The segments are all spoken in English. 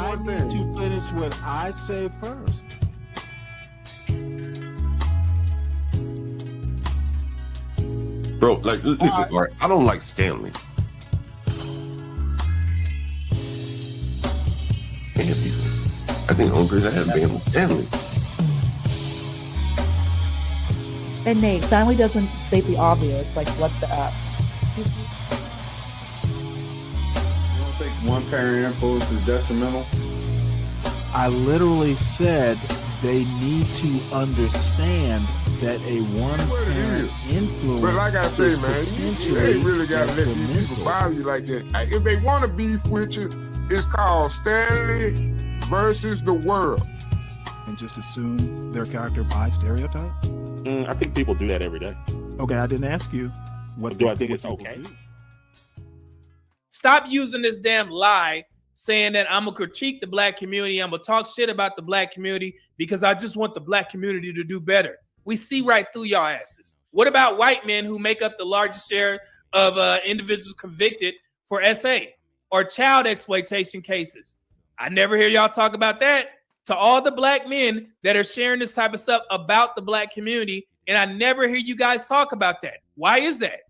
I one need thing. to finish what I say first. Bro, like, listen, all right, I don't like Stanley. I think the only person I have banned was Stanley. And Nate, Stanley doesn't state the obvious, like what the You don't think one parent influence is detrimental? I literally said they need to understand that a one-parent influence But like I say, is man, you potentially ain't really got to let these people detrimental. bother you like that. If they want to beef with you, it's called Stanley versus the world. And just assume their character by stereotype? I think people do that every day. Okay, I didn't ask you. What Do I think what it's people okay? do. Stop using this damn lie saying that I'm going to critique the black community. I'm going to talk shit about the black community because I just want the black community to do better. We see right through y'all asses. What about white men who make up the largest share of individuals convicted for SA or child exploitation cases? I never hear y'all talk about that. To all the black men that are sharing this type of stuff about the black community, and I never hear you guys talk about that. Why is that?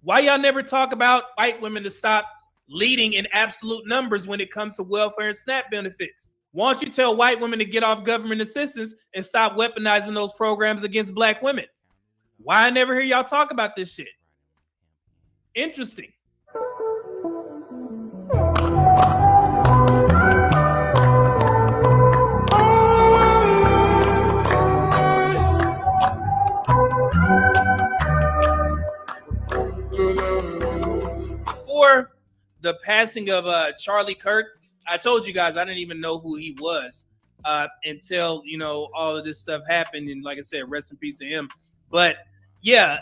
Why y'all never talk about white women to stop leading in absolute numbers when it comes to welfare and SNAP benefits? Why don't you tell white women to get off government assistance and stop weaponizing those programs against black women? Why I never hear y'all talk about this shit? Interesting. Before the passing of Charlie Kirk, I told you guys I didn't even know who he was until, you know, all of this stuff happened. And like I said, rest in peace to him. But yeah,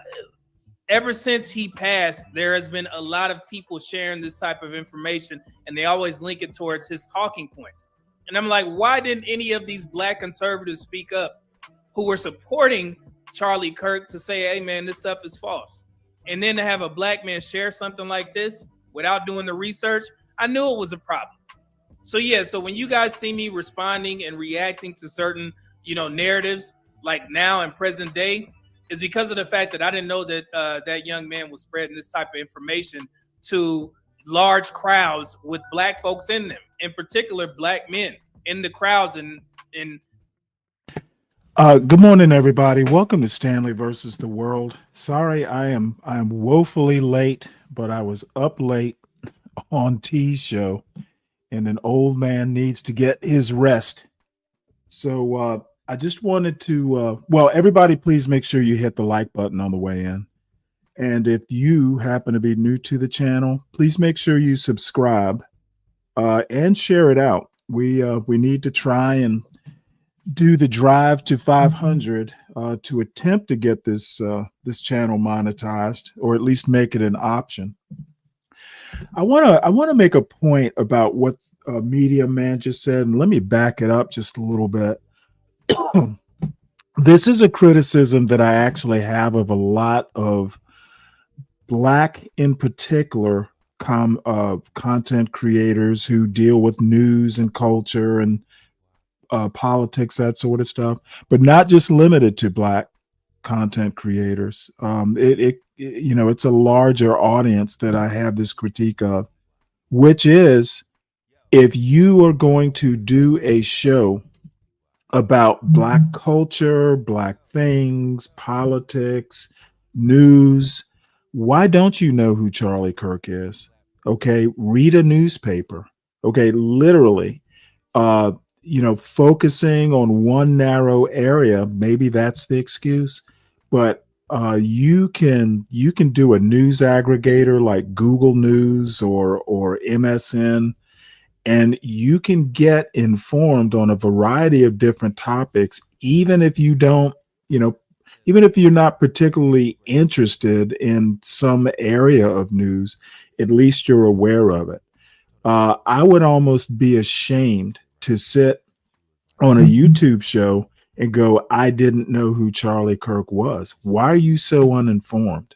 ever since he passed, there has been a lot of people sharing this type of information, and they always link it towards his talking points. And I'm like, why didn't any of these black conservatives speak up who were supporting Charlie Kirk to say, hey, man, this stuff is false? And then to have a black man share something like this without doing the research, I knew it was a problem. So yeah, so when you guys see me responding and reacting to certain, you know, narratives like now in present day, is because of the fact that I didn't know that that young man was spreading this type of information to large crowds with black folks in them, in particular black men in the crowds. And Good morning, everybody. Welcome to Stanley versus the World. Sorry, I am woefully late, but I was up late on T's show, and an old man needs to get his rest. So I just wanted to, well, everybody, please make sure you hit the like button on the way in. And if you happen to be new to the channel, please make sure you subscribe and share it out. We need to try and do the drive to 500 to attempt to get this this channel monetized, or at least make it an option. I want to make a point about what Media Man just said, and let me back it up just a little bit. This is a criticism that I actually have of a lot of black, in particular, content creators who deal with news and culture and politics, that sort of stuff, but not just limited to black content creators. You know, it's a larger audience that I have this critique of, which is, if you are going to do a show about black culture, black things, politics, news, why don't you know who Charlie Kirk is? Okay, read a newspaper. Okay, literally, you know, focusing on one narrow area, maybe that's the excuse, but you can do a news aggregator like Google News or MSN, and you can get informed on a variety of different topics, even if you don't, you know, even if you're not particularly interested in some area of news, at least you're aware of it. I would almost be ashamed to sit on a YouTube show and go, I didn't know who Charlie Kirk was. Why are you so uninformed?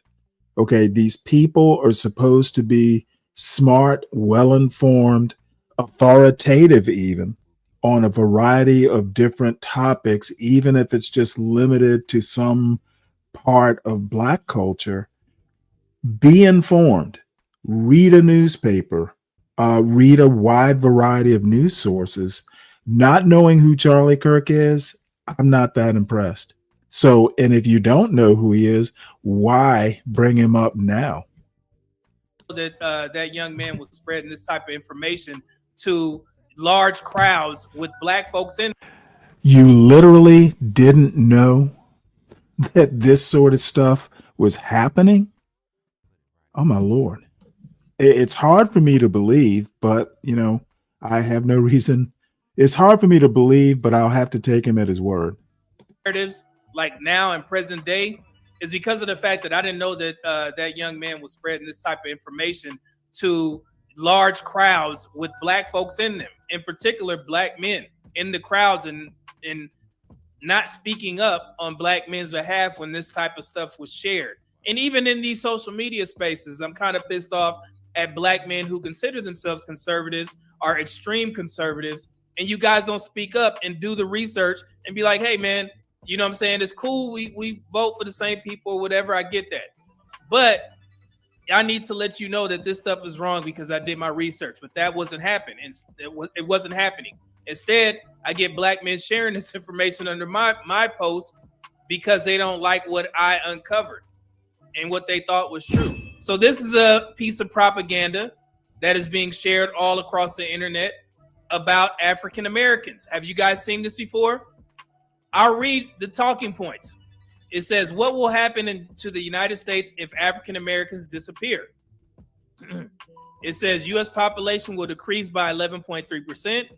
Okay, these people are supposed to be smart, well-informed, authoritative even on a variety of different topics, even if it's just limited to some part of Black culture. Be informed, read a newspaper, read a wide variety of news sources. Not knowing who Charlie Kirk is, I'm not that impressed. So, and if you don't know who he is, why bring him up now? That that young man was spreading this type of information to large crowds with Black folks in. You literally didn't know that this sort of stuff was happening? Oh my Lord. It's hard for me to believe, but you know, I have no reason. It's hard for me to believe, but I'll have to take him at his word. Narratives like now in present day is because of the fact that I didn't know that that young man was spreading this type of information to large crowds with Black folks in them, in particular Black men in the crowds, and not speaking up on Black men's behalf when this type of stuff was shared. And even in these social media spaces, I'm kind of pissed off at Black men who consider themselves conservatives, are extreme conservatives, and you guys don't speak up and do the research and be like, hey man, you know what I'm saying? It's cool. We vote for the same people or whatever. I get that. But I need to let you know that this stuff is wrong because I did my research. But that wasn't happening. It wasn't happening. Instead, I get Black men sharing this information under my post because they don't like what I uncovered and what they thought was true. So this is a piece of propaganda that is being shared all across the internet about African Americans. Have you guys seen this before? I'll read the talking points. It says, what will happen to the United States if African Americans disappear? It says U.S. population will decrease by 11.3%.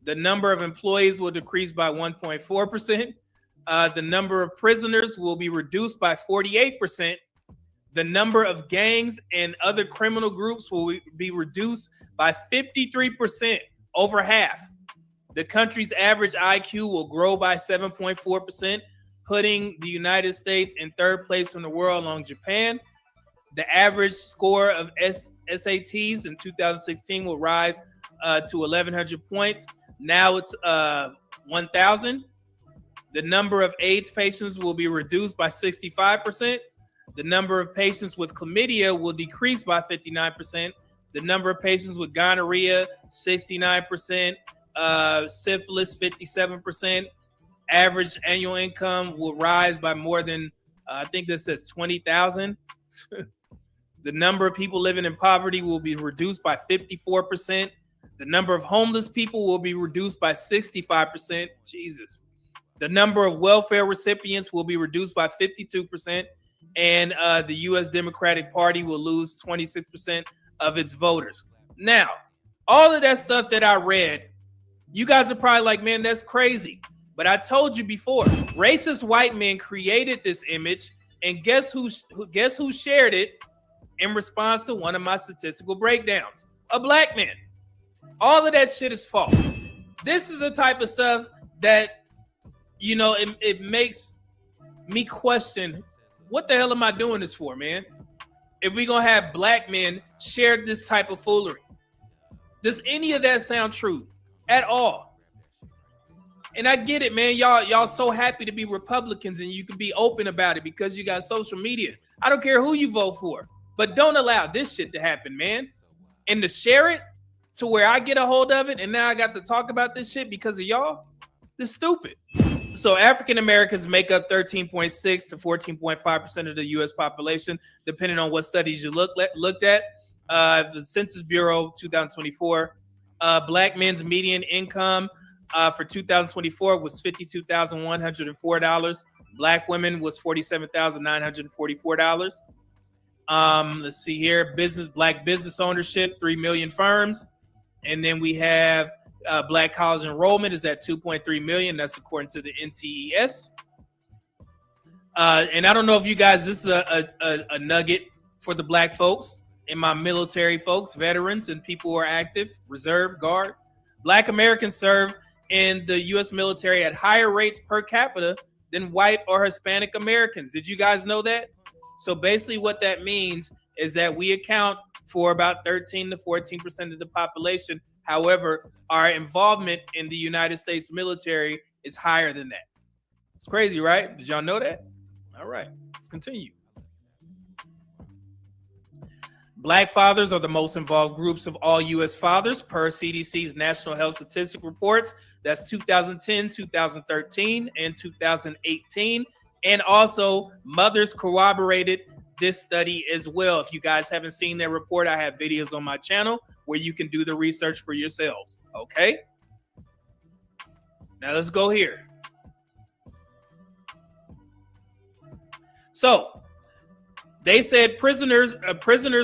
The number of employees will decrease by 1.4%. The number of prisoners will be reduced by 48%. The number of gangs and other criminal groups will be reduced by 53%, over half. The country's average IQ will grow by 7.4%, putting the United States in third place in the world along Japan. The average score of SATs in 2016 will rise to 1,100 points. Now it's 1,000. The number of AIDS patients will be reduced by 65%. The number of patients with chlamydia will decrease by 59%. The number of patients with gonorrhea, 69%. Syphilis, 57%. Average annual income will rise by more than, I think this says 20,000. The number of people living in poverty will be reduced by 54%. The number of homeless people will be reduced by 65%. Jesus. The number of welfare recipients will be reduced by 52%. And the U.S. Democratic Party will lose 26% of its voters. Now, all of that stuff that I read, you guys are probably like, man, that's crazy. But I told you before, racist white men created this image, and guess who shared it in response to one of my statistical breakdowns? A Black man. All of that shit is false. This is the type of stuff that, you know, it makes me question, what the hell am I doing this for, man? If we're gonna have Black men share this type of foolery, does any of that sound true at all? And I get it, man. Y'all so happy to be Republicans and you can be open about it because you got social media. I don't care who you vote for, but don't allow this shit to happen, man. And to share it to where I get a hold of it and now I got to talk about this shit because of y'all, this is stupid. So African Americans make up 13.6 to 14.5% of the U.S. population, depending on what studies you looked at. The Census Bureau 2024, Black men's median income for 2024 was $52,104. Black women was $47,944. Let's see here, Black business ownership, 3 million firms, and then we have Black college enrollment is at 2.3 million. That's according to the NCES. And I don't know if you guys, this is a nugget for the Black folks and my military folks, veterans, and people who are active, reserve, guard. Black Americans serve in the U.S. military at higher rates per capita than white or Hispanic Americans. Did you guys know that? So basically what that means is that we account for about 13 to 14% of the population. However, our involvement in the United States military is higher than that. It's crazy, right? Did y'all know that? All right, let's continue. Black fathers are the most involved groups of all U.S. fathers per CDC's National Health Statistic Reports. That's 2010, 2013, and 2018. And also, mothers corroborated this study as well. If you guys haven't seen that report, I have videos on my channel where you can do the research for yourselves. Okay? Now let's go here. So, they said prisoners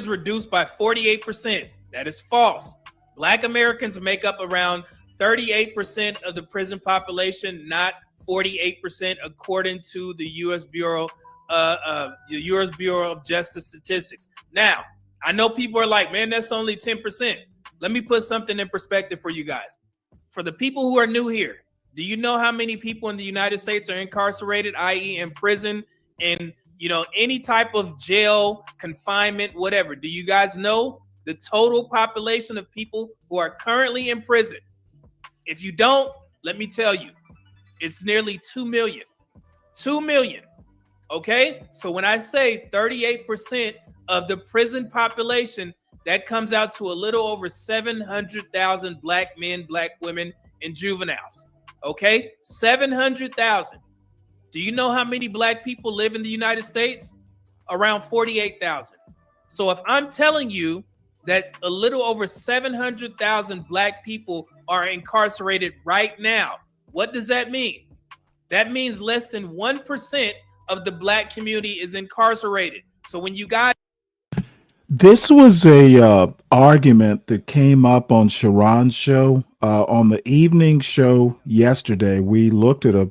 reduced by 48%. That is false. Black Americans make up around 38% of the prison population, not 48%, according to the U.S. Bureau of Justice Statistics. Now, I know people are like, man, that's only 10%. Let me put something in perspective for you guys. For the people who are new here, do you know how many people in the United States are incarcerated, i.e. in prison, in any type of jail, confinement, whatever? Do you guys know the total population of people who are currently in prison? If you don't, let me tell you, it's nearly 2 million. 2 million. Okay? So when I say 38% of the prison population, that comes out to a little over 700,000 black men, black women, and juveniles. Okay? 700,000. Do you know how many black people live in the United States? Around 48,000. So if I'm telling you that a little over 700,000 black people are incarcerated right now, what does that mean? That means less than 1% of the black community is incarcerated. So when you guys... This was a argument that came up on Sharon's show. On the evening show yesterday, we looked at a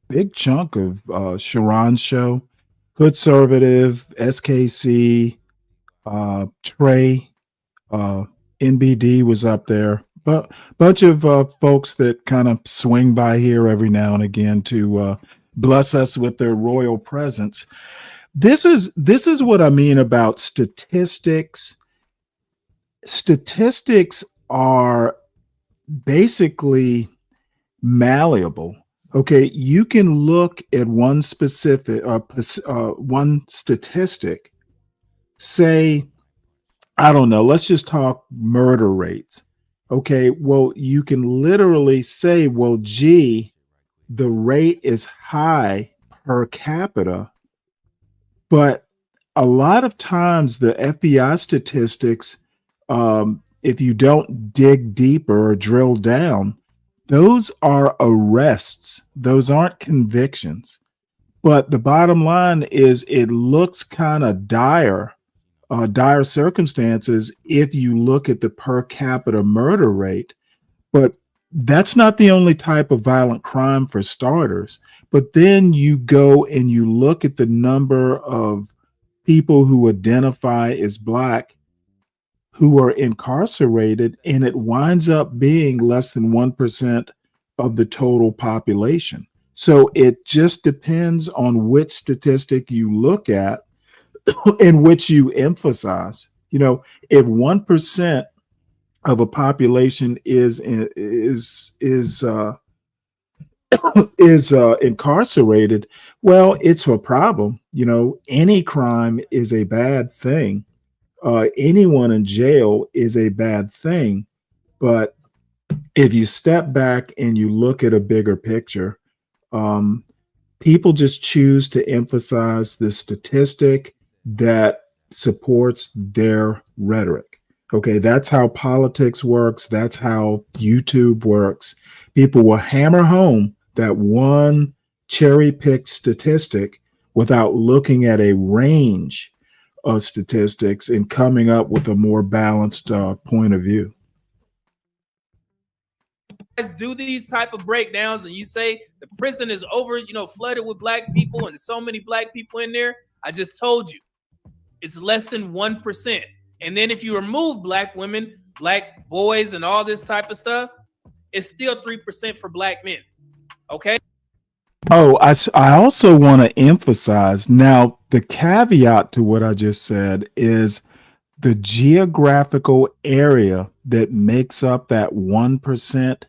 big chunk of Sharon's show. Hood Conservative, SKC, Trey, NBD was up there. But bunch of folks that kind of swing by here every now and again to bless us with their royal presence. This is what I mean about statistics. Statistics are basically malleable. Okay, you can look at one specific, one statistic, say, I don't know, let's just talk murder rates. Okay, well, you can literally say, well, gee, the rate is high per capita, but a lot of times the FBI statistics, if you don't dig deeper or drill down, those are arrests. Those aren't convictions. But the bottom line is it looks kind of dire circumstances if you look at the per capita murder rate. But that's not the only type of violent crime for starters. But then you go and you look at the number of people who identify as Black who are incarcerated, and it winds up being less than 1% of the total population. So it just depends on which statistic you look at and which you emphasize. You know, if 1% of a population is incarcerated, well, it's a problem. You know, any crime is a bad thing. Anyone in jail is a bad thing. But if you step back and you look at a bigger picture, people just choose to emphasize the statistic that supports their rhetoric. Okay, that's how politics works. That's how YouTube works. People will hammer home that one cherry-picked statistic without looking at a range of statistics and coming up with a more balanced point of view. Do these type of breakdowns and you say the prison is over, flooded with Black people and so many Black people in there. I just told you it's less than 1%. And then if you remove Black women, Black boys, and all this type of stuff, it's still 3% for Black men. Okay. Oh, I also want to emphasize now the caveat to what I just said is the geographical area that makes up that 1%,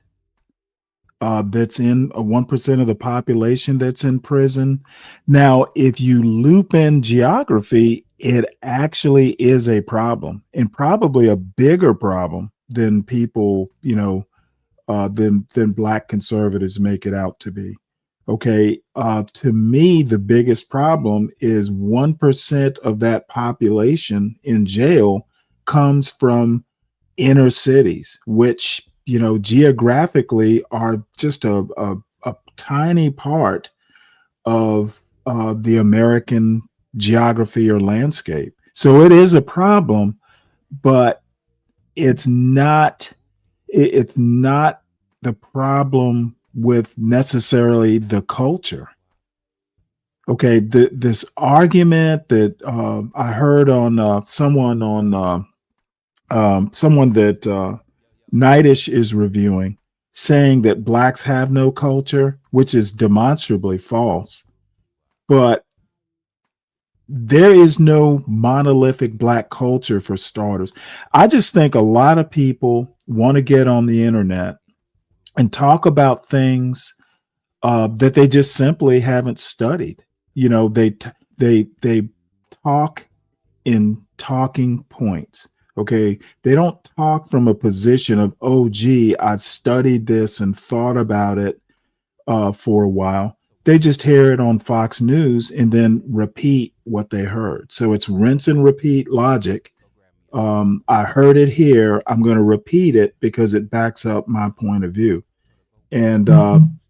that's in 1% of the population that's in prison. Now, if you loop in geography, it actually is a problem, and probably a bigger problem than people, than Black conservatives make it out to be. Okay, to me, the biggest problem is 1% of that population in jail comes from inner cities, which, geographically are just a tiny part of the American geography or landscape. So it is a problem, but it's not the problem with necessarily the culture. Okay, this argument that I heard on someone that Nightish is reviewing, saying that Blacks have no culture, which is demonstrably false. But there is no monolithic Black culture, for starters. I just think a lot of people want to get on the internet and talk about things that they just simply haven't studied. They talk in talking points. Okay, they don't talk from a position of, oh, gee, I've studied this and thought about it for a while. They just hear it on Fox News and then repeat what they heard. So it's rinse and repeat logic. I heard it here. I'm going to repeat it because it backs up my point of view. And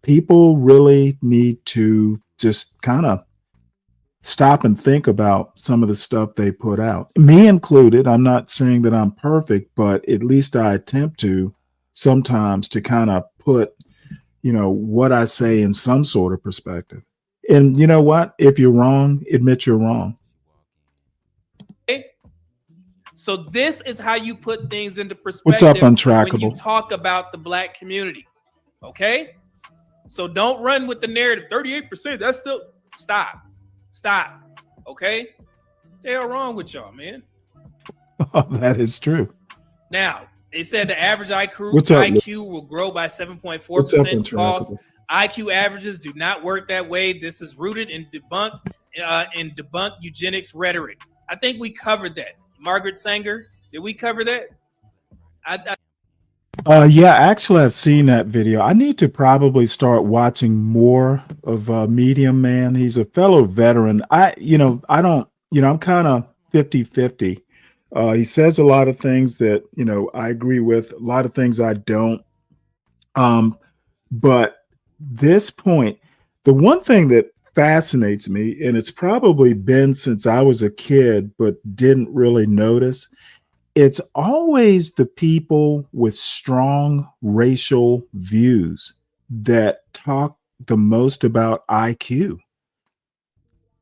people really need to just kind of stop and think about some of the stuff they put out, me included. I'm not saying that I'm perfect, but at least I attempt to sometimes to kind of put, what I say in some sort of perspective. And you know what? If you're wrong, admit you're wrong. Okay. So this is how you put things into perspective. What's up, Untrackable? When you talk about the Black community. Okay. So don't run with the narrative. 38%. That's still stop. Okay. They are wrong with y'all, man. Oh, that is true. Now, they said the average What's up, IQ will grow by 7.4%. False. IQ averages do not work that way. This is rooted in debunked eugenics rhetoric. I think we covered that. Margaret Sanger, did we cover that? Yeah, actually, I've seen that video. I need to probably start watching more of Medium Man. He's a fellow veteran. I'm kind of 50-50. He says a lot of things that, I agree with, a lot of things I don't. But this point, the one thing that fascinates me, and it's probably been since I was a kid, but didn't really notice, it's always the people with strong racial views that talk the most about IQ.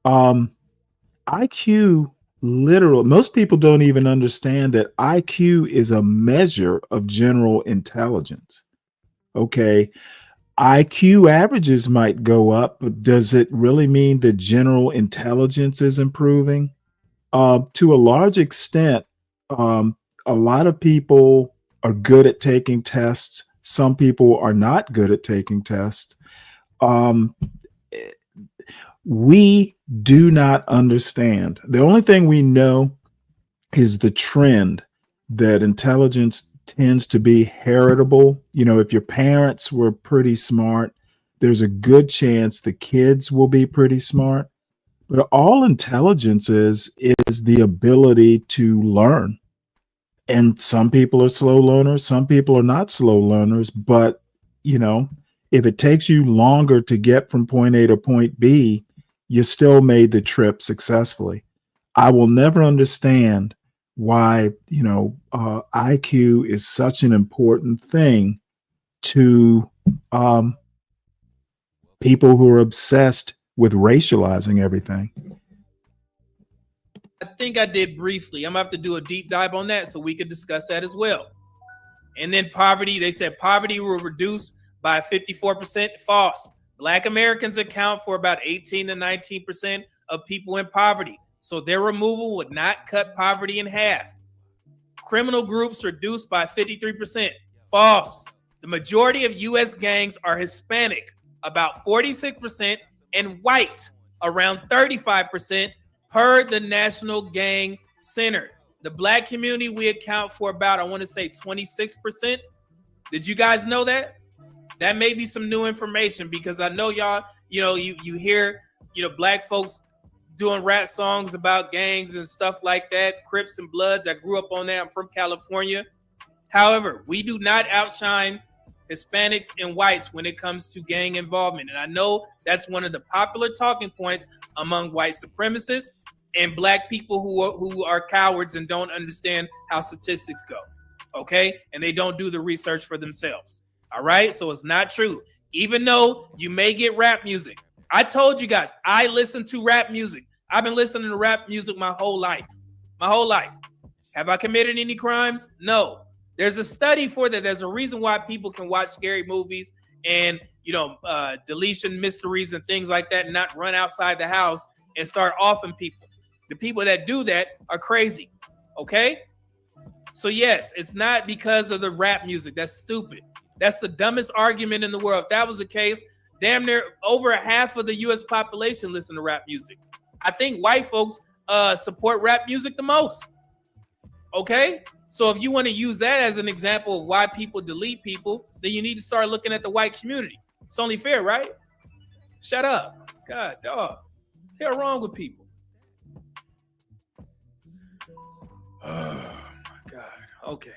IQ, literal, most people don't even understand that IQ is a measure of general intelligence. Okay. IQ averages might go up, but does it really mean that general intelligence is improving? To a large extent, a lot of people are good at taking tests. Some people are not good at taking tests. We do not understand. The only thing we know is the trend that intelligence tends to be heritable. If your parents were pretty smart, there's a good chance the kids will be pretty smart. But all intelligence is the ability to learn. And some people are slow learners, some people are not slow learners. But, if it takes you longer to get from point A to point B, you still made the trip successfully. I will never understand why, IQ is such an important thing to people who are obsessed with racializing everything. I think I did briefly. I'm gonna have to do a deep dive on that so we could discuss that as well. And then poverty, they said poverty will reduce by 54%. False. Black Americans account for about 18 to 19% of people in poverty. So their removal would not cut poverty in half. criminal groups reduced by 53%. False. The majority of U.S. gangs are Hispanic, about 46%, and white, around 35%, per the National Gang Center. The black community, we account for about, I want to say 26%. Did you guys know that? That may be some new information, because I know y'all, you hear, black folks doing rap songs about gangs and stuff like that, Crips and Bloods. I grew up on that. I'm from California. However, we do not outshine Hispanics and whites when it comes to gang involvement. And I know that's one of the popular talking points among white supremacists and black people who are cowards and don't understand how statistics go. Okay? And they don't do the research for themselves. All right? So it's not true. Even though you may get rap music. I told you guys, I listen to rap music. I've been listening to rap music my whole life. My whole life. Have I committed any crimes? No. There's a study for that. There's a reason why people can watch scary movies and, deletion mysteries and things like that and not run outside the house and start offing people. The people that do that are crazy. Okay? So, yes, it's not because of the rap music. That's stupid. That's the dumbest argument in the world. If that was the case, damn near over half of the U.S. population listen to rap music. I think white folks support rap music the most. Okay? So if you want to use that as an example of why people delete people, then you need to start looking at the white community. It's only fair, right? Shut up. God, dog. What's wrong with people? Oh, my God. Okay.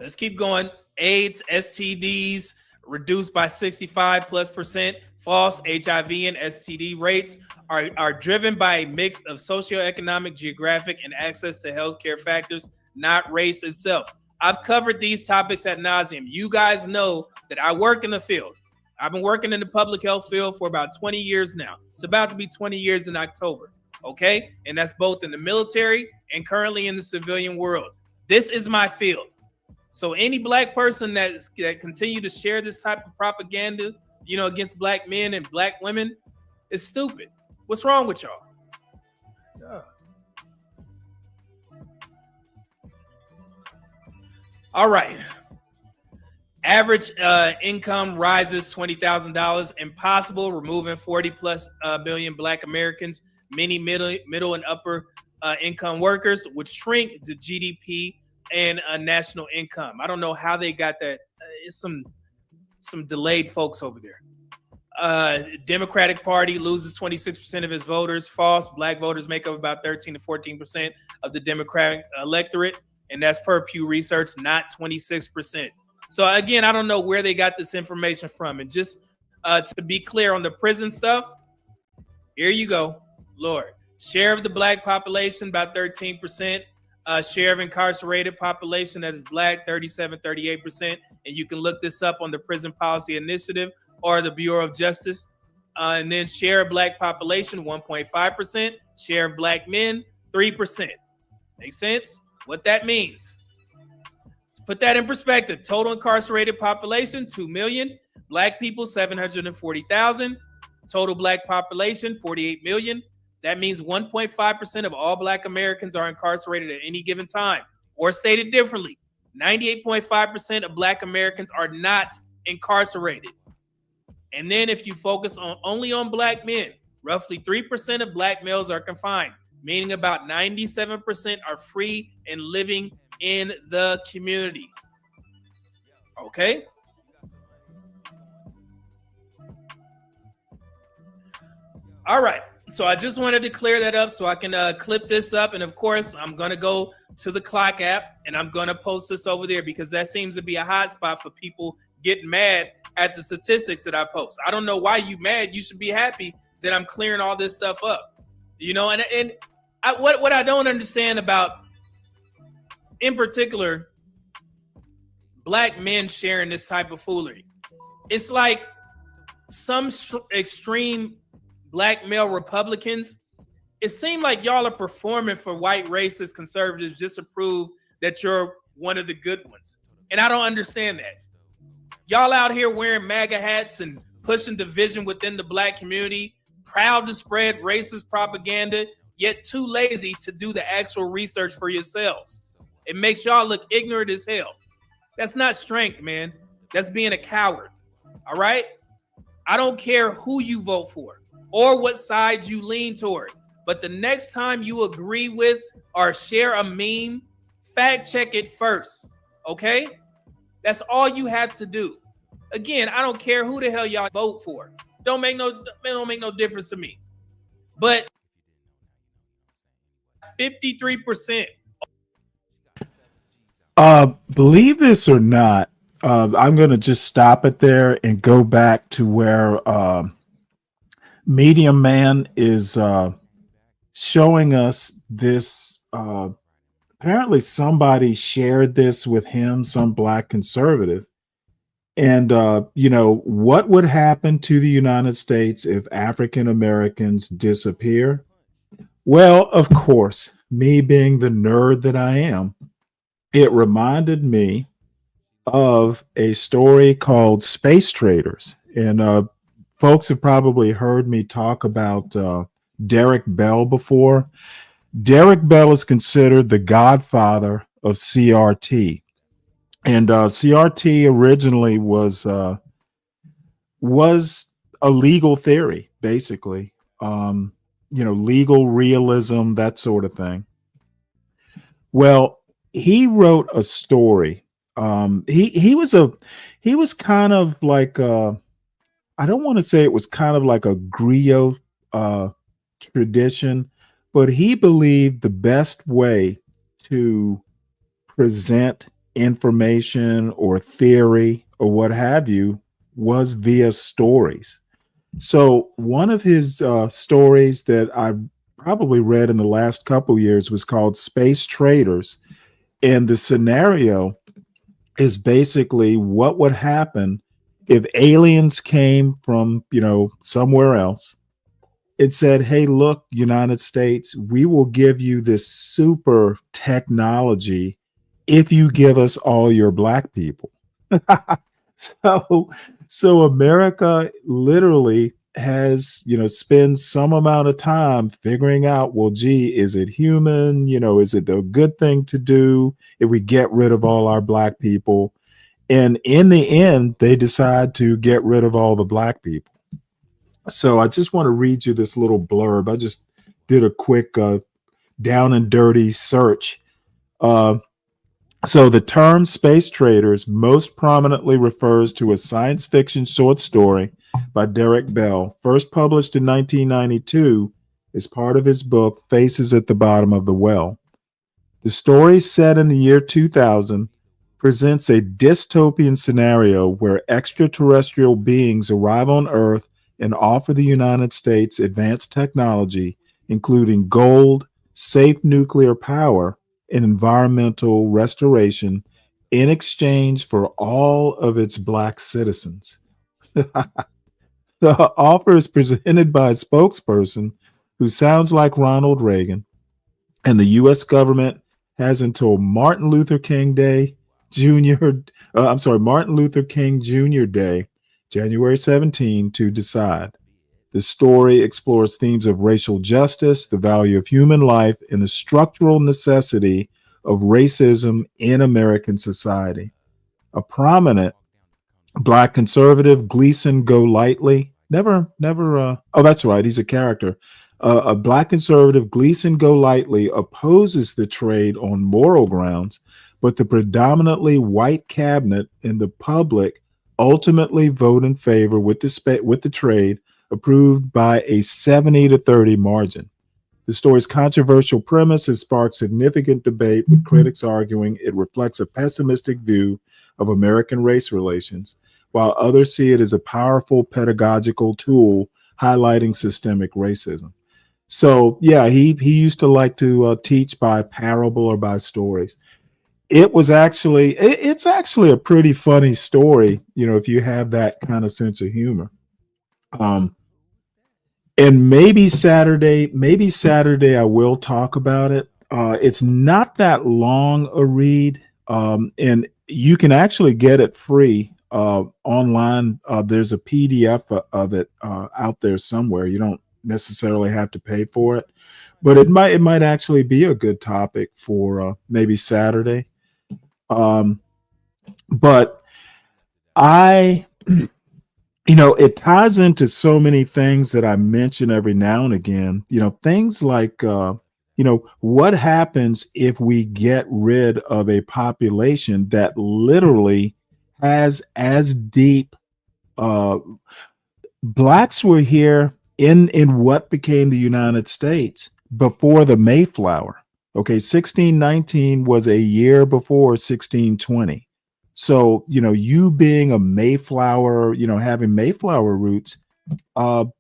Let's keep going. AIDS, STDs reduced by 65+%. False. HIV and STD rates are driven by a mix of socioeconomic, geographic, and access to healthcare factors, not race itself. I've covered these topics ad nauseum. You guys know that I work in the field. I've been working in the public health field for about 20 years now. It's about to be 20 years in October, okay? And that's both in the military and currently in the civilian world. This is my field. So any black person that continue to share this type of propaganda, against black men and black women is stupid. What's wrong with y'all? All right. Average income rises $20,000. Impossible, removing 40+ million black Americans. Many middle and upper income workers would shrink the GDP and national income. I don't know how they got that. It's some delayed folks over there. Democratic Party loses 26% of its voters. False. Black voters make up about 13 to 14% of the Democratic electorate, and that's per Pew Research, not 26%. So again, I don't know where they got this information from. And just to be clear on the prison stuff, here you go. Lord, share of the black population, about 13%. Share of incarcerated population that is black, 38%. And you can look this up on the Prison Policy Initiative or the Bureau of Justice. And then share of black population, 1.5%. Share of black men, 3%. Make sense? What that means. To put that in perspective, total incarcerated population, 2 million. Black people, 740,000. Total black population, 48 million. That means 1.5% of all black Americans are incarcerated at any given time. Or stated differently, 98.5% of black Americans are not incarcerated. And then if you focus only on black men, roughly 3% of black males are confined, meaning about 97% are free and living in the community. Okay? All right. So I just wanted to clear that up so I can clip this up. And of course, I'm going to go to the Clock app and I'm going to post this over there because that seems to be a hot spot for people getting mad at the statistics that I post. I don't know why you mad. You should be happy that I'm clearing all this stuff up. And what I don't understand about, in particular, black men sharing this type of foolery. It's like some extreme black male Republicans, it seemed like y'all are performing for white racist conservatives just to prove that you're one of the good ones. And I don't understand that. Y'all out here wearing MAGA hats and pushing division within the black community, proud to spread racist propaganda, yet too lazy to do the actual research for yourselves. It makes y'all look ignorant as hell. That's not strength, man. That's being a coward. All right? I don't care who you vote for or what side you lean toward. But the next time you agree with or share a meme, fact check it first. Okay? That's all you have to do. Again, I don't care who the hell y'all vote for. Don't make no difference to me. But 53%. Believe this or not, I'm going to just stop it there and go back to where Medium Man is showing us this. Apparently, somebody shared this with him, some black conservative. And, what would happen to the United States if African Americans disappear? Well, of course, me being the nerd that I am, it reminded me of a story called Space Traders. And folks have probably heard me talk about Derek Bell before. Derek Bell is considered the godfather of CRT. And CRT originally was a legal theory, basically. Legal realism, that sort of thing. Well, he wrote a story. He was kind of like I don't want to say it was kind of like a griot tradition, but he believed the best way to present information or theory or what have you was via stories. So one of his stories that I probably read in the last couple years was called Space Traders. And the scenario is basically what would happen if aliens came from, somewhere else. It said, hey, look, United States, we will give you this super technology if you give us all your black people. So America literally has, spends some amount of time figuring out, well, gee, is it human? Is it a good thing to do if we get rid of all our black people? And in the end, they decide to get rid of all the black people. So I just want to read you this little blurb. I just did a quick down and dirty search. So the term Space Traders most prominently refers to a science fiction short story by Derek Bell, first published in 1992 as part of his book Faces at the Bottom of the Well. The story, set in the year 2000, presents a dystopian scenario where extraterrestrial beings arrive on Earth and offer the United States advanced technology, including gold, safe nuclear power, and environmental restoration in exchange for all of its black citizens. The offer is presented by a spokesperson who sounds like Ronald Reagan, and the U.S. government has until Martin Luther King Day, January 17, to decide. The story explores themes of racial justice, the value of human life, and the structural necessity of racism in American society. A prominent black conservative, Gleason Golightly, that's right, he's a character. A black conservative, Gleason Golightly, opposes the trade on moral grounds, but the predominantly white cabinet and the public ultimately vote in favor with the trade, approved by a 70-30 margin. The story's controversial premise has sparked significant debate, with critics arguing it reflects a pessimistic view of American race relations, while others see it as a powerful pedagogical tool highlighting systemic racism. So, yeah, he used to like to teach by parable or by stories. It's actually a pretty funny story, if you have that kind of sense of humor. And maybe Saturday I will talk about it. It's not that long a read, and you can actually get it free online. There's a PDF of it out there somewhere. You don't necessarily have to pay for it. But it might actually be a good topic for maybe Saturday. But I, it ties into so many things that I mention every now and again. Things like, what happens if we get rid of a population that literally has as deep, blacks were here in what became the United States before the Mayflower. Okay, 1619 was a year before 1620. So, you being a Mayflower, having Mayflower roots,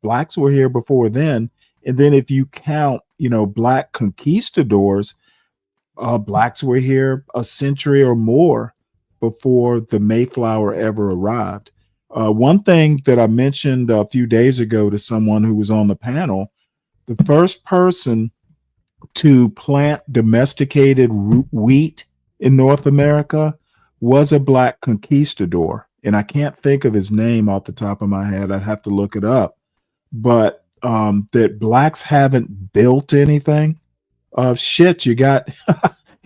blacks were here before then. And then if you count, black conquistadors, blacks were here a century or more before the Mayflower ever arrived. One thing that I mentioned a few days ago to someone who was on the panel, the first person to plant domesticated wheat in North America was a black conquistador. And I can't think of his name off the top of my head. I'd have to look it up. But that blacks haven't built anything. Shit, you got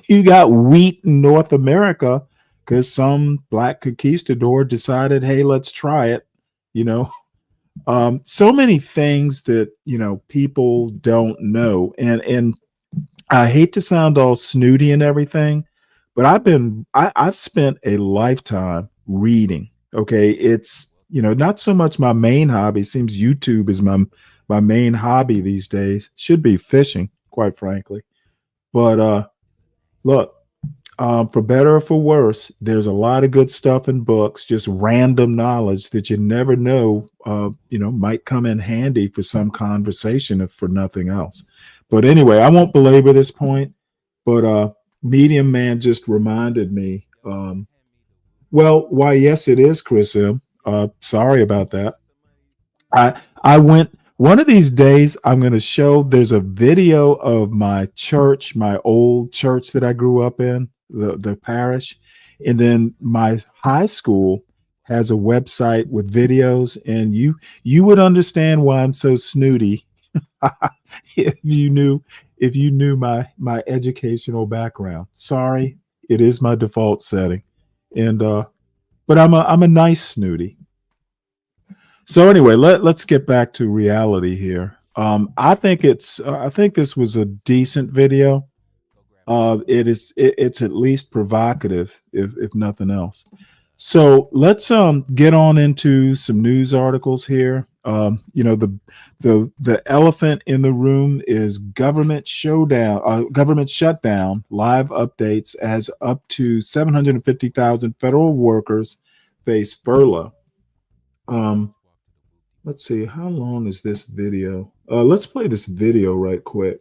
you got wheat in North America because some black conquistador decided, hey, let's try it. So many things that people don't know, and I hate to sound all snooty and everything, but I've spent a lifetime reading. Okay, it's not so much my main hobby. It seems YouTube is my main hobby these days. Should be fishing, quite frankly. But look, for better or for worse, there's a lot of good stuff in books, just random knowledge that you never know, might come in handy for some conversation, if for nothing else. But anyway, I won't belabor this point, but Medium Man just reminded me, why, yes, it is, Chris M. Sorry about that. I went, one of these days, I'm going to show, there's a video of my church, my old church that I grew up in, the parish. And then my high school has a website with videos, and you would understand why I'm so snooty if you knew my educational background. Sorry, it is my default setting. And but I'm a nice snooty. So anyway, let's get back to reality here. I think this was a decent video. It's at least provocative, if nothing else. So let's get on into some news articles here. The elephant in the room is government showdown, government shutdown. Live updates as up to 750,000 federal workers face furlough. Let's see, how long is this video? Let's play this video right quick.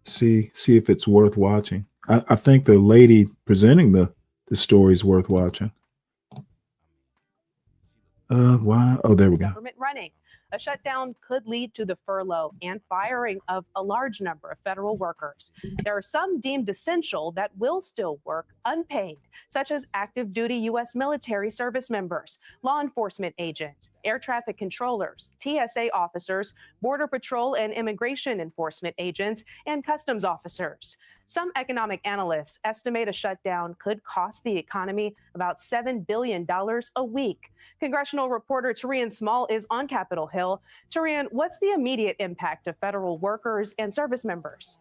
See if it's worth watching. I think the lady presenting the story is worth watching. Why? Oh, there we go. Government running. A shutdown could lead to the furlough and firing of a large number of federal workers. There are some deemed essential that will still work unpaid, such as active duty U.S. military service members, law enforcement agents, air traffic controllers, TSA officers, Border Patrol and immigration enforcement agents, and customs officers. Some economic analysts estimate a shutdown could cost the economy about $7 billion a week. Congressional reporter Tarian Small is on Capitol Hill. Tarian, what's the immediate impact of federal workers and service members?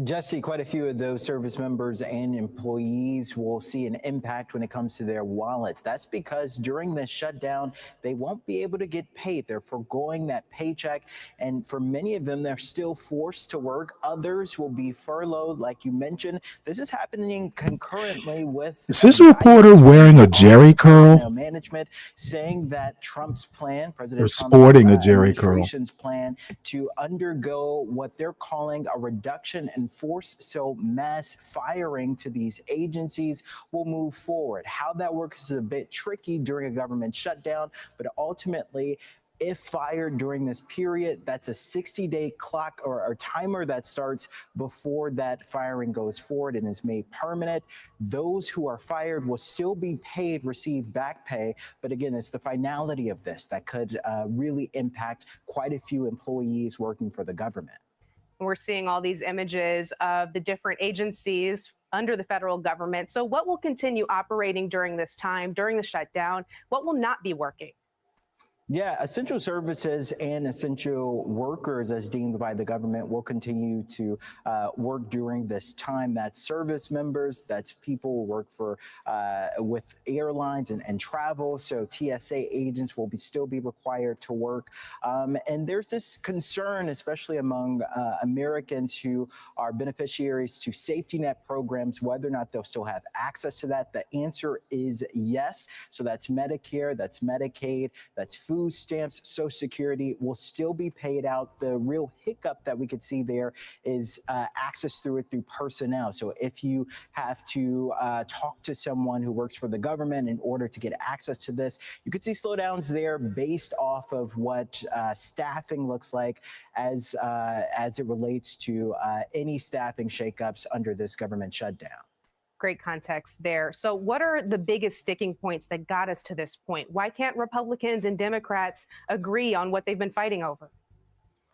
Jesse, quite a few of those service members and employees will see an impact when it comes to their wallets. That's because during this shutdown, they won't be able to get paid. They're foregoing that paycheck. And for many of them, they're still forced to work. Others will be furloughed, like you mentioned. This is happening concurrently with... Is this reporter wearing a Jerry curl? Management saying that Trump's plan, President or sporting a Jerry curl, administration's plan to undergo what they're calling a reduction in force, so mass firing to these agencies will move forward. How that works is a bit tricky during a government shutdown, but ultimately If fired during this period, that's a 60-day clock or timer that starts before that firing goes forward and is made permanent. Those who are fired will still be paid, receive back pay. But again, it's the finality of this that could really impact quite a few employees working for the government. We're seeing all these images of the different agencies under the federal government. So what will continue operating during this time, during the shutdown? What will not be working? Yeah, essential services and essential workers, as deemed by the government, will continue to work during this time. That's service members, that's people who work for with airlines and travel. So TSA agents will still be required to work. And there's this concern, especially among Americans who are beneficiaries to safety net programs, whether or not they'll still have access to that. The answer is yes. So that's Medicare, that's Medicaid, that's food stamps, Social Security will still be paid out. The real hiccup that we could see there is access through personnel. So if you have to talk to someone who works for the government in order to get access to this, you could see slowdowns there based off of what staffing looks like as it relates to any staffing shakeups under this government shutdown. Great context there. So what are the biggest sticking points that got us to this point? Why can't Republicans and Democrats agree on what they've been fighting over?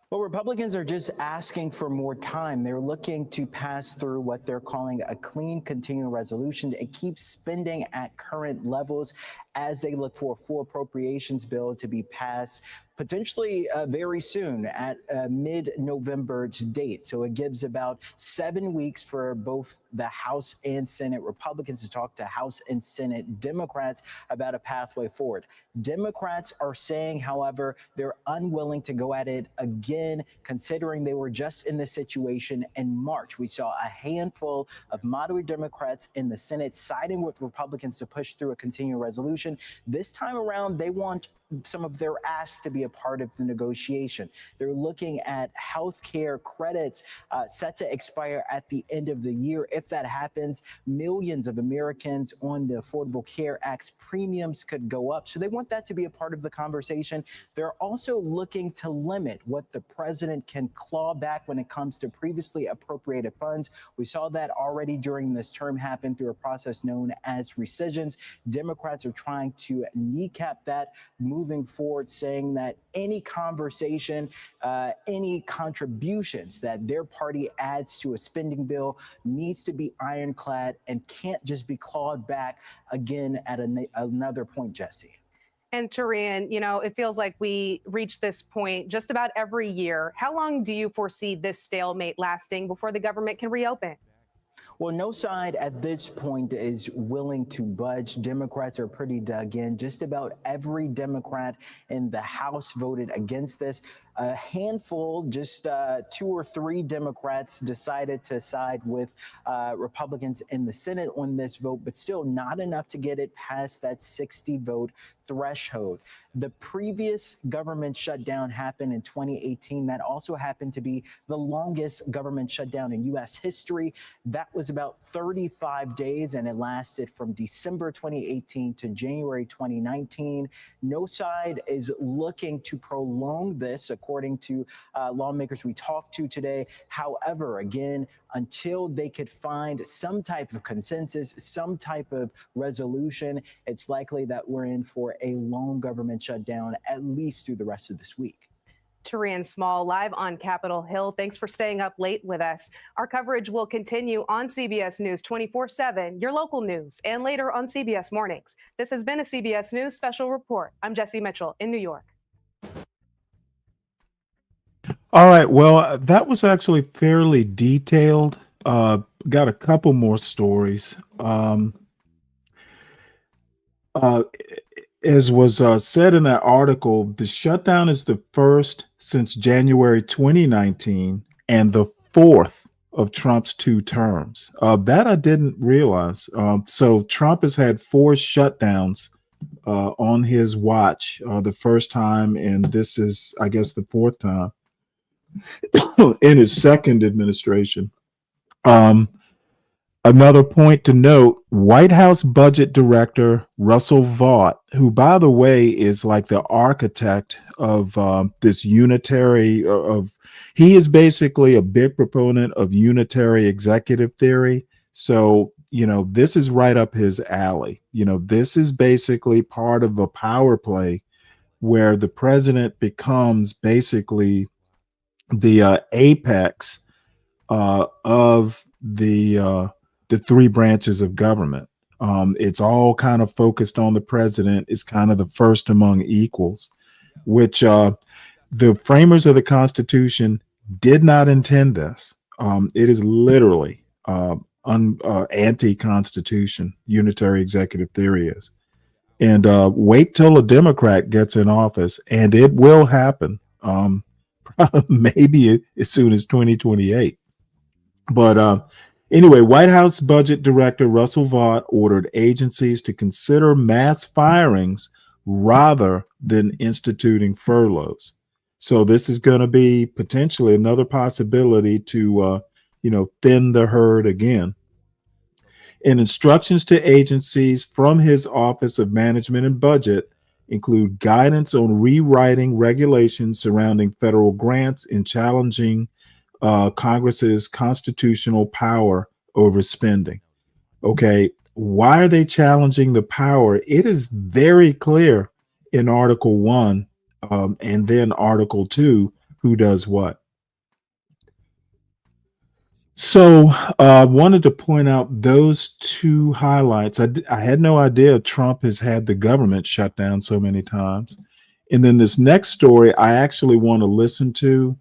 Well, Republicans are just asking for more time. They're looking to pass through what they're calling a clean continuing resolution and keep spending at current levels as they look for a full appropriations bill to be passed potentially very soon at mid-November's date. So it gives about 7 weeks for both the House and Senate Republicans to talk to House and Senate Democrats about a pathway forward. Democrats are saying, however, they're unwilling to go at it again, considering they were just in this situation in March. We saw a handful of moderate Democrats in the Senate siding with Republicans to push through a continuing resolution. This time around, they want some of their asks to be a part of the negotiation. They're looking at health care credits set to expire at the end of the year. If that happens, millions of Americans on the Affordable Care Act's premiums could go up. So they want that to be a part of the conversation. They're also looking to limit what the president can claw back when it comes to previously appropriated funds. We saw that already during this term happen through a process known as rescissions. Democrats are trying to kneecap that moving forward, saying that any conversation, any contributions that their party adds to a spending bill needs to be ironclad and can't just be clawed back again at another point, Jesse. And Turian, you know, it feels like we reach this point just about every year. How long do you foresee this stalemate lasting before the government can reopen? Well, no side at this point is willing to budge. Democrats are pretty dug in. Just about every Democrat in the House voted against this. A handful, just 2 or 3 Democrats decided to side with Republicans in the Senate on this vote, but still not enough to get it past that 60-vote threshold. The previous government shutdown happened in 2018. That also happened to be the longest government shutdown in U.S. history. That was about 35 days, and it lasted from December 2018 to January 2019. No side is looking to prolong this, according to lawmakers we talked to today. However, again, until they could find some type of consensus, some type of resolution, it's likely that we're in for a long government shutdown, at least through the rest of this week. Turian Small, live on Capitol Hill. Thanks for staying up late with us. Our coverage will continue on CBS News 24/7, your local news, and later on CBS Mornings. This has been a CBS News Special Report. I'm Jesse Mitchell in New York. All right. Well, that was actually fairly detailed. Got a couple more stories. As was said in that article, the shutdown is the first since January 2019 and the fourth of Trump's 2 terms. That I didn't realize. So Trump has had 4 shutdowns on his watch, the first time, and this is, I guess, the 4th time in his second administration. Another point to note, White House Budget Director Russell Vought, who, by the way, is like the architect of this unitary he is basically a big proponent of unitary executive theory. So, this is right up his alley. This is basically part of a power play where the president becomes basically the apex of the three branches of government. It's all kind of focused on the president. It's kind of the first among equals, which the framers of the Constitution did not intend this. It is literally anti-constitution, unitary executive theory is. And wait till a Democrat gets in office, and it will happen. Maybe as soon as 2028. But anyway, White House Budget Director Russell Vought ordered agencies to consider mass firings rather than instituting furloughs. So this is going to be potentially another possibility to, thin the herd again. And instructions to agencies from his Office of Management and Budget include guidance on rewriting regulations surrounding federal grants and challenging Congress's constitutional power over spending. Okay, why are they challenging the power? It is very clear in Article 1 and then Article 2 who does what. So I wanted to point out those two highlights. I had no idea Trump has had the government shut down so many times. And then this next story I actually want to listen to.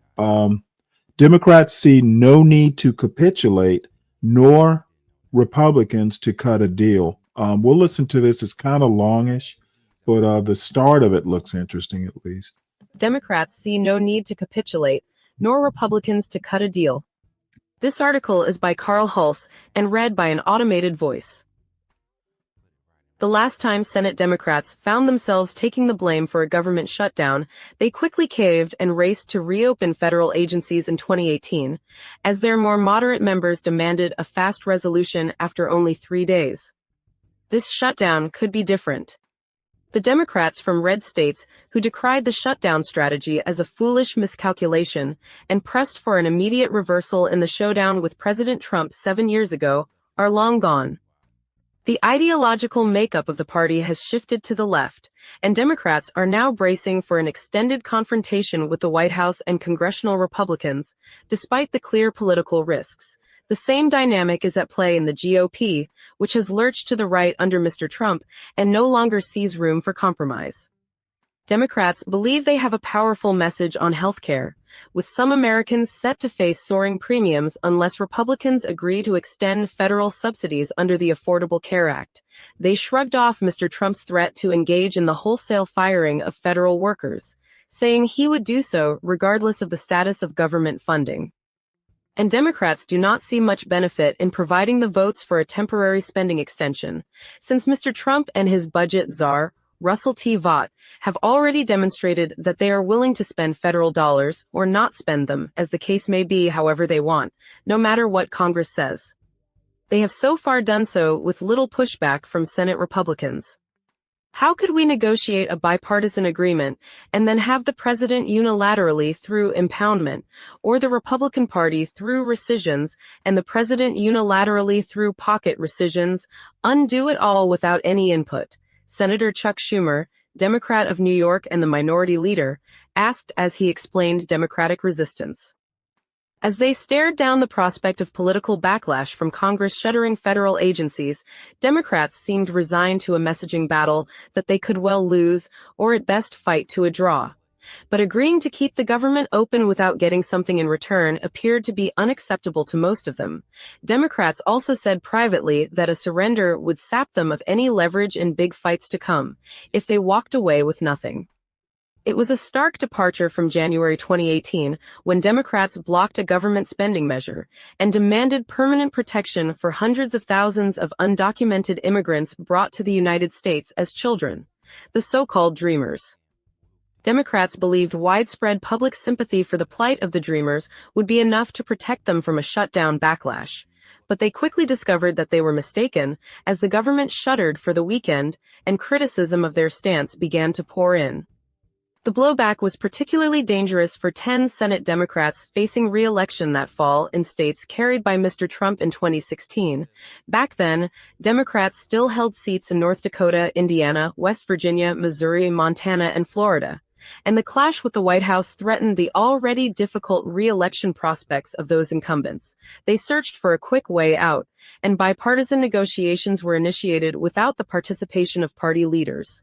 Democrats see no need to capitulate, nor Republicans to cut a deal. We'll listen to this. It's kind of longish, but the start of it looks interesting at least. Democrats see no need to capitulate, nor Republicans to cut a deal. This article is by Carl Hulse and read by an automated voice. The last time Senate Democrats found themselves taking the blame for a government shutdown, they quickly caved and raced to reopen federal agencies in 2018, as their more moderate members demanded a fast resolution after only 3 days. This shutdown could be different. The Democrats from red states who decried the shutdown strategy as a foolish miscalculation and pressed for an immediate reversal in the showdown with President Trump 7 years ago are long gone. The ideological makeup of the party has shifted to the left, and Democrats are now bracing for an extended confrontation with the White House and congressional Republicans, despite the clear political risks. The same dynamic is at play in the GOP, which has lurched to the right under Mr. Trump and no longer sees room for compromise. Democrats believe they have a powerful message on health care, with some Americans set to face soaring premiums unless Republicans agree to extend federal subsidies under the Affordable Care Act. They shrugged off Mr. Trump's threat to engage in the wholesale firing of federal workers, saying he would do so regardless of the status of government funding. And Democrats do not see much benefit in providing the votes for a temporary spending extension, since Mr. Trump and his budget czar, Russell T. Vought, have already demonstrated that they are willing to spend federal dollars or not spend them, as the case may be, however they want, no matter what Congress says. They have so far done so with little pushback from Senate Republicans. How could we negotiate a bipartisan agreement and then have the president unilaterally through impoundment, or the Republican Party through rescissions and the president unilaterally through pocket rescissions, undo it all without any input? Senator Chuck Schumer, Democrat of New York and the minority leader, asked as he explained Democratic resistance. As they stared down the prospect of political backlash from Congress shuttering federal agencies, Democrats seemed resigned to a messaging battle that they could well lose, or at best fight to a draw. But agreeing to keep the government open without getting something in return appeared to be unacceptable to most of them. Democrats also said privately that a surrender would sap them of any leverage in big fights to come, if they walked away with nothing. It was a stark departure from January 2018, when Democrats blocked a government spending measure and demanded permanent protection for hundreds of thousands of undocumented immigrants brought to the United States as children, the so-called Dreamers. Democrats believed widespread public sympathy for the plight of the Dreamers would be enough to protect them from a shutdown backlash. but they quickly discovered that they were mistaken as the government shuttered for the weekend and criticism of their stance began to pour in. The blowback was particularly dangerous for 10 Senate Democrats facing re-election that fall in states carried by Mr. Trump in 2016. Back then, Democrats still held seats in North Dakota, Indiana, West Virginia, Missouri, Montana, and Florida. And the clash with the White House threatened the already difficult re-election prospects of those incumbents. They searched for a quick way out, and bipartisan negotiations were initiated without the participation of party leaders.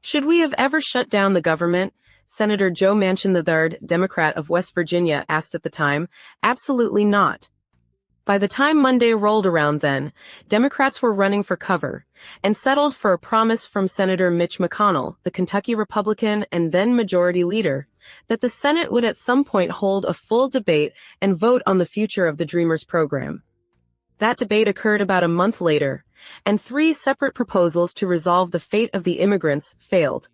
Should we have ever shut down the government? Senator Joe Manchin III, Democrat of West Virginia, asked at the time. Absolutely not. By the time Monday rolled around then, Democrats were running for cover and settled for a promise from Senator Mitch McConnell, the Kentucky Republican and then Majority Leader, that the Senate would at some point hold a full debate and vote on the future of the Dreamers program. That debate occurred about a month later, and 3 separate proposals to resolve the fate of the immigrants failed.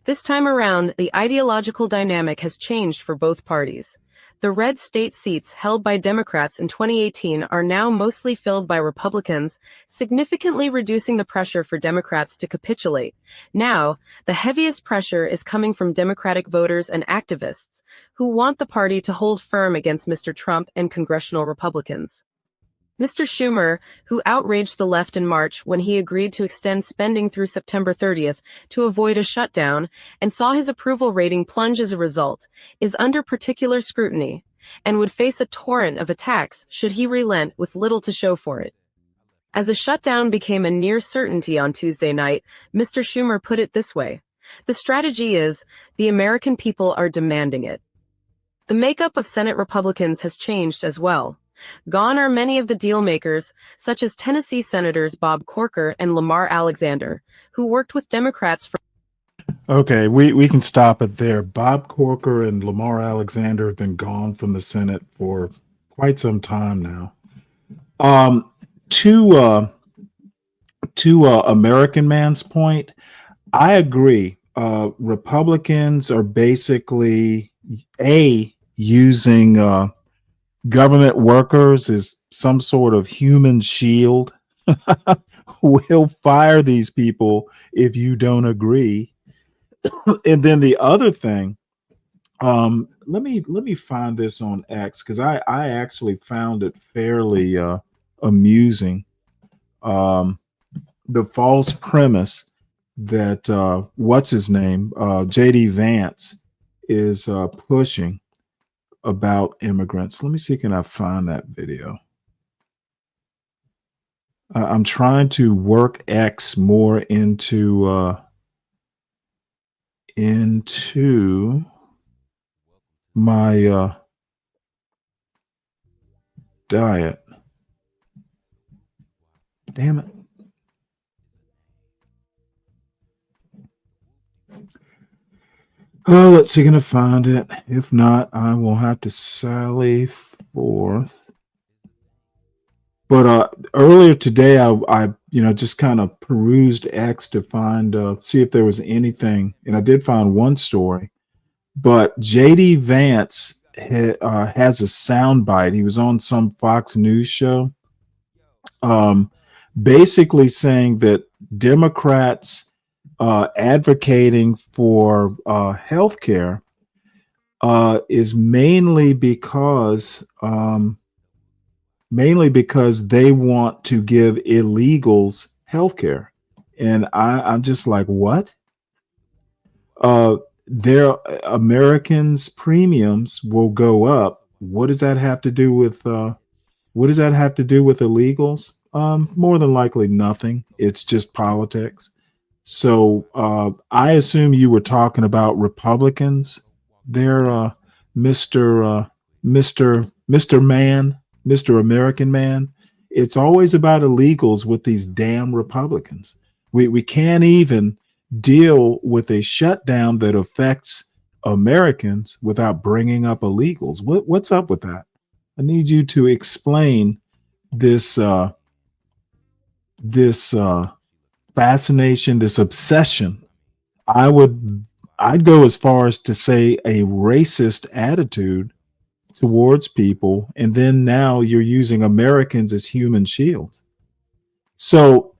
This time around, the ideological dynamic has changed for both parties. The red state seats held by Democrats in 2018 are now mostly filled by Republicans, significantly reducing the pressure for Democrats to capitulate. Now, the heaviest pressure is coming from Democratic voters and activists who want the party to hold firm against Mr. Trump and congressional Republicans. Mr. Schumer, who outraged the left in March when he agreed to extend spending through September 30th to avoid a shutdown and saw his approval rating plunge as a result, is under particular scrutiny and would face a torrent of attacks should he relent with little to show for it. As a shutdown became a near certainty on Tuesday night, Mr. Schumer put it this way: the strategy is, the American people are demanding it. The makeup of Senate Republicans has changed as well. Gone are many of the deal makers, such as Tennessee Senators Bob Corker and Lamar Alexander, who worked with Democrats for. Okay, we can stop it there. Bob Corker and Lamar Alexander have been gone from the Senate for quite some time now. To American Man's point, I agree. Republicans are basically using government workers as some sort of human shield. We'll fire these people if you don't agree. And then the other thing, let me find this on X, because I actually found it fairly amusing. The false premise that what's his name, JD Vance, is pushing about immigrants. Let me see, can I find that video? I'm trying to work X more into my diet. Damn it. Oh, let's see, gonna find it. If not, I will have to sally forth. But earlier today, I just kind of perused X to find see if there was anything, and I did find one story. But JD Vance has a soundbite. He was on some Fox News show, basically saying that Democrats advocating for health care is mainly because they want to give illegals health care. And I'm just like, what? Their Americans' premiums will go up. What does that have to do with illegals? More than likely nothing. It's just politics. So I assume you were talking about Republicans there, Mr. American Man. It's always about illegals with these damn Republicans. We can't even deal with a shutdown that affects Americans without bringing up illegals. What's up with that? I need you to explain this fascination, this obsession. I'd go as far as to say a racist attitude towards people, and then now you're using Americans as human shields. So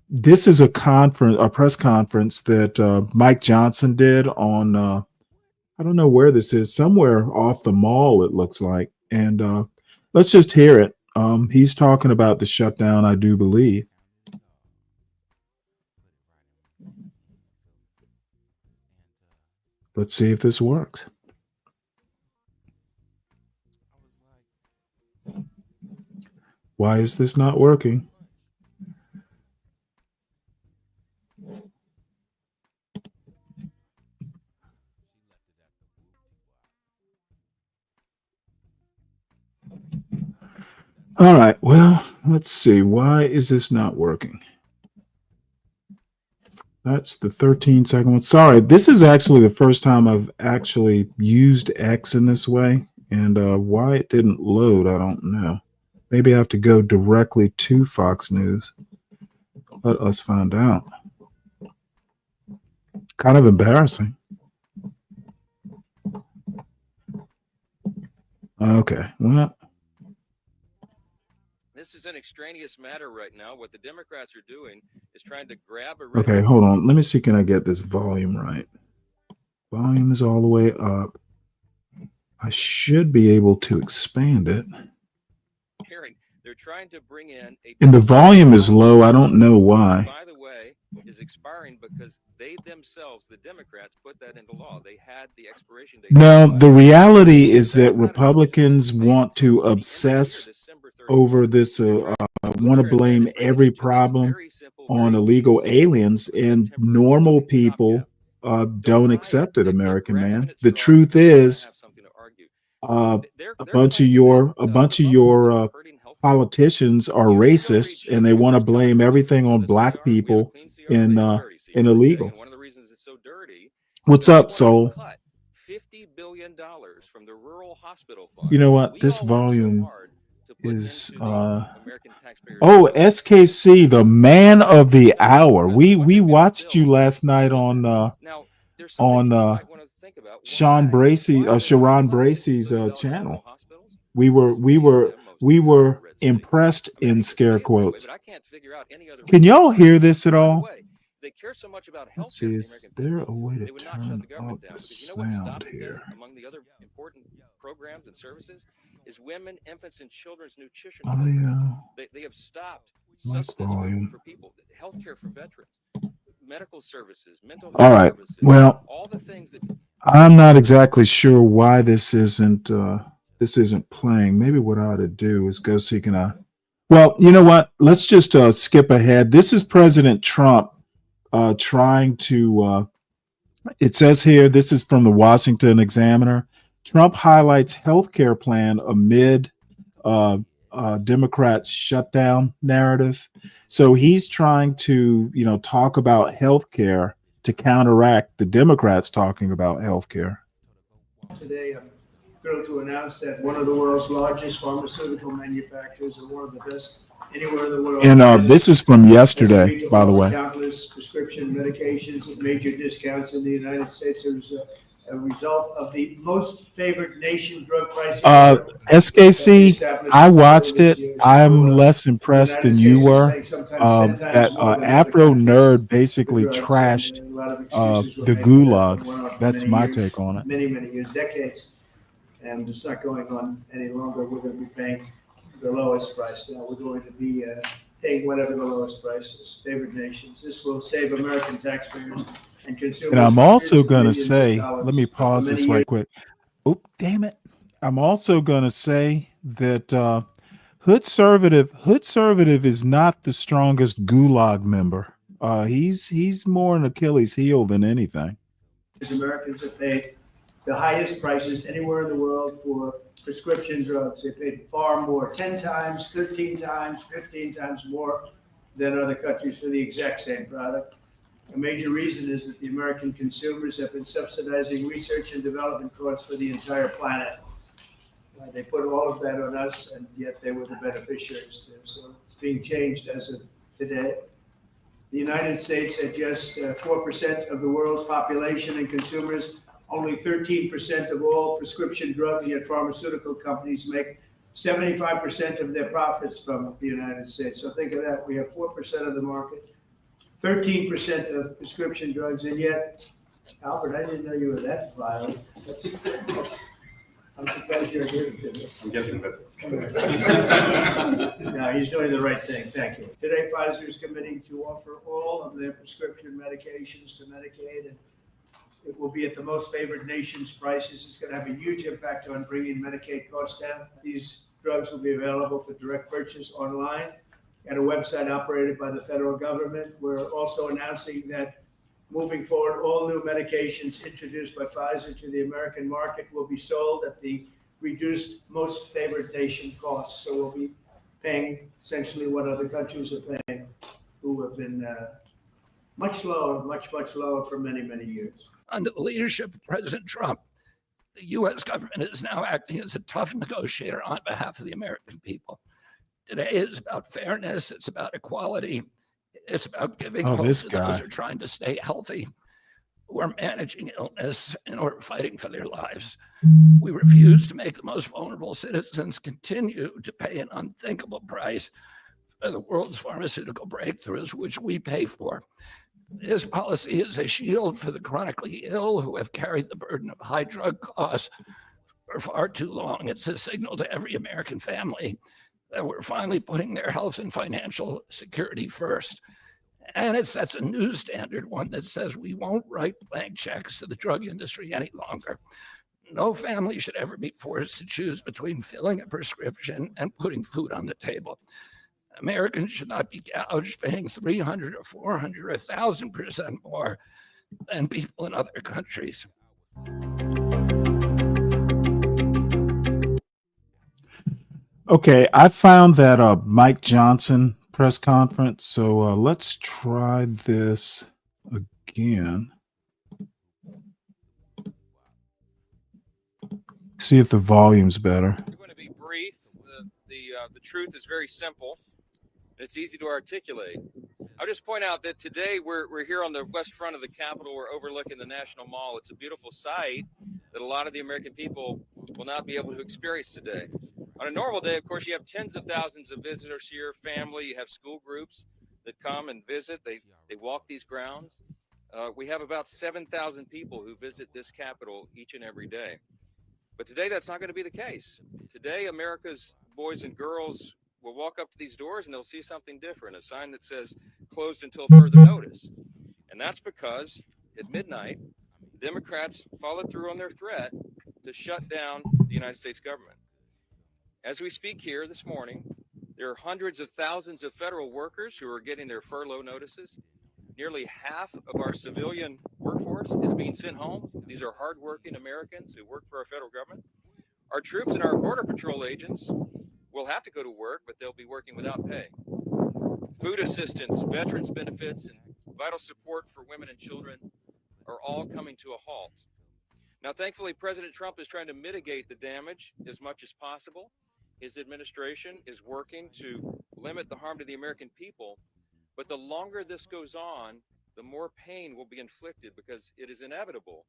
this is a press conference that Mike Johnson did on I don't know where this is, somewhere off the mall it looks like, and let's just hear it. He's talking about the shutdown, I do believe. Let's see if this works. Why is this not working? All right, well, let's see. Why is this not working? That's the 13-second one. Sorry, this is actually the first time I've actually used X in this way, and why it didn't load, I don't know. Maybe I have to go directly to Fox News. Let us find out. Kind of embarrassing. Okay, well. This is an extraneous matter right now. What the Democrats are doing is trying to grab a. Okay, hold on. Let me see. Can I get this volume right? Volume is all the way up. I should be able to expand it. Hearing they're trying to bring in a. And the volume is low. I don't know why. By the way, is expiring because they themselves, the Democrats, put that into law. They had the expiration date. No, the reality is that Republicans want to obsess over this, want to blame every problem on illegal aliens, and normal people don't accept it, American man. The truth is, a bunch of your politicians are racists, and they want to blame everything on black people and illegals. One of the reasons it's so dirty. What's up, Soul? $50 billion from the rural hospital fund. You know what? This volume is SKC, the man of the hour. We watched you last night on Sharon Bracey's channel. We were impressed in scare quotes. Can y'all hear this at all? They care so much about Let's see, is there a way to turn up the sound here? Among the other important programs and services is women, infants, and children's nutrition. They have stopped sustenance for people, healthcare for veterans, medical services, mental health services. Well, all the things that I'm not exactly sure why this isn't playing. Maybe what I ought to do is go see can I. Well, you know what? Let's just skip ahead. This is President Trump trying to. It says here. This is from the Washington Examiner. Trump highlights healthcare plan amid Democrats' shutdown narrative. So he's trying to, talk about healthcare to counteract the Democrats talking about healthcare. Today, I'm thrilled to announce that one of the world's largest pharmaceutical manufacturers and one of the best anywhere in the world. And this is from yesterday, by the way. Countless prescription medications at major discounts in the United States. It was a result of the most favored nation drug pricing. SKC, I watched it. I'm less impressed than you were. That Afro Nerd basically trashed the gulag. That's my take on it. Many years, decades. And it's not going on any longer. We're going to be paying the lowest price now. We're going to be paying whatever the lowest price is. Favored nations. This will save American taxpayers and consumers. And I'm also going to say, let me pause this right quick. Oh, damn it. I'm also going to say that Hood Conservative is not the strongest gulag member. He's more an Achilles heel than anything. Americans have paid the highest prices anywhere in the world for prescription drugs. They paid far more, 10 times, 13 times, 15 times more than other countries for the exact same product. A major reason is that the American consumers have been subsidizing research and development costs for the entire planet. They put all of that on us, and yet they were the beneficiaries too. So it's being changed as of today. The United States, at just 4% of the world's population and consumers, only 13% of all prescription drugs, yet pharmaceutical companies make 75% of their profits from the United States. So think of that. We have 4% of the market, 13% of prescription drugs, and yet, Albert, I didn't know you were that violent. I'm surprised you're here today. I'm getting better. No, he's doing the right thing. Thank you. Today, Pfizer is committing to offer all of their prescription medications to Medicaid, and it will be at the most favored nation's prices. It's going to have a huge impact on bringing Medicaid costs down. These drugs will be available for direct purchase online at a website operated by the federal government. We're also announcing that moving forward, all new medications introduced by Pfizer to the American market will be sold at the reduced most favored nation costs. So we'll be paying essentially what other countries are paying, who have been much lower for many, many years. Under the leadership of President Trump, the U.S. government is now acting as a tough negotiator on behalf of the American people. Today is about fairness. It's about equality. It's about giving hope to those who are trying to stay healthy, who are managing illness, and who are fighting for their lives. We refuse to make the most vulnerable citizens continue to pay an unthinkable price for the world's pharmaceutical breakthroughs, which we pay for. This policy is a shield for the chronically ill who have carried the burden of high drug costs for far too long. It's a signal to every American family that we're finally putting their health and financial security first. And it sets a new standard, one that says we won't write blank checks to the drug industry any longer. No family should ever be forced to choose between filling a prescription and putting food on the table. Americans should not be gouged paying 300 or 400 or 1,000% more than people in other countries. Okay, I found that Mike Johnson press conference, so let's try this again. See if the volume's better. I'm going to be brief. The truth is very simple. It's easy to articulate. I'll just point out that today we're here on the west front of the Capitol. We're overlooking the National Mall. It's a beautiful sight that a lot of the American people will not be able to experience today. On a normal day, of course, you have tens of thousands of visitors here, family, you have school groups that come and visit. They walk these grounds. We have about 7,000 people who visit this Capitol each and every day. But today, that's not going to be the case. Today, America's boys and girls will walk up to these doors and they'll see something different, a sign that says closed until further notice. And that's because at midnight, Democrats followed through on their threat to shut down the United States government. As we speak here this morning, there are hundreds of thousands of federal workers who are getting their furlough notices. Nearly half of our civilian workforce is being sent home. These are hardworking Americans who work for our federal government. Our troops and our Border Patrol agents will have to go to work, but they'll be working without pay. Food assistance, veterans benefits, and vital support for women and children are all coming to a halt. Now, thankfully, President Trump is trying to mitigate the damage as much as possible. His administration is working to limit the harm to the American people. But the longer this goes on, the more pain will be inflicted because it is inevitable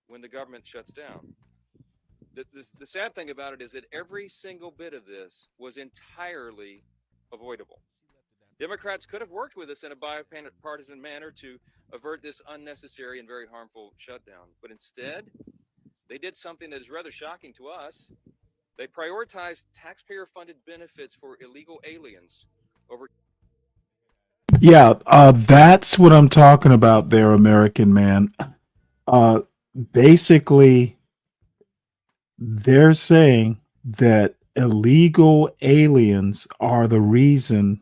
when the government shuts down. The sad thing about it is that every single bit of this was entirely avoidable. Democrats could have worked with us in a bipartisan manner to avert this unnecessary and very harmful shutdown. But instead, they did something that is rather shocking to us. They prioritized taxpayer-funded benefits for illegal aliens over. Yeah, that's what I'm talking about there, American man. Basically, they're saying that illegal aliens are the reason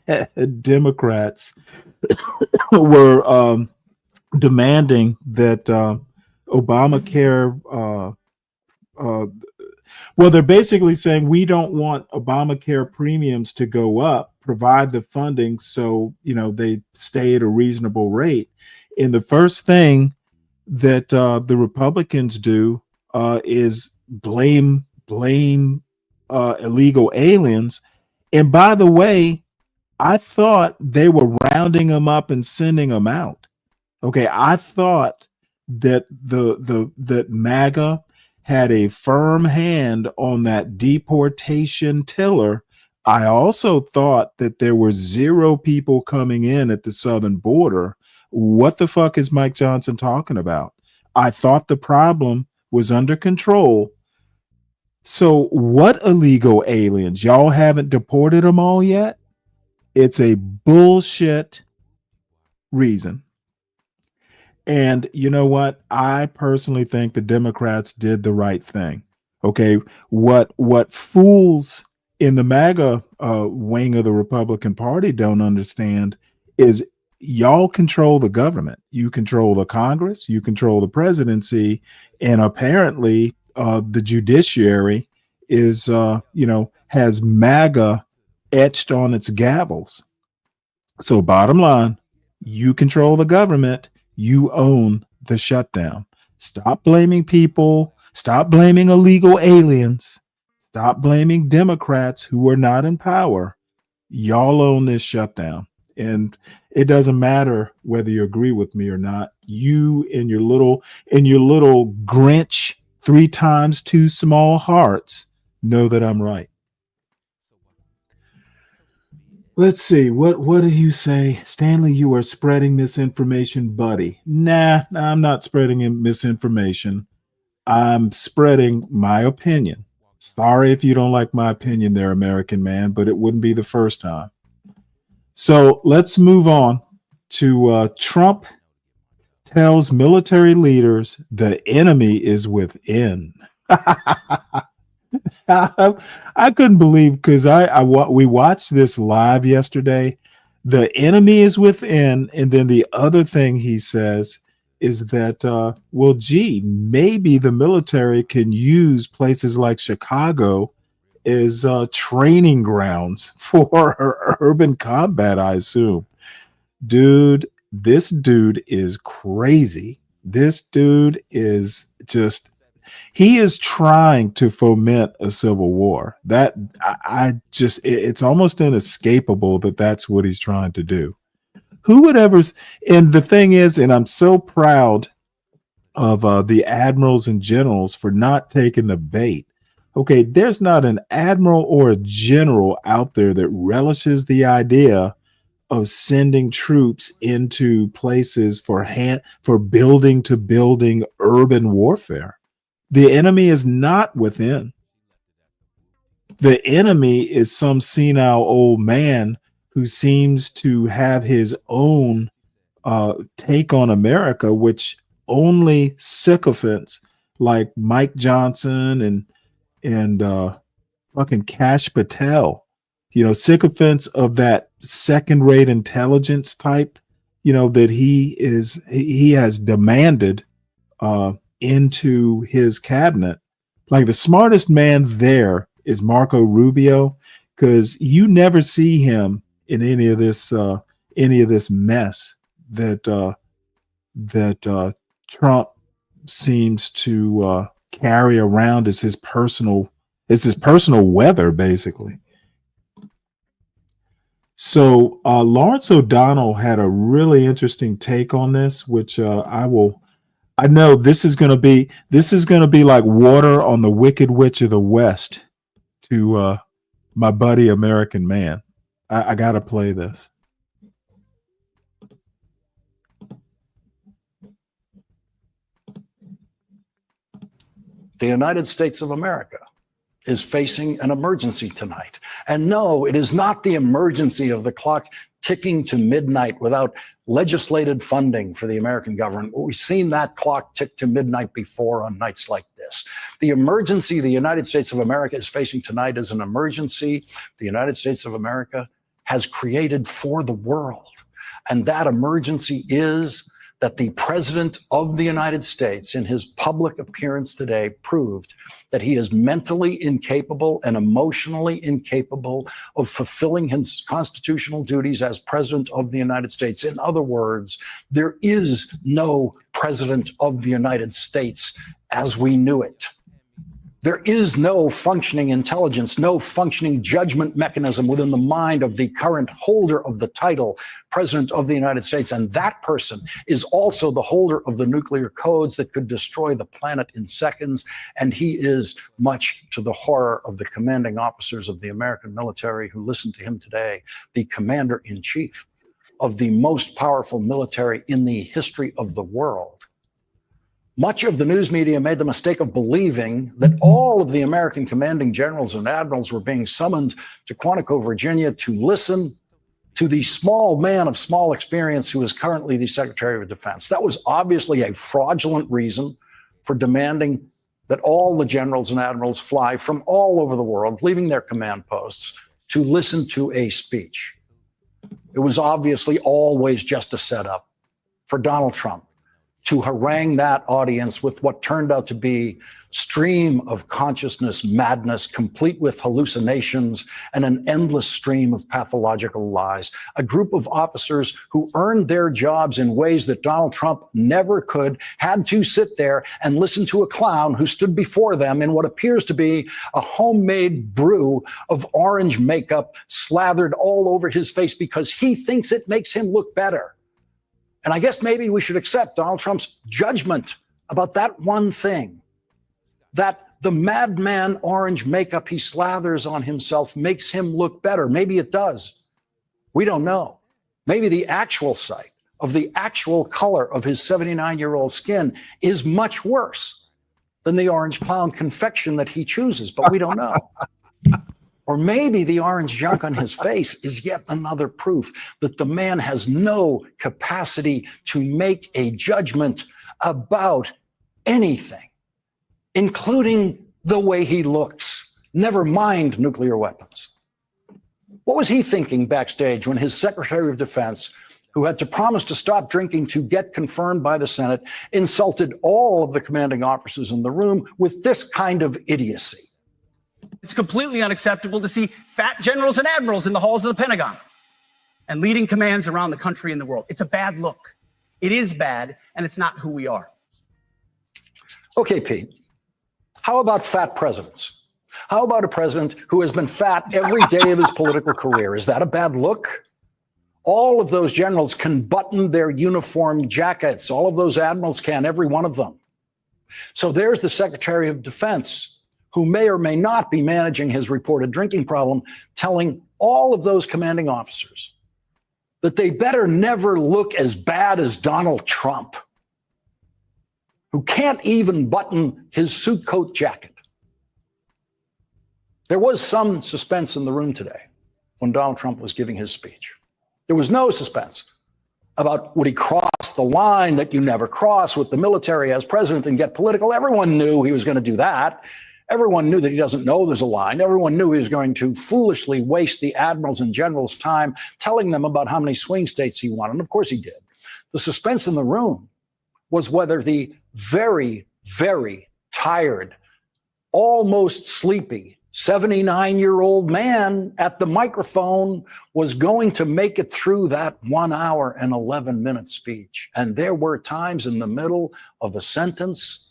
that Democrats were demanding that Obamacare. Well, they're basically saying we don't want Obamacare premiums to go up, provide the funding so, they stay at a reasonable rate. And the first thing that the Republicans do is blame illegal aliens. And by the way, I thought they were rounding them up and sending them out. Okay, I thought that that MAGA had a firm hand on that deportation tiller, I also thought that there were 0 people coming in at the southern border. What the fuck is Mike Johnson talking about? I thought the problem was under control. So what illegal aliens? Y'all haven't deported them all yet? It's a bullshit reason. And you know what? I personally think the Democrats did the right thing. Okay, what fools in the MAGA wing of the Republican Party don't understand is y'all control the government. You control the Congress, you control the presidency, and apparently the judiciary is, has MAGA etched on its gavels. So bottom line, you control the government, you own the shutdown. Stop blaming people. Stop blaming illegal aliens. Stop blaming Democrats who are not in power. Y'all own this shutdown. And it doesn't matter whether you agree with me or not. You in your little Grinch 3 times 2 small hearts know that I'm right. Let's see. What do you say? Stanley, you are spreading misinformation, buddy. Nah, I'm not spreading misinformation. I'm spreading my opinion. Sorry if you don't like my opinion there, American man, but it wouldn't be the first time. So let's move on to Trump tells military leaders the enemy is within. I couldn't believe, because we watched this live yesterday. The enemy is within, and then the other thing he says is that well, gee, maybe the military can use places like Chicago as training grounds for urban combat, I assume. Dude, this dude is crazy. This dude is just, he is trying to foment a civil war. That it's almost inescapable that that's what he's trying to do. Who would ever? And the thing is, and I'm so proud of the admirals and generals for not taking the bait. Okay, there's not an admiral or a general out there that relishes the idea of sending troops into places for building to building urban warfare. The enemy is not within. The enemy is some senile old man who seems to have his own take on America, which only sycophants like Mike Johnson and fucking Kash Patel, sycophants of that second-rate intelligence type, that he has demanded into his cabinet. Like, the smartest man there is Marco Rubio, because you never see him in any of this mess that Trump seems to carry around as his personal weather, basically. So Lawrence O'Donnell had a really interesting take on this, which I know this is going to be like water on the Wicked Witch of the West to my buddy American Man. I got to play this. The United States of America is facing an emergency tonight. And no, it is not the emergency of the clock ticking to midnight without legislated funding for the American government. We've seen that clock tick to midnight before on nights like this. The emergency the United States of America is facing tonight is an emergency the United States of America has created for the world. And that emergency is that the President of the United States, in his public appearance today, proved that he is mentally incapable and emotionally incapable of fulfilling his constitutional duties as President of the United States. In other words, there is no President of the United States as we knew it. There is no functioning intelligence, no functioning judgment mechanism within the mind of the current holder of the title, President of the United States. And that person is also the holder of the nuclear codes that could destroy the planet in seconds. And he is, much to the horror of the commanding officers of the American military who listen to him today, the commander-in-chief of the most powerful military in the history of the world. Much of the news media made the mistake of believing that all of the American commanding generals and admirals were being summoned to Quantico, Virginia to listen to the small man of small experience who is currently the Secretary of Defense. That was obviously a fraudulent reason for demanding that all the generals and admirals fly from all over the world, leaving their command posts, to listen to a speech. It was obviously always just a setup for Donald Trump to harangue that audience with what turned out to be stream of consciousness madness, complete with hallucinations and an endless stream of pathological lies. A group of officers who earned their jobs in ways that Donald Trump never could, had to sit there and listen to a clown who stood before them in what appears to be a homemade brew of orange makeup slathered all over his face because he thinks it makes him look better. And I guess maybe we should accept Donald Trump's judgment about that one thing, that the madman orange makeup he slathers on himself makes him look better. Maybe it does. We don't know. Maybe the actual sight of the actual color of his 79-year-old skin is much worse than the orange clown confection that he chooses, but we don't know. Or maybe the orange junk on his face is yet another proof that the man has no capacity to make a judgment about anything, including the way he looks, never mind nuclear weapons. What was he thinking backstage when his Secretary of Defense, who had to promise to stop drinking to get confirmed by the Senate, insulted all of the commanding officers in the room with this kind of idiocy? It's completely unacceptable to see fat generals and admirals in the halls of the Pentagon and leading commands around the country and the world. It's a bad look. It is bad, and it's not who we are. Okay, Pete, how about fat presidents? How about a president who has been fat every day of his political career? Is that a bad look? All of those generals can button their uniform jackets. All of those admirals can, every one of them. So there's the Secretary of Defense, who may or may not be managing his reported drinking problem, telling all of those commanding officers that they better never look as bad as Donald Trump, who can't even button his suit coat jacket. There was some suspense in the room today when Donald Trump was giving his speech. There was no suspense about would he cross the line that you never cross with the military as president and get political. Everyone knew he was going to do that. Everyone knew that he doesn't know there's a line. Everyone knew he was going to foolishly waste the admirals and generals' time telling them about how many swing states he won. And of course he did. The suspense in the room was whether the very, very tired, almost sleepy 79-year-old man at the microphone was going to make it through that 1 hour and 11-minute speech. And there were times in the middle of a sentence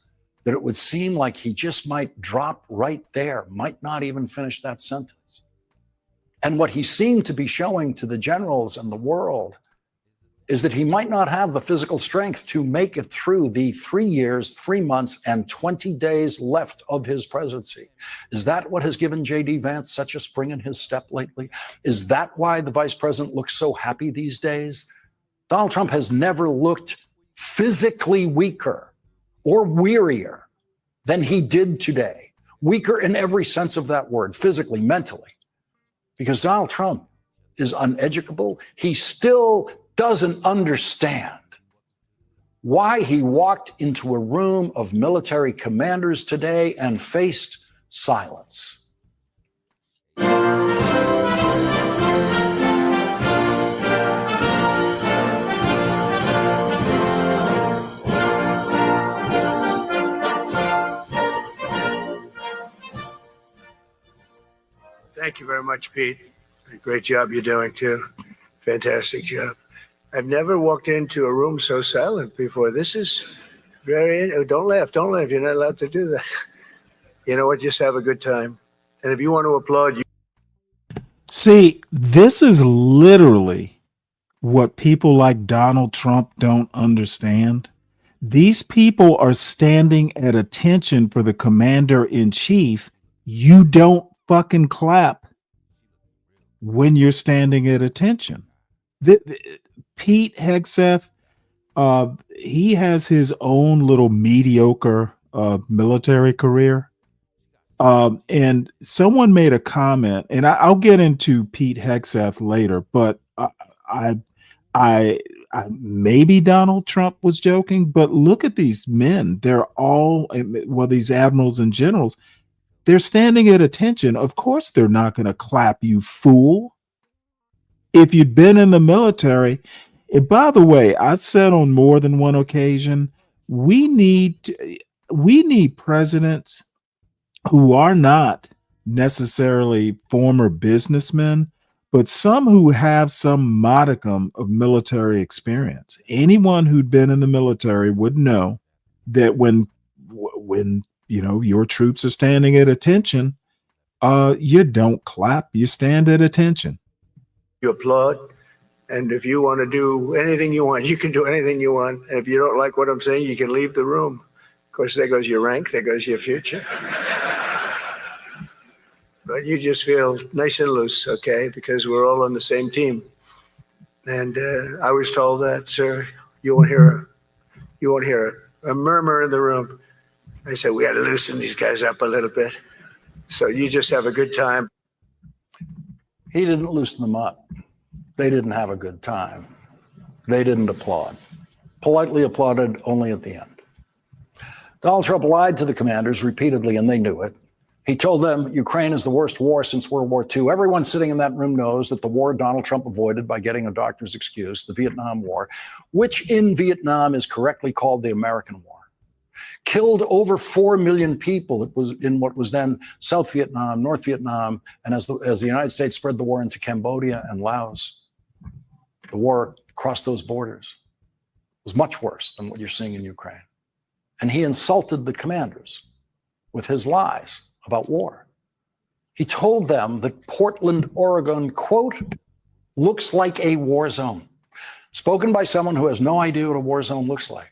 that it would seem like he just might drop right there, might not even finish that sentence. And what he seemed to be showing to the generals and the world is that he might not have the physical strength to make it through the 3 years, 3 months, and 20 days left of his presidency. Is that what has given J.D. Vance such a spring in his step lately? Is that why the vice president looks so happy these days? Donald Trump has never looked physically weaker or wearier than he did today. Weaker in every sense of that word, physically, mentally. Because Donald Trump is uneducable. He still doesn't understand why he walked into a room of military commanders today and faced silence. Thank you very much, Pete. Great job you're doing, too. Fantastic job. I've never walked into a room so silent before. This is very, don't laugh, you're not allowed to do that. You know what? Just have a good time. And if you want to applaud, you. See, this is literally what people like Donald Trump don't understand. These people are standing at attention for the commander in chief. You don't fucking clap when you're standing at attention. Pete Hegseth, he has his own little mediocre military career. And someone made a comment, and I'll get into Pete Hegseth later, but I maybe Donald Trump was joking, but look at these men. They're all, well, these admirals and generals, they're standing at attention. Of course, they're not going to clap, you fool. If you'd been in the military, and by the way, I've said on more than one occasion, we need presidents who are not necessarily former businessmen, but some who have some modicum of military experience. Anyone who'd been in the military would know that when you know your troops are standing at attention, you don't clap, you stand at attention. You applaud. And if you want to do anything you want, you can do anything you want. And if you don't like what I'm saying, you can leave the room. Of course, there goes your rank, there goes your future. But you just feel nice and loose, okay? Because we're all on the same team. And I was told that, sir, you won't hear a murmur in the room. I said, we got to loosen these guys up a little bit. So you just have a good time. He didn't loosen them up. They didn't have a good time. They didn't applaud. Politely applauded only at the end. Donald Trump lied to the commanders repeatedly, and they knew it. He told them Ukraine is the worst war since World War II. Everyone sitting in that room knows that the war Donald Trump avoided by getting a doctor's excuse, the Vietnam War, which in Vietnam is correctly called the American War, killed over 4 million people. It was in what was then South Vietnam, North Vietnam, and as the United States spread the war into Cambodia and Laos, the war across those borders was much worse than what you're seeing in Ukraine. And he insulted the commanders with his lies about war. He told them that Portland, Oregon, quote, looks like a war zone. Spoken by someone who has no idea what a war zone looks like.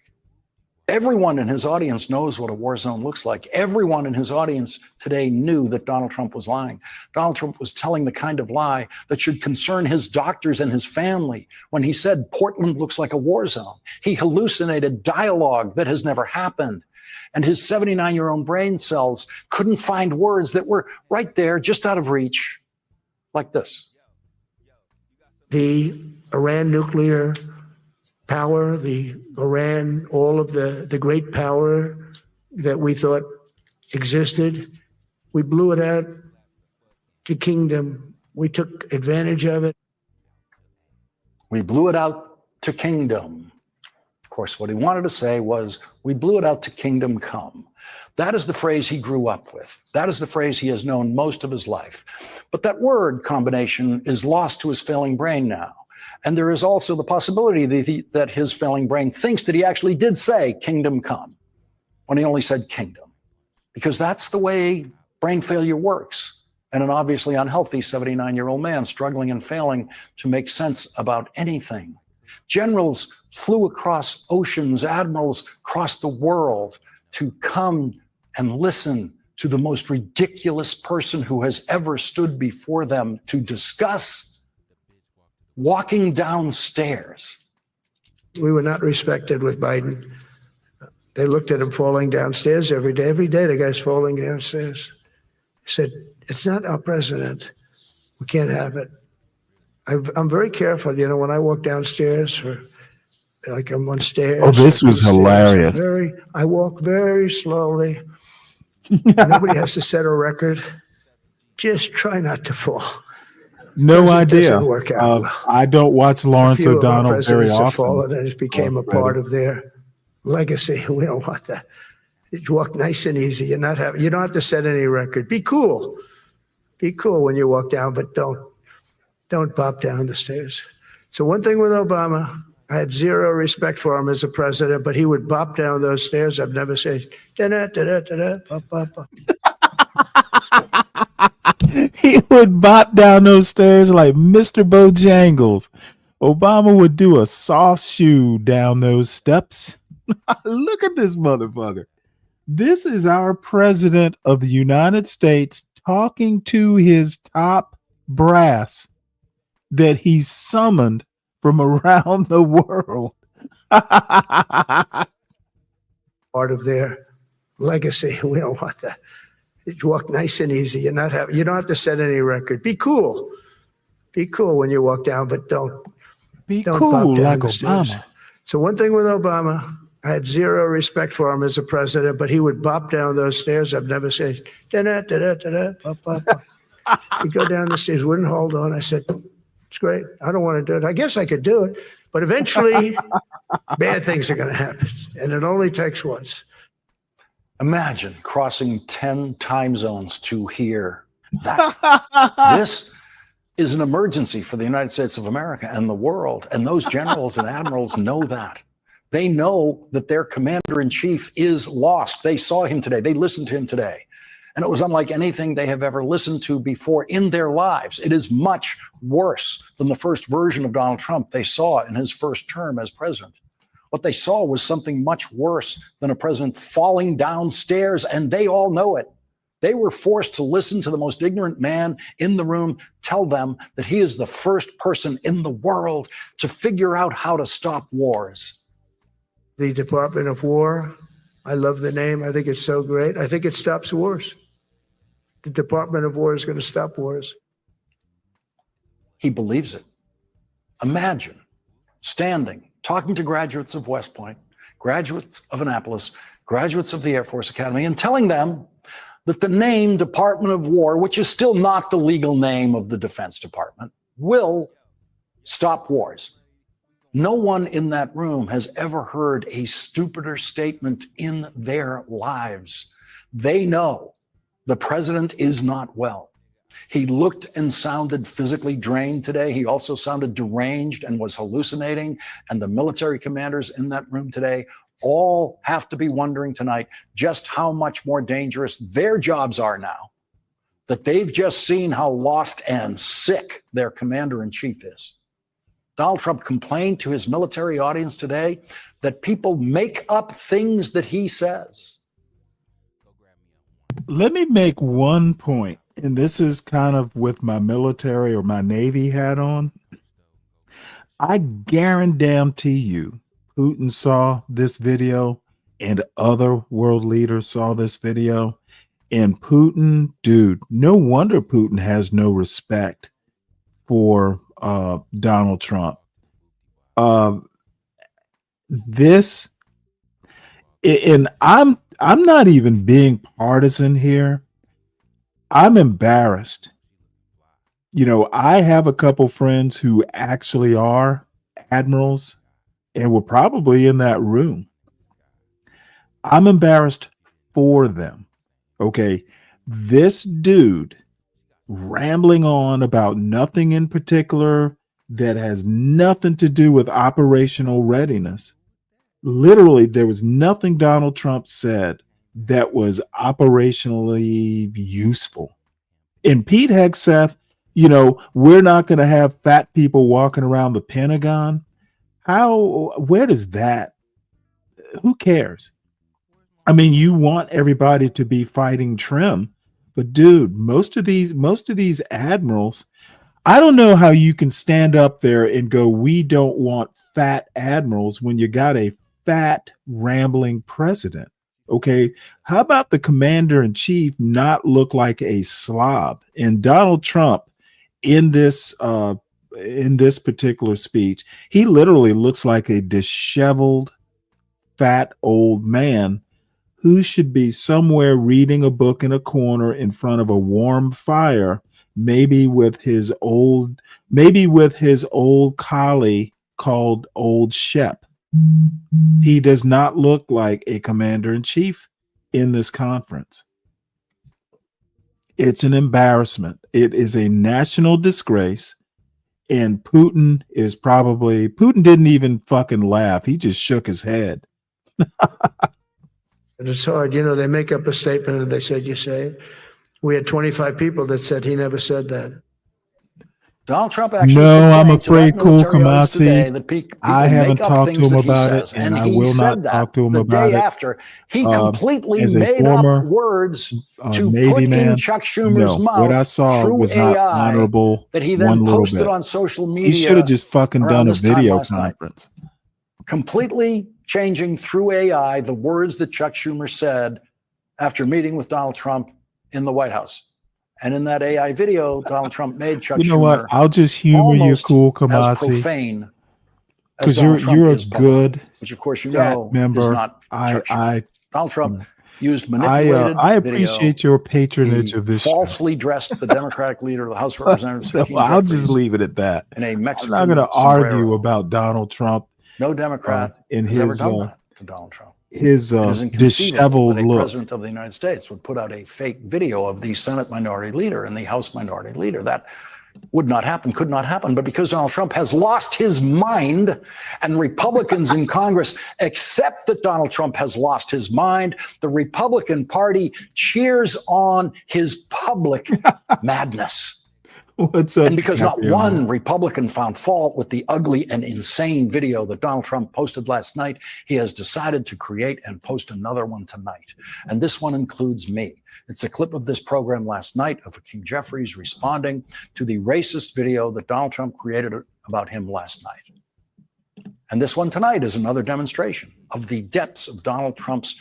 Everyone in his audience knows what a war zone looks like. Everyone in his audience today knew that Donald Trump was lying. Donald Trump was telling the kind of lie that should concern his doctors and his family when he said Portland looks like a war zone. He hallucinated dialogue that has never happened. And his 79-year-old brain cells couldn't find words that were right there, just out of reach, like this. The Iran nuclear power, the Iran, all of the great power that we thought existed, we blew it out to kingdom. We took advantage of it. We blew it out to kingdom. Of course, what he wanted to say was, we blew it out to kingdom come. That is the phrase he grew up with. That is the phrase he has known most of his life. But that word combination is lost to his failing brain now. And there is also the possibility that his failing brain thinks that he actually did say kingdom come when he only said kingdom, because that's the way brain failure works. And an obviously unhealthy 79-year-old man struggling and failing to make sense about anything. Generals flew across oceans, admirals crossed the world to come and listen to the most ridiculous person who has ever stood before them to discuss walking downstairs. We were not respected with Biden. They looked at him falling downstairs every day. Every day the guy's falling downstairs. He said, it's not our president. We can't have it. I'm very careful, you know, when I walk downstairs, like I'm on stairs. Oh, this was hilarious. I walk very slowly. Nobody has to set a record. Just try not to fall. No idea. Doesn't work out. I don't watch Lawrence O'Donnell very often. Fallen and it became a part of their legacy. We don't want that. You walk nice and easy. You don't have to set any record. Be cool. Be cool when you walk down, but don't bop down the stairs. So one thing with Obama, I had zero respect for him as a president, but he would bop down those stairs. I've never said da-da, da-da, da-da, bop, bop, bop. He would bop down those stairs like Mr. Bojangles. Obama would do a soft shoe down those steps. Look at this motherfucker. This is our president of the United States talking to his top brass that he's summoned from around the world. Part of their legacy. We don't want that. You walk nice and easy. You don't have to set any record. Be cool. Be cool when you walk down, but don't cool pop down like the stairs. Obama. So one thing with Obama, I had zero respect for him as a president, but he would bop down those stairs. I've never said da-da, da-da, da-da, bop, bop, bop. He'd go down the stairs, wouldn't hold on. I said, it's great. I don't want to do it. I guess I could do it, but eventually bad things are going to happen, and it only takes once. Imagine crossing 10 time zones to hear that. This is an emergency for the United States of America and the world. And those generals and admirals know that. They know that their commander-in-chief is lost. They saw him today. They listened to him today. And it was unlike anything they have ever listened to before in their lives. It is much worse than the first version of Donald Trump they saw in his first term as president. What they saw was something much worse than a president falling downstairs, and they all know it. They were forced to listen to the most ignorant man in the room tell them that he is the first person in the world to figure out how to stop wars. The Department of War, I love the name. I think it's so great. I think it stops wars. The Department of War is going to stop wars. He believes it. Imagine standing, talking to graduates of West Point, graduates of Annapolis, graduates of the Air Force Academy, and telling them that the name Department of War, which is still not the legal name of the Defense Department, will stop wars. No one in that room has ever heard a stupider statement in their lives. They know the president is not well. He looked and sounded physically drained today. He also sounded deranged and was hallucinating. And the military commanders in that room today all have to be wondering tonight just how much more dangerous their jobs are now, that they've just seen how lost and sick their commander-in-chief is. Donald Trump complained to his military audience today that people make up things that he says. Let me make one point, and this is kind of with my military or my Navy hat on. I guarantee you, Putin saw this video and other world leaders saw this video. And Putin, dude, no wonder Putin has no respect for Donald Trump. This, and I'm not even being partisan here. I'm embarrassed. You know, I have a couple friends who actually are admirals and were probably in that room. I'm embarrassed for them. Okay. This dude rambling on about nothing in particular that has nothing to do with operational readiness. Literally, there was nothing Donald Trump said that was operationally useful. And Pete Hegseth, you know, we're not going to have fat people walking around the Pentagon. Where does that, who cares? I mean, you want everybody to be fighting trim, but dude, most of these admirals, I don't know how you can stand up there and go, we don't want fat admirals when you got a fat rambling president. Okay. How about the commander in chief not look like a slob? And Donald Trump in this particular speech, he literally looks like a disheveled, fat old man who should be somewhere reading a book in a corner in front of a warm fire, maybe with his old collie called Old Shep. He does not look like a commander-in-chief in this conference. It's an embarrassment. It is a national disgrace. And Putin didn't even fucking laugh. He just shook his head. And it's hard. You know, they make up a statement and they said, you say it. We had 25 people that said he never said that. Donald Trump actually No, I'm complained to that afraid, Cool military audience today Kamasi. that people I make haven't up talked to things him that he about it, says, and I he will said not that talk to him the about day it. after. He completely As a made up former words to Navy put in man, Chuck Schumer's no, what I mouth saw through was not AI honorable that he one then little posted bit. on social He should have media just fucking around done a this time video last night. conference. Completely changing through AI the words that Chuck Schumer said after meeting with Donald Trump in the White House. And in that AI video, Donald Trump made Chuck You know what? Schumer I'll just humor you, almost Cool as Kamasi, profane as because Donald Trump you're a is publicly, good which of course you chat know is member. not Chuck Schumer. Donald Trump used I manipulated appreciate video. your patronage He of this show. falsely dressed the Democratic leader of the House of Representatives, So Hakeem I'll just Jeffries, leave it at that. in a I'm not Mexican going to argue sombrero. about Donald Trump No Democrat in has ever his done that to Donald Trump. his It is inconceivable disheveled that a look. president of the United States would put out a fake video of the Senate minority leader and the House minority leader. That would not happen, could not happen. But because Donald Trump has lost his mind and Republicans in Congress accept that Donald Trump has lost his mind, the Republican Party cheers on his public madness. What's up, And because not Gabrielle? one Republican found fault with the ugly and insane video that Donald Trump posted last night, he has decided to create and post another one tonight. And this one includes me. It's a clip of this program last night of Hakeem Jeffries responding to the racist video that Donald Trump created about him last night. And this one tonight is another demonstration of the depths of Donald Trump's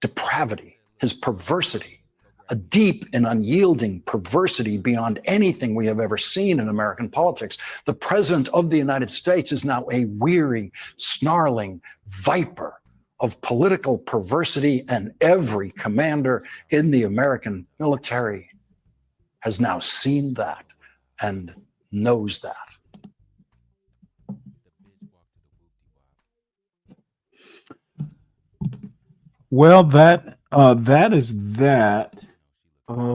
depravity, his perversity, a deep and unyielding perversity beyond anything we have ever seen in American politics. The president of the United States is now a weary, snarling viper of political perversity, and every commander in the American military has now seen that and knows that. Well, that is that. Hold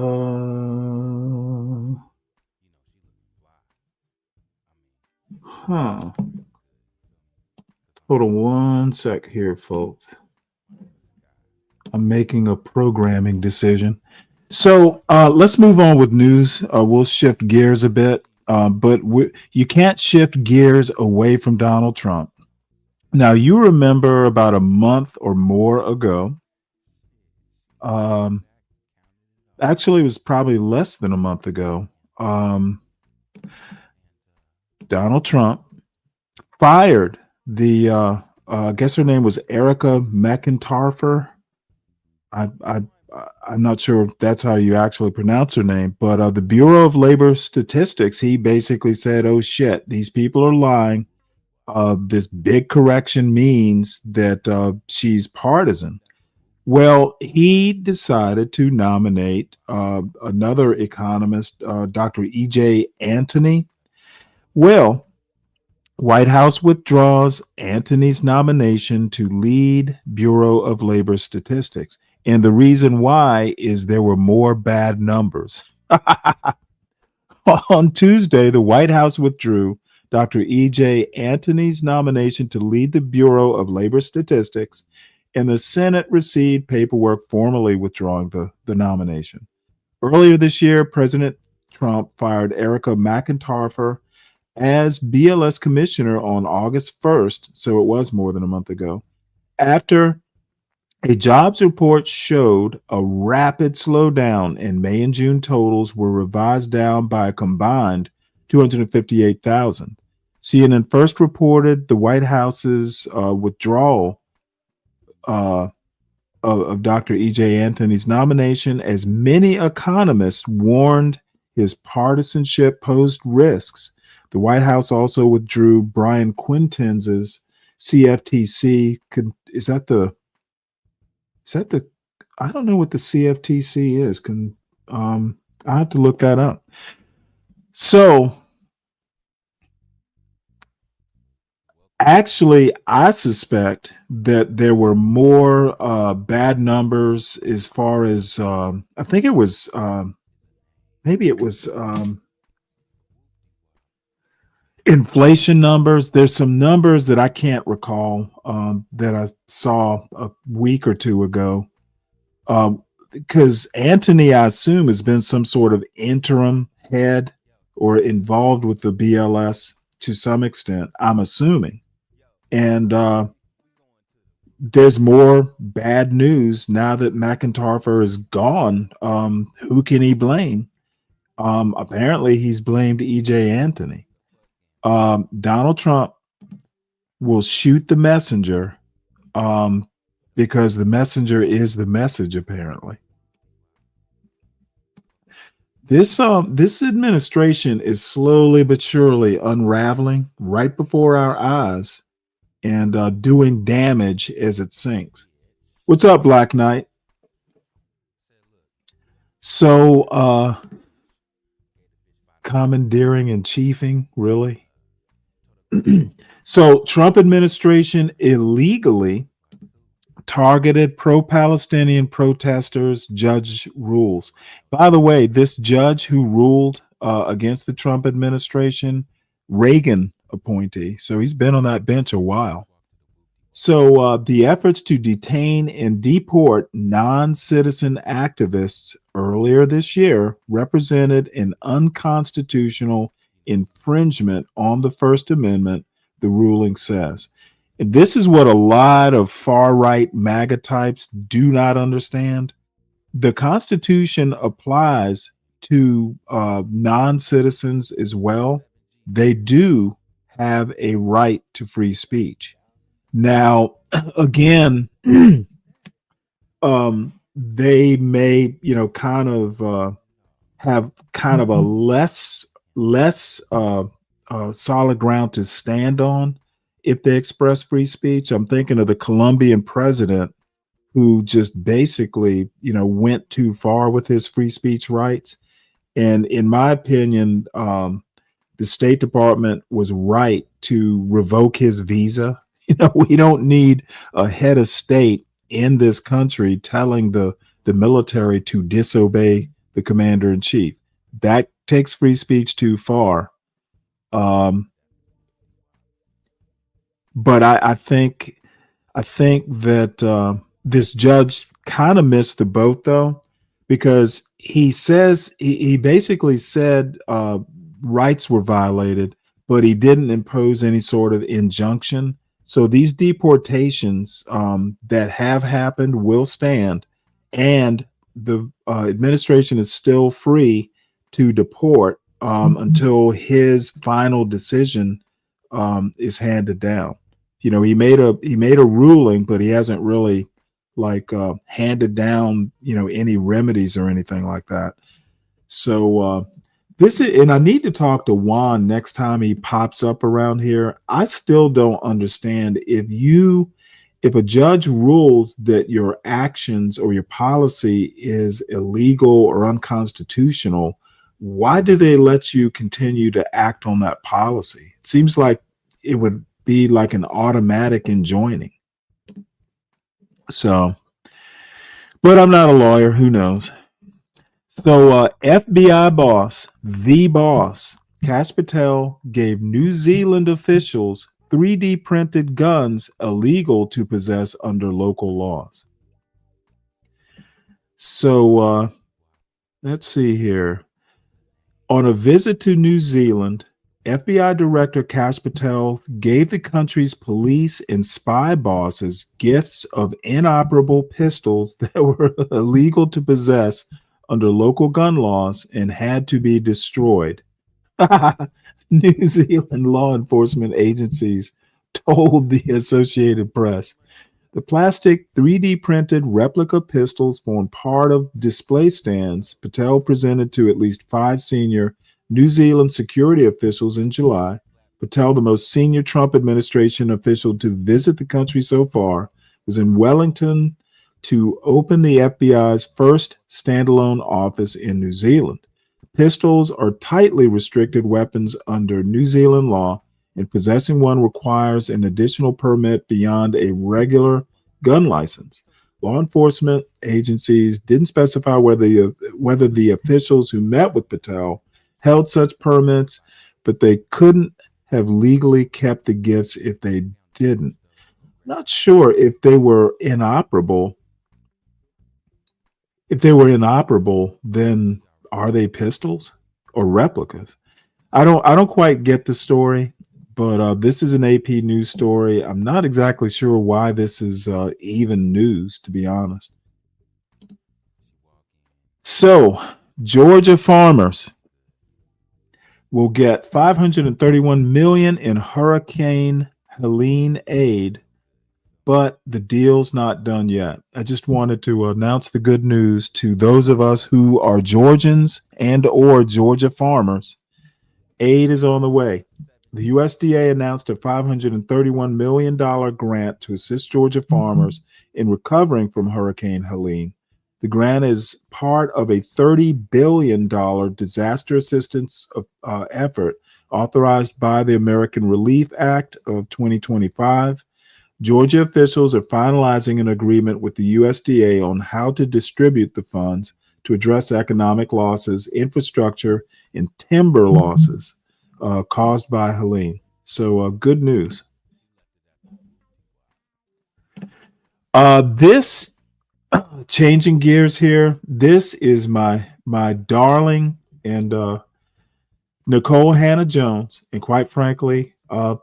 on one sec here, folks. I'm making a programming decision. So let's move on with news. We'll shift gears a bit, but you can't shift gears away from Donald Trump. Now, you remember about a month or more ago, actually, it was probably less than a month ago, Donald Trump fired the, I guess her name was Erica McIntyre. I'm not sure if that's how you actually pronounce her name, but the Bureau of Labor Statistics, he basically said, oh shit, these people are lying. This big correction means that she's partisan. Well, he decided to nominate another economist, Dr. E.J. Antony. Well, White House withdraws Antony's nomination to lead Bureau of Labor Statistics. And the reason why is there were more bad numbers. On Tuesday, the White House withdrew Dr. E.J. Antony's nomination to lead the Bureau of Labor Statistics, and the Senate received paperwork formally withdrawing the nomination. Earlier this year, President Trump fired Erica McIntyre as BLS commissioner on August 1st, so it was more than a month ago, after a jobs report showed a rapid slowdown, and May and June totals were revised down by a combined 258,000. CNN first reported the White House's withdrawal of Dr. E.J. Antony's nomination, as many economists warned his partisanship posed risks. The White House also withdrew Brian Quinten's CFTC. Is that the? I don't know what the CFTC is. I have to look that up. So, actually, I suspect that there were more bad numbers as far as I think it was maybe it was inflation numbers. There's some numbers that I can't recall that I saw a week or two ago. because Anthony, I assume, has been some sort of interim head or involved with the BLS to some extent, I'm assuming. And there's more bad news now that McIntyre is gone. Who can he blame? Apparently, he's blamed EJ Anthony. Donald Trump will shoot the messenger because the messenger is the message, apparently. This administration is slowly but surely unraveling right before our eyes and doing damage as it sinks. What's up, Black Knight? So commandeering and chiefing, really? So Trump administration illegally targeted pro-Palestinian protesters, judge rules. By the way, this judge who ruled against the Trump administration, Reagan appointee, so he's been on that bench a while. So the efforts to detain and deport non-citizen activists earlier this year represented an unconstitutional infringement on the First Amendment, the ruling says. This is what a lot of far-right MAGA types do not understand. The Constitution applies to non-citizens as well. They do have a right to free speech. Now, again, they may, kind of have kind of a less solid ground to stand on if they express free speech. I'm thinking of the Colombian president who just basically, went too far with his free speech rights. And in my opinion, the State Department was right to revoke his visa. We don't need a head of state in this country telling the military to disobey the commander in chief. That takes free speech too far. But I think that this judge kind of missed the boat, though, because he basically said rights were violated, but he didn't impose any sort of injunction. So these deportations that have happened will stand, and the administration is still free to deport until his final decision is handed down. He made a ruling, but he hasn't really handed down any remedies or anything like that. So and I need to talk to Juan next time he pops up around here. I still don't understand if a judge rules that your actions or your policy is illegal or unconstitutional, why do they let you continue to act on that policy? It seems like it would be like an automatic enjoining. So, but I'm not a lawyer. Who knows? So FBI boss, the boss, Kash Patel, gave New Zealand officials 3D printed guns illegal to possess under local laws. So let's see here. On a visit to New Zealand, FBI Director Kash Patel gave the country's police and spy bosses gifts of inoperable pistols that were illegal to possess under local gun laws and had to be destroyed. New Zealand law enforcement agencies told the Associated Press. The plastic 3D printed replica pistols formed part of display stands Patel presented to at least 5 senior New Zealand security officials in July. Patel, the most senior Trump administration official to visit the country so far, was in Wellington to open the FBI's first standalone office in New Zealand. Pistols are tightly restricted weapons under New Zealand law, and possessing one requires an additional permit beyond a regular gun license. Law enforcement agencies didn't specify whether the officials who met with Patel held such permits, but they couldn't have legally kept the gifts if they didn't. Not sure if they were inoperable. If they were inoperable, then are they pistols or replicas? I don't quite get the story, but this is an AP news story. I'm not exactly sure why this is even news, to be honest. So, Georgia farmers will get $531 million in Hurricane Helene aid, but the deal's not done yet. I just wanted to announce the good news to those of us who are Georgians and or Georgia farmers. Aid is on the way. The USDA announced a $531 million grant to assist Georgia farmers in recovering from Hurricane Helene. The grant is part of a $30 billion disaster assistance effort authorized by the American Relief Act of 2025. Georgia officials are finalizing an agreement with the USDA on how to distribute the funds to address economic losses, infrastructure, and timber losses caused by Helene. So good news. This changing gears here. This is my darling and Nicole Hannah-Jones, and quite frankly, I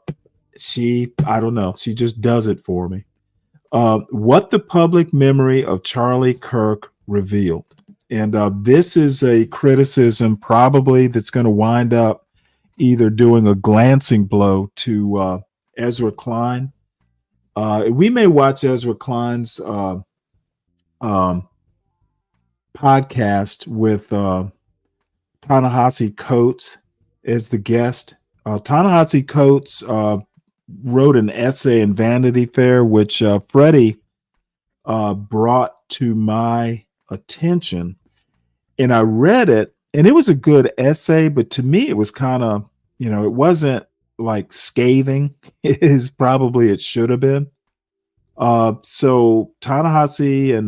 don't know, she just does it for me. What the public memory of Charlie Kirk revealed, and this is a criticism probably that's going to wind up either doing a glancing blow to Ezra Klein. We may watch Ezra Klein's podcast with Ta-Nehisi Coates as the guest. Ta-Nehisi Coates wrote an essay in Vanity Fair, which Freddie brought to my attention, and I read it, and it was a good essay, but to me it was kind of, it wasn't like scathing as probably it should have been. So Ta-Nehisi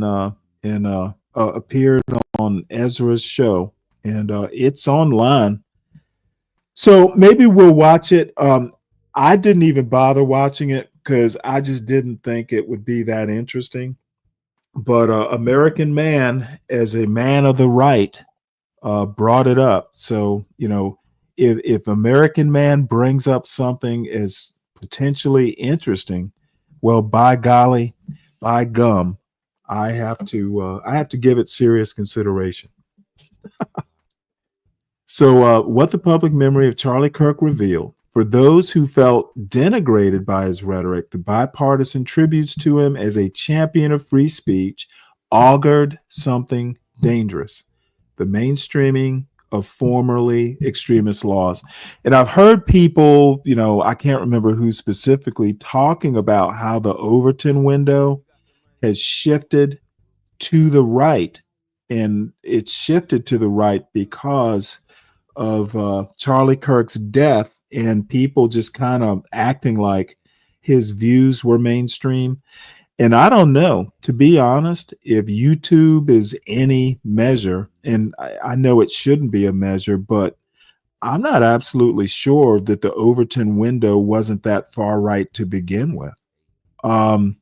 and appeared on Ezra's show, and it's online. So maybe we'll watch it. I didn't even bother watching it because I just didn't think it would be that interesting. But American Man, as a man of the right, brought it up. So, if American Man brings up something as potentially interesting, well, by golly, by gum, I have to give it serious consideration. So, what the public memory of Charlie Kirk revealed. For those who felt denigrated by his rhetoric, the bipartisan tributes to him as a champion of free speech augured something dangerous: the mainstreaming of formerly extremist laws. And I've heard people, I can't remember who specifically, talking about how the Overton window has shifted to the right. And it's shifted to the right because of Charlie Kirk's death, and people just kind of acting like his views were mainstream. And I don't know, to be honest, if YouTube is any measure, and I know it shouldn't be a measure, but I'm not absolutely sure that the Overton window wasn't that far right to begin with. I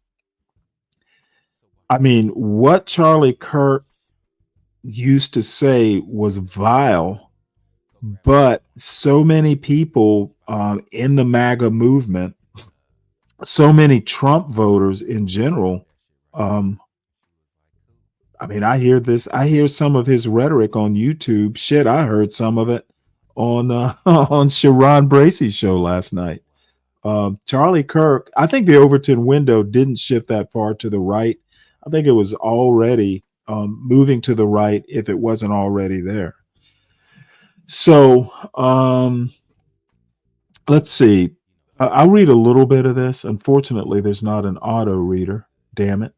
mean, what Charlie Kirk used to say was vile, but so many people in the MAGA movement, so many Trump voters in general, I mean, I hear some of his rhetoric on YouTube. Shit, I heard some of it on on Sharon Bracey's show last night. Charlie Kirk, I think the Overton window didn't shift that far to the right. I think it was already moving to the right if it wasn't already there. So let's see. I'll read a little bit of this. Unfortunately, there's not an auto reader. Damn it.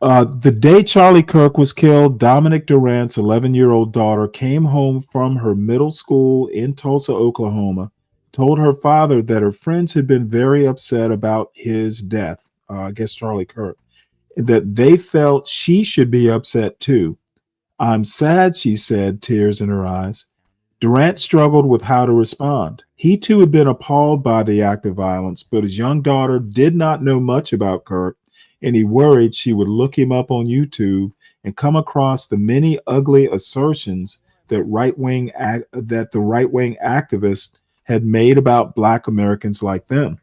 The day Charlie Kirk was killed, Dominic Durant's 11-year-old daughter came home from her middle school in Tulsa, Oklahoma, told her father that her friends had been very upset about his death, I guess Charlie Kirk, that they felt she should be upset too. I'm sad, she said, tears in her eyes. Durant struggled with how to respond. He too had been appalled by the act of violence, but his young daughter did not know much about Kirk, and he worried she would look him up on YouTube and come across the many ugly assertions that the right-wing activists had made about Black Americans like them.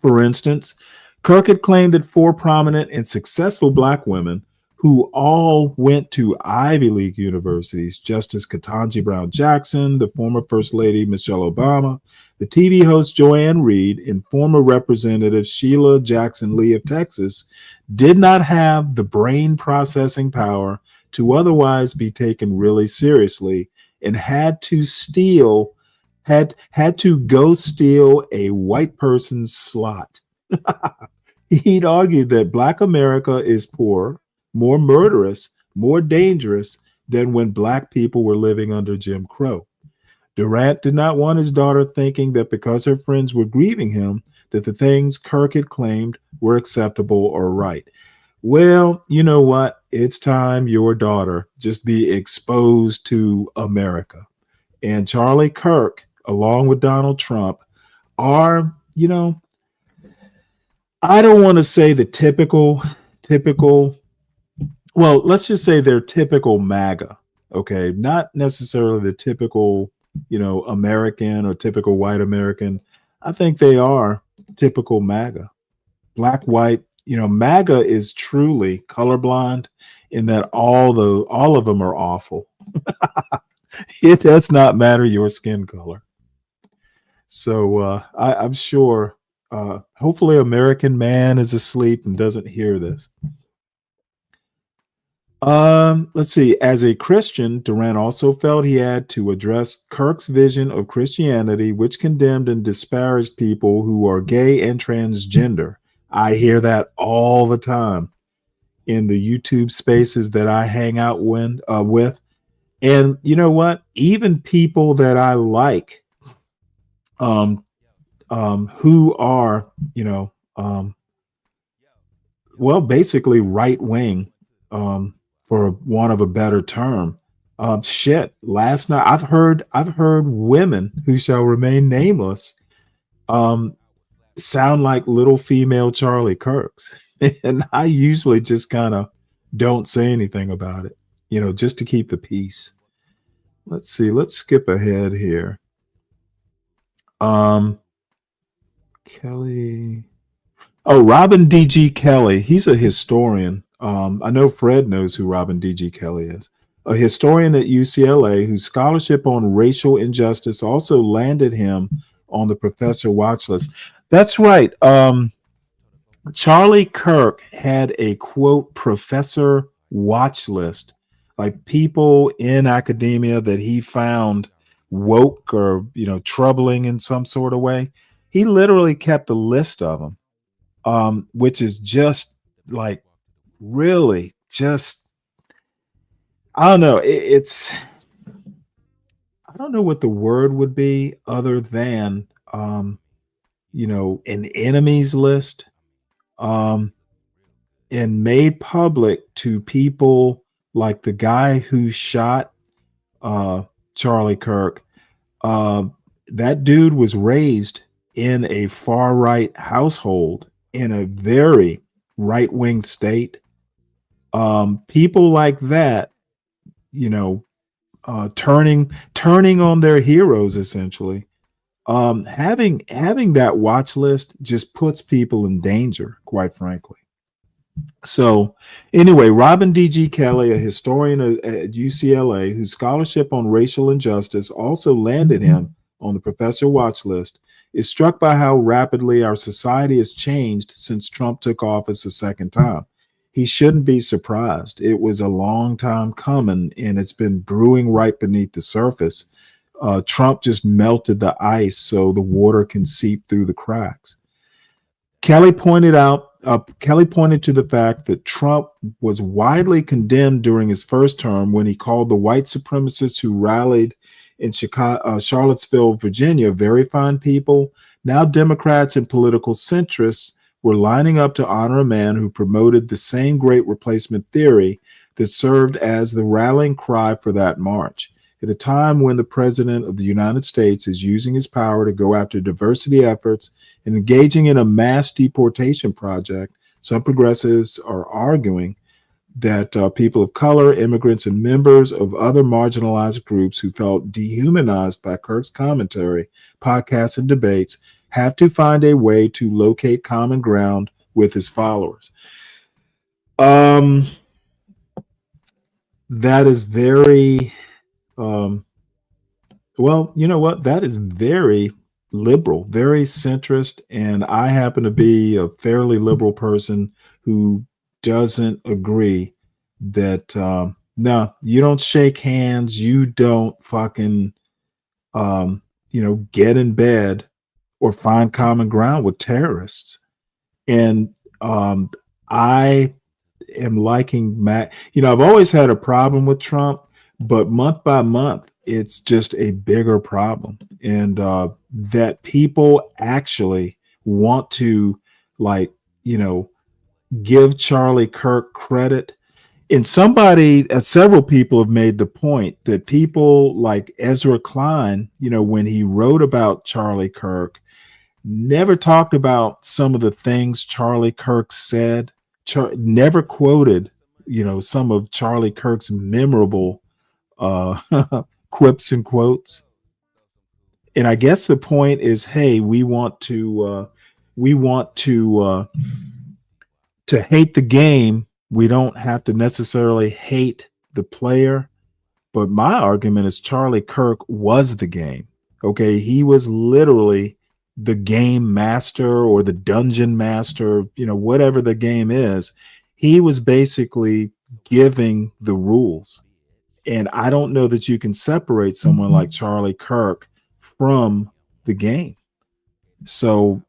For instance, Kirk had claimed that 4 prominent and successful Black women who all went to Ivy League universities, Justice Ketanji Brown Jackson, the former First Lady Michelle Obama, the TV host Joanne Reed, and former Representative Sheila Jackson Lee of Texas, did not have the brain processing power to otherwise be taken really seriously and had to go steal a white person's slot. He'd argued that Black America is poor, more murderous, more dangerous than when Black people were living under Jim Crow. Durant did not want his daughter thinking that because her friends were grieving him, that the things Kirk had claimed were acceptable or right. Well, you know what? It's time your daughter just be exposed to America. And Charlie Kirk, along with Donald Trump, are, I don't want to say the typical, well, let's just say they're typical MAGA, okay? Not necessarily the typical, American or typical white American. I think they are typical MAGA. Black, white, MAGA is truly colorblind in that all of them are awful. It does not matter your skin color. So I'm sure, hopefully American Man is asleep and doesn't hear this. Let's see. As a Christian, Durant also felt he had to address Kirk's vision of Christianity, which condemned and disparaged people who are gay and transgender. I hear that all the time in the YouTube spaces that I hang out with. And you know what? Even people that I like, who are, well, basically right wing, for want of a better term. Last night I've heard women who shall remain nameless sound like little female Charlie Kirks. And I usually just kind of don't say anything about it, just to keep the peace. Let's see, let's skip ahead here. Kelly. Oh, Robin D.G. Kelly. He's a historian. I know Fred knows who Robin D.G. Kelly is. A historian at UCLA whose scholarship on racial injustice also landed him on the professor watch list. That's right. Charlie Kirk had a, quote, professor watch list, like people in academia that he found woke or, troubling in some sort of way. He literally kept a list of them, which is just like, really just, I don't know. I don't know what the word would be other than, an enemies list, and made public to people like the guy who shot Charlie Kirk. That dude was raised in a far right household in a very right wing state. People like that, turning on their heroes, essentially. Having that watch list just puts people in danger, quite frankly. So anyway, Robin D.G. Kelly, a historian at UCLA whose scholarship on racial injustice also landed him on the professor watch list, is struck by how rapidly our society has changed since Trump took office a second time. He shouldn't be surprised. It was a long time coming, and it's been brewing right beneath the surface. Trump just melted the ice so the water can seep through the cracks. Kelly pointed to the fact that Trump was widely condemned during his first term when he called the white supremacists who rallied in Charlottesville, Virginia, very fine people. Now Democrats and political centrists were lining up to honor a man who promoted the same great replacement theory that served as the rallying cry for that march. At a time when the president of the United States is using his power to go after diversity efforts and engaging in a mass deportation project, some progressives are arguing that people of color, immigrants, and members of other marginalized groups who felt dehumanized by Kirk's commentary, podcasts, and debates have to find a way to locate common ground with his followers. That is very, well, you know what? That is very liberal, very centrist. And I happen to be a fairly liberal person who doesn't agree that, no, you don't shake hands. You don't fucking, get in bed or find common ground with terrorists. And I am liking Matt. I've always had a problem with Trump, but month by month, it's just a bigger problem. And that people actually want to, give Charlie Kirk credit. And several people have made the point that people like Ezra Klein, when he wrote about Charlie Kirk, never talked about some of the things Charlie Kirk said, never quoted, some of Charlie Kirk's memorable quips and quotes. And I guess the point is, hey, we want to hate the game. We don't have to necessarily hate the player. But my argument is Charlie Kirk was the game. Okay, he was literally the game master or the dungeon master, whatever the game is. He was basically giving the rules. And I don't know that you can separate someone like Charlie Kirk from the game. So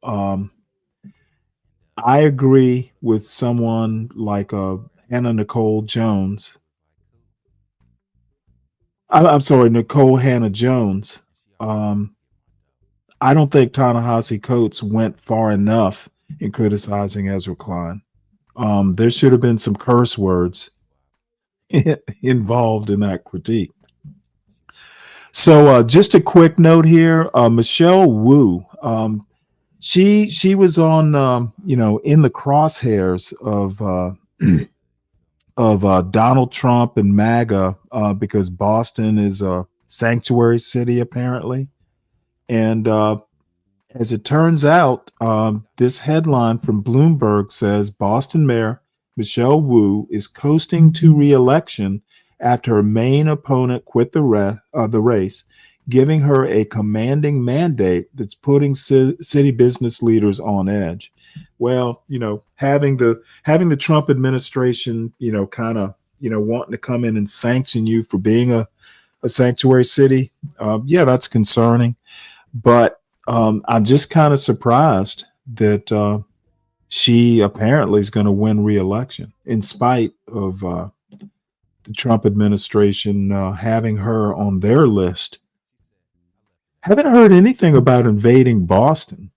I agree with someone like Hannah Nicole Jones. I'm sorry, Nicole Hannah Jones. I don't think Ta-Nehisi Coates went far enough in criticizing Ezra Klein. There should have been some curse words involved in that critique. So just a quick note here, Michelle Wu, she was on, in the crosshairs of Donald Trump and MAGA because Boston is a sanctuary city, apparently. And as it turns out, this headline from Bloomberg says Boston Mayor Michelle Wu is coasting to re-election after her main opponent quit the race, giving her a commanding mandate that's putting city business leaders on edge. Well, having the Trump administration, kind of, wanting to come in and sanction you for being a sanctuary city, yeah, that's concerning. But I'm just kind of surprised that she apparently is going to win re-election in spite of the Trump administration having her on their list. Haven't heard anything about invading Boston.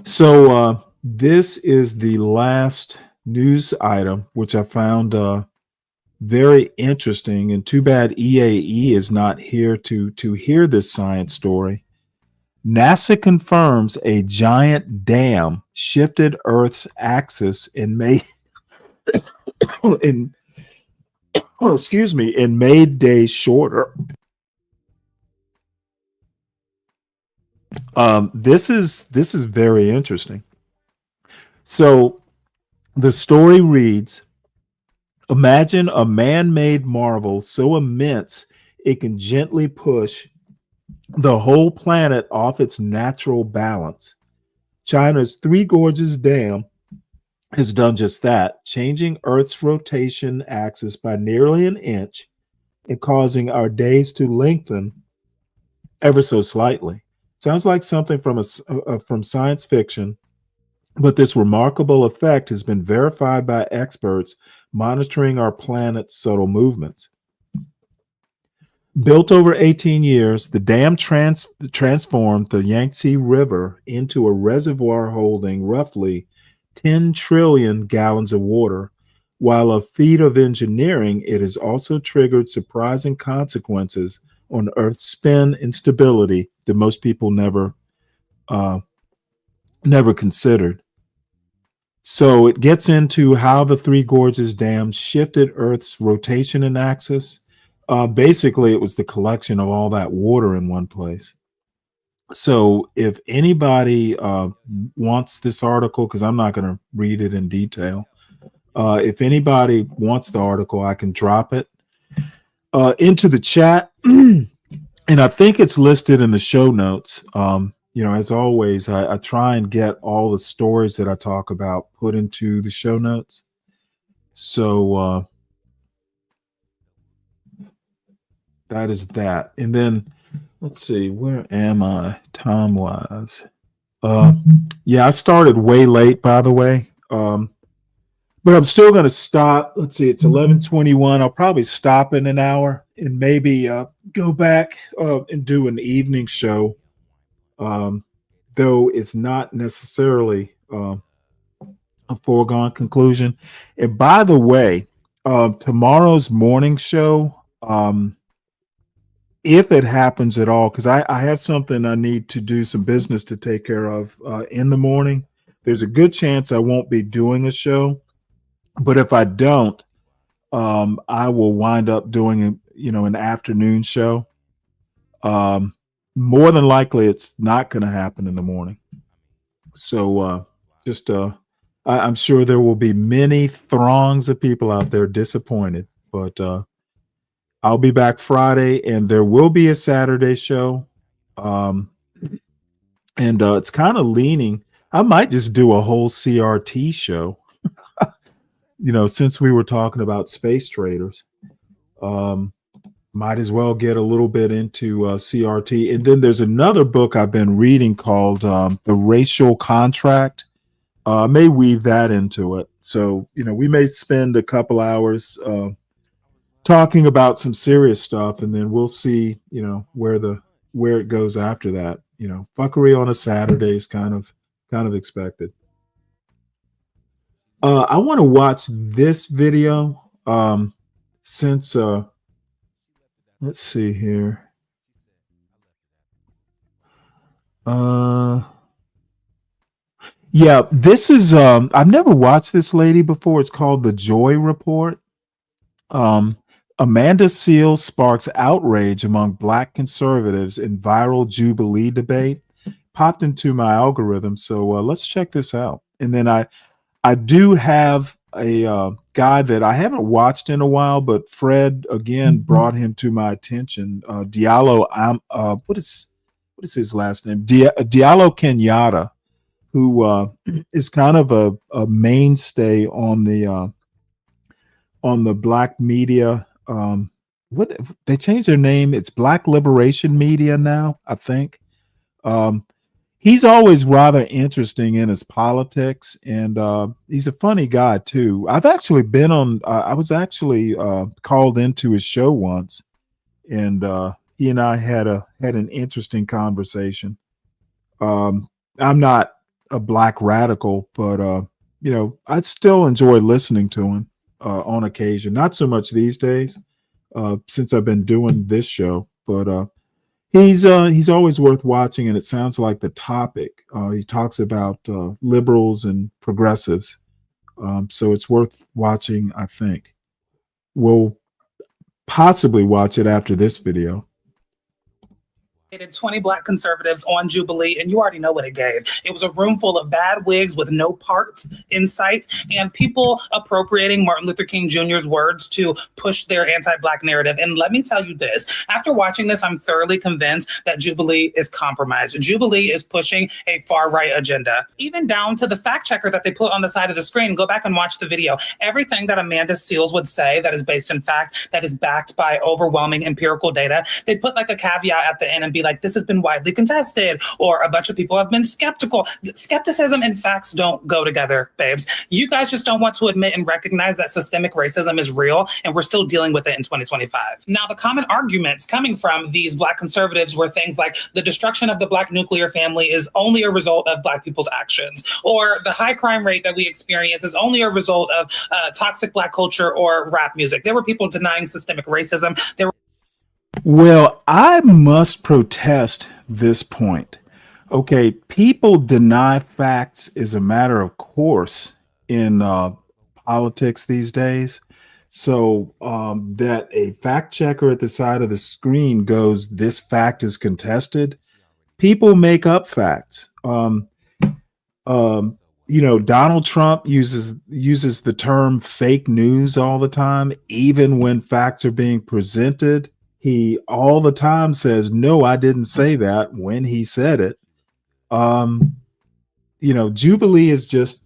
So this is the last news item, which I found very interesting, and too bad EAE is not here to hear this science story. NASA confirms a giant dam shifted Earth's axis and made made days shorter. This is very interesting. So the story reads, imagine a man-made marvel so immense it can gently push the whole planet off its natural balance. China's Three Gorges Dam has done just that, changing Earth's rotation axis by nearly an inch and causing our days to lengthen ever so slightly. Sounds like something from science fiction, but this remarkable effect has been verified by experts monitoring our planet's subtle movements. Built over 18 years, the dam transformed the Yangtze River into a reservoir holding roughly 10 trillion gallons of water. While a feat of engineering, it has also triggered surprising consequences on Earth's spin and stability that most people never considered. So it gets into how the Three Gorges Dam shifted Earth's rotation and axis. Basically, it was the collection of all that water in one place. So if anybody wants this article, because I'm not going to read it in detail, if anybody wants the article, I can drop it into the chat. And I think it's listed in the show notes. As always, I try and get all the stories that I talk about put into the show notes. So that is that. And then let's see, where am I time wise? I started way late, by the way. But I'm still going to stop. Let's see, it's 11:21. I'll probably stop in an hour and maybe go back and do an evening show. Though it's not necessarily a foregone conclusion. And by the way, tomorrow's morning show, if it happens at all, because I have something I need to do, some business to take care of in the morning. There's a good chance I won't be doing a show, but if I don't, I will wind up doing an afternoon show. More than likely, it's not going to happen in the morning. So I'm sure there will be many throngs of people out there disappointed, but I'll be back Friday, and there will be a Saturday show. And it's kind of leaning. I might just do a whole CRT show, since we were talking about space traders. Might as well get a little bit into CRT. And then there's another book I've been reading called The Racial Contract. I may weave that into it. So, we may spend a couple hours talking about some serious stuff, and then we'll see, where it goes after that. Fuckery on a Saturday is kind of expected. I want to watch this video since let's see here. This is I've never watched this lady before. It's called The Joy Report. Amanda Seales sparks outrage among Black conservatives in viral Jubilee debate. Popped into my algorithm, so let's check this out. And then I do have a guy that I haven't watched in a while, but Fred again brought him to my attention. Diallo, what is his last name? Diallo Kenyatta, who is kind of a mainstay on the Black media. What they changed their name? It's Black Liberation Media now, I think. He's always rather interesting in his politics, and he's a funny guy too. I've actually been on. I was actually called into his show once, and he and I had an interesting conversation. I'm not a Black radical, but I still enjoy listening to him on occasion. Not so much these days since I've been doing this show, but. He's always worth watching, and it sounds like the topic. He talks about liberals and progressives, so it's worth watching. I think we'll possibly watch it after this video. 20 Black conservatives on Jubilee, and you already know what it gave. It was a room full of bad wigs with no parts, insights, and people appropriating Martin Luther King Jr.'s words to push their anti-Black narrative. And let me tell you this, after watching this, I'm thoroughly convinced that Jubilee is compromised. Jubilee is pushing a far-right agenda, even down to the fact checker that they put on the side of the screen. Go back and watch the video. Everything that Amanda Seales would say that is based in fact, that is backed by overwhelming empirical data, they put like a caveat at the end and be like, this has been widely contested, or a bunch of people have been skeptical. Skepticism and facts don't go together, babes. You guys just don't want to admit and recognize that systemic racism is real, and we're still dealing with it in 2025. Now, the common arguments coming from these Black conservatives were things like the destruction of the Black nuclear family is only a result of Black people's actions, or the high crime rate that we experience is only a result of toxic Black culture or rap music. There were people denying systemic racism. Well, I must protest this point. Okay, people deny facts as a matter of course in politics these days. So that a fact checker at the side of the screen goes, "This fact is contested." People make up facts. Donald Trump uses the term fake news all the time, even when facts are being presented. He all the time says, "No, I didn't say that," when he said it. Jubilee is just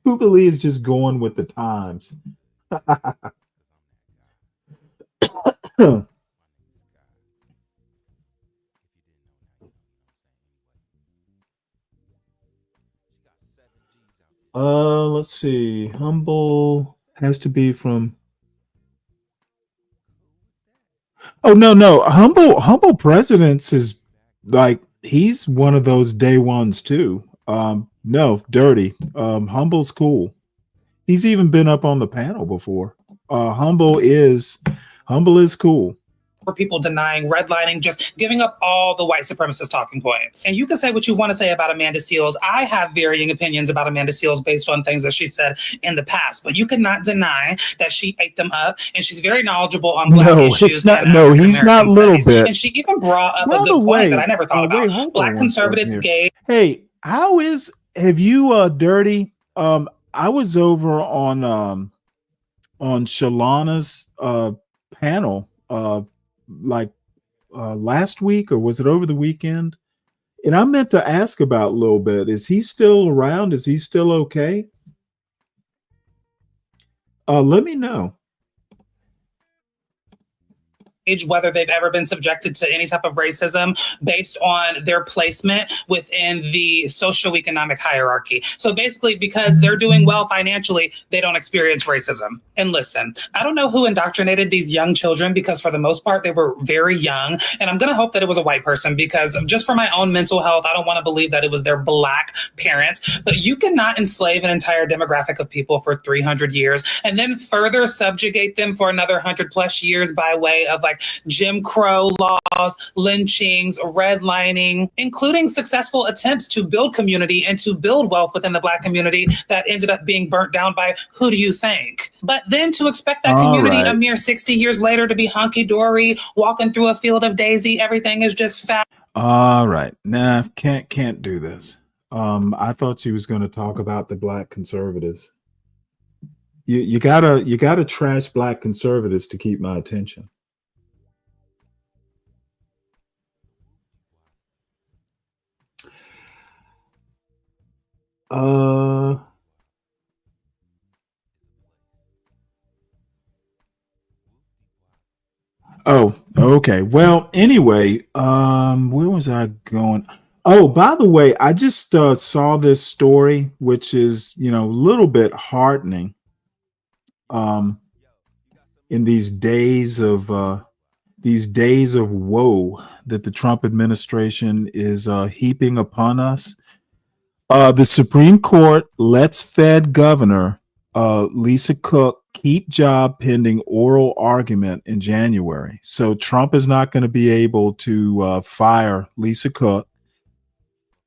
Jubilee is just going with the times. Let's see. Humble has to be from. Oh no. Humble Presidents is like he's one of those day ones too. No, Dirty. Humble's cool. He's even been up on the panel before. Humble is cool. For people denying redlining, just giving up all the white supremacist talking points. And you can say what you want to say about Amanda Seales. I have varying opinions about Amanda Seales based on things that she said in the past, but you cannot deny that she ate them up, and she's very knowledgeable on black issues. It's not. No, he's not. Little bit. And she even brought up a good point that I never thought about. Black conservatives, gay. Hey, have you Dirty? I was over on Shalana's panel last week, or was it over the weekend? And I meant to ask about Lil Bit. Is he still around? Is he still okay? Let me know. Whether they've ever been subjected to any type of racism based on their placement within the socioeconomic hierarchy. So basically, because they're doing well financially, they don't experience racism. And listen, I don't know who indoctrinated these young children, because for the most part, they were very young. And I'm going to hope that it was a white person, because just for my own mental health, I don't want to believe that it was their black parents. But you cannot enslave an entire demographic of people for 300 years and then further subjugate them for another 100+ years by way of Jim Crow laws, lynchings, redlining, including successful attempts to build community and to build wealth within the black community that ended up being burnt down by who do you think? But then to expect that community a mere 60 years later to be hunky-dory, walking through a field of daisy, everything is just fat. All right. Nah, can't do this. I thought she was going to talk about the black conservatives. You gotta trash black conservatives to keep my attention. Oh, okay. Well, anyway, where was I going? Oh, by the way, I just saw this story, which is, a little bit heartening. In these days of woe that the Trump administration is heaping upon us. The Supreme Court lets Fed Governor Lisa Cook keep job pending oral argument in January. So Trump is not going to be able to fire Lisa Cook.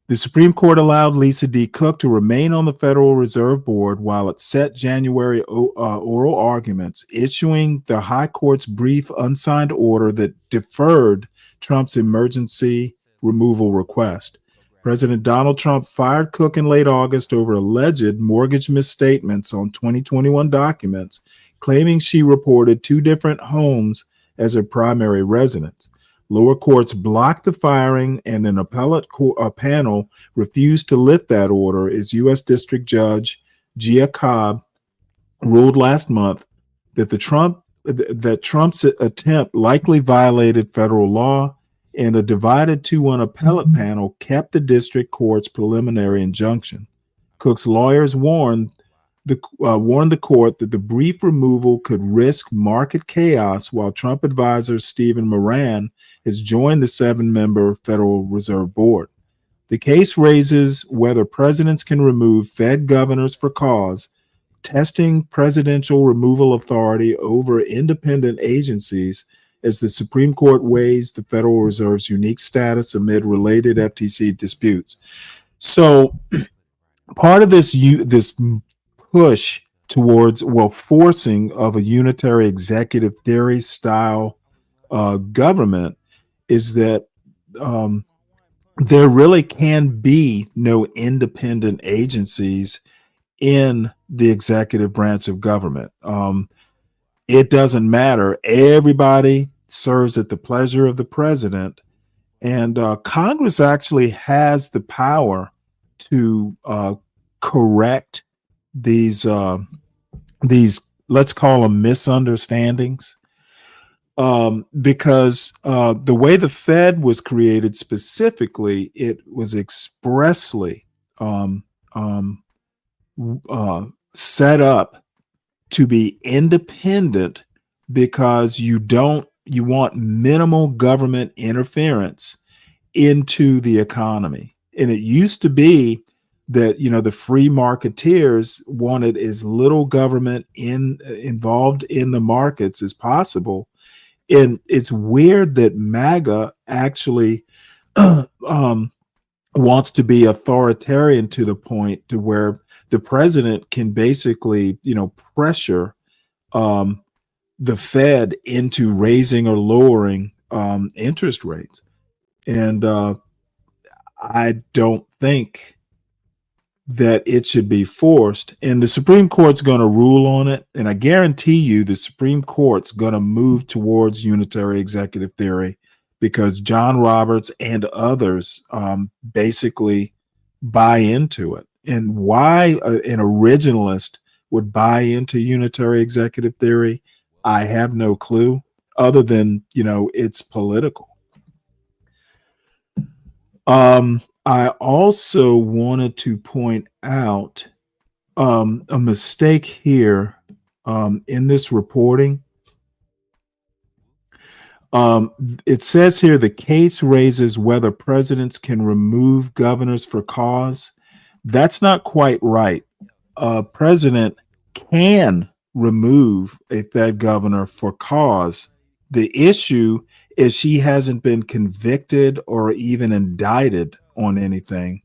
The Supreme Court allowed Lisa D. Cook to remain on the Federal Reserve Board while it set January oral arguments, issuing the High Court's brief unsigned order that deferred Trump's emergency removal request. President Donald Trump fired Cook in late August over alleged mortgage misstatements on 2021 documents, claiming she reported 2 different homes as her primary residence. Lower courts blocked the firing, and an appellate panel refused to lift that order as U.S. District Judge Gia Cobb ruled last month that Trump's attempt likely violated federal law, and a divided 2-1 appellate panel kept the district court's preliminary injunction. Cook's lawyers warned the court that the brief removal could risk market chaos, while Trump advisor Stephen Moran has joined the 7-member Federal Reserve Board. The case raises whether presidents can remove Fed governors for cause, testing presidential removal authority over independent agencies as the Supreme Court weighs the Federal Reserve's unique status amid related FTC disputes. So part of this push towards, well, forcing of a unitary executive theory style government is that there really can be no independent agencies in the executive branch of government. It doesn't matter. Everybody serves at the pleasure of the president, and Congress actually has the power to correct these let's call them misunderstandings, because the way the Fed was created specifically, it was expressly set up to be independent because you want minimal government interference into the economy. And it used to be that, the free marketeers wanted as little government involved in the markets as possible. And it's weird that MAGA actually wants to be authoritarian to the point to where the president can basically, pressure the Fed into raising or lowering interest rates. And I don't think that it should be forced. And the Supreme Court's going to rule on it. And I guarantee you the Supreme Court's going to move towards unitary executive theory because John Roberts and others basically buy into it. And why an originalist would buy into unitary executive theory, I have no clue, other than, it's political. I also wanted to point out a mistake here in this reporting. It says here the case raises whether presidents can remove governors for cause. That's not quite right. A president can remove a Fed governor for cause. The issue is she hasn't been convicted or even indicted on anything.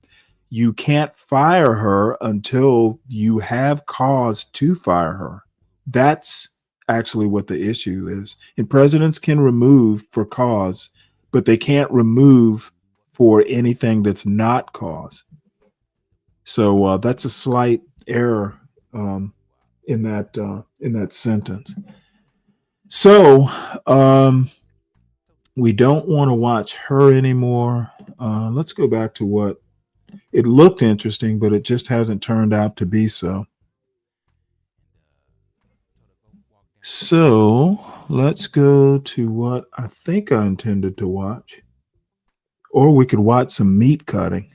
You can't fire her until you have cause to fire her. That's actually what the issue is. And presidents can remove for cause, but they can't remove for anything that's not cause. So that's a slight error in that sentence. So we don't want to watch her anymore. Let's go back to what it looked interesting, but it just hasn't turned out to be so. So let's go to what I think I intended to watch. Or we could watch some meat cutting.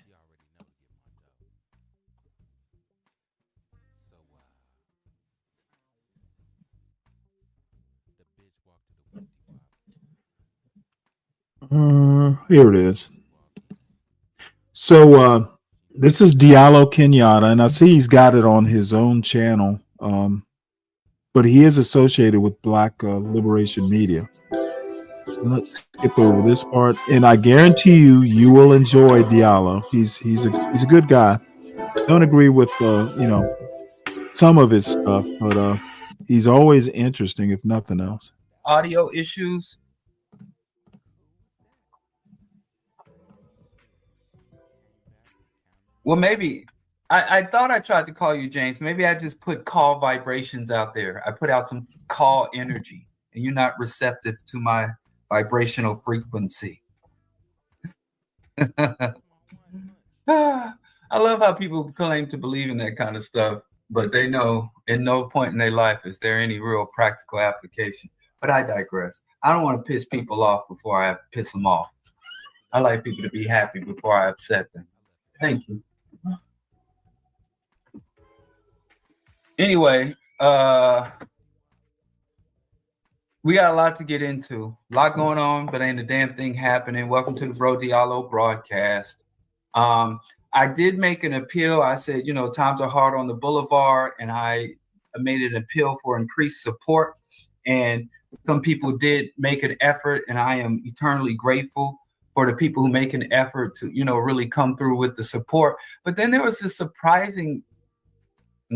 Here it is. So this is Diallo Kenyatta, and I see he's got it on his own channel, but he is associated with Black Liberation Media. Let's skip over this part, and I guarantee you will enjoy Diallo. He's a good guy. Don't agree with some of his stuff, but he's always interesting, if nothing else. Audio issues. Well, maybe I thought I tried to call you, James. Maybe I just put call vibrations out there. I put out some call energy, and you're not receptive to my vibrational frequency. I love how people claim to believe in that kind of stuff, but they know in no point in their life is there any real practical application. But I digress. I don't want to piss people off before I piss them off. I like people to be happy before I upset them. Thank you. Anyway, we got a lot to get into. A lot going on, but ain't a damn thing happening. Welcome to the Bro Diallo broadcast. I did make an appeal. I said, times are hard on the boulevard, and I made an appeal for increased support. And some people did make an effort, and I am eternally grateful for the people who make an effort to, really come through with the support. But then there was this surprising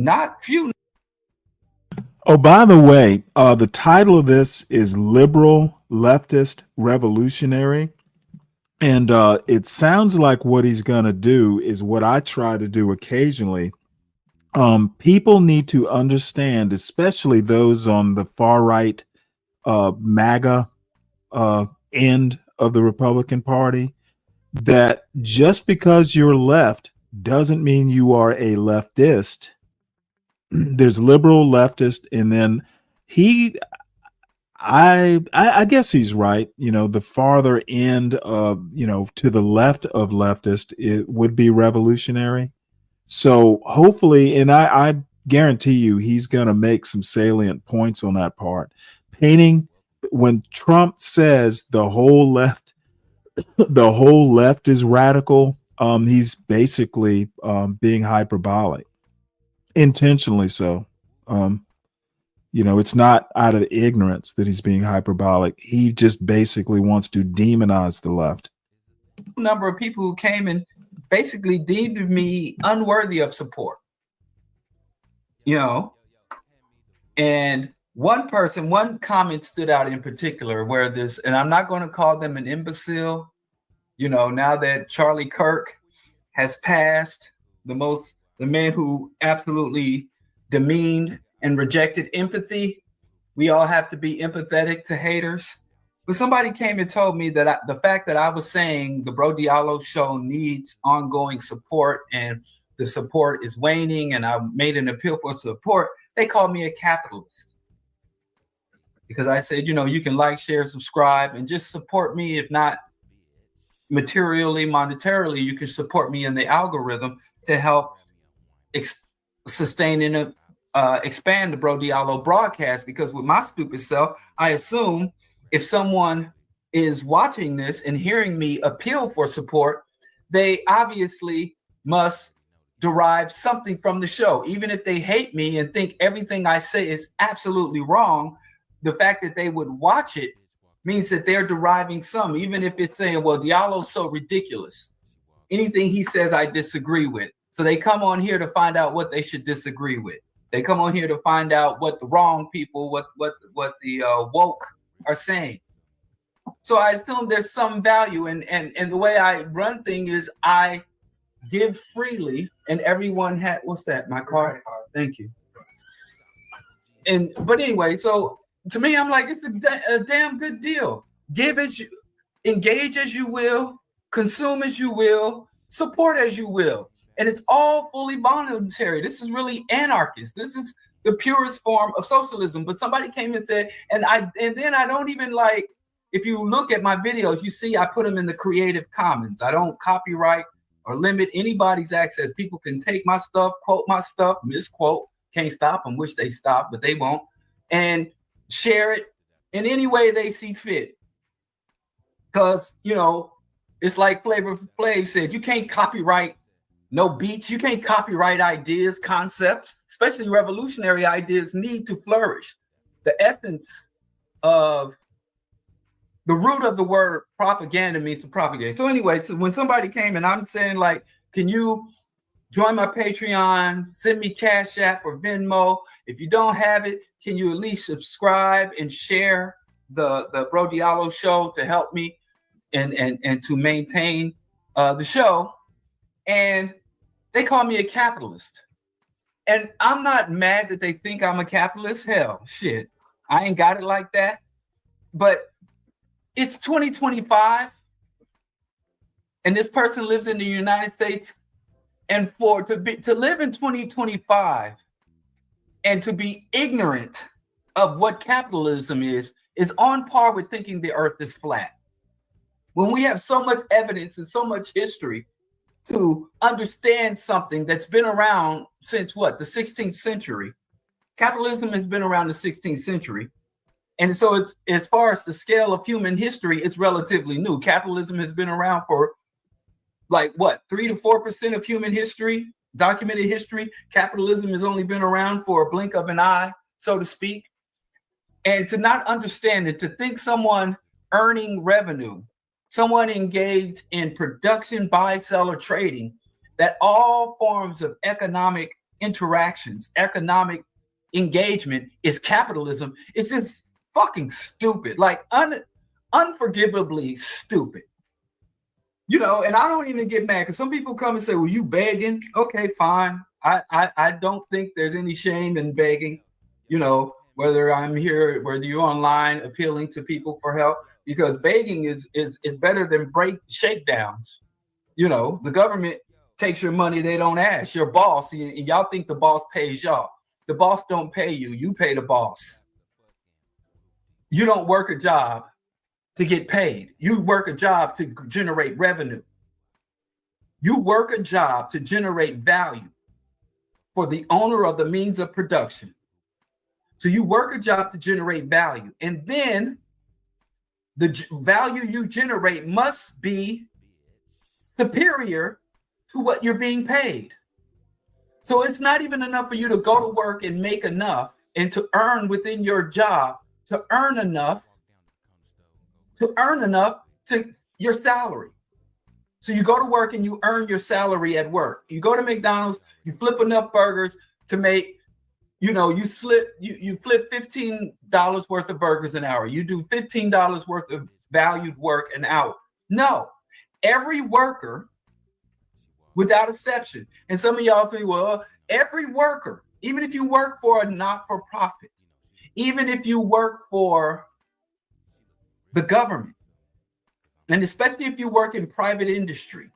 not few. Oh, by the way, the title of this is Liberal Leftist Revolutionary. And it sounds like what he's going to do is what I try to do occasionally. People need to understand, especially those on the far right MAGA end of the Republican Party, that just because you're left doesn't mean you are a leftist. There's liberal leftist, and then I guess he's right. You know, the farther end of, to the left of leftist, it would be revolutionary. So hopefully, and I guarantee you, he's going to make some salient points on that part. Painting, when Trump says the whole left is radical, he's basically being hyperbolic, intentionally so. It's not out of ignorance that he's being hyperbolic. He just basically wants to demonize the left. Number of people who came and basically deemed me unworthy of support. And one comment stood out in particular where this, and I'm not going to call them an imbecile. Now that Charlie Kirk has passed, the man who absolutely demeaned and rejected empathy, we all have to be empathetic to haters. But somebody came and told me that the fact that I was saying the Bro Diallo show needs ongoing support and the support is waning, and I made an appeal for support, they called me a capitalist. Because I said, you can like, share, subscribe, and just support me. If not materially, monetarily, you can support me in the algorithm to help sustain and expand the Bro Diallo broadcast. Because with my stupid self, I assume if someone is watching this and hearing me appeal for support, they obviously must derive something from the show. Even if they hate me and think everything I say is absolutely wrong, the fact that they would watch it means that they're deriving some, even if it's saying, well, Diallo's so ridiculous. Anything he says, I disagree with. So they come on here to find out what they should disagree with. They come on here to find out what the wrong people, what the woke are saying. So I assume there's some value, and the way I run things is I give freely, and everyone had, what's that? My card? Thank you. But anyway, so to me, I'm like, it's a damn good deal. Give as you, engage as you will, consume as you will, support as you will. And it's all fully voluntary. This is really anarchist. This is the purest form of socialism. But somebody came and said, and then I don't even like, if you look at my videos, you see I put them in the Creative Commons. I don't copyright or limit anybody's access. People can take my stuff, quote my stuff, misquote, can't stop them, wish they stopped, but they won't, and share it in any way they see fit. Because, it's like Flavor Flav said, you can't copyright no beats. You can't copyright ideas, concepts, especially revolutionary ideas need to flourish. The essence of the root of the word propaganda means to propagate. So anyway, so when somebody came and I'm saying like, can you join my Patreon, send me Cash App or Venmo? If you don't have it, can you at least subscribe and share the Bro Diallo show to help me and to maintain the show? And they call me a capitalist. And I'm not mad that they think I'm a capitalist. Hell, shit, I ain't got it like that. But it's 2025, and this person lives in the United States. And to live in 2025 and to be ignorant of what capitalism is on par with thinking the earth is flat. When we have so much evidence and so much history to understand something that's been around since what, the 16th century. Capitalism has been around the 16th century. And so it's, as far as the scale of human history, it's relatively new. Capitalism has been around for like what, 3 to 4% of human history, documented history. Capitalism has only been around for a blink of an eye, so to speak. And to not understand it, to think someone earning revenue, someone engaged in production, buy, sell, or trading, that all forms of economic interactions, economic engagement is capitalism, it's just fucking stupid, like unforgivably stupid. You know, and I don't even get mad because some people come and say, well, you begging? Okay, fine. I don't think there's any shame in begging, you know, whether I'm here, whether you're online appealing to people for help, because begging is better than shakedowns. You know, the government takes your money, they don't ask. Your boss, and y'all think the boss pays y'all. The boss don't pay you, you pay the boss. You don't work a job to get paid. You work a job to generate revenue. You work a job to generate value for the owner of the means of production. So you work a job to generate value, and then the value you generate must be superior to what you're being paid. So it's not even enough for you to go to work and make enough and to earn within your job, to earn enough to your salary. So you go to work and you earn your salary at work. You go to McDonald's, you flip enough burgers to make, you know, you flip $15 worth of burgers an hour. You do $15 worth of valued work an hour. No, every worker, without exception. And some of y'all say, well, every worker, even if you work for a not-for-profit, even if you work for the government, and especially if you work in private industry,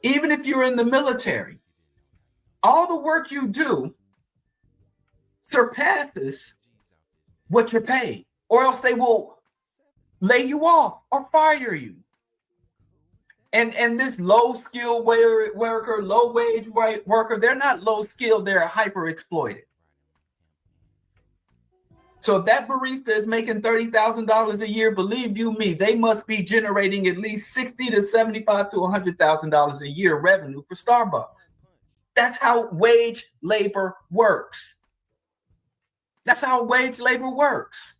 even if you're in the military, all the work you do surpasses what you're paid, or else they will lay you off or fire you. And this low-skilled worker, low-wage worker, they're not low-skilled, they're hyper-exploited. So if that barista is making $30,000 a year, believe you me, they must be generating at least $60,000 to $75,000 to $100,000 a year revenue for Starbucks. That's how wage labor works. That's how wage labor works.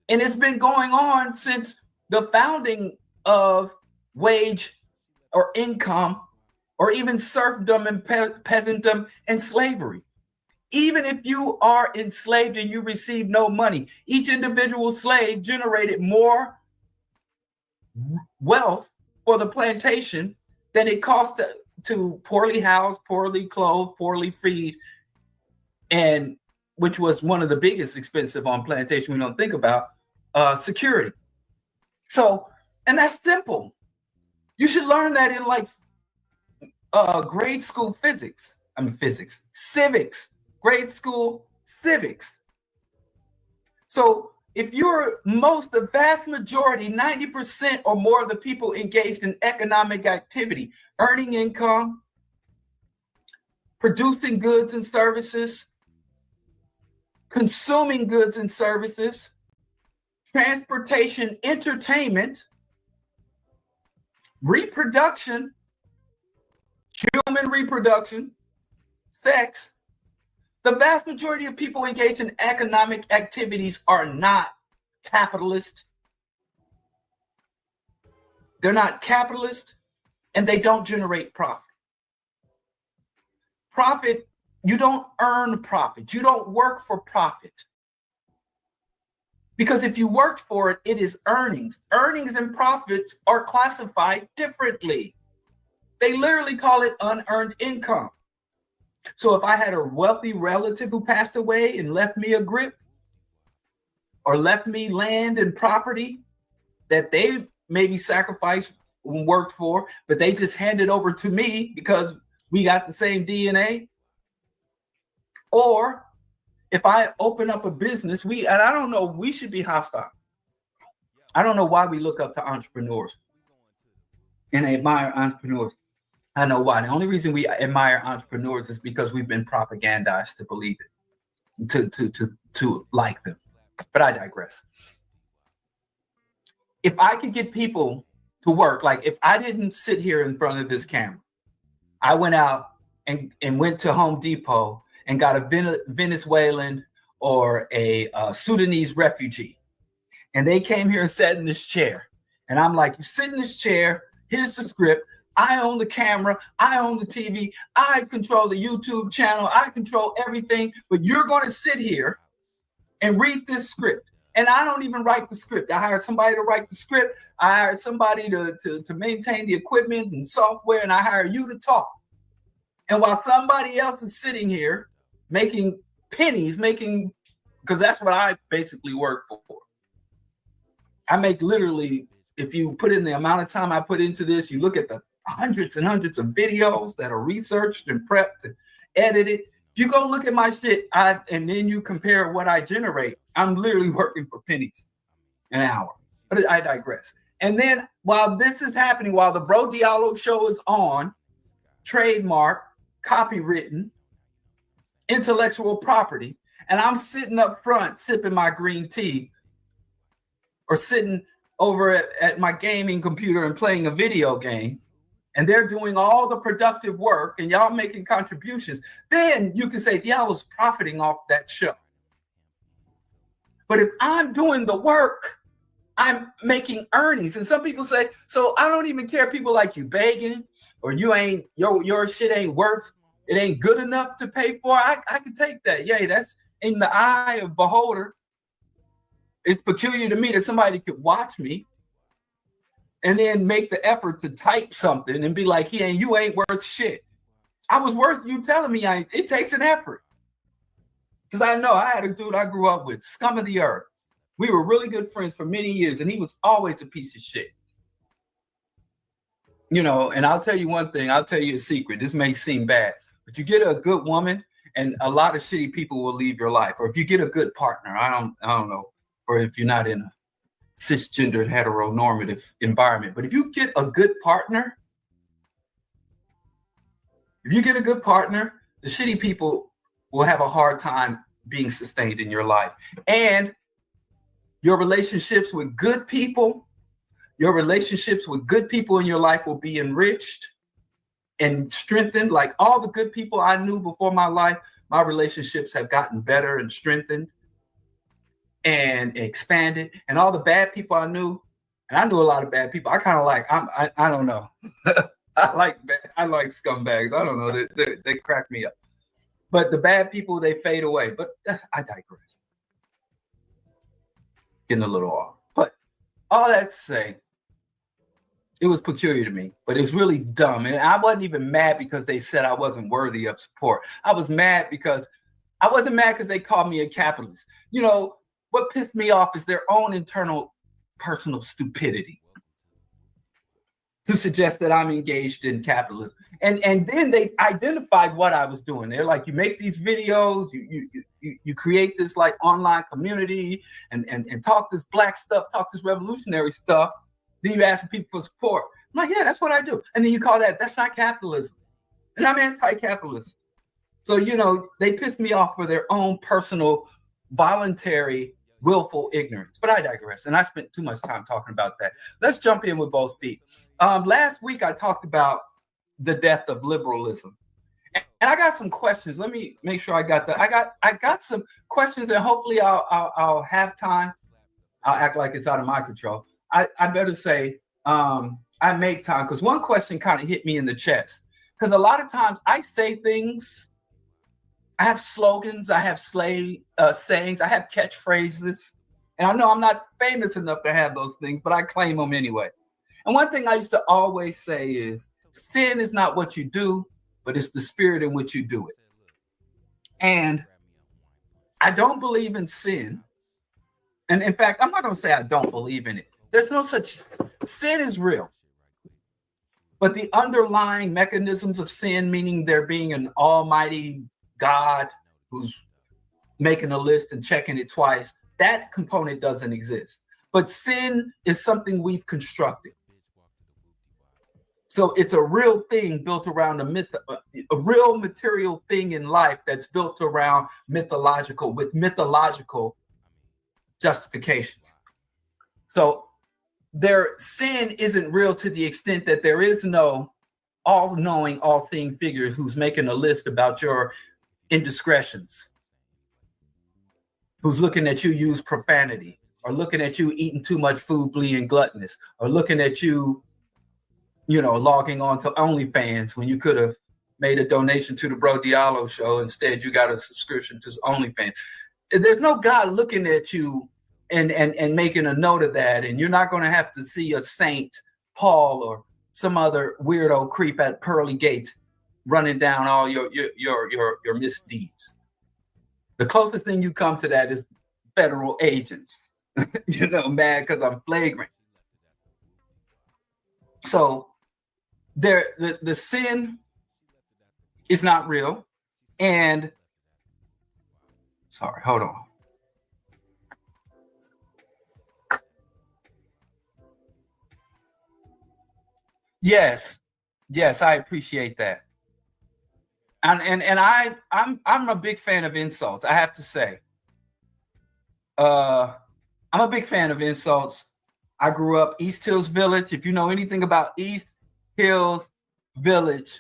And it's been going on since the founding of wage or income, or even serfdom and peasantdom and slavery. Even if you are enslaved and you receive no money, each individual slave generated more wealth for the plantation than it cost to poorly housed, poorly clothed, poorly feed, and which was one of the biggest expensive on plantation we don't think about, security. So, and that's simple. You should learn that in like grade school civics, grade school civics. So if you're the vast majority, 90% or more of the people engaged in economic activity, earning income, producing goods and services, consuming goods and services, transportation, entertainment, reproduction, human reproduction, sex, the vast majority of people engaged in economic activities are not capitalist. They're not capitalist, and they don't generate profit. Profit, you don't earn profit. You don't work for profit. Because if you worked for it, it is earnings. Earnings and profits are classified differently. They literally call it unearned income. So if I had a wealthy relative who passed away and left me a grip, or left me land and property that they maybe sacrificed and worked for, but they just handed over to me because we got the same DNA. Or if I open up a business, and I don't know, we should be hostile. I don't know why we look up to entrepreneurs and admire entrepreneurs. I know why. The only reason we admire entrepreneurs is because we've been propagandized to believe it, to like them. But I digress. If I could get people to work, like if I didn't sit here in front of this camera, I went out and went to Home Depot and got a Venezuelan or a Sudanese refugee, and they came here and sat in this chair. And I'm like, you sit in this chair, here's the script, I own the camera. I own the TV. I control the YouTube channel. I control everything. But you're going to sit here and read this script. And I don't even write the script. I hire somebody to write the script. I hire somebody to maintain the equipment and software, and I hire you to talk. And while somebody else is sitting here making pennies, because that's what I basically work for. I make literally, if you put in the amount of time I put into this, you look at the hundreds and hundreds of videos that are researched and prepped and edited. If you go look at my shit, and then you compare what I generate, I'm literally working for pennies an hour. But I digress. And then while this is happening, while the Bro Diallo show is on, trademark, copywritten, intellectual property, and I'm sitting up front sipping my green tea or sitting over at my gaming computer and playing a video game, and they're doing all the productive work and y'all making contributions, then you can say Diallo's profiting off that show. But if I'm doing the work, I'm making earnings. And some people say, so I don't even care people like you begging, or you ain't, your shit ain't worth, it ain't good enough to pay for. I can take that. Yay, that's in the eye of beholder. It's peculiar to me that somebody could watch me and then make the effort to type something and be like, you ain't worth shit. I was worth you telling me it takes an effort. Because I know I had a dude I grew up with, scum of the earth. We were really good friends for many years, and he was always a piece of shit. And I'll tell you one thing, I'll tell you a secret. This may seem bad, but you get a good woman and a lot of shitty people will leave your life. Or if you get a good partner, I don't know, or if you're not in a cisgendered heteronormative environment. But if you get a good partner, the shitty people will have a hard time being sustained in your life. And your relationships with good people in your life will be enriched and strengthened. Like all the good people I knew before my life, my relationships have gotten better and strengthened and expanded. And all the bad people I knew, and I knew a lot of bad people, I kind of like, I don't know. I like scumbags. I don't know. They crack me up. But the bad people, they fade away. But I digress. Getting a little off. But all that to say, it was peculiar to me, but it was really dumb. And I wasn't even mad because they said I wasn't worthy of support. I wasn't mad because they called me a capitalist. What pissed me off is their own internal personal stupidity to suggest that I'm engaged in capitalism. And then they identified what I was doing. They're like, you make these videos, you create this like online community and talk this black stuff, talk this revolutionary stuff. Then you ask people for support. I'm like, yeah, that's what I do. And then you call that's not capitalism. And I'm anti-capitalist. So, they pissed me off for their own personal, voluntary, willful ignorance. But I digress. And I spent too much time talking about that. Let's jump in with both feet. Last week, I talked about the death of liberalism. And I got some questions. Let me make sure I got that. I got some questions, and hopefully I'll have time. I'll act like it's out of my control. I better say I make time, because one question kind of hit me in the chest. Because a lot of times I say things, I have slogans, I have sayings, I have catchphrases. And I know I'm not famous enough to have those things, but I claim them anyway. And one thing I used to always say is, sin is not what you do, but it's the spirit in which you do it. And I don't believe in sin. And in fact, I'm not going to say I don't believe in it. There's no such, sin is real. But the underlying mechanisms of sin, meaning there being an almighty God who's making a list and checking it twice, that component doesn't exist. But sin is something we've constructed. So it's a real thing built around a real material thing in life that's built around mythological justifications. So their sin isn't real to the extent that there is no all-knowing, all-seeing figure who's making a list about your indiscretions, who's looking at you use profanity, or looking at you eating too much food, being gluttonous, or looking at you logging on to OnlyFans when you could have made a donation to the Bro Diallo show. Instead, you got a subscription to OnlyFans. There's no God looking at you and making a note of that. And you're not going to have to see a Saint Paul or some other weirdo creep at pearly gates running down all your misdeeds. The closest thing you come to that is federal agents, mad because I'm flagrant. So the sin is not real. And sorry, hold on. Yes, I appreciate that. And I'm a big fan of insults, I have to say. I'm a big fan of insults. I grew up East Hills Village. If you know anything about East Hills Village,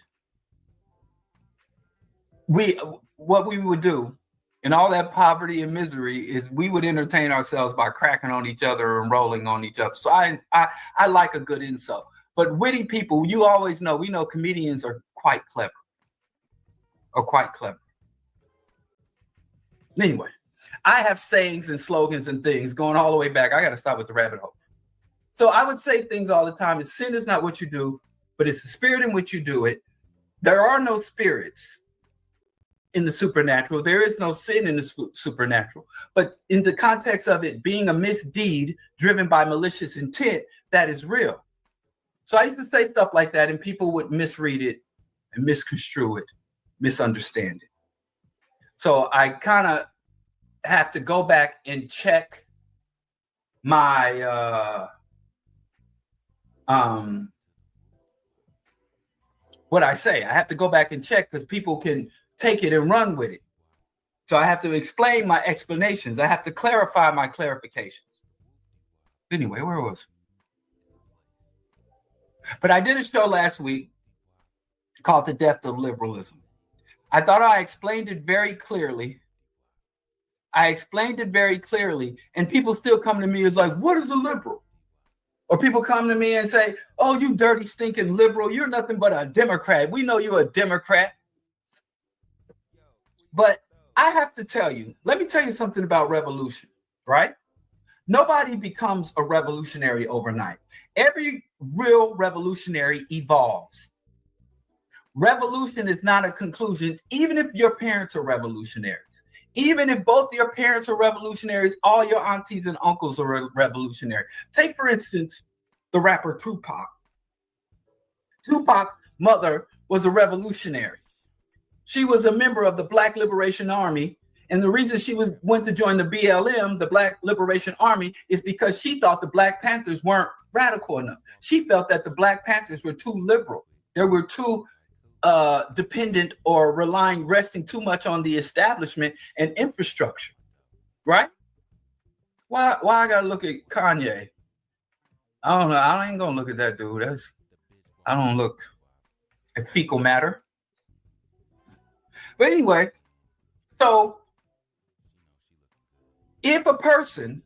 what we would do in all that poverty and misery is we would entertain ourselves by cracking on each other and rolling on each other. So I like a good insult. But witty people, you always know, we know comedians are quite clever. Anyway, I have sayings and slogans and things going all the way back. I got to stop with the rabbit hole. So I would say things all the time. Sin is not what you do, but it's the spirit in which you do it. There are no spirits in the supernatural. There is no sin in the supernatural. But in the context of it being a misdeed driven by malicious intent, that is real. So I used to say stuff like that, and people would misread it and misconstrue it, misunderstand it. So I kind of have to go back and check my what I say. I have to go back and check because people can take it and run with it. So I have to explain my explanations. I have to clarify my clarifications. Anyway, where was it? But I did a show last week called The Death of Liberalism. I thought I explained it very clearly. And people still come to me as like, what is a liberal? Or people come to me and say, oh, you dirty, stinking liberal. You're nothing but a Democrat. We know you're a Democrat. But I have to tell you, let me tell you something about revolution, right? Nobody becomes a revolutionary overnight. Every real revolutionary evolves. Revolution is not a conclusion, even if your parents are revolutionaries. Even if both your parents are revolutionaries, all your aunties and uncles are revolutionary. Take, for instance, the rapper Tupac. Tupac's mother was a revolutionary. She was a member of the Black Liberation Army. And the reason she went to join the BLM, the Black Liberation Army, is because she thought the Black Panthers weren't radical enough. She felt that the Black Panthers were too liberal. They were too dependent or resting too much on the establishment and infrastructure, right? Why I gotta look at Kanye? I don't know. I ain't gonna look at that dude. I don't look at fecal matter. But anyway, so if a person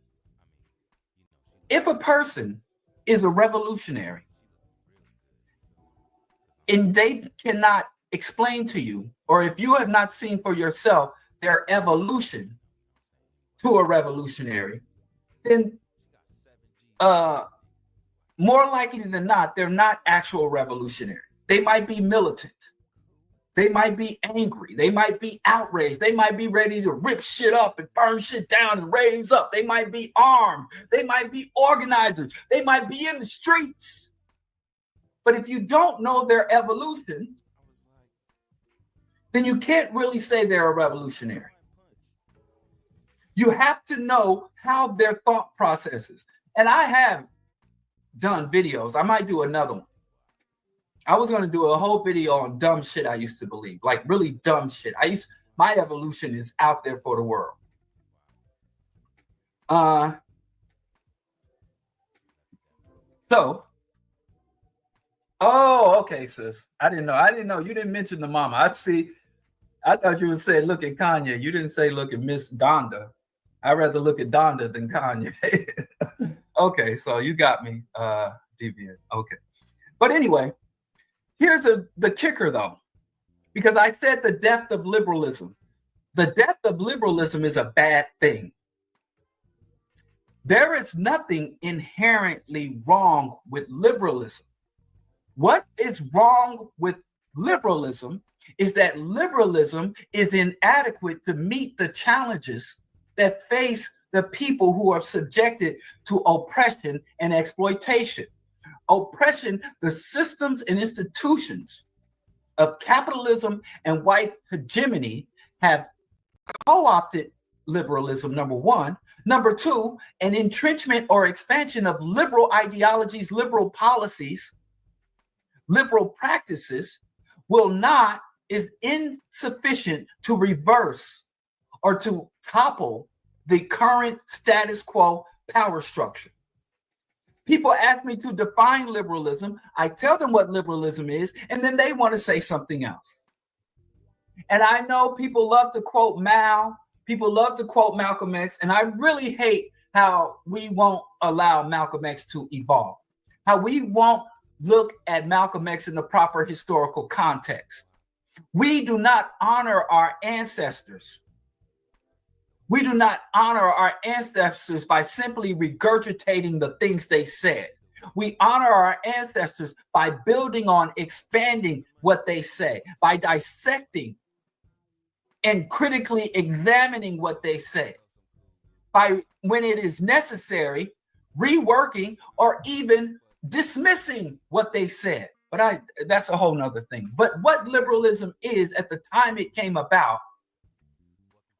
is a revolutionary and they cannot explain to you, or if you have not seen for yourself their evolution to a revolutionary, then more likely than not, they're not actual revolutionary. They might be militant. They might be angry. They might be outraged. They might be ready to rip shit up and burn shit down and raise up. They might be armed. They might be organizers. They might be in the streets. But if you don't know their evolution, then you can't really say they're a revolutionary. You have to know how their thought processes. And I have done videos. I might do another one. I was going to do a whole video on dumb shit I used to believe, like really dumb shit. My evolution is out there for the world. Okay, sis. I didn't know. You didn't mention the mama. I thought you would say look at Kanye. You didn't say look at Miss Donda. I'd rather look at Donda than Kanye. Okay, so you got me, deviant. Okay. But anyway, here's the kicker though, because I said the depth of liberalism. The depth of liberalism is a bad thing. There is nothing inherently wrong with liberalism. What is wrong with liberalism is that liberalism is inadequate to meet the challenges that face the people who are subjected to oppression and exploitation. Oppression, the systems and institutions of capitalism and white hegemony have co-opted liberalism, number one. Number two, an entrenchment or expansion of liberal ideologies, liberal policies, liberal practices is insufficient to reverse or to topple the current status quo power structure. People ask me to define liberalism. I tell them what liberalism is, and then they want to say something else. And I know people love to quote Mao, people love to quote Malcolm X, and I really hate how we won't allow Malcolm X to evolve, how we won't look at Malcolm X in the proper historical context. We do not honor our ancestors. We do not honor our ancestors by simply regurgitating the things they said. We honor our ancestors by building on, expanding what they say, by dissecting and critically examining what they say, by, when it is necessary, reworking or even dismissing what they said. But that's a whole nother thing. But what liberalism is at the time it came about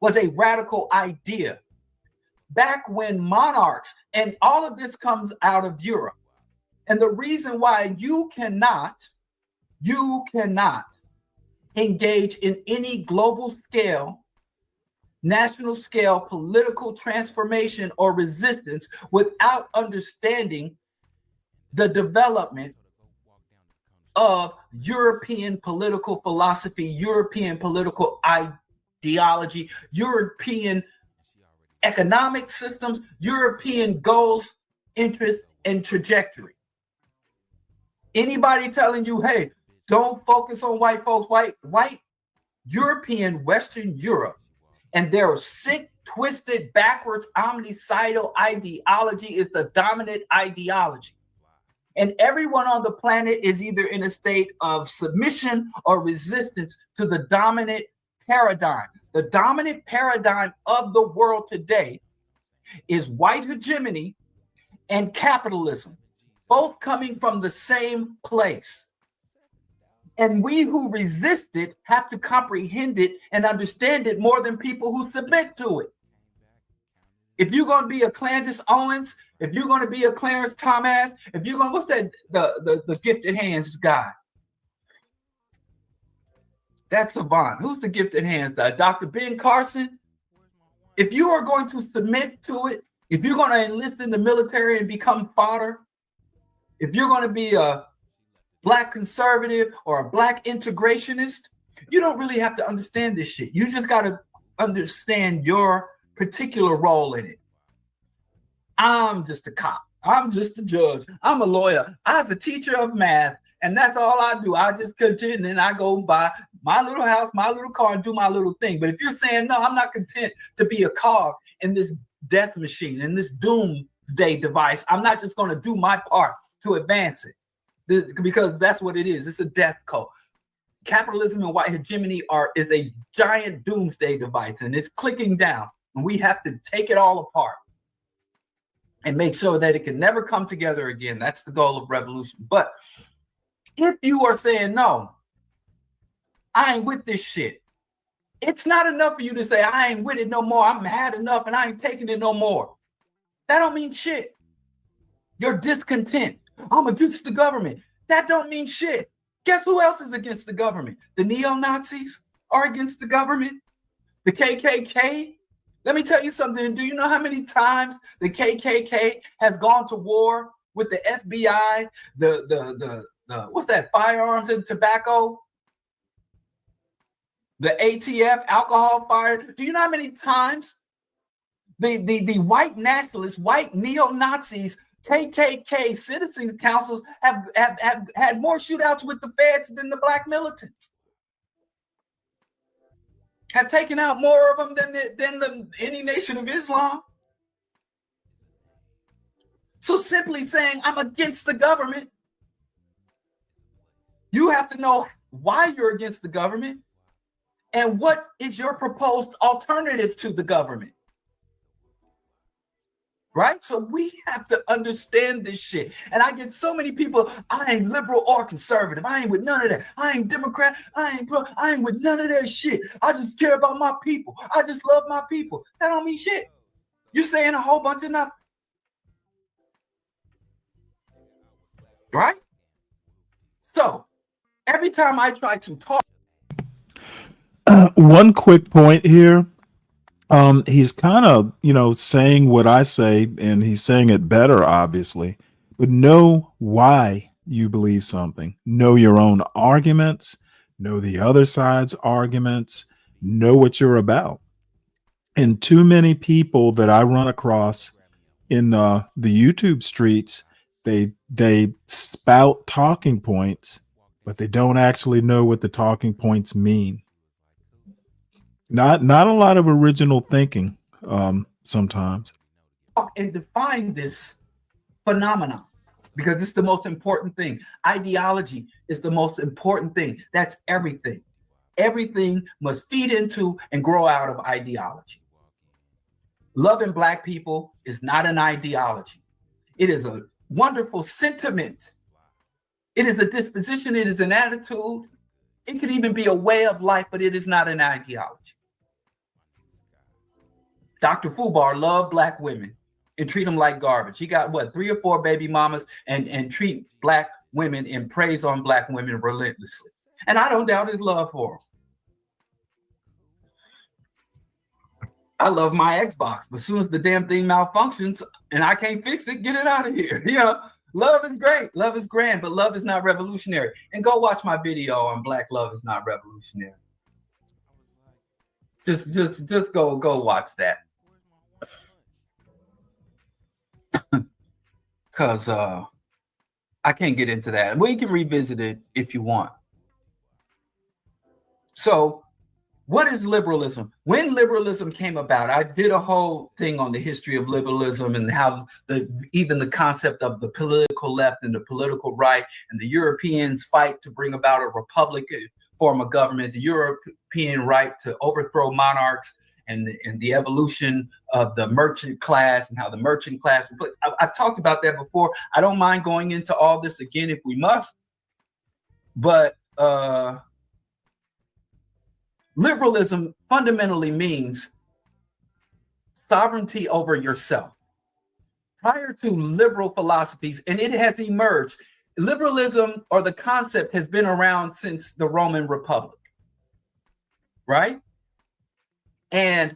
was a radical idea. Back when monarchs, and all of this comes out of Europe. And the reason why you cannot engage in any global scale, national scale political transformation or resistance without understanding the development of European political philosophy, European political ideology, European economic systems, European goals, interests, and trajectory. Anybody telling you, hey, don't focus on white folks, white European, Western Europe, and their sick, twisted, backwards, omnicidal ideology is the dominant ideology. And everyone on the planet is either in a state of submission or resistance to the dominant paradigm. The dominant paradigm of the world today is white hegemony and capitalism, both coming from the same place. And we who resist it have to comprehend it and understand it more than people who submit to it. If you're going to be a Candace Owens, if you're going to be a Clarence Thomas, if you're going, what's that, the gifted hands guy? That's Savant. Who's the gifted hands guy? Dr. Ben Carson? If you are going to submit to it, if you're going to enlist in the military and become fodder, if you're going to be a Black conservative or a Black integrationist, you don't really have to understand this shit. You just got to understand your particular role in it. I'm just a cop. I'm just a judge. I'm a lawyer. I was a teacher of math, and that's all I do. I just continue, and I go buy my little house, my little car, and do my little thing. But if you're saying, no, I'm not content to be a cog in this death machine, in this doomsday device, I'm not just going to do my part to advance it. Because that's what it is. It's a death cult. Capitalism and white hegemony is a giant doomsday device, and it's clicking down. And we have to take it all apart and make sure that it can never come together again. That's the goal of revolution. But if you are saying, no, I ain't with this shit, it's not enough for you to say, I ain't with it no more. I'm had enough and I ain't taking it no more. That don't mean shit. You're discontent. I'm against the government. That don't mean shit. Guess who else is against the government? The neo-Nazis are against the government. The KKK. Let me tell you something. Do you know how many times the KKK has gone to war with the FBI, the what's that, firearms and tobacco? The ATF, alcohol fire. Do you know how many times the white nationalists, white neo-Nazis KKK citizen councils have had more shootouts with the feds than the black militants. Have taken out more of them than any nation of Islam. So simply saying I'm against the government, you have to know why you're against the government and what is your proposed alternative to the government. Right? So we have to understand this shit. And I get so many people, I ain't liberal or conservative. I ain't with none of that. I ain't Democrat. I ain't with none of that shit. I just care about my people. I just love my people. That don't mean shit. You're saying a whole bunch of nothing. Right? So every time I try to talk. One quick point here. He's kind of, saying what I say, and he's saying it better, obviously, but know why you believe something. Know your own arguments, know the other side's arguments, know what you're about. And too many people that I run across in the YouTube streets, they spout talking points, but they don't actually know what the talking points mean. Not a lot of original thinking sometimes. And define this phenomenon because it's the most important thing. Ideology is the most important thing. That's everything. Everything must feed into and grow out of ideology. Loving Black people is not an ideology. It is a wonderful sentiment. It is a disposition. It is an attitude. It could even be a way of life, but it is not an ideology. Dr. Fubar loved Black women and treat them like garbage. He got 3 or 4 baby mamas and treat Black women and preys on Black women relentlessly. And I don't doubt his love for them. I love my Xbox, but as soon as the damn thing malfunctions and I can't fix it, get it out of here. Love is great, love is grand, but love is not revolutionary. And go watch my video on Black love is not revolutionary. Just go watch that. Because I can't get into that. We can revisit it if you want. So what is liberalism? When liberalism came about, I did a whole thing on the history of liberalism and how even the concept of the political left and the political right and the Europeans fight to bring about a republican form of government, the European right to overthrow monarchs, and the evolution of the merchant class and how the merchant class. I've talked about that before. I don't mind going into all this again if we must. But liberalism fundamentally means sovereignty over yourself. Prior to liberal philosophies, and it has emerged, liberalism or the concept has been around since the Roman Republic, right? And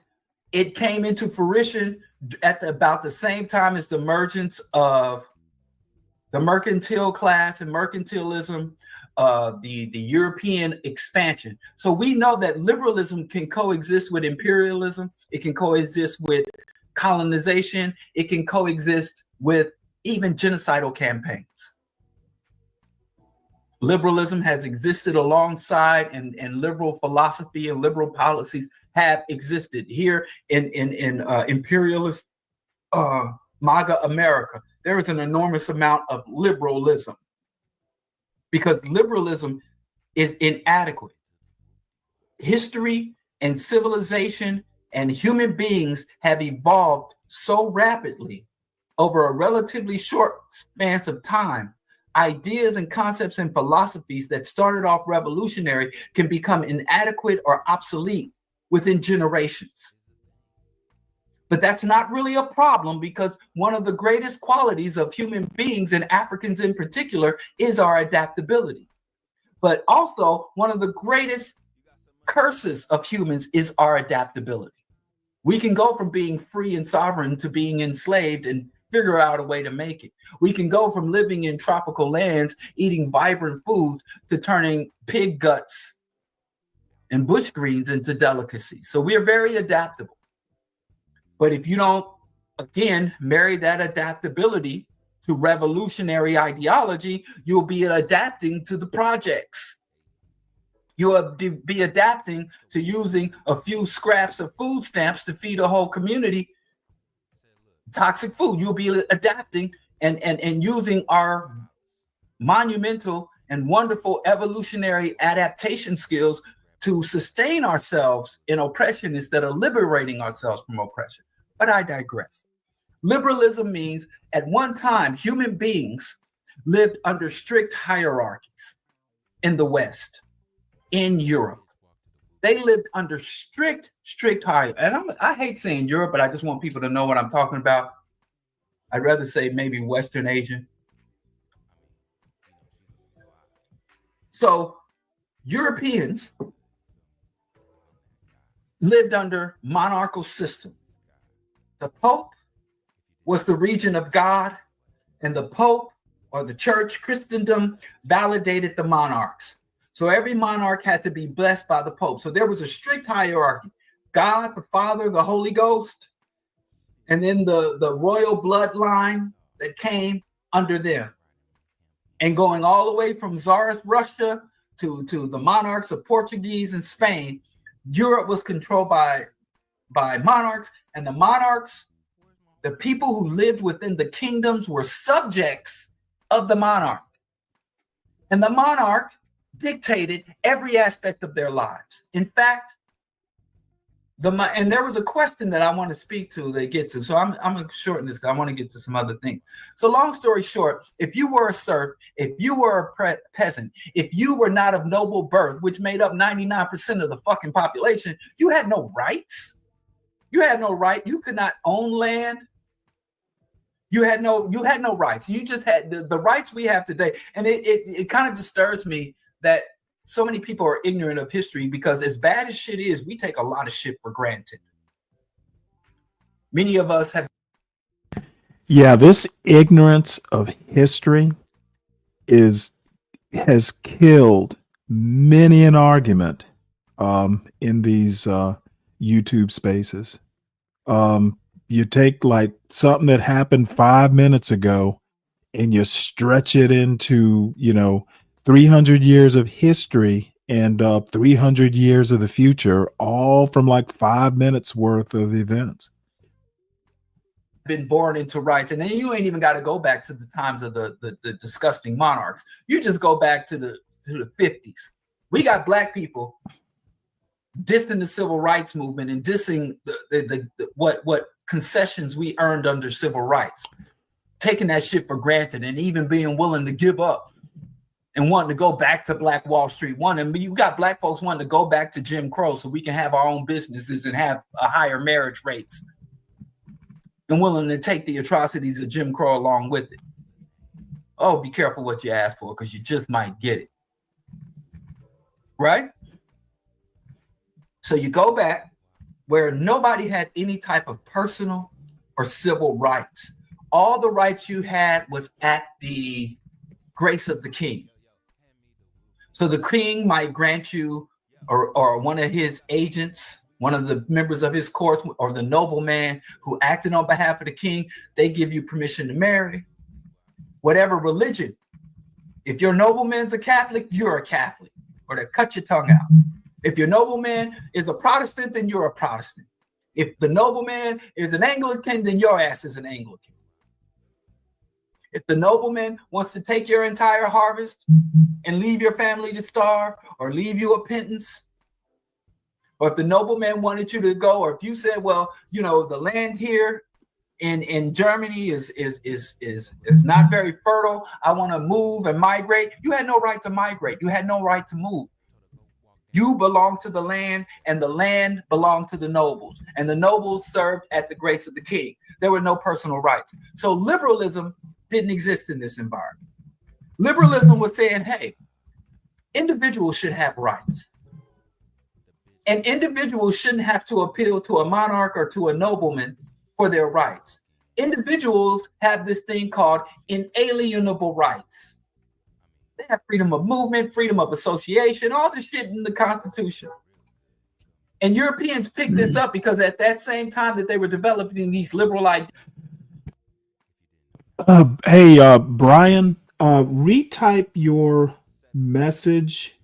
it came into fruition at about the same time as the emergence of the mercantile class and mercantilism, the European expansion. So we know that liberalism can coexist with imperialism. It can coexist with colonization. It can coexist with even genocidal campaigns. Liberalism has existed alongside, and liberal philosophy and liberal policies have existed here in imperialist MAGA America. There is an enormous amount of liberalism because liberalism is inadequate. History and civilization and human beings have evolved so rapidly over a relatively short span of time. Ideas and concepts and philosophies that started off revolutionary can become inadequate or obsolete within generations. But that's not really a problem because one of the greatest qualities of human beings, and Africans in particular, is our adaptability. But also one of the greatest curses of humans is our adaptability. We can go from being free and sovereign to being enslaved and figure out a way to make it. We can go from living in tropical lands, eating vibrant foods, to turning pig guts and bush greens into delicacy. So we are very adaptable. But if you don't, again, marry that adaptability to revolutionary ideology, you'll be adapting to the projects. You'll be adapting to using a few scraps of food stamps to feed a whole community toxic food. You'll be adapting and using our monumental and wonderful evolutionary adaptation skills to sustain ourselves in oppression instead of liberating ourselves from oppression. But I digress. Liberalism means at one time, human beings lived under strict hierarchies in the West, in Europe. They lived under strict hierarchy. And I hate saying Europe, but I just want people to know what I'm talking about. I'd rather say maybe Western Asian. So Europeans lived under monarchical system. The Pope was the regent of God, and the Pope or the church, Christendom, validated the monarchs. So every monarch had to be blessed by the Pope. So there was a strict hierarchy. God, the Father, the Holy Ghost, and then the royal bloodline that came under them. And going all the way from Tsarist Russia to the monarchs of Portuguese and Spain, Europe was controlled by monarchs, and the monarchs, the people who lived within the kingdoms, were subjects of the monarch. And the monarch dictated every aspect of their lives. In fact, and there was a question that I want to speak to, they get to. So I'm going to shorten this because I want to get to some other things. So long story short, if you were a serf, if you were a peasant, if you were not of noble birth, which made up 99% of the fucking population, you had no rights. You had no right. You could not own land. You had no rights. You just had the rights we have today. And it kind of disturbs me that so many people are ignorant of history, because as bad as shit is, we take a lot of shit for granted. Many of us have. Yeah, this ignorance of history has killed many an argument in these YouTube spaces. You take like something that happened 5 minutes ago and you stretch it into, 300 years of history and 300 years of the future, all from like 5 minutes worth of events. Been born into rights, and then you ain't even got to go back to the times of the disgusting monarchs. You just go back to the 50s. We got black people dissing the civil rights movement and dissing what concessions we earned under civil rights, taking that shit for granted, and even being willing to give up and wanting to go back to Black Wall Street. You got black folks wanting to go back to Jim Crow so we can have our own businesses and have a higher marriage rates, and willing to take the atrocities of Jim Crow along with it. Oh, be careful what you ask for, because you just might get it. Right? So you go back where nobody had any type of personal or civil rights. All the rights you had was at the grace of the king. So the king might grant you, or one of his agents, one of the members of his court, or the nobleman who acted on behalf of the king, they give you permission to marry. Whatever religion. If your nobleman's a Catholic, you're a Catholic, or to cut your tongue out. If your nobleman is a Protestant, then you're a Protestant. If the nobleman is an Anglican, then your ass is an Anglican. If the nobleman wants to take your entire harvest and leave your family to starve, or leave you a pittance, or if the nobleman wanted you to go, or if you said, well, the land here in Germany is not very fertile, I want to move and migrate, you had no right to migrate. You had no right to move. You belong to the land, and the land belonged to the nobles, and the nobles served at the grace of the king. There were no personal rights. So liberalism didn't exist in this environment. Liberalism was saying, hey, individuals should have rights. And individuals shouldn't have to appeal to a monarch or to a nobleman for their rights. Individuals have this thing called inalienable rights. They have freedom of movement, freedom of association, all this shit in the Constitution. And Europeans picked this up because at that same time that they were developing these liberal ideas. Hey, Brian, retype your message.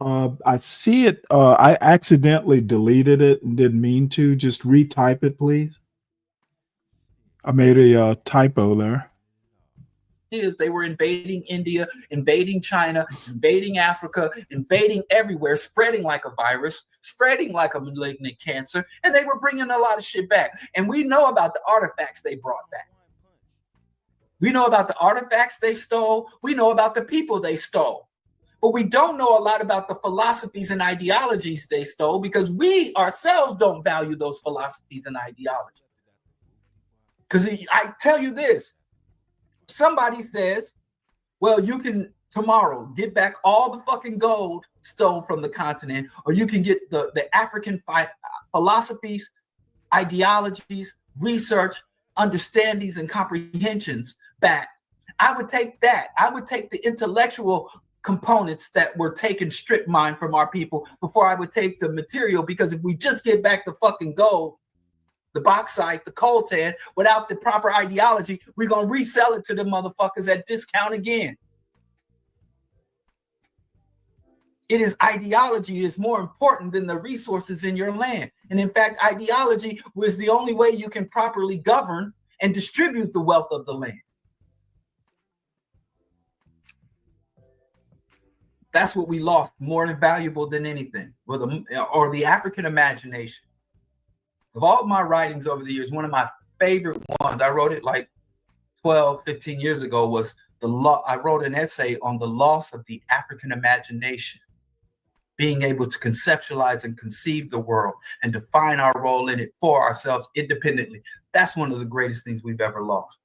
I see it. I accidentally deleted it and didn't mean to. Just retype it, please. I made a typo there. Is they were invading India, invading China, invading Africa, invading everywhere, spreading like a virus, spreading like a malignant cancer, and they were bringing a lot of shit back. And we know about the artifacts they brought back. We know about the artifacts they stole. We know about the people they stole. But we don't know a lot about the philosophies and ideologies they stole because we ourselves don't value those philosophies and ideologies. Because I tell you this, somebody says, well, you can tomorrow get back all the fucking gold stolen from the continent, or you can get the African philosophies, ideologies, research, understandings, and comprehensions back. I would take that. I would take the intellectual components that were taken strip mine from our people before I would take the material, because if we just get back the fucking gold, the bauxite, the coltan, without the proper ideology, we're going to resell it to the motherfuckers at discount again. It is ideology is more important than the resources in your land. And in fact, ideology was the only way you can properly govern and distribute the wealth of the land. That's what we lost, more valuable than anything, or the African imagination. Of all my writings over the years, one of my favorite ones, I wrote it like 12, 15 years ago, was I wrote an essay on the loss of the African imagination, being able to conceptualize and conceive the world and define our role in it for ourselves independently. That's one of the greatest things we've ever lost.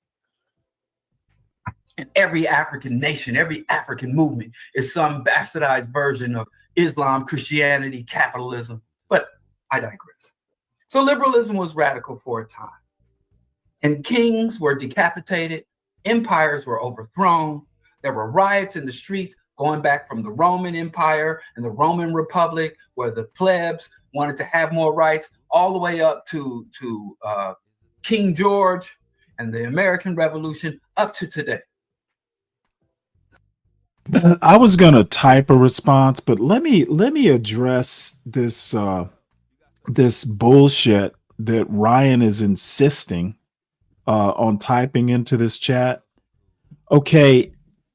And every African nation, every African movement is some bastardized version of Islam, Christianity, capitalism. But I digress. So liberalism was radical for a time. And kings were decapitated, empires were overthrown, there were riots in the streets going back from the Roman Empire and the Roman Republic, where the plebs wanted to have more rights, all the way up to King George and the American Revolution, up to today. I was gonna type a response, but let me address this this bullshit that Ryan is insisting on typing into this chat. Okay,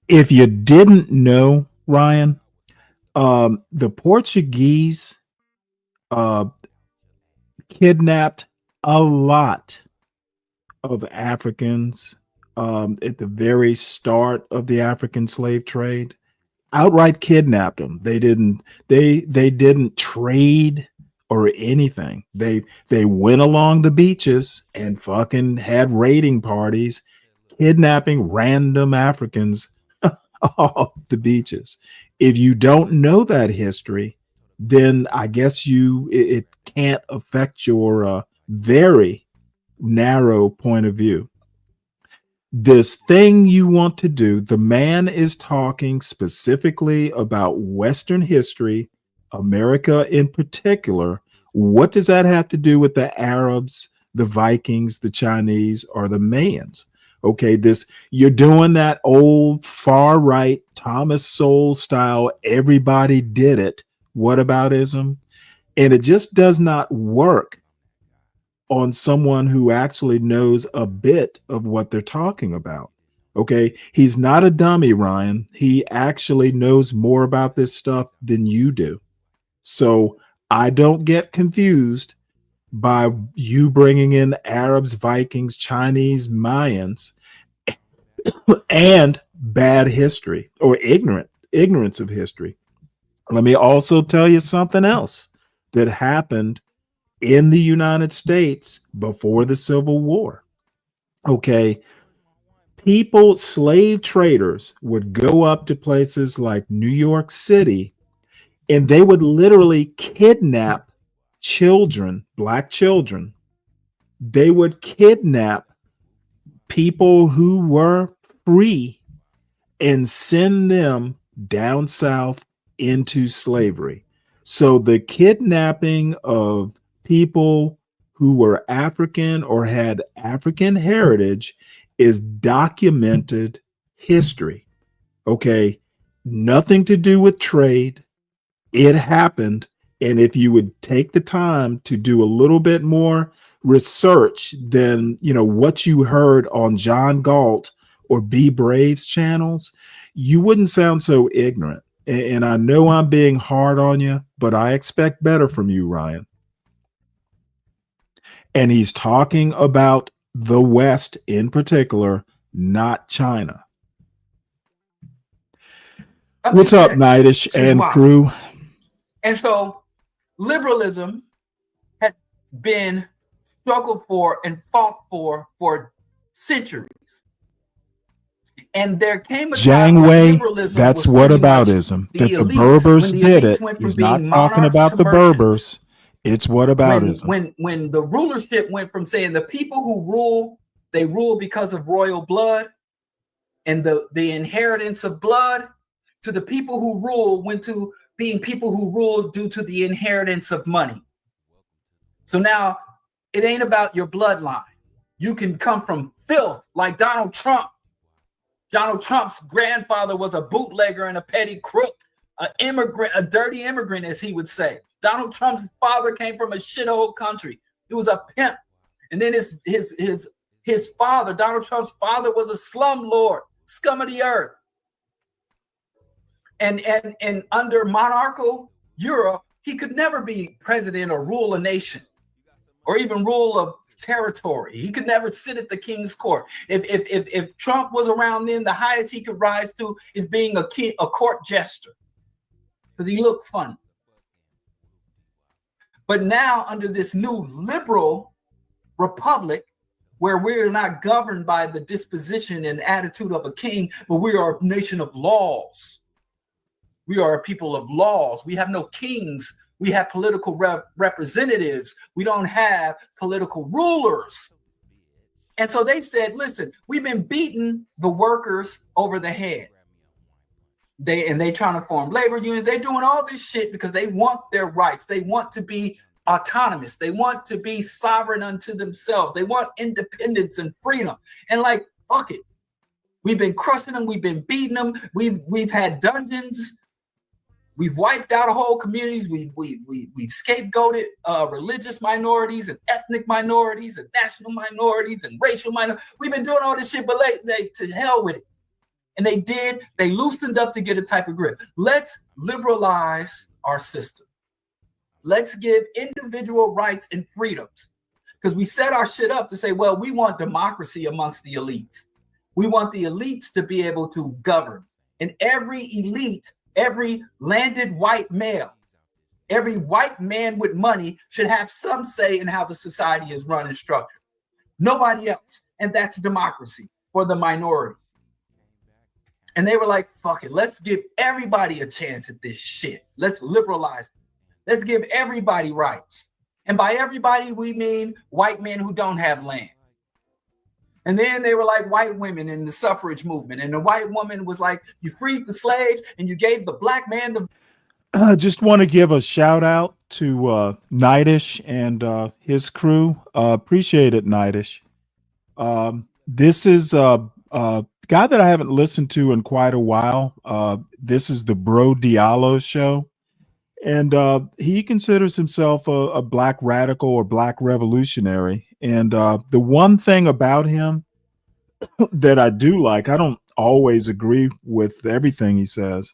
if you didn't know, Ryan, the Portuguese kidnapped a lot of Africans at the very start of the African slave trade. Outright kidnapped them. They didn't trade or anything. They went along the beaches and fucking had raiding parties, kidnapping random Africans off the beaches. If you don't know that history, then I guess it can't affect your very narrow point of view. This thing you want to do, the man is talking specifically about Western history, America in particular. What does that have to do with the Arabs, the Vikings, the Chinese, or the Mayans? Okay, you're doing that old far right Thomas Sowell style, everybody did it whataboutism, and it just does not work on someone who actually knows a bit of what they're talking about. Okay, he's not a dummy, Ryan. He actually knows more about this stuff than you do. So I don't get confused by you bringing in Arabs, Vikings, Chinese, Mayans, and bad history or ignorance of history. Let me also tell you something else that happened in the United States before the Civil War. Okay, slave traders would go up to places like New York City, and they would literally kidnap children, black children. They would kidnap people who were free and send them down south into slavery. So the kidnapping of people who were African or had African heritage is documented history. Okay. Nothing to do with trade. It happened. And if you would take the time to do a little bit more research than, what you heard on John Galt or Be Brave's channels, you wouldn't sound so ignorant. And I know I'm being hard on you, but I expect better from you, Ryan. And he's talking about the West in particular, not China. What's up, Nightish and crew? And so liberalism has been struggled for and fought for centuries. And there came a time when liberalism that's was what pretty much aboutism. the That the elites, Berbers when the did elites it. went from He's not being talking monarchs about to the merchants. Berbers. It's what aboutism. When the rulership went from saying the people who rule, they rule because of royal blood and the inheritance of blood, to the people who rule went to being people who rule due to the inheritance of money. So now it ain't about your bloodline. You can come from filth like Donald Trump. Donald Trump's grandfather was a bootlegger and a petty crook, an immigrant, a dirty immigrant, as he would say. Donald Trump's father came from a shithole country. He was a pimp. And then his father, Donald Trump's father, was a slum lord, scum of the earth. And under monarchical Europe, he could never be president or rule a nation or even rule a territory. He could never sit at the king's court. If Trump was around then, the highest he could rise to is being a court jester because he looked funny. But now under this new liberal republic, where we're not governed by the disposition and attitude of a king, but we are a nation of laws. We are a people of laws. We have no kings. We have political representatives. We don't have political rulers. And so they said, listen, we've been beating the workers over the head. They trying to form labor unions. They're doing all this shit because they want their rights. They want to be autonomous. They want to be sovereign unto themselves. They want independence and freedom. And like, fuck it. We've been crushing them. We've been beating them. We've had dungeons. We've wiped out whole communities. We've scapegoated religious minorities and ethnic minorities and national minorities and racial minorities. We've been doing all this shit, but they to hell with it. And they did. They loosened up to get a type of grip. Let's liberalize our system. Let's give individual rights and freedoms. Because we set our shit up to say, well, we want democracy amongst the elites. We want the elites to be able to govern. And every elite, every landed white male, every white man with money should have some say in how the society is run and structured. Nobody else. And that's democracy for the minority. And they were like, fuck it. Let's give everybody a chance at this shit. Let's liberalize. Let's give everybody rights. And by everybody, we mean white men who don't have land. And then they were like white women in the suffrage movement. And the white woman was like, you freed the slaves and you gave the black man the... I just want to give a shout out to Nightish and his crew. Appreciate it, Nightish. This is a guy that I haven't listened to in quite a while. This is the Bro Diallo show. And he considers himself a black radical or black revolutionary. And the one thing about him that I do like, I don't always agree with everything he says,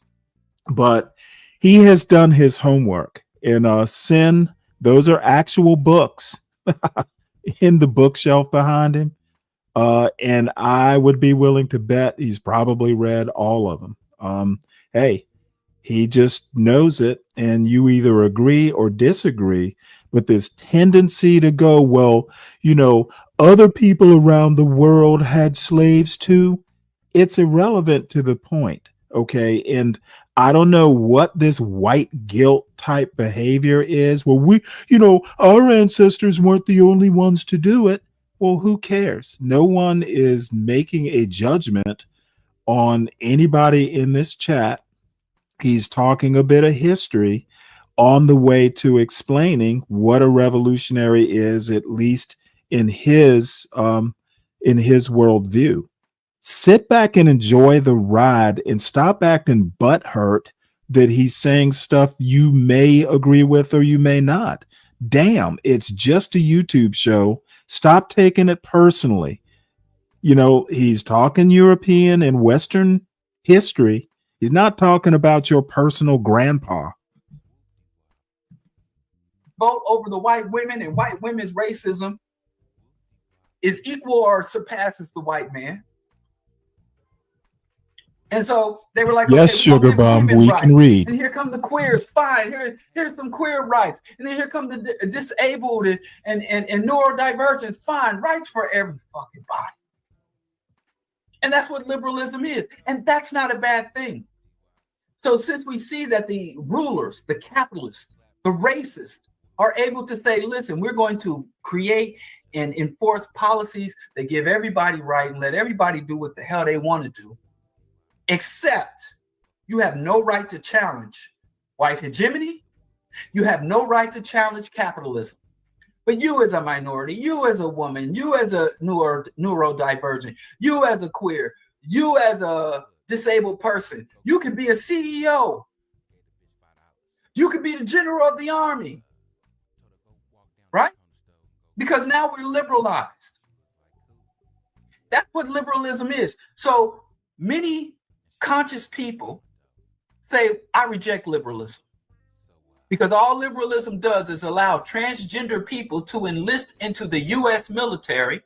but he has done his homework. And Sin, those are actual books in the bookshelf behind him. And I would be willing to bet he's probably read all of them. Hey, he just knows it, and you either agree or disagree. But this tendency to go, well, other people around the world had slaves too. It's irrelevant to the point. Okay. And I don't know what this white guilt type behavior is. Well, our ancestors weren't the only ones to do it. Well, who cares? No one is making a judgment on anybody in this chat. He's talking a bit of history on the way to explaining what a revolutionary is, at least in his in his worldview. Sit back and enjoy the ride and stop acting butthurt that he's saying stuff you may agree with or you may not. Damn, it's just a YouTube show. Stop taking it personally. You know, he's talking European and Western history. He's not talking about your personal grandpa. Vote over the white women, and white women's racism is equal or surpasses the white man. And so they were like, yes, okay, Sugar Bomb, we rights. can read. And here come the queers. Fine, here's some queer rights. And then here come the disabled and neurodivergent. Fine, rights for every fucking body. And that's what liberalism is. And that's not a bad thing. So since we see that the rulers, the capitalists, the racists are able to say, listen, we're going to create and enforce policies that give everybody right and let everybody do what the hell they want to do, except you have no right to challenge white hegemony. You have no right to challenge capitalism. But you as a minority, you as a woman, you as a neurodivergent, you as a queer, you as a disabled person, you can be a CEO. You can be the general of the army. Right? Because now we're liberalized. That's what liberalism is. So many conscious people say, I reject liberalism. Because all liberalism does is allow transgender people to enlist into the U.S. military.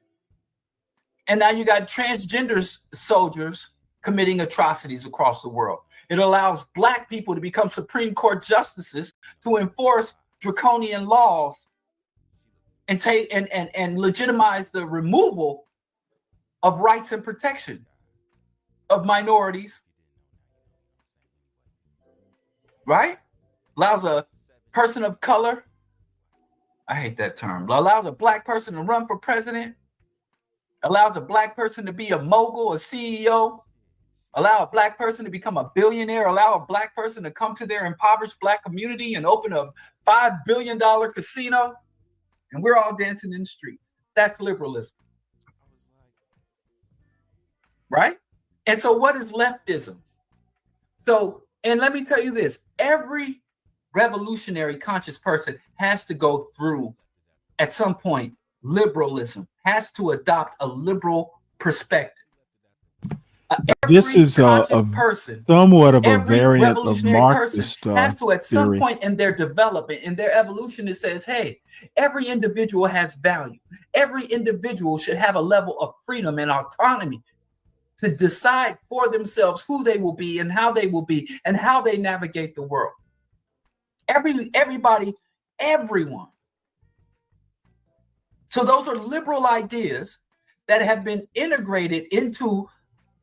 And now you got transgender soldiers committing atrocities across the world. It allows Black people to become Supreme Court justices to enforce draconian laws and take and legitimize the removal of rights and protection of minorities. Right? Allows a person of color, I hate that term, allows a Black person to run for president, allows a Black person to be a mogul, a CEO, allow a Black person to become a billionaire, allow a Black person to come to their impoverished Black community and open a $5 billion casino, and we're all dancing in the streets. That's liberalism. Right? And so what is leftism? So, and let me tell you this, every revolutionary conscious person has to go through, at some point, liberalism, has to adopt a liberal perspective. This is a somewhat of a variant of Marxist has to, at some theory. point in their development, in their evolution, it says, hey, every individual has value. Every individual should have a level of freedom and autonomy to decide for themselves who they will be and how they will be and how they navigate the world. Everybody, everyone. So those are liberal ideas that have been integrated into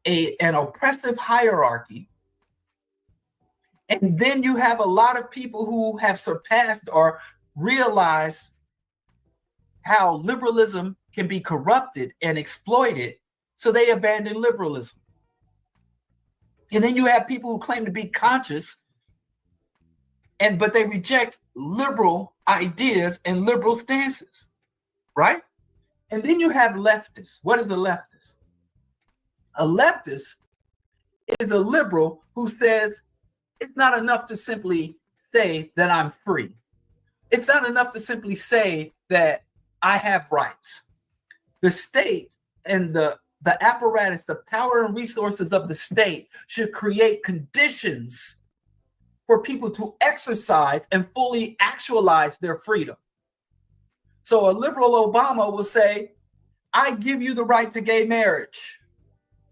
an oppressive hierarchy. And then you have a lot of people who have surpassed or realized how liberalism can be corrupted and exploited, so they abandon liberalism. And then you have people who claim to be conscious, but they reject liberal ideas and liberal stances, right? And then you have leftists. What is a leftist? A leftist is a liberal who says it's not enough to simply say that I'm free. It's not enough to simply say that I have rights. The state and the apparatus, the power and resources of the state should create conditions for people to exercise and fully actualize their freedom. So a liberal Obama will say, I give you the right to gay marriage.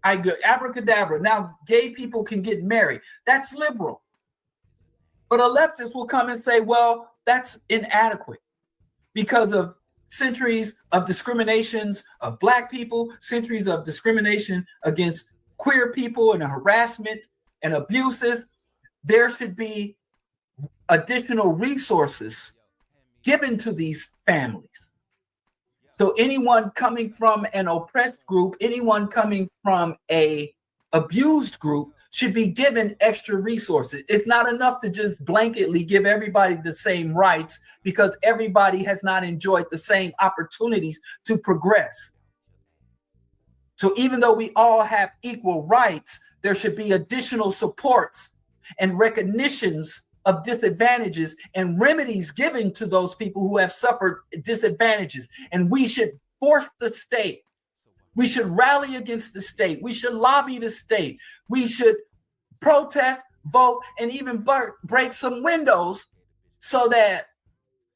I go abracadabra. Now gay people can get married. That's liberal. But a leftist will come and say, well, that's inadequate because of centuries of discriminations of Black people, centuries of discrimination against queer people and harassment and abuses. There should be additional resources given to these families. So anyone coming from an oppressed group, anyone coming from a abused group should be given extra resources. It's not enough to just blanketly give everybody the same rights because everybody has not enjoyed the same opportunities to progress. So even though we all have equal rights, there should be additional supports and recognitions of disadvantages and remedies given to those people who have suffered disadvantages. And we should force the state. We should rally against the state. We should lobby the state. We should protest, vote, and even break some windows so that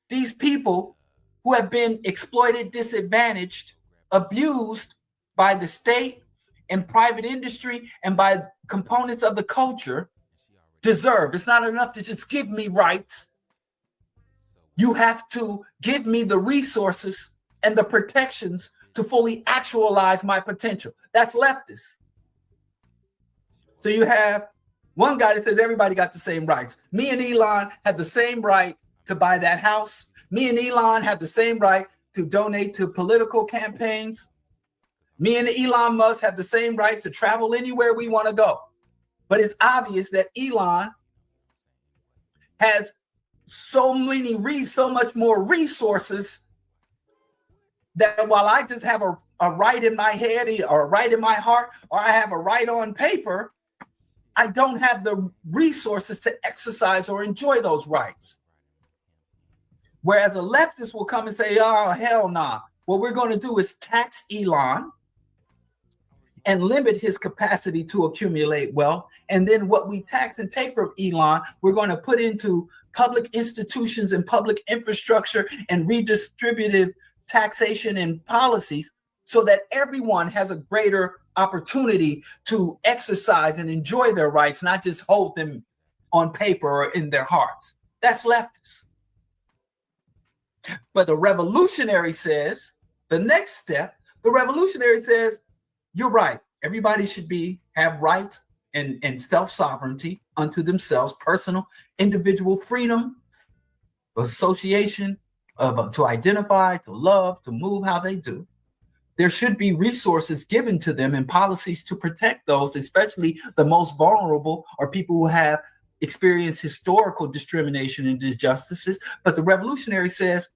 these people who have been exploited, disadvantaged, abused by the state and private industry and by components of the culture deserve. It's not enough to just give me rights. You have to give me the resources and the protections to fully actualize my potential. That's leftist. So you have one guy that says everybody got the same rights. Me and Elon have the same right to buy that house. Me and Elon have the same right to donate to political campaigns. Me and Elon Musk have the same right to travel anywhere we want to go. But it's obvious that Elon has so much more resources that while I just have a right in my head or a right in my heart, or I have a right on paper, I don't have the resources to exercise or enjoy those rights. Whereas a leftist will come and say, oh, hell nah. What we're going to do is tax Elon and limit his capacity to accumulate wealth. And then what we tax and take from Elon, we're going to put into public institutions and public infrastructure and redistributive taxation and policies so that everyone has a greater opportunity to exercise and enjoy their rights, not just hold them on paper or in their hearts. That's leftist. But the revolutionary says, the next step, the revolutionary says, you're right. Everybody should have rights and self-sovereignty unto themselves, personal, individual freedom, association, to identify, to love, to move how they do. There should be resources given to them and policies to protect those, especially the most vulnerable or people who have experienced historical discrimination and injustices. But the revolutionary says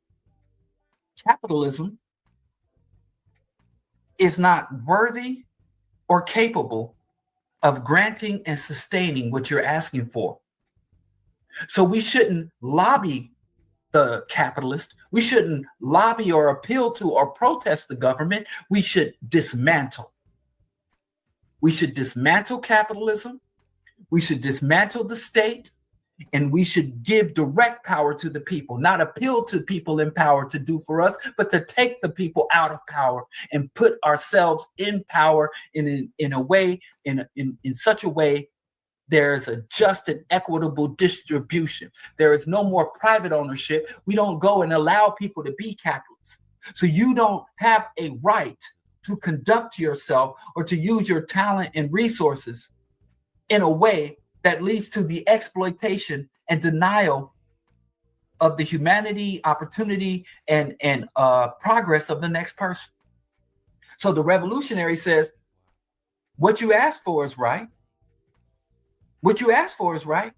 capitalism is not worthy or capable of granting and sustaining what you're asking for. So we shouldn't lobby the capitalist. We shouldn't lobby or appeal to or protest the government. We should dismantle. We should dismantle capitalism. We should dismantle the state. And we should give direct power to the people, not appeal to people in power to do for us, but to take the people out of power and put ourselves in power in a way, in such a way there's a just and equitable distribution. There is no more private ownership. We don't go and allow people to be capitalists. So you don't have a right to conduct yourself or to use your talent and resources in a way that leads to the exploitation and denial of the humanity, opportunity, and progress of the next person. So the revolutionary says, what you asked for is right. What you asked for is right.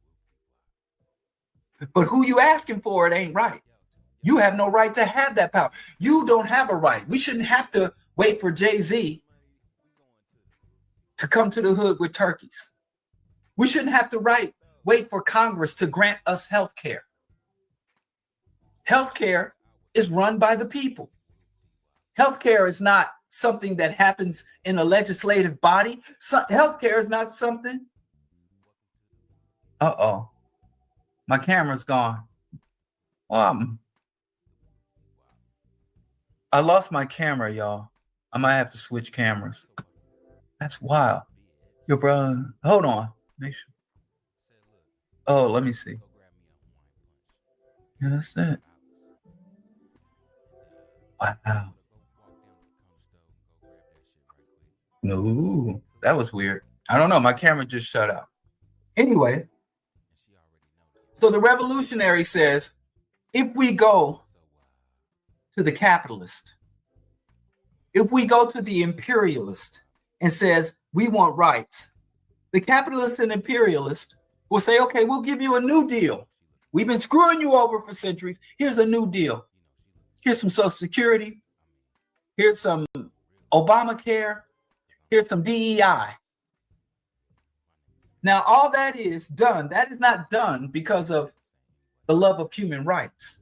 But who you asking for, it ain't right. You have no right to have that power. You don't have a right. We shouldn't have to wait for Jay-Z to come to the hood with turkeys. We shouldn't have to wait for Congress to grant us health care. Health care is run by the people. Health care is not something that happens in a legislative body. Health care is not something. Uh-oh. My camera's gone. I lost my camera, y'all. I might have to switch cameras. That's wild. Your brother, hold on. Make sure. Oh, let me see. Yeah, that's it. Wow. No, that was weird. I don't know. My camera just shut out. Anyway, so the revolutionary says, if we go to the capitalist, if we go to the imperialist and says, we want rights, the capitalist and imperialist will say, okay, we'll give you a new deal. We've been screwing you over for centuries. Here's a new deal. Here's some Social Security. Here's some Obamacare. Here's some DEI. Now, all that is done. That is not done because of the love of human rights.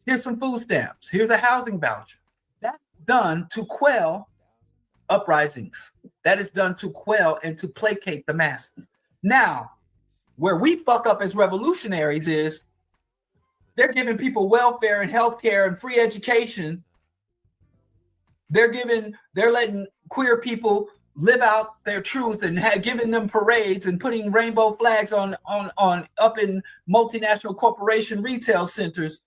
Here's some food stamps. Here's a housing voucher. That's done to quell uprisings. That is done to quell and to placate the masses. Now, where we fuck up as revolutionaries is they're giving people welfare and healthcare and free education. They're letting queer people live out their truth and giving them parades and putting rainbow flags on up in multinational corporation retail centers.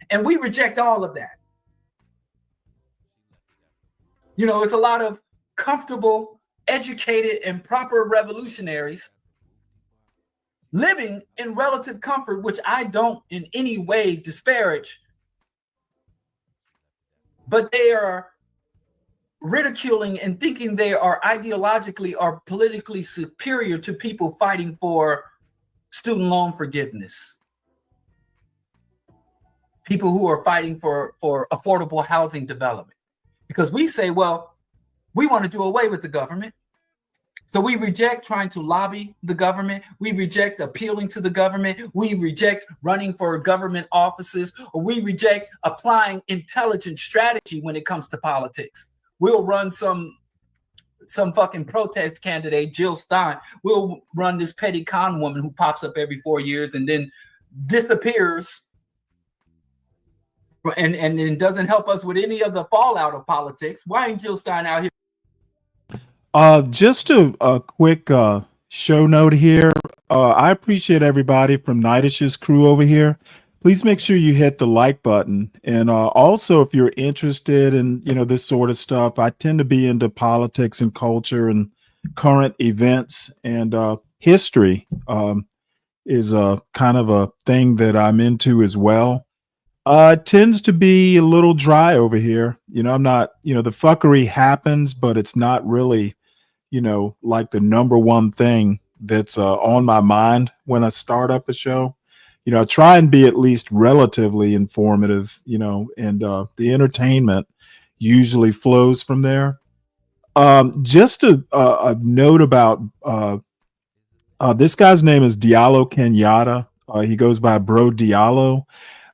And we reject all of that. You know, it's a lot of comfortable, educated, and proper revolutionaries living in relative comfort, which I don't in any way disparage, but they are ridiculing and thinking they are ideologically or politically superior to people fighting for student loan forgiveness, people who are fighting for affordable housing development. Because we say, well, we want to do away with the government. So we reject trying to lobby the government. We reject appealing to the government. We reject running for government offices, or we reject applying intelligent strategy when it comes to politics. We'll run some fucking protest candidate, Jill Stein. We'll run this petty con woman who pops up every 4 years and then disappears and doesn't help us with any of the fallout of politics. Why ain't Jill Stein out here? Just a quick show note here. I appreciate everybody from Nightish's crew over here. Please make sure you hit the like button. And also, if you're interested in, this sort of stuff, I tend to be into politics and culture and current events, and history is a kind of a thing that I'm into as well. It tends to be a little dry over here. I'm not, the fuckery happens, but it's not really, like the number one thing that's on my mind when I start up a show. I try and be at least relatively informative, and the entertainment usually flows from there. Just a note about this guy's name is Diallo Kenyatta. He goes by Bro Diallo.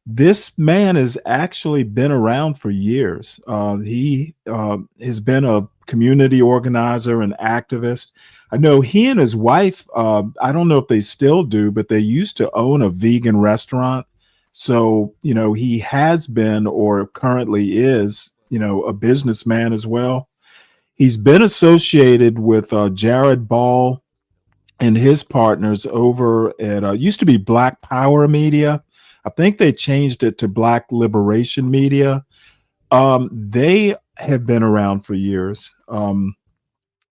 This man has actually been around for years. He has been a community organizer and activist. I know he and his wife, I don't know if they still do, but they used to own a vegan restaurant. So, he has been, or currently is, a businessman as well. He's been associated with Jared Ball and his partners over at, used to be Black Power Media. I think they changed it to Black Liberation Media. They have been around for years.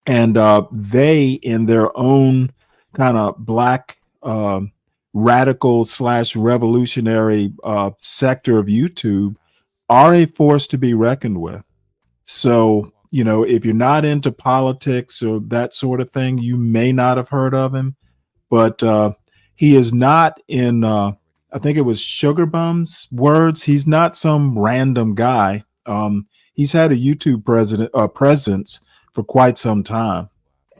And they, in their own kind of Black radical / revolutionary sector of YouTube, are a force to be reckoned with. So, if you're not into politics or that sort of thing, you may not have heard of him. But he is not, in I think it was Sugar Bum's words, he's not some random guy. He's had a YouTube presence for quite some time,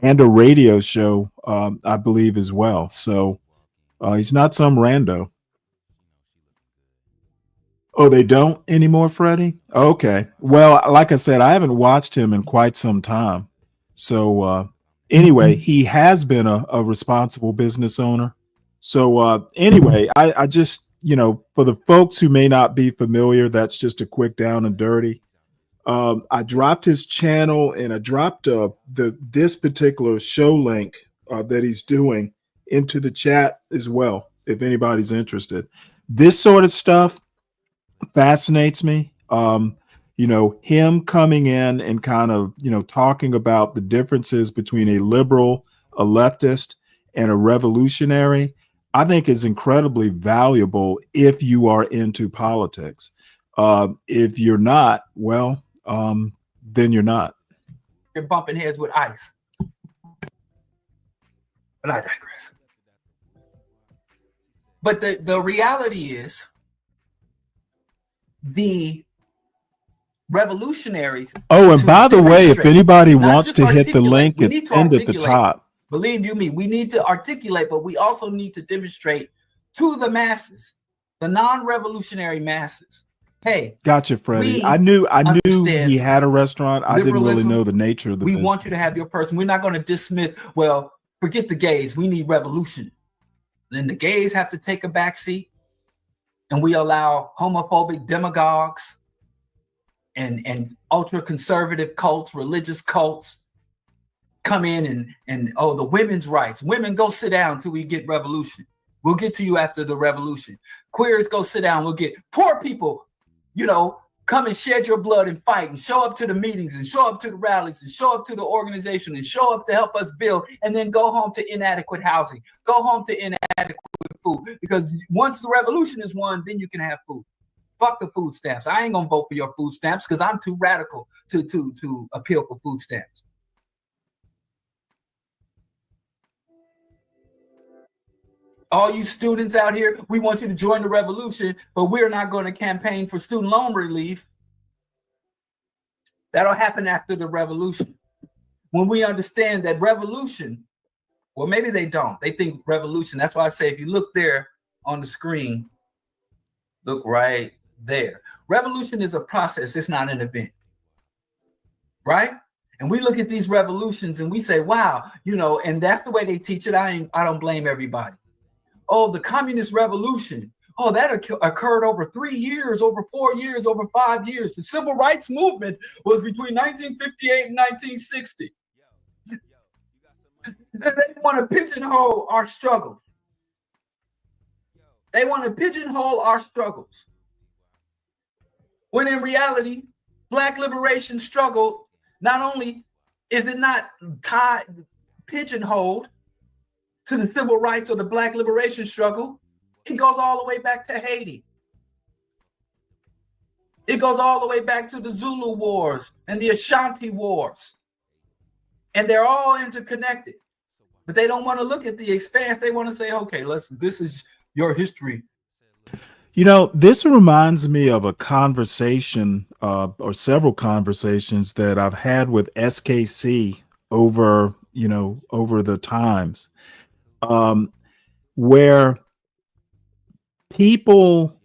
and a radio show, I believe, as well. So he's not some rando. Oh, they don't anymore, Freddie? Okay. Well, like I said, I haven't watched him in quite some time. So anyway, he has been a responsible business owner. So anyway, I just, for the folks who may not be familiar, that's just a quick down and dirty. I dropped his channel, and I dropped this particular show link that he's doing into the chat as well, if anybody's interested. This sort of stuff fascinates me. Him coming in and kind of, talking about the differences between a liberal, a leftist, and a revolutionary, I think is incredibly valuable if you are into politics. If you're not, well, then you're not. You're bumping heads with ICE. But I digress. But the reality is, the revolutionaries. Oh, and to by the way, if demonstrate, anybody not wants just to hit the articulate. link, We it's need to pinned at the articulate. top. Believe you me, we need to articulate, but we also need to demonstrate to the masses, the non-revolutionary masses. Hey, Gotcha, Freddie. we I knew understand he had a restaurant. I didn't really liberalism. know the nature of the We business. want you to have your person. We're not going to dismiss, well, forget the gays. We need revolution. Then the gays have to take a back seat, and we allow homophobic demagogues and ultra-conservative cults, religious cults, come in and oh, the women's rights. Women, go sit down until we get revolution. We'll get to you after the revolution. Queers, go sit down. We'll get poor people, come and shed your blood and fight and show up to the meetings and show up to the rallies and show up to the organization and show up to help us build, and then go home to inadequate housing, go home to inadequate food. Because once the revolution is won, then you can have food. Fuck the food stamps. I ain't gonna vote for your food stamps because I'm too radical to appeal for food stamps. All you students out here, we want you to join the revolution, but we're not going to campaign for student loan relief. That'll happen after the revolution. When we understand that revolution, well, maybe they don't. They think revolution. That's why I say, if you look there on the screen, look right there. Revolution is a process. It's not an event, right? And we look at these revolutions and we say, wow, and that's the way they teach it. I don't blame everybody. Oh, the communist revolution. Oh, that occurred over 3 years, over 4 years, over 5 years. The civil rights movement was between 1958 and 1960. They want to pigeonhole our struggles. They want to pigeonhole our struggles. When in reality, Black liberation struggle, not only is it not pigeonholed to the civil rights or the Black liberation struggle, it goes all the way back to Haiti. It goes all the way back to the Zulu Wars and the Ashanti Wars. And they're all interconnected. But they don't want to look at the expanse. They want to say, okay, this is your history. This reminds me of a conversation or several conversations that I've had with SKC over the times. Where people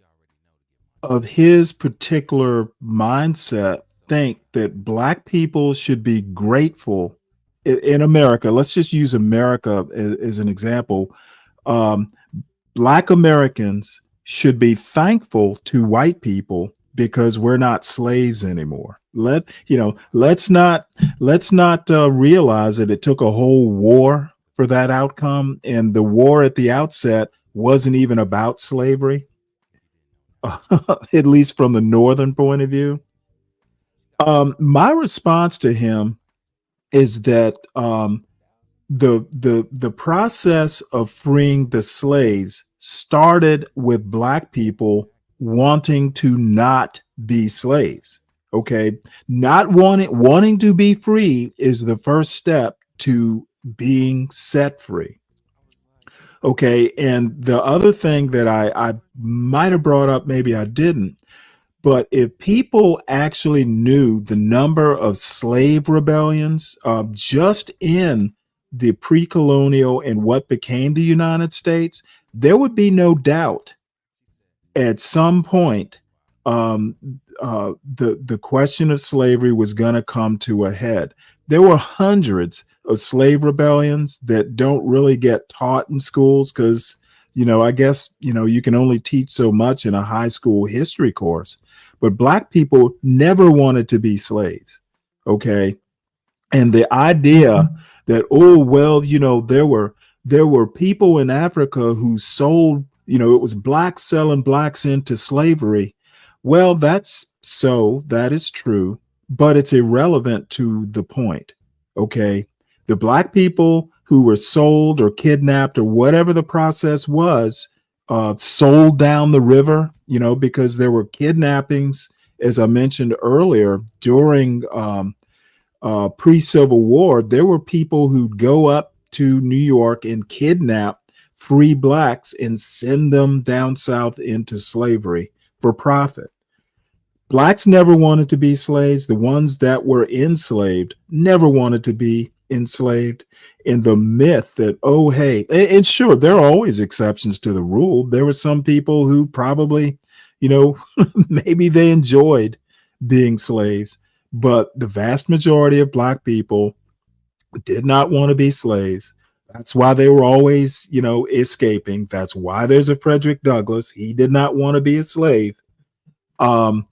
of his particular mindset think that Black people should be grateful in America. Let's just use America as an example. Black Americans should be thankful to white people because we're not slaves anymore. Let's not realize that it took a whole war for that outcome, and the war at the outset wasn't even about slavery, at least from the northern point of view. My response to him is that the process of freeing the slaves started with Black people wanting to not be slaves. Okay, not wanting to be free is the first step to being set free. Okay, and the other thing that I might have brought up, maybe I didn't, but if people actually knew the number of slave rebellions just in the pre-colonial and what became the United States, there would be no doubt at some point the question of slavery was going to come to a head. There were hundreds of slave rebellions that don't really get taught in schools because, I guess, you can only teach so much in a high school history course. But Black people never wanted to be slaves. Okay. And the idea that, oh, well, there were people in Africa who sold, it was Blacks selling Blacks into slavery. Well, that is true, but it's irrelevant to the point. Okay. The Black people who were sold or kidnapped or whatever the process was, sold down the river, because there were kidnappings, as I mentioned earlier, during pre-Civil War. There were people who'd go up to New York and kidnap free Blacks and send them down south into slavery for profit. Blacks never wanted to be slaves. The ones that were enslaved never wanted to be enslaved. And the myth that, oh, hey, and sure, there are always exceptions to the rule. There were some people who probably, maybe they enjoyed being slaves, but the vast majority of Black people did not want to be slaves. That's why they were always, escaping. That's why there's a Frederick Douglass. He did not want to be a slave. And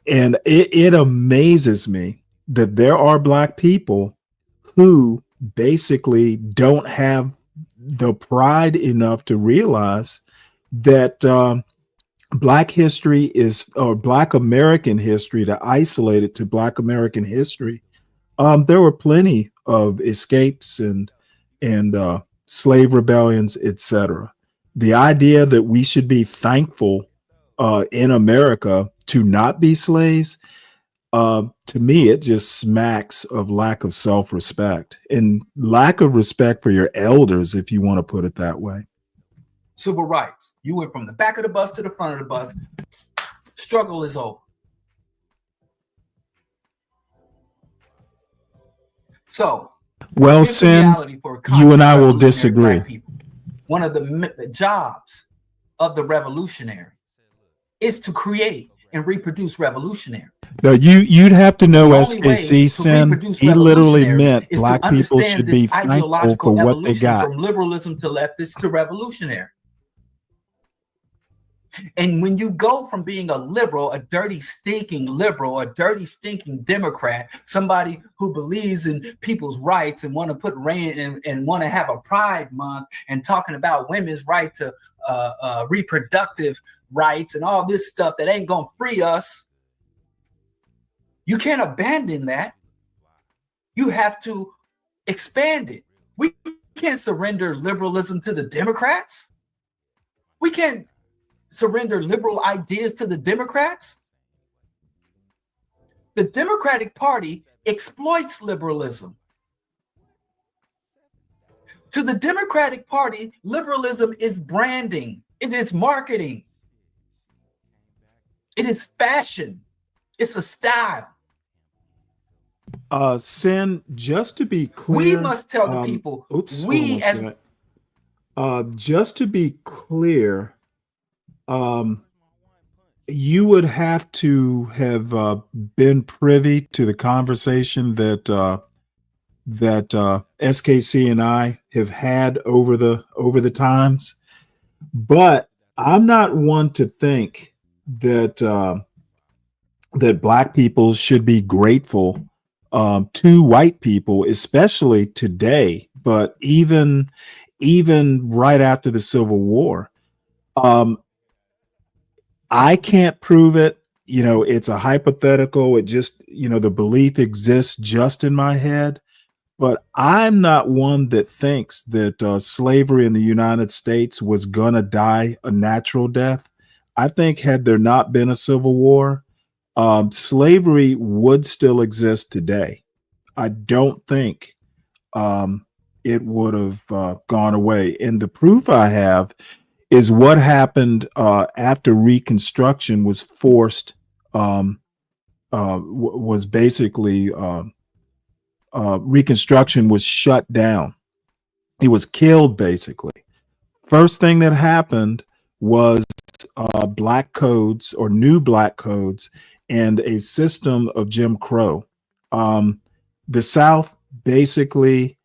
it amazes me that there are Black people who basically don't have the pride enough to realize that Black history or Black American history, to isolate it to Black American history. There were plenty of escapes and slave rebellions, etc. The idea that we should be thankful in America to not be slaves, to me, it just smacks of lack of self-respect and lack of respect for your elders, if you want to put it that way. Civil rights. You went from the back of the bus to the front of the bus. Struggle is over. So, well, Sin, you and I will disagree. One of the jobs of the revolutionary is to create and reproduce revolutionary. No, you'd have to know SKC, Sin. He literally meant Black people should be thankful for what they got. From liberalism to leftist to revolutionary. And when you go from being a liberal, a dirty, stinking liberal, a dirty, stinking Democrat, somebody who believes in people's rights and want to put rain and want to have a Pride Month and talking about women's right to reproductive rights and all this stuff that ain't gonna free us, you can't abandon that. You have to expand it. We can't surrender liberalism to the Democrats. We can't surrender liberal ideas to the Democrats. The Democratic Party exploits liberalism. To the Democratic Party, liberalism is branding. It is marketing. It is fashion. It's a style. Sin, just to be clear, we must tell the people. Just to be clear, you would have to have been privy to the conversation that SKC and I have had over the times, but I'm not one to think that that Black people should be grateful to white people, especially today, but even right after the Civil War. I can't prove it. It's a hypothetical. It just, the belief exists just in my head. But I'm not one that thinks that slavery in the United States was going to die a natural death. I think had there not been a Civil War, slavery would still exist today. I don't think it would have gone away. And the proof I have is what happened after Reconstruction was forced, was basically Reconstruction was shut down. It was killed, basically. First thing that happened was black codes or new black codes and a system of Jim Crow. The South, basically,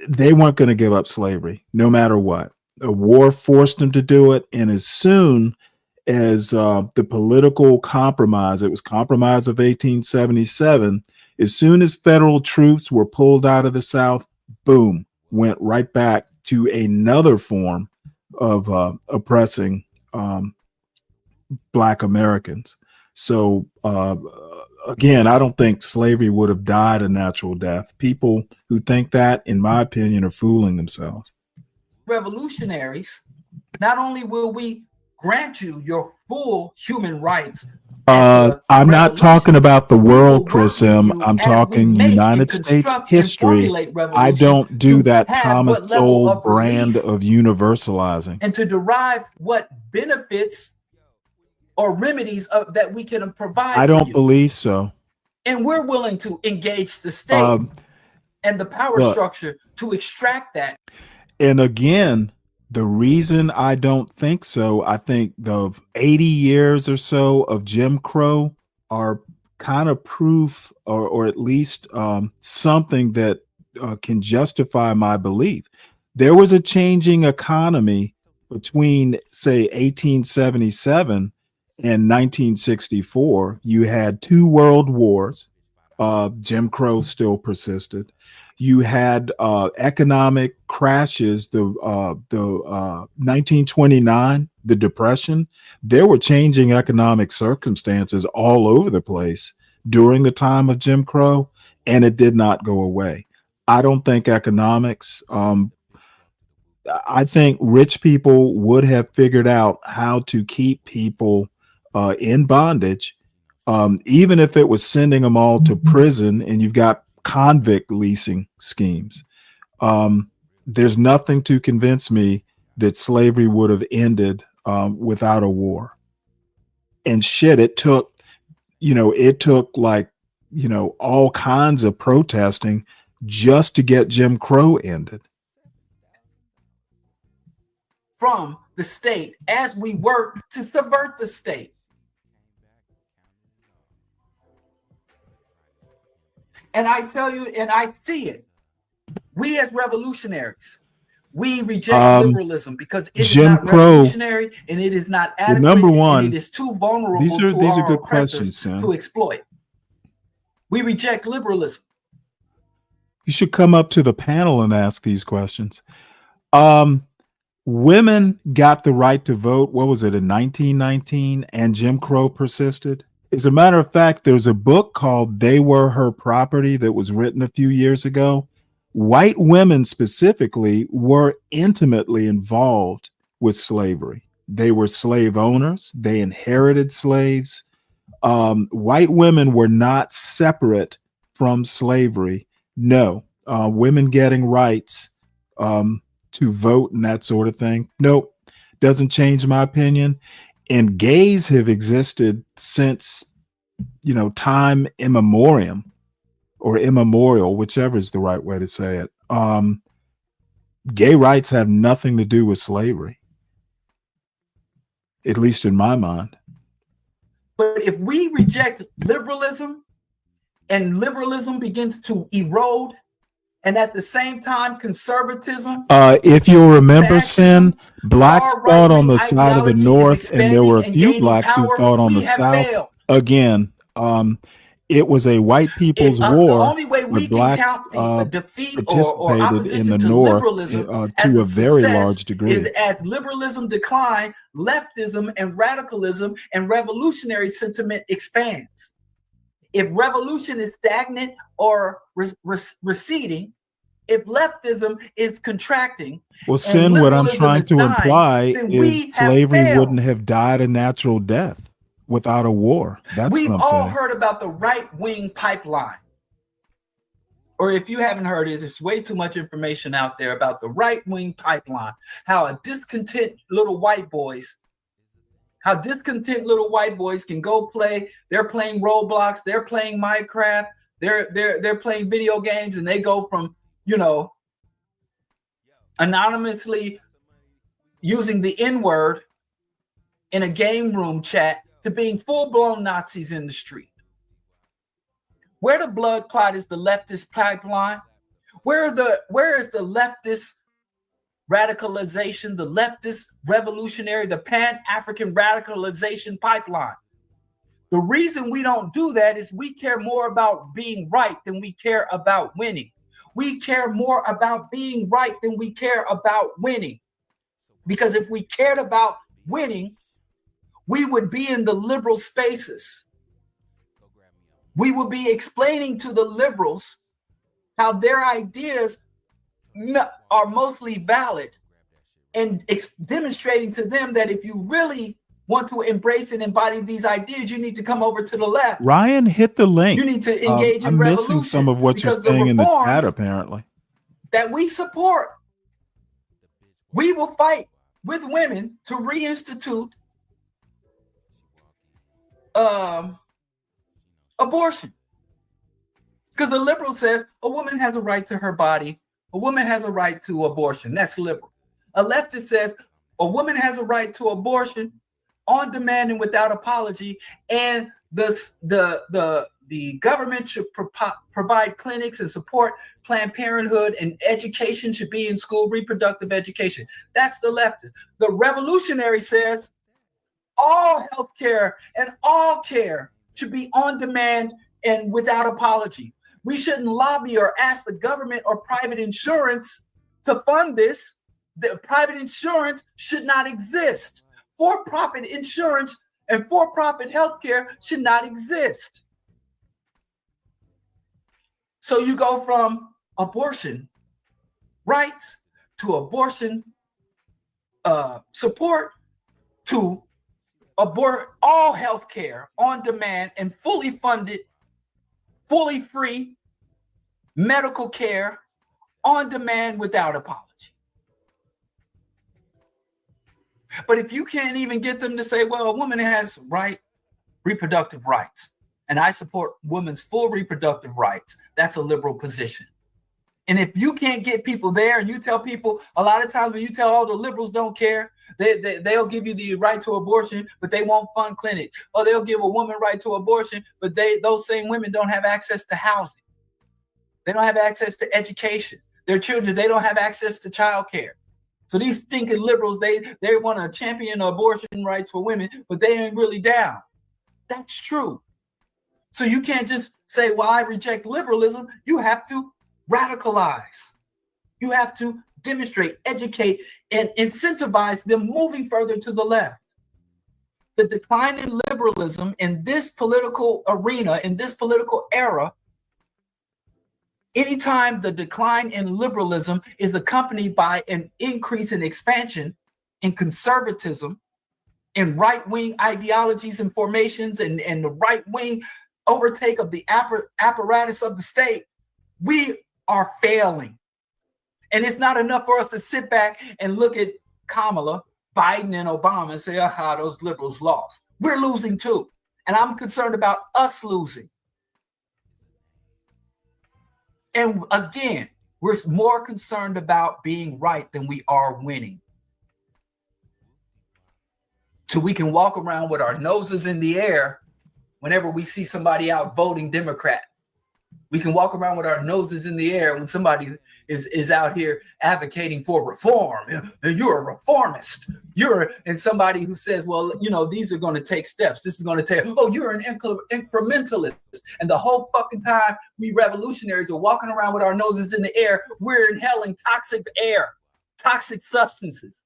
they weren't going to give up slavery no matter what. A war forced them to do it. And as soon as the political compromise, it was Compromise of 1877, as soon as federal troops were pulled out of the South, boom, went right back to another form of oppressing Black Americans. So again, I don't think slavery would have died a natural death. People who think that, in my opinion, are fooling themselves. Revolutionaries, not only will we grant you your full human rights. I'm not talking about the world, Chris M. I'm talking United States history. I don't do that Thomas Sowell brand of universalizing. And to derive what benefits or remedies that we can provide. I for don't you. believe so. And we're willing to engage the state and the power look. structure to extract that. And again, the reason I don't think so, I think the 80 years or so of Jim Crow are kind of proof, or at least something that can justify my belief. There was a changing economy between, say, 1877 and 1964. You had 2 world wars. Jim Crow still persisted. You had economic crashes. The 1929, the Depression. There were changing economic circumstances all over the place during the time of Jim Crow, and it did not go away. I don't think economics. I think rich people would have figured out how to keep people in bondage, even if it was sending them all to prison. And you've got convict leasing schemes. There's nothing to convince me that slavery would have ended without a war. And shit, it took like, all kinds of protesting just to get Jim Crow ended. From the state as we work to subvert the state. And I tell you, and I see it. We as revolutionaries, we reject liberalism because it is not revolutionary and it is not adequate. Number one, and it is too vulnerable these to are our good oppressors questions, Sam. to exploit. We reject liberalism. You should come up to the panel and ask these questions. Women got the right to vote. What was it, in 1919? And Jim Crow persisted. As a matter of fact, there's a book called They Were Her Property that was written a few years ago. White women specifically were intimately involved with slavery. They were slave owners. They inherited slaves. White women were not separate from slavery. No, women getting rights to vote and that sort of thing. Nope, doesn't change my opinion. And gays have existed since, time immemorial, whichever is the right way to say it. Gay rights have nothing to do with slavery, at least in my mind. But if we reject liberalism and liberalism begins to erode, and at the same time, conservatism. If you'll remember, Sin, blacks fought on the side of the North, and there were a few blacks who fought on the South. Failed. Again, it was a white people's war. The only way we but blacks can count the defeat or participated opposition in the to North liberalism to a very success large degree. is as liberalism declines, leftism and radicalism and revolutionary sentiment expands. If revolution is stagnant or receding, if leftism is contracting, well, Sin, what I'm trying to imply then is slavery wouldn't have died a natural death without a war. That's We've what I'm all saying. heard about the right-wing pipeline. Or if you haven't heard it, there's way too much information out there about the right-wing pipeline, how discontent little white boys can go play. They're playing Roblox, they're playing Minecraft, they're playing video games, and they go from, anonymously using the N-word in a game room chat to being full-blown Nazis in the street. Where the blood clot is the leftist pipeline? Where is the leftist radicalization, the leftist revolutionary, the Pan-African radicalization pipeline? The reason we don't do that is we care more about being right than we care about winning. We care more about being right than we care about winning. Because if we cared about winning, we would be in the liberal spaces. We would be explaining to the liberals how their ideas are mostly valid and demonstrating to them that if you really want to embrace and embody these ideas, you need to come over to the left. Ryan, hit the link. You need to engage in I'm revolution. missing some of what you're saying in the chat, apparently. That we support. We will fight with women to reinstitute abortion. Because the liberal says a woman has a right to her body. A woman has a right to abortion. That's liberal. A leftist says a woman has a right to abortion on demand and without apology. And the government should provide clinics and support Planned Parenthood, and education should be in school, reproductive education. That's the leftist. The revolutionary says all healthcare and all care should be on demand and without apology. We shouldn't lobby or ask the government or private insurance to fund this. The private insurance should not exist. For-profit insurance and for-profit healthcare should not exist. So you go from abortion rights to abortion support to abort all healthcare on demand and fully funded, fully free medical care on demand without apology. But if you can't even get them to say, well, a woman has reproductive rights, and I support women's full reproductive rights, that's a liberal position. And if you can't get people there, and you tell people, a lot of times when you tell all the liberals don't care, they'll give you the right to abortion, but they won't fund clinics. Or they'll give a woman right to abortion, but those same women don't have access to housing. They don't have access to education. Their children, they don't have access to childcare. So these stinking liberals, they want to champion abortion rights for women, but they ain't really down. That's true. So you can't just say, well, I reject liberalism. You have to radicalize. You have to demonstrate, educate, and incentivize them moving further to the left. The decline in liberalism in this political arena, in this political era, anytime the decline in liberalism is accompanied by an increase in expansion in conservatism, in right-wing ideologies and formations, and the right-wing overtake of the apparatus of the state, we are failing. And it's not enough for us to sit back and look at Kamala, Biden, and Obama and say, aha, those liberals lost. We're losing too. And I'm concerned about us losing. And again, we're more concerned about being right than we are winning. So we can walk around with our noses in the air whenever we see somebody out voting Democrat. We can walk around with our noses in the air when somebody is out here advocating for reform. And you're a reformist. And somebody who says, well, these are going to take steps. This is going to take, you're an incrementalist. And the whole fucking time we revolutionaries are walking around with our noses in the air, we're inhaling toxic air, toxic substances.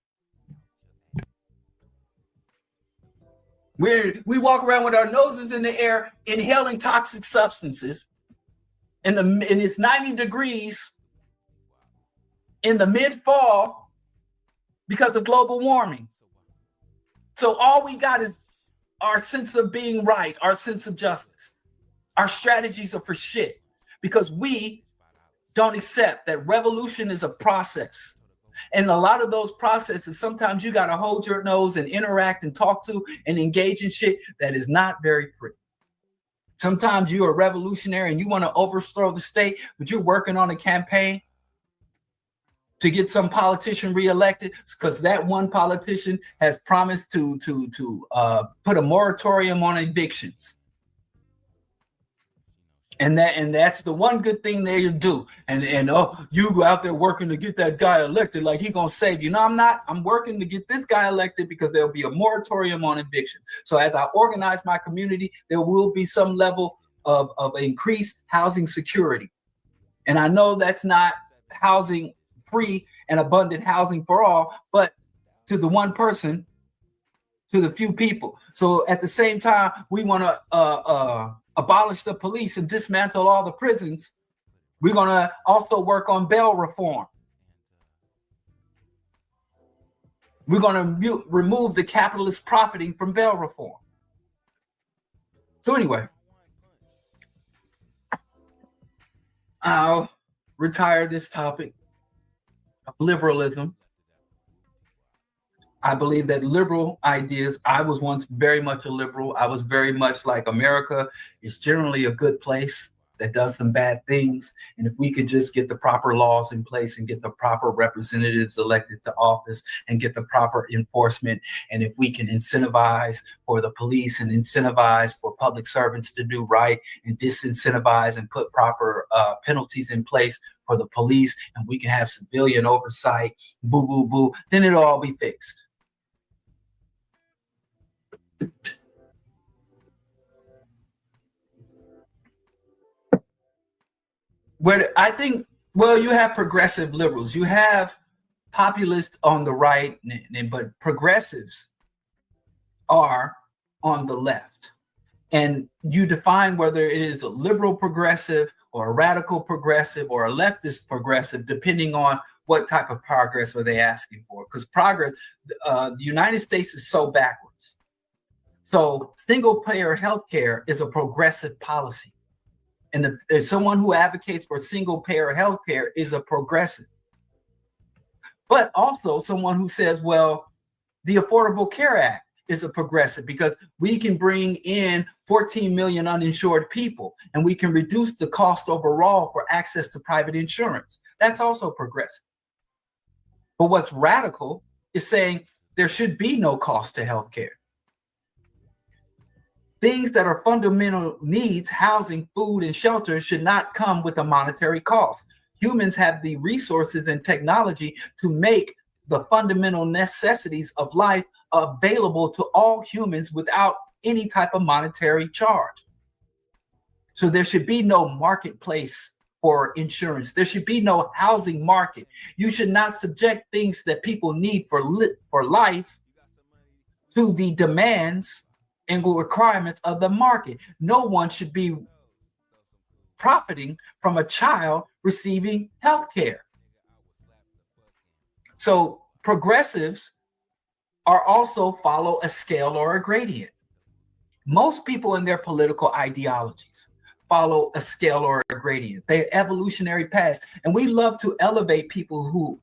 We walk around with our noses in the air, inhaling toxic substances. And it's 90 degrees in the mid-fall because of global warming. So all we got is our sense of being right, our sense of justice. Our strategies are for shit because we don't accept that revolution is a process. And a lot of those processes, sometimes you got to hold your nose and interact and talk to and engage in shit that is not very pretty. Sometimes you're a revolutionary and you want to overthrow the state, but you're working on a campaign to get some politician reelected because that one politician has promised to put a moratorium on evictions. And that's the one good thing they do. And you go out there working to get that guy elected like he gonna save you. No, I'm not. I'm working to get this guy elected because there'll be a moratorium on eviction. So as I organize my community, there will be some level of increased housing security. And I know that's not housing free and abundant housing for all, but to the one person, to the few people. So at the same time, we want to abolish the police and dismantle all the prisons. We're going to also work on bail reform. We're going to remove the capitalist profiting from bail reform. So anyway, I'll retire this topic of liberalism I believe that liberal ideas, I was once very much a liberal. I was very much like America is generally a good place that does some bad things. And if we could just get the proper laws in place and get the proper representatives elected to office and get the proper enforcement, and if we can incentivize for the police and incentivize for public servants to do right and disincentivize and put proper penalties in place for the police, and we can have civilian oversight, boo, boo, boo, then it'll all be fixed. Where I think, well, you have progressive liberals, you have populists on the right, but progressives are on the left. And you define whether it is a liberal progressive or a radical progressive or a leftist progressive, depending on what type of progress are they asking for. Because progress, the United States is so backwards. So single payer healthcare is a progressive policy. And someone who advocates for single payer healthcare is a progressive. But also someone who says, well, the Affordable Care Act is a progressive because we can bring in 14 million uninsured people and we can reduce the cost overall for access to private insurance. That's also progressive. But what's radical is saying there should be no cost to healthcare. Things that are fundamental needs, housing, food, and shelter, should not come with a monetary cost. Humans have the resources and technology to make the fundamental necessities of life available to all humans without any type of monetary charge. So there should be no marketplace for insurance. There should be no housing market. You should not subject things that people need for life to the demands and requirements of the market. No one should be profiting from a child receiving health care. So progressives are also follow a scale or a gradient. Most people in their political ideologies follow a scale or a gradient. They're evolutionary paths, and we love to elevate people who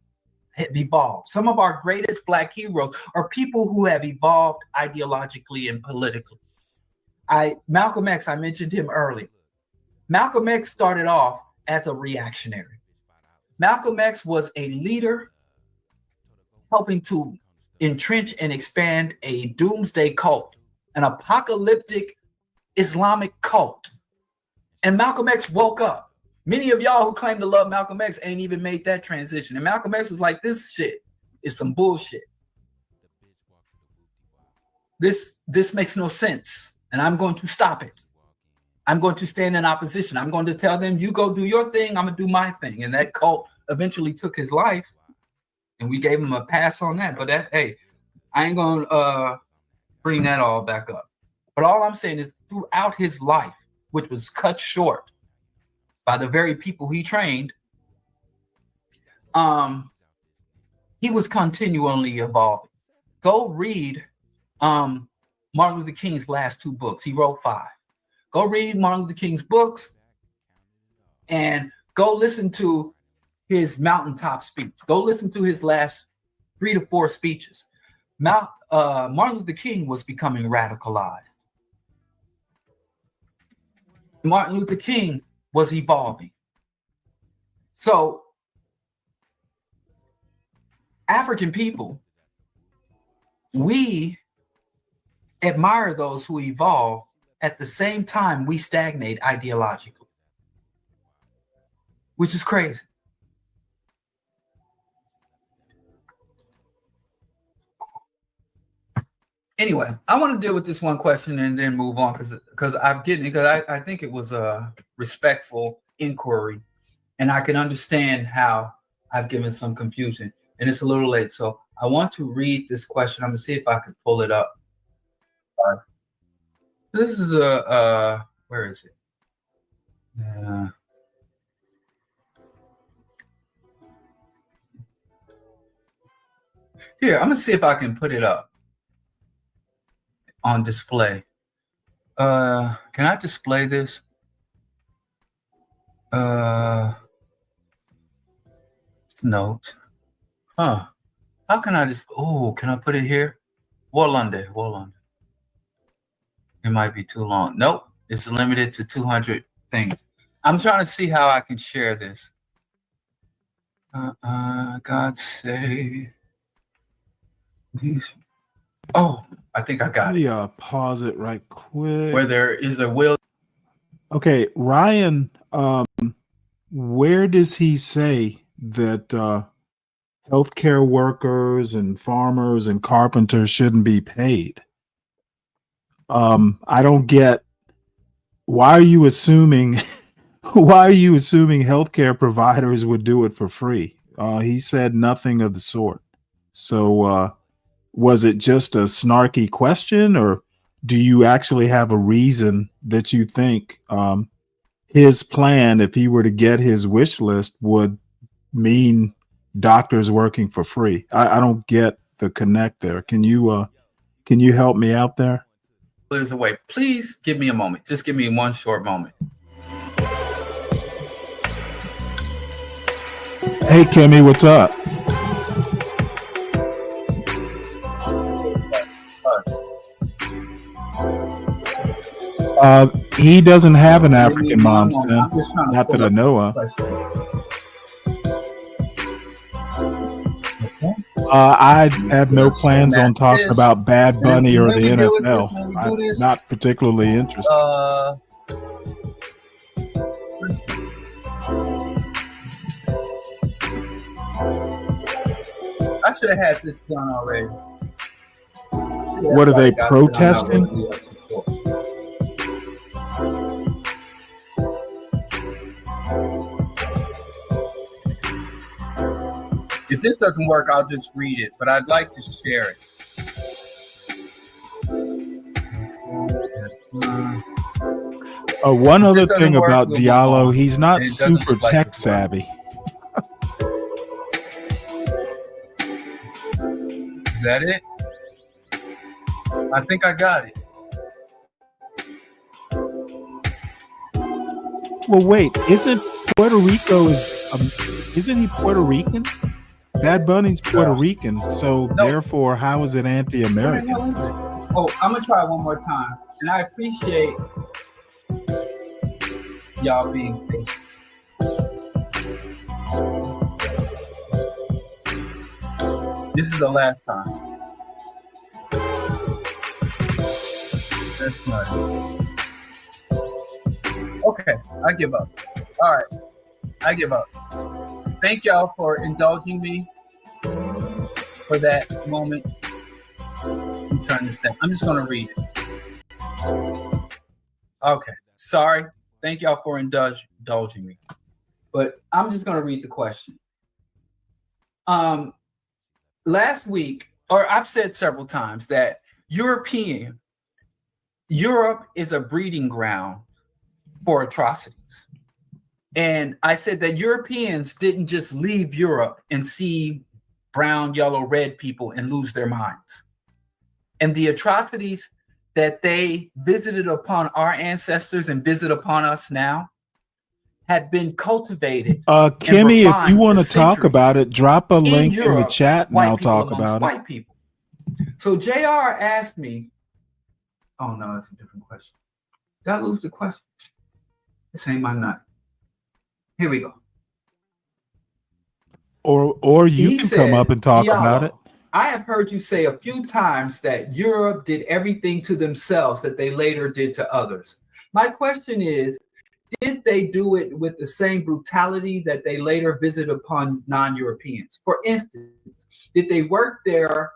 have evolved. Some of our greatest Black heroes are people who have evolved ideologically and politically. Malcolm X, I mentioned him earlier. Malcolm X started off as a reactionary. Malcolm X was a leader helping to entrench and expand a doomsday cult, an apocalyptic Islamic cult. And Malcolm X woke up. Many of y'all who claim to love Malcolm X ain't even made that transition. And Malcolm X was like, this shit is some bullshit. This makes no sense. And I'm going to stop it. I'm going to stand in opposition. I'm going to tell them, you go do your thing, I'm going to do my thing. And that cult eventually took his life. And we gave him a pass on that. But hey, I ain't going to bring that all back up. But all I'm saying is throughout his life, which was cut short by the very people he trained, he was continually evolving. Go read Martin Luther King's last 2 books. He wrote 5. Go read Martin Luther King's books and go listen to his mountaintop speech. Go listen to his last 3 to 4 speeches. Martin Luther King was becoming radicalized. Martin Luther King was evolving. So African people, we admire those who evolve. At the same time, we stagnate ideologically, which is crazy. Anyway, I want to deal with this one question and then move on because I think it was a respectful inquiry, and I can understand how I've given some confusion, and it's a little late. So I want to read this question. I'm gonna see if I can pull it up. This is where is it? Here, I'm gonna see if I can put it up on display. Can I display this? Notes. Huh. How can I just? Oh, can I put it here? Wallande. It might be too long. Nope, it's limited to 200 things. I'm trying to see how I can share this. God save these. Oh, I think I got Let it. me pause it right quick. Where there is a will. Okay, Ryan, where does he say that healthcare workers and farmers and carpenters shouldn't be paid? I don't get, why are you assuming healthcare providers would do it for free? He said nothing of the sort. So was it just a snarky question, or do you actually have a reason that you think his plan, if he were to get his wish list, would mean doctors working for free? I don't get the connect there. Can you help me out there? There's a way. Please give me a moment. Just give me one short moment. Hey, Kimmy, what's up? He doesn't have an African mom, Stan. Not that I know of. I have no plans on talking about Bad Bunny or the NFL. I'm not particularly interested. I should have had this done already. What are they protesting? If this doesn't work, I'll just read it, but I'd like to share it. One other thing about Diallo, he's not super tech savvy. Is that it? I think I got it. Well, wait, isn't Puerto Rico isn't he Puerto Rican? Bad Bunny's Puerto Rican, so therefore, how is it anti-American? Oh, I'm gonna try one more time, and I appreciate y'all being patient. This is the last time. That's not it. Okay, I give up. All right, I give up. Thank y'all for indulging me for that moment. Let me turn this down. I'm just gonna read it. Okay, sorry. Thank y'all for indulging me. But I'm just gonna read the question. Last week, or I've said several times that Europe is a breeding ground for atrocities. And I said that Europeans didn't just leave Europe and see brown, yellow, red people and lose their minds. And the atrocities that they visited upon our ancestors and visit upon us now had been cultivated. Kimmy, if you want to talk about it, drop a link in the chat and I'll talk about it. White people. So JR asked me, oh no, that's a different question. Did I lose the question? This ain't my nut. Here we go. Or you can come up and talk about it. I have heard you say a few times that Europe did everything to themselves that they later did to others. My question is, did they do it with the same brutality that they later visited upon non-Europeans? For instance, did they work there,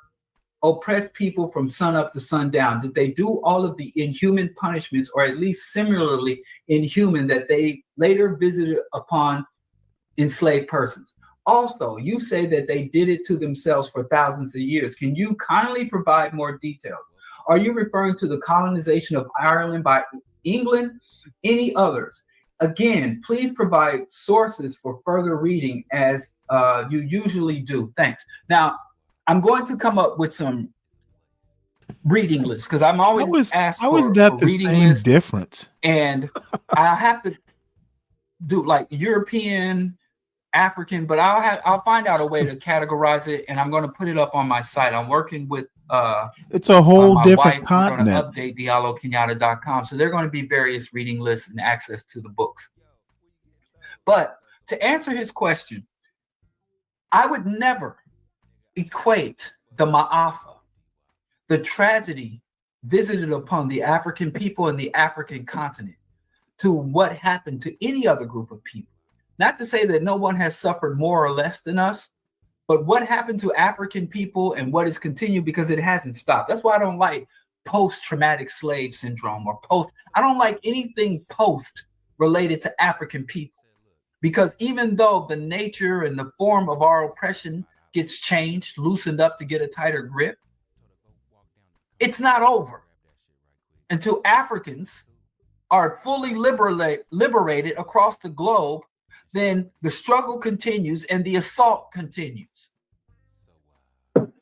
oppress people from sun up to sundown? Did they do all of the inhuman punishments, or at least similarly inhuman, that they later visited upon enslaved persons? Also, you say that they did it to themselves for thousands of years. Can you kindly provide more details? Are you referring to the colonization of Ireland by England? Any others? Again, please provide sources for further reading as you usually do. Thanks. Now, I'm going to come up with some reading lists because I'm always asked how is for that the reading same lists, difference? and I have to do like European African, but I'll find out a way to categorize it, and I'm going to put it up on my site. I'm working with it's a whole my different wife. We're going to continent. update diallokenyatta.com, so there are going to be various reading lists and access to the books. But to answer his question, I would never equate the Ma'afa, the tragedy visited upon the African people and the African continent, to what happened to any other group of people. Not to say that no one has suffered more or less than us, but what happened to African people and what is continued, because it hasn't stopped. That's why I don't like post-traumatic slave syndrome or I don't like anything post related to African people, because even though the nature and the form of our oppression gets changed, loosened up to get a tighter grip, it's not over until Africans are fully liberated across the globe. Then the struggle continues and the assault continues.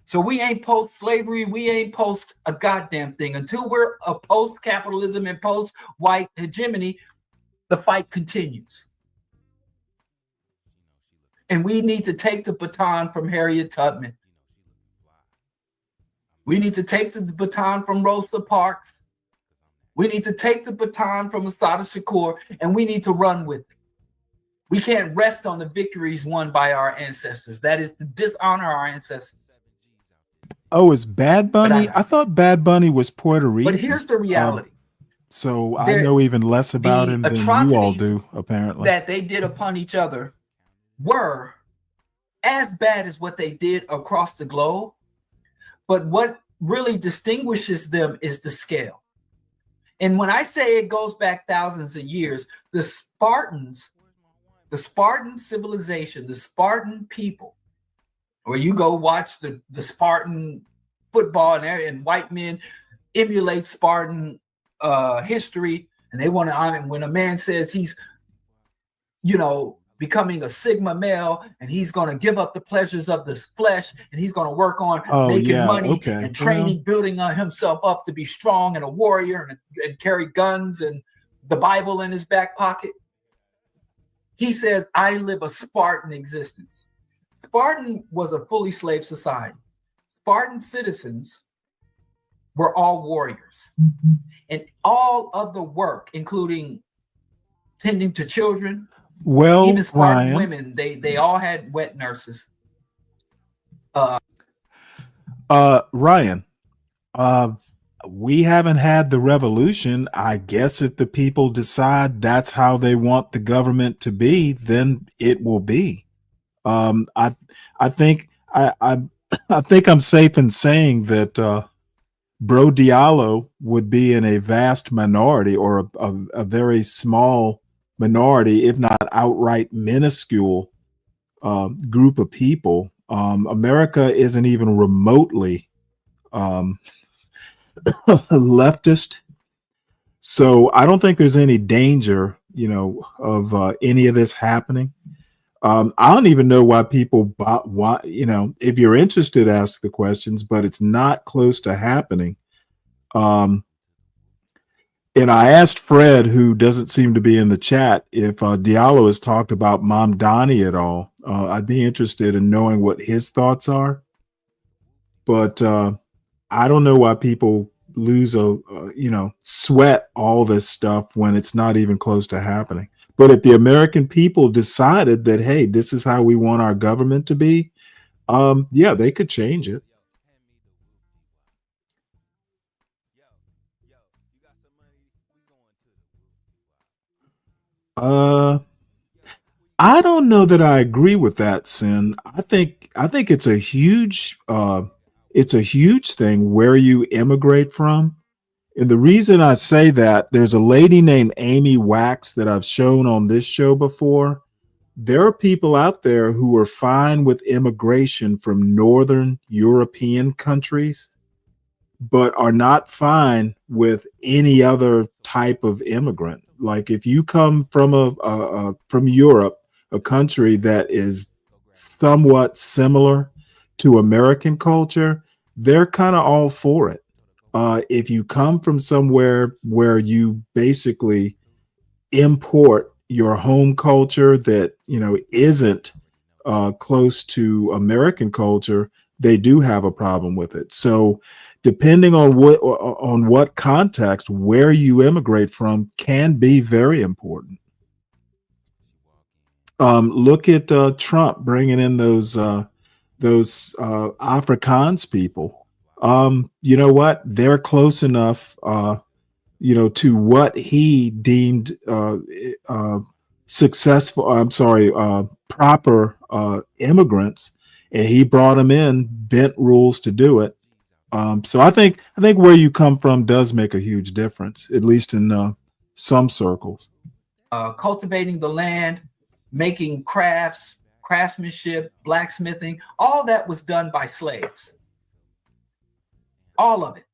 So we ain't post-slavery, we ain't post a goddamn thing. Until we're a post-capitalism and post-white hegemony, the fight continues. And we need to take the baton from Harriet Tubman. We need to take the baton from Rosa Parks. We need to take the baton from Assata Shakur, and we need to run with it. We can't rest on the victories won by our ancestors. That is to dishonor our ancestors. Oh, is Bad Bunny? I thought Bad Bunny was Puerto Rican. But here's the reality. So I know even less about him than you all do, apparently. That they did upon each other were as bad as what they did across the globe. But what really distinguishes them is the scale. And when I say it goes back thousands of years, the Spartan civilization, the Spartan people, where you go watch the Spartan football and white men emulate Spartan history, and they want to honor. When a man says he's, becoming a Sigma male, and he's going to give up the pleasures of this flesh, and he's going to work on making money and training, building himself up to be strong and a warrior and carry guns and the Bible in his back pocket. He says, I live a Spartan existence. Spartan was a fully slave society. Spartan citizens were all warriors. And all of the work, including tending to children, even Spartan women, they all had wet nurses. Ryan, we haven't had the revolution. I guess if the people decide that's how they want the government to be, then it will be. I think I'm safe in saying that Bro Diallo would be in a vast minority, or a very small minority, if not outright minuscule group of people. America isn't even remotely leftist. So I don't think there's any danger, of any of this happening. I don't even know why people, if you're interested, ask the questions, but it's not close to happening. And I asked Fred, who doesn't seem to be in the chat, if Diallo has talked about Mamdani at all. I'd be interested in knowing what his thoughts are. But I don't know why people lose sweat all this stuff when it's not even close to happening. But if the American people decided that, hey, this is how we want our government to be, yeah, they could change it. I don't know that I agree with that, Sin. I think it's a huge thing where you immigrate from. And the reason I say that, there's a lady named Amy Wax that I've shown on this show before. There are people out there who are fine with immigration from Northern European countries, but are not fine with any other type of immigrant. Like if you come from from Europe, a country that is somewhat similar to American culture, they're kind of all for it. If you come from somewhere where you basically import your home culture that, you know, isn't close to American culture, they do have a problem with it. So depending on what context, where you immigrate from can be very important. Look at Trump bringing in those Afrikaans people. You know what? They're close enough, you know, to what he deemed successful. I'm sorry, proper immigrants, and he brought them in, bent rules to do it. So I think where you come from does make a huge difference, at least in some circles. Cultivating the land, making crafts, craftsmanship, blacksmithing, all that was done by slaves. All of it.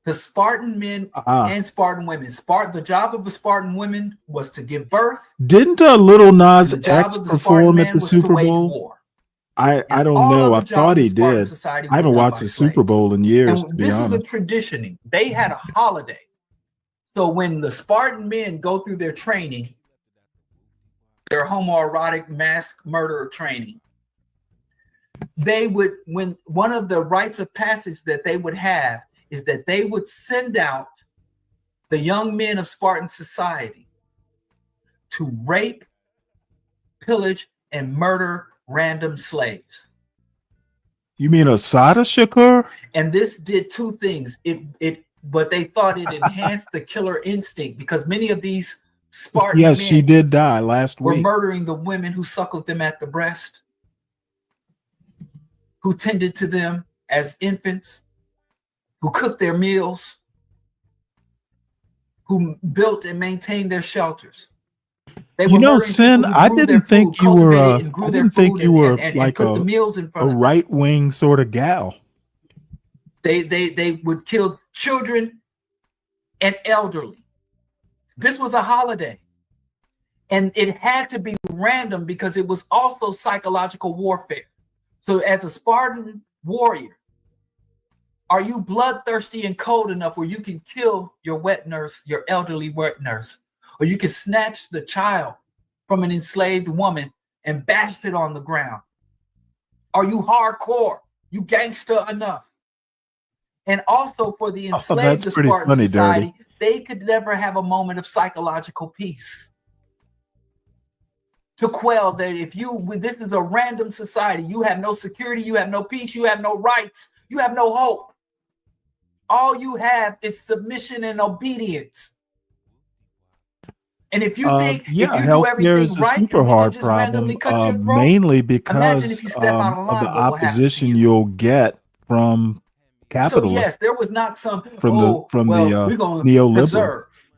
The Spartan men and Spartan women. The job of the Spartan women was to give birth. Didn't Little Nas X of the perform Spartan at man the was to Super wage Bowl? war. I don't all know. I other jobs thought in he Spartan did. society I were haven't done watched by the Super Bowl in years, to And be this is a honest. traditioning. They had a holiday. So when the Spartan men go through their training, their homoerotic mass murder training, they would, when one of the rites of passage that they would have is that they would send out the young men of Spartan society to rape, pillage, and murder random slaves. You mean Asada Shakur? And this did two things. But they thought it enhanced the killer instinct because many of these Spartan Yes, men she did die last were week. murdering the women who suckled them at the breast, who tended to them as infants, who cooked their meals, who built and maintained their shelters. They You were know, murdering Sin, people who I grew their didn't think food, you were. cultivated and grew I their didn't think food you were and like put the meals in a front of them. right wing sort of gal. They would kill children and elderly. This was a holiday. And it had to be random because it was also psychological warfare. So as a Spartan warrior, are you bloodthirsty and cold enough where you can kill your wet nurse, your elderly wet nurse, or you can snatch the child from an enslaved woman and bash it on the ground? Are you hardcore? You gangster enough? And also for the enslaved that's of pretty Spartan funny, society, Dirty. they could never have a moment of psychological peace. To quell that this is a random society, you have no security, you have no peace, you have no rights, you have no hope. All you have is submission and obedience. And if you think if you do healthcare everything is a right, super and we can hard just randomly problem, cut your throat, mainly imagine because if you step out of of the line, what will happen to opposition you? you'll get from So capitalists, yes, there was not some, from the we're going to neoliberal. preserve.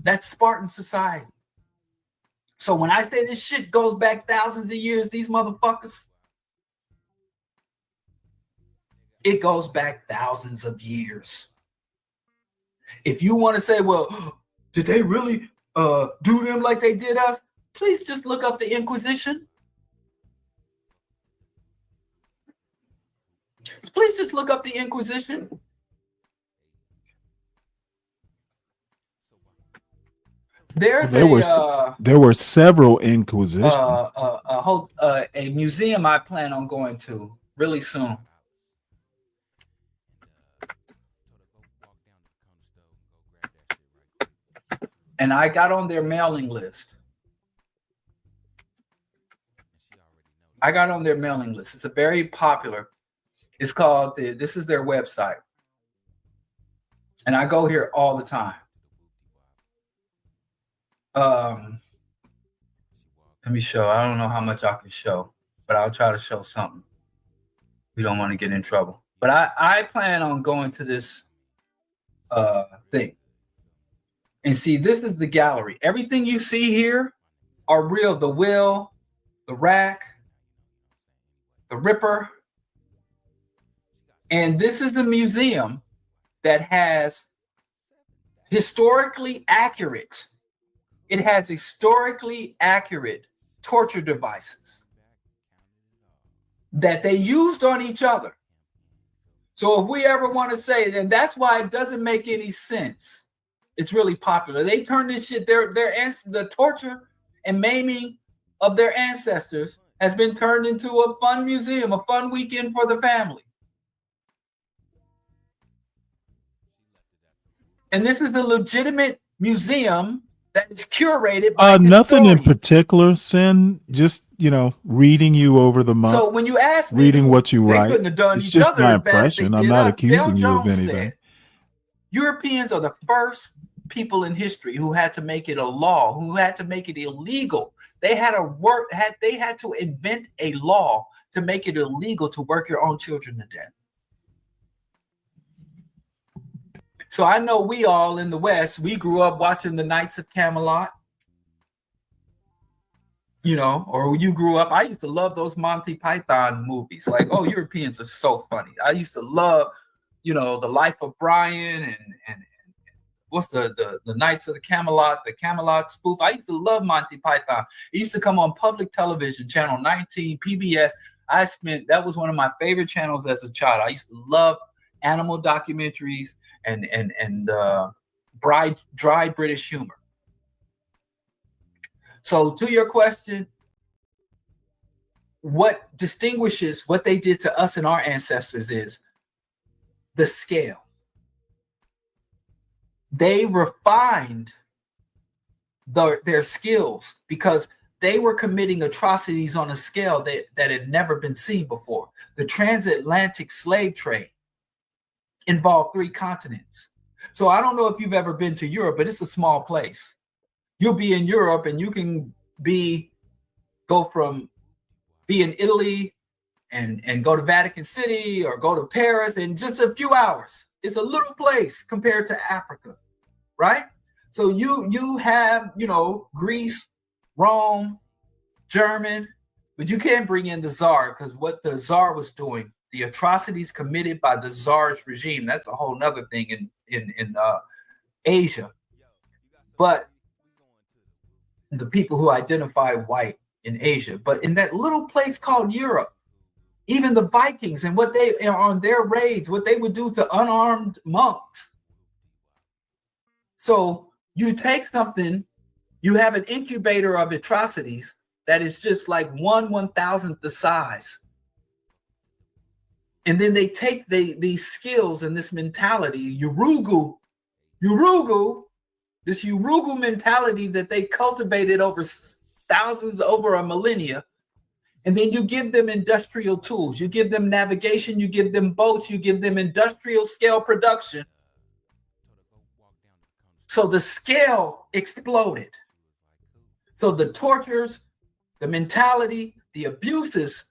That's Spartan society. So when I say this shit goes back thousands of years, these motherfuckers, it goes back thousands of years. If you want to say, well, did they really do them like they did us? Please just look up the Inquisition. Please just look up the Inquisition. There were several inquisitions. A museum I plan on going to really soon. And I got on their mailing list. It's a very popular. It's called, this is their website. And I go here all the time. Let me show. I don't know how much I can show, but I'll try to show something. We don't want to get in trouble. But I plan on going to this thing. And see, this is the gallery. Everything you see here are real. The wheel, the rack, the ripper. And this is the museum that has historically accurate torture devices that they used on each other. So if we ever want to say, then that's why it doesn't make any sense It's really popular. They turned this shit, the torture and maiming of their ancestors has been turned into a fun museum, a fun weekend for the family. And this is a legitimate museum that is curated by Nothing in historians. particular, Sin. Just, reading you over the month. So when you ask me, reading what you they write, couldn't have done it's each just other my as bad as they impression. I'm did not us. accusing Dale you of Jones anything. said, Europeans are the first people in history who had to make it a law, who had to make it illegal. They had to invent a law to make it illegal to work your own children to death. So I know we all in the West, we grew up watching the Knights of Camelot, or you grew up. I used to love those Monty Python movies. Like, oh, Europeans are so funny. I used to love, The Life of Brian and what's the Knights of the Camelot spoof. I used to love Monty Python. It used to come on public television, channel 19, PBS. That was one of my favorite channels as a child. I used to love animal documentaries and dry British humor. So to your question, what distinguishes what they did to us and our ancestors is the scale. They refined their skills because they were committing atrocities on a scale that had never been seen before. The transatlantic slave trade involved 3 continents. So I don't know if you've ever been to Europe, but it's a small place. You'll be in Europe and you can go from be in Italy and go to Vatican City or go to Paris in just a few hours. It's a little place compared to Africa, right? So you have, Greece, Rome, German, but you can't bring in the Tsar, because what the Tsar was doing, the atrocities committed by the Tsar's regime, that's a whole nother thing in Asia. But the people who identify white in Asia, but in that little place called Europe, even the Vikings and what they on their raids, what they would do to unarmed monks. So you take something, you have an incubator of atrocities that is just like 1/1000th the size. And then they take these skills and this mentality, Urugu mentality that they cultivated over thousands, over a millennia. And then you give them industrial tools, you give them navigation, you give them boats, you give them industrial scale production. So the scale exploded. So the tortures, the mentality, the abuses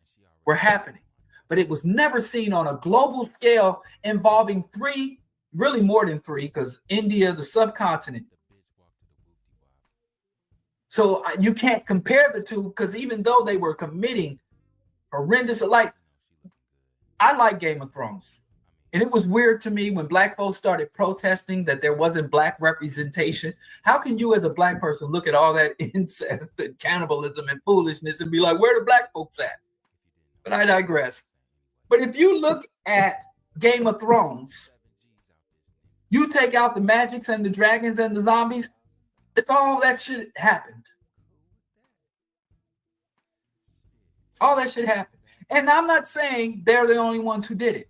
were happening, but it was never seen on a global scale involving 3, really more than 3, because India, the subcontinent. So you can't compare the two, because even though they were committing horrendous, I like Game of Thrones. And it was weird to me when black folks started protesting that there wasn't black representation. How can you as a black person look at all that incest and cannibalism and foolishness and be like, where the black folks at? But I digress. But if you look at Game of Thrones, you take out the magics and the dragons and the zombies, it's all that shit happened. All that shit happened. And I'm not saying they're the only ones who did it,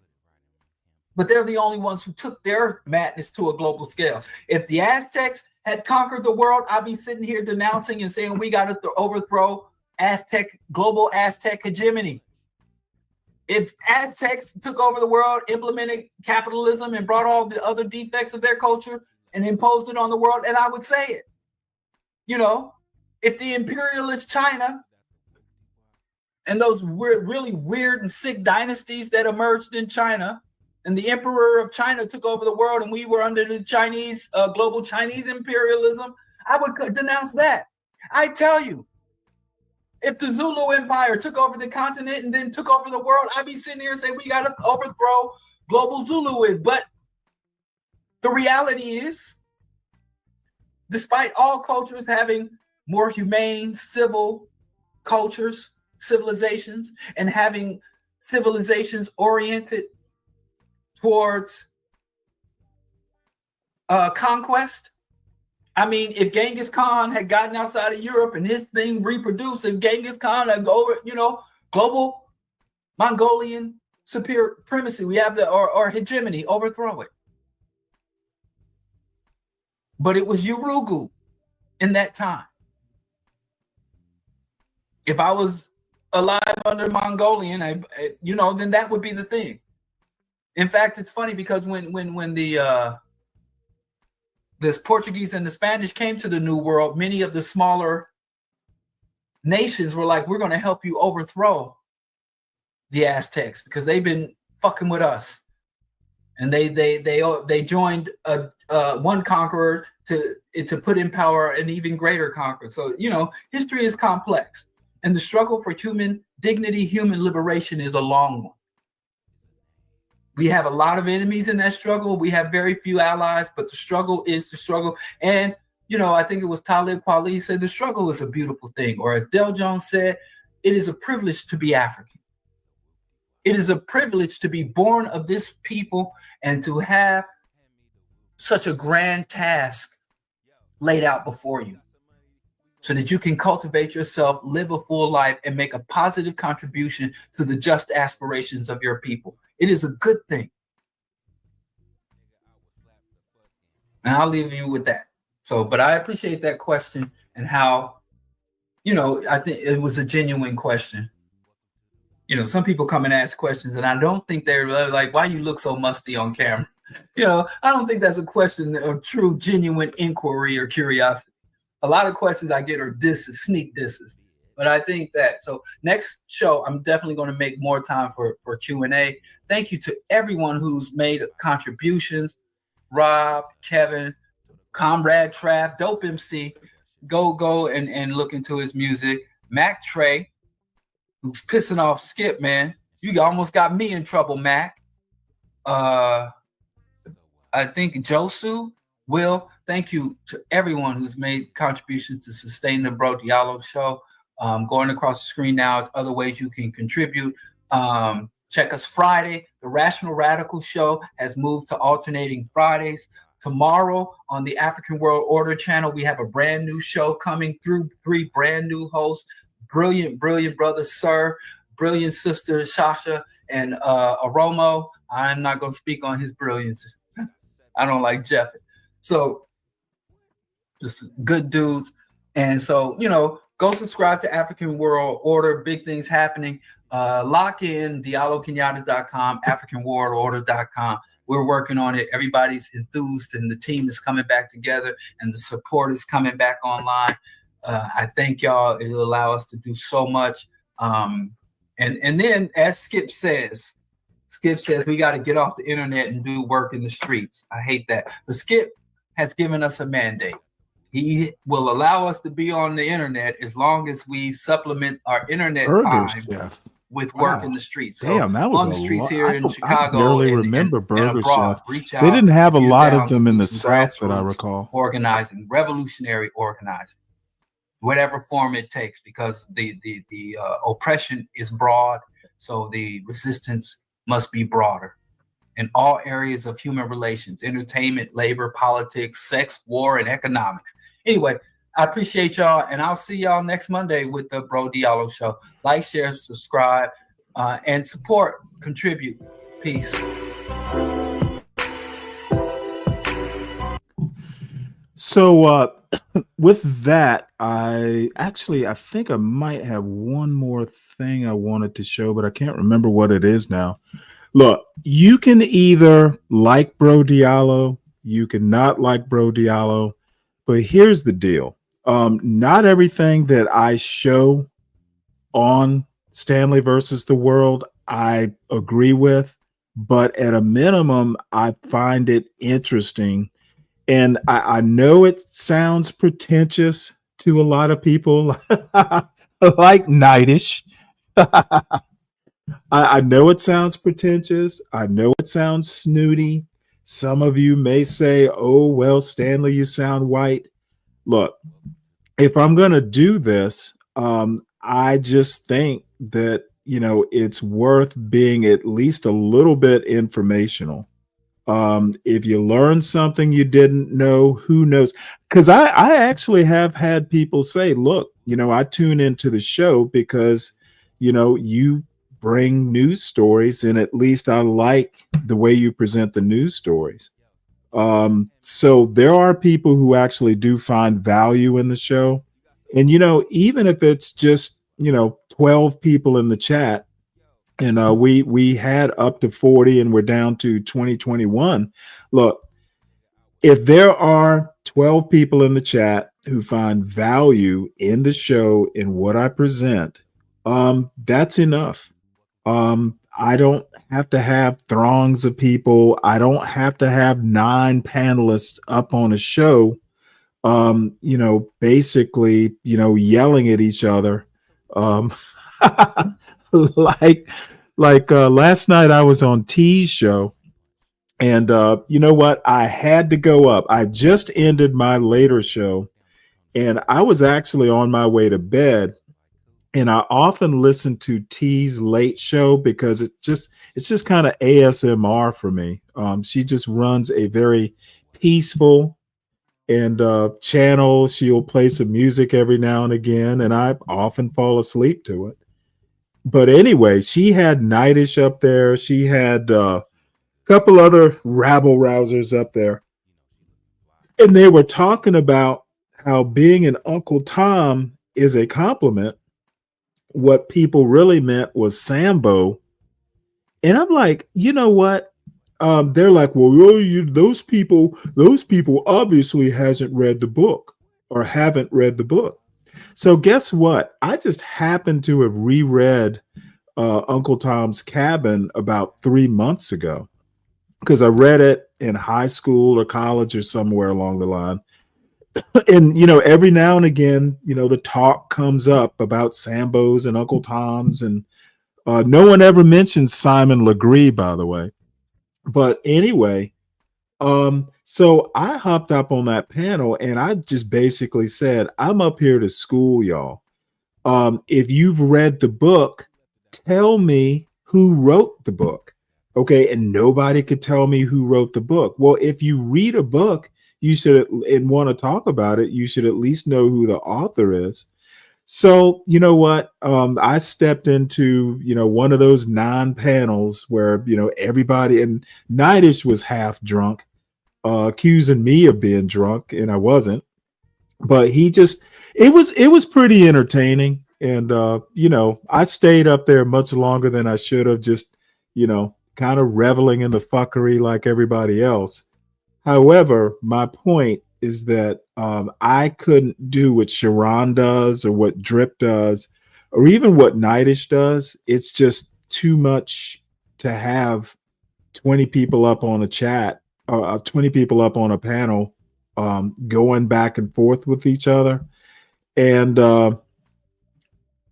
but they're the only ones who took their madness to a global scale. If the Aztecs had conquered the world, I'd be sitting here denouncing and saying we got to overthrow global Aztec hegemony. If Aztecs took over the world, implemented capitalism, and brought all the other defects of their culture and imposed it on the world, and I would say it. If the imperialist China and those really weird and sick dynasties that emerged in China, and the emperor of China took over the world and we were under the Chinese, global Chinese imperialism, I would denounce that. I tell you, if the Zulu Empire took over the continent and then took over the world, I'd be sitting here and say we got to overthrow global Zuluism. But the reality is, despite all cultures having more humane, civil cultures, civilizations, and having civilizations oriented towards conquest, I mean, if Genghis Khan had gotten outside of Europe and his thing reproduced, and Genghis Khan had go over, global Mongolian supremacy, we have or hegemony, overthrow it. But it was Urugu in that time. If I was alive under Mongolian, then that would be the thing. In fact, it's funny because when the Portuguese and the Spanish came to the New World, many of the smaller nations were like, we're going to help you overthrow the Aztecs because they've been fucking with us. And they joined one conqueror to put in power an even greater conqueror. So, history is complex. And the struggle for human dignity, human liberation is a long one. We have a lot of enemies in that struggle. We have very few allies, but the struggle is the struggle. And, I think it was Talib Kweli said, the struggle is a beautiful thing. Or as Del Jones said, it is a privilege to be African. It is a privilege to be born of this people and to have such a grand task laid out before you so that you can cultivate yourself, live a full life, and make a positive contribution to the just aspirations of your people. It is a good thing. And I'll leave you with that. But I appreciate that question and how, I think it was a genuine question. Some people come and ask questions, and I don't think they're like, why you look so musty on camera? I don't think that's a question of true, genuine inquiry or curiosity. A lot of questions I get are disses, sneak disses. But I think that, so next show, I'm definitely going to make more time for Q&A. Thank you to everyone who's made contributions. Rob, Kevin, Comrade Trav, Dope MC. Go and look into his music. Mac Trey, who's pissing off Skip, man. You almost got me in trouble, Mac. I think Josu, Will, thank you to everyone who's made contributions to sustain the Bro Diallo show. Going across the screen now is other ways you can contribute. Check us Friday. The Rational Radical show has moved to alternating Fridays. Tomorrow on the African World Order channel, we have a brand new show coming through 3 brand new hosts. Brilliant brother Sir, brilliant sister Shasha, and Aromo. I'm not going to speak on his brilliance. I don't like Jeff. So just good dudes. And so, go subscribe to African World Order. Big things happening. Lock in DialloKenyatta.com, AfricanWorldOrder.com. We're working on it. Everybody's enthused, and the team is coming back together, and the support is coming back online. I thank y'all. It'll allow us to do so much. And then, as Skip says, we got to get off the internet and do work in the streets. I hate that. But Skip has given us a mandate. He will allow us to be on the internet as long as we supplement our internet time with work in the streets. So Damn, that was on the streets lot. here in Chicago. I barely and remember Burger abroad. Chef. Reach They out didn't have a if you're lot down of them to in do the some South that I grassroots recall. Organizing, revolutionary organizing, whatever form it takes, because the oppression is broad, so the resistance must be broader in all areas of human relations: entertainment, labor, politics, sex, war, and economics. Anyway, I appreciate y'all, and I'll see y'all next Monday with the Bro Diallo Show. Like, share, subscribe, and support, contribute. Peace. So with that, I think I might have one more thing I wanted to show, but I can't remember what it is now. Look, you can either like Bro Diallo, you can not like Bro Diallo, but here's the deal. Not everything that I show on Stanley versus the World I agree with, but at a minimum, I find it interesting. And I know it sounds pretentious to a lot of people, like knightish. I know it sounds pretentious. I know it sounds snooty. Some of you may say, oh, well, Stanley, you sound white. Look, if I'm going to do this, I just think that, it's worth being at least a little bit informational. If you learn something you didn't know, who knows? Because I actually have had people say, look, I tune into the show because, you bring news stories, and at least I like the way you present the news stories. So there are people who actually do find value in the show. And, even if it's just, 12 people in the chat, and we had up to 40 and we're down to 2021. Look, if there are 12 people in the chat who find value in the show in what I present, that's enough. I don't have to have throngs of people. I don't have to have 9 panelists up on a show, basically, yelling at each other. like last night I was on T's show, and you know what? I had to go up. I just ended my later show, and I was actually on my way to bed. And I often listen to T's late show because it's just kind of ASMR for me. She just runs a very peaceful and channel. She'll play some music every now and again, and I often fall asleep to it. But anyway, she had Nightish up there. She had a couple other rabble rousers up there, and they were talking about how being an Uncle Tom is a compliment. What people really meant was Sambo. And I'm like, you know what? They're like, well, those people obviously hasn't read the book or haven't read the book. So guess what? I just happened to have reread Uncle Tom's Cabin about 3 months ago because I read it in high school or college or somewhere along the line. And every now and again, the talk comes up about Sambo's and Uncle Tom's, and no one ever mentions Simon Legree, by the way. But anyway, so I hopped up on that panel, and I just basically said, I'm up here to school y'all. If you've read the book, tell me who wrote the book. Okay, and nobody could tell me who wrote the book. Well, if you read a book, you should, and want to talk about it, you should at least know who the author is. So, you know what? I stepped into, one of those 9 panels where, everybody, and Nightish was half drunk, accusing me of being drunk, and I wasn't. But it was pretty entertaining. And, I stayed up there much longer than I should have, just, kind of reveling in the fuckery like everybody else. However, my point is that I couldn't do what Sharon does or what Drip does or even what Nightish does. It's just too much to have 20 people up on a chat, 20 people up on a panel going back and forth with each other. And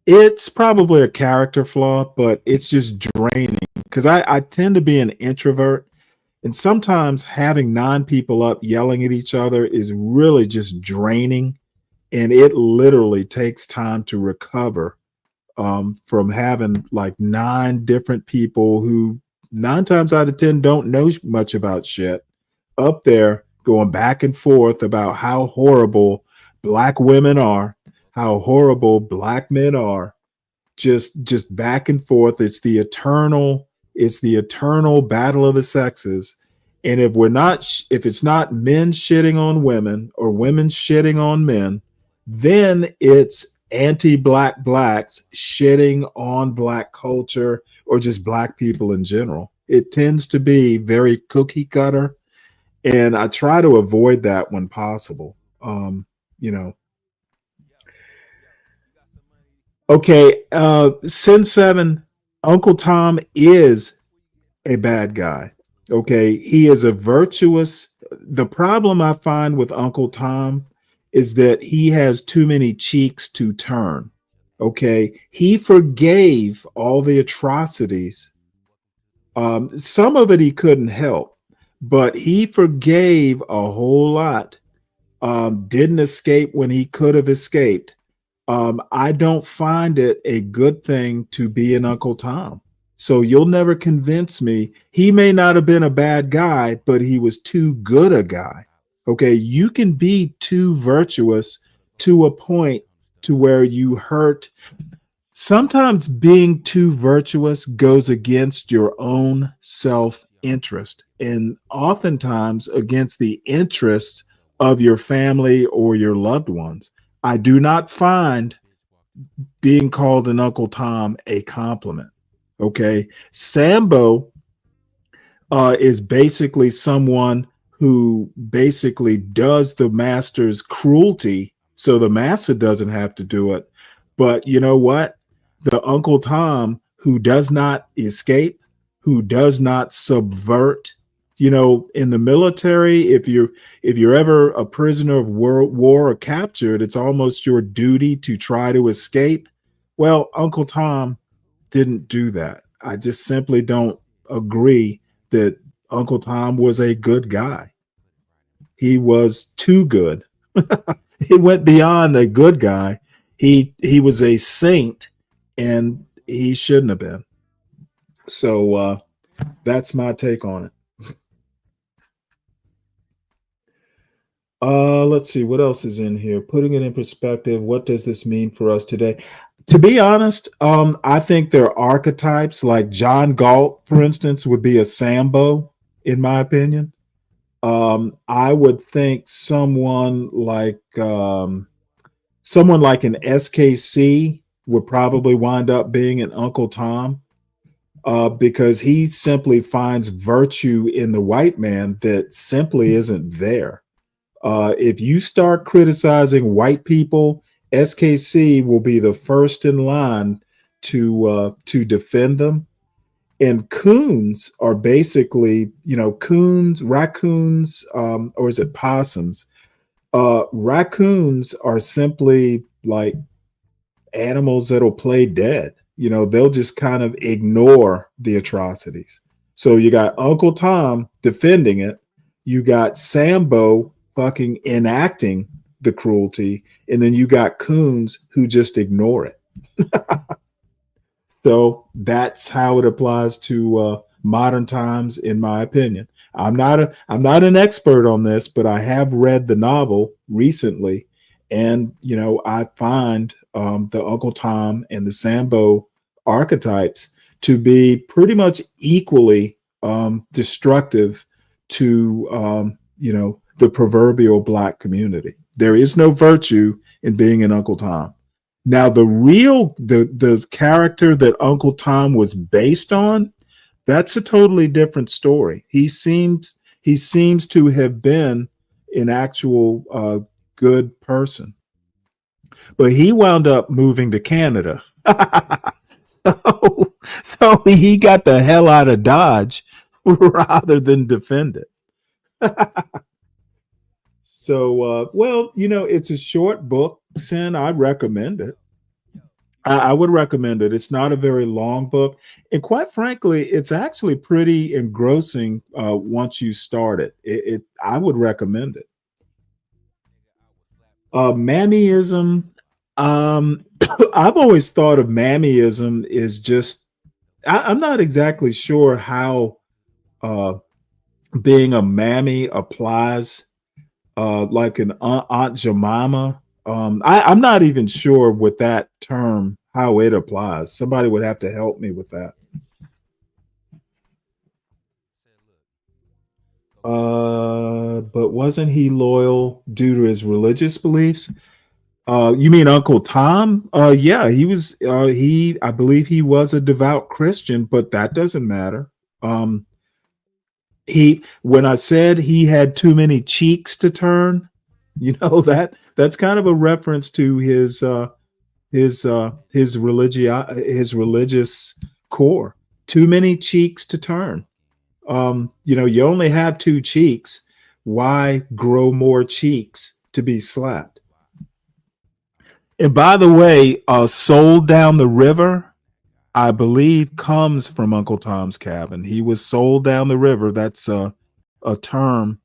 it's probably a character flaw, but it's just draining because I tend to be an introvert. And sometimes having 9 people up yelling at each other is really just draining. And it literally takes time to recover from having like 9 different people who 9 times out of 10 don't know much about shit up there going back and forth about how horrible Black women are, how horrible Black men are, just back and forth. It's the eternal battle of the sexes. And if it's not men shitting on women or women shitting on men, then it's anti-Black blacks shitting on Black culture or just Black people in general. It tends to be very cookie cutter, and I try to avoid that when possible. Okay, Sin 7, Uncle Tom is a bad guy. Okay, he is a virtuous. The problem I find with Uncle Tom is that he has too many cheeks to turn. Okay, he forgave all the atrocities. Some of it he couldn't help, but he forgave a whole lot. Didn't escape when he could have escaped. I don't find it a good thing to be an Uncle Tom. So you'll never convince me. He may not have been a bad guy, but he was too good a guy. Okay, you can be too virtuous to a point to where you hurt. Sometimes being too virtuous goes against your own self-interest and oftentimes against the interests of your family or your loved ones. I do not find being called an Uncle Tom a compliment. Okay. Sambo is basically someone who basically does the master's cruelty so the master doesn't have to do it. But you know what? The Uncle Tom who does not escape, who does not subvert. You know, in the military, if you're ever a prisoner of war or captured, it's almost your duty to try to escape. Well, Uncle Tom didn't do that. I just simply don't agree that Uncle Tom was a good guy. He was too good. He went beyond a good guy. He was a saint, and he shouldn't have been. So that's my take on it. Let's see what else is in here. Putting it in perspective, what does this mean for us today? To be honest, I think there are archetypes like John Galt, for instance, would be a Sambo, in my opinion. I would think someone like an SKC would probably wind up being an Uncle Tom, because he simply finds virtue in the white man that simply isn't there. If you start criticizing white people, SKC will be the first in line to defend them. And coons are basically, raccoons, or is it possums? Raccoons are simply like animals that'll play dead. They'll just kind of ignore the atrocities. So you got Uncle Tom defending it. You got Sambo fucking enacting the cruelty, and then you got coons who just ignore it. So that's how it applies to modern times, in my opinion. I'm not an expert on this, but I have read the novel recently, and I find the Uncle Tom and the Sambo archetypes to be pretty much equally destructive to the proverbial Black community. There is no virtue in being an Uncle Tom. Now, the character that Uncle Tom was based on, that's a totally different story. He seems to have been an actual good person, but he wound up moving to Canada. So he got the hell out of Dodge rather than defend it. So, it's a short book, Sin. I recommend it. I would recommend it. It's not a very long book. And quite frankly, it's actually pretty engrossing once you start it. I would recommend it. Mammyism. I've always thought of mammyism is just, I'm not exactly sure how being a mammy applies. Like an Aunt Jemima. I'm not even sure with that term how it applies. Somebody would have to help me with that. But wasn't he loyal due to his religious beliefs? You mean Uncle Tom? Yeah, he was. I believe he was a devout Christian, but that doesn't matter. When I said he had too many cheeks to turn, that's kind of a reference to his religious core. Too many cheeks to turn. You only have two cheeks. Why grow more cheeks to be slapped? And by the way, Sold Down the River, I believe, comes from Uncle Tom's Cabin. He was sold down the river. That's a term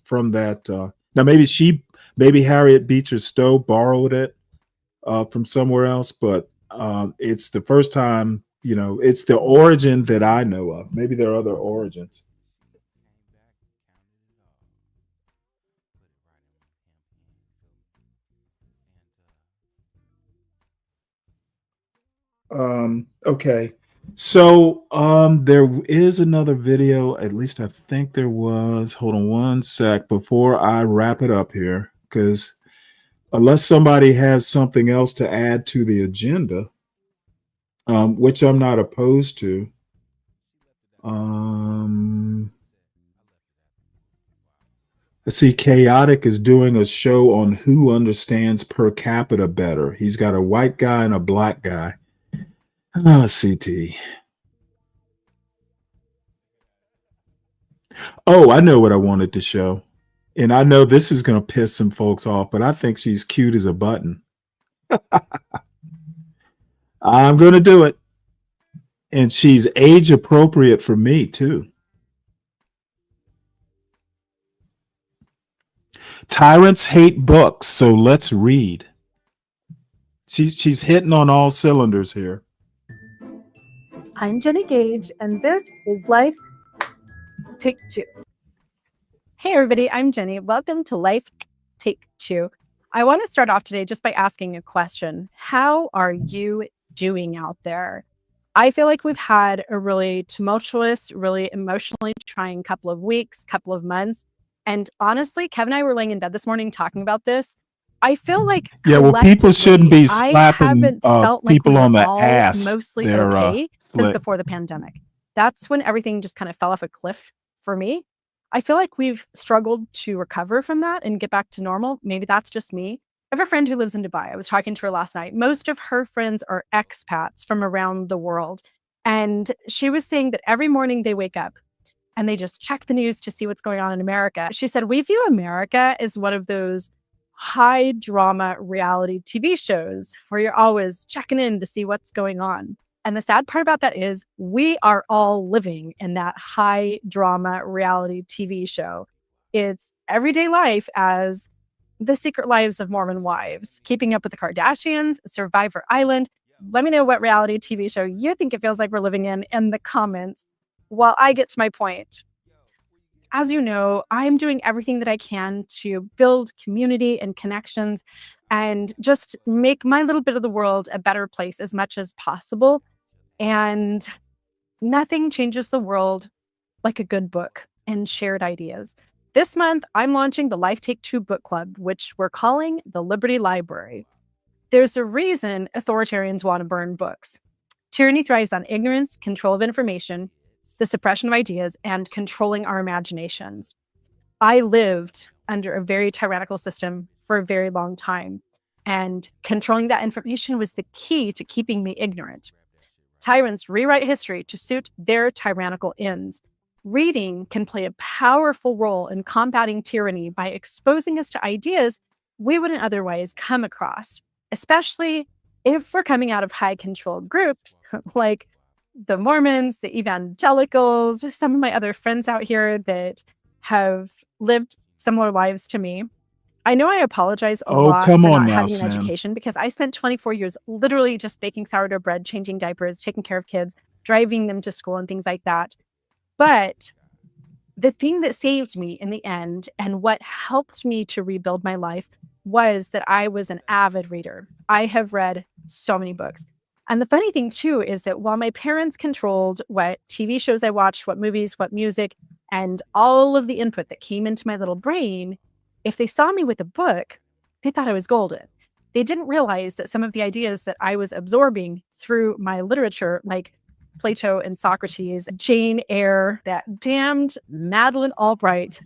from that. Now, maybe Harriet Beecher Stowe borrowed it from somewhere else, but it's the first time You know, it's the origin that I know of. Maybe there are other origins. Okay. So there is another video, at least I think there was. Hold on one sec before I wrap it up here, because unless somebody has something else to add to the agenda, which I'm not opposed to. I see Chaotic is doing a show on who understands per capita better. He's got a white guy and a black guy. CT. Oh, I know what I wanted to show. And I know this is going to piss some folks off, but I think she's cute as a button. I'm going to do it. And she's age appropriate for me, too. Tyrants hate books, so let's read. She's hitting on all cylinders here. I'm Jenny Gage, and this is Life Take Two. Hey, everybody, I'm Jenny. Welcome to Life Take Two. I want to start off today just by asking a question. How are you doing out there? I feel like we've had a really tumultuous, really emotionally trying couple of weeks, couple of months. And honestly, Kevin and I were laying in bed this morning talking about this. I feel like people shouldn't be slapping people we on the all ass. Mostly They're okay since slick. before the pandemic. That's when everything just kind of fell off a cliff for me. I feel like we've struggled to recover from that and get back to normal. Maybe that's just me. I have a friend who lives in Dubai. I was talking to her last night. Most of her friends are expats from around the world. And she was saying that every morning they wake up and they just check the news to see what's going on in America. She said, we view America as one of those high drama reality TV shows where you're always checking in to see what's going on. And the sad part about that is we are all living in that high drama reality TV show. It's everyday life as The Secret Lives of Mormon Wives, Keeping Up with the Kardashians, Survivor Island. Let me know what reality TV show you think it feels like we're living in the comments while I get to my point. As you know, I'm doing everything that I can to build community and connections and just make my little bit of the world a better place as much as possible. And nothing changes the world like a good book and shared ideas. This month, I'm launching the Life Take Two book club, which we're calling the Liberty Library. There's a reason authoritarians want to burn books. Tyranny thrives on ignorance, control of information, the suppression of ideas, and controlling our imaginations. I lived under a very tyrannical system for a very long time, and controlling that information was the key to keeping me ignorant. Tyrants rewrite history to suit their tyrannical ends. Reading can play a powerful role in combating tyranny by exposing us to ideas we wouldn't otherwise come across, especially if we're coming out of high controlled groups like the Mormons, the evangelicals, some of my other friends out here that have lived similar lives to me. I know I apologize a lot for not having an education because I spent 24 years literally just baking sourdough bread, changing diapers, taking care of kids, driving them to school and things like that. But the thing that saved me in the end and what helped me to rebuild my life was that I was an avid reader. I have read so many books. And the funny thing, too, is that while my parents controlled what TV shows I watched, what movies, what music, and all of the input that came into my little brain, if they saw me with a book, they thought I was golden. They didn't realize that some of the ideas that I was absorbing through my literature, like Plato and Socrates, Jane Eyre, that damned Madeleine Albright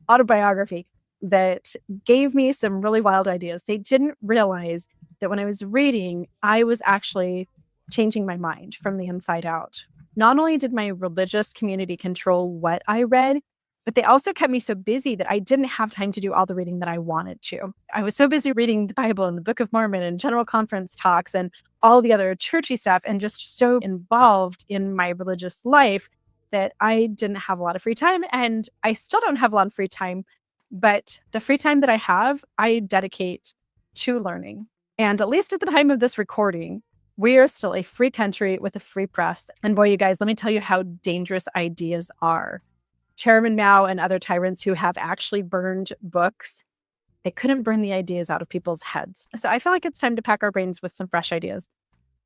autobiography that gave me some really wild ideas. They didn't realize that when I was reading, I was actually changing my mind from the inside out. Not only did my religious community control what I read, but they also kept me so busy that I didn't have time to do all the reading that I wanted to. I was so busy reading the Bible and the Book of Mormon and General Conference talks and all the other churchy stuff and just so involved in my religious life that I didn't have a lot of free time. And I still don't have a lot of free time, but the free time that I have, I dedicate to learning. And at least at the time of this recording, We are still a free country with a free press. And boy, you guys, let me tell you how dangerous ideas are. Chairman Mao and other tyrants who have actually burned books, they couldn't burn the ideas out of people's heads. So I feel like it's time to pack our brains with some fresh ideas.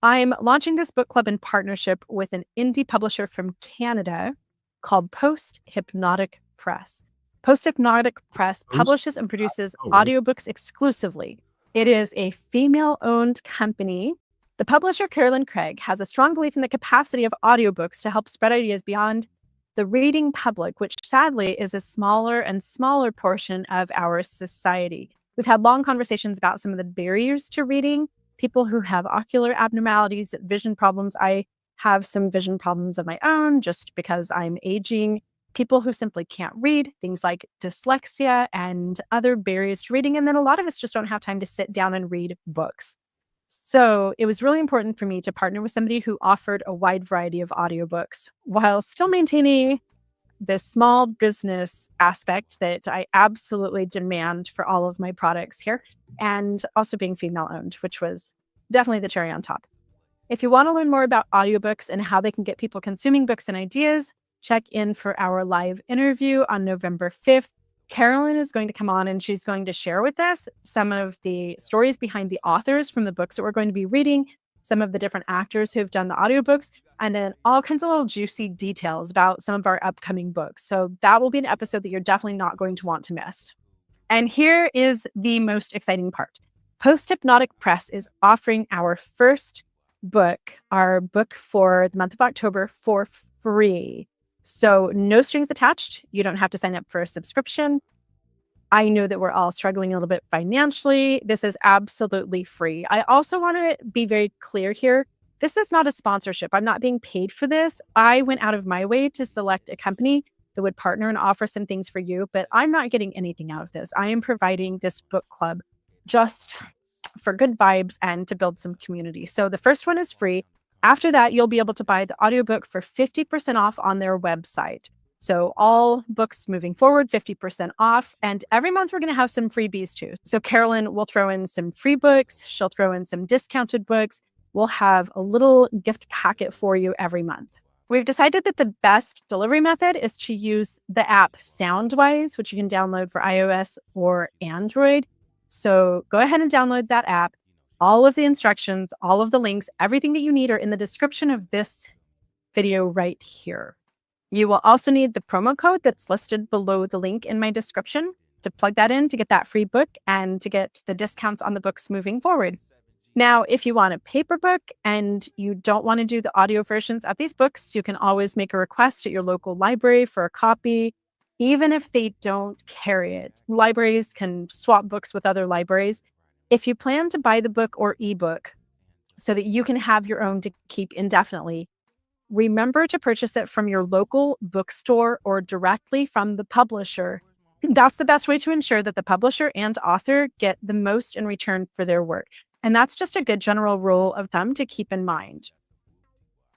I'm launching this book club in partnership with an indie publisher from Canada called Post Hypnotic Press. Post Hypnotic Press publishes and produces audiobooks exclusively. It is a female-owned company. The publisher, Carolyn Craig, has a strong belief in the capacity of audiobooks to help spread ideas beyond the reading public, which sadly is a smaller and smaller portion of our society. We've had long conversations about some of the barriers to reading. People who have ocular abnormalities, vision problems. I have some vision problems of my own just because I'm aging. People who simply can't read, things like dyslexia and other barriers to reading. And then a lot of us just don't have time to sit down and read books. So it was really important for me to partner with somebody who offered a wide variety of audiobooks while still maintaining this small business aspect that I absolutely demand for all of my products here, and also being female owned, which was definitely the cherry on top. If you want to learn more about audiobooks and how they can get people consuming books and ideas, check in for our live interview on November 5th. Carolyn is going to come on and she's going to share with us some of the stories behind the authors from the books that we're going to be reading, some of the different actors who have done the audiobooks, and then all kinds of little juicy details about some of our upcoming books. So that will be an episode that you're definitely not going to want to miss. And here is the most exciting part. Post Hypnotic Press is offering our first book, our book for the month of October, for free. So no strings attached. You don't have to sign up for a subscription. I know that we're all struggling a little bit financially. This is absolutely free. I also want to be very clear here. This is not a sponsorship. I'm not being paid for this. I went out of my way to select a company that would partner and offer some things for you, but I'm not getting anything out of this. I am providing this book club just for good vibes and to build some community. So the first one is free. After that, you'll be able to buy the audiobook for 50% off on their website. So all books moving forward, 50% off. And every month we're going to have some freebies too. So Carolyn will throw in some free books. She'll throw in some discounted books. We'll have a little gift packet for you every month. We've decided that the best delivery method is to use the app Soundwise, which you can download for iOS or Android. So go ahead and download that app. All of the instructions, all of the links, everything that you need are in the description of this video right here. You will also need the promo code that's listed below the link in my description to plug that in to get that free book and to get the discounts on the books moving forward. Now, if you want a paper book and you don't want to do the audio versions of these books, you can always make a request at your local library for a copy, even if they don't carry it. Libraries can swap books with other libraries. If you plan to buy the book or ebook so that you can have your own to keep indefinitely, remember to purchase it from your local bookstore or directly from the publisher. That's the best way to ensure that the publisher and author get the most in return for their work. And that's just a good general rule of thumb to keep in mind.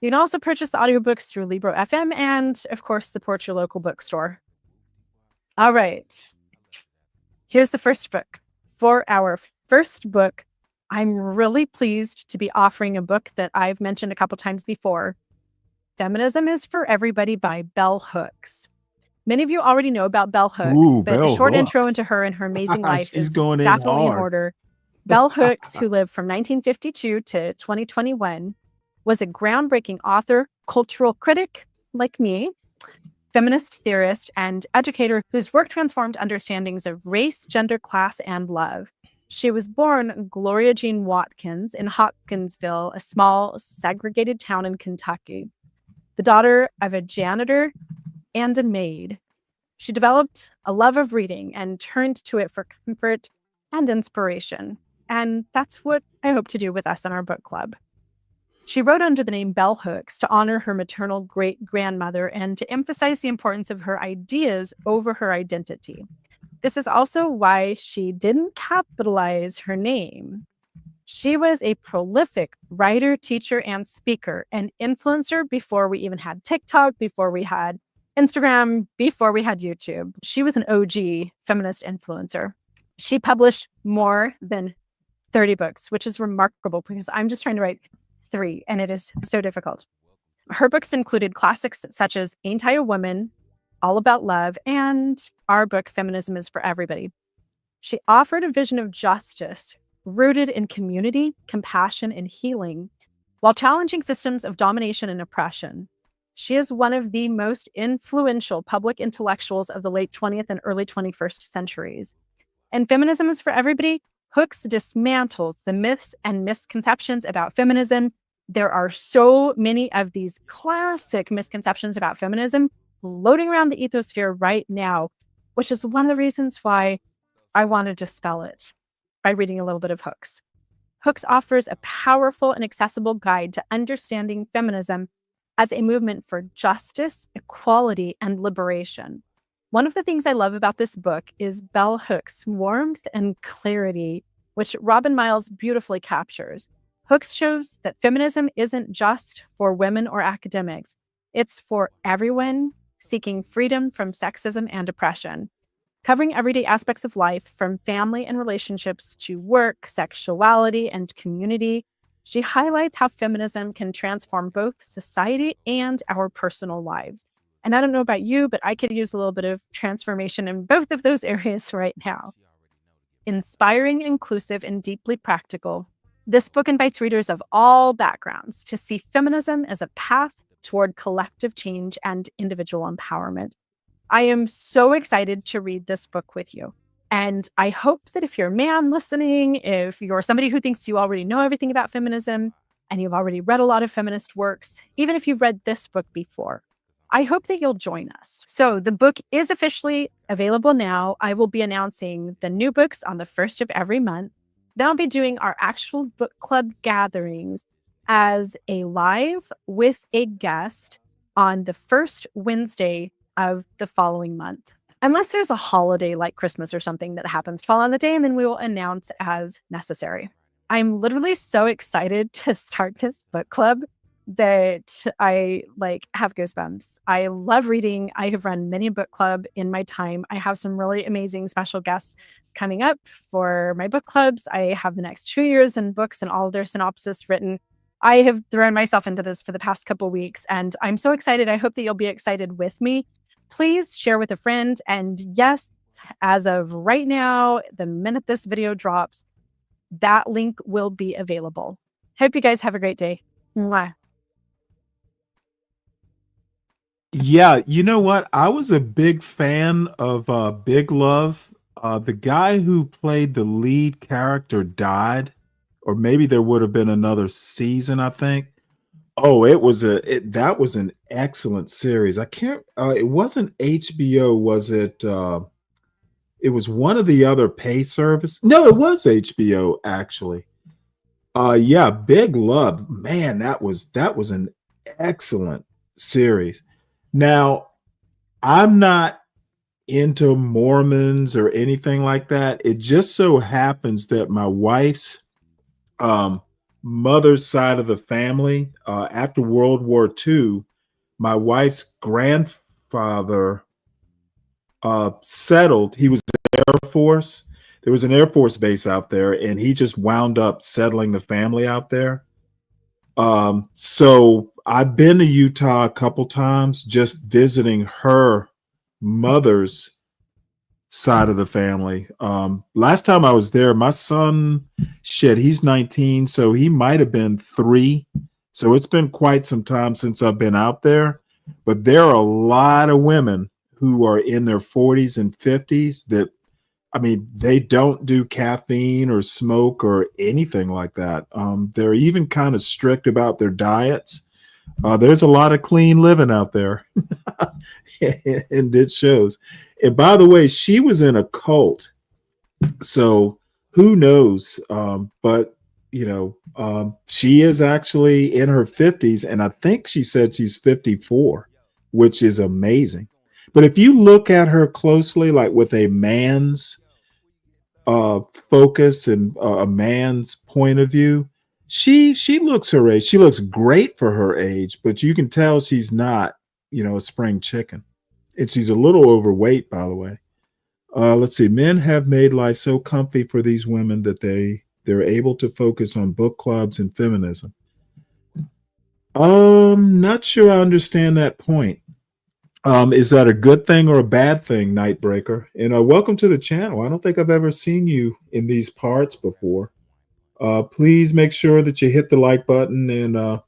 You can also purchase the audiobooks through Libro FM and, of course, support your local bookstore. All right. Here's the first book. For our first book, I'm really pleased to be offering a book that I've mentioned a couple times before. Feminism is for Everybody by Bell Hooks. Many of you already know about Bell Hooks, but a short intro into her and her amazing life is definitely in order. Bell Hooks, who lived from 1952 to 2021, was a groundbreaking author, cultural critic like me, feminist theorist, and educator whose work transformed understandings of race, gender, class, and love. She was born Gloria Jean Watkins in Hopkinsville, a small, segregated town in Kentucky, the daughter of a janitor and a maid. She developed a love of reading and turned to it for comfort and inspiration. And that's what I hope to do with us in our book club. She wrote under the name Bell Hooks to honor her maternal great-grandmother and to emphasize the importance of her ideas over her identity. This is also why she didn't capitalize her name. She was a prolific writer, teacher, and speaker, an influencer before we even had TikTok, before we had Instagram, before we had YouTube. She was an OG feminist influencer. She published more than 30 books, which is remarkable because I'm just trying to write 3, and it is so difficult. Her books included classics such as Ain't I a Woman, All About Love, and our book, Feminism is for Everybody. She offered a vision of justice rooted in community, compassion, and healing, while challenging systems of domination and oppression. She is one of the most influential public intellectuals of the late 20th and early 21st centuries. And Feminism is for Everybody, Hooks dismantles the myths and misconceptions about feminism. There are so many of these classic misconceptions about feminism floating around the ethosphere right now, which is one of the reasons why I want to dispel it by reading a little bit of Hooks. Hooks offers a powerful and accessible guide to understanding feminism as a movement for justice, equality, and liberation. One of the things I love about this book is Bell Hooks' warmth and clarity, which Robin Miles beautifully captures. Hooks shows that feminism isn't just for women or academics. It's for everyone seeking freedom from sexism and oppression. Covering everyday aspects of life, from family and relationships to work, sexuality, and community, she highlights how feminism can transform both society and our personal lives. And I don't know about you, but I could use a little bit of transformation in both of those areas right now. Inspiring, inclusive, and deeply practical, this book invites readers of all backgrounds to see feminism as a path toward collective change and individual empowerment. I am so excited to read this book with you. And I hope that if you're a man listening, if you're somebody who thinks you already know everything about feminism and you've already read a lot of feminist works, even if you've read this book before, I hope that you'll join us. So the book is officially available now. I will be announcing the new books on the 1st of every month. Then I'll be doing our actual book club gatherings as a live with a guest on the first Wednesday of the following month. Unless there's a holiday like Christmas or something that happens to fall on the day, and then we will announce as necessary. I'm literally so excited to start this book club that I have goosebumps. I love reading. I have run many book club in my time. I have some really amazing special guests coming up for my book clubs. I have the next 2 years in books and all of their synopsis written. I have thrown myself into this for the past couple weeks, and I'm so excited. I hope that you'll be excited with me. Please share with a friend. And yes, as of right now, the minute this video drops, that link will be available. Hope you guys have a great day. Mwah. Yeah, you know what? I was a big fan of Big Love. The guy who played the lead character died, or maybe there would have been another season, I think. Oh, that was an excellent series. I can't it wasn't HBO, was it? It was one of the other pay service. No, it was HBO actually. Yeah, Big Love. Man, that was an excellent series. Now, I'm not into Mormons or anything like that. It just so happens that my wife's mother's side of the family, after World War II, my wife's grandfather settled. He was in the Air Force. There was an Air Force base out there, and he just wound up settling the family out there. So I've been to Utah a couple times, just visiting her mother's side of the family. Last time I was there, my son, he's 19, so he might have been 3. So it's been quite some time since I've been out there. But there are a lot of women who are in their 40s and 50s that, I mean, they don't do caffeine or smoke or anything like that. They're even kind of strict about their diets. There's a lot of clean living out there, and it shows. And by the way, she was in a cult, so who knows? But she is actually in her 50s, and I think she said she's 54, which is amazing. But if you look at her closely, like with a man's focus and a man's point of view, she looks her age. She looks great for her age, but you can tell she's not, a spring chicken. And she's a little overweight, by the way. Let's see. Men have made life so comfy for these women that they're able to focus on book clubs and feminism. Not sure I understand that point. Is that a good thing or a bad thing, Nightbreaker? And welcome to the channel. I don't think I've ever seen you in these parts before. Please make sure that you hit the like button and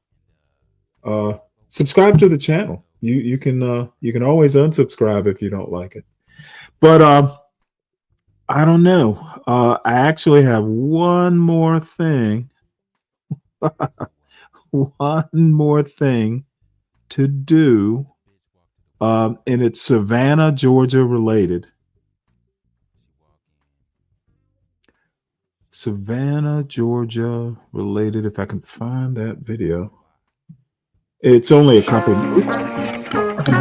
subscribe to the channel. You can always unsubscribe if you don't like it. But I don't know. I actually have one more thing. One more thing to do. And it's Savannah, Georgia related. Savannah, Georgia related. If I can find that video. It's only a couple of weeks.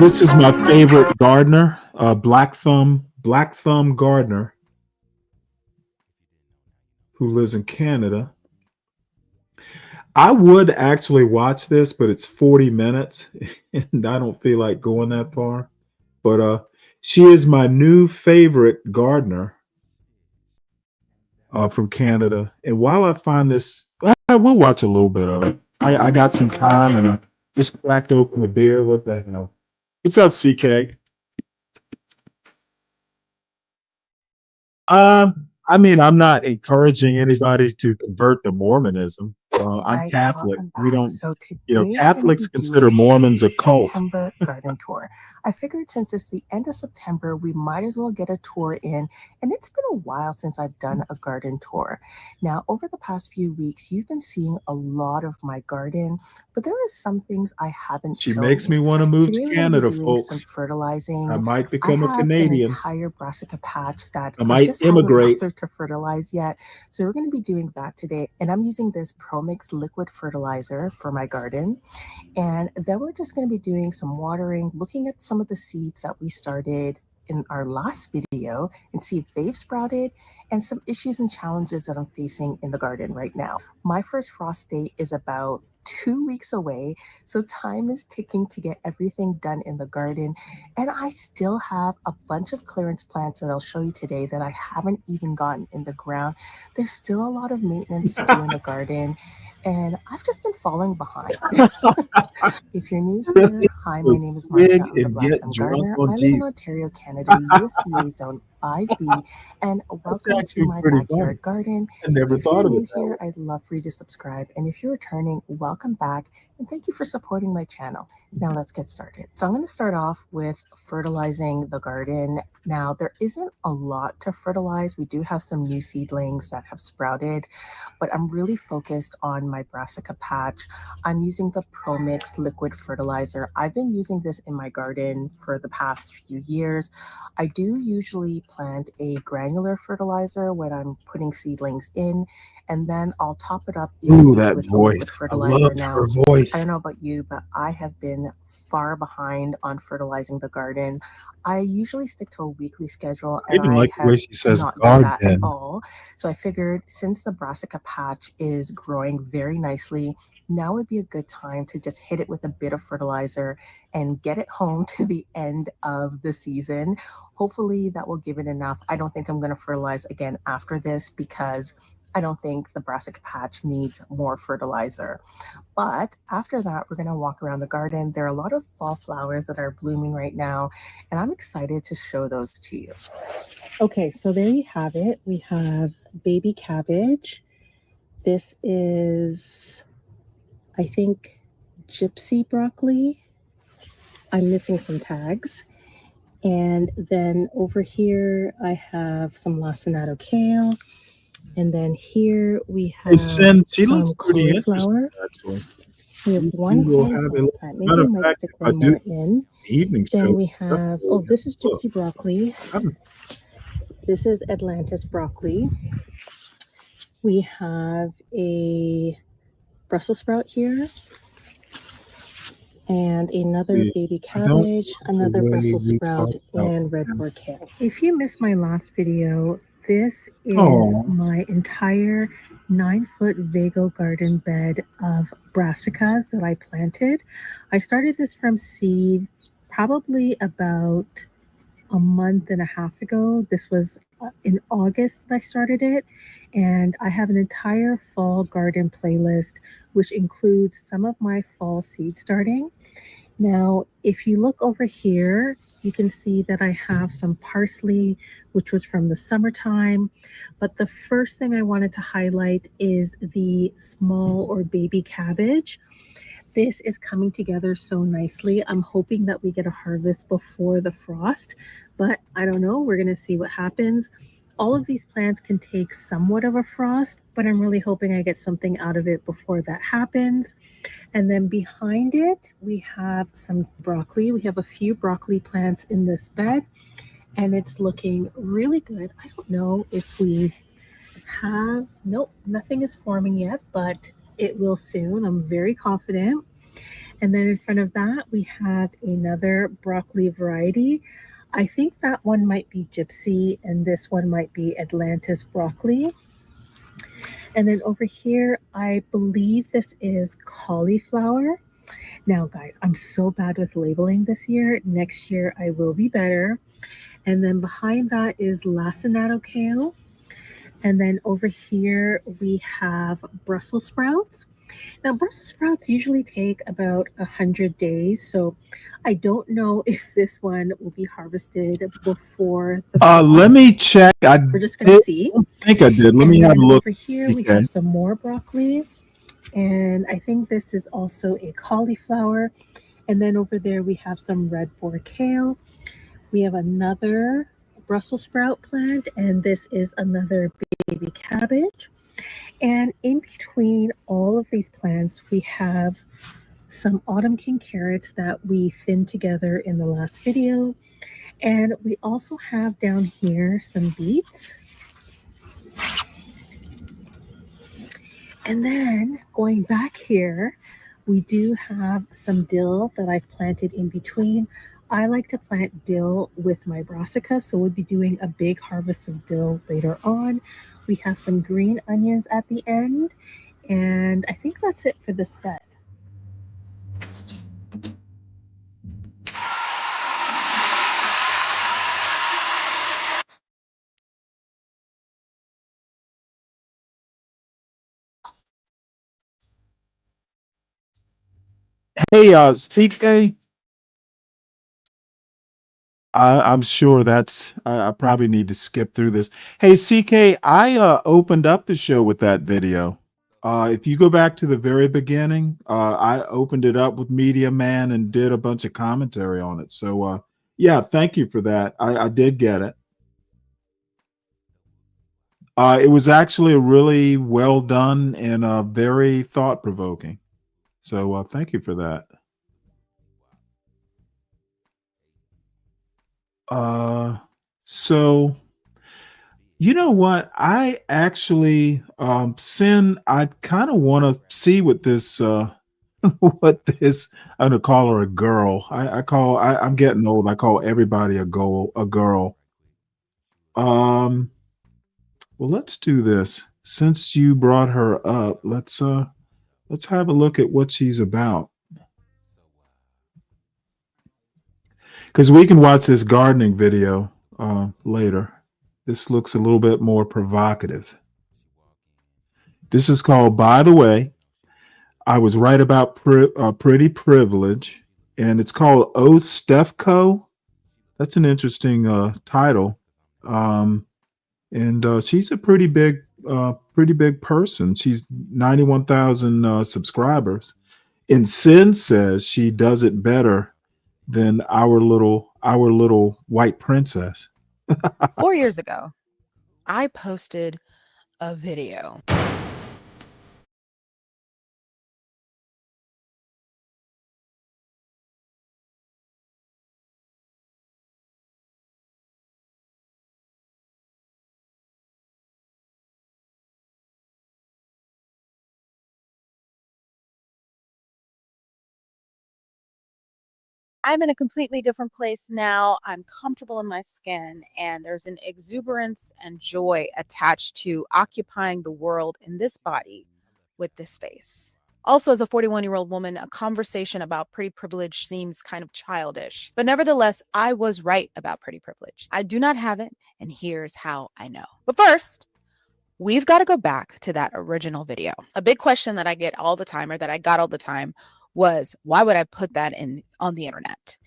This is my favorite gardener, Black Thumb Gardener, who lives in Canada. I would actually watch this, but it's 40 minutes, and I don't feel like going that far. But she is my new favorite gardener from Canada. And while I find this, I will watch a little bit of it. I got some time, and I just cracked open a beer. What the hell? What's up, CK? I mean, I'm not encouraging anybody to convert to Mormonism. I'm Right, Catholic. welcome We back. don't, So you today know, we're going to Catholics be consider doing Mormons a cult. September garden tour. I figured since it's the end of September, we might as well get a tour in. And it's been a while since I've done a garden tour. Now, over the past few weeks, you've been seeing a lot of my garden, but there are some things I haven't She shown makes me you. want to move Today to we're going to be Canada, doing some folks. fertilizing. I might I become a have an Canadian. entire brassica patch that I I might just haven't immigrate. bothered to fertilize yet. So we're going to be doing that today. And I'm using this ProMix liquid fertilizer for my garden. And then we're just going to be doing some watering, looking at some of the seeds that we started in our last video and see if they've sprouted, and some issues and challenges that I'm facing in the garden right now. My first frost date is about 2 weeks away, so time is ticking to get everything done in the garden. And I still have a bunch of clearance plants that I'll show you today that I haven't even gotten in the ground. There's still a lot of maintenance to do in the garden, and I've just been falling behind. If you're new here, hi, my name is Marsha. I'm the Black Thumb Gardener. I live in Ontario, Canada, USDA Zone 5B, and welcome to my backyard garden. I never If thought you're of new it that way. here, I'd love for you to subscribe, and if you're returning, welcome back, and thank you for supporting my channel. Now let's get started. So I'm going to start off with fertilizing the garden. Now, there isn't a lot to fertilize. We do have some new seedlings that have sprouted, but I'm really focused on my brassica patch. I'm using the ProMix liquid fertilizer. I've been using this in my garden for the past few years. I do usually plant a granular fertilizer when I'm putting seedlings in, and then I'll top it up Ooh, evenly that with a voice. liquid I fertilizer. love Now, her voice. I don't know about you, but I have been far behind on fertilizing the garden. I usually stick to a weekly schedule, I and even I like the way have she says not done that at garden. all. So I figured since the brassica patch is growing very nicely, now would be a good time to just hit it with a bit of fertilizer and get it home to the end of the season. Hopefully that will give it enough. I don't think I'm going to fertilize again after this because I don't think the brassica patch needs more fertilizer. But after that, we're going to walk around the garden. There are a lot of fall flowers that are blooming right now, and I'm excited to show those to you. Okay, so there you have it. We have baby cabbage. This is, I think, gypsy broccoli. I'm missing some tags. And then over here, I have some lacinato kale. And then here we Hey, have Sin, she some looks pretty interesting, cauliflower. actually. We have You one will have cauliflower a plant. Maybe matter I of might fact, stick if I one do more in. the evening Then show, we have, oh, this is look. gypsy broccoli. This is Atlantis broccoli. We have a Brussels sprout here, and another baby I don't cabbage, like the another way Brussels we sprout, talk about and red plants. kale. If you missed my last video, this is Aw. my entire 9-foot Vago garden bed of brassicas that I planted. I started this from seed probably about a month and a half ago. This was in August that I started it, and I have an entire fall garden playlist, which includes some of my fall seed starting. Now, if you look over here, you can see that I have some parsley, which was from the summertime. But the first thing I wanted to highlight is the small or baby cabbage. This is coming together so nicely. I'm hoping that we get a harvest before the frost, but I don't know. We're going to see what happens. All of these plants can take somewhat of a frost, but I'm really hoping I get something out of it before that happens. And then behind it, we have some broccoli. We have a few broccoli plants in this bed, and it's looking really good. I don't know if we have, nope, nothing is forming yet, but it will soon. I'm very confident. And then in front of that, we have another broccoli variety. I think that one might be Gypsy, and this one might be Atlantis broccoli. And then over here, I believe this is cauliflower. Now, guys, I'm so bad with labeling this year. Next year, I will be better. And then behind that is lacinato kale. And then over here, we have Brussels sprouts. Now, Brussels sprouts usually take about 100 days. So I don't know if this one will be harvested before the Let frost. me check. We're just going to see. I think I did. Let And me have a then look. over here, we Okay. have some more broccoli. And I think this is also a cauliflower. And then over there, we have some red boar kale. We have another Brussels sprout plant, and this is another baby cabbage. And in between all of these plants, we have some autumn king carrots that we thinned together in the last video. And we also have down here some beets. And then going back here, we do have some dill that I've planted in between. I like to plant dill with my brassica, so we'll be doing a big harvest of dill later on. We have some green onions at the end, and I think that's it for this bed. Hey, CK, I'm sure that's, I probably need to skip through this. Hey, CK, I opened up the show with that video. If you go back to the very beginning, I opened it up with Media Man and did a bunch of commentary on it. So, yeah, thank you for that. I did get it. It was actually really well done and very thought provoking. So, thank you for that. So you know what? I actually, Sin, I kind of want to see what this, what this, I'm gonna call her a girl. I'm getting old. I call everybody a girl. Um, well, let's do this. Since you brought her up, let's have a look at what she's about. Because we can watch this gardening video later. This looks a little bit more provocative. This is called, by the way, I was right about pretty privilege, and it's called Oh Stefco. That's an interesting title, and she's a pretty big person. She's 91,000 subscribers, and Sin says she does it better than our little white princess. 4 years ago, I posted a video. I'm in a completely different place now. I'm comfortable in my skin, and there's an exuberance and joy attached to occupying the world in this body with this face. Also, as a 41-year-old woman, a conversation about pretty privilege seems kind of childish. But nevertheless, I was right about pretty privilege. I do not have it, and here's how I know. But first, we've got to go back to that original video. A big question that I get all the time, or that I got all the time, was why would I put that on the internet?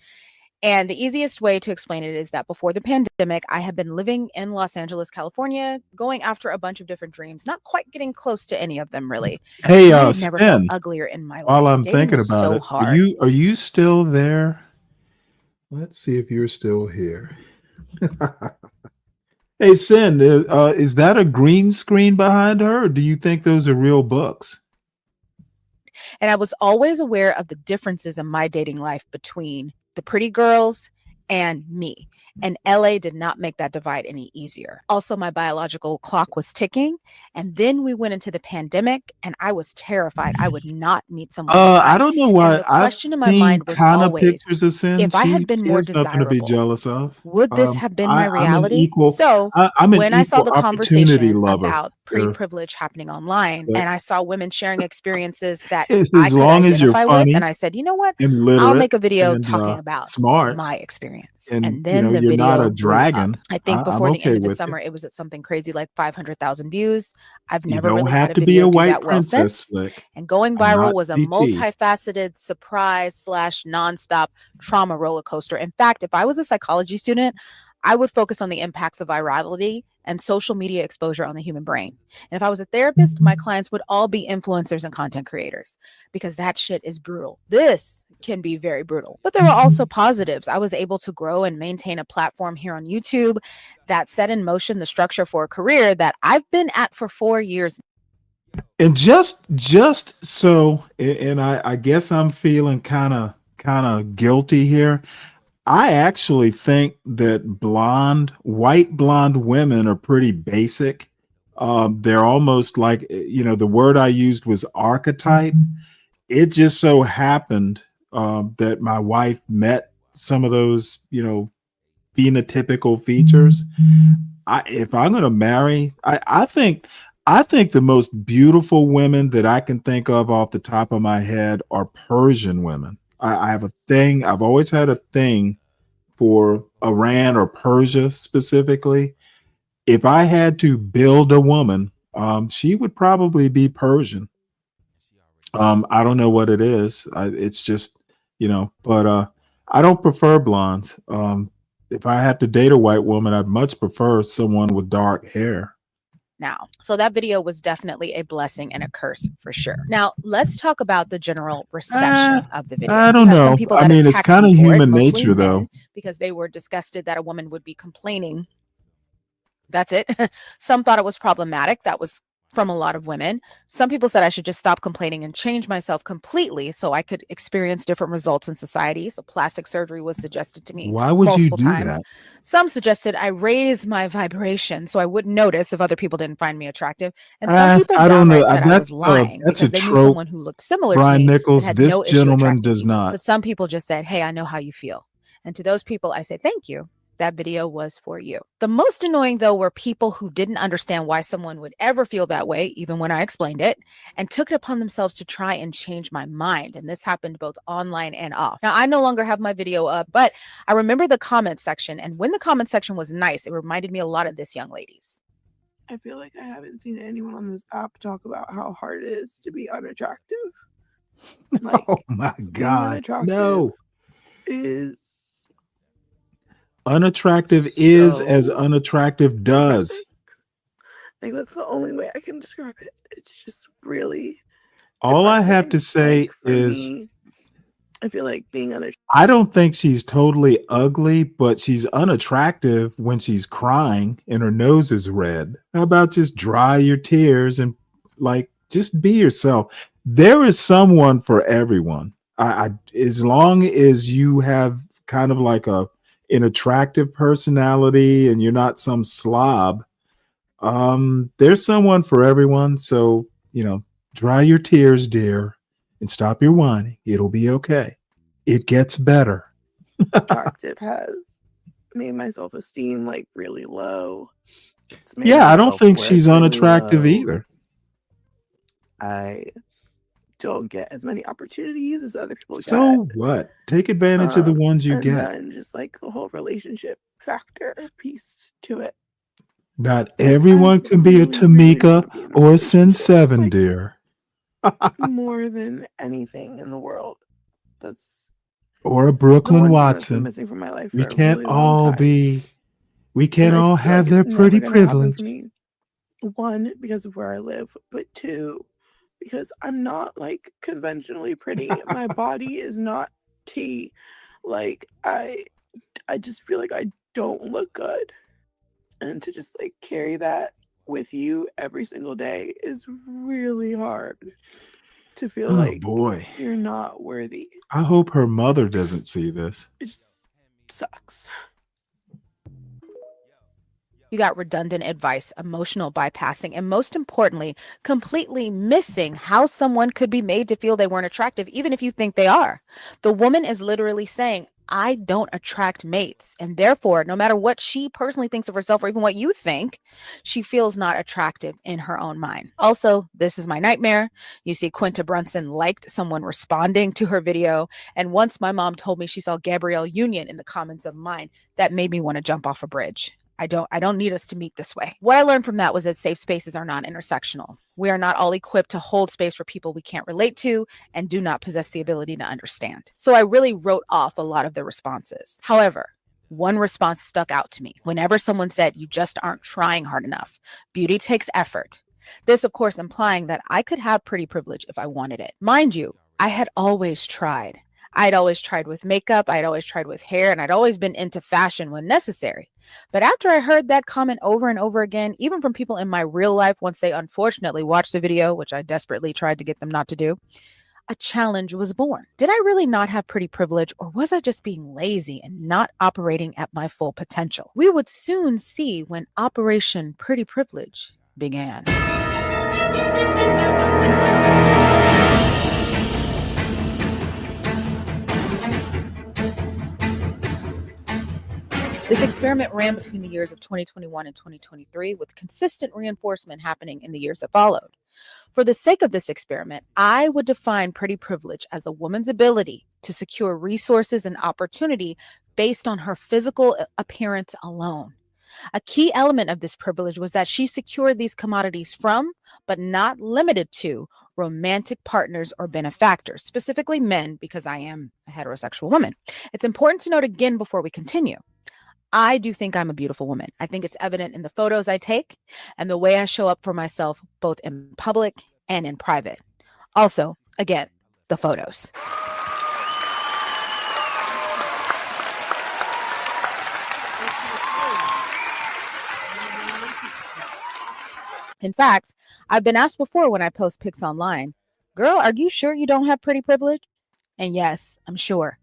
And the easiest way to explain it is that before the pandemic, I had been living in Los Angeles, California, going after a bunch of different dreams, not quite getting close to any of them, really. Hey, And I had never felt Sin, uglier in my while life. I'm Dating thinking was about so it, hard. are you still there? Let's see if you're still here. Hey, Sin, is that a green screen behind her, or do you think those are real books? And I was always aware of the differences in my dating life between the pretty girls and me. And LA did not make that divide any easier. Also, my biological clock was ticking. And then we went into the pandemic, and I was terrified I would not meet someone in I time. don't know And why. the I've question in my seen mind was kind of always, pictures of Sin. if I had been She more has nothing to be desirable, jealous of. would this have been my I'm an reality? equal. So I'm an when I saw equal the opportunity conversation lover. about pretty There, privilege happening online, but and I saw women sharing experiences that I as could long as you're identify with, and funny I said, you know what? and I'll literate make a video and talking about smart, my experience. and And then the you're not video a blew up. dragon, I think I'm before the end okay of the with summer, it. it was at something crazy like 500,000 views. I've You never don't really have had a to be a video do white that well princess, since. Slick. And going I'm viral not was a CT. multifaceted surprise / nonstop trauma roller coaster. In fact, if I was a psychology student, I would focus on the impacts of virality and social media exposure on the human brain. And if I was a therapist, my clients would all be influencers and content creators, because that shit is brutal. This can be very brutal. But there were also positives. I was able to grow and maintain a platform here on YouTube that set in motion the structure for a career that I've been at for 4 years. And just so, and I guess I'm feeling kind of guilty here. I actually think that white blonde women are pretty basic. They're almost like, the word I used was archetype. It just so happened that my wife met some of those, phenotypical features. If I'm going to marry, I think the most beautiful women that I can think of off the top of my head are Persian women. I have a thing. I've always had a thing for Iran or Persia specifically. If I had to build a woman, she would probably be Persian. I don't know what it is. It's just, but I don't prefer blondes. If I have to date a white woman, I'd much prefer someone with dark hair. Now, so that video was definitely a blessing and a curse for sure. Now, let's talk about the general reception of the video. I don't You had some know. people I that mean, it's attacked kind of me for it, human mostly nature, men, though. because they were disgusted that a woman would be complaining. That's it. Some thought it was problematic. That was from a lot of women. Some people said I should just stop complaining and change myself completely so I could experience different results in society. So plastic surgery was suggested to me Why would you multiple do times. that? Some suggested I raise my vibration so I wouldn't notice if other people didn't find me attractive. And some people I don't know. downright said I was lying That's a because they knew trope. someone who looked similar to Brian me and Nichols, had this no issue gentleman attracting does me. not. But some people just said, hey, I know how you feel. And to those people, I say, thank you. That video was for you. The most annoying, though, were people who didn't understand why someone would ever feel that way, even when I explained it, and took it upon themselves to try and change my mind. And this happened both online and off. Now, I no longer have my video up, but I remember the comment section. And when the comment section was nice, it reminded me a lot of this young lady's. I feel like I haven't seen anyone on this app talk about how hard it is to be unattractive. Like, Oh my being God. unattractive No. is Unattractive is as so unattractive does. like that's the only way I can describe it. It's just really All I have to depressing. say Like for is me, I feel like being unattractive. I don't think she's totally ugly, but she's unattractive when she's crying and her nose is red. How about just dry your tears and just be yourself? There is someone for everyone. As long as you have kind of like an attractive personality and you're not some slob, there's someone for everyone. So, dry your tears, dear, and stop your whining. It'll be okay. It gets better. Attractive has made my self-esteem like really low. It's made Yeah, my I don't think self-worth she's really unattractive low. either. I don't get as many opportunities as other people get. So what? Take advantage of the ones you and get. then just like the whole relationship factor piece to it. Not everyone can be a Tamika or a Sin 7, dear. More than anything in the world. That's Or a the Brooklyn one thing that's been Watson. missing from my life We for a can't really long all time. be, we And can't I all just feel like have their it's never pretty gonna happen privilege. for me. One, because of where I live, but two, because I'm not like conventionally pretty. My body is not tea. Like I just feel like I don't look good. And to just like carry that with you every single day is really hard. To feel Oh like boy. you're not worthy. I hope her mother doesn't see this. It just sucks. You got redundant advice, emotional bypassing, and most importantly, completely missing how someone could be made to feel they weren't attractive, even if you think they are. The woman is literally saying, I don't attract mates. And therefore, no matter what she personally thinks of herself or even what you think, she feels not attractive in her own mind. Also, this is my nightmare. You see, Quinta Brunson liked someone responding to her video. And once my mom told me she saw Gabrielle Union in the comments of mine, that made me want to jump off a bridge. I don't need us to meet this way. What I learned from that was that safe spaces are not intersectional. We are not all equipped to hold space for people we can't relate to and do not possess the ability to understand. So I really wrote off a lot of the responses. However, one response stuck out to me. Whenever someone said, you just aren't trying hard enough. Beauty takes effort. This, of course, implying that I could have pretty privilege if I wanted it. Mind you, I had always tried. I'd always tried with makeup, I'd always tried with hair, and I'd always been into fashion when necessary. But after I heard that comment over and over again, even from people in my real life, once they unfortunately watched the video, which I desperately tried to get them not to do, a challenge was born. Did I really not have pretty privilege, or was I just being lazy and not operating at my full potential? We would soon see when Operation Pretty Privilege began. This experiment ran between the years of 2021 and 2023, with consistent reinforcement happening in the years that followed. For the sake of this experiment, I would define pretty privilege as a woman's ability to secure resources and opportunity based on her physical appearance alone. A key element of this privilege was that she secured these commodities from, but not limited to, romantic partners or benefactors, specifically men, because I am a heterosexual woman. It's important to note again before we continue. I do think I'm a beautiful woman. I think it's evident in the photos I take and the way I show up for myself, both in public and in private. Also, again, the photos. In fact, I've been asked before when I post pics online, girl, are you sure you don't have pretty privilege? And yes, I'm sure.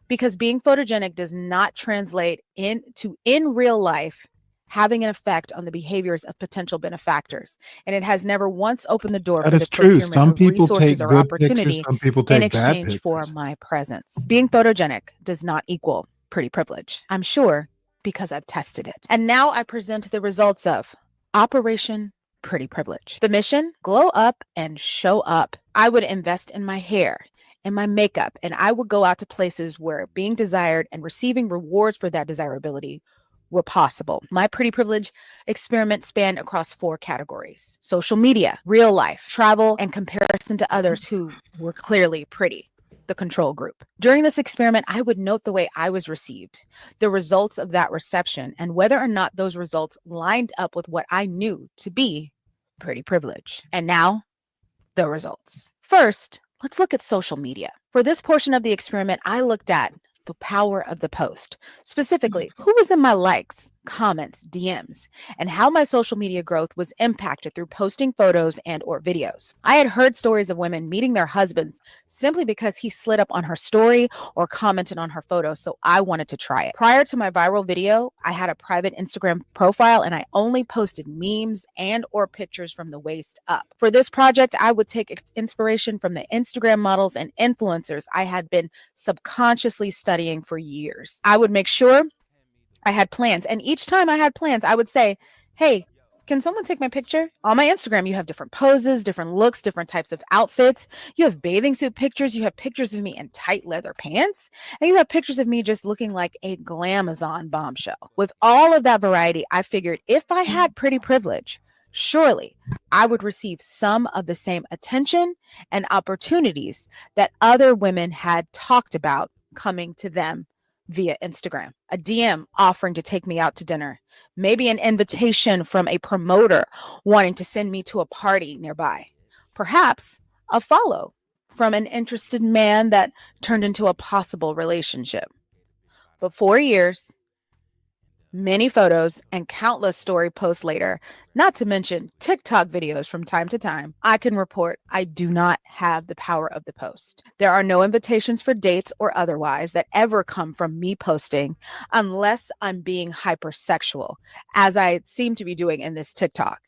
Because being photogenic does not translate into, in real life, having an effect on the behaviors of potential benefactors. And it has never once opened the door That for is the true. procurement Some of people resources take or good pictures, opportunity some people in take bad exchange for pictures. my presence. Being photogenic does not equal pretty privilege. I'm sure because I've tested it. And now I present the results of Operation Pretty Privilege. The mission, glow up and show up. I would invest in my hair and my makeup, and I would go out to places where being desired and receiving rewards for that desirability were possible. My pretty privilege experiment spanned across 4 categories: social media, real life, travel, and comparison to others who were clearly pretty, the control group. During this experiment, I would note the way I was received, the results of that reception, and whether or not those results lined up with what I knew to be pretty privilege. And now, the results. First, let's look at social media. For this portion of the experiment, I looked at the power of the post, specifically who was in my likes, comments, DMs, and how my social media growth was impacted through posting photos and or videos. I had heard stories of women meeting their husbands simply because he slid up on her story or commented on her photo, so I wanted to try it. Prior to my viral video, I had a private Instagram profile and I only posted memes and or pictures from the waist up. For this project, I would take inspiration from the Instagram models and influencers I had been subconsciously studying for years. I would make sure I had plans, and each time I had plans, I would say, hey, Can someone take my picture? On my Instagram, you have different poses, different looks, different types of outfits. You have bathing suit pictures. You have pictures of me in tight leather pants. And you have pictures of me just looking like a glamazon bombshell. With all of that variety, I figured if I had pretty privilege, surely I would receive some of the same attention and opportunities that other women had talked about coming to them via Instagram. A DM offering to take me out to dinner, maybe an invitation from a promoter wanting to send me to a party nearby, perhaps a follow from an interested man that turned into a possible relationship. But 4 years, many photos, and countless story posts later, not to mention TikTok videos from time to time, I can report I do not have the power of the post. There are no invitations for dates or otherwise that ever come from me posting unless I'm being hypersexual, as I seem to be doing in this TikTok.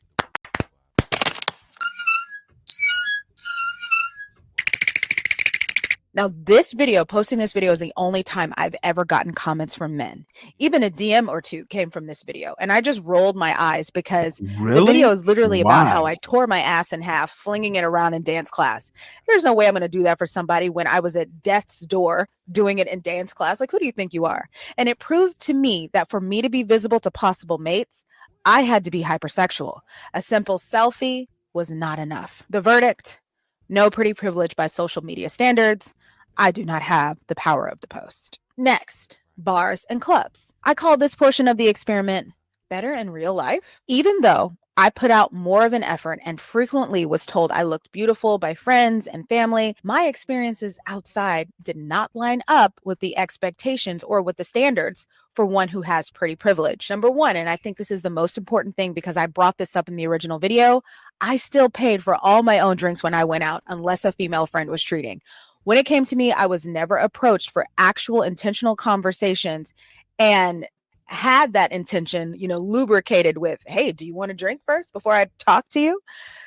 Now, posting this video is the only time I've ever gotten comments from men. Even a DM or two came from this video. And I just rolled my eyes because the video is literally about how I tore my ass in half, flinging it around in dance class. There's no way I'm going to do that for somebody when I was at death's door doing it in dance class. Like, who do you think you are? And it proved to me that for me to be visible to possible mates, I had to be hypersexual. A simple selfie was not enough. The verdict: no pretty privilege by social media standards. I do not have the power of the post. Next, bars and clubs. I call this portion of the experiment better in real life. Even though I put out more of an effort and frequently was told I looked beautiful by friends and family, my experiences outside did not line up with the expectations or with the standards for one who has pretty privilege. Number one, and I think this is the most important thing because I brought this up in the original video, I still paid for all my own drinks when I went out unless a female friend was treating. When it came to me, I was never approached for actual intentional conversations and had that intention, lubricated with, hey, do you want to drink first before I talk to you?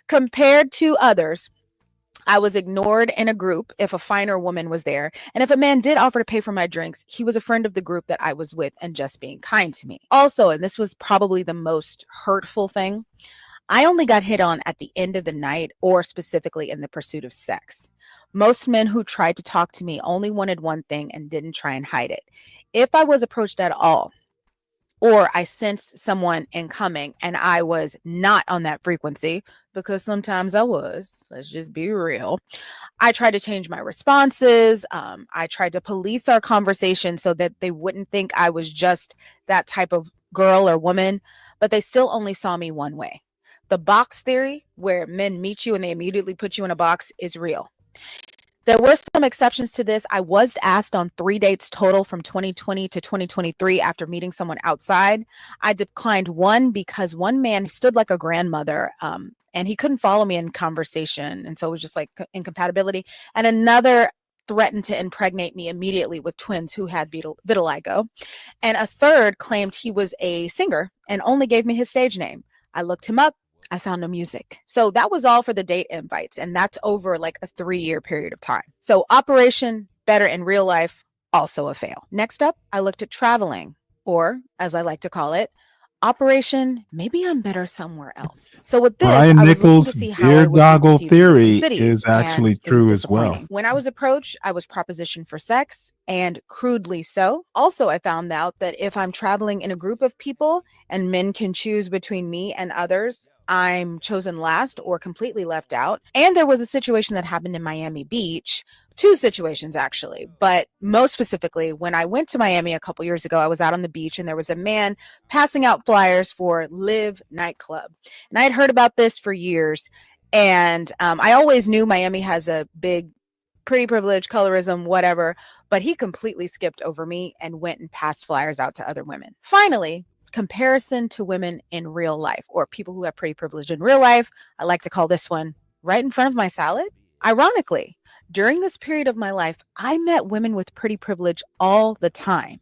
Compared to others, I was ignored in a group if a finer woman was there. And if a man did offer to pay for my drinks, he was a friend of the group that I was with and just being kind to me. Also, and this was probably the most hurtful thing, I only got hit on at the end of the night or specifically in the pursuit of sex. Most men who tried to talk to me only wanted one thing and didn't try and hide it. If I was approached at all, or I sensed someone incoming and I was not on that frequency, because sometimes I was, let's just be real, I tried to change my responses. I tried to police our conversation so that they wouldn't think I was just that type of girl or woman, but they still only saw me one way. The box theory, where men meet you and they immediately put you in a box, is real. There were some exceptions to this. I was asked on 3 dates total from 2020 to 2023 after meeting someone outside. I declined one because one man stood like a grandmother and he couldn't follow me in conversation. And so it was just like incompatibility. And another threatened to impregnate me immediately with twins who had vitiligo. And a third claimed he was a singer and only gave me his stage name. I looked him up. I found no music. So that was all for the date invites. And that's over like a 3-year period of time. So Operation Better in Real Life, also a fail. Next up, I looked at traveling, or as I like to call it, Operation Maybe I'm Better Somewhere Else. So with this, Brian I was Nichols' looking to see how I beard would be goggle received in different theory cities, is actually and it was true as well. disappointing. When I was approached, I was propositioned for sex, and crudely so. Also, I found out that if I'm traveling in a group of people and men can choose between me and others, I'm chosen last or completely left out. And there was a situation that happened in Miami Beach. 2 situations actually, but most specifically, when I went to Miami a couple years ago, I was out on the beach and there was a man passing out flyers for Live nightclub. And I had heard about this for years. And I always knew Miami has a big pretty privilege, colorism, whatever, but he completely skipped over me and went and passed flyers out to other women. Finally, comparison to women in real life, or people who have pretty privilege in real life. I like to call this one right in front of my salad. Ironically, during this period of my life, I met women with pretty privilege all the time.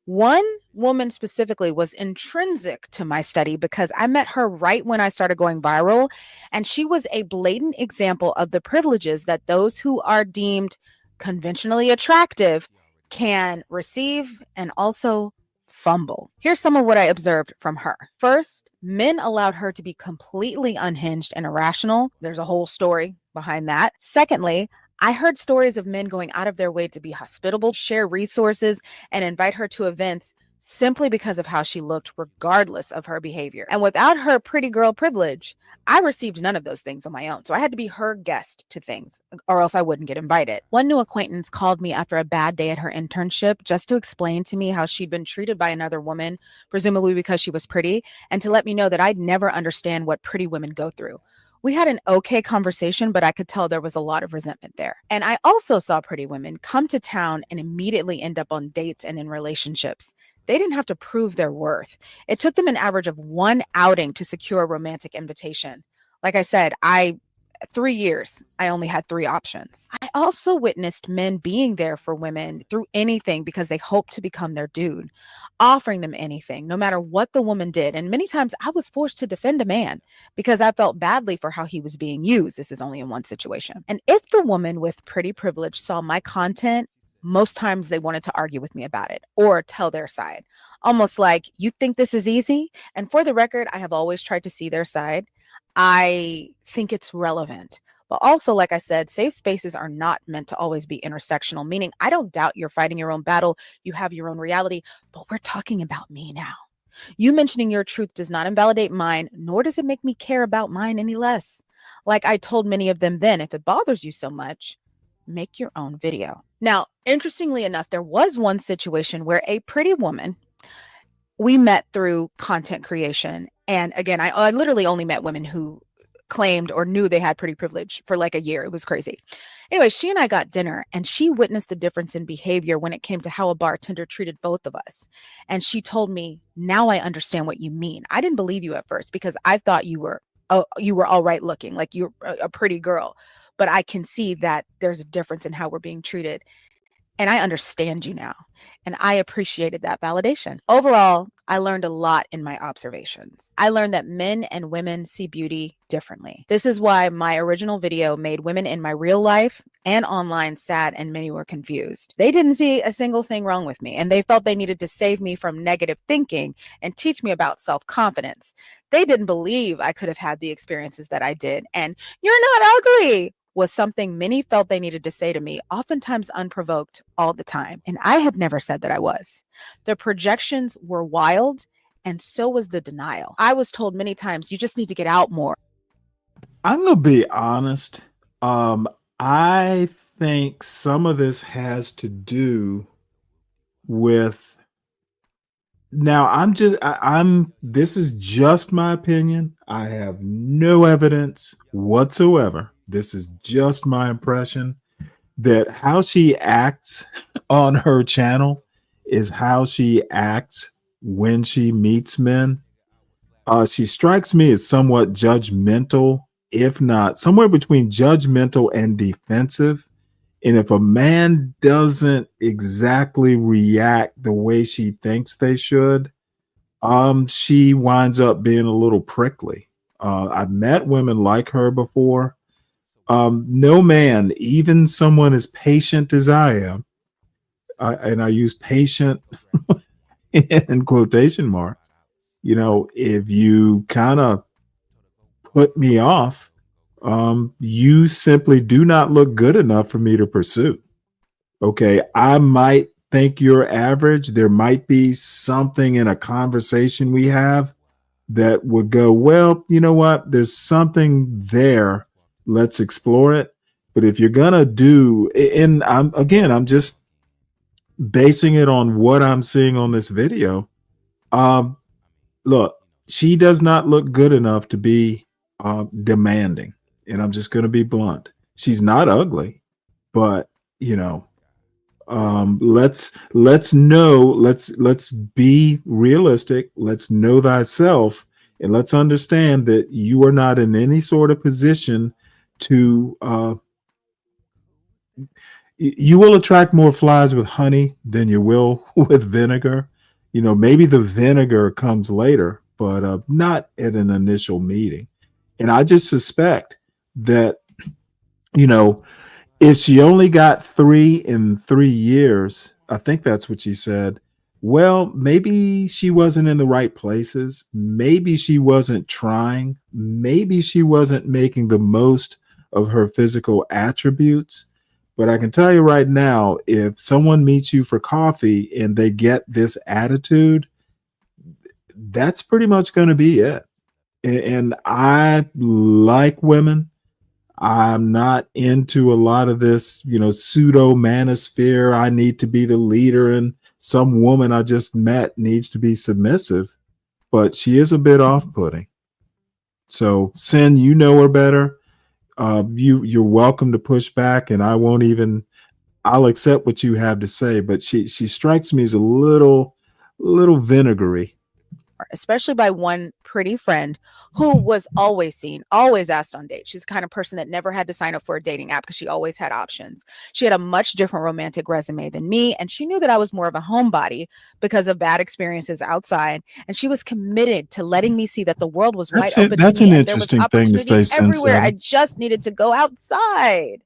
One woman specifically was intrinsic to my study because I met her right when I started going viral, and she was a blatant example of the privileges that those who are deemed conventionally attractive can receive and also fumble. Here's some of what I observed from her. First, men allowed her to be completely unhinged and irrational. There's a whole story behind that. Secondly, I heard stories of men going out of their way to be hospitable, share resources, and invite her to events simply because of how she looked, regardless of her behavior. And without her pretty girl privilege, I received none of those things on my own. So I had to be her guest to things, or else I wouldn't get invited. One new acquaintance called me after a bad day at her internship just to explain to me how she'd been treated by another woman, presumably because she was pretty, and to let me know that I'd never understand what pretty women go through. We had an okay conversation, but I could tell there was a lot of resentment there. And I also saw pretty women come to town and immediately end up on dates and in relationships. They didn't have to prove their worth. It took them an average of one outing to secure a romantic invitation. Like I said, 3 years, I only had 3 options. I also witnessed men being there for women through anything because they hoped to become their dude, offering them anything, no matter what the woman did. And many times I was forced to defend a man because I felt badly for how he was being used. This is only in one situation. And if the woman with pretty privilege saw my content, most times they wanted to argue with me about it or tell their side. Almost like, you think this is easy? And for the record, I have always tried to see their side. I think it's relevant. But also, like I said, safe spaces are not meant to always be intersectional, meaning I don't doubt you're fighting your own battle. You have your own reality, but we're talking about me now. You mentioning your truth does not invalidate mine, nor does it make me care about mine any less. Like I told many of them then, if it bothers you so much, make your own video. Now, interestingly enough, there was one situation where a pretty woman, we met through content creation. And again, I literally only met women who claimed or knew they had pretty privilege for like a year. It was crazy. Anyway, she and I got dinner and she witnessed a difference in behavior when it came to how a bartender treated both of us. And she told me, now I understand what you mean. I didn't believe you at first because I thought you were all right looking, like you're a pretty girl. But I can see that there's a difference in how we're being treated. And I understand you now. And I appreciated that validation. Overall, I learned a lot in my observations. I learned that men and women see beauty differently. This is why my original video made women in my real life and online sad, and many were confused. They didn't see a single thing wrong with me, and they felt they needed to save me from negative thinking and teach me about self-confidence. They didn't believe I could have had the experiences that I did. And you're not ugly was something many felt they needed to say to me, oftentimes unprovoked, all the time. And I had never said that I was. The projections were wild, and so was the denial. I was told many times, you just need to get out more. I'm going to be honest. I think some of this has to do with, now this is just my opinion. I have no evidence whatsoever. This is just my impression that how she acts on her channel is how she acts when she meets men. She strikes me as somewhat judgmental, if not somewhere between judgmental and defensive. And if a man doesn't exactly react the way she thinks they should, she winds up being a little prickly. I've met women like her before. No man, even someone as patient as I am, and I use patient in quotation marks, if you kind of put me off, you simply do not look good enough for me to pursue. Okay, I might think you're average. There might be something in a conversation we have that would go, well, you know what? There's something there. Let's explore it. But if you're gonna do, and I'm just basing it on what I'm seeing on this video. Look, she does not look good enough to be demanding, and I'm just gonna be blunt. She's not ugly, but let's be realistic. Let's know thyself, and let's understand that you are not in any sort of position to you will attract more flies with honey than you will with vinegar. Maybe the vinegar comes later, but not at an initial meeting. And I just suspect that, if she only got 3 in 3 years, I think that's what she said, Well, maybe she wasn't in the right places. Maybe she wasn't trying. Maybe she wasn't making the most of her physical attributes. But I can tell you right now, if someone meets you for coffee and they get this attitude, that's pretty much going to be it. And I like women. I'm not into a lot of this, pseudo manosphere. I need to be the leader, and some woman I just met needs to be submissive. But she is a bit off-putting. So, Sin, you know her better. You're welcome to push back, and I'll accept what you have to say. But she strikes me as a little vinegary. Especially by one pretty friend who was always seen, always asked on dates. She's the kind of person that never had to sign up for a dating app because she always had options. She had a much different romantic resume than me, and she knew that I was more of a homebody because of bad experiences outside. And she was committed to letting me see that the world was wide open That's to me. an And there was interesting thing to opportunity say, everywhere. I Sin. just needed to go outside.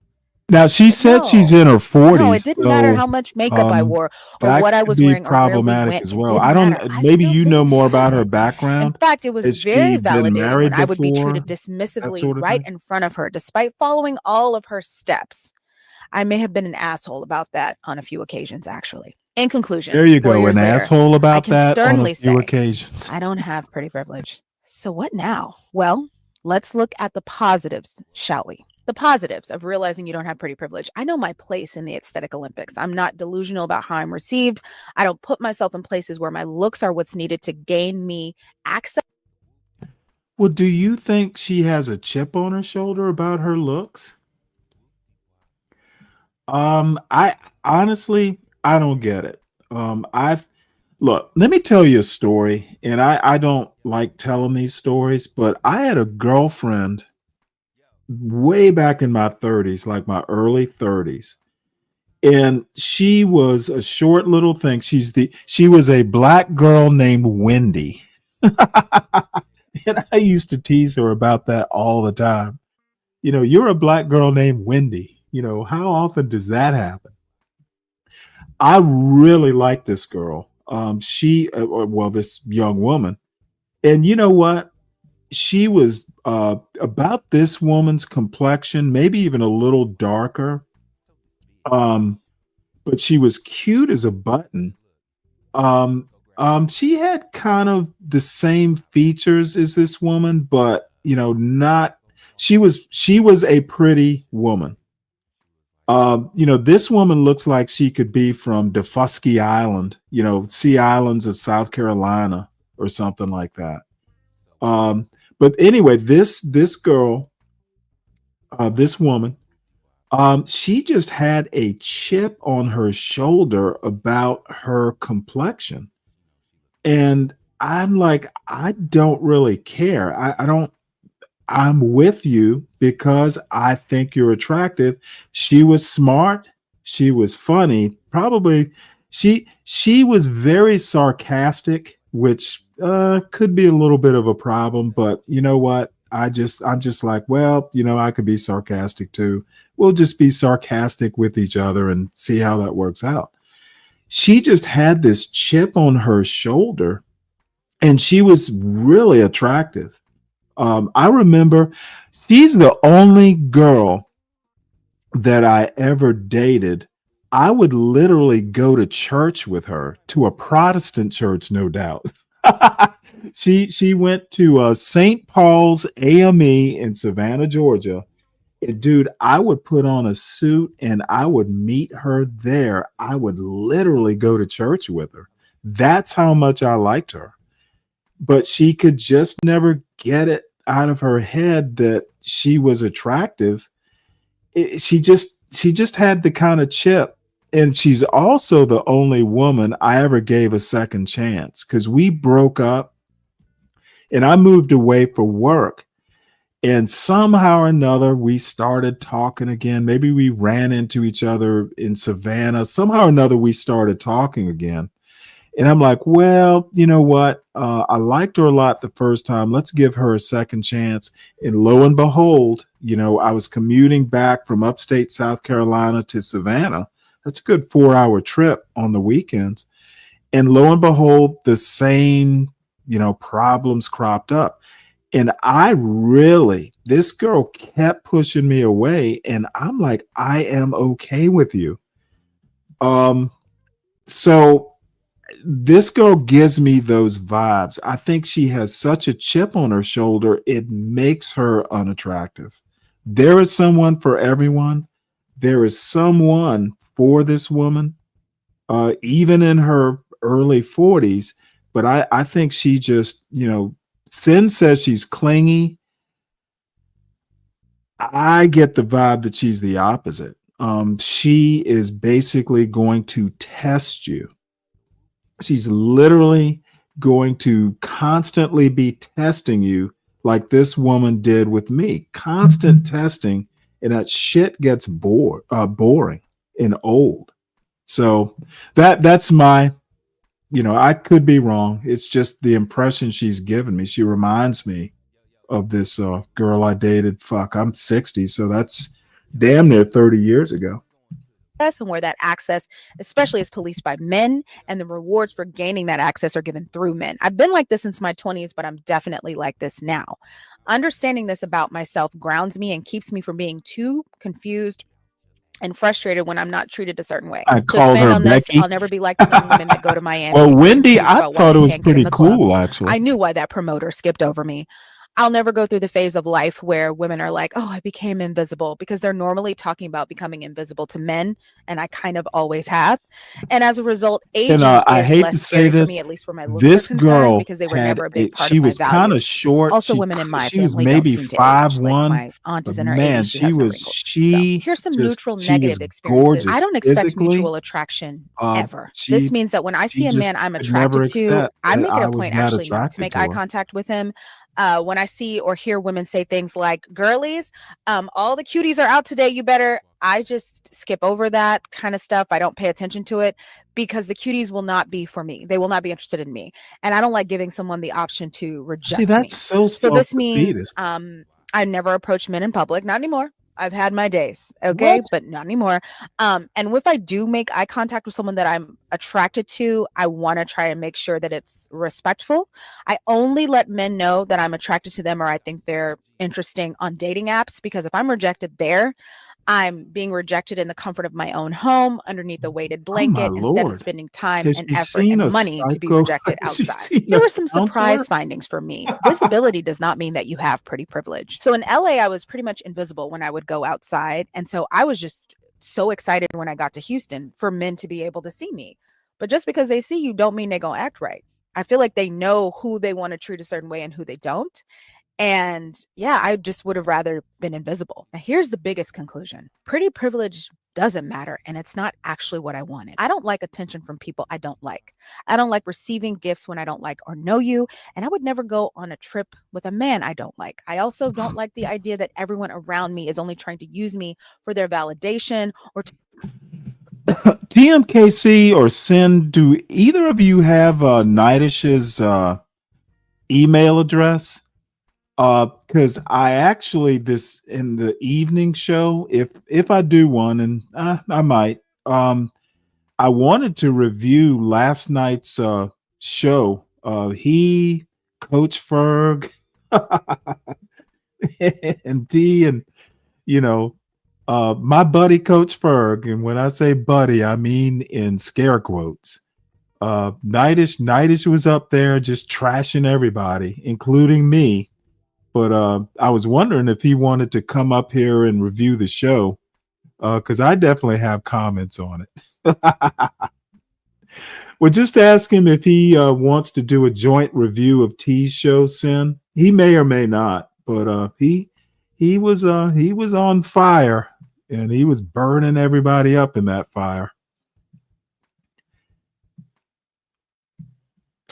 Now, she said she's in her 40s. No, it didn't matter how much makeup I wore or that what I could was be wearing or where we problematic went. as It well. didn't I don't. matter. I Maybe still you know didn't more have about her it. In background. fact, it was Has very she been validating when married I would be before? treated That dismissively sort of right thing. in front of her, despite following all of her steps. I may have been an asshole about that on a few occasions, actually. In conclusion, There you 4 go, years an later, asshole I about can that on a sternly few say occasions. I don't have pretty privilege. So what now? Well, let's look at the positives, shall we? The positives of realizing you don't have pretty privilege. I know my place in the aesthetic Olympics. I'm not delusional about how I'm received. I don't put myself in places where my looks are what's needed to gain me access. Well, do you think she has a chip on her shoulder about her looks? I honestly, I don't get it. I've Look, let me tell you a story, and I don't like telling these stories, but I had a girlfriend way back in my 30s, like my early 30s. And she was a short little thing. She was a black girl named Wendy. And I used to tease her about that all the time. You're a black girl named Wendy. How often does that happen? I really like this girl. This young woman. And you know what? She was about this woman's complexion, maybe even a little darker. But she was cute as a button. She had kind of the same features as this woman, but not. She was a pretty woman. This woman looks like she could be from Defusky Island, Sea Islands of South Carolina or something like that. But anyway, this girl, this woman, she just had a chip on her shoulder about her complexion. And I'm like, I don't really care. I don't, I'm with you because I think you're attractive. She was smart. She was funny. Probably she was very sarcastic, which could be a little bit of a problem, but you know what? I'm just like, well, I could be sarcastic too. We'll just be sarcastic with each other and see how that works out. She just had this chip on her shoulder and she was really attractive. I remember she's the only girl that I ever dated. I would literally go to church with her, to a Protestant church, no doubt. She went to St. Paul's AME in Savannah, Georgia. And dude, I would put on a suit and I would meet her there. I would literally go to church with her. That's how much I liked her. But she could just never get it out of her head that she was attractive. She just had the kind of chip. And she's also the only woman I ever gave a second chance, because we broke up and I moved away for work. And somehow or another, we started talking again. Maybe we ran into each other in Savannah. Somehow or another, we started talking again. And I'm like, well, you know what? I liked her a lot the first time. Let's give her a second chance. And lo and behold, I was commuting back from upstate South Carolina to Savannah. That's a good 4-hour trip on the weekends. And lo and behold, the same, problems cropped up. And this girl kept pushing me away. And I'm like, I am okay with you. So this girl gives me those vibes. I think she has such a chip on her shoulder, it makes her unattractive. There is someone for everyone. There is someone for this woman, even in her early 40s. But I think she just, Sin says she's clingy. I get the vibe that she's the opposite. She is basically going to test you. She's literally going to constantly be testing you like this woman did with me. Constant testing, and that shit gets boring and old. So that's my, I could be wrong. It's just the impression she's given me. She reminds me of this girl I dated. Fuck, I'm 60, so that's damn near 30 years ago. And where that access, especially, is policed by men, and the rewards for gaining that access are given through men. I've been like this since my 20s, but I'm definitely like this now. Understanding this about myself grounds me and keeps me from being too confused and frustrated when I'm not treated a certain way. I To called expand her on this, Becky. I'll never be like the young women that go to Miami. Well, and get Wendy, confused I about why thought it they was can't get in pretty the cool, clubs. actually. I knew why that promoter skipped over me. I'll never go through the phase of life where women are like, oh, I became invisible, because they're normally talking about becoming invisible to men. And I kind of always have. And as a result, aging I is hate less to say scary for this. me, at least where my looks are This concerned, girl because they were never a big part she of my was kind of values. short. Also, women in my She was family don't maybe seem to age. Like 5'1", my aunt but is in her man, 80s. She has her wrinkles. So here's some neutral she was negative experiences. I gorgeous don't expect physically. mutual attraction ever. This She means that when I see a just man I'm could never attracted to, accept I that make it I a was point not actually not to attracted make to eye her. contact with him. When I see or hear women say things like, girlies, all the cuties are out today, you better, I just skip over that kind of stuff. I don't pay attention to it, because the cuties will not be for me. They will not be interested in me. And I don't like giving someone the option to reject See, that's me. so So this means self-defeatist. I never approach men in public. Not anymore. I've had my days, okay, What? but not anymore. And if I do make eye contact with someone that I'm attracted to, I want to try and make sure that it's respectful. I only let men know that I'm attracted to them or I think they're interesting on dating apps, because if I'm rejected there, I'm being rejected in the comfort of my own home underneath a weighted Oh my blanket, instead of Lord. spending time Has and she effort seen and a money to be psycho? rejected Has she outside. seen Here a were some counselor? surprise findings for me. Visibility does not mean that you have pretty privilege. So in LA, I was pretty much invisible when I would go outside. And so I was just so excited when I got to Houston for men to be able to see me. But just because they see you don't mean they're going to act right. I feel like they know who they want to treat a certain way and who they don't. And yeah, I just would have rather been invisible. Now, here's the biggest conclusion. Pretty privilege doesn't matter, and it's not actually what I wanted. I don't like attention from people I don't like. I don't like receiving gifts when I don't like or know you, and I would never go on a trip with a man I don't like. I also don't like the idea that everyone around me is only trying to use me for their validation or to TMKC or Sin, do either of you have Nightish's email address? Because I actually, this in the evening show, if I do one, and I might, I wanted to review last night's show. He, Coach Ferg, and D, and my buddy Coach Ferg, and when I say buddy, I mean in scare quotes. Nightish was up there just trashing everybody, including me. But I was wondering if he wanted to come up here and review the show, because I definitely have comments on it. Well, just ask him if he wants to do a joint review of T's show, Sin. He may or may not, but he was on fire, and he was burning everybody up in that fire.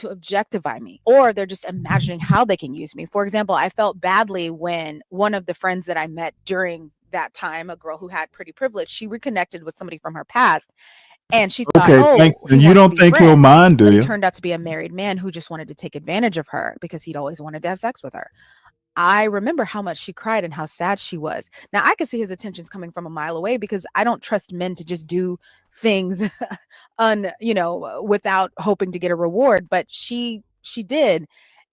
to objectify me, or they're just imagining how they can use me. For example, I felt badly when one of the friends that I met during that time, a girl who had pretty privilege, she reconnected with somebody from her past. And she thought, Okay, oh, thanks. he And you wants to don't be think he'll friends. mind, do But he you? turned out to be a married man who just wanted to take advantage of her because he'd always wanted to have sex with her. I remember how much she cried and how sad she was. Now I could see his intentions coming from a mile away because I don't trust men to just do things without hoping to get a reward, but she did.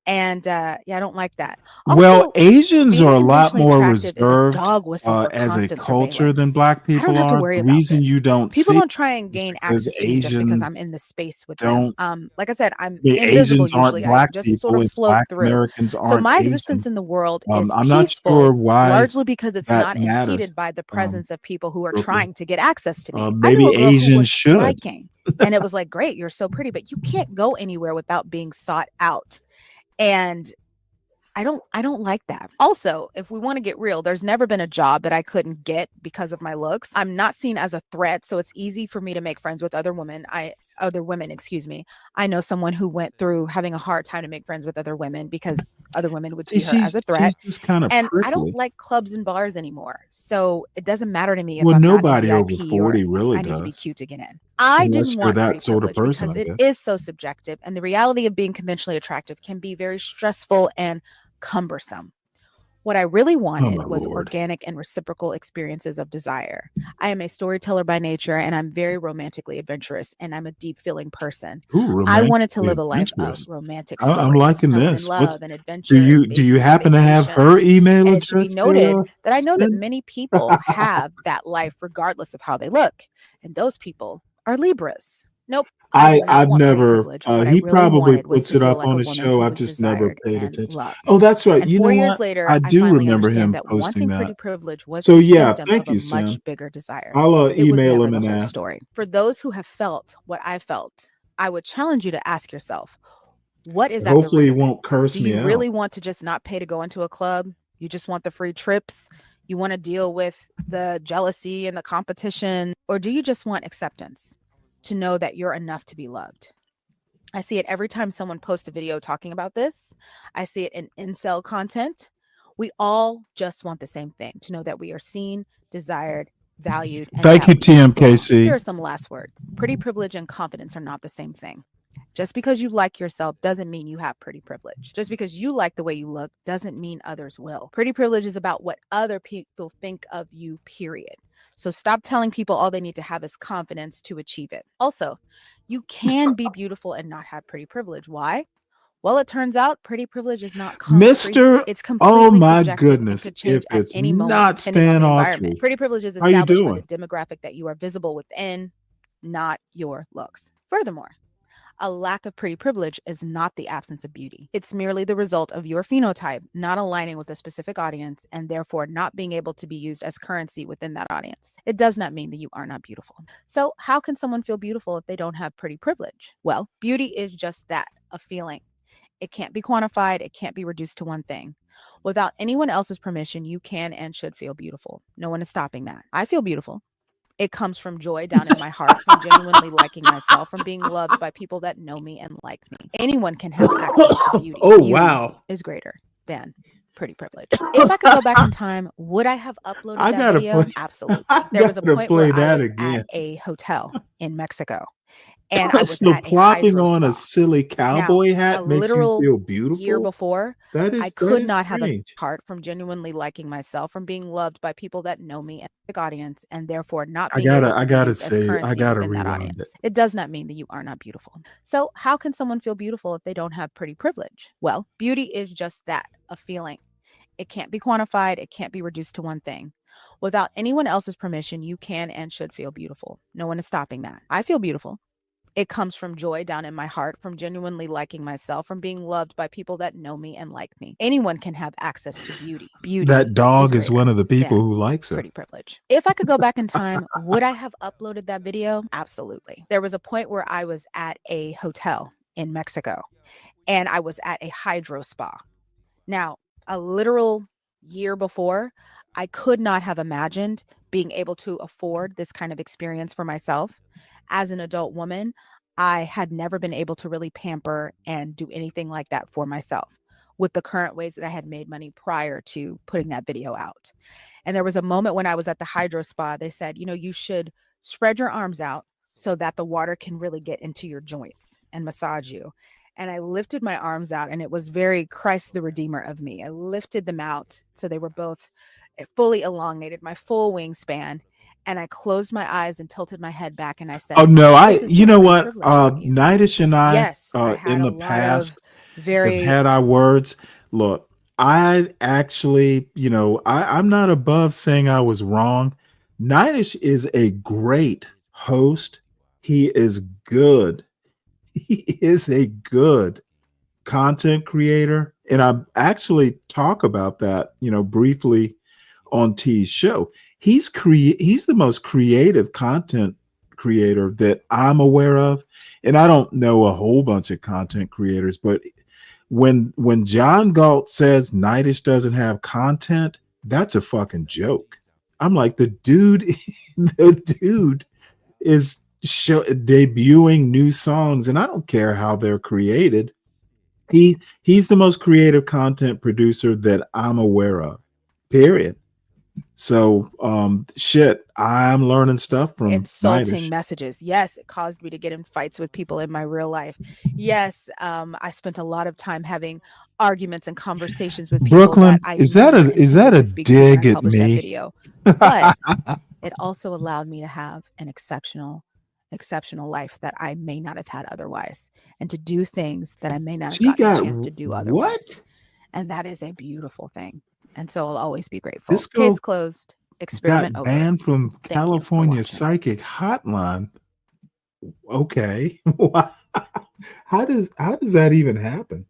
And yeah, I don't like that. Well, Also, Asians being are a lot conventionally more attractive is a reserved dog whistle for as a constant culture than surveillance. Black I don't people have to are. worry The about reason this. you don't People see don't try and is gain because access to me just because I'm Asians in the space with them. don't. Like I said, I'm The invisible Asians aren't usually. I Black just sort people, of and float Black through. Americans So aren't my existence Asian. in the world is I'm not sure peaceful, why largely because it's that not matters. impeded by the Um, presence of people who are Brooklyn. trying to get access to me. I Maybe knew a girl who Asians was should. striking, and it was like, great, you're so pretty, but you can't go anywhere without being sought out. And I don't like that. Also, if we want to get real, there's never been a job that I couldn't get because of my looks. I'm not seen as a threat, so it's easy for me to make friends with other women, excuse me. I know someone who went through having a hard time to make friends with other women because other women would See, see her as a threat. she's just kind of And I don't prickly. like clubs and bars anymore. So it doesn't matter to me if Well, I'm not in nobody over VIP or 40 really I need to be does, cute to get in. I unless didn't you're want pretty that sort of privilege person, because I it guess. is so subjective, and the reality of being conventionally attractive can be very stressful and cumbersome. What I really Oh my wanted was Lord. organic and reciprocal experiences of desire. I am a storyteller by nature, and I'm very romantically adventurous, and I'm a deep feeling person. Ooh, I wanted to romantically live a life of adventurous. romantic I'm stories, liking falling in this. love and Do adventure and you making happen to have her vacations. email And it should be address noted there, that I know that Sven? many people have that life regardless of how they look, and those people are Libras. Nope. I did not I've want pretty never. privilege. What I He really probably wanted was puts to it feel up like on a his woman show. who I've was just never desired paid and attention. loved. Oh, that's right. And You 4 know years what? later, I I do finally remember understand him that posting wanting pretty that. privilege was So a yeah, symptom thank of a you, much Sam. bigger desire. I'll It was email never him the and whole ask. story. For those who have felt what I felt, I would challenge you to ask yourself, what is at the Hopefully, root he of it? won't curse Do me you out. really want to just not pay to go into a club? You just want the free trips? You want to deal with the jealousy and the competition? Or do you just want acceptance to know that you're enough to be loved? I see it every time someone posts a video talking about this. I see it in incel content. We all just want the same thing, to know that we are seen, desired, valued, and Thank that you, we matter. Here TMKC. are some last words. Pretty privilege and confidence are not the same thing. Just because you like yourself doesn't mean you have pretty privilege. Just because you like the way you look doesn't mean others will. Pretty privilege is about what other people think of you, period. So stop telling people all they need to have is confidence to achieve it. Also, you can be beautiful and not have pretty privilege. Why? Well, it turns out pretty privilege is not concrete. Mr. It's Oh completely my subjective and goodness, could change if at it's any moment not depending on Stan the environment. Autry, Pretty privilege is how you established by the doing? demographic that you are visible within, not your looks. Furthermore, a lack of pretty privilege is not the absence of beauty. It's merely the result of your phenotype not aligning with a specific audience and therefore not being able to be used as currency within that audience. It does not mean that you are not beautiful. So, how can someone feel beautiful if they don't have pretty privilege? Well, beauty is just that, a feeling. It can't be quantified, it can't be reduced to one thing. Without anyone else's permission, you can and should feel beautiful. No one is stopping that. I feel beautiful. It comes from joy down in my heart, from genuinely liking myself, from being loved by people that know me and like me. Anyone can have access to beauty. Oh, Beauty wow. is greater than pretty privilege. If I could go back in time, would I have uploaded I that gotta video? play. Absolutely. I There was a gotta point play where I that was again. at a hotel in Mexico and I was So at a plopping hydro on a spa. silly Now, cowboy a hat makes you literal feel year beautiful? before, That I is could not have a strange. heart from genuinely liking myself, from being loved by people that know me and the audience, and therefore not I being able to be gotta used as say, I currency gotta within that rewind audience. it. It does not mean that you are not beautiful. So, how can someone feel beautiful if they don't have pretty privilege? Well, beauty is just that, a feeling. It can't be quantified, it can't be reduced to one thing. Without anyone else's permission, you can and should feel beautiful. No one is stopping that. I feel beautiful. It comes from joy down in my heart, from genuinely liking myself, from being loved by people that know me and like me. Anyone can have access to beauty. Beauty That dog is greater one of the people than who likes her. pretty privilege. If I could go back in time, would I have uploaded that video? Absolutely. There was a point where I was at a hotel in Mexico and I was at a hydro spa. Now, a literal year before, I could not have imagined being able to afford this kind of experience for myself. As an adult woman, I had never been able to really pamper and do anything like that for myself with the current ways that I had made money prior to putting that video out. And there was a moment when I was at the hydro spa, they said, you should spread your arms out so that the water can really get into your joints and massage you. and I lifted my arms out, and it was very Christ the Redeemer of me. I lifted them out so they were both fully elongated, my full wingspan, and I closed my eyes and tilted my head back, and I said, Oh no, "This is you what know pretty what? privilege taught you." Nidish and I, Yes, I in had a the lot past, of have very had our words. Look, I actually, I'm not above saying I was wrong. Nidish is a great host. He is good. He is a good content creator. And I actually talk about that, briefly on T's show. He's the most creative content creator that I'm aware of. And I don't know a whole bunch of content creators, but when John Galt says Nidish doesn't have content, that's a fucking joke. I'm like, the dude is debuting new songs, and I don't care how they're created. He's the most creative content producer that I'm aware of. Period. So shit, I'm learning stuff from insulting Nidish. messages. Yes, it caused me to get in fights with people in my real life. Yes, I spent a lot of time having arguments and conversations with people that Brooklyn, I is that never a intended to speak to when I dig at published that me? video. But it also allowed me to have an exceptional life that I may not have had otherwise, and to do things that I may not have She gotten a got chance to do otherwise. what? And that is a beautiful thing. And so I'll always be grateful. This girl Case closed. Experiment got over. banned from Thank you for California watching. Psychic Hotline. Okay. How does that even happen?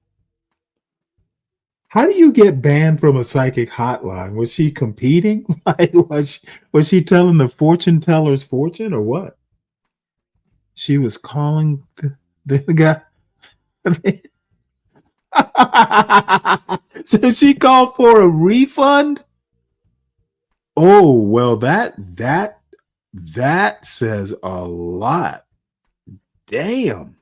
How do you get banned from a psychic hotline? Was she competing? Like, was she telling the fortune teller's fortune, or what? She was calling the guy. So she called for a refund? Oh, well, that says a lot. Damn.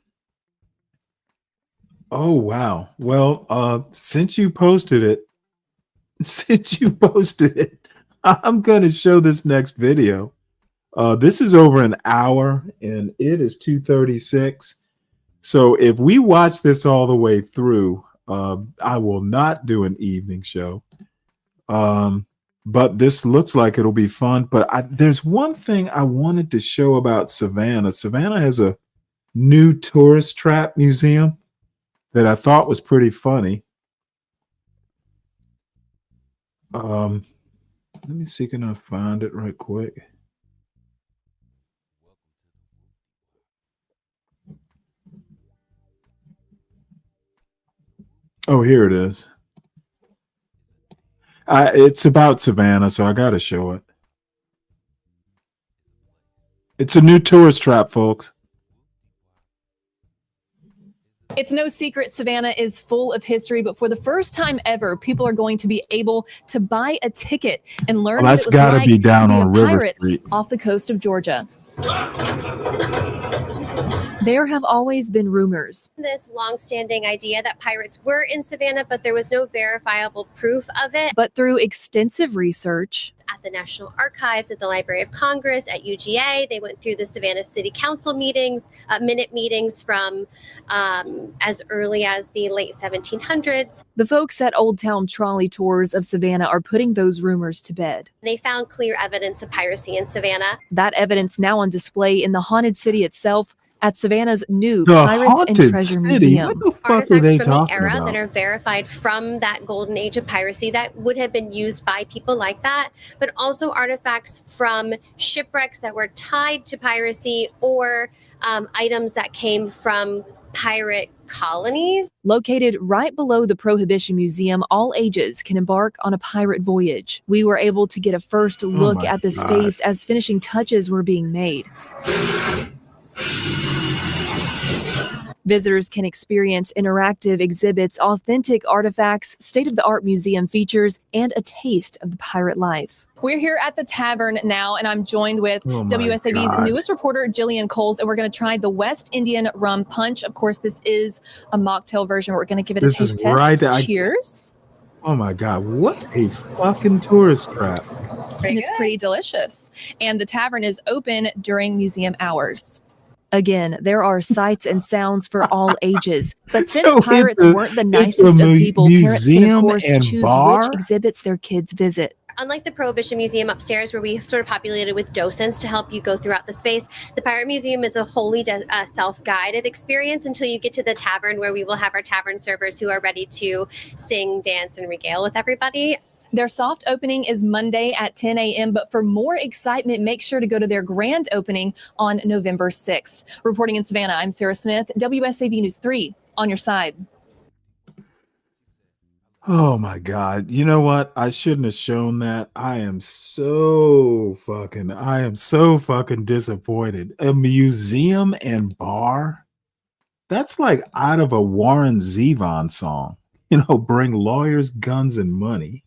Oh, wow. Well, since you posted it, I'm going to show this next video. This is over an hour, and it is 2:36. So if we watch this all the way through, I will not do an evening show. But this looks like it'll be fun. But there's one thing I wanted to show about Savannah. Savannah has a new tourist trap museum that I thought was pretty funny. Let me see, can I find it right quick? Oh, here it is. It's about Savannah, so I got to show it. It's a new tourist trap, folks. It's no secret Savannah is full of history, but for the first time ever, people are going to be able to buy a ticket and learn what That's it was got to like be down to be on a River pirate Street. off the coast of Georgia. There have always been rumors. This long-standing idea that pirates were in Savannah, but there was no verifiable proof of it. But through extensive research, At the National Archives, at the Library of Congress, at UGA, they went through the Savannah City Council meetings, minute meetings from as early as the late 1700s. the folks at Old Town Trolley Tours of Savannah are putting those rumors to bed. They found clear evidence of piracy in Savannah. That evidence now on display in the haunted city itself at Savannah's new The Pirates and haunted Treasure city? Museum. What the fuck are Artifacts they from the talking era about? that are verified from that golden age of piracy that would have been used by people like that, but also artifacts from shipwrecks that were tied to piracy or items that came from pirate colonies. Located right below the Prohibition Museum, all ages can embark on a pirate voyage. We were able to get a first look my at the God. space as finishing touches were being made. Visitors can experience interactive exhibits, authentic artifacts, state-of-the-art museum features, and a taste of the pirate life. We're here at the tavern now, and I'm joined with Oh my WSAV's God. newest reporter, Jillian Coles, and we're going to try the West Indian Rum Punch. Of course, this is a mocktail version. We're going to give it a This is taste test. right. Cheers. Oh my God. What a fucking tourist trap. And it's pretty delicious. And the tavern is open during museum hours. Again, there are sights and sounds for all ages. But since So pirates weren't the it's a nicest of people, parents can, of museum course, and choose bar. which exhibits their kids visit. Unlike the Prohibition Museum upstairs, where we sort of populated with docents to help you go throughout the space, the Pirate Museum is a wholly self-guided experience until you get to the tavern, where we will have our tavern servers who are ready to sing, dance, and regale with everybody. Their soft opening is Monday at 10 a.m., but for more excitement, make sure to go to their grand opening on November 6th. Reporting in Savannah, I'm Sarah Smith, WSAV News 3, on your side. Oh my God. You know what? I shouldn't have shown that. I am so fucking disappointed. A museum and bar? That's like out of a Warren Zevon song. Bring lawyers, guns, and money.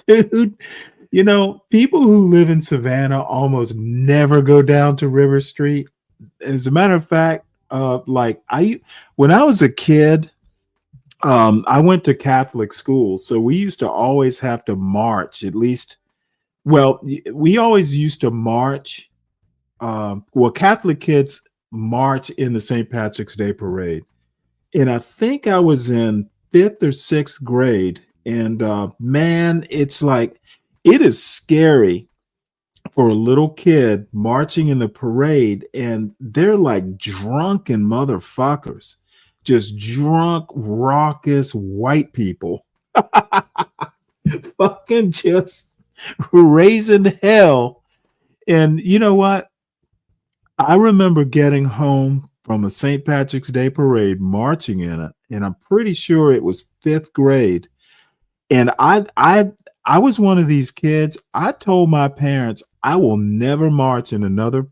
Dude, people who live in Savannah almost never go down to River Street. As a matter of fact, when I was a kid, I went to Catholic school, so we used to always have to march. We always used to march. Catholic kids march in the St. Patrick's Day parade, and I think I was in 5th or 6th grade. And man, it's like it is scary for a little kid marching in the parade, and they're like drunken motherfuckers, just drunk, raucous white people, fucking just raising hell. And you know what? I remember getting home from a St. Patrick's Day parade, marching in it, and I'm pretty sure it was 5th grade. And I was one of these kids. I told my parents I will never march in another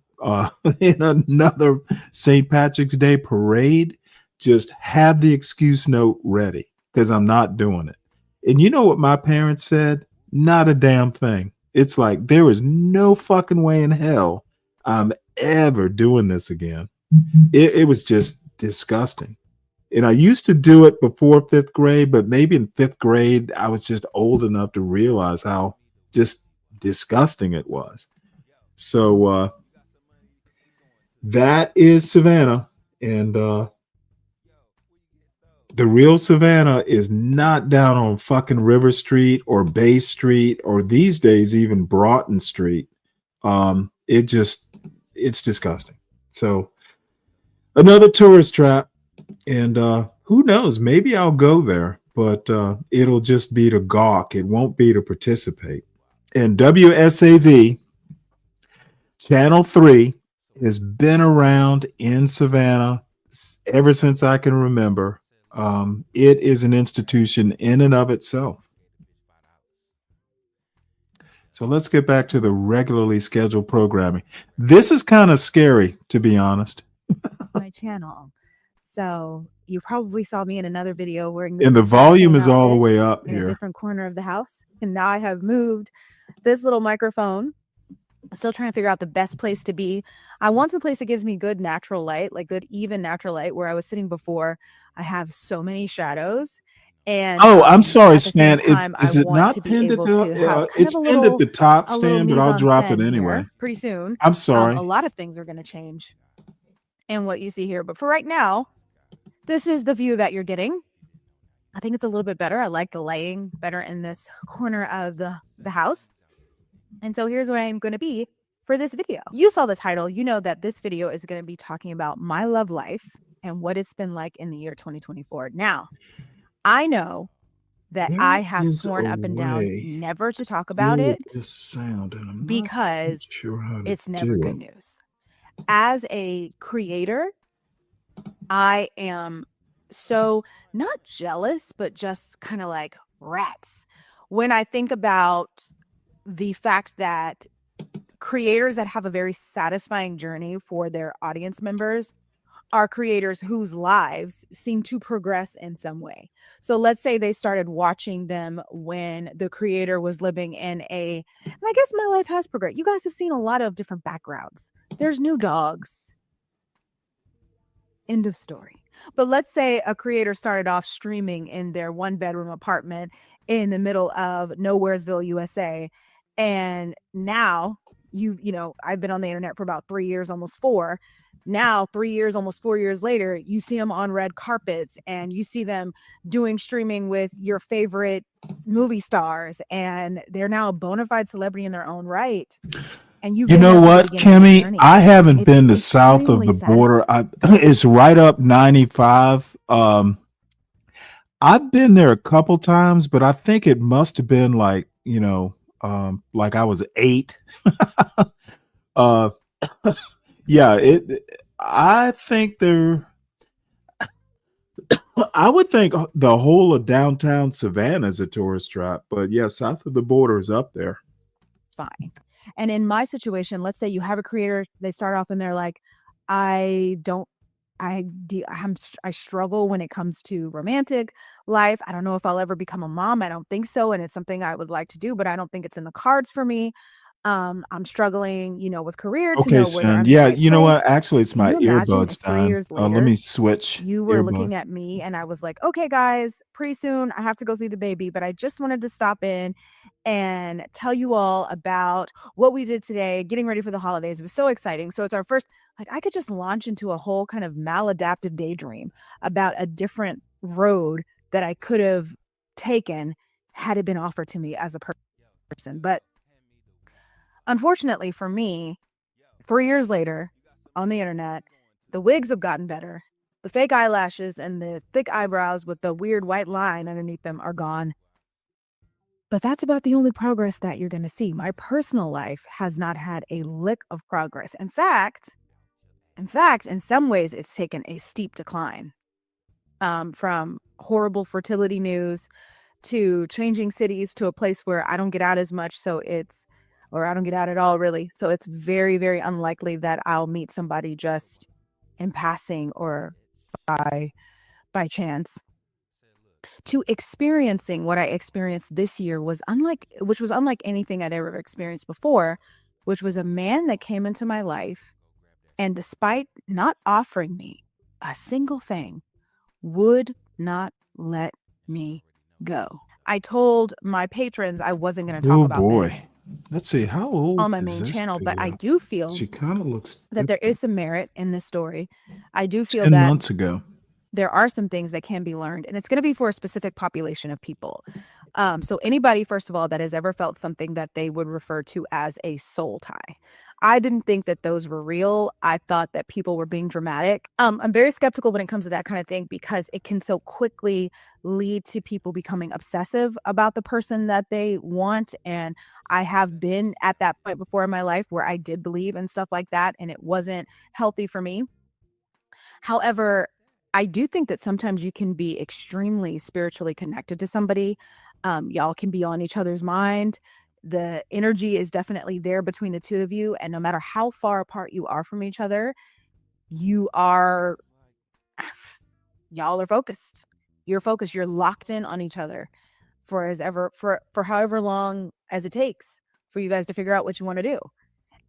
St. Patrick's Day parade. Just have the excuse note ready, because I'm not doing it. And you know what my parents said? Not a damn thing. It's like there is no fucking way in hell I'm ever doing this again. It was just disgusting. And I used to do it before 5th grade, but maybe in 5th grade, I was just old enough to realize how just disgusting it was. So that is Savannah. And the real Savannah is not down on fucking River Street or Bay Street, or these days even Broughton Street. It's disgusting. So another tourist trap. And who knows? Maybe I'll go there, but it'll just be to gawk. It won't be to participate. And WSAV Channel 3 has been around in Savannah ever since I can remember. It is an institution in and of itself. So let's get back to the regularly scheduled programming. This is kind of scary, to be honest. My channel. So you probably saw me in another video wearing And the volume is all the way up in a here. different corner of the house. And now I have moved this little microphone. Still trying to figure out the best place to be. I want a place that gives me good natural light, like good even natural light. Where I was sitting before, I have so many shadows. And I'm sorry, at the same Stan. time, Is I it want not to be pinned at able the? to have kind It's of a pinned little, at the top, a little Stan, but I'll mise en drop it scène anyway. here pretty soon. I'm sorry. A lot of things are going to change in what you see here, but for right now, this is the view that you're getting. I think it's a little bit better. I like the lighting better in this corner of the house. And so here's where I'm going to be for this video. You saw the title. You know that this video is going to be talking about my love life and what it's been like in the year 2024. Now, I know that I have sworn up and down never to talk about it because it's never good news. As a creator, I am so not jealous, but just kind of like rats when I think about the fact that creators that have a very satisfying journey for their audience members are creators whose lives seem to progress in some way. So let's say they started watching them when the creator was living in and I guess my life has progressed. You guys have seen a lot of different backgrounds. There's new dogs. End of story. But let's say a creator started off streaming in their 1-bedroom apartment in the middle of Nowheresville, USA. And now I've been on the internet for about 3 years, almost 4. Now, 3 years, almost 4 years later, you see them on red carpets and you see them doing streaming with your favorite movie stars, and they're now a bona fide celebrity in their own right. And you've You been know there from the what, beginning of the Kimmy? journey. I haven't It's been to south of extremely the border. satisfying. It's right up 95. I've been there a couple times, but I think it must have been like, like I was 8. uh yeah, I think I would think the whole of downtown Savannah is a tourist trap, but yeah, south of the border is up there. Fine. And in my situation, let's say you have a creator, they start off and they're like, I don't I struggle when it comes to romantic life. I don't know if I'll ever become a mom. I don't think so, and it's something I would like to do, but I don't think it's in the cards for me. I'm struggling, with career to Okay, know whether son. I'm in the Yeah, right you know place. what? Actually, it's Can my you imagine earbuds if 3 dying. years Let later me switch you were earbuds. looking at me and I was like, "Okay, guys, pretty soon I have to go feed the baby, but I just wanted to stop in and tell you all about what we did today, getting ready for the holidays." It was so exciting. So it's our first, I could just launch into a whole kind of maladaptive daydream about a different road that I could have taken had it been offered to me as a person. But unfortunately for me, 3 years later on the internet, the wigs have gotten better. The fake eyelashes and the thick eyebrows with the weird white line underneath them are gone. But that's about the only progress that you're going to see. My personal life has not had a lick of progress. In some ways, it's taken a steep decline. From horrible fertility news to changing cities to a place where I don't get out as much, or I don't get out at all, really. So it's very, very unlikely that I'll meet somebody just in passing or by chance. To experiencing what I experienced this year which was unlike anything I'd ever experienced before, which was a man that came into my life and, despite not offering me a single thing, would not let me go. I told my patrons I wasn't going to talk Oh about this boy. Let's see. How old on my is main this channel, but I video? do feel She kind of looks that there is some merit in this story. I do feel 10 that months ago. there are some things that can be learned, and it's going to be for a specific population of people. So anybody, first of all, that has ever felt something that they would refer to as a soul tie. I didn't think that those were real. I thought that people were being dramatic. I'm very skeptical when it comes to that kind of thing because it can so quickly lead to people becoming obsessive about the person that they want. And I have been at that point before in my life where I did believe in stuff like that, and it wasn't healthy for me. However, I do think that sometimes you can be extremely spiritually connected to somebody. Y'all can be on each other's mind. The energy is definitely there between the two of you. And no matter how far apart you are from each other, you are, y'all are focused. You're focused. You're locked in on each other for however long as it takes for you guys to figure out what you want to do.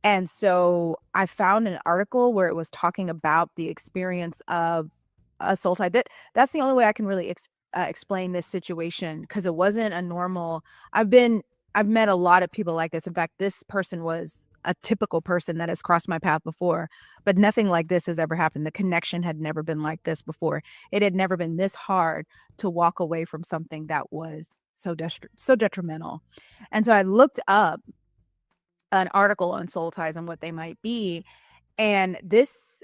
And so I found an article where it was talking about the experience of a soul tie. That's the only way I can really explain this situation, because it wasn't a normal. I've met a lot of people like this. In fact, this person was a typical person that has crossed my path before, but nothing like this has ever happened. The connection had never been like this before. It had never been this hard to walk away from something that was so detrimental. And so I looked up an article on soul ties and what they might be, and this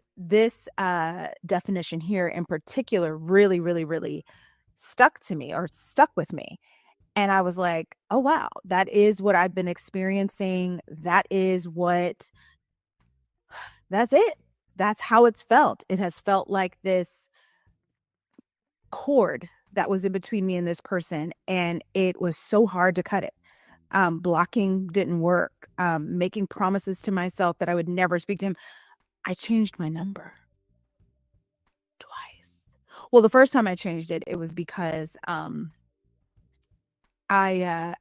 definition here in particular really stuck with me. And I was like, oh wow, that is what I've been experiencing. That's it. That's how it's felt. It has felt like this cord that was in between me and this person, and it was so hard to cut it. Blocking didn't work. Making promises to myself that I would never speak to him. I changed my number twice. Well, the first time I changed it, it was because I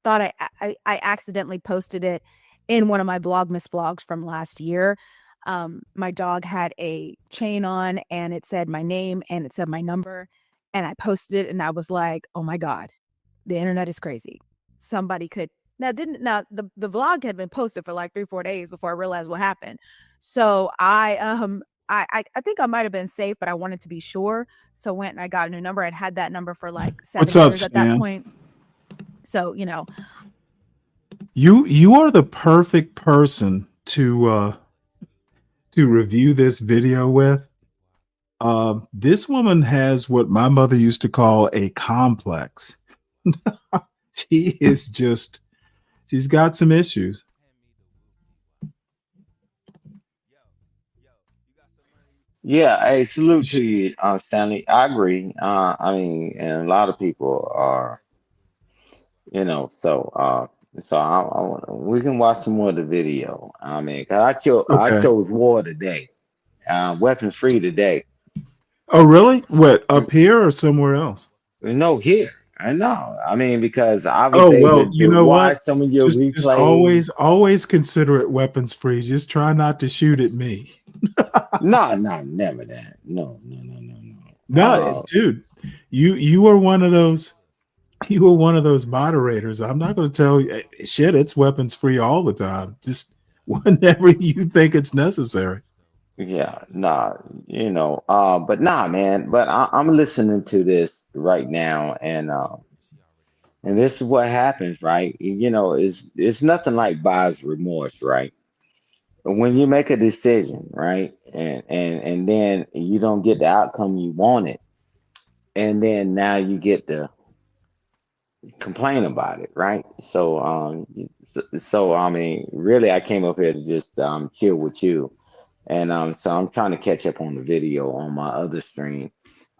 thought I accidentally posted it in one of my Vlogmas vlogs from last year. My dog had a chain on, and it said my name and it said my number, and I posted it, and I was like, oh my God, the internet is crazy. Somebody could Now the vlog had been posted for like 3-4 days before I realized what happened. So I think I might have been safe, but I wanted to be sure. So went and I got a new number. I'd had that number for like 7 What's up, years at that Stan? point. So, you know, You are the perfect person to review this video with. This woman has what my mother used to call a complex. She's got some issues. Yeah, hey, salute to you, Stanley. I agree. I mean, and a lot of people are, we can watch some more of the video. I mean, 'cause I Okay. chose war today, weapons free today. Oh, really? What, up here or somewhere else? No, here. I know. I mean, because I was Oh, able well, you to know what? watch some of your Just replays. always consider it weapons free. Just try not to shoot at me. No, no, never that. No, no, no, no, no. No, dude, you are one of those. You were one of those moderators. I'm not going to tell you shit. It's weapons free all the time. Just whenever you think it's necessary. Yeah, nah, but nah, man. But I'm listening to this right now, and this is what happens, right? It's nothing like buyer's remorse, right? When you make a decision, right, and then you don't get the outcome you wanted, and then now you get to complain about it, right? So I mean, really, I came up here to just chill with you, and so I'm trying to catch up on the video on my other stream.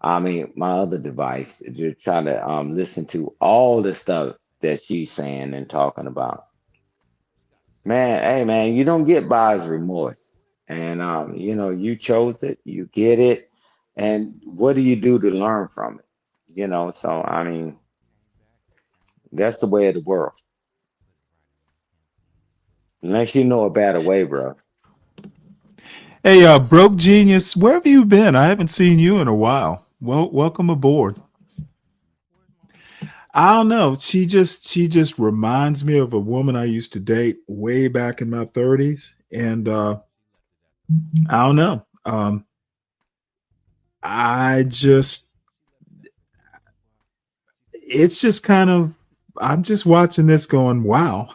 I mean, my other device to try to listen to all the stuff that she's saying and talking about. Man, hey man, you don't get buyer's remorse. And you chose it, you get it, and what do you do to learn from it? So I mean, that's the way of the world. Unless you know a better way, bro. Hey, broke genius, where have you been? I haven't seen you in a while. Well, welcome aboard. I don't know. She just reminds me of a woman I used to date way back in my 30s, and I don't know. I just it's just kind of I'm just watching this going, wow.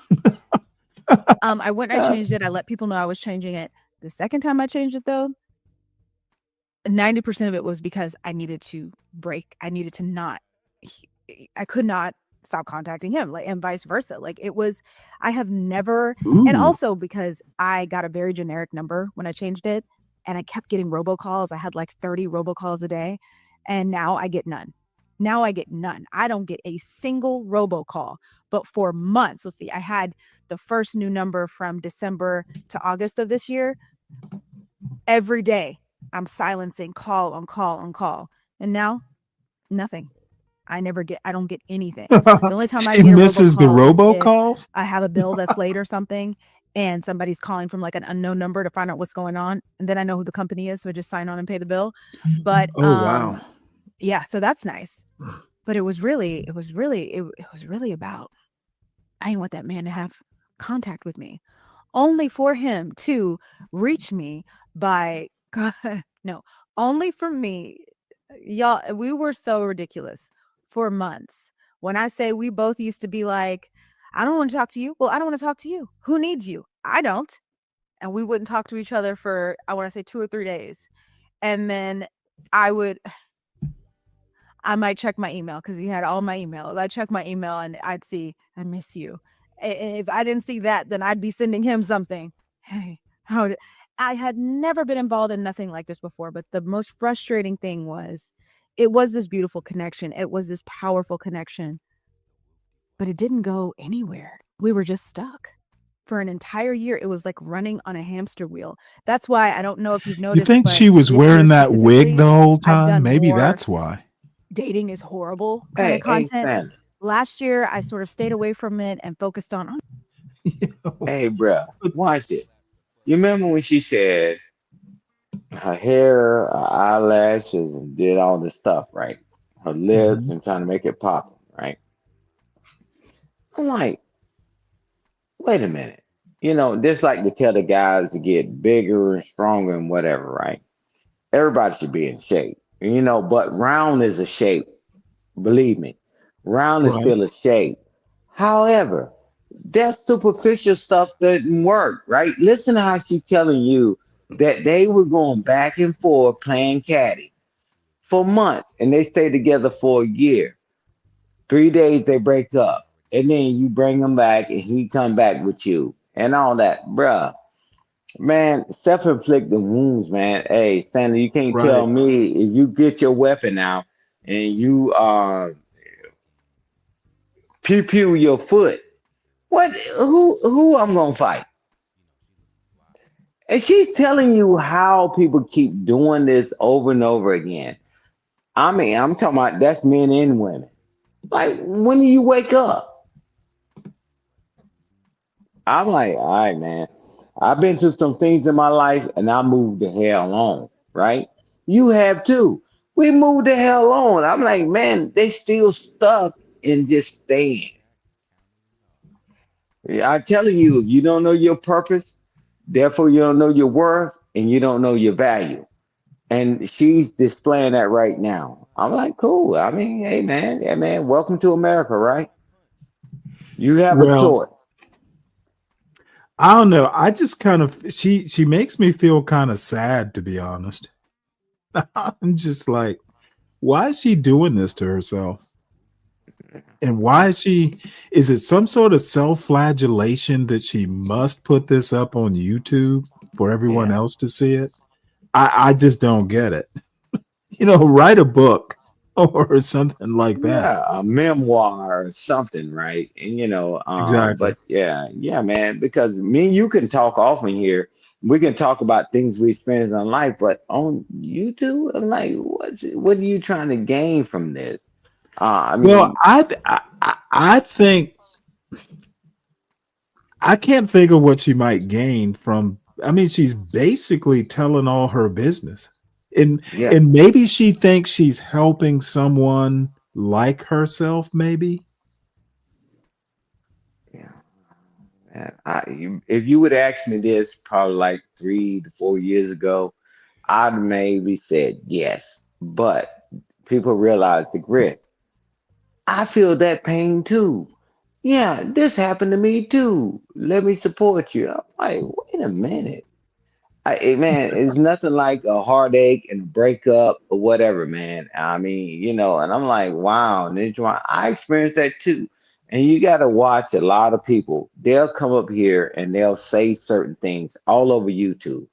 I went and I changed it. I let people know I was changing it. The second time I changed it though, 90% of it was because I needed to break. I needed to not I could not stop contacting him, like, and vice versa. Like, it was I have never and Ooh. also because I got a very generic number when I changed it, and I kept getting robocalls. I had like 30 robocalls a day, and now I get none. Now I get none. I don't get a single robocall. But for months, let's see, I had the first new number from December to August of this year. Every day, I'm silencing call on call on call. And now, nothing. I don't get anything. The only time I She get a misses the robocall is if robocalls? I have a bill that's late or something and somebody's calling from like an unknown number to find out what's going on. And then I know who the company is, so I just sign on and pay the bill. But Oh, wow. yeah, so that's nice. But it was really about I didn't want that man to have contact with me. Only for him to reach me by no, only for me. Y'all, we were so ridiculous for months. When I say we both used to be like, I don't want to talk to you. Well, I don't want to talk to you. Who needs you? I don't. And we wouldn't talk to each other for, I want to say 2 or 3 days. And then I might check my email because he had all my emails. I'd check my email and I'd see, I miss you. And if I didn't see that, then I'd be sending him something. Hey, I had never been involved in nothing like this before, but the most frustrating thing was it was this beautiful connection. It was this powerful connection, but it didn't go anywhere. We were just stuck for an entire year. It was like running on a hamster wheel. That's why I don't know if you've You noticed, think but she was this wearing year that wig specifically, the whole I've time? done Maybe more that's why. dating is horrible kind of Hey, hey, content. Stanley. Last year, I sort of stayed away from it and focused on Hey, bro, watch this. You remember when she said her hair, her eyelashes, and did all this stuff, right? Her lips Mhm. and trying to make it pop, right? I'm like, wait a minute. Just like to tell the guys to get bigger and stronger and whatever, right? Everybody should be in shape, but round is a shape. Believe me, round is Right. still a shape. However, that superficial stuff doesn't work, right? Listen to how she's telling you that they were going back and forth playing caddy for months and they stayed together for a year. 3 days they break up. And then you bring him back and he come back with you and all that. Bruh, man, self-inflicted wounds, man. Hey, Stanley, you can't tell Right. me if you get your weapon out and you pew pew your foot. What? Who I'm gonna fight? And she's telling you how people keep doing this over and over again. I mean, I'm talking about that's men and women. Like, when do you wake up? I'm like, all right, man. I've been through some things in my life and I moved the hell on, right? You have too. We moved the hell on. I'm like, man, they still stuck in just staying. Yeah, I'm telling you, if you don't know your purpose, therefore you don't know your worth and you don't know your value. And she's displaying that right now. I'm like, cool. I mean, hey man, yeah man, welcome to America, right? You have a Well, choice. I don't know. I just kind of she makes me feel kind of sad, to be honest. I'm just like, why is she doing this to herself? And why is it some sort of self-flagellation that she must put this up on YouTube for everyone Yeah. else to see it? I just don't get it. Write a book or something like that. Yeah, a memoir or something, right? And Exactly. but yeah, man, because me and you can talk often here. We can talk about things we experience in life, but on YouTube, I'm like, what are you trying to gain from this? I Well, mean, I think I can't think of what she might gain from. I mean, she's basically telling all her business, and yeah, and maybe she thinks she's helping someone like herself. Maybe. yeah. Man, if you would ask me this probably like 3 to 4 years ago, I'd maybe said yes. But people realize the grit. I feel that pain too. Yeah, this happened to me too. Let me support you. I'm like, wait a minute. Man, it's nothing like a heartache and a breakup or whatever, man. I mean, and I'm like, wow, Ninja, I experienced that too. And you got to watch a lot of people. They'll come up here and they'll say certain things all over YouTube.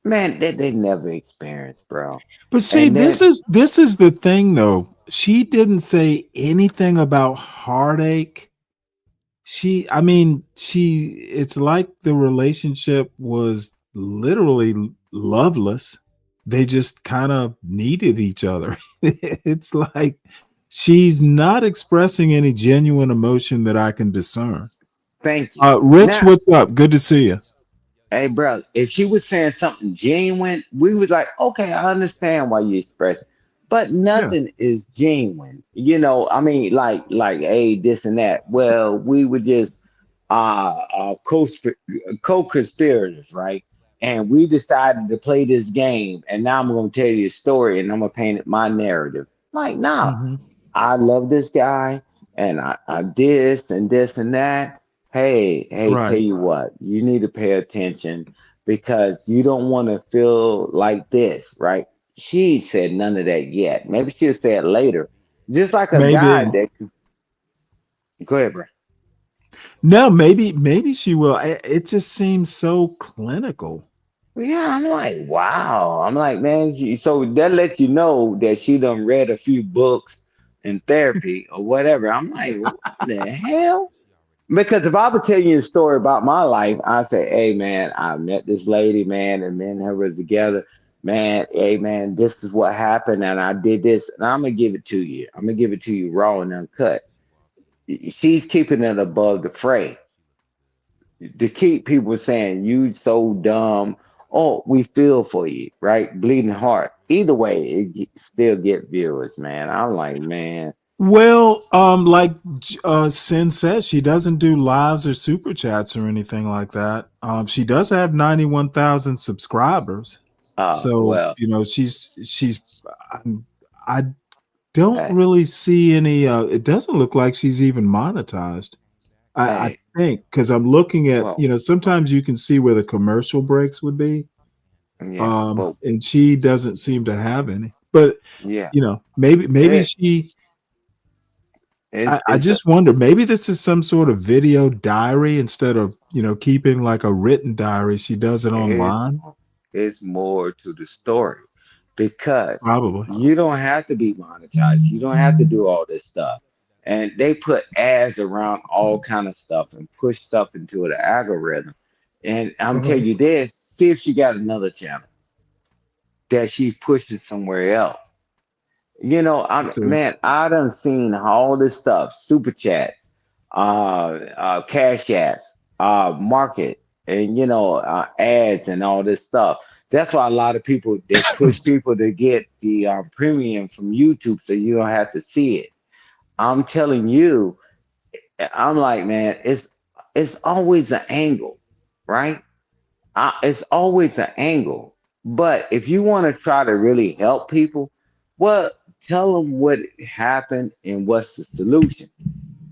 Man, that they never experienced, bro. But see, And this then, is this is the thing, though. She didn't say anything about heartache. I mean, it's like the relationship was literally loveless. They just kind of needed each other. It's like she's not expressing any genuine emotion that I can discern. thank you. Rich, Now, what's up? Good to see you. hey, bro, if she was saying something genuine, we was like, okay, I understand why you express it. But Yeah. nothing is genuine. I mean, hey, this and that. Well, we were just co-conspirators, right? And we decided to play this game, and now I'm going to tell you a story, and I'm going to paint it my narrative. Like, nah, Mhm. I love this guy and I this and that. Hey, tell Right. you what, you need to pay attention because you don't want to feel like this, right? She said none of that yet. Maybe she'll say it later. Just like a guy Maybe. that go ahead, bro. No, maybe she will. It just seems so clinical. Yeah, I'm like, wow. I'm like, man, so that lets you know that she done read a few books in therapy or whatever. I'm like, what the hell? Because if I would tell you a story about my life, I say, hey man, I met this lady, man, and me and her was together. Man, hey man, this is what happened, and I did this, and I'm gonna give it to you. I'm gonna give it to you raw and uncut. She's keeping it above the fray to keep people saying you so dumb. Oh, we feel for you, right? Bleeding heart. Either way, still get viewers, man. I'm like, man. Well, like Sin says, she doesn't do lives or super chats or anything like that. She does have 91,000 subscribers, so Well, she's. I don't hey, really see any. It doesn't look like she's even monetized. I hey, think because I'm looking at well, sometimes you can see where the commercial breaks would be, yeah, but and she doesn't seem to have any. But yeah, maybe it she. I it's a just wonder, maybe this is some sort of video diary instead of, keeping like a written diary. She does it it's online. it's more to the story because Probably. you don't have to be monetized. You don't have to do all this stuff. And they put ads around all kind of stuff and push stuff into the algorithm. And I'm telling Uh-huh. you this, see if she got another channel that she pushing somewhere else. See. Man, I done seen all this stuff, super chats, cash apps, market, and ads and all this stuff. That's why a lot of people they push people to get the premium from YouTube so you don't have to see it. I'm telling you, I'm like, man, it's always an angle, right? It's always an angle. But if you want to try to really help people, well, tell them what happened and what's the solution.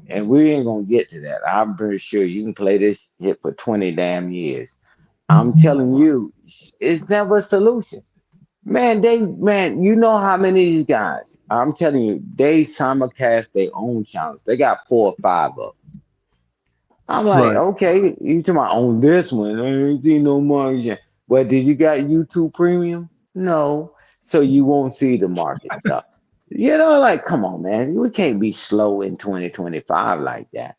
And we ain't gonna get to that. I'm pretty sure you can play this hit for 20 damn years. I'm telling you, it's never a solution. Man, you know how many of these guys? I'm telling you, they simulcast their own channels. They got 4 or 5 of them. I'm like, Right. okay, you talking about on this one? I ain't seen no margin. But did you got YouTube Premium? No, so you won't see the market stuff. Like, come on, man, we can't be slow in 2025 like that.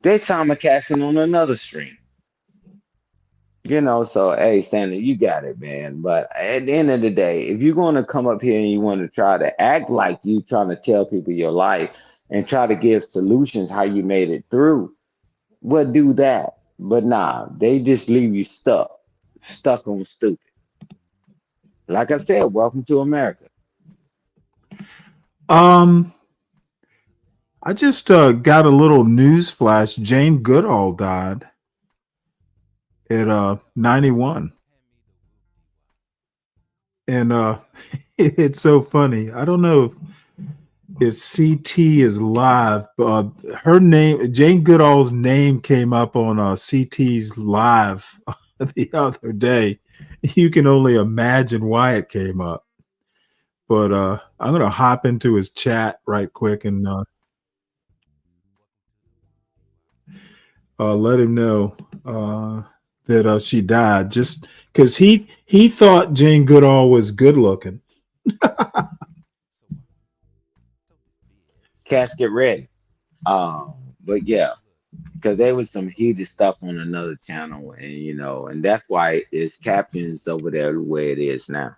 They simulcasting on another stream. So hey, Stanley, you got it, man. But at the end of the day, if you're gonna come up here and you want to try to act like you trying to tell people your life and try to give solutions how you made it through, well, do that. But nah, they just leave you stuck on stupid. Like I said, welcome to America. Um, I just got a little news flash. Jane Goodall died at 91, and it's so funny. I don't know if CT is live. Her name, Jane Goodall's name, came up on CT's live the other day. You can only imagine why it came up. But I'm gonna hop into his chat right quick and let him know that she died. Just because he thought Jane Goodall was good looking. Casket ready. But yeah, because there was some heated stuff on another channel, and that's why it's captions over there the way it is now.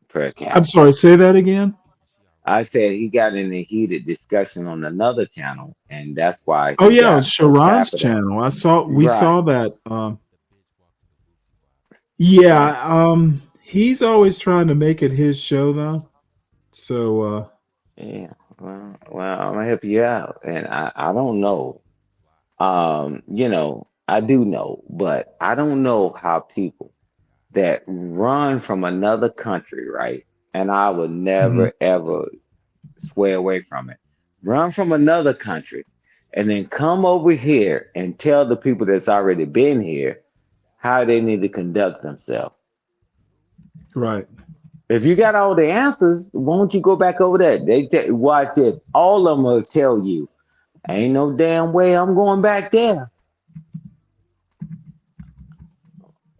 Per I'm cap. sorry, say that again. I said he got in a heated discussion on another channel, and that's why Oh he yeah, on got per Sharon's capita. channel. We Right. saw that. Yeah, he's always trying to make it his show though. So Yeah. Well, I'm gonna help you out, and I don't know. I do know, but I don't know how people that run from another country, right? And I would mhm. never ever sway away from it. Run from another country and then come over here and tell the people that's already been here how they need to conduct themselves. Right. If you got all the answers, won't you go back over there? Watch this. All of them will tell you, ain't no damn way I'm going back there.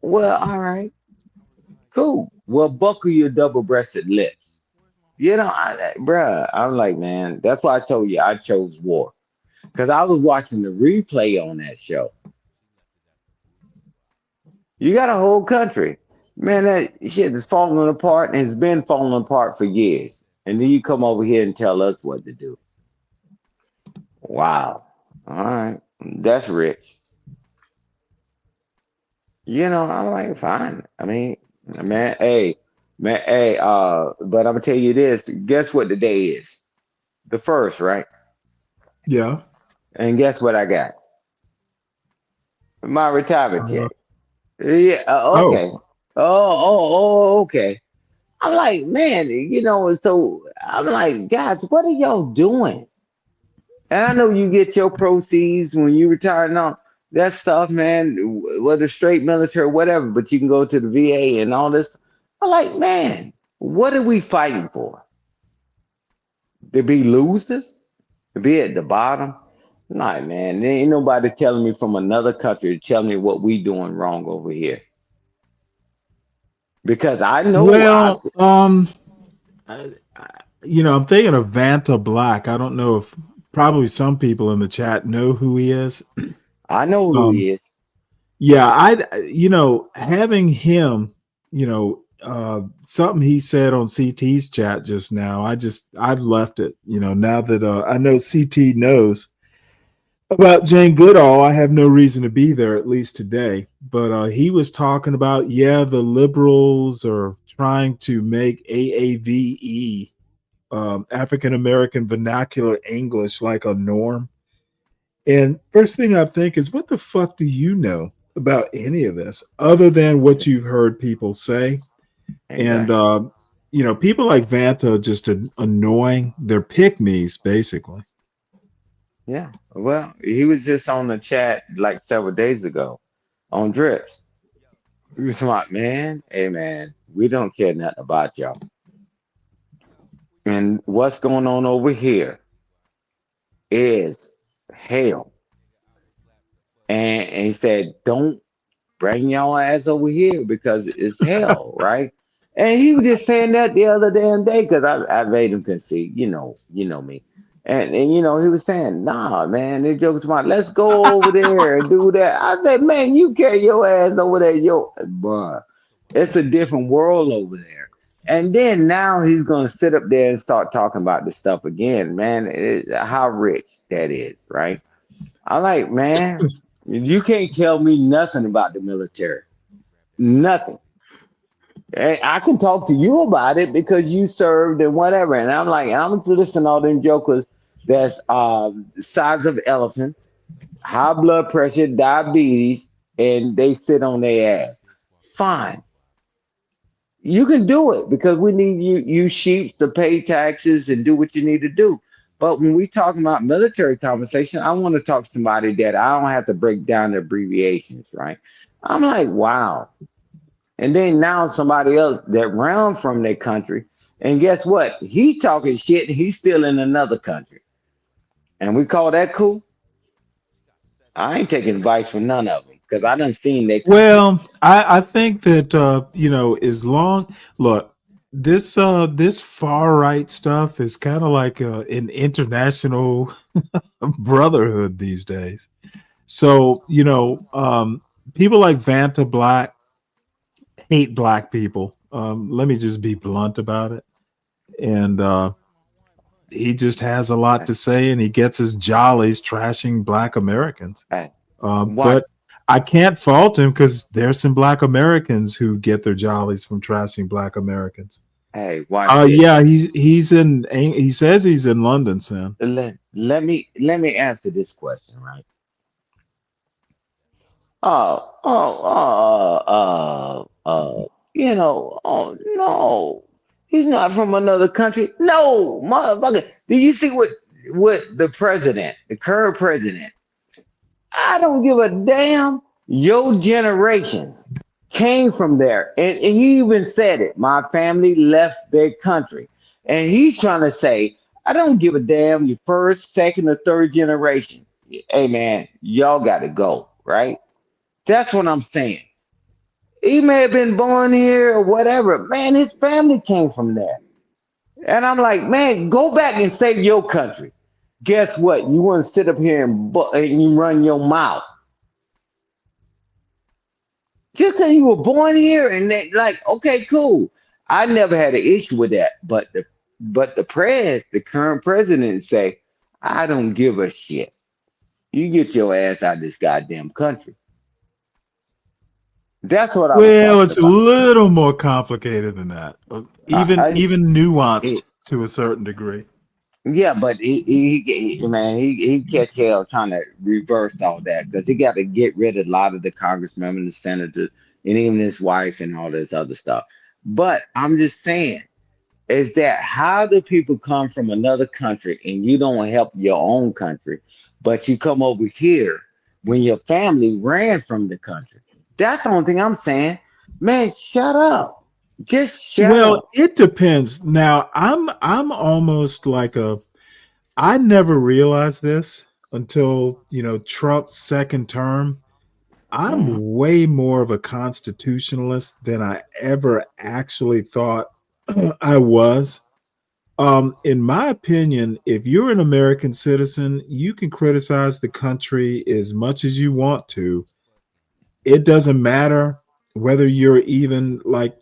Well, all right, cool. Well, buckle your double-breasted lips. Bruh, I'm like, man, that's why I told you I chose war. Because I was watching the replay on that show. You got a whole country. Man, that shit is falling apart and has been falling apart for years. And then you come over here and tell us what to do. Wow. All right. That's rich. I'm like, fine. I mean, Man, hey, man, hey, but I'm gonna tell you this. Guess what the day is? The first, right? Yeah. And guess what I got? My retirement Uh, check. Yeah, okay. oh, Okay. I'm like, man, so I'm like, guys, what are y'all doing? And I know you get your proceeds when you retire and all that stuff, man, whether straight military, whatever, but you can go to the VA and all this. I'm like, man, what are we fighting for? To be losers? To be at the bottom? Nah, man, there ain't nobody telling me from another country to tell me what we doing wrong over here. Because I know I well, I'm thinking of Vanta Black. I don't know if probably some people in the chat know who he is. I know who Um, he is. yeah, having him, something he said on CT's chat just now. I've left it. Now that I know CT knows about Jane Goodall, I have no reason to be there, at least today. But he was talking about, the liberals are trying to make AAVE, African American Vernacular English, like a norm. And first thing I think is, what the fuck do you know about any of this other than what you've heard people say? And, Exactly. people like Vanta are just annoying. They're pick me's, basically. Yeah. Well, he was just on the chat like several days ago on Drips. He was smart, man. Hey, man, we don't care nothing about y'all. And what's going on over here is hell. And he said, don't bring y'all ass over here because it's hell, right? And he was just saying that the other damn day because I made him concede, you know me. And he was saying, nah, man, they jokes about let's go over there and do that. I said, man, you carry your ass over there, bruh. It's a different world over there. And then now he's gonna sit up there and start talking about this stuff again, man. How rich that is, right? I like, man, you can't tell me nothing about the military. Nothing. I can talk to you about it because you served and whatever. And I'm like, I'm listening to all them jokers that's size of elephants, high blood pressure, diabetes, and they sit on their ass. Fine. You can do it because we need you sheep to pay taxes and do what you need to do. But when we talk about military conversation, I want to talk to somebody that I don't have to break down the abbreviations, right? I'm like, wow. And then now somebody else that ran from their country, and guess what? He talking shit. He's still in another country, and we call that cool. I ain't taking advice from none of them because I done seen their country. Well, I think that as long look, this far right stuff is kind of like an international brotherhood these days. So people like Vanta Black hate black people. Let me just be blunt about it. And he just has a lot to say, and he gets his jollies trashing black Americans. Hey, watch. But I can't fault him because there's some black Americans who get their jollies from trashing black Americans. Hey, watch this. Yeah, he says he's in London, Sam. Let me answer this question, right? Oh no, he's not from another country. No, motherfucker. Do you see what the president, the current president? I don't give a damn. Your generations came from there, and he even said it. My family left their country, and he's trying to say, I don't give a damn. Your first, second, or third generation. Hey man, y'all got to go, right? That's what I'm saying. He may have been born here or whatever. Man, his family came from there. And I'm like, man, go back and save your country. Guess what? You want to sit up here and you run your mouth. Just because you were born here and they, like, okay, cool. I never had an issue with that. But the current president say, I don't give a shit. You get your ass out of this goddamn country. That's what I was Well, talking it's a about. little more complicated than that. Even nuanced It, to a certain degree. yeah, but man, he catch hell trying to reverse all that because he got to get rid of a lot of the congressmen and the senators and even his wife and all this other stuff. But I'm just saying, is that how do people come from another country and you don't help your own country, but you come over here when your family ran from the country? That's the only thing I'm saying. Man, shut up. Just shut Well, up. it depends. Now, I'm almost like a I never realized this until, Trump's second term. Mhm. I'm way more of a constitutionalist than I ever actually thought I was. In my opinion, if you're an American citizen, you can criticize the country as much as you want to. It doesn't matter whether you're even like,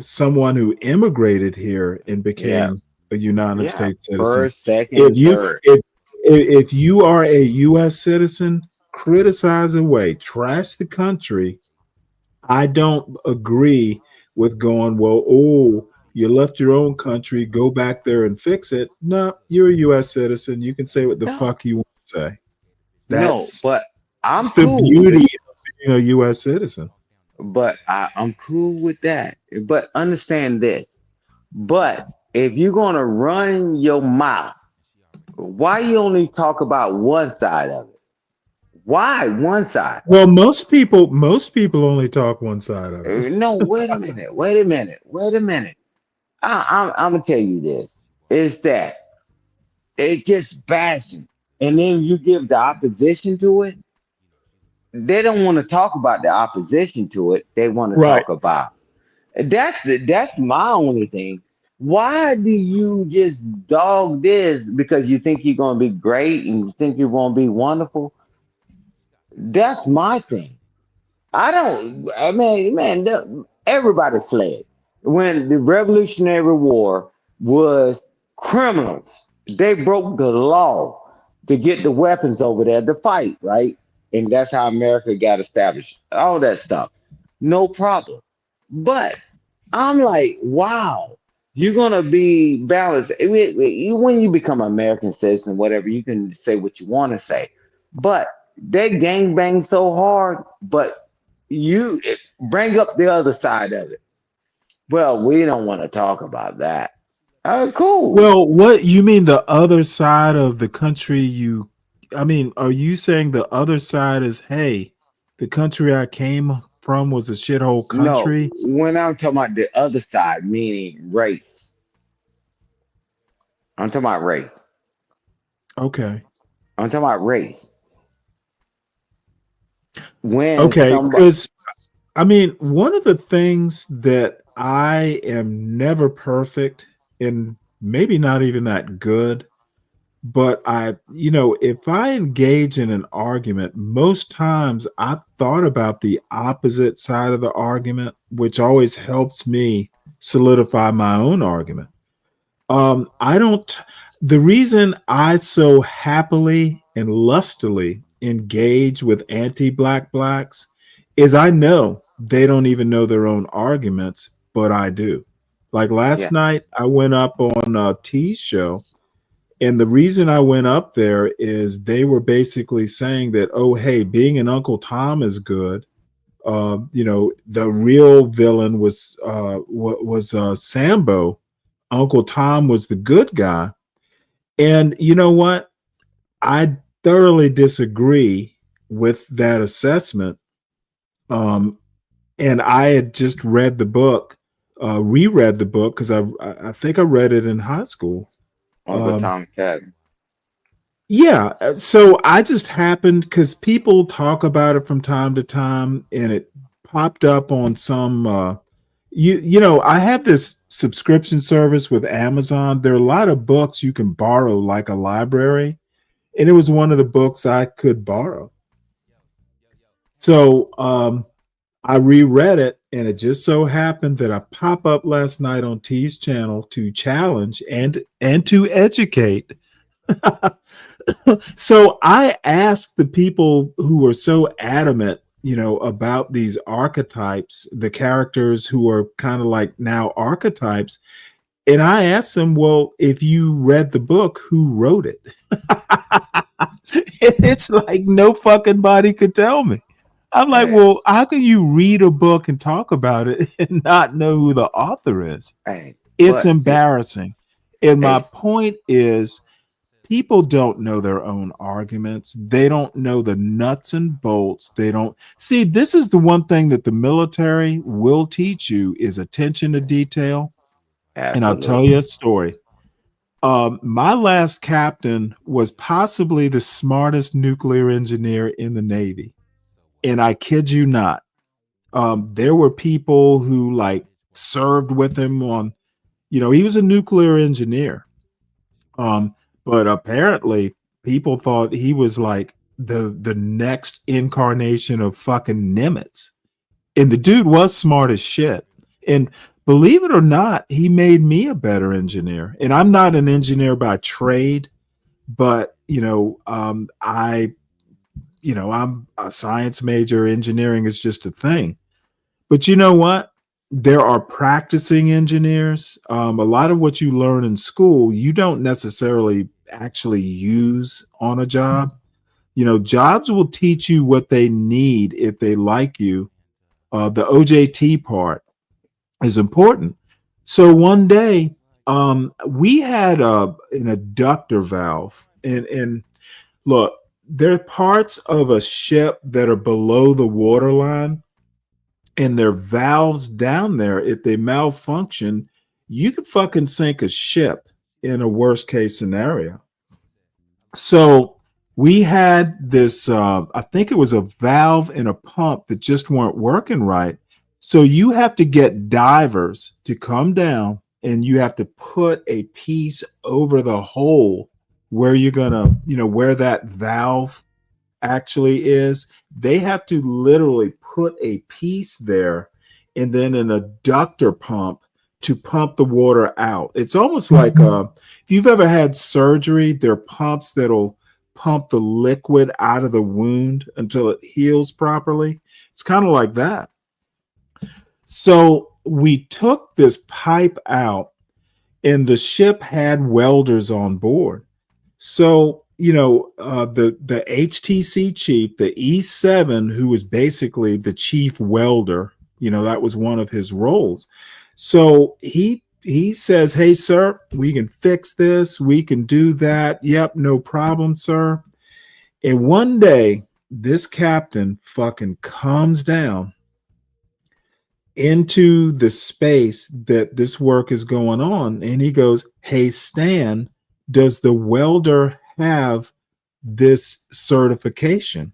someone who immigrated here and Yeah. became a United Yeah. States citizen. First, second, If and you third. if you are a US citizen, criticize away, trash the country. I don't agree with going, well, oh, you left your own country, go back there and fix it. No, you're a US citizen. You can say what the No. fuck you want to say. No, but I'm That's the cool with beauty it. of being a US citizen. But I'm cool with that. But understand this. But if you're gonna run your mouth, why you only talk about one side of it? Why one side? Well, most people only talk one side of it. No, wait a minute. Wait a minute. Wait a minute. I'm gonna tell you this. Is that it's just bashing, and then you give the opposition to it. They don't want to talk about the opposition to it. They want to Right. talk about that's my only thing. Why do you just dog this because you think you're gonna be great and you think you're gonna be wonderful? That's my thing. I don't. I mean, man, everybody fled when the Revolutionary War was criminals. They broke the law to get the weapons over there to fight, right? And that's how America got established. All that stuff, no problem. But I'm like, wow, you're gonna be balanced. When you become an American citizen, whatever, you can say what you want to say. But they gang bang so hard, but you bring up the other side of it. Well, we don't want to talk about that. Cool. Well, what you mean the other side of the country I mean, are you saying the other side is, hey, the country I came from was a shithole No, country? when I'm talking about the other side, meaning race, I'm talking about race. Okay. I'm talking about race. When Okay, somebody, because I mean, one of the things that I am never perfect and maybe not even that good, but if I engage in an argument, most times I've thought about the opposite side of the argument, which always helps me solidify my own argument. I don't, the reason I so happily and lustily engage with anti black blacks is I know they don't even know their own arguments, but I do. Like last yeah, night, I went up on T's show, and the reason I went up there is they were basically saying that, oh, hey, being an Uncle Tom is good. The real villain was Sambo. Uncle Tom was the good guy. And you know what? I thoroughly disagree with that assessment. Um, and I had just read the book, reread the book because I think I read it in high school. Uncle Um, Tom's Cabin. Yeah, so I just happened because people talk about it from time to time, and it popped up on some. I have this subscription service with Amazon. There are a lot of books you can borrow, like a library, and it was one of the books I could borrow. So I reread it, and it just so happened that I pop up last night on T's channel to challenge and to educate. So I asked the people who were so adamant about these archetypes, the characters who are kind of like now archetypes. And I asked them, well, if you read the book, who wrote it? It's like no fucking body could tell me. I'm like, Hey, well, how can you read a book and talk about it and not know who the author is? hey, It's but see, embarrassing. And my hey, point is, people don't know their own arguments. They don't know the nuts and bolts. They don't see. This is the one thing that the military will teach you is attention to detail. And I'll tell absolutely. you a story. My last captain was possibly the smartest nuclear engineer in the Navy. And I kid you not. There were people who like served with him on, he was a nuclear engineer. Um, but apparently people thought he was like the next incarnation of fucking Nimitz. And the dude was smart as shit. And believe it or not, he made me a better engineer. And I'm not an engineer by trade, but I'm a science major. Engineering is just a thing. But you know what? There are practicing engineers. A lot of what you learn in school, you don't necessarily actually use on a job. Jobs will teach you what they need if they like you. The OJT part is important. So one day, we had an adductor valve, and look, there are parts of a ship that are below the waterline, and there are valves down there. If they malfunction, you could fucking sink a ship in a worst case scenario. So we had this, I think it was a valve and a pump that just weren't working right. So you have to get divers to come down and you have to put a piece over the hole where you're gonna, where that valve actually is. They have to literally put a piece there and then an adductor pump to pump the water out. It's almost like if you've ever had surgery, there are pumps that'll pump the liquid out of the wound until it heals properly. It's kind of like that. So we took this pipe out, and the ship had welders on board. So the HTC chief, the E7, who was basically the chief welder, that was one of his roles. So he says, "Hey, sir, we can fix this. We can do that. Yep, no problem, sir." And one day, this captain fucking comes down into the space that this work is going on, and he goes, "Hey, Stan, does the welder have this certification?"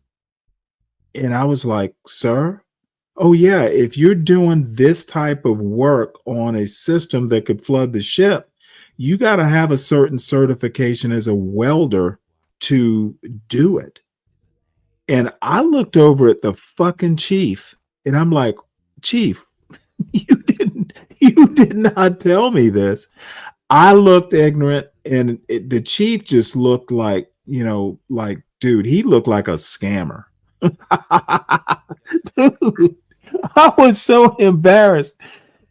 And I was like, "Sir, oh yeah, if you're doing this type of work on a system that could flood the ship, you got to have a certain certification as a welder to do it." And I looked over at the fucking chief and I'm like, "Chief, you did not tell me this." I looked ignorant, and the chief just looked like, like, dude, he looked like a scammer. Dude, I was so embarrassed.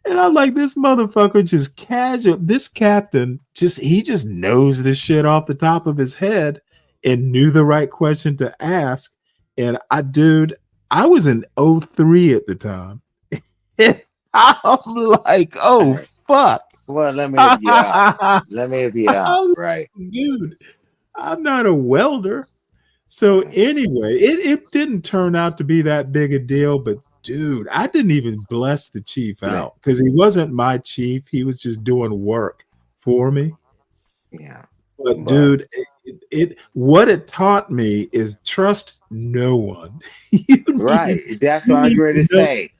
And I'm like, this motherfucker just casual. This captain he just knows this shit off the top of his head and knew the right question to ask. And dude, I was in '03 at the time. I'm like, oh Hey, fuck. well, let me help you out. Let me help you out. I'm Right. like, dude, I'm not a welder. So Right. anyway, it didn't turn out to be that big a deal, but dude, I didn't even bless the chief Let, out because he wasn't my chief. He was just doing work for me. yeah. But But dude, what it taught me is trust no one. You right. need That's you what I was need ready to to know. say.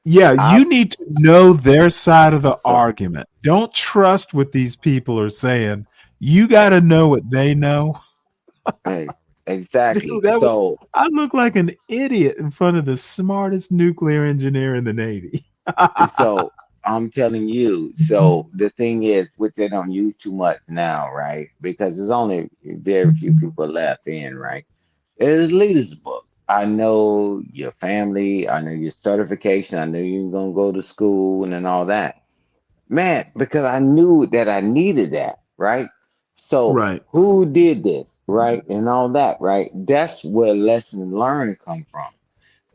Yeah, I you need to know their side of the so argument. Don't trust what these people are saying. You got to hey, know what they know. hey, exactly. Dude, So I look like an idiot in front of the smartest nuclear engineer in the Navy. so I'm telling you, so the thing is, which they don't use too much now, right? Because there's only very few people left in, right? It's Lee's book. I know your family, I know your certification, I know you're gonna go to school and all that. Man, because I knew that I needed that, right? So Right. who did this, right? And all that, right? That's where lesson learned come from.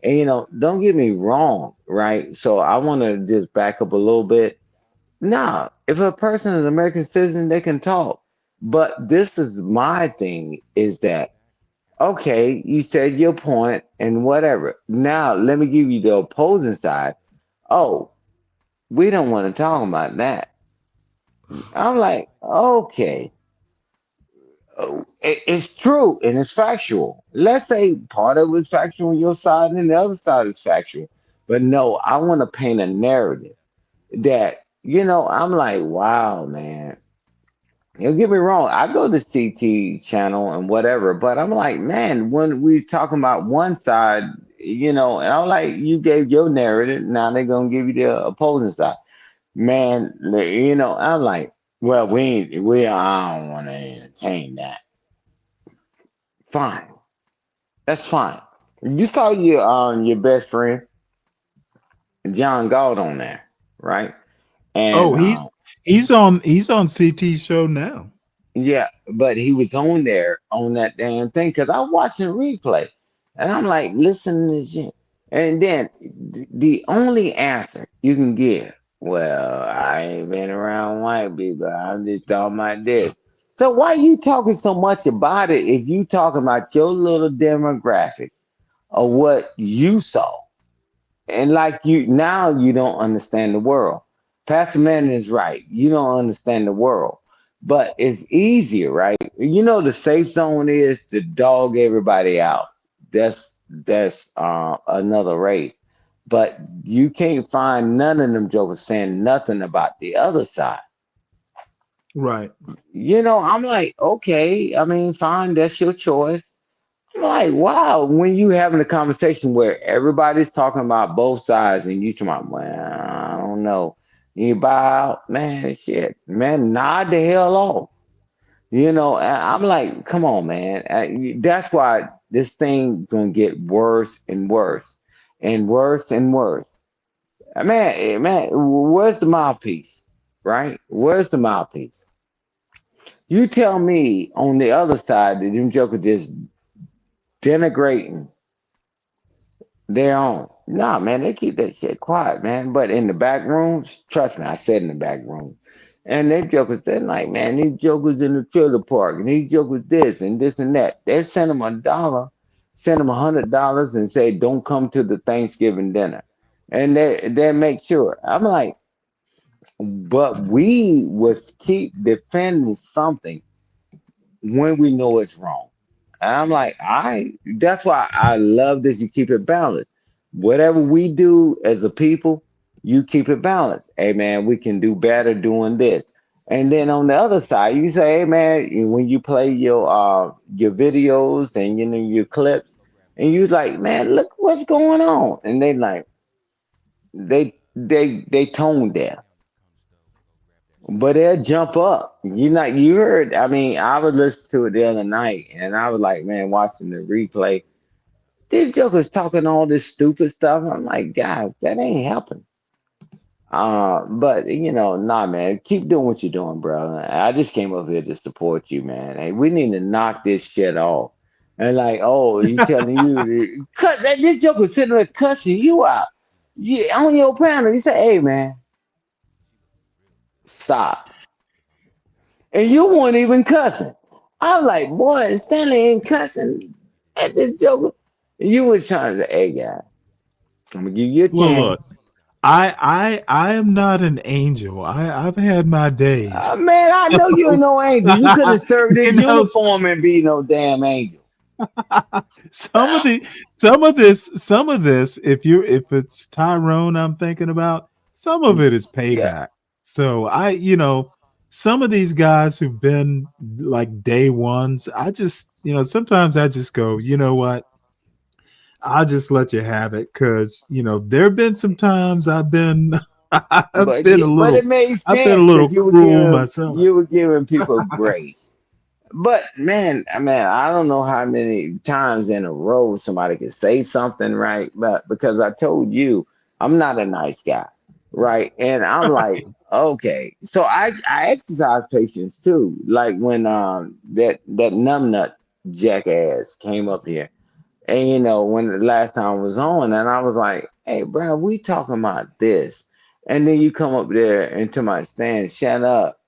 And don't get me wrong, right? So I want to just back up a little bit. Nah, if a person is an American citizen, they can talk. But this is my thing is that, okay, you said your point and whatever. Now, let me give you the opposing side. Oh, we don't want to talk about that. I'm like, okay, it's true and it's factual. Let's say part of it's factual on your side and the other side is factual. But no, I want to paint a narrative that, I'm like, wow, man. Don't get me wrong. I go to CT channel and whatever, but I'm like, man, when we talking about one side, and I'm like, you gave your narrative. Now they're going to give you the opposing side. Man, I'm like, well, I don't want to entertain that. Fine. That's fine. You saw your best friend, John Galt on there, right? And Oh, he's on CT show now. yeah, but he was on there on that damn thing because I'm watching replay, and I'm like, listen to this shit. And then the only answer you can give, well, I ain't been around white people. I'm just talking about this. So why you talking so much about it if you talking about your little demographic of what you saw? And like you don't understand the world. Pastor Manning is right. You don't understand the world. But it's easier, right? The safe zone is to dog everybody out. That's another race. But you can't find none of them jokers saying nothing about the other side. Right. I'm like, okay, I mean, fine, that's your choice. I'm like, wow, when you having a conversation where everybody's talking about both sides and you talking about, well, I don't know. You buy out, man, shit, man, nod the hell off. And I'm like, come on, man. That's why this thing gonna get worse and worse and worse and worse. Man, where's the mouthpiece? Right? Where's the mouthpiece? You tell me on the other side that them jokers just denigrating their own. Nah, man, they keep that shit quiet, man. But in the back rooms, trust me, I said in the back room. And they jokers, they're like, man, these jokers in the trailer park, and these jokers this and this and that. They send them $1, send them $100, and say, don't come to the Thanksgiving dinner. And they make sure. I'm like, but we was keep defending something when we know it's wrong. And I'm like, that's why I love this. You keep it balanced. Whatever we do as a people, you keep it balanced. Hey man, we can do better doing this. And then on the other side, you say, hey man, when you play your videos and your clips, and you like, man, look what's going on. And they like, they tone deaf. But they'll jump up. You heard, I mean, I was listening to it the other night and I was like, man, watching the replay. These jokers talking all this stupid stuff. I'm like, guys, that ain't helping. But nah, man, keep doing what you're doing, bro. I just came up here to support you, man. Hey, we need to knock this shit off. And like, oh, he's telling you to cut that this joker sitting there cussing you out. On your panel, you say, hey man, stop. And you weren't even cussing. I was like, boy, Stanley ain't cussing at this joke. You was trying to say, hey, guy, I'm gonna give you a Well, chance. look, I am not an angel. I've had my days. Man, I know you ain't no angel. You couldn't serve this uniform and be no damn angel. some of this, if it's Tyrone I'm thinking about, some of it is payback. Yeah. So some of these guys who've been like day ones, I just, sometimes I just go, you know what? I'll just let you have it because there have been some times I've been a little it made sense I've been a little cruel myself. You were giving people grace. but man, I don't know how many times in a row somebody could say something right, but because I told you I'm not a nice guy, right? And I'm like, okay, so I exercise patience too. Like when that numbnut jackass came up here, and when the last time I was on, and I was like, "Hey, bro, we talking about this," and then you come up there and to my stand, shut up,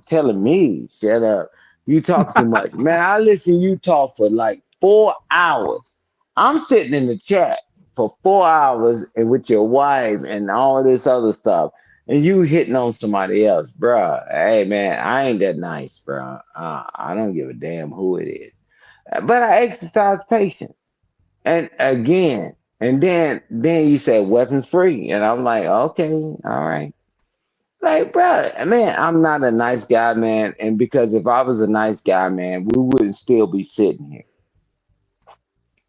telling me shut up. You talk too much, man. I listen to you talk for like 4 hours. I'm sitting in the chat for 4 hours and with your wife and all this other stuff, and you hitting on somebody else, bruh. Hey, man, I ain't that nice, bruh. I don't give a damn who it is, but I exercise patience. And again, and then you said weapons free, and I'm like, okay, all right. Like, bro, man, I'm not a nice guy, man. And because if I was a nice guy, man, we wouldn't still be sitting here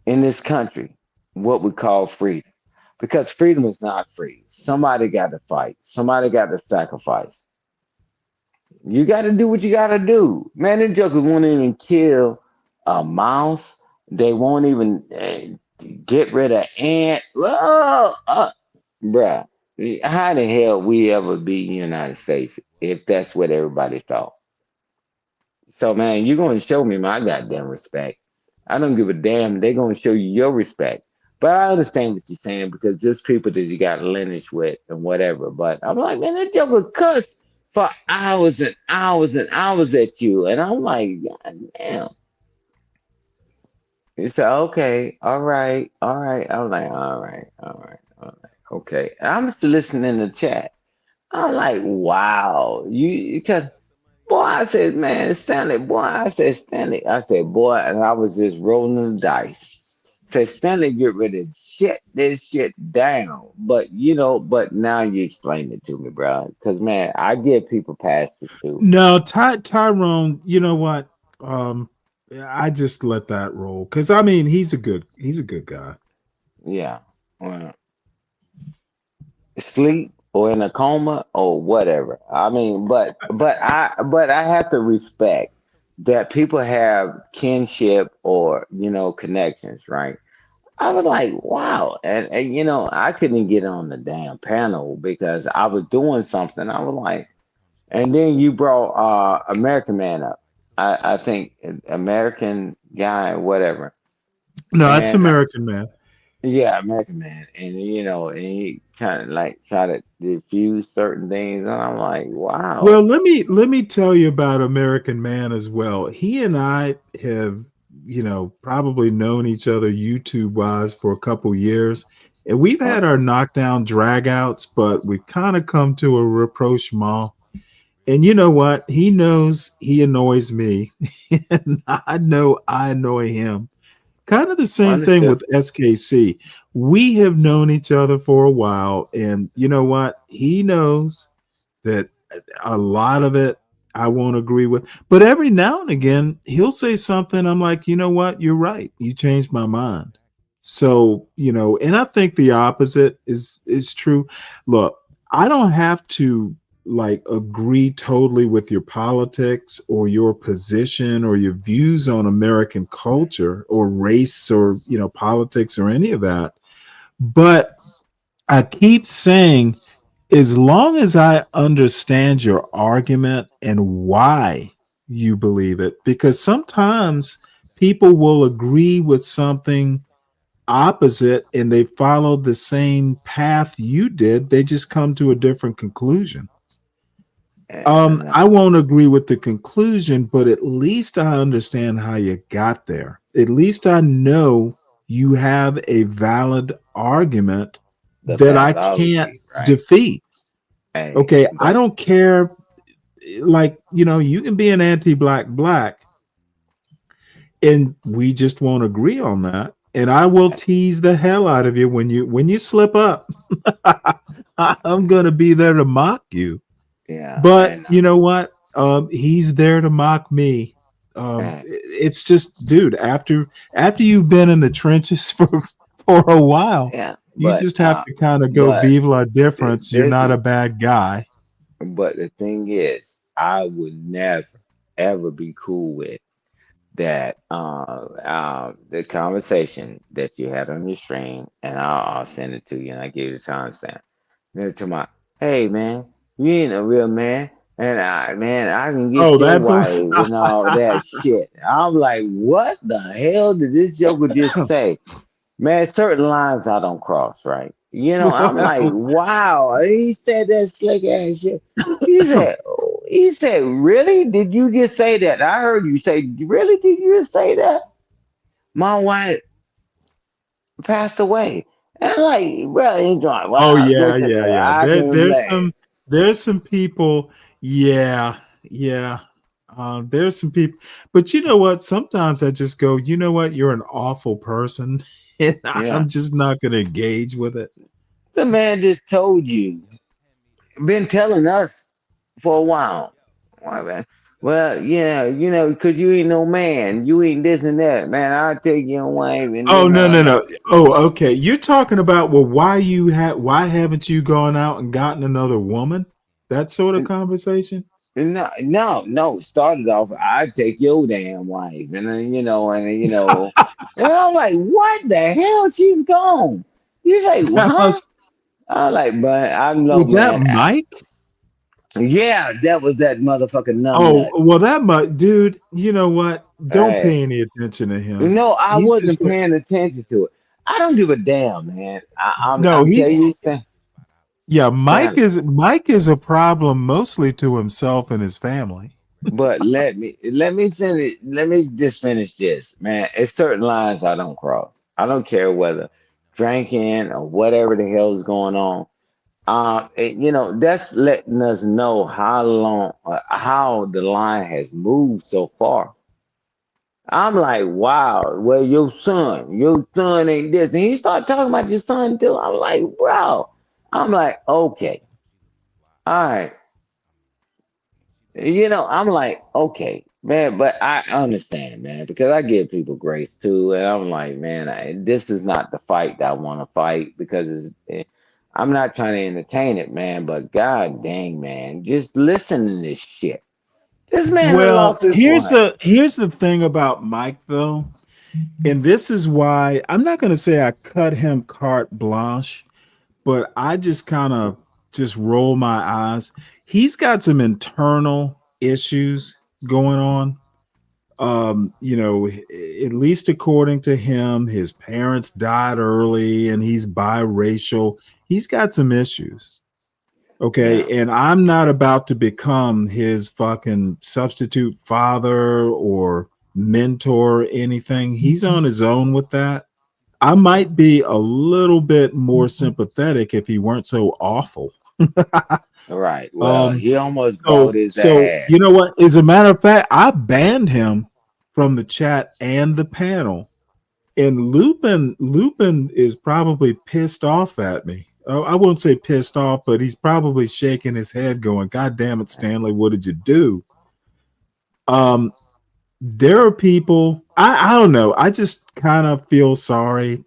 in this country, what we call freedom. Because freedom is not free. Somebody got to fight. Somebody got to sacrifice. You got to do what you got to do. Man, them jokers won't even kill a mouse. They won't even get rid of ant. Bruh, how the hell we ever be in the United States if that's what everybody thought? So, man, you're going to show me my goddamn respect. I don't give a damn. They're going to show you your respect. But I understand what you're saying because there's people that you got lineage with and whatever. But I'm like, man, that joker cuss for hours and hours and hours at you. And I'm like, God damn. He said, okay, all right, all right. I was like, all right, all right, all right, okay. And I'm just listening in the chat. I'm like, wow, because boy, I said, man, Stanley, boy, I said, Stanley, I said, boy, and I was just rolling the dice. Said Stanley, get ready to shut this shit down. But but now you explain it to me, bro. Because man, I give people passes too. No, Tyrone, you know what? Um, I just let that roll because I mean he's a good guy. Yeah. Well, sleep or in a coma or whatever. I mean, but I have to respect that people have kinship or connections, right? I was like, wow, and I couldn't get on the damn panel because I was doing something. I was like, and then you brought American Man up. I think American guy, whatever, No, it's and American Man. yeah, American Man, and and he kind of like try to diffuse certain things, and I'm like, Well, wow. let me tell you about American Man as well. He and I have, probably known each other YouTube wise for a couple years, and we've had our knockdown dragouts, but we've kind of come to a rapprochement. And you know what? He knows he annoys me, and I know I annoy him. Kind of the same thing Understood. with SKC. We have known each other for a while, and you know what? He knows that a lot of it I won't agree with, but every now and again he'll say something. I'm like, you know what? You're right. You changed my mind. So and I think the opposite is true. Look, I don't have to like agree totally with your politics or your position or your views on American culture or race or politics or any of that. But I keep saying, as long as I understand your argument and why you believe it, because sometimes people will agree with something opposite and they follow the same path you did, they just come to a different conclusion. And I won't agree with the conclusion, but at least I understand how you got there. At least I know you have a valid argument the that I can't pathology, right? defeat. Hey, Okay, I but don't care. Like, you can be an anti-black, and we just won't agree on that. And I will tease the hell out of you when you slip up. I'm gonna be there to mock you. yeah, But and you know what? He's there to mock me. uh, It's just, dude, after you've been in the trenches for a while, yeah, you just have to kind of go but vive la difference. You're this not is a bad guy. but the thing is, I would never ever be cool with that the conversation that you had on your stream, and I'll send it to you, and I gave you the timestamp. They're to my, hey man, you ain't a real man, and I can Oh, get your that wife and all that shit. I'm like, what the hell did this joker just say? Man, certain lines I don't cross, right? I'm like, well, wow. He said that slick ass shit. He said, really? Did you just say that? I heard you say, really? Did you just say that? My wife passed away. And I'm like, bro, he's going, oh well, yeah, listen, yeah, man, yeah. I There, can there's some people. Yeah, yeah. There's some people, but you know what? Sometimes I just go, you know what? You're an awful person, and yeah. I'm just not going to engage with it. The man just told you, been telling us for a while. Why, man? Well, yeah, because you ain't no man. You ain't this and that. Man, I'll take your wife and Oh then no, all no, that. no. Oh, okay. You're talking about, well, why haven't you gone out and gotten another woman? That sort of conversation. No, no, no. Started off, I take your damn wife, and then and I'm like, what the hell? She's gone. He's like, That huh? was I'm like, but I'm no was that man. Mike? Yeah, that was that motherfucking Oh, numbnut. well, that might, dude. You know what? Don't Hey, pay any attention to him. no, I He's just wasn't paying attention to it. I don't give a damn, man. no. I'm He's telling you, yeah. Stan. Mike is a problem mostly to himself and his family. But let me finish. Let me just finish this, man. It's certain lines I don't cross. I don't care whether drinking or whatever the hell is going on. That's letting us know how long, how the line has moved so far. I'm like, wow. Well, your son ain't this, and he started talking about your son too. I'm like, bro. I'm like, okay, all right. I'm like, okay, man, but I understand, man, because I give people grace too, and I'm like, man, this is not the fight that I want to fight because I'm not trying to entertain it, man. But god dang, man, just listen to this shit. This man done Well, lost his wife. here's the thing about Mike though, and this is why I'm not going to say I cut him carte blanche, but I just kind of just roll my eyes. He's got some internal issues going on. At least according to him, his parents died early and he's biracial. He's got some issues. Okay. Yeah, And I'm not about to become his fucking substitute father or mentor or anything. He's on his own with that. I might be a little bit more sympathetic if he weren't so awful. right. Well, um, he almost so bought his so ass. you know what? As a matter of fact, I banned him from the chat and the panel. And Lupin is probably pissed off at me. Oh, I won't say pissed off, but he's probably shaking his head, going, "God damn it, Stanley, what did you do?" Um, there are people. I don't know. I just kind of feel sorry,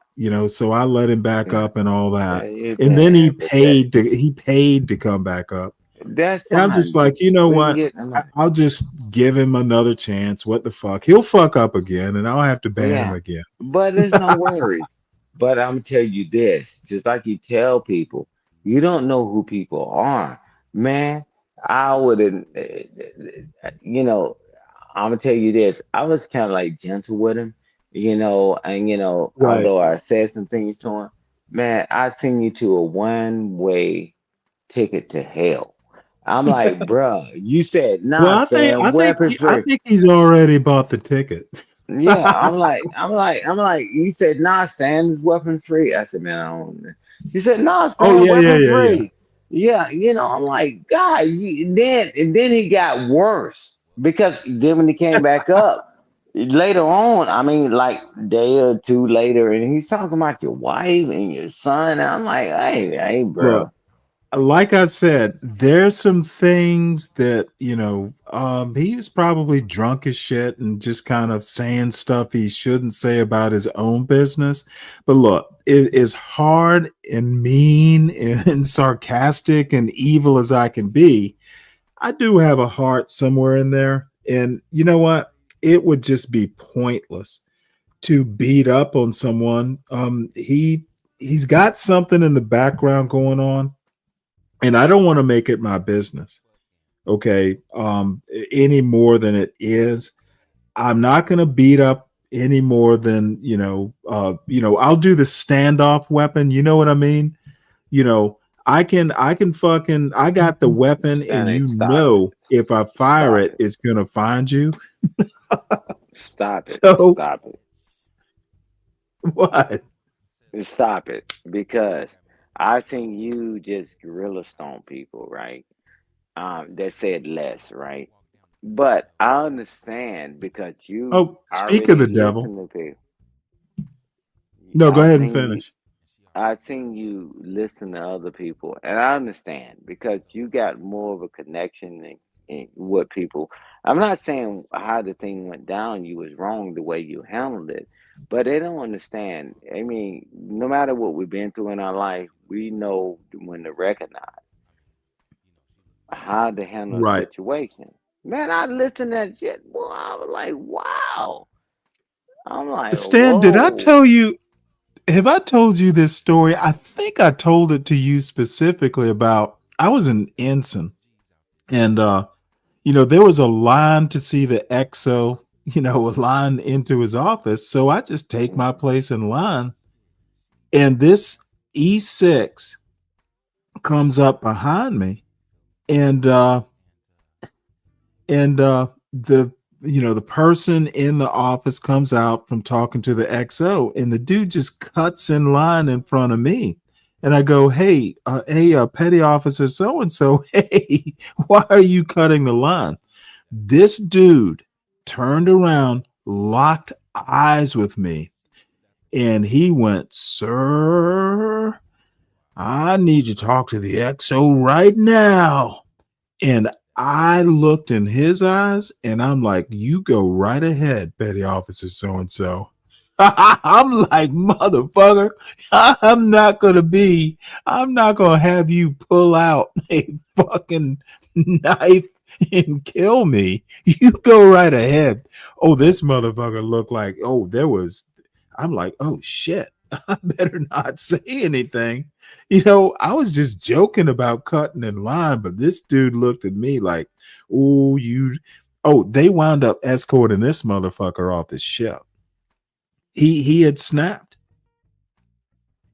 so I let him back Yeah, up and all yeah, that. you And then he bad, but paid to come back up. that's And I'm just fine. like, you know We can what? get. I'm like, I'll just give him another chance. What the fuck? He'll fuck up again, and I'll have to ban him yeah, again. but there's no worries. But I'm tell you this, just like you tell people, you don't know who people are, man. I wouldn't, you know. I'm gonna tell you this. I was kind of like gentle with him, and Right. although I said some things to him, man, I send you to a one-way ticket to hell. I'm like, bruh, you said Well, nah, I think Stan, I think weapons I free. think he's already bought the ticket. Yeah, I'm like, you said, nah, Stan is weapon free. I said, man, I don't. He said, nah, Oh Stan, yeah, yeah, weapon yeah, yeah. free. Yeah, I'm like, God, and then he got worse because then when he came back up later on, I mean, like day or two later, and he's talking about your wife and your son. And I'm like, hey, Look, bro. like I said, there's some things that he was probably drunk as shit and just kind of saying stuff he shouldn't say about his own business. But look, it is hard and mean and sarcastic and evil as I can be. I do have a heart somewhere in there, and you know what? it would just be pointless to beat up on someone. He's got something in the background going on, and I don't want to make it my business, okay, any more than it is. I'm not going to beat up any more than I'll do the standoff weapon. You know what I mean? I can fucking, I got the weapon, and Stanley, stop it. if I fire Stop it, it's gonna find you. Stop it. So Stop it. what? Stop it. Because I think you just gorilla stone people, right? That said less, right? But I understand because you Oh, speak of already the devil. listen to people. No, go I ahead and think you finish. I think you listen to other people, and I understand because you got more of a connection with people. I'm not saying how the thing went down, you was wrong the way you handled it, but they don't understand. I mean, no matter what we've been through in our life, we know when to recognize how to handle a Right. situation. Man, I listened to that shit, boy. I was like, wow. I'm like, Stan, did I whoa. tell you? Have I told you this story? I think I told it to you specifically about I was an ensign, and there was a line to see the XO, a line into his office. So I just take my place in line, and this E6 comes up behind me, and the person in the office comes out from talking to the XO, and the dude just cuts in line in front of me. And I go, hey, petty officer so and so, hey, why are you cutting the line? This dude turned around, locked eyes with me, and he went, sir, I need to talk to the XO right now. And I looked in his eyes, and I'm like, you go right ahead, petty officer so and so. I'm like, motherfucker, I'm not going to have you pull out a fucking knife and kill me. You go right ahead. Oh, this motherfucker looked like, I'm like, oh shit, I better not say anything. I was just joking about cutting in line, but this dude looked at me like, they wound up escorting this motherfucker off the ship. He had snapped,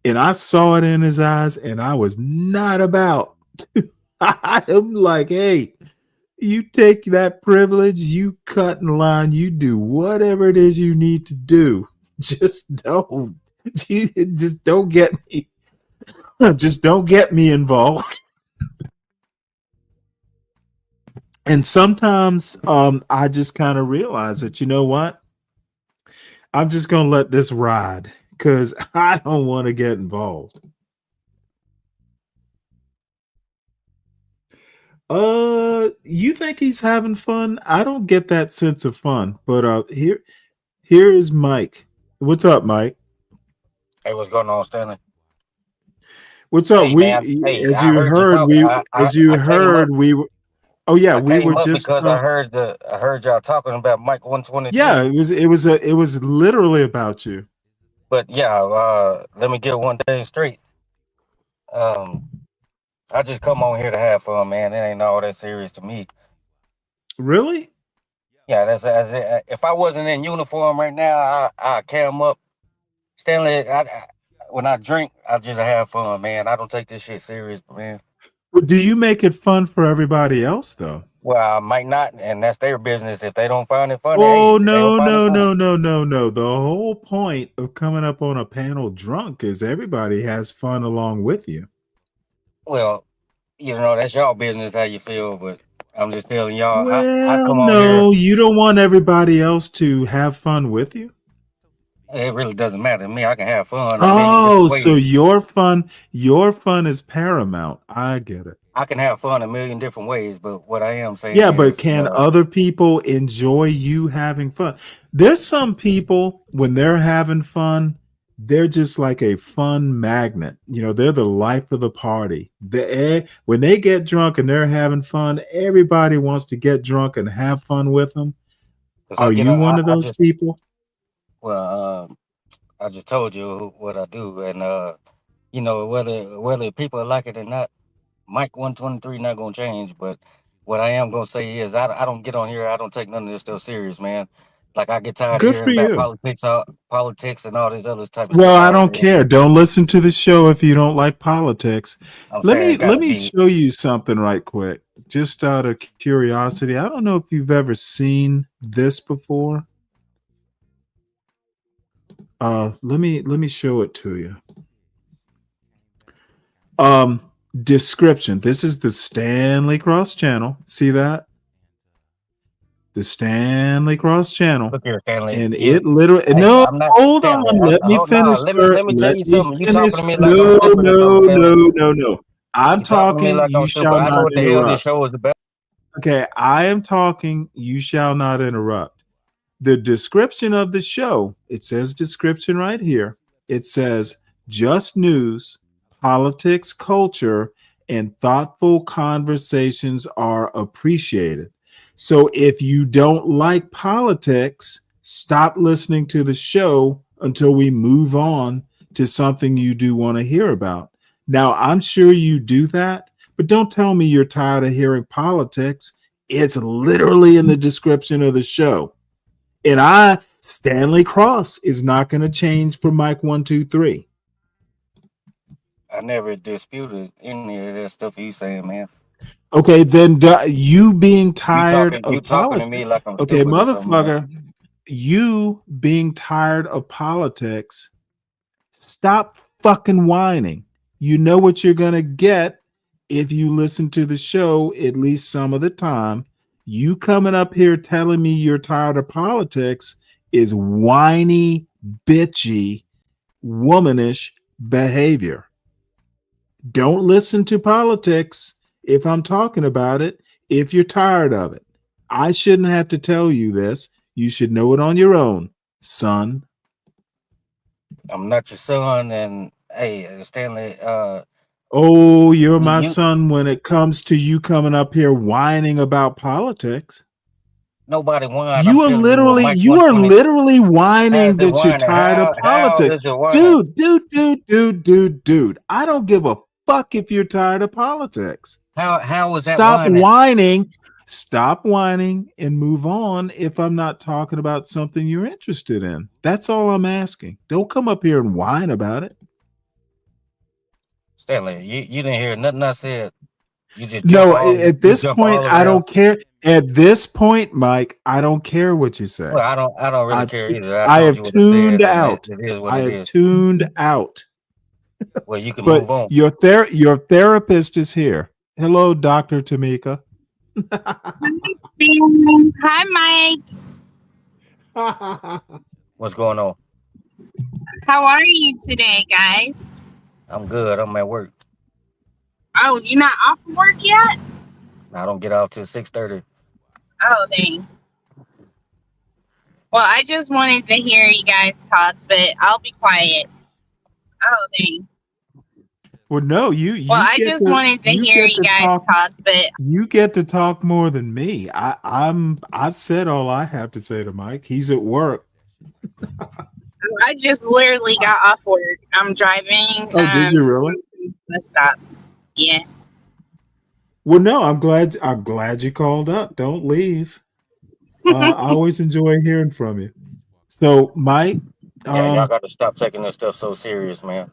and I saw it in his eyes, and I was not about to. I'm like, hey, you take that privilege, you cut in line, you do whatever it is you need to do. Just don't get me. Just don't get me involved. And sometimes I just kind of realize that, you know what? I'm just going to let this ride because I don't want to get involved. You think he's having fun? I don't get that sense of fun. But here is Mike. What's up, Mike? Hey, what's going on, Stanley? What's up? Hey, man. Hey, As I you heard you heard, talking. I came up. we were. Oh yeah, I we came were up just. because I heard y'all talking about Mike 123. Yeah, it was literally about you. But yeah, let me get one thing straight. I just come on here to have fun, man. It ain't all that serious to me. Really? Yeah, if I wasn't in uniform right now, I cam up. Stanley, when I drink, I just have fun, man. I don't take this shit serious, man. Well, do you make it fun for everybody else, though? Well, I might not, and that's their business. If they don't find it funny, hey, Oh if they don't no, find it no, funny. no, no, no, no. The whole point of coming up on a panel drunk is everybody has fun along with you. Well, that's y'all business how you feel, but I'm just telling y'all, I Well, come on here. no, you don't want everybody else to have fun with you. It really doesn't matter to me. I can have fun a million Oh, different so ways. your fun is paramount. I get it. I can have fun a million different ways, but what I am saying Yeah, but is, can other people enjoy you having fun? There's some people when they're having fun, they're just like a fun magnet. They're the life of the party. When they get drunk and they're having fun, everybody wants to get drunk and have fun with them. Are you one of those people? Well, I just told you what I do, and whether people like it or not, Mike 123 not gonna change. But what I am gonna say is I don't get on here. I don't take none of this stuff serious, man. Like I get tired of Good for hearing about you. politics and all this other type of Well, stuff I all don't day. care. Don't listen to the show if you don't like politics. I'm Let saying me it gotta let me be. show you something right quick, just out of curiosity. I don't know if you've ever seen this before. Let me show it to you. Description. This is the Stanley Cross channel. See that? The Stanley Cross channel. Look here, Stanley. And You, it literally hey, no, I'm not hold on. Stanley. Let me finish, sir. Let me tell Let you me something. You finish. talking to me like I'm No, stupid or no, something, Stanley. no, no, no. I'm You talking to me talking. like You I'm stupid. shall I know not what the hell this interrupt. show is about. Okay, I am talking. You shall not interrupt. The description of the show, it says description right here. It says just news, politics, culture, and thoughtful conversations are appreciated. So if you don't like politics, stop listening to the show until we move on to something you do want to hear about. Now, I'm sure you do that, but don't tell me you're tired of hearing politics. It's literally in the description of the show. And Stanley Cross is not going to change for Mike 123. I never disputed any of that stuff you saying, man. Okay, then you being tired You of talking to politics. me like I'm Okay, stupid or something, man. motherfucker, you being tired of politics, stop fucking whining. You know what you're going to get if you listen to the show at least some of the time. You coming up here telling me you're tired of politics is whiny, bitchy, womanish behavior. Don't listen to politics if I'm talking about it, if you're tired of it. I shouldn't have to tell you this. You should know it on your own, son. I'm not your son, and hey, Stanley, Oh, you're my you son when it comes to you coming up here whining about politics. nobody whined. I'm You are telling you what literally, Mike you are 120 literally has whining it that you're whining. tired of How politics. is it whining? Dude. I don't give a fuck if you're tired of politics. How is that Stop whining? whining. Stop whining and move on if I'm not talking about something you're interested in. That's all I'm asking. Don't come up here and whine about it. Stanley, you didn't hear nothing I said. You just No, at this point, I don't care. At this point, Mike, I don't care what you say. Well, I don't really care either. I I told have you what I tuned said, and out. it is what I it have is. tuned out. Well, you can But move on. your therapist is here. Hello, Dr. Tamika. Hi, Mike. What's going on? How are you today, guys? I'm good. I'm at work. Oh, you're not off of work yet? I don't get off till 6:30. Oh, dang. Well, I just wanted to hear you guys talk, but I'll be quiet. Oh, dang. Well, no, you Well, I get just to, wanted to hear get you to guys talk, but you get to talk more than me. I've said all I have to say to Mike. He's at work. I just literally got off work. I'm driving. Oh, did you really? Let's stop. Yeah. Well, no, I'm glad you called up. Don't leave. I always enjoy hearing from you. So, Mike, Yeah, y'all got to stop taking this stuff so serious, man.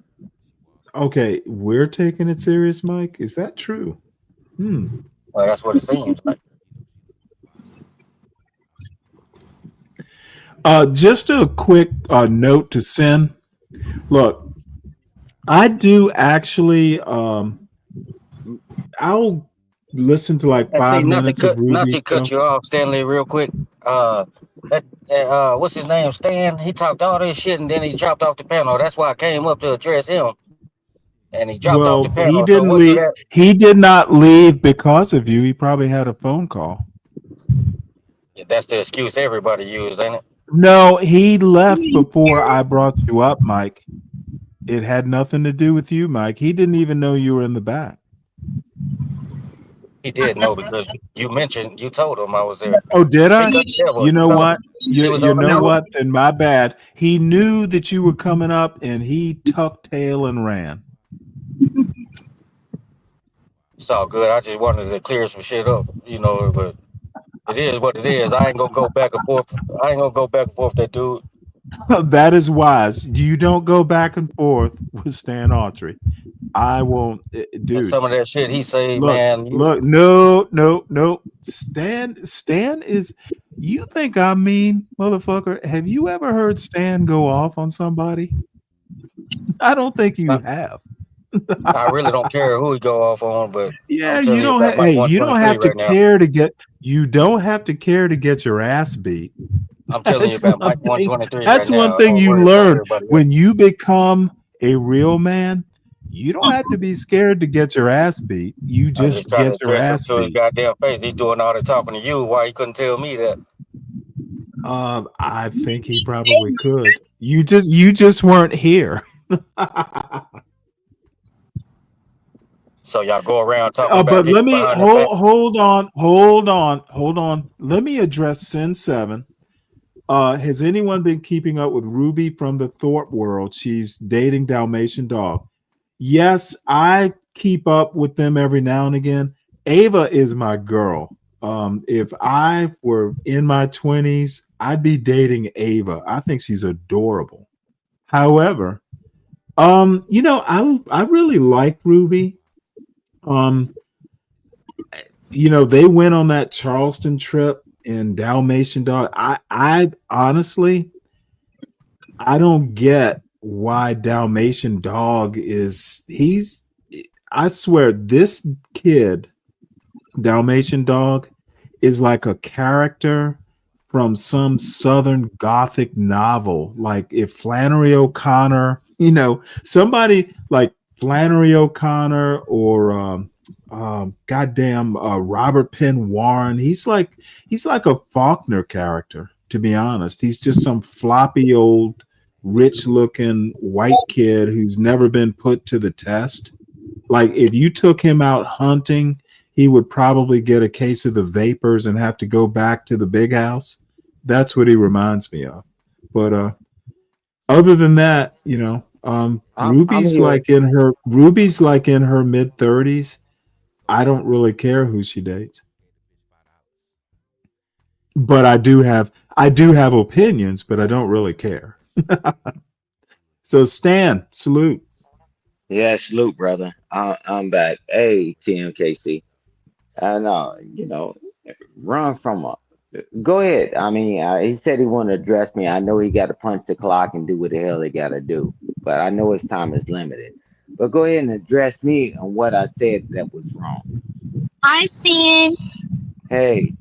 Okay, we're taking it serious, Mike. Is that true? Well, that's what it seems like. Just a quick note to Sin. Look, I do actually. I'll listen to like And 5 see, minutes of not Ruby's to cut show. you off, Stanley, real quick. What's his name? Stan. He talked all this shit, and then he dropped off the panel. That's why I came up to address him. And he dropped off the Well, he panel. So didn't what do leave. that? He did not leave because of you. He probably had a phone call. Yeah, that's the excuse everybody uses, ain't it? No, he left before I brought you up, Mike. It had nothing to do with you, Mike. He didn't even know you were in the back. He did know because you told him I was there. Oh, did He I? tucked tail You with know no, what? he was You on the know news. what? Then my bad. He knew that you were coming up, and he tucked tail and ran. It's all good. I just wanted to clear some shit up, but it is what it is. I ain't gonna go back and forth. I ain't gonna go back and forth with that dude. That is wise. You don't go back and forth with Stan Autry. I won't, And dude. some of that shit he say, Look, man. no. Stan is. You think I'm mean, motherfucker? Have you ever heard Stan go off on somebody? I don't think you have. I really don't care who he go off on, but Yeah, I'm you telling you don't. about Mike Hey, you don't 123 have to right now. care to get. You don't have to care to get your ass beat. I'm telling you That's about one Mike thing. 123 That's right one now. thing Don't you worry about learn everybody else. when you become a real man. You don't have to be scared to get your ass beat. You I just just try to get your address him ass to his beat. goddamn face. He doing all the talking to you. Why he couldn't tell me that? I think he probably could. You just weren't here. So y'all go around talking about But let people me behind their back. hold on. Let me address Sin 7. Has anyone been keeping up with Ruby from the Thorpe world? She's dating Dalmatian Dog. Yes, I keep up with them every now and again. Ava is my girl. If I were in my 20s, I'd be dating Ava. I think she's adorable. However, I really like Ruby. They went on that Charleston trip in Dalmatian Dog. I honestly I don't get why Dalmatian Dog I swear this kid, Dalmatian Dog, is like a character from some Southern Gothic novel. Like if Flannery O'Connor, somebody like Flannery O'Connor or goddamn Robert Penn Warren. He's like a Faulkner character, to be honest. He's just some floppy old rich looking white kid who's never been put to the test. Like if you took him out hunting, he would probably get a case of the vapors and have to go back to the big house. That's what he reminds me of. But other than that, I'm Ruby's here. like in her mid 30s. I don't really care who she dates. But I do have opinions, but I don't really care. So Stan, salute. Yeah, salute, brother. I'm back. Hey, TMKC. I know, run from a. Go ahead. I mean, he said he wanted to address me. I know he got to punch the clock and do what the hell he got to do, but I know his time is limited. But go ahead and address me on what I said that was wrong. Hi, Stan. Hey,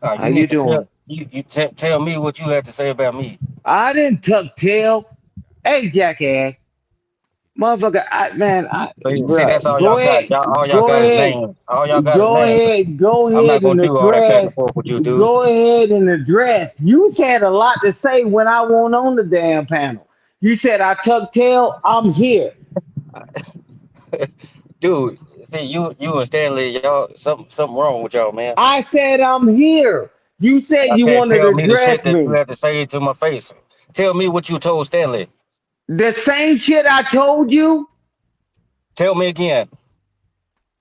how You you need to doing? tell me what you had to say about me. I didn't tuck tail. Hey, jackass. Motherfucker, See, bro, that's all y'all got. All y'all go got is ahead, names. All y'all got is names. go I'm not ahead gonna and do all that back address, and forth with you, dude. go ahead and address. You had a lot to say when I went on the damn panel. You said I tuck tail, I'm here. Dude, see you and Stanley, y'all something wrong with y'all, man. I said I'm here. You said I you said wanted to tell me the shit address that you me. had to say to my face. Tell me what you told Stanley. The same shit I told you. Tell me again.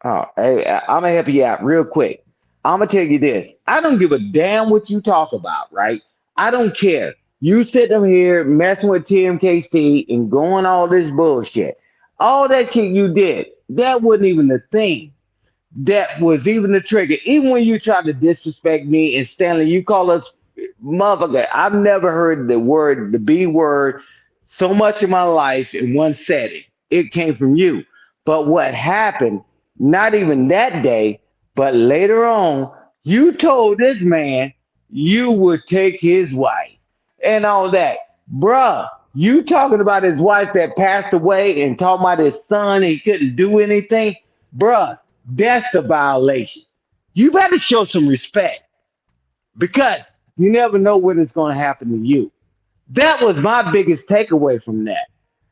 Oh, hey, I'm gonna help you out real quick. I'm gonna tell you this. I don't give a damn what you talk about, right? I don't care. You sitting here messing with TMKC and going all this bullshit. All that shit you did, that wasn't even the thing. That was even the trigger. Even when you tried to disrespect me and Stanley, you call us motherfucker. I've never heard the B word, so much in my life in one setting. It came from you. But what happened, not even that day, but later on, you told this man you would take his wife and all that. Bruh, you talking about his wife that passed away and talking about his son, he couldn't do anything. Bruh, that's the violation. You better show some respect because you never know when it's going to happen to you. That was my biggest takeaway from that.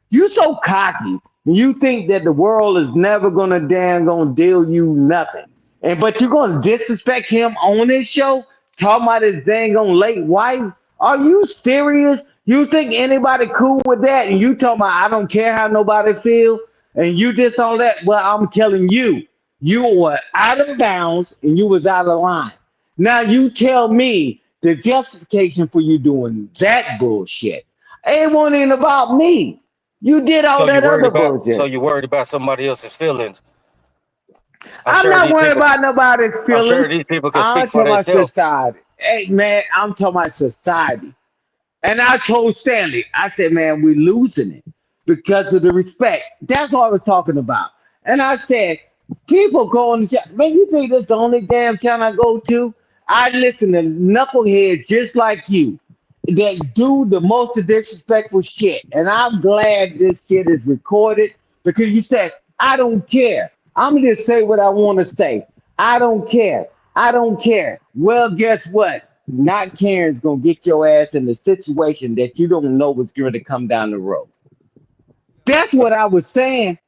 You so cocky. You think that the world is never gonna deal you nothing. And but you're gonna disrespect him on this show, talking about his dang on late wife. Are you serious? You think anybody cool with that? And you talking about I don't care how nobody feel, and you just all that. Well, I'm telling you, you were out of bounds and you was out of line. Now you tell me the justification for you doing that bullshit. It wasn't even about me. You did all So you that worried other about so bullshit. you worried about somebody else's feelings. I'm I'm sure not these worried people about nobody's I'm sure feelings. these people can I'm speak for talking about themselves. society. Hey man, I'm talking about society. And I told Stanley, I said, man, we're losing it because of the respect. That's all I was talking about. And I said, people go on the chat. Man, you think that's the only damn channel I go to? I listen to knuckleheads just like you that do the most disrespectful shit. And I'm glad this shit is recorded because you said, I don't care. I'm going to just say what I want to say. I don't care. I don't care. Well, guess what? Not caring is going to get your ass in the situation that you don't know what's going to come down the road. That's what I was saying.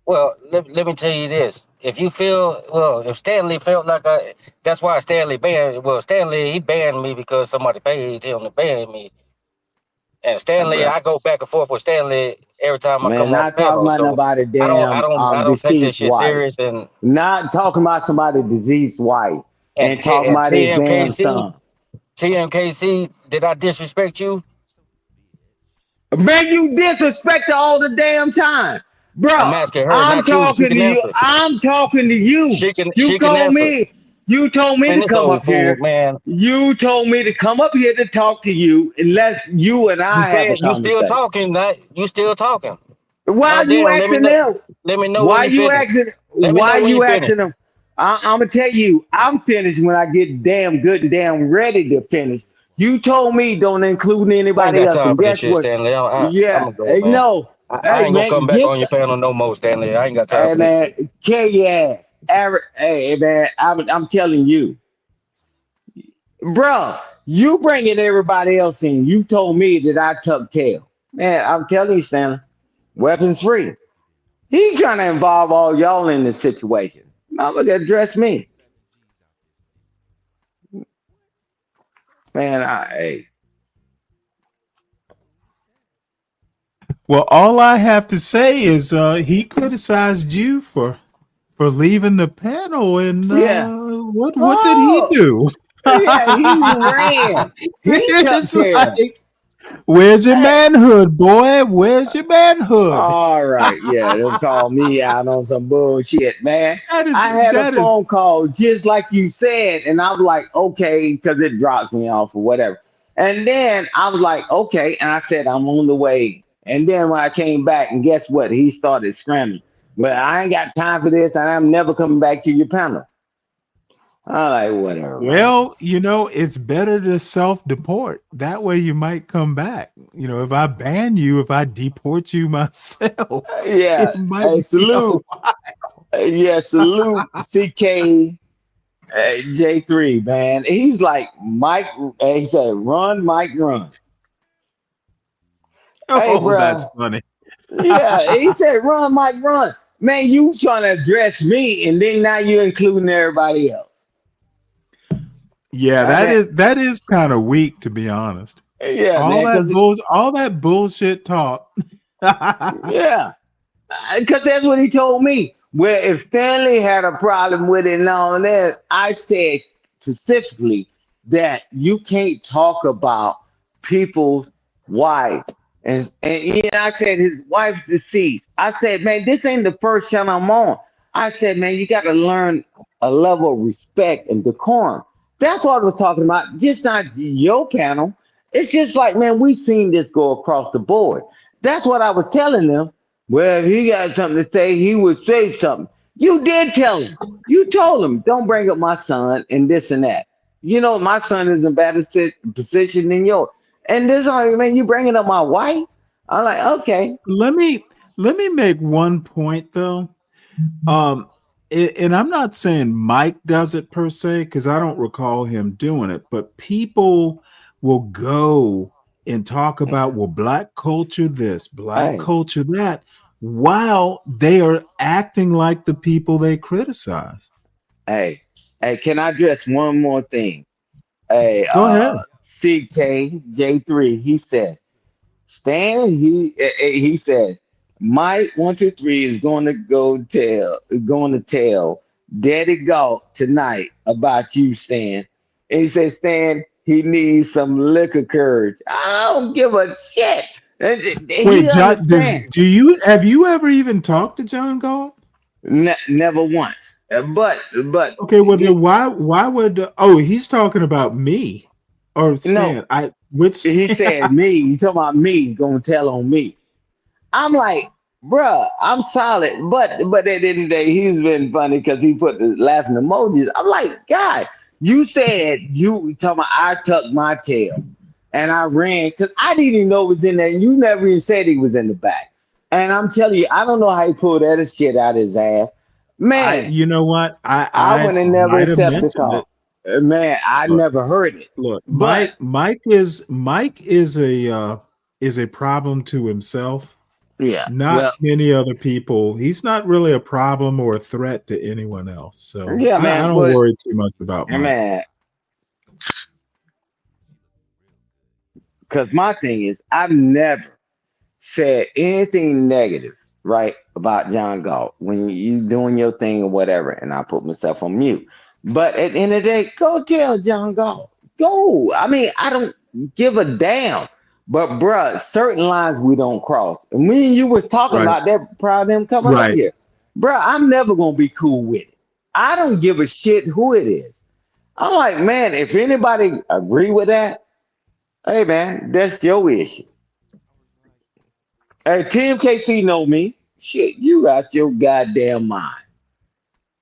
Well, let me tell you this. If you feel if Stanley felt like that's why Stanley he banned me because somebody paid him to ban me. And Stanley, Bruh. I go back and forth with Stanley every time I Man, come on not talking panel. about So nobody I don't I damn don't I don't take this deceased shit wife. serious. And Not talking about somebody deceased wife. And talking and about his damn son. TMKC, did I disrespect you? Man, you disrespect her all the damn time. I'm Bro, asking her, I'm not you. She talking to can you. answer. I'm talking to you. You She can told answer. me. You told me Man, to this come old up fool, here. man. You told me to come up here to talk to you unless you and You I have a said you still conversation. talking, that you still talking. Why are you Goddamn, asking them? let me know when Why you you finish. asking? Let me Why know when you you finish. asking them? I'm gonna tell you, I'm finished when I get damn good and damn ready to finish. You told me don't include I ain't anybody got else, time and for this guess shit, what? Stanley. I'm Yeah, gonna go, hey, man. no, I hey ain't gonna man, come back on your panel no more, Stanley. I ain't got time hey for this shit. man, kill your ass. Hey man, I'm telling you, bro. You bringing everybody else in. You told me that I tuck tail. Man, I'm telling you, Stanley, weapons free. He's trying to involve all y'all in this situation. Now look at address me. Man, hey. Well, all I have to say is he criticized you for leaving the panel, and Yeah. what did he Oh, do? yeah, he ran. He took It's care. like, where's your Hey, manhood, boy? Where's your manhood? all right, yeah, they'll call me out on some bullshit, man. That is I had a that is phone call just like you said, and I'm like, okay, because it dropped me off or whatever. And then I was like, okay, and I said, I'm on the way. And then when I came back, and guess what? He started screaming. But I ain't got time for this, and I'm never coming back to your panel. I'm like, whatever, man. well, it's better to self-deport. That way you might come back. If I ban you, if I deport you myself, Yeah, it might hey, be a salute. Yeah, salute CK J3, man. He's like Mike. He said, "Run, Mike, run." Hey, oh, that's bro. funny. Yeah, he said, "Run, Mike, run." Man, you trying to address me, and then now you including everybody else. Yeah, I said, that is kind of weak, to be honest. yeah, All man, that because bullshit talk. yeah, because that's what he told me. Well, if Stanley had a problem with it and all that, I said specifically that you can't talk about people's wife. And I said his wife's deceased. I said, man, this ain't the first channel I'm on. I said, man, you got to learn a level of respect and decorum. That's what I was talking about. Just not your panel. It's just like, man, we've seen this go across the board. That's what I was telling them. Well, if he got something to say, he would say something. You did tell him. You told him, don't bring up my son and this and that. My son is in better position than yours. And this, man, you bringing up my wife? I'm like, okay. Let me make one point though. And I'm not saying Mike does it per se, because I don't recall him doing it, but people will go and talk about, well, black culture this, black Hey, culture that, while they are acting like the people they criticize. hey, hey, can I address one more thing? Hey, Go ahead. CKJ3, he said, Stan, he said, Mike 123 is going to tell Daddy Galt tonight about you, Stan. And he said, Stan, he needs some liquor courage. I don't give a shit. He Wait, John, understand. have you ever even talked to John Galt? Never once. But Okay, well then why would he's talking about me or no, Stan? Which he said me. He talking about me. Gonna tell on me. I'm like, bruh, I'm solid. But at the end of the day, he's been funny because he put the laughing emojis. I'm like, God, you said you talking about I tucked my tail and I ran because I didn't even know it was in there. And you never even said he was in the back. And I'm telling you, I don't know how he pulled that shit out of his ass. Man, you know what? I I would have never might have accepted the mentioned it. call. Man, I Look, never heard it. look, But Mike is a problem to himself. yeah, Not well, many other people. He's not really a problem or a threat to anyone else. So yeah, I man, don't but worry too much about Mike. man, because my thing is, I've never said anything negative, right, about John Galt when you doing your thing or whatever, and I put myself on mute. But at the end of the day, go tell John Galt. Go. I mean, I don't give a damn. But bruh, certain lines we don't cross. And when you was talking Right. about that, proud of them coming up Right. here, bruh, I'm never gonna be cool with it. I don't give a shit who it is. I'm like, man, if anybody agree with that, hey man, that's your issue. Hey, Tim KC know me. Shit, you out your goddamn mind.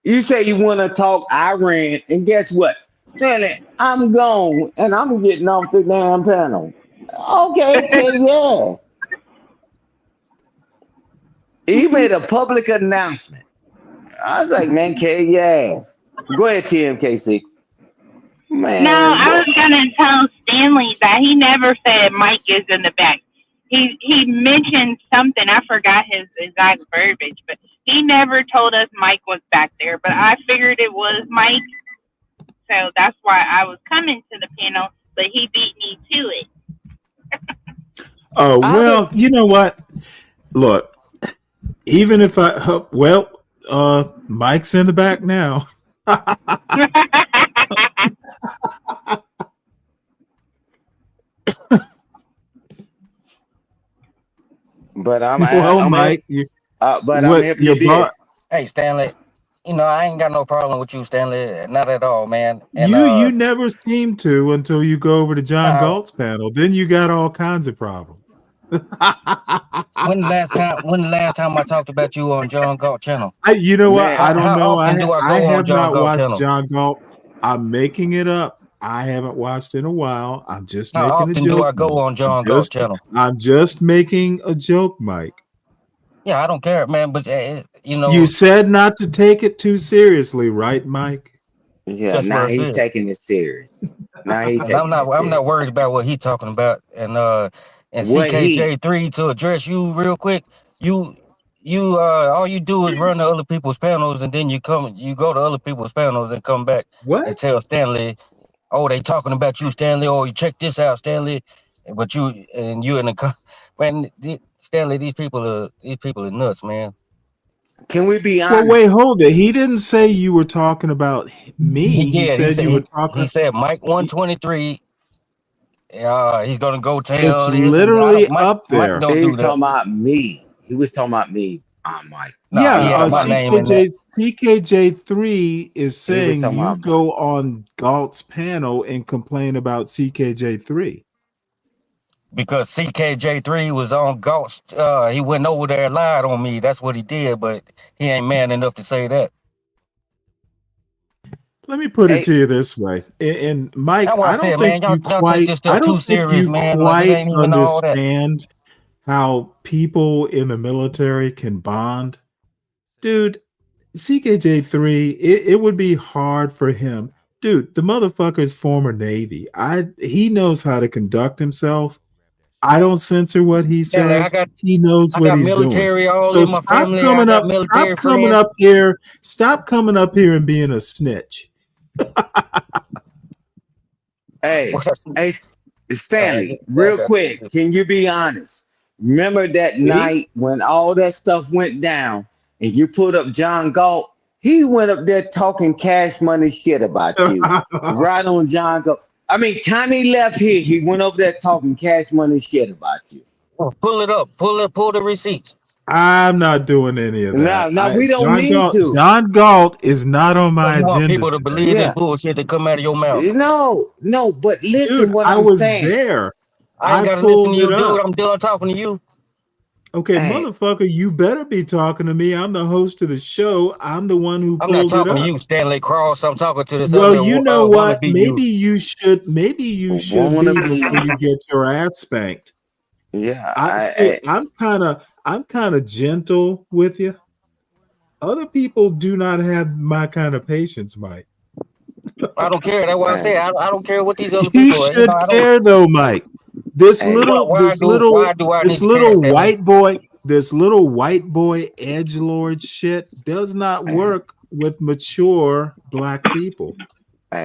You say you want to talk Iran, and guess what? Stanley, I'm gone, and I'm getting off the damn panel. Okay, okay, yes. He made a public announcement. I was like, man, K, yes. Go ahead, TMKC. No, Man, I boy. was gonna tell Stanley that he never said Mike is in the back. He mentioned something. I forgot his exact verbiage, but he never told us Mike was back there. But I figured it was Mike, so that's why I was coming to the panel. But he beat me to it. Oh, I well, was, you know what? Look, even if Mike's in the back now. but Well, I'm Mike, but I'm what helping you your boss? this. Hey, Stanley, I ain't got no problem with you, Stanley. Not at all, man. And You never seem to until you go over to John now, Galt's panel. Then you got all kinds of problems. when the last time I talked about you on John Galt channel? You know what? Man, I don't How know. often do I I go on have John not Galt watched channel? John Galt. I'm making it up. I haven't watched in a while. I'm just How making a often do joke, I go Mike. on John Galt channel? I'm just making a joke, Mike. Yeah, I don't care, man. But You said not to take it too seriously, right, Mike? Yeah, that's what now I he's said. taking it serious. Now he's And I'm taking it not I'm serious. not worried about what he's talking about. And What he? CKJ3, to address you real quick, you all you do is run to other people's panels, and then you go to other people's panels and come back and What? tell Stanley, oh, they talking about you, Stanley, or you check this out, Stanley. But you in the man, Stanley, these people are nuts, man. Can we be Well, honest? wait, hold it. He didn't say you were talking about He me. He did. said you were talking. He said Mike 123. He's gonna go It's tell this, and literally up Mike there. don't He's do that. talking about me. He was talking about me. I'm Mike. Nah, He he Yeah, was had talking my about name in that. CKJ3 is he was saying talking you about Mike. go on Galt's panel and complain about CKJ3. Because CKJ3 was on Ghost. He went over there and lied on me. That's what he did, but he ain't man enough to say that. Let me put it Hey, to you this way. And Mike, That's why I said, man, y'all take this I stuff too don't think serious, you man. Like it quite ain't even all that. understand how people in the military can bond. Dude, CKJ3, it would be hard for him. Dude, the motherfucker's former Navy. He knows how to conduct himself. I don't censor what he Stanley, says. He knows what he's doing. military all So in my family. I got military stop coming friends. up here. Stop coming up here and being a snitch. Hey, Stanley, real quick, can you be honest? Remember that night when all that stuff went down and you put up John Galt? He went up there talking cash money shit about you. Right on John Galt. I mean, time he left here, he went over there talking cash money shit about you. Pull it up. Pull the receipts. I'm not doing any of that. No, we don't need to. John Galt is not on my You want agenda. people to believe this bullshit that come out of your mouth. No, but listen Dude, what I I'm was saying. there. I ain't gotta listen to you, dude. I'm done talking to you. Okay, motherfucker, you better be talking to me. I'm the host of the show. I'm the one who I'm not pulled it talking up. to you, Stanley Cross. I'm talking to this Well, other you know what? wannabe Maybe you. you should be before you get your ass spanked. Yeah, I'm kind of gentle with you. Other people do not have my kind of patience, Mike. I don't care. That's why I say I don't care what these other You people are. should care though, Mike. This little white boy edgelord shit does not work with mature black people.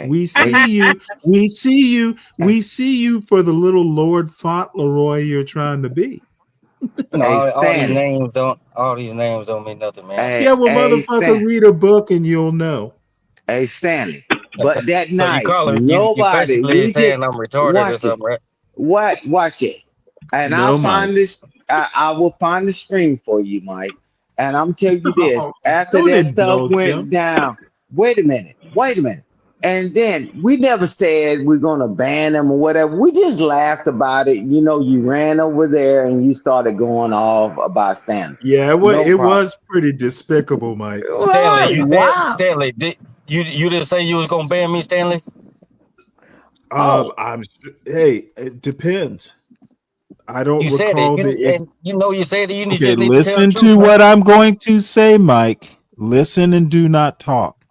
We see you for the little Lord Fauntleroy you're trying to be. All these names don't mean nothing, man. Yeah, well, motherfucker, read a book and you'll know. Hey, Stanley, but that So night, you call her, you nobody. basically We saying just I'm retarded or watch something, it. right? Watch this, and No, I'll Mike. find this. I will find the stream for you, Mike. And I'm telling you this: after Don't that stuff indulge went him. down, wait a minute, and then we never said we're gonna ban them or whatever. We just laughed about it. You know, you ran over there and you started going off about Stanley. Yeah, No it problem. was pretty despicable, Mike. Stanley, you said Wow. Stanley, you didn't say you was gonna ban me, Stanley? Hey, it depends. I don't You said recall it. And you know you said it. You Okay, just need to tell the listen truth, to man. what I'm going to say, Mike. Listen and do not talk.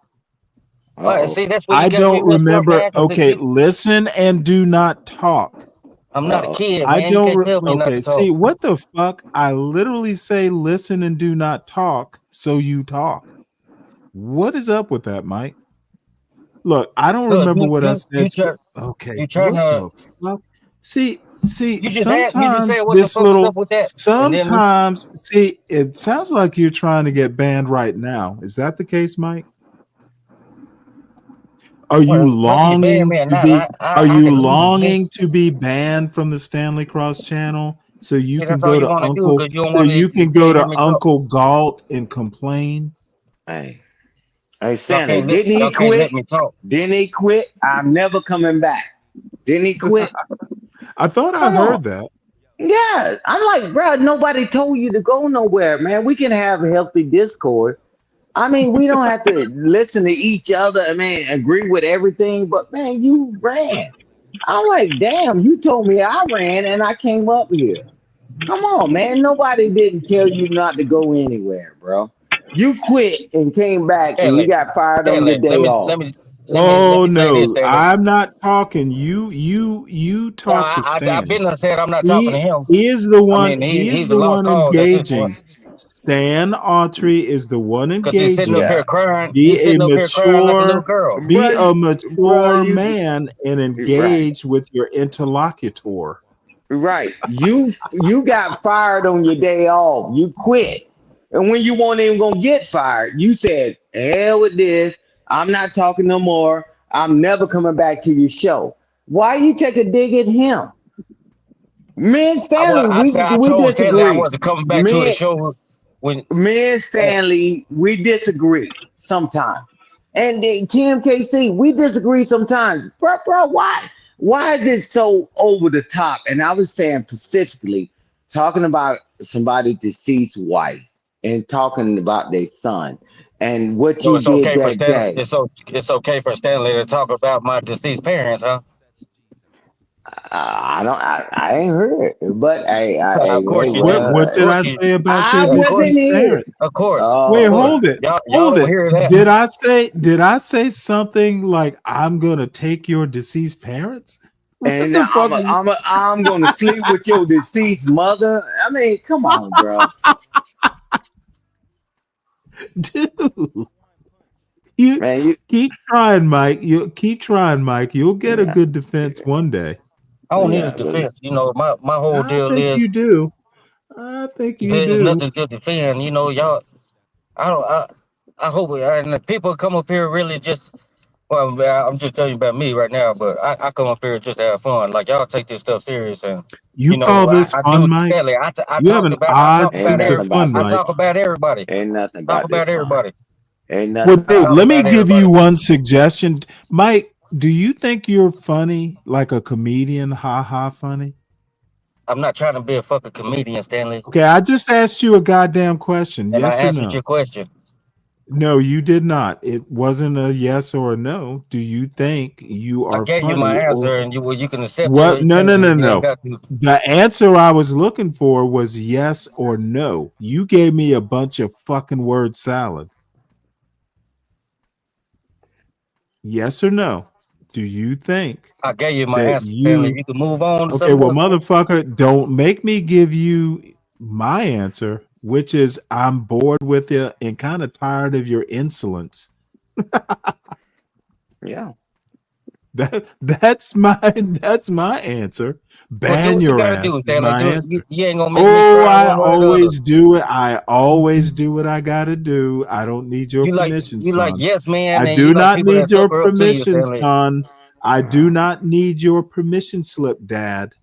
See, that's what you I got don't me messed up, remember. man, 'cause Okay, listen and do not talk. I'm not a kid, I man. You don't. can't tell me not Okay, to talk. see what the fuck? I literally say listen and do not talk, so you talk. What is up with that, Mike? Look, I don't Look, remember what I you said. try, Okay, you trying what to. the fuck? See, You just said sometimes what the fuck is up with that, and then it sounds like you're trying to get banned right now. Is that the case, Mike? Are you whether you ban longing me or to not, be? I Are you can leave. longing to be banned from the Stanley Cross channel so you See, can that's all go you to want to do Uncle? because you don't So want to. you can You go can't to let me talk. Uncle Galt and complain? Hey, Y'all Stanley, can't didn't he y'all can't let quit? me talk. Didn't he quit? I'm never coming back. Didn't he quit? I thought I Come heard on. that. Yeah, I'm like, bro, nobody told you to go nowhere, man. We can have a healthy discord. I mean, we don't have to listen to each other. I mean, agree with everything, but man, you ran. I'm like, damn, you told me I ran and I came up here. Come on, man. Nobody didn't tell you not to go anywhere, bro. You quit and came back and you Stanley, got fired on your Stanley, day off. Oh say this, no, Stanley. I'm not talking. You No, talk to I've Stan. been said I'm not talking to him. He is the I one. mean, He is he's a the lost one cause at this point. engaging. Stan Autry is the one Because he's sitting up engaging. here crying. Be He's a sitting up here crying like a little mature, girl. be a Bro, mature you man and right. engage with your interlocutor. Right. You got fired on your day off. You quit. And when you weren't even gonna get fired, you said, hell with this. I'm not talking no more. I'm never coming back to your show. Why you take a dig at him? Me and Stanley, I we told Stanley I disagree. wasn't coming back to his Me, show when me and Stanley, we disagree sometimes. And then TMKC, we disagree sometimes. Bro, why is it so over the top? And I was saying specifically, talking about somebody's deceased wife and talking about their son and what so you it's did okay for that Stanley. day. It's okay for Stanley to talk about my deceased parents, huh? I ain't heard it, but Of course you do. What Of did course I you. say about I your Of course. wasn't deceased here. parents? Of course. Wait, Of course. hold it. Y'all Hold don't it. hear that. Did I say something like I'm gonna take your deceased parents? And the now fuck? Are you- I'm gonna sleep with your deceased mother. I mean, come on, bro. Dude, you Man, you keep trying, Mike. You keep trying, Mike. You'll get a yeah, good defense one day. I don't need a yeah. Well, defense. My whole I deal think is you do. I think you it's do. nothing to defend. Y'all. I don't. I hope and the people come up here really just. Well, I'm just telling you about me right now, but I come up here just to have fun. Like y'all take this stuff serious, and You call this I fun, do. Mike? Stanley, You have an odd ain't sense of nothing fun, about I this Mike. talk fun. about everybody. Ain't nothing Talk about about this fun. everybody. Ain't Well, nothing I dude, about talk let this me about fun. give everybody. you one suggestion. Mike, do you think you're funny like a comedian? Ha ha funny? I'm not trying to be a fucking comedian, Stanley, Okay, I just asked you a goddamn question. and I Yes or answered no? your question. No, you did not. It wasn't a yes or a no. Do you think you I are gave you my funny or answer, and you can accept it or what? you No, can't. no, no, You ain't no. got to. The answer I was looking for was yes or no. You gave me a bunch of fucking word salad. Yes or no? Do you think I gave you my that answer, Stanley. you You can move on to okay, something well, else. motherfucker, don't make me give you my answer, which is I'm bored with you and kind of tired of your insolence. Yeah. That's my answer. Well, do Ban what you your got to ass do, is Stanley. my Do it. You, answer. you ain't gonna make me Oh, cry I one way or the other. always do it. I always do what I gotta do. I don't need your permission, You like son. yes man, I and you do like not people that need your sucker up to you, permission, Stanley. son. I do not need your permission slip, Dad.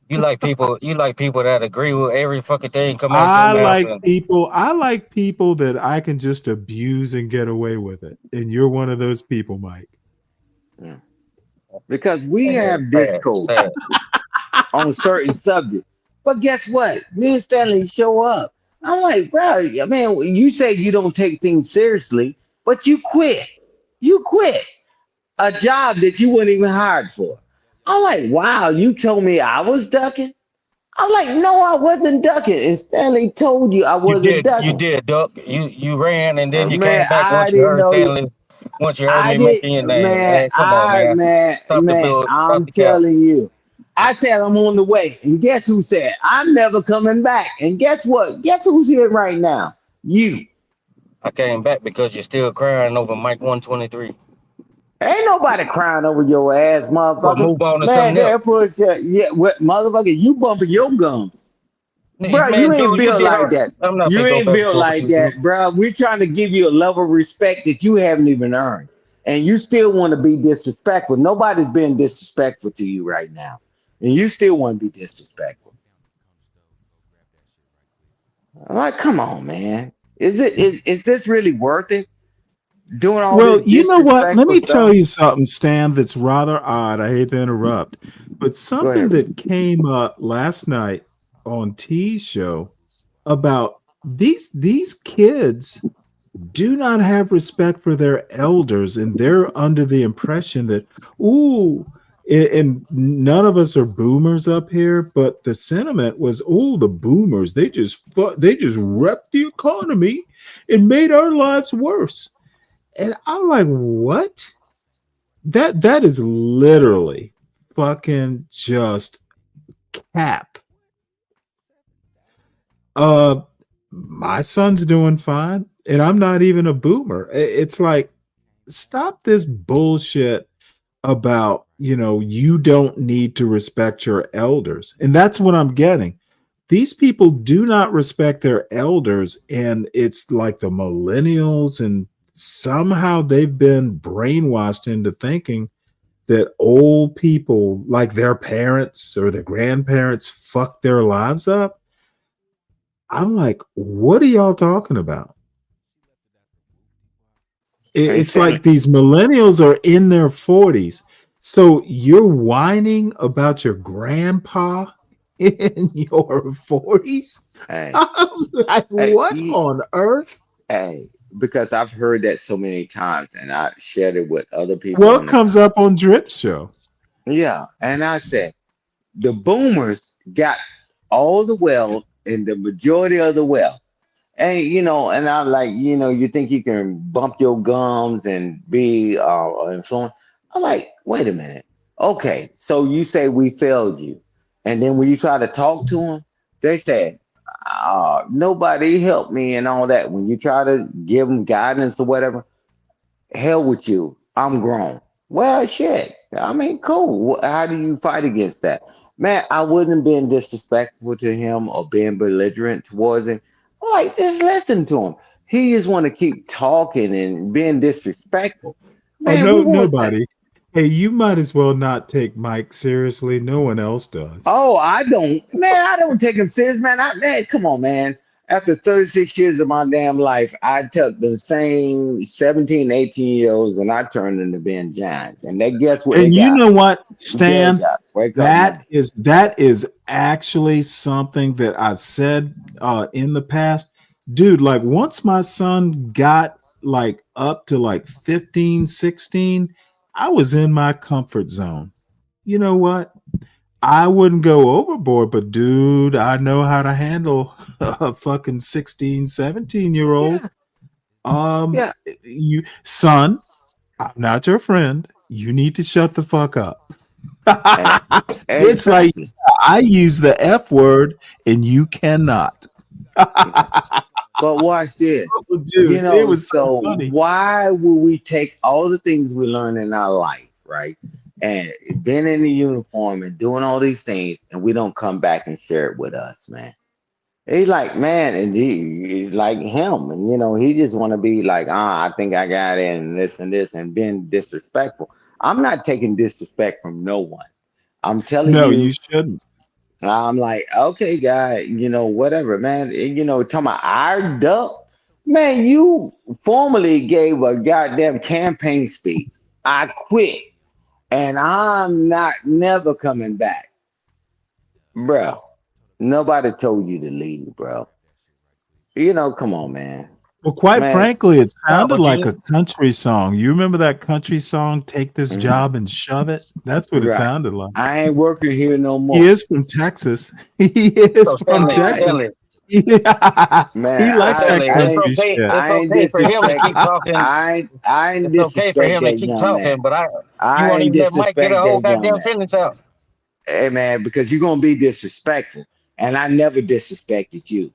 You like people that agree with every fucking thing come out your mouth, and I like people that I can just abuse and get away with it. And you're one of those people, Mike. Yeah. Because we and have sad, discourse sad. on certain subjects. But guess what? Me and Stanley show up. I'm like, bro, man, you say you don't take things seriously, but you quit. You quit a job that you weren't even hired for. I'm like, wow, you told me I was ducking? I'm like, no, I wasn't ducking. And Stanley told you I wasn't You ducking. did, Duck. You ran and then you Man, came back I once you didn't heard know you. Stanley, once you heard I me did, mention your name. man. Man, come on, man. Stop the Man. bill, stop I'm the cap. telling you. I said I'm on the way, and guess who said I'm never coming back? And guess what? Guess who's here right now? You. I came back because you're still crying over Mike 123. Ain't nobody crying over your ass, Well, motherfucker. move on to Man, something else. that push, yeah, what, motherfucker? You bumping your gums, bro. You Man, ain't dude, you built did like all. that. I'm not You finna go ain't back and built forth like with you, that, bro. We're trying to give you a level of respect that you haven't even earned, and you still want to be disrespectful. Nobody's being disrespectful to you right now, and you still want to be disrespectful. I'm like, come on, man. Is this really worth it? Doing all Well, this you know what? Let disrespectful me tell stuff? you something, Stan, that's rather odd. I hate to interrupt, but Go something ahead, bro. that came up last night on T's show about these kids do not have respect for their elders, and they're under the impression that ooh, and none of us are boomers up here, but the sentiment was, oh, the boomers, they just wrecked the economy and made our lives worse. And I'm like, what? That is literally fucking just cap. Uh my son's doing fine, and I'm not even a boomer. It's like, stop this bullshit about, you don't need to respect your elders. And that's what I'm getting. These people do not respect their elders, and it's like the millennials, and somehow they've been brainwashed into thinking that old people, like their parents or their grandparents, fuck their lives up. I'm like, what are y'all talking about? Hey, It's Stanley. like these millennials are in their 40s. So you're whining about your grandpa in your 40s? Hey, I'm like, hey, what on earth? hey, because I've heard that so many times, and I shared it with other people What on the comes up on Drip Show? yeah, and I said the boomers got all the wealth and the majority of the wealth. And and I'm like, you think you can bump your gums and be influenced? I'm like, wait a minute. Okay, so you say we failed you, and then when you try to talk to them, they say, nobody helped me and all that. When you try to give them guidance or whatever, hell with you. I'm grown. Well, shit. I mean, cool. How do you fight against that? Man, I wouldn't have been disrespectful to him or being belligerent towards him. Like, just listen to him. He just want to keep talking and being disrespectful. Oh, Man, no, who wants that? nobody. Hey, you might as well not take Mike seriously. No one else does. Oh, I don't, man, I don't take him serious, man. Man, come on, man. After 36 years of my damn life, I took the same 17, 18-year-olds and I turned them to being giants. And they guess what they And you got? know what, Dead Stan? giants. Wake up, man. That is actually something that I've said in the past. Dude, like once my son got like up to like 15, 16, I was in my comfort zone. You know what? I wouldn't go overboard, but dude, I know how to handle a fucking 16, 17-year old. Yeah. You son, I'm not your friend. You need to shut the fuck up. It's like Exactly. I use the F word and you cannot. But watch this. Dude, it was so So funny. why would we take all the things we learn in our life, right? And being in the uniform and doing all these things, and we don't come back and share it with us, man. He's like, man, and he's like him, and he just want to be like, I think I got it, and this, and being disrespectful. I'm not taking disrespect from no one. I'm telling No, you you, shouldn't. I'm like, okay, guy, whatever, man. Talking about our duck, man, you formally gave a goddamn campaign speech. I quit, and I'm not never coming back, bro. Nobody told you to leave, bro. Come on, man. Well, quite Man, frankly, it Nah, sounded but like you a country song. You remember that country song, Take This mhm, Job and Shove It? That's what it right. sounded like. I ain't working here no He more. is from Texas. He is so from Stanley, Texas. Stanley, Yeah. Man, He likes that Stanley, it's country okay. shit. It's I ain't okay for him to disrespect keep talking. I ain't It's okay for disrespect him to that keep young man. talking, but you I won't ain't even let Mike get a disrespect whole that young goddamn man. sentence out. Hey man, because you're gonna be disrespectful. And I never disrespected you.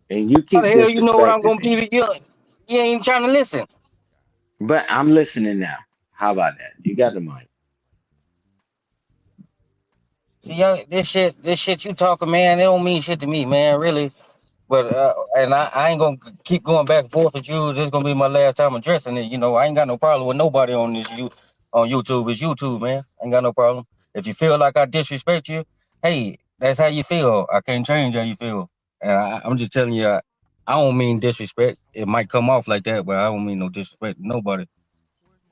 And you How keep the hell you know what I'm disrespecting gonna me. give you? You ain't even trying to listen. But I'm listening now. How about that? You got the mic. See, this shit you talking, man, it don't mean shit to me, man, really. But and I ain't gonna keep going back and forth with you. This is gonna be my last time addressing it. I ain't got no problem with nobody on on YouTube. It's YouTube, man. I ain't got no problem. If you feel like I disrespect you, hey, that's how you feel. I can't change how you feel. And I'm just telling you, I don't mean disrespect. It might come off like that, but I don't mean no disrespect to nobody.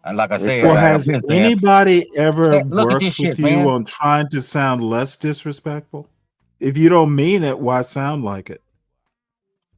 And like I said, Well, Respect. like I've has been saying, anybody ever look at worked this with shit, you man. on trying to sound less disrespectful? If you don't mean it, why sound like it?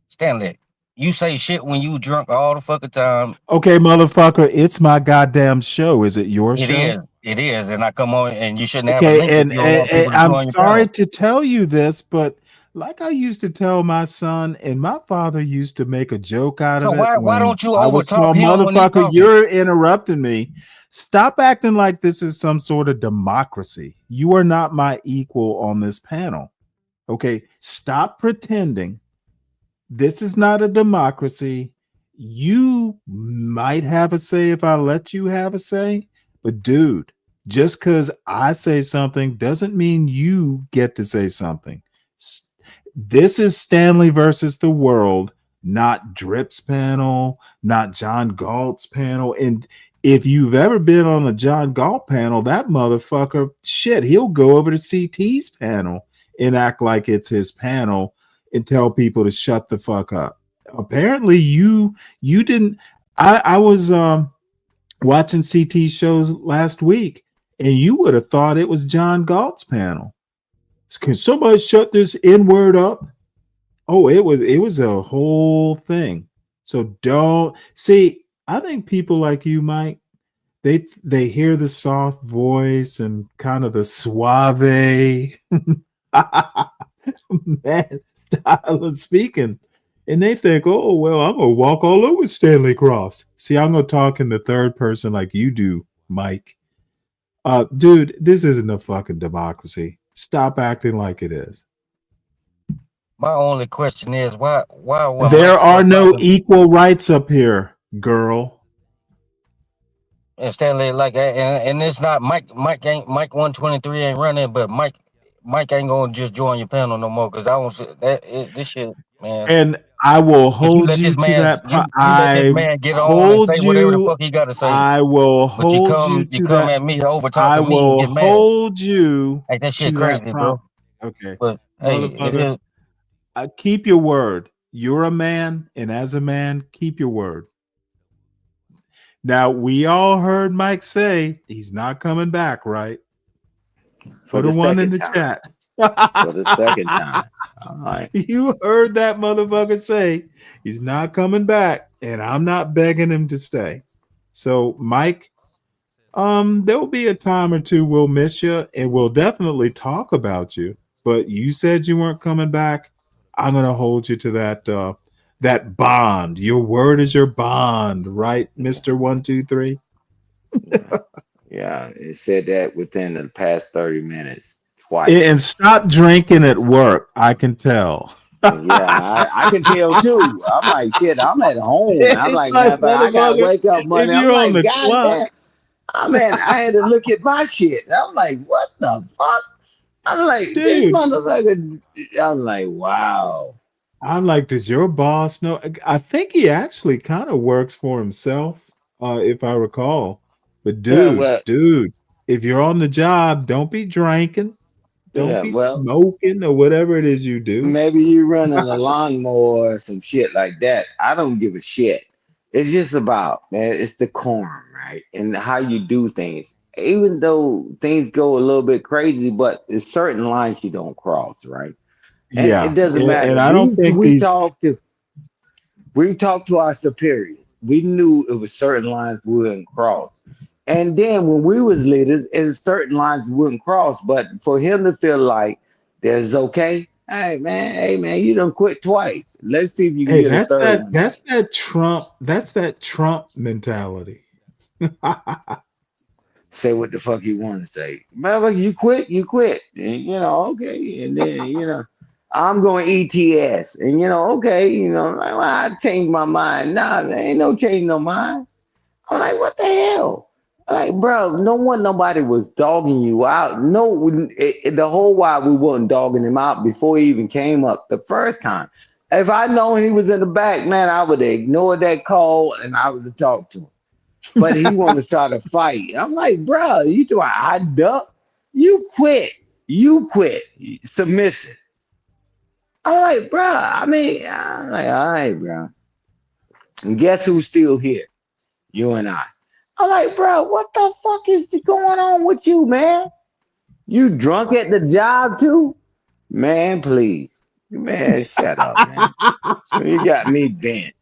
Stanley, you say shit when you drunk all the fucking time. Okay, motherfucker, it's my goddamn show. Is it your show? It is, and I come on, and you shouldn't have a Okay, link if and, you don't and, want and people to I'm join your sorry channel. to tell you this, but like I used to tell my son, and my father used to make a joke out So of it why when don't you I over was talk small. him when he's Motherfucker, talking? you're interrupting me. Stop acting like this is some sort of democracy. You are not my equal on this panel. Okay, stop pretending. This is not a democracy. You might have a say if I let you have a say, but dude, just because I say something doesn't mean you get to say something. This is Stanley versus the world, not Drip's panel, not John Galt's panel. And if you've ever been on a John Galt panel, that motherfucker, shit, he'll go over to CT's panel and act like it's his panel and tell people to shut the fuck up. Apparently, you didn't. I was watching CT shows last week, and you would have thought it was John Galt's panel. Can somebody shut this N word up? Oh, it was a whole thing. So don't see. I think people like you, Mike, they hear the soft voice and kind of the suave man style of speaking. And they think, oh, well, I'm going to walk all over Stanley Cross. See, I'm going to talk in the third person like you do, Mike. Dude, this isn't a fucking democracy. Stop acting like it is. My only question is why when There Mike are started no talking equal rights up here, girl. and Stanley like and it's not Mike 123 ain't running, but Mike ain't gonna just join your panel no more because I don't see this shit, man. And I will Cause you hold let you this to man that. you let this I man get on and hold say whatever the you. fuck he gotta say, I will but you hold you you to come that. at me over I talking me and will get mad. hold you Like that shit to that crazy, bro. prompt. Okay, But hey, it motherfucker. is Keep your word. You're a man, and as a man, keep your word. Now, we all heard Mike say he's not coming back, right? for Put the a one in second the time. chat. For the second time. All right. You heard that motherfucker say he's not coming back, and I'm not begging him to stay. So, Mike, there will be a time or two we'll miss you, and we'll definitely talk about you. But you said you weren't coming back. I'm gonna hold you to that bond. Your word is your bond, right, Mister 123? Yeah, it said that within the past 30 minutes And twice. stop drinking at work. I can tell. Yeah, I can tell too. I'm like, shit, I'm at home. I'm It's like, like, man, but I gotta motherfucker, wake up if Monday. I'm you're on like, the God damn. clock. I mean, I had to look at my shit. I'm like, what the fuck? I'm like, this Dude, motherfucker. I'm like, wow. I'm like, does your boss know? I think he actually kind of works for himself, if I recall. But Yeah, well, dude, if you're on the job, don't be drinking, don't yeah, be well, smoking or whatever it is you do. maybe you running a lawnmower or some shit like that. I don't give a shit. It's just about, man, it's decorum, right? And how you do things. Even though things go a little bit crazy, but there's certain lines you don't cross, right? And it Yeah, doesn't and matter. I don't think these. We talked to our superiors. We knew it was certain lines we wouldn't cross. And then when we was leaders, and certain lines we wouldn't cross. But for him to feel like there's okay, hey man, you done quit twice. Let's see if you can Hey, get a third one in. that's that Trump. That's that Trump mentality. Say what the fuck you want to say. Motherfucker, you quit. And, okay. And then, I'm going ETS. And okay, like, well, I changed my mind. Nah, there ain't no change no mind. I'm like, what the hell? Like, bro, nobody was dogging you out. No, the whole while we wasn't dogging him out before he even came up the first time. If I known he was in the back, man, I would have ignored that call and I would have talked to him. But he wanted to start a fight. I'm like, bro, you do I duck? You quit. You quit. Submissive. I'm like, bro. I'm like, all right, bro. And guess who's still here? You and I. I'm like, bro, what the fuck is going on with you, man? You drunk at the job too? Man, please. Man, shut up, man. You got me bent.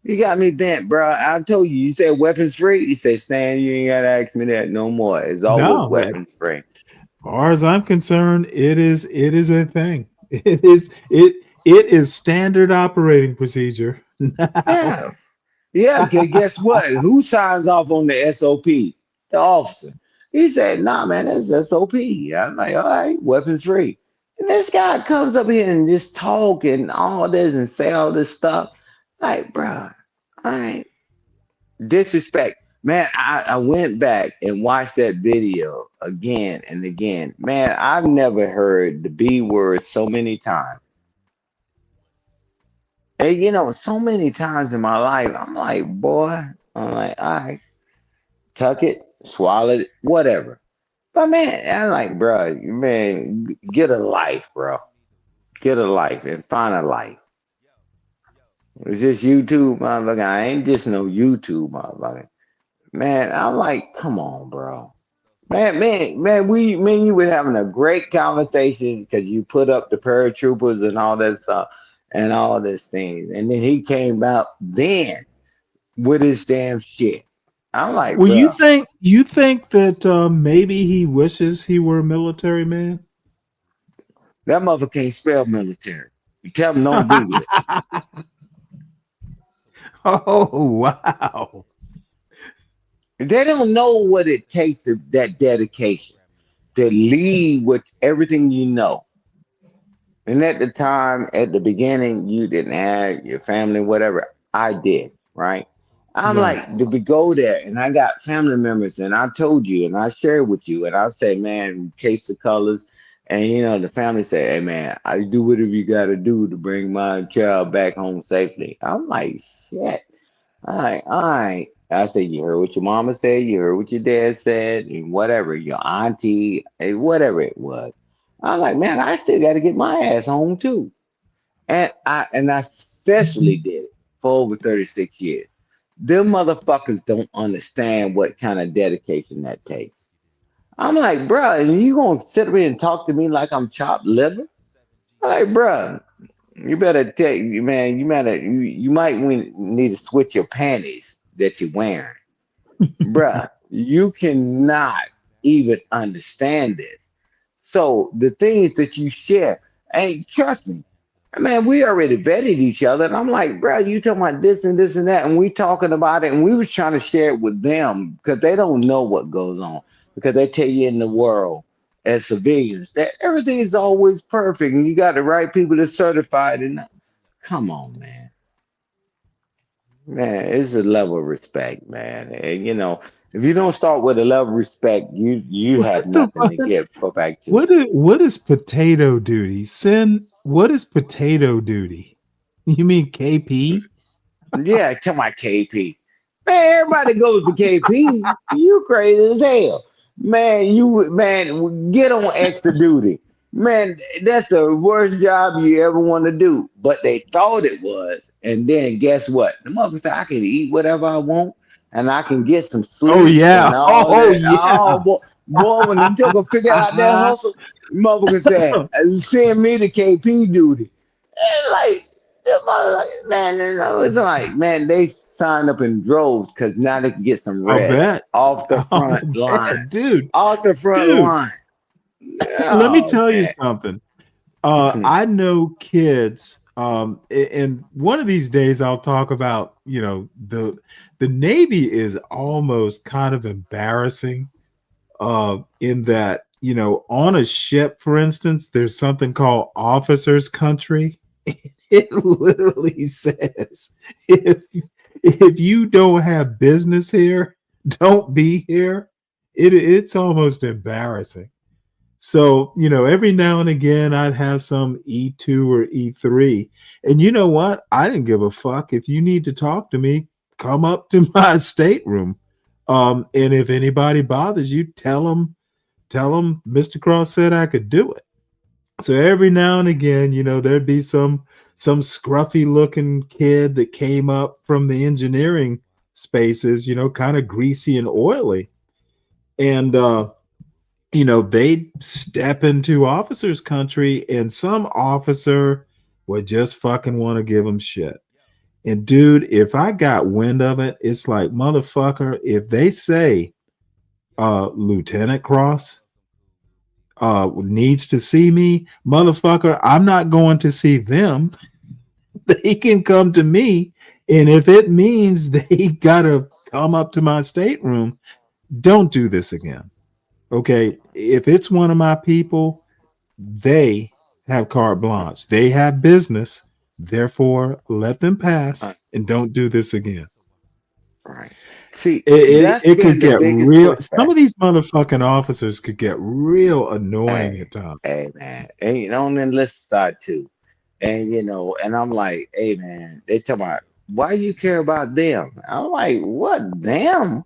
You got me bent, bro. I told you, you said weapons free. You said, Stan, you ain't gotta ask me that no more. It's always No, as weapons free. far as I'm concerned, it is a thing. It is standard operating procedure now. Yeah. Yeah, guess what? Who signs off on the SOP? The officer. He said, nah, man, that's SOP. I'm like, all right, weapons free. And this guy comes up here and just talk and all this and say all this stuff. Like, bro, all right. Disrespect. Man, I went back and watched that video again and again. Man, I've never heard the B word so many times. And so many times in my life, I'm like, boy, I'm like, all right, tuck it, swallow it, whatever. But man, I'm like, bro, man, get a life, bro. Get a life and find a life. It's just YouTube, motherfucker. I ain't just no YouTube, motherfucker. Man, I'm like, come on, bro. Man, me and you were having a great conversation because you put up the paratroopers and all that stuff and all this things. And then he came out then with his damn shit. I'm like, Well, you bro, think that maybe he wishes he were a military man? that motherfucker can't spell military. You tell him don't Google it. Oh wow! They don't know what it takes to that dedication to lead with everything you know. And at the time, at the beginning, you didn't have your family, whatever. I did, right? I'm Right. like, did we go there? And I got family members, and I told you, and I shared with you, and I said, man, case the colors. And the family said, hey, man, I do whatever you got to do to bring my child back home safely. I'm like, shit. All right. I said, you heard what your mama said, you heard what your dad said, and whatever, your auntie, whatever it was. I'm like, man, I still got to get my ass home too. And I successfully did it for over 36 years. Them motherfuckers don't understand what kind of dedication that takes. I'm like, bruh, and you gonna sit here and talk to me like I'm chopped liver? I'm like, bruh, you better take man, you might need to switch your panties that you're wearing. Bruh, you cannot even understand this. So the things that you share, and trust me, man, we already vetted each other. And I'm like, bro, you talking about this and this and that, and we talking about it, and we was trying to share it with them because they don't know what goes on. Because they tell you in the world as civilians that everything is always perfect and you got the right people to certify it. And come on, man. Man, it's a level of respect, man. And if you don't start with a level of respect, you have What the nothing fuck? to give back to. What is potato duty? Sin, what is potato duty? You mean KP? Yeah, to my KP. Man, everybody goes to KP. You crazy as hell. Man, get on extra duty. Man, that's the worst job you ever want to do. But they thought it was. And then guess what? The mother said I can eat whatever I want and I can get some Oh sleep yeah. and all Oh that. yeah. Oh boy, when them joker figure out that hustle, motherfucker said, send me to KP duty. And like man, it's like, man, they signed up in droves because now they can get some I'll rest bet. off the I'll front line. bet, dude. Off the front Dude, line. let me Oh tell you man. something. I know kids, and one of these days I'll talk about, the Navy is almost kind of embarrassing, in that, on a ship, for instance, there's something called officers country. It literally says if you don't have business here, don't be here. It's almost embarrassing. So, every now and again, I'd have some E2 or E3. And you know what? I didn't give a fuck. If you need to talk to me, come up to my stateroom. And if anybody bothers you, tell them Mr. Cross said I could do it. So every now and again, there'd be some scruffy looking kid that came up from the engineering spaces, kind of greasy and oily. And they'd step into officers' country, and some officer would just fucking want to give them shit. And dude, if I got wind of it, it's like, motherfucker, if they say Lieutenant Cross needs to see me, motherfucker, I'm not going to see them. They can come to me. And if it means they gotta come up to my stateroom, don't do this again. Okay, if it's one of my people, they have carte blanche. They have business. Therefore, let them pass and don't do this again. Right. See, It, that's it been could the get biggest real. Some pushback. of these motherfucking officers could get real annoying Hey, at times. hey, man. And on the enlisted side too. And and I'm like, hey man, they tell me, why you care about them? I'm like, what them?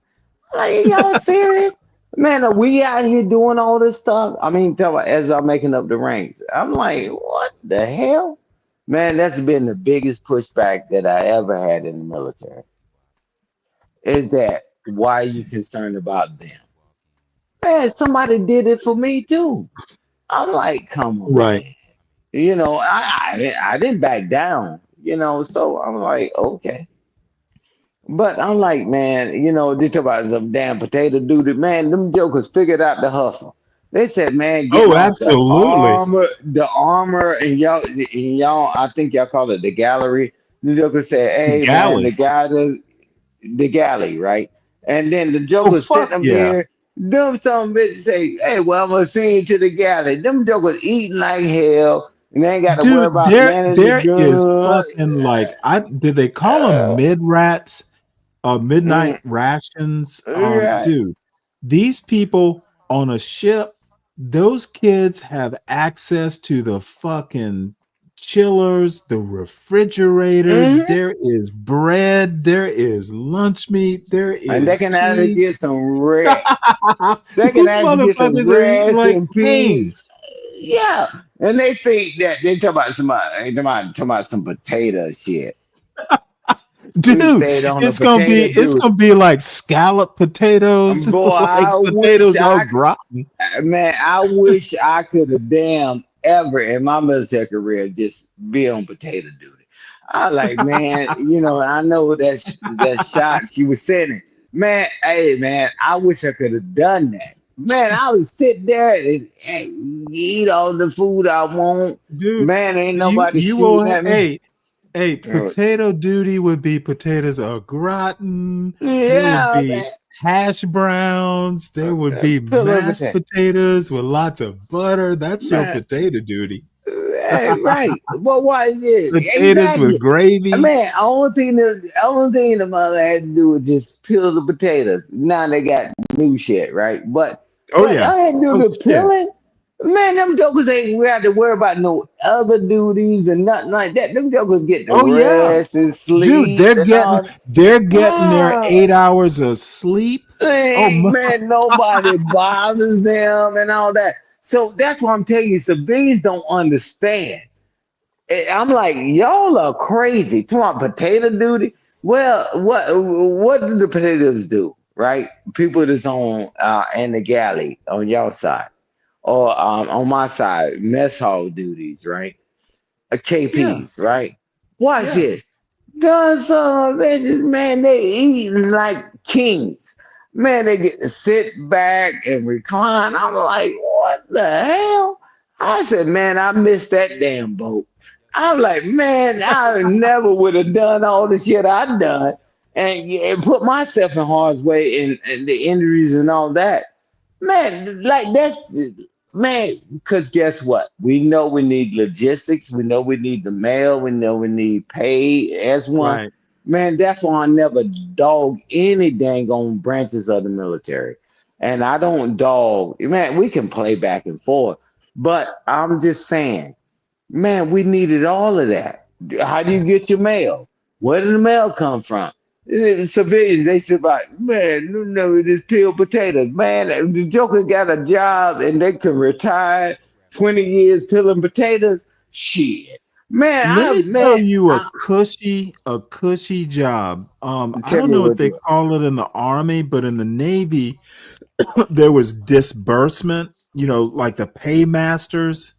Like, y'all serious? Man, are we out here doing all this stuff? I mean, tell me, as I'm making up the ranks. I'm like, what the hell? Man, that's been the biggest pushback that I ever had in the military. Is that why you concerned about them? Man, somebody did it for me too. I'm like, come on, Right. man. I didn't back down, so I'm like, okay. But I'm like, man, they talk about some damn potato duty. Man, them jokers figured out the hustle. They said, man, getting Oh, off absolutely. the armor, and y'all, I think y'all call it the gallery. The jokers said, The hey, man, galley. the galley, right? And then the Oh Joker fuck sitting up yeah, there. Them some bitches say, "Hey, well, I'm gonna send you to the galley." Them Jokers eating like hell, and they ain't got to worry dude. about managing There is good. fucking like I did they call them mid rats? Midnight Mm, rations. right. Dude, these people on a ship, those kids have access to the fucking chillers, the refrigerators. Hmm. There is bread, there is lunch meat, there And they is can actually cheese. get some rest. They can These actually get some motherfuckers are eating rest like and peace. kings. Yeah. And they think that they talk about some potato shit. We Dude, stayed on the it's gonna potato be dude. like scallop potatoes, Boy, like I wish potatoes au gratin. man, I wish I could have damn ever in my military career just be on potato duty. I like, man, I know that shot she was sending. Man, hey man, I wish I could have done that. Man, I would sit there and eat all the food I want. Dude, Man, ain't you nobody you shooting will at me. hey, potato duty would be potatoes au gratin. There would Yeah, be man. hash browns. There would be Pillow mashed potato. potatoes with lots of butter. That's your Man, potato duty. hey, right. Well, why is it? Potatoes with Exactly. gravy. Man, only thing the mother had to do was just peel the potatoes. Now they got new shit, right? But Oh but yeah. I had to do Oh the shit. peeling. Man, them jokers ain't we have to worry about no other duties and nothing like that. Them jokers get to Oh yeah. rest and Dude, sleep and all. they're getting their Ah, 8 hours of sleep. Oh hey, man, nobody bothers them and all that. So that's what I'm telling you. Civilians don't understand. I'm like, y'all are crazy. Come on, potato duty. Well, what do the potatoes do, right? People that's on in the galley on y'all side, or on my side, mess hall duties, right? yeah. KPs, right? Watch Yeah. this. Those son of bitches, man, they eating like kings. Man, they get to sit back and recline. I'm like, what the hell? I said, man, I missed that damn boat. I'm like, man, I never would have done all the shit I done and put myself in harm's way and the injuries and all that. Man, like that's man, because guess what? We know we need logistics, we know we need the mail, we know we need pay as one. Right. Man, that's why I never dog any dang on branches of the military. And I don't dog, man, we can play back and forth, but I'm just saying, man, we needed all of that. How do you get your mail? Where did the mail come from? Civilians, they said, like, man, no, this peeled potatoes. Man, the Joker got a job and they can retire 20 years peeling potatoes. Shit. Man, Let me tell man, you a cushy job. I tell don't me know what what they do it. call it in the army, but in the Navy, there was disbursement, like the paymasters.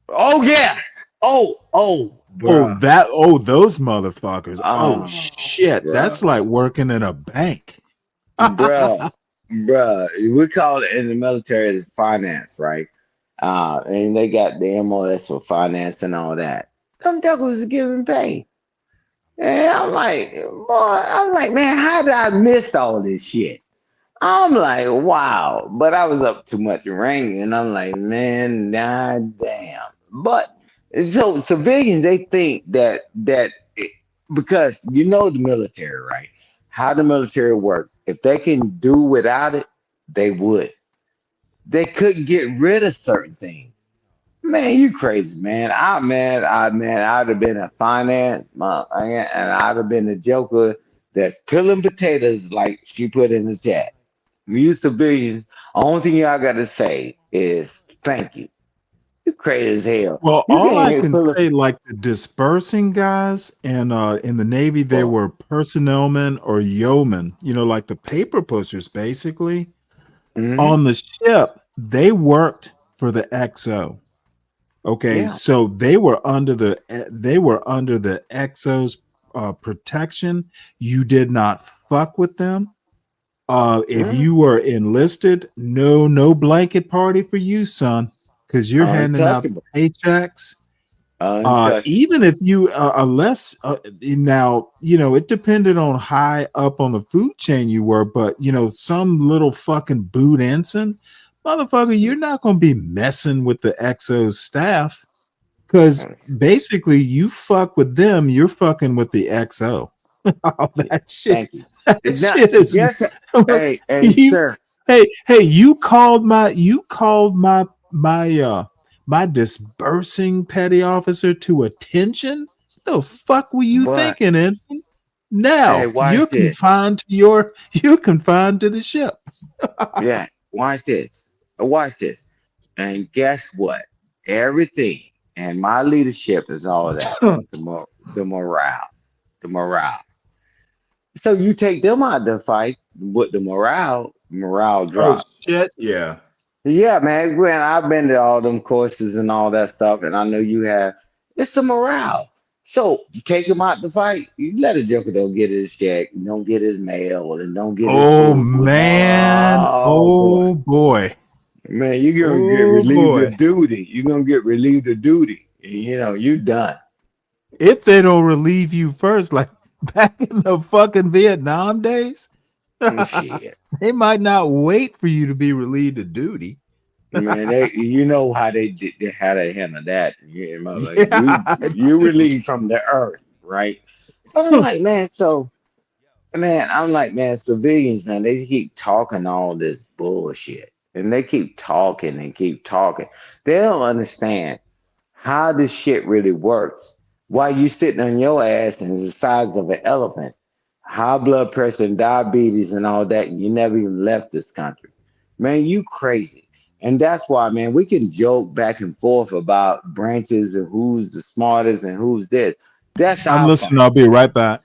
Oh, yeah. Oh, Bruh. those motherfuckers. Oh Oh, shit. That's bruh. like working in a bank. Bruh, we call it in the military as finance, right? And they got the MOS for finance and all that. Them jokers are giving pay. And I'm like, man, how did I miss all this shit? I'm like, wow. But I was up too much rank, and I'm like, man, nah, damn. But so civilians, they think because the military, right? How the military works. If they can do without it, they would. They couldn't get rid of certain things. Man, you crazy, man. I'd have been a finance, and I'd have been the joker that's peeling potatoes like she put in the chat. You civilians, only thing y'all got to say is thank you. You crazy as hell. Well, You all can't I even can peel say, like the dispersing guys, and in the Navy, they a. were personnelmen or yeomen, like the paper pushers, basically. Mm-hmm. On the ship, they worked for the XO. Okay, Yeah. so they were under the XO's protection. You did not fuck with them. If Mm. you were enlisted, no blanket party for you, son, because you're handing out Untouchable. paychecks Untouchable. Even if you unless now it depended on high up on the food chain you were, but some little fucking boot ensign motherfucker, you're not going to be messing with the XO's staff, because basically you fuck with them, you're fucking with the XO. All that shit, Thank you. that Now, shit is yes, hey, you. sir. Hey, you called my disbursing petty officer to attention. The fuck were you But thinking, Ensign? hey, Now watch this. you're confined to the ship. Yeah, watch this. Watch this. And guess what? Everything and my leadership is all that. The morale. The morale. So you take them out the fight with the morale Oh drop. shit, yeah. Yeah, man. Granted, I've been to all them courses and all that stuff, and I know you have. It's the morale. So you take him out the fight. You let a joker don't get his check, don't get his mail, and don't get his Oh food and all. man. Oh boy, Oh boy. man, you're gonna get Oh relieved boy. of duty. You're gonna get relieved of duty. You done. If they don't relieve you first, like back in the fucking Vietnam days, Shit, they might not wait for you to be relieved of duty. man. You know how they did, how they handle that. Like Yeah. you relieved from the earth, right? But I'm like, man, so. Man, I'm like, man, civilians, man, they keep talking all this bullshit. And they keep talking and keep talking. They don't understand how this shit really works. Why you sitting on your ass and the size of an elephant, high blood pressure and diabetes and all that, and you never even left this country. Man, you crazy. And that's why, man, we can joke back and forth about branches and who's the smartest and who's this. That's I'm our listening. fault. I'll be right back.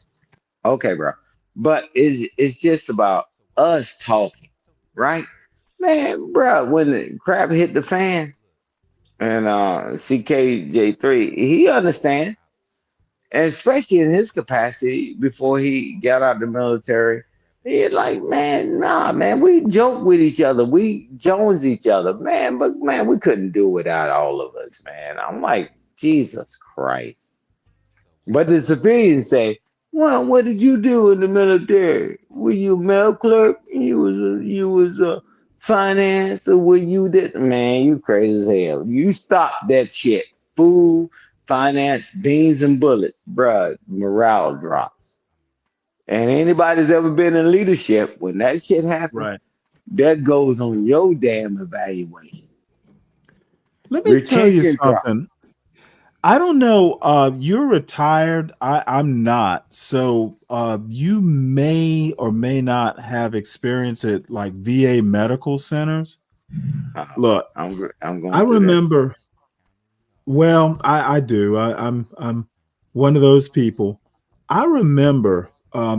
Okay, bro. But it's just about us talking, right? Man, bro, when the crap hit the fan and CKJ3, he understand. And especially in his capacity before he got out the military, he like, man, nah, man, we joke with each other. We jones each other, man. But man, we couldn't do without all of us, man. I'm like, Jesus Christ. But the civilians say, "Well, what did you do in the military? Were you a mail clerk? You was a finance, or were you that man? You crazy as hell. You stop that shit. Food, finance, beans and bullets, bruh. Morale drops. And anybody's ever been in leadership, when that shit happens, Right. that goes on your damn evaluation. Let me tell you Retention drops. something. I don't know. You're retired. I'm not. So you may or may not have experience at like VA medical centers. Look, I'm I going through that. remember. Well, I do. I'm one of those people. I remember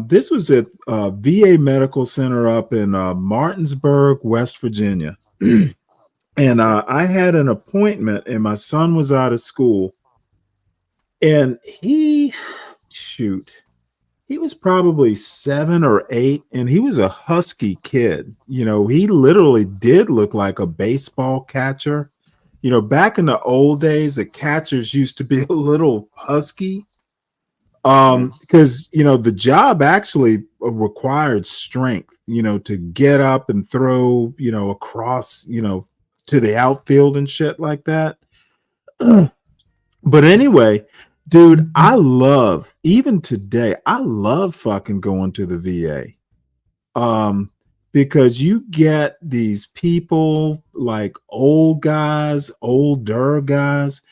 this was at VA Medical Center up in Martinsburg, West Virginia, and I had an appointment, and my son was out of school, and he was probably 7 or 8, and he was a husky kid. He literally did look like a baseball catcher. Back in the old days, the catchers used to be a little husky. Because the job actually required strength, to get up and throw, across, to the outfield and shit like that. But anyway, dude, even today, I love fucking going to the VA. Because you get these people like older guys.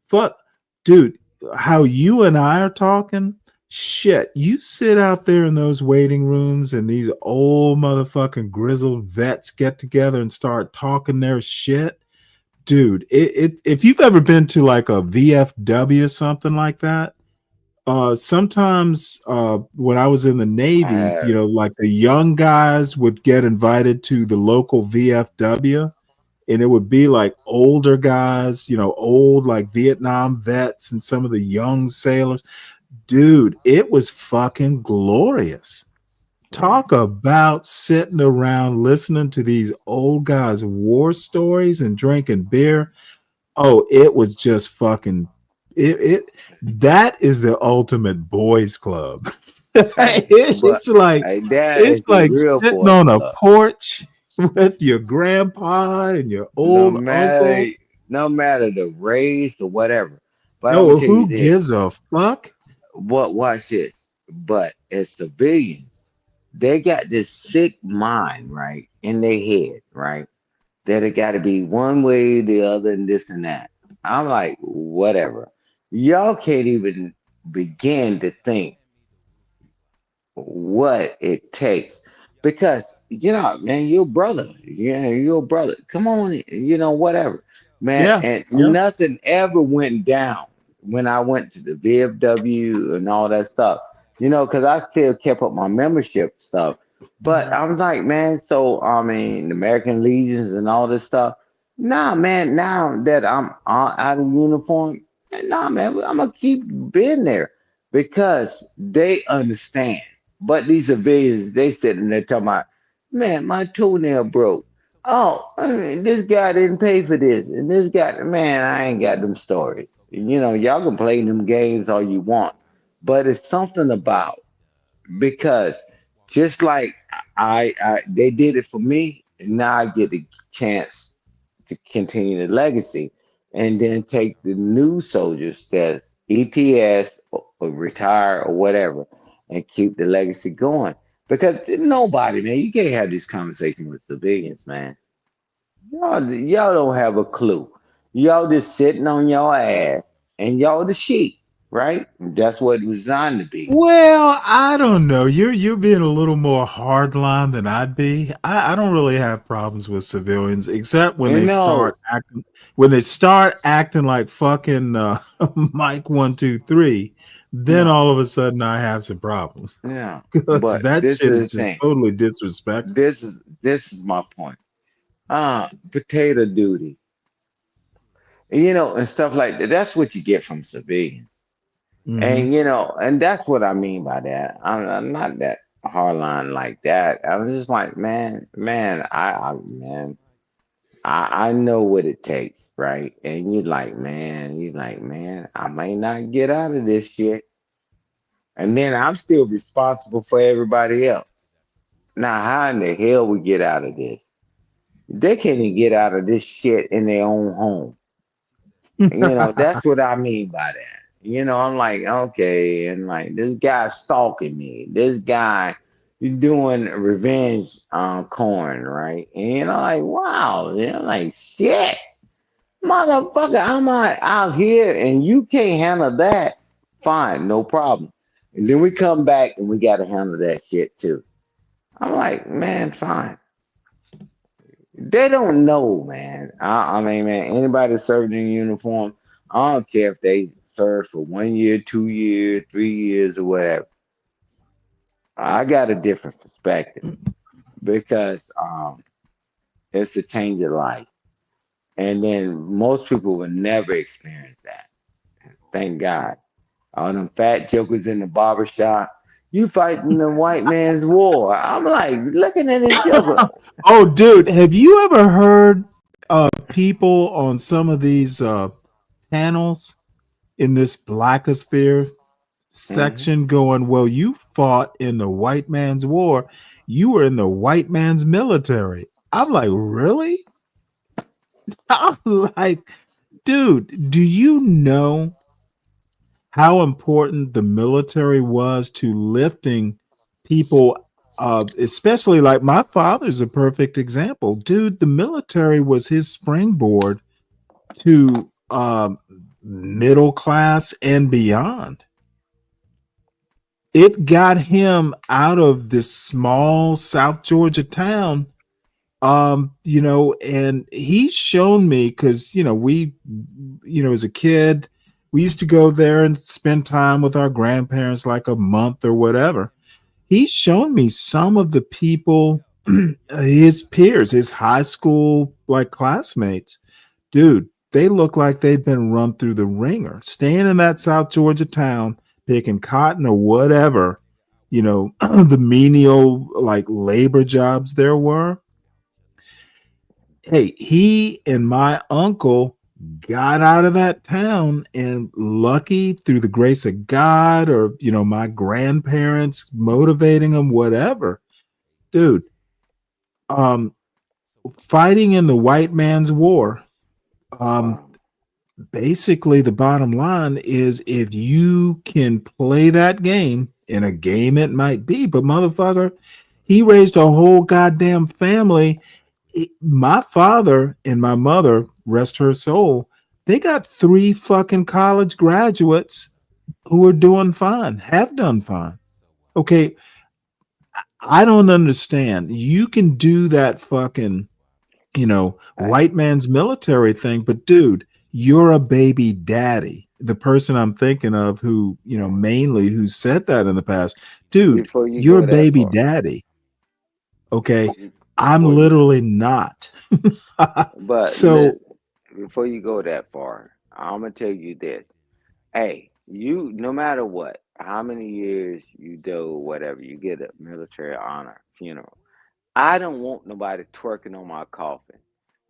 Fuck, dude, how you and I are talking, shit, you sit out there in those waiting rooms and these old motherfucking grizzled vets get together and start talking their shit. Dude, if you've ever been to like a VFW or something like that, sometimes when I was in the I Navy, have. like the young guys would get invited to the local VFW, and it would be like older guys, old like Vietnam vets and some of the young sailors. Dude, it was fucking glorious. Talk about sitting around listening to these old guys' war stories and drinking beer. Oh, it was just fucking That is the ultimate boys club. Hey, but it's like that it's is the like real sitting boys on a club. porch with your grandpa and your No old matter, uncle. no matter the race or whatever. But I'm gonna No, tell you who this. gives a fuck? What watch this. But as civilians, they got this sick mind, right, in their head, right? That it got to be one way, the other, and this and that. I'm like, whatever. Y'all can't even begin to think what it takes because man, you're a brother. Yeah, you're a brother. Come on, whatever, man. Yeah, And yeah. nothing ever went down when I went to the VFW and all that stuff. Because I still kept up my membership stuff. But I'm like, man, so I mean, the American Legions and all this stuff. Nah, man. Now that I'm out of uniform, nah, man, I'm gonna keep being there because they understand. But these civilians, they sitting there talking about, man, my toenail broke. Oh, I mean, this guy didn't pay for this, and this guy, man, I ain't got them stories. Y'all can play them games all you want, but it's something about because just like they did it for me, and now I get the chance to continue the legacy and then take the new soldiers that's ETS or retire or whatever and keep the legacy going. Because nobody, man, you can't have this conversation with civilians, man. Y'all don't have a clue. Y'all just sitting on your ass and y'all the sheep, right? That's what it was designed to be. Well, I don't know. You're being a little more hardline than I'd be. I don't really have problems with civilians, except You know, when they start acting like fucking Mike 123. Then no, all of a sudden I have some problems yeah. because But that this shit is is the just thing. totally disrespectful. This is my point. Potato duty, and stuff like that. That's what you get from civilians. Hmm. And that's what I mean by that. I'm not that hardline like that. I'm just like, man, I know what it takes, right? And you're like, man, I may not get out of this shit. And then I'm still responsible for everybody else. Now, how in the hell we get out of this? They can't even get out of this shit in their own home. That's what I mean by that. I'm like, okay, and like this guy stalking me. This guy doing revenge corn, right? And like, wow, like shit. Motherfucker, I'm out here and you can't handle that. Fine, no problem. And then we come back and we gotta handle that shit too. I'm like, man, fine. They don't know, man. I mean, man, anybody serving in uniform, I don't care if they serve for 1 year, 2 years, 3 years, or whatever. I got a different perspective because it's a change of life. And then most people will never experience that. Thank God. All them fat jokers in the barber shop, you fighting the white man's war. I'm like looking at this joker. Oh, dude, have you ever heard people on some of these panels in this blackosphere Mhm. section going, well, you fought in the white man's war. You were in the white man's military. I'm like, really? I'm like, dude, do you know how important the military was to lifting people? Especially like my father's a perfect example. Dude, the military was his springboard to middle class and beyond. It got him out of this small South Georgia town. And he's shown me because as a kid, we used to go there and spend time with our grandparents like a month or whatever. He's shown me some of the people, his peers, his high school like classmates. Dude, they look like they've been run through the ringer, staying in that South Georgia town, picking cotton or whatever, the menial like labor jobs there were. Hey, he and my uncle got out of that town, and lucky through the grace of God or, my grandparents motivating them, whatever, dude, um, fighting in the white man's war. Basically the bottom line is if you can play that game, in a game it might be, but motherfucker, he raised a whole goddamn family. My father and my mother, rest her soul, they got 3 fucking college graduates who are doing fine, have done fine. Okay, I don't understand. You can do that fucking, white man's military thing, but dude, you're a baby daddy. The person I'm thinking of who, mainly who said that in the past, dude, Before you you're a go that baby far, daddy. Okay. I'm before you, literally not. but So, listen, before you go that far, I'm gonna tell you this. Hey, you no matter what, how many years you do, whatever, you get a military honor funeral. I don't want nobody twerking on my coffin.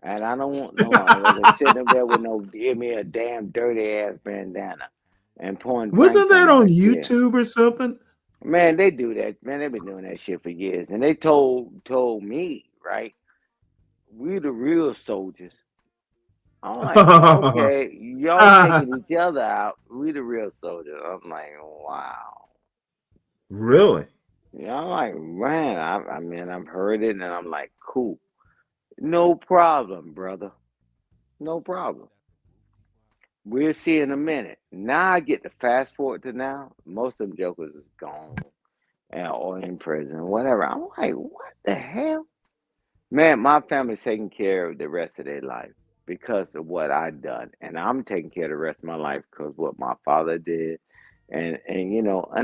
And I don't want no motherfucker sitting up there with no give me a damn dirty ass bandana and pouring wasn't drinks on that on my shit. YouTube or something? Man, they do that. Man, they've been doing that shit for years. And they told me, right? We the real soldiers. I'm like, okay, y'all taking each other out. We the real soldiers. I'm like, wow. Really? Yeah, I'm like, man, I mean, I've heard it and I'm like, cool. No problem, brother. No problem. We'll see in a minute. Now I get to fast forward to now. Most of them jokers is gone or in prison, whatever. I'm like, what the hell? Man, my family's taking care of the rest of their life because of what I done. And I'm taking care of the rest of my life because what my father did and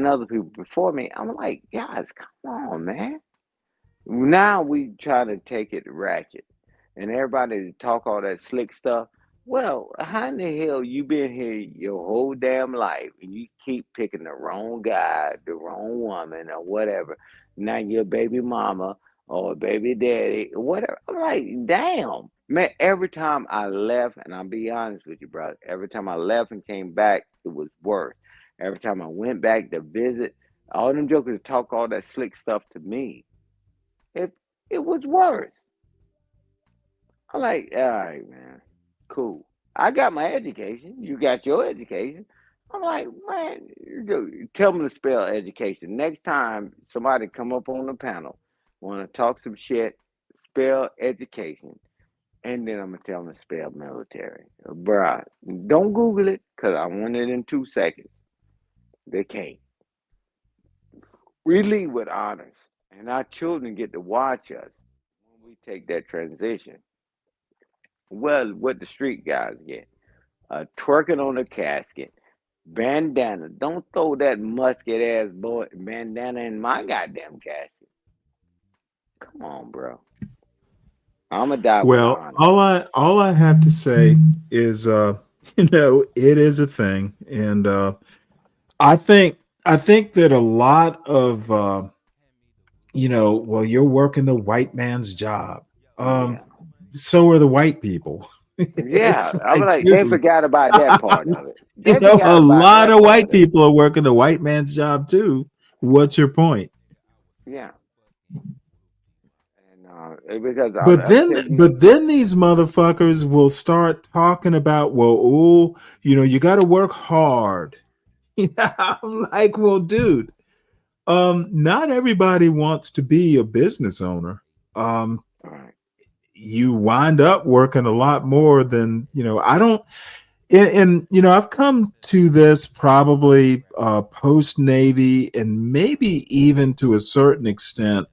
other people before me. I'm like, guys, come on, man. Now we trying to take it ratchet, and everybody talk all that slick stuff. Well, how in the hell you been here your whole damn life and you keep picking the wrong guy, the wrong woman, or whatever? Now you're a baby mama or a baby daddy, whatever. I'm like, damn, man. Every time I left, and I'll be honest with you, brother. Every time I left and came back, it was worse. Every time I went back to visit, all them jokers talk all that slick stuff to me. It it was worse. I'm like, all right, man, cool. I got my education. You got your education. I'm like, man, tell them to spell education. Next time somebody come up on the panel, want to talk some shit, spell education, and then I'm gonna tell them to spell military. Bruh, don't Google it, cause I want it in 2 seconds. They can't. We leave with honors, and our children get to watch us when we take that transition. Well, what the street guys get, twerking on a casket, bandana. Don't throw that musket ass boy bandana in my goddamn casket. Come on, bro. I'ma die with well, honor. all I have to say is it is a thing. And I think that a lot of well, you're working the white man's job. Yeah. So are the white people. Yeah. It's I'm like, like, they dude, forgot about that part of it. They forgot a about lot that of part white of it. people are working the white man's job too. What's your point? Yeah. And because But I'm then, telling you, but then these motherfuckers will start talking about, well, oh, you got to work hard. I'm like, well, dude, not everybody wants to be a business owner. Um, all right. you wind up working a lot more than I don't. And I've come to this probably post Navy and maybe even to a certain extent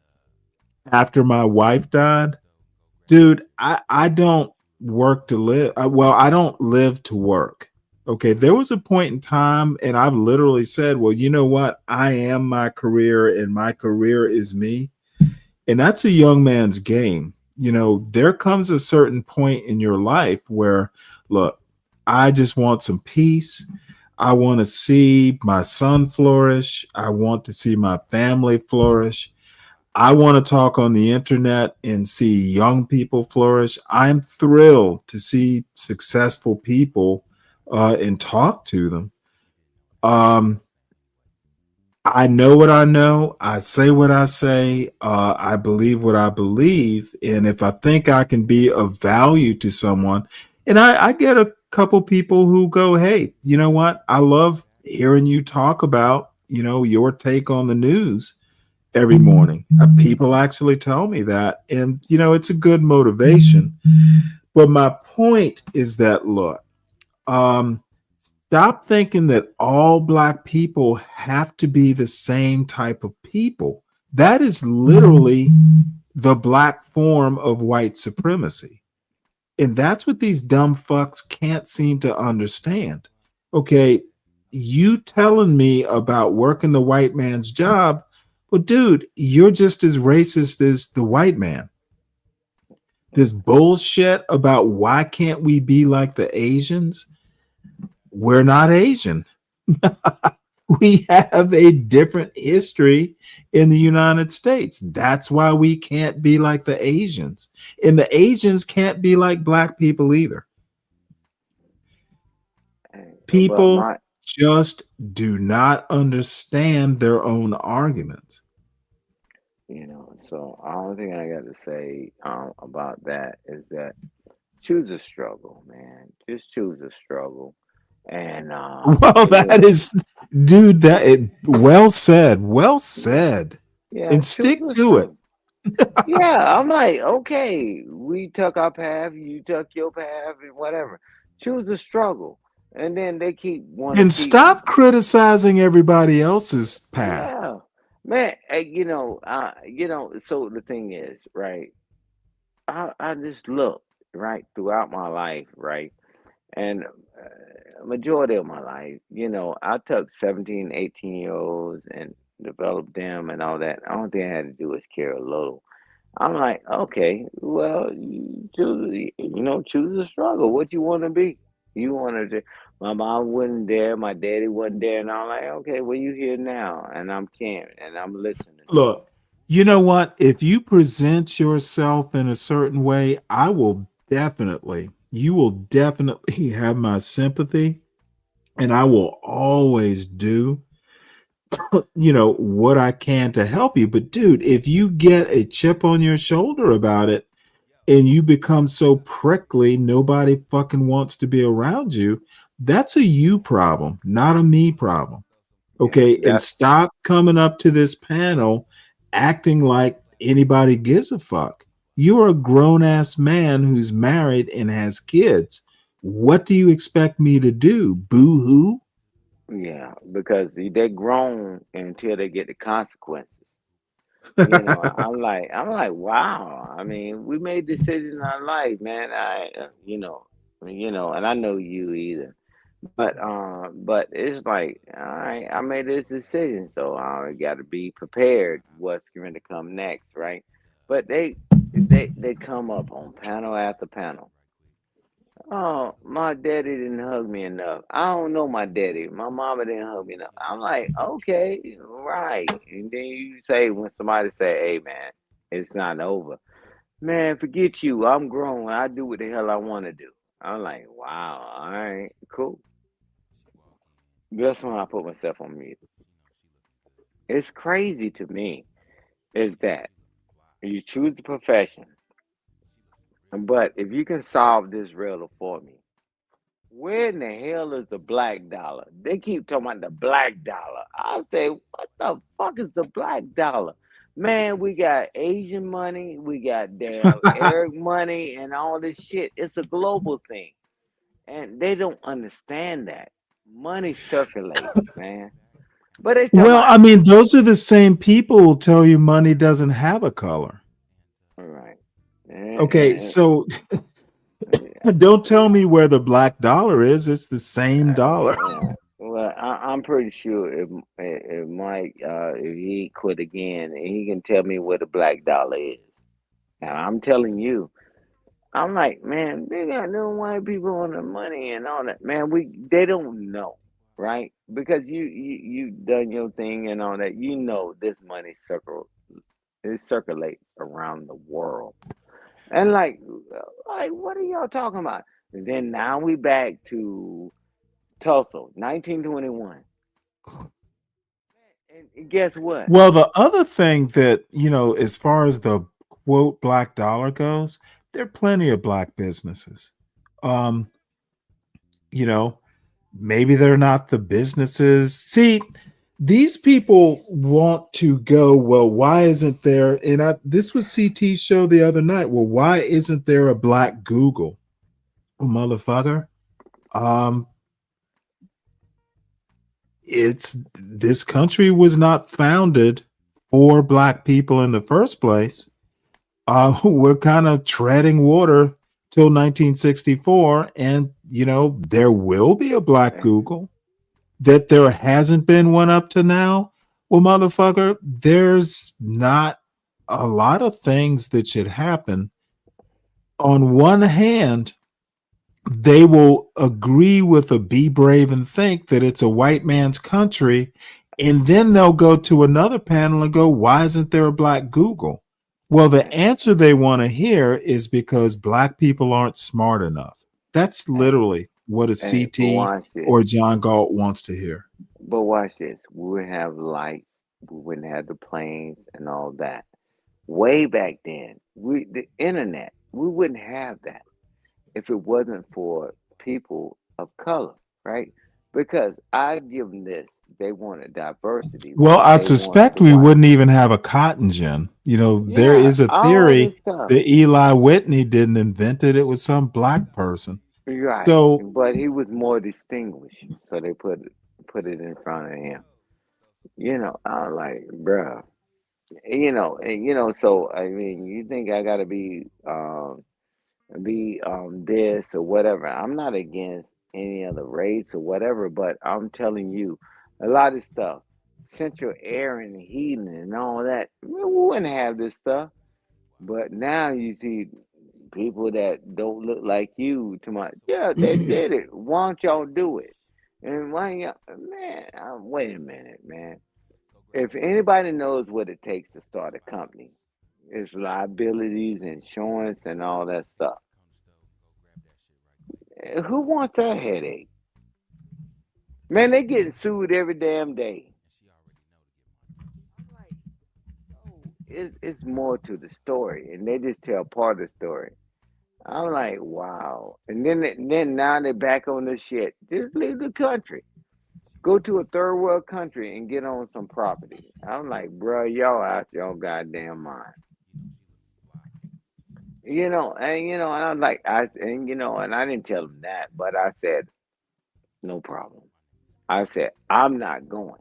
after my wife died. Dude, I don't work to live. Well, I don't live to work. Okay, there was a point in time, and I've literally said, well, you know what? I am my career, and my career is me. And that's a young man's game. There comes a certain point in your life where, look, I just want some peace. I want to see my son flourish. I want to see my family flourish. I want to talk on the internet and see young people flourish. I'm thrilled to see successful people and talk to them. Um, I know what I know. I say what I say. I believe what I believe. And if I think I can be of value to someone, and I get a couple people who go, hey, you know what? I love hearing you talk about, your take on the news every morning. People actually tell me that. And, it's a good motivation. But my point is that, look, um, stop thinking that all Black people have to be the same type of people. That is literally the Black form of white supremacy. And that's what these dumb fucks can't seem to understand. Okay, you telling me about working the white man's job, well, dude, you're just as racist as the white man. This bullshit about why can't we be like the Asians? We're not Asian. We have a different history in the United States. That's why we can't be like the Asians. And the Asians can't be like Black people either. But People my just do not understand their own arguments. So only thing I got to say about that is that choose a struggle, man. Just choose a struggle, and Well, that is, dude, well said. Well said. yeah, And choose stick a to it. struggle. Yeah, I'm like, okay, we took our path, you took your path, and whatever. Choose a struggle, and then they want to And keep. stop criticizing everybody else's path. Yeah, man. So the thing is, right? I just look right throughout my life, right, and majority of my life, I took 17, 18 year olds and developed them and all that. The only thing I had to do was care a little. I'm like, okay, well, choose a struggle. What you want to be? You want to? My mom wasn't there, my daddy wasn't there, and I'm like, okay, well, you here now, and I'm caring and I'm listening. Look, you know what? If you present yourself in a certain way, you will definitely have my sympathy, and I will always do, what I can to help you. But dude, if you get a chip on your shoulder about it and you become so prickly, nobody fucking wants to be around you, that's a you problem, not a me problem. Okay. And That's stop coming up to this panel acting like anybody gives a fuck. You're a grown ass man who's married and has kids. What do you expect me to do? Boo hoo? yeah, because they're grown until they get the consequences. Wow. I mean, we made decisions in our life, man. And I know you either. But it's like, all right, I made this decision, so I got to be prepared what's going to come next, right? But they come up on panel after panel. Oh, my daddy didn't hug me enough. I don't know my daddy. My mama didn't hug me enough. I'm like, okay, right. And then you say when somebody say, "Hey, man, it's not over." Man, forget you. I'm grown. I do what the hell I want to do. I'm like, wow. All right, cool. That's when I put myself on mute. It's crazy to me is that you choose a profession, but if you can solve this riddle for me, where in the hell is the black dollar? They keep talking about the black dollar. I say, what the fuck is the black dollar? Man, we got Asian money, we got damn Arab money, and all this shit. It's a global thing. And they don't understand that. Money circulates, man. But they talking Well, about, I mean, those are the same people who tell you money doesn't have a color. all right. Okay, so don't tell me where the black dollar is. It's the same dollar. Well, I'm pretty sure if Mike, if he quit again, he can tell me where the black dollar is. And I'm telling you, I'm like, man, they got no white people on the money and all that. Man, they don't know, right? Because you done your thing and all that. You know this money circle It circulates around the world. And like, what are y'all talking about? And then now we back to Tulsa, 1921. And guess what? Well, the other thing that, as far as the quote black dollar goes, there are plenty of black businesses. Um, you know, maybe they're not the businesses. See, these people want to go, well, why isn't there? And this was CT's show the other night. Well, why isn't there a black Google? Well, motherfucker. It's this country was not founded for black people in the first place. We're kind of treading water till 1964, and there will be a black Google. That there hasn't been one up to now. Well, motherfucker, there's not a lot of things that should happen. On one hand, they will agree with a be brave and think that it's a white man's country. And then they'll go to another panel and go, why isn't there a black Google? Well, the answer they want to hear is because black people aren't smart enough. That's literally what a CT or John Galt wants to hear. But watch this. We would have lights. We wouldn't have the planes and all that. Way back then, the internet, we wouldn't have that if it wasn't for people of color, right? Because I give them this. They wanted diversity. Well, I suspect we wouldn't even have a cotton gin. There is a theory that Eli Whitney didn't invent it. It was some black person. Right. So, but he was more distinguished, so they put it in front of him. I was like, bruh. So I mean, you think I gotta be this or whatever. I'm not against any other race or whatever, but I'm telling you, a lot of stuff, central air and heating and all that, we wouldn't have this stuff. But now you see people that don't look like you too much. Yeah, they did it. Why don't y'all do it? And why y'all, man, wait a minute, man. If anybody knows what it takes to start a company, it's liabilities, insurance, and all that stuff. Who wants that headache? Man, they getting sued every damn day. It's more to the story, and they just tell part of the story. I'm like, wow. And then now they're back on this shit. Just leave the country. Go to a third world country and get on some property. I'm like, bro, y'all out your goddamn mind. And I'm like, and I didn't tell them that, but I said, no problem. I said, I'm not going.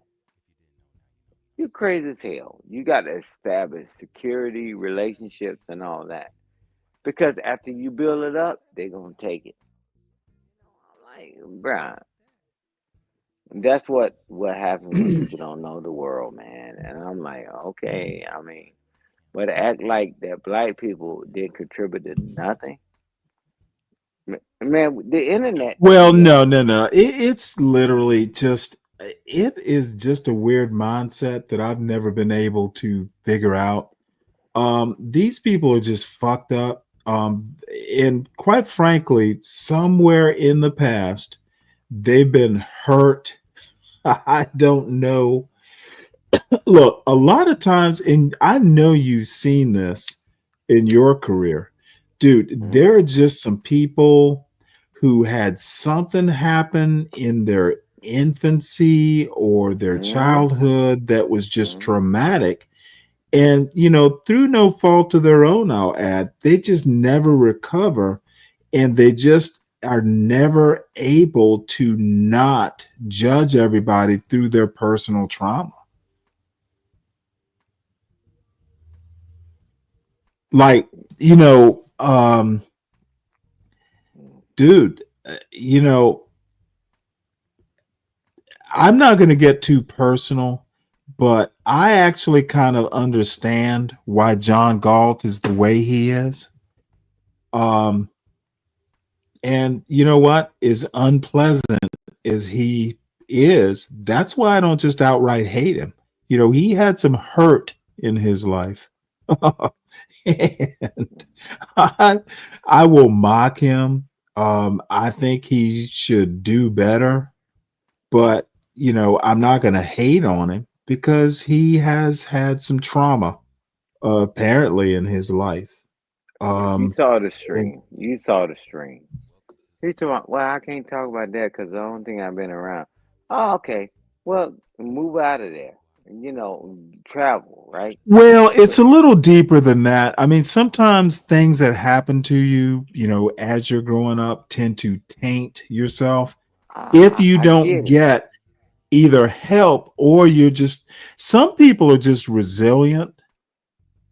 You're crazy as hell. You got to establish security, relationships, and all that. Because after you build it up, they're going to take it. I'm like, bruh. That's what happens when people don't know the world, man. And I'm like, okay, I mean, but act like that black people didn't contribute to nothing. Man, the internet. Well, no. It's literally just, it is just a weird mindset that I've never been able to figure out. These people are just fucked up. And quite frankly, somewhere in the past, they've been hurt. I don't know. Look, a lot of times, and I know you've seen this in your career, dude, there are just some people who had something happen in their infancy or their childhood that was just traumatic. And, through no fault of their own, I'll add, they just never recover. And they just are never able to not judge everybody through their personal trauma. Like, dude, I'm not going to get too personal, but I actually kind of understand why John Galt is the way he is. And you know what? As unpleasant as he is, that's why I don't just outright hate him. He had some hurt in his life. And I, I will mock him. I think he should do better, but I'm not going to hate on him because he has had some trauma apparently in his life. Well, you Um, saw the and stream. You saw the stream. He's talking about, well, I can't talk about that because I don't think I've been around. Oh, okay. Well, move out of there. Travel, right? well, it's But a little deeper than that. I mean, sometimes things that happen to you, as you're growing up, tend to taint yourself if you I don't get it. get either help or you're just. Some people are just resilient,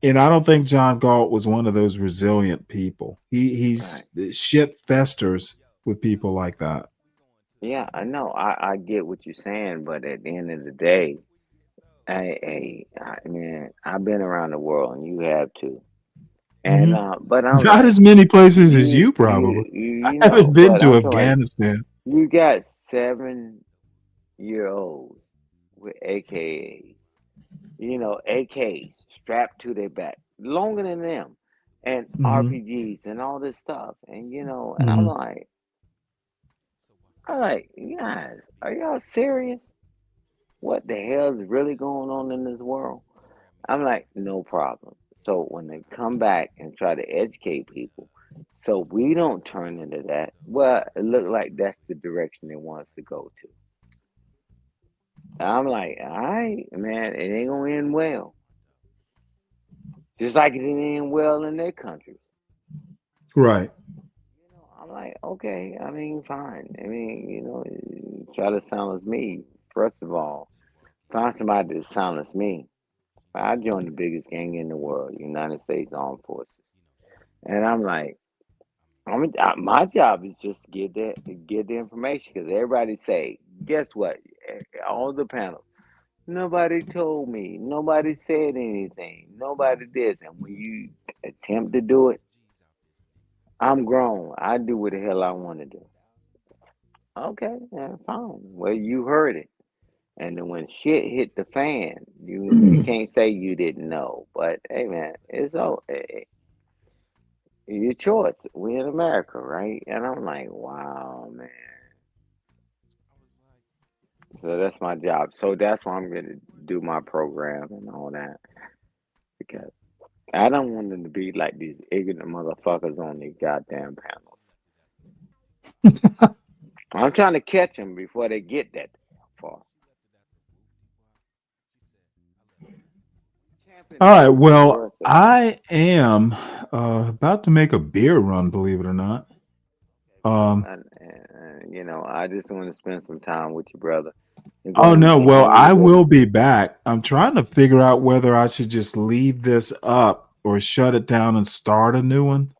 and I don't think John Galt was one of those resilient people. He's Right. shit festers with people like that. Yeah, I know. I get what you're saying, but at the end of the day, man, I've been around the world, and you have too. And Hmm. but I'm Not like, as many places as you you you probably. you I you haven't know, been but to I'm feeling like Afghanistan. you got 7-year olds with AKAs, AKs strapped to their back, longer than them, and Hmm. RPGs and all this stuff, and I'm Hmm. like, you guys, are y'all serious? What the hell is really going on in this world? I'm like, no problem. So when they come back and try to educate people, so we don't turn into that, well, it looked like that's the direction they want us to go to. I'm like, all right, man, it ain't gonna end well. Just like it didn't end well in their country. Right. I'm like, okay, I mean, fine. I mean, try to silence me. First of all, find somebody to silence me. I joined the biggest gang in the world, United States Armed Forces. And I'm like, my job is just to get the information because everybody say, guess what? All the panels, nobody told me, nobody said anything, nobody did. And when you attempt to do it, I'm grown. I do what the hell I want to do. Okay, yeah, fine. Well, you heard it. And then when shit hit the fan, you can't say you didn't know. But hey, man, it's all your choice. We in America, right? And I'm like, wow, man. So that's my job. So that's why I'm going to do my program and all that because I don't want them to be like these ignorant motherfuckers on these goddamn panels. I'm trying to catch them before they get that far. Champion All right. told me, Well, bro. So, I am about to make a beer run, believe it or not. well, Um, I just want to spend some time with you, brother. And go oh ahead and no, get well, handle your I will business. be back. I'm trying to figure out whether I should just leave this up or shut it down and start a new one.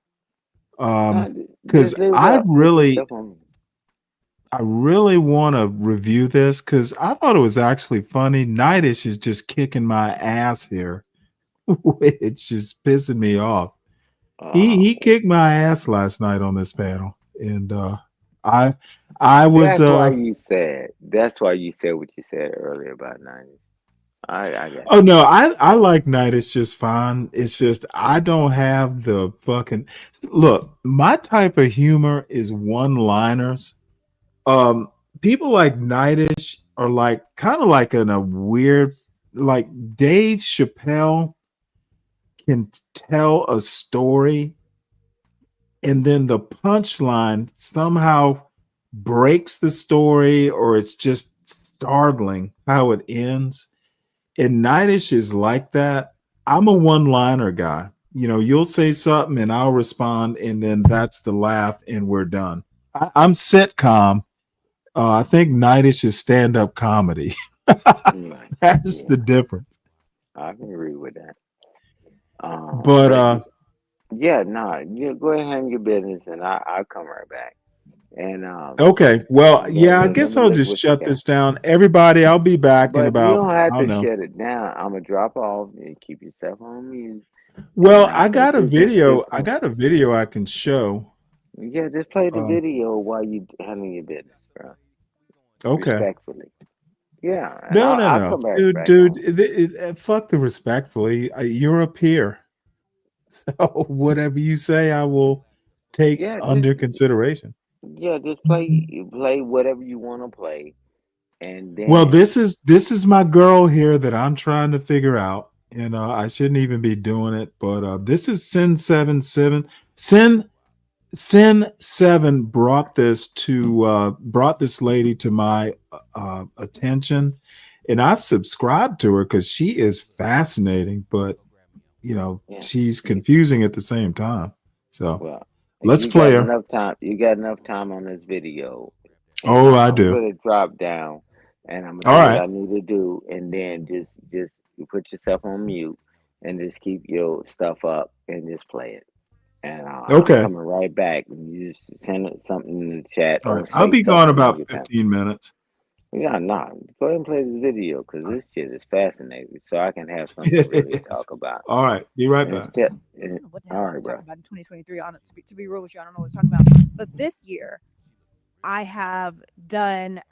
No, Because just leave it up. Put your stuff on. I really want to review this because I thought it was actually funny. Nightish is just kicking my ass here. It's just pissing me off. He kicked my ass last night on this panel, and I I was That's why you said. That's why you said what you said earlier about 90s. I got oh no, I like Nightish just fine. It's just I don't have the fucking look. My type of humor is one liners. Um, People like Nightish are like kind of like in a weird like Dave Chappelle can tell a story and then the punchline somehow breaks the story or it's just startling how it ends. And Nightish is like that. I'm a one-liner guy. You'll say something and I'll respond, and then that's the laugh, and we're done. I'm sitcom. I think Nightish is stand-up comedy. right. That's Yeah, the difference. I can agree with that. But But yeah, no, you go ahead and handle your business, and I'll come right back. And okay. Well, yeah, I let guess me I'll look just what you shut got. this down. Everybody, I'll be back in But you about, don't have I don't to know. shut it down. I'm gonna drop off and keep yourself on mute, and Well, I'll let you just do I come. got a video I can show. Yeah, just play the Um, video while you handle your business, bro. okay. Respectfully. Yeah, and No, no, I'll no, come back dude. on. Fuck the respectfully. You're a peer, so whatever you say, I will take Yeah, under consideration. just play whatever you want to play, and Well, then this is my girl here that I'm trying to figure out. And I shouldn't even be doing it, but this is Sin 7 7. Sin 7 brought this lady to my attention, and I subscribed to her because she is fascinating, but yeah, she's you, confusing at the same time. So well, let's play her. You got enough time on this video, and Oh, I I'm do. gonna drop down, and I'm gonna All do what right. I need to do, and then just you put yourself on mute, and just keep your stuff up, and just play it. And I'm Okay. coming right back. You just send something in the chat All right. or I'll say be gone something when about you can. 15 minutes. Yeah, nah. Go ahead and play this video because this shit is fascinating. So I can have something to It really is. talk about. All right. Be right And it's back. just, I don't know what the all hell I right, was bro. talking about in 2023. On it, to be real with you, I don't know what I was talking about. But this year, I've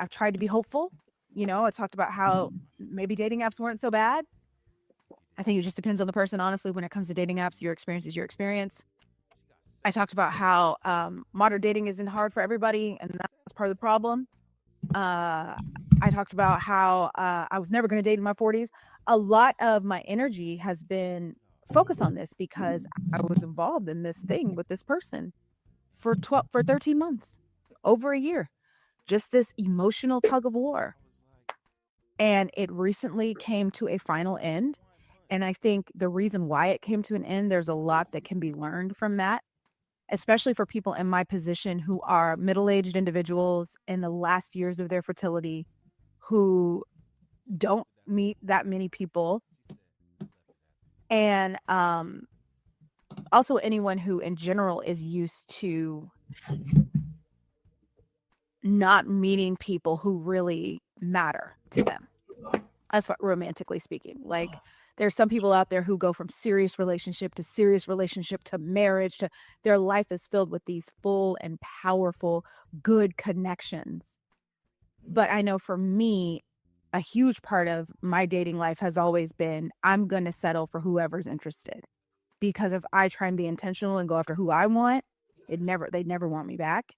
tried to be hopeful. I talked about how maybe dating apps weren't so bad. I think it just depends on the person, honestly, when it comes to dating apps. Your experience is your experience. I talked about how modern dating isn't hard for everybody, and that's part of the problem. I talked about how I was never going to date in my 40s. A lot of my energy has been focused on this because I was involved in this thing with this person for 13 months, over a year. Just this emotional tug of war. And it recently came to a final end. And I think the reason why it came to an end, there's a lot that can be learned from that, especially for people in my position who are middle-aged individuals in the last years of their fertility, who don't meet that many people. And also anyone who in general is used to not meeting people who really matter to them, as far romantically speaking. Like, there's some people out there who go from serious relationship to marriage to their life is filled with these full and powerful good connections. But I know for me, a huge part of my dating life has always been I'm going to settle for whoever's interested, because if I try and be intentional and go after who I want, they'd never want me back.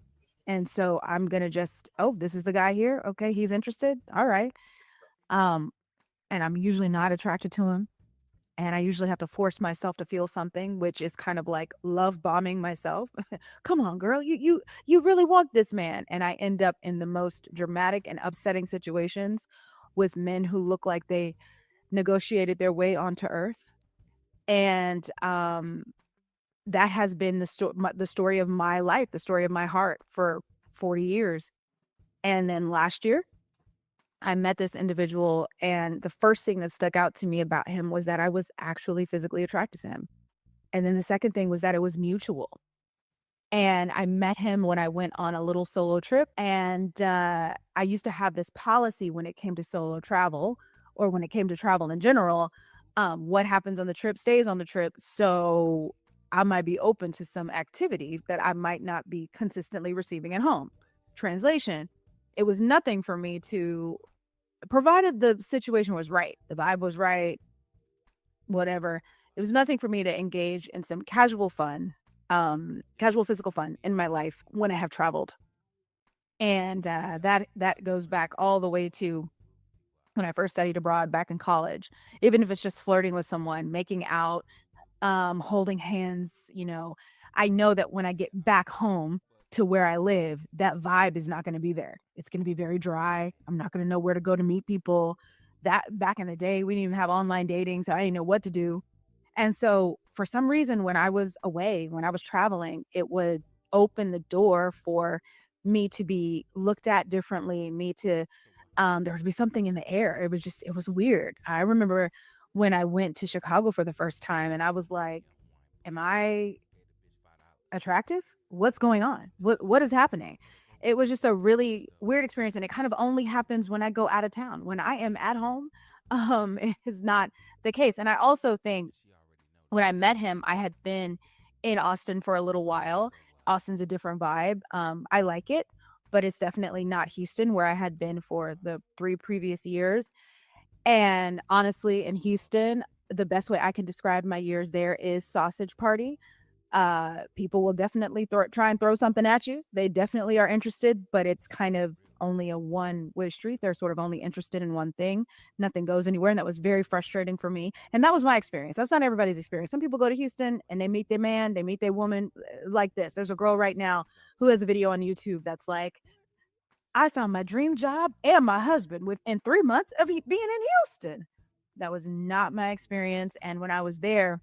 And so I'm going to just, oh, this is the guy here. Okay, he's interested. All right. Um and I'm usually not attracted to him, and I usually have to force myself to feel something, which is kind of like love bombing myself. Come on, girl, you really want this man, and I end up in the most dramatic and upsetting situations with men who look like they negotiated their way onto earth. And that has been the story of my life, the story of my heart for 40 years. And then last year I met this individual, and the first thing that stuck out to me about him was that I was actually physically attracted to him. And then the second thing was that it was mutual. And I met him when I went on a little solo trip. And I used to have this policy when it came to solo travel, or when it came to travel in general. What happens on the trip stays on the trip. So I might be open to some activity that I might not be consistently receiving at home. Translation: it was nothing for me to, provided the situation was right, the vibe was right, whatever. It was nothing for me to engage in some casual fun, casual physical fun in my life when I have traveled. And that goes back all the way to when I first studied abroad back in college. Even if it's just flirting with someone, making out, holding hands, I know that when I get back home to where I live, that vibe is not going to be there. It's going to be very dry. I'm not going to know where to go to meet people. That back in the day, we didn't even have online dating, so I didn't know what to do. And so for some reason, when I was away, when I was traveling, it would open the door for me to be looked at differently, me to, there would be something in the air. It was weird. I remember when I went to Chicago for the first time and I was like, am I attractive? What's going on? What is happening? It was just a really weird experience, and it kind of only happens when I go out of town. When I am at home, it is not the case. And I also think when I met him, I had been in Austin for a little while. Austin's a different vibe. I like it. but it's definitely not Houston, where I had been for the 3 previous years. And honestly, in Houston, the best way I can describe my years there is sausage party. People will definitely try and throw something at you. They definitely are interested, but it's kind of only a one-way street. They're sort of only interested in one thing. Nothing goes anywhere, and that was very frustrating for me. And that was my experience. That's not everybody's experience. Some people go to Houston and they meet their man, they meet their woman like this. There's a girl right now who has a video on YouTube that's like, I found my dream job and my husband within 3 months of being in Houston. That was not my experience. And when I was there,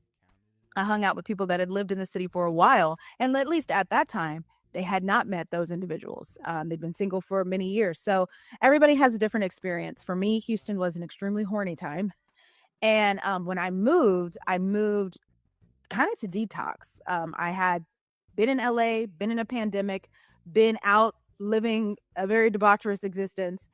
I hung out with people that had lived in the city for a while. And at least at that time, they had not met those individuals. They'd been single for many years. So everybody has a different experience. For me, Houston was an extremely horny time. And when I moved kind of to detox. I had been in LA, been in a pandemic, been out living a very debaucherous existence.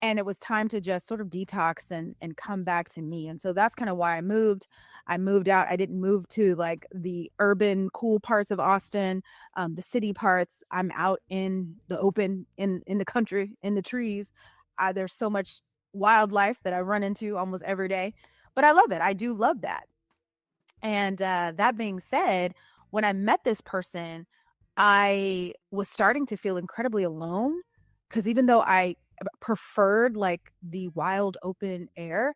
And it was time to just sort of detox and come back to me. And so that's kind of why I moved. I moved out. I didn't move to like the urban cool parts of Austin, the city parts. I'm out in the open, in the country, in the trees. There's so much wildlife that I run into almost every day, but I love it. I do love that. And that being said, when I met this person, I was starting to feel incredibly alone, because even though I preferred like the wild open air,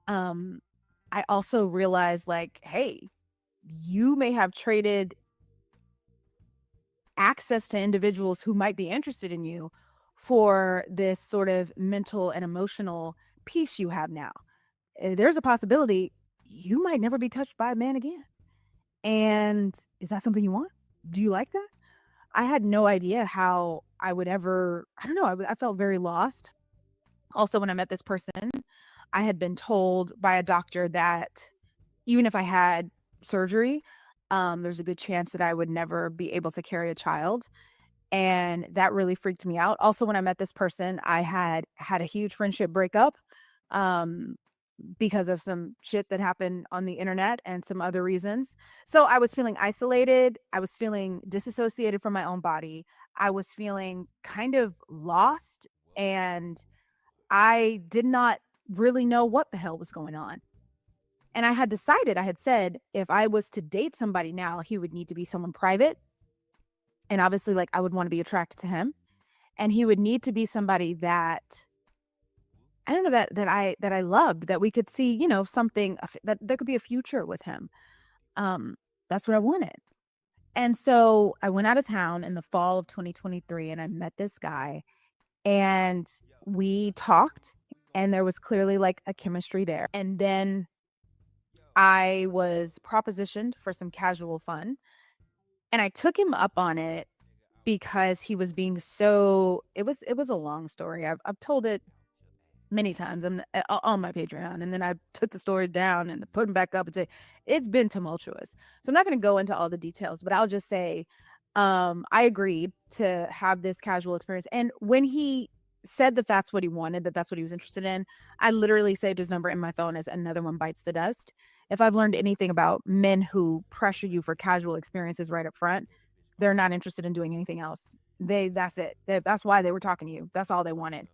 I also realized like, hey, you may have traded access to individuals who might be interested in you for this sort of mental and emotional peace you have now. There's a possibility you might never be touched by a man again. And is that something you want? Do you like that? I had no idea how I would ever, I don't know, I felt very lost. Also, when I met this person, I had been told by a doctor that even if I had surgery, there's a good chance that I would never be able to carry a child. And that really freaked me out. Also, when I met this person, I had a huge friendship breakup. Because of some shit that happened on the internet and some other reasons. So I was feeling isolated. I was feeling disassociated from my own body. I was feeling kind of lost, and I did not really know what the hell was going on. And I had decided, I had said, if I was to date somebody now, he would need to be someone private. And obviously, like, I would want to be attracted to him. And he would need to be somebody that I don't know, that I loved, that we could see, you know, something that there could be a future with him. That's what I wanted. And so I went out of town in the fall of 2023 and I met this guy, and we talked, and there was clearly like a chemistry there. And then I was propositioned for some casual fun, and I took him up on it because he was being so, it was a long story. I've told it many times on my Patreon, and then I took the stories down and put them back up and say it's been tumultuous. So I'm not going to go into all the details, but I'll just say I agreed to have this casual experience. And when he said that that's what he wanted, that that's what he was interested in, I literally saved his number in my phone as another one bites the dust. If I've learned anything about men who pressure you for casual experiences right up front, they're not interested in doing anything else. That's it. That's why they were talking to you. That's all they wanted.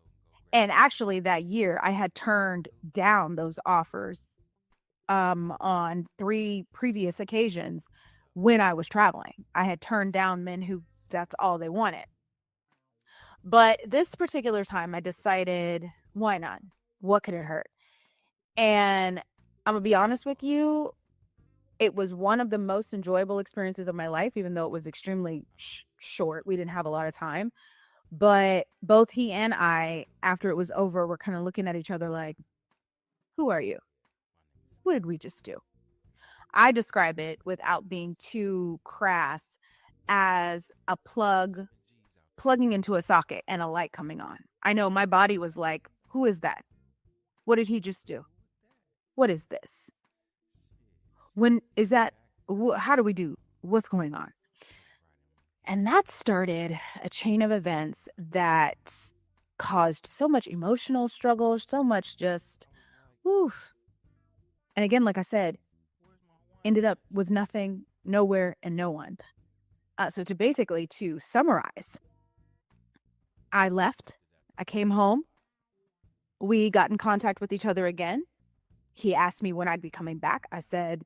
And actually that year I had turned down those offers on 3 previous occasions when I was traveling. I had turned down men who that's all they wanted. But this particular time I decided, why not? What could it hurt? And I'm gonna be honest with you, it was one of the most enjoyable experiences of my life, even though it was extremely short. We didn't have a lot of time. But both he and I, after it was over, were kind of looking at each other like, who are you? What did we just do? I describe it, without being too crass, as a plugging into a socket and a light coming on. I know my body was like, who is that? What did he just do? What is this? When is that? How do we do? What's going on? And that started a chain of events that caused so much emotional struggle, so much just, oof. And again, like I said, ended up with nothing, nowhere, and no one. So to summarize, I left. I came home. We got in contact with each other again. He asked me when I'd be coming back. I said,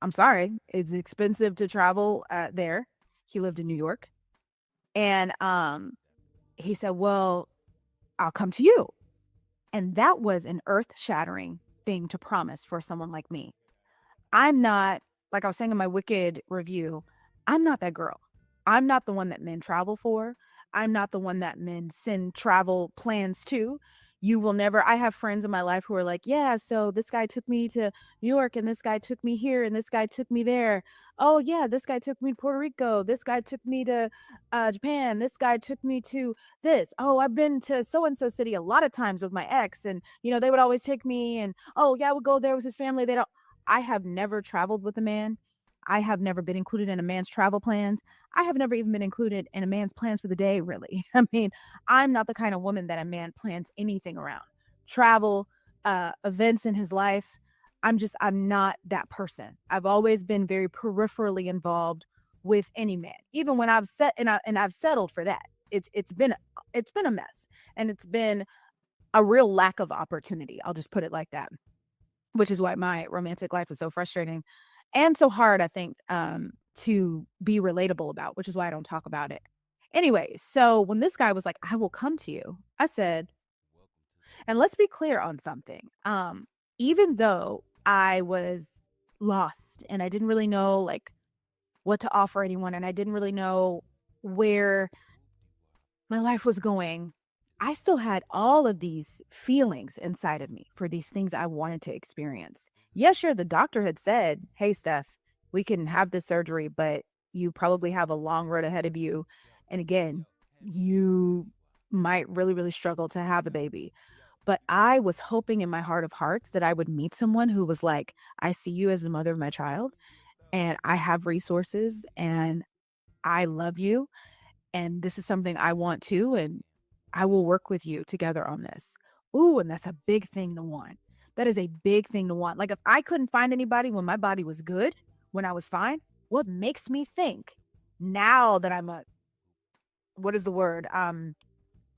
I'm sorry, it's expensive to travel there. He lived in New York. And he said, well, I'll come to you. And that was an earth-shattering thing to promise for someone like me. I'm not, like I was saying in my Wicked review, I'm not that girl. I'm not the one that men travel for. I'm not the one that men send travel plans to. You will never, I have friends in my life who are like, yeah, so this guy took me to New York and this guy took me here and this guy took me there. Oh, yeah, this guy took me to Puerto Rico. This guy took me to Japan. This guy took me to this. Oh, I've been to so and so city a lot of times with my ex. And, they would always take me. And, oh, yeah, I would go there with his family. They don't, I have never traveled with a man. I have never been included in a man's travel plans. I have never even been included in a man's plans for the day, really. I mean, I'm not the kind of woman that a man plans anything around. Travel, events in his life. I'm not that person. I've always been very peripherally involved with any man, even when I've I've settled for that. It's been a mess, and it's been a real lack of opportunity. I'll just put it like that, which is why my romantic life is so frustrating and so hard, I think, to be relatable about, which is why I don't talk about it. Anyway, so when this guy was like, I will come to you, I said, and let's be clear on something. Even though I was lost and I didn't really know like what to offer anyone, and I didn't really know where my life was going, I still had all of these feelings inside of me for these things I wanted to experience. Yeah, sure, the doctor had said, hey, Steph, we can have this surgery, but you probably have a long road ahead of you. And again, you might really, really struggle to have a baby. But I was hoping in my heart of hearts that I would meet someone who was like, I see you as the mother of my child, and I have resources, and I love you, and this is something I want too, and I will work with you together on this. Ooh, and that's a big thing to want. That is a big thing to want. Like if I couldn't find anybody when my body was good, when I was fine, what makes me think now that I'm what is the word?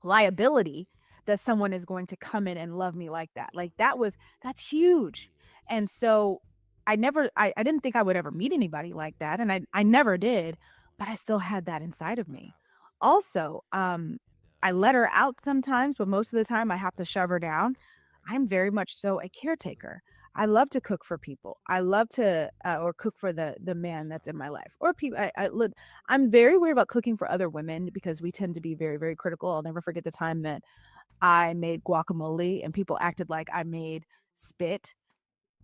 Liability, that someone is going to come in and love me like that. Like that's huge. And so I didn't think I would ever meet anybody like that. And I never did, but I still had that inside of me. Also, I let her out sometimes, but most of the time I have to shove her down. I'm very much so a caretaker. I love to cook for people. I love to or cook for the man that's in my life or people. I'm very weird about cooking for other women because we tend to be very, very critical. I'll never forget the time that I made guacamole and people acted like I made spit.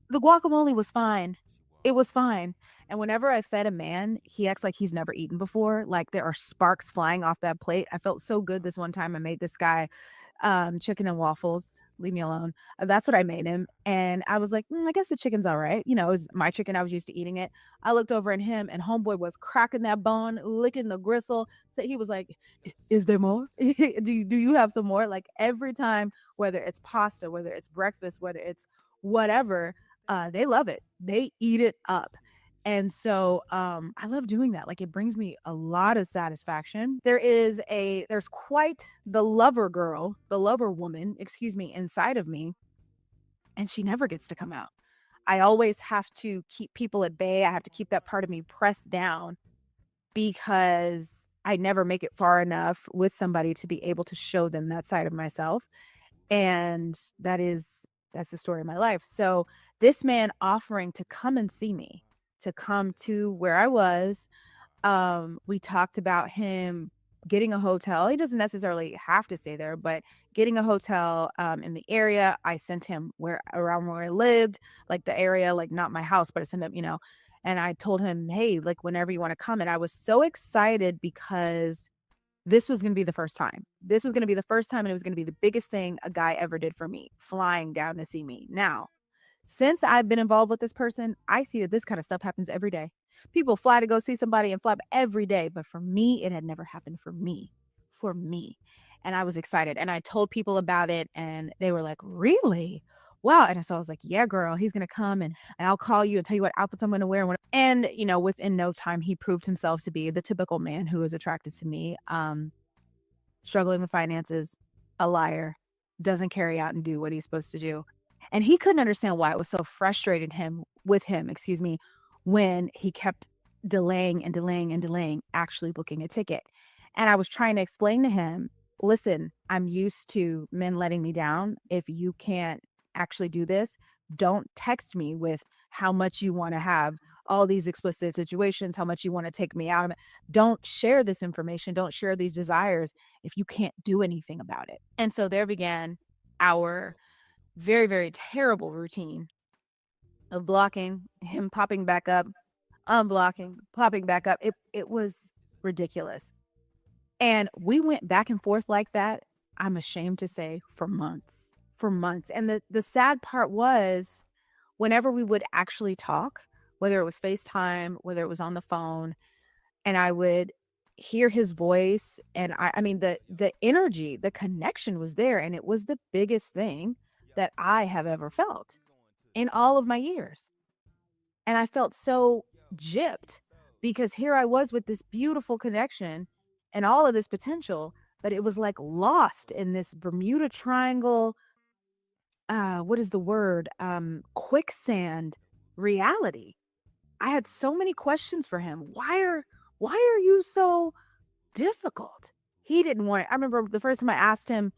The guacamole was fine. It was fine. And whenever I fed a man, he acts like he's never eaten before. Like there are sparks flying off that plate. I felt so good this one time. I made this guy chicken and waffles. Leave me alone. That's what I made him. And I was like, I guess the chicken's all right. It was my chicken. I was used to eating it. I looked over at him and homeboy was cracking that bone, licking the gristle. So he was like, is there more? do you have some more? Like every time, whether it's pasta, whether it's breakfast, whether it's whatever, they love it. They eat it up. And so I love doing that. Like it brings me a lot of satisfaction. There's quite the lover girl, the lover woman, excuse me, inside of me. And she never gets to come out. I always have to keep people at bay. I have to keep that part of me pressed down because I never make it far enough with somebody to be able to show them that side of myself. And that's the story of my life. So this man offering to come and see me, to come to where I was. We talked about him getting a hotel. He doesn't necessarily have to stay there, but getting a hotel in the area. I sent him around where I lived, like the area, like not my house, but I sent him, and I told him, hey, like whenever you want to come. And I was so excited because this was going to be the first time. This was going to be the first time, and it was going to be the biggest thing a guy ever did for me, flying down to see me. Now, since I've been involved with this person, I see that this kind of stuff happens every day. People fly to go see somebody and fly every day. But for me, it had never happened for me. And I was excited. And I told people about it and they were like, really? Wow. And so I was like, yeah, girl, he's going to come and I'll call you and tell you what outfits I'm going to wear. And, within no time, he proved himself to be the typical man who is attracted to me. struggling with finances, a liar, doesn't carry out and do what he's supposed to do. And he couldn't understand why it was so frustrated excuse me, when he kept delaying and delaying and delaying actually booking a ticket. And I was trying to explain to him, listen, I'm used to men letting me down. If you can't actually do this, don't text me with how much you want to have all these explicit situations, how much you want to take me out of it. Don't share this information. Don't share these desires if you can't do anything about it. And so there began our very, very terrible routine of blocking, him popping back up, unblocking, popping back up. It was ridiculous. And we went back and forth like that, I'm ashamed to say, for months. For months. And the sad part was whenever we would actually talk, whether it was FaceTime, whether it was on the phone, and I would hear his voice, and I mean the energy, the connection was there, and it was the biggest thing that I have ever felt in all of my years. And I felt so gypped because here I was with this beautiful connection and all of this potential, but it was like lost in this Bermuda Triangle, what is the word? Quicksand reality. I had so many questions for him. Why are you so difficult? He didn't want it. I remember the first time I asked him,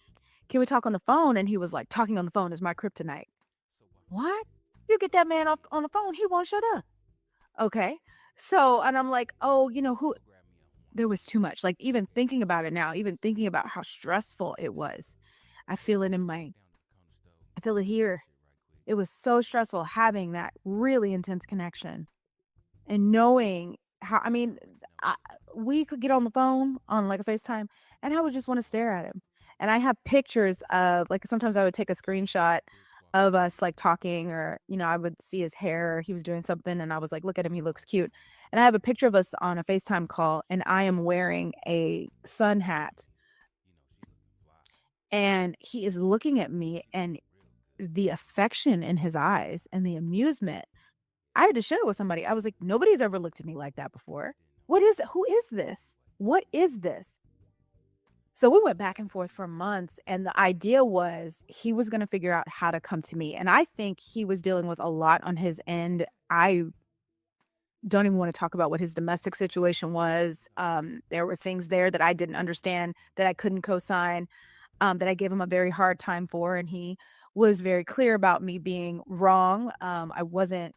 can we talk on the phone? And he was like, talking on the phone is my kryptonite. What? You get that man off on the phone, he won't shut up. Okay. So, and I'm like, oh, there was too much. Like, even thinking about it now, even thinking about how stressful it was, I feel it I feel it here. It was so stressful having that really intense connection and knowing how, I, we could get on the phone on like a FaceTime and I would just want to stare at him. And I have pictures of, like, sometimes I would take a screenshot of us like talking, or, I would see his hair, he was doing something and I was like, look at him, he looks cute. And I have a picture of us on a FaceTime call and I am wearing a sun hat and he is looking at me, and the affection in his eyes and the amusement, I had to share it with somebody. I was like, nobody's ever looked at me like that before. Who is this? What is this? So we went back and forth for months, and the idea was he was going to figure out how to come to me. And I think he was dealing with a lot on his end. I don't even want to talk about what his domestic situation was. There were things there that I didn't understand, that I couldn't co-sign, that I gave him a very hard time for. And he was very clear about me being wrong. I wasn't,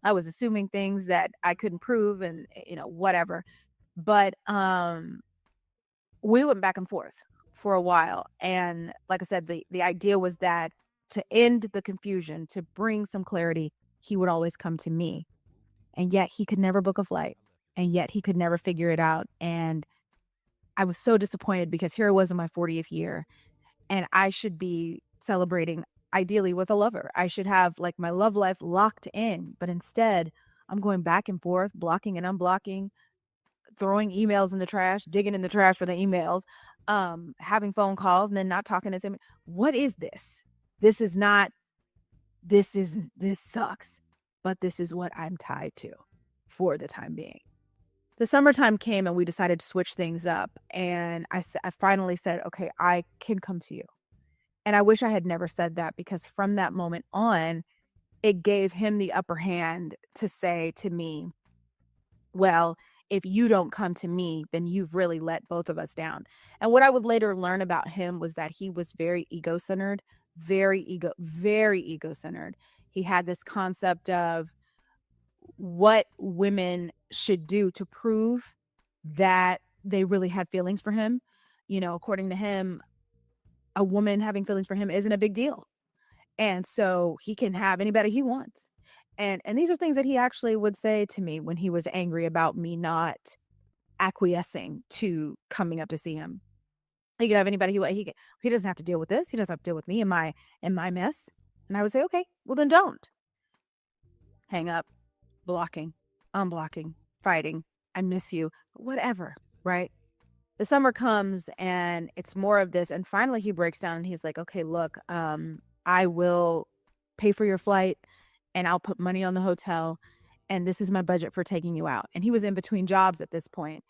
I was assuming things that I couldn't prove, and, whatever. But we went back and forth for a while. And like I said, the idea was that to end the confusion, to bring some clarity, he would always come to me. And yet he could never book a flight. And yet he could never figure it out. And I was so disappointed because here I was in my 40th year and I should be celebrating ideally with a lover. I should have like my love life locked in. But instead, I'm going back and forth, blocking and unblocking, throwing emails in the trash, digging in the trash for the emails, having phone calls, and then not talking to him. What is this? This sucks, but this is what I'm tied to for the time being. The summertime came and we decided to switch things up. And I finally said, okay, I can come to you. And I wish I had never said that, because from that moment on, it gave him the upper hand to say to me, well, if you don't come to me, then you've really let both of us down. And what I would later learn about him was that he was very ego-centered, very ego-centered. He had this concept of what women should do to prove that they really had feelings for him. According to him, a woman having feelings for him isn't a big deal. And so he can have anybody he wants. And these are things that he actually would say to me when he was angry about me not acquiescing to coming up to see him. He could have anybody he doesn't have to deal with this. He doesn't have to deal with me in my mess. And I would say, okay, well then don't. Hang up, blocking, unblocking, fighting. I miss you, whatever, right? The summer comes and it's more of this. And finally he breaks down and he's like, okay, look, I will pay for your flight and I'll put money on the hotel. And this is my budget for taking you out. And he was in between jobs at this point.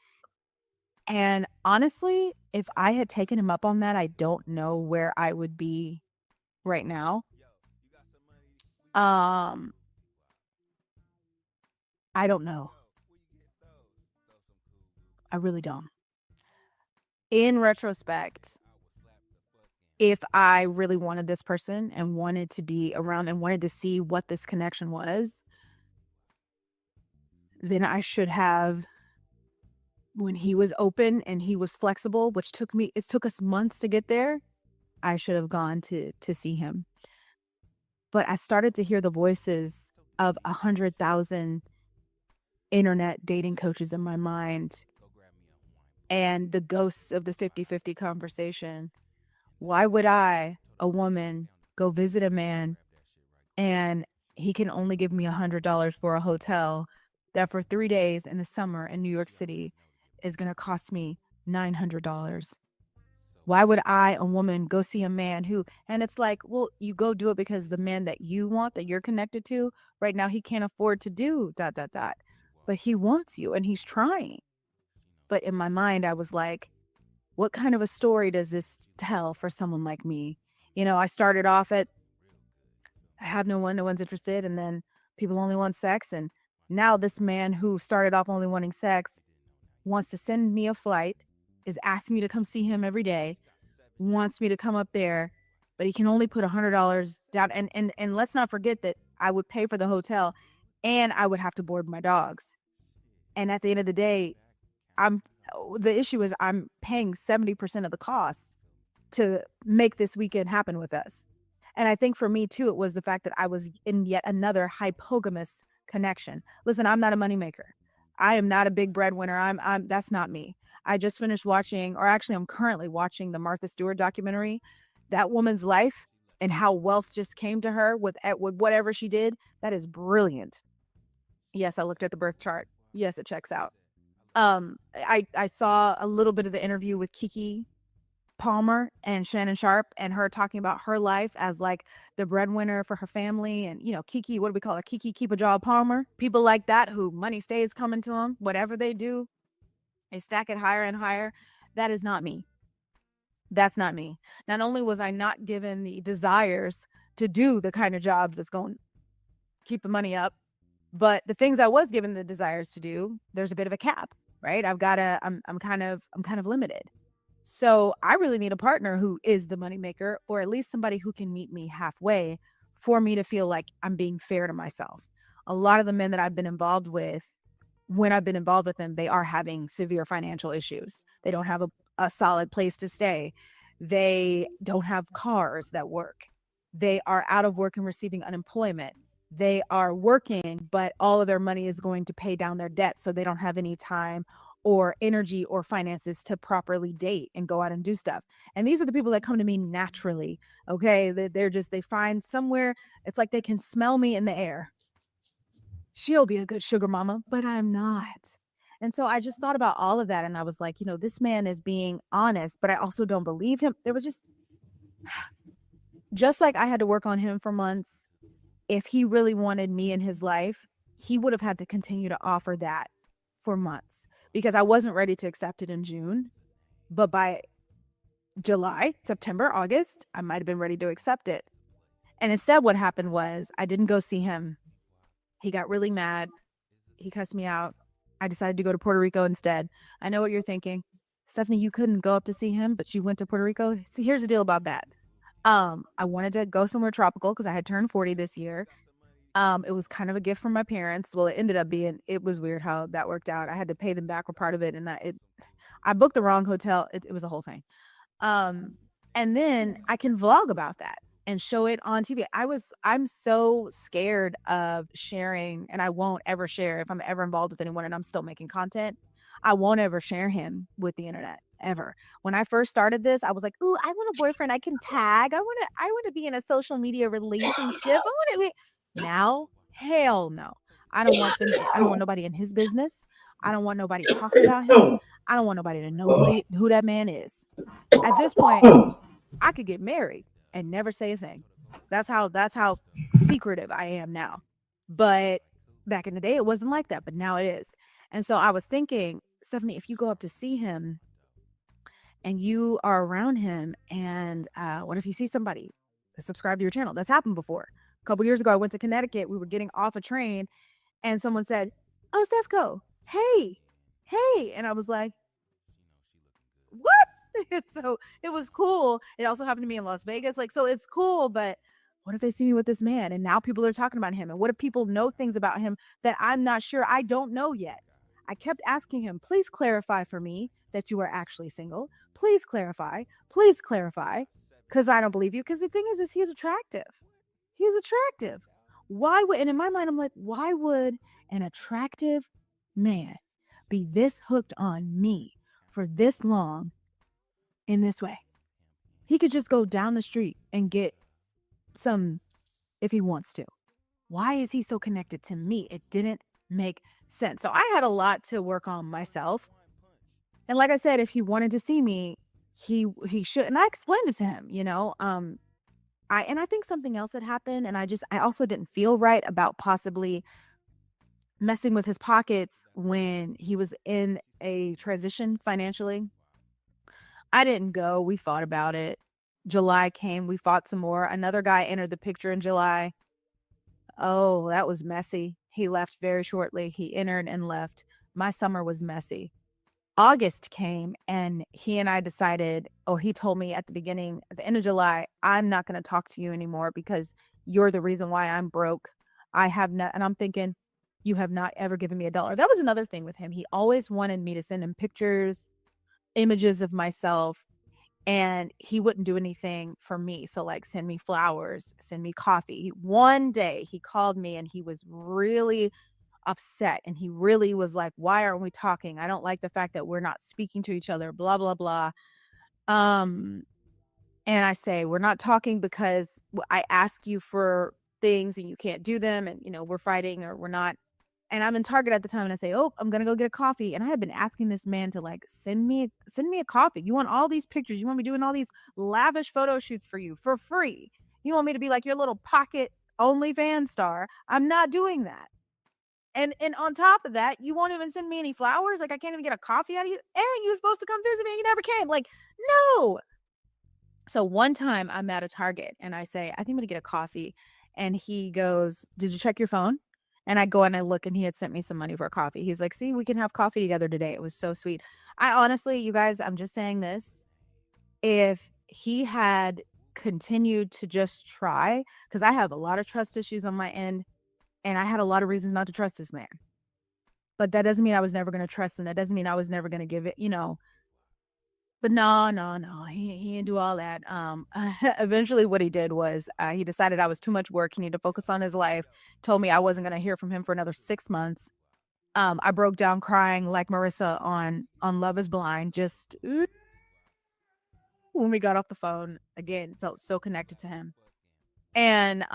And honestly, if I had taken him up on that, I don't know where I would be right now. Um, I don't know. I really don't. In retrospect, if I really wanted this person and wanted to be around and wanted to see what this connection was, then I should have, when he was open and he was flexible, which it took us months to get there, I should have gone to see him. But I started to hear the voices of 100,000 internet dating coaches in my mind and the ghosts of the 50-50 conversation. Why would I, a woman, go visit a man and he can only give me $100 for a hotel that for 3 days in the summer in New York City is going to cost me $900? Why would I, a woman, go see a man who, and it's like, well, you go do it because the man that you want, that you're connected to right now, he can't afford to do ... but he wants you and he's trying. But in my mind, I was like, what kind of a story does this tell for someone like me? I started off at, I have no one's interested, and then people only want sex. And now this man who started off only wanting sex wants to send me a flight, is asking me to come see him every day, wants me to come up there, but he can only put $100 down. And let's not forget that I would pay for the hotel and I would have to board my dogs. And at the end of the day, the issue is I'm paying 70% of the cost to make this weekend happen with us. And I think for me too, it was the fact that I was in yet another hypogamous connection. Listen, I'm not a moneymaker. I am not a big breadwinner. That's not me. I just finished watching, or actually I'm currently watching, the Martha Stewart documentary. That woman's life and how wealth just came to her with whatever she did. That is brilliant. Yes, I looked at the birth chart. Yes, it checks out. I saw a little bit of the interview with Kiki Palmer and Shannon Sharp, and her talking about her life as like the breadwinner for her family. And Kiki, what do we call her? Kiki Keep a Job Palmer. People like that who money stays coming to them, whatever they do, they stack it higher and higher. That is not me. That's not me. Not only was I not given the desires to do the kind of jobs that's going to keep the money up, but the things I was given the desires to do, there's a bit of a cap, right? I'm kind of limited. So I really need a partner who is the moneymaker, or at least somebody who can meet me halfway for me to feel like I'm being fair to myself. A lot of the men that I've been involved with, when I've been involved with them, they are having severe financial issues. They don't have a solid place to stay. They don't have cars that work. They are out of work and receiving unemployment. They are working, but all of their money is going to pay down their debt. So they don't have any time or energy or finances to properly date and go out and do stuff. And these are the people that come to me naturally. Okay. They find somewhere, it's like they can smell me in the air. She'll be a good sugar mama, but I'm not. And so I just thought about all of that. And I was like, this man is being honest, but I also don't believe him. There was just like I had to work on him for months. If he really wanted me in his life, he would have had to continue to offer that for months, because I wasn't ready to accept it in June. But by July, September, August, I might have been ready to accept it. And instead, what happened was I didn't go see him. He got really mad. He cussed me out. I decided to go to Puerto Rico instead. I know what you're thinking. Stephanie, you couldn't go up to see him, but you went to Puerto Rico. See, here's the deal about that. I wanted to go somewhere tropical because I had turned 40 this year. It was kind of a gift from my parents. Well, it was weird how that worked out. I had to pay them back for part of it, and I booked the wrong hotel. It was a whole thing. And then I can vlog about that and show it on TV. I'm so scared of sharing, and I won't ever share if I'm ever involved with anyone and I'm still making content. I won't ever share him with the internet ever. When I first started this, I was like, "Ooh, I want a boyfriend I can tag. I want to be in a social media relationship. Now, hell no. I don't want nobody in his business. I don't want nobody talking about him. I don't want nobody to know who that man is. At this point, I could get married and never say a thing. That's how secretive I am now. But back in the day, it wasn't like that, but now it is. And so I was thinking, Stephanie, if you go up to see him and you are around him, and what if you see somebody that subscribed to your channel? That's happened before. A couple years ago, I went to Connecticut. We were getting off a train, and someone said, "Oh, Stephco, hey, hey," and I was like, "What?" So it was cool. It also happened to me in Las Vegas. Like, so it's cool, but what if they see me with this man and now people are talking about him? And what if people know things about him that I'm not sure I don't know yet? I kept asking him, please clarify for me that you are actually single. Please clarify. Please clarify. Because I don't believe you. Because the thing is he's attractive. He's attractive. Why would, and in my mind, I'm like, why would an attractive man be this hooked on me for this long in this way? He could just go down the street and get some if he wants to. Why is he so connected to me? It didn't make sense. So I had a lot to work on myself. And like I said, if he wanted to see me, he should. And I explained it to him, you know. I think something else had happened, and I also didn't feel right about possibly messing with his pockets when he was in a transition financially. I didn't go. We fought about it. July came. We fought some more. Another guy entered the picture in July. Oh, that was messy. He left very shortly. He entered and left. My summer was messy. August came, and he and I decided, or he told me at the end of July, I'm not going to talk to you anymore because you're the reason why I'm broke. I have not, and I'm thinking, you have not ever given me $1. That was another thing with him. He always wanted me to send him pictures, images of myself, and he wouldn't do anything for me. So like send me flowers, send me coffee. One day he called me and he was really upset, and he really was like, why aren't we talking? I don't like the fact that we're not speaking to each other, blah, blah, blah. And I say, we're not talking because I ask you for things and you can't do them, and we're fighting or we're not. And I'm in Target at the time, and I say, oh, I'm gonna go get a coffee. And I had been asking this man to like send me a coffee. You want all these pictures? You want me doing all these lavish photo shoots for you for free? You want me to be like your little pocket OnlyFans star? I'm not doing that. And on top of that, you won't even send me any flowers. Like I can't even get a coffee out of you. And you were supposed to come visit me, and you never came. Like, no. So one time I'm at a Target and I say, I think I'm gonna get a coffee. And he goes, did you check your phone? And I go and I look, and he had sent me some money for a coffee. He's like, see, we can have coffee together today. It was so sweet. I honestly, you guys, I'm just saying this. If he had continued to just try, because I have a lot of trust issues on my end, and I had a lot of reasons not to trust this man. But that doesn't mean I was never going to trust him. That doesn't mean I was never going to give it, But no, he didn't do all that. Eventually what he did was he decided I was too much work. He needed to focus on his life. Told me I wasn't going to hear from him for another 6 months. I broke down crying like Marissa on Love is Blind. Just when we got off the phone, again, felt so connected to him. And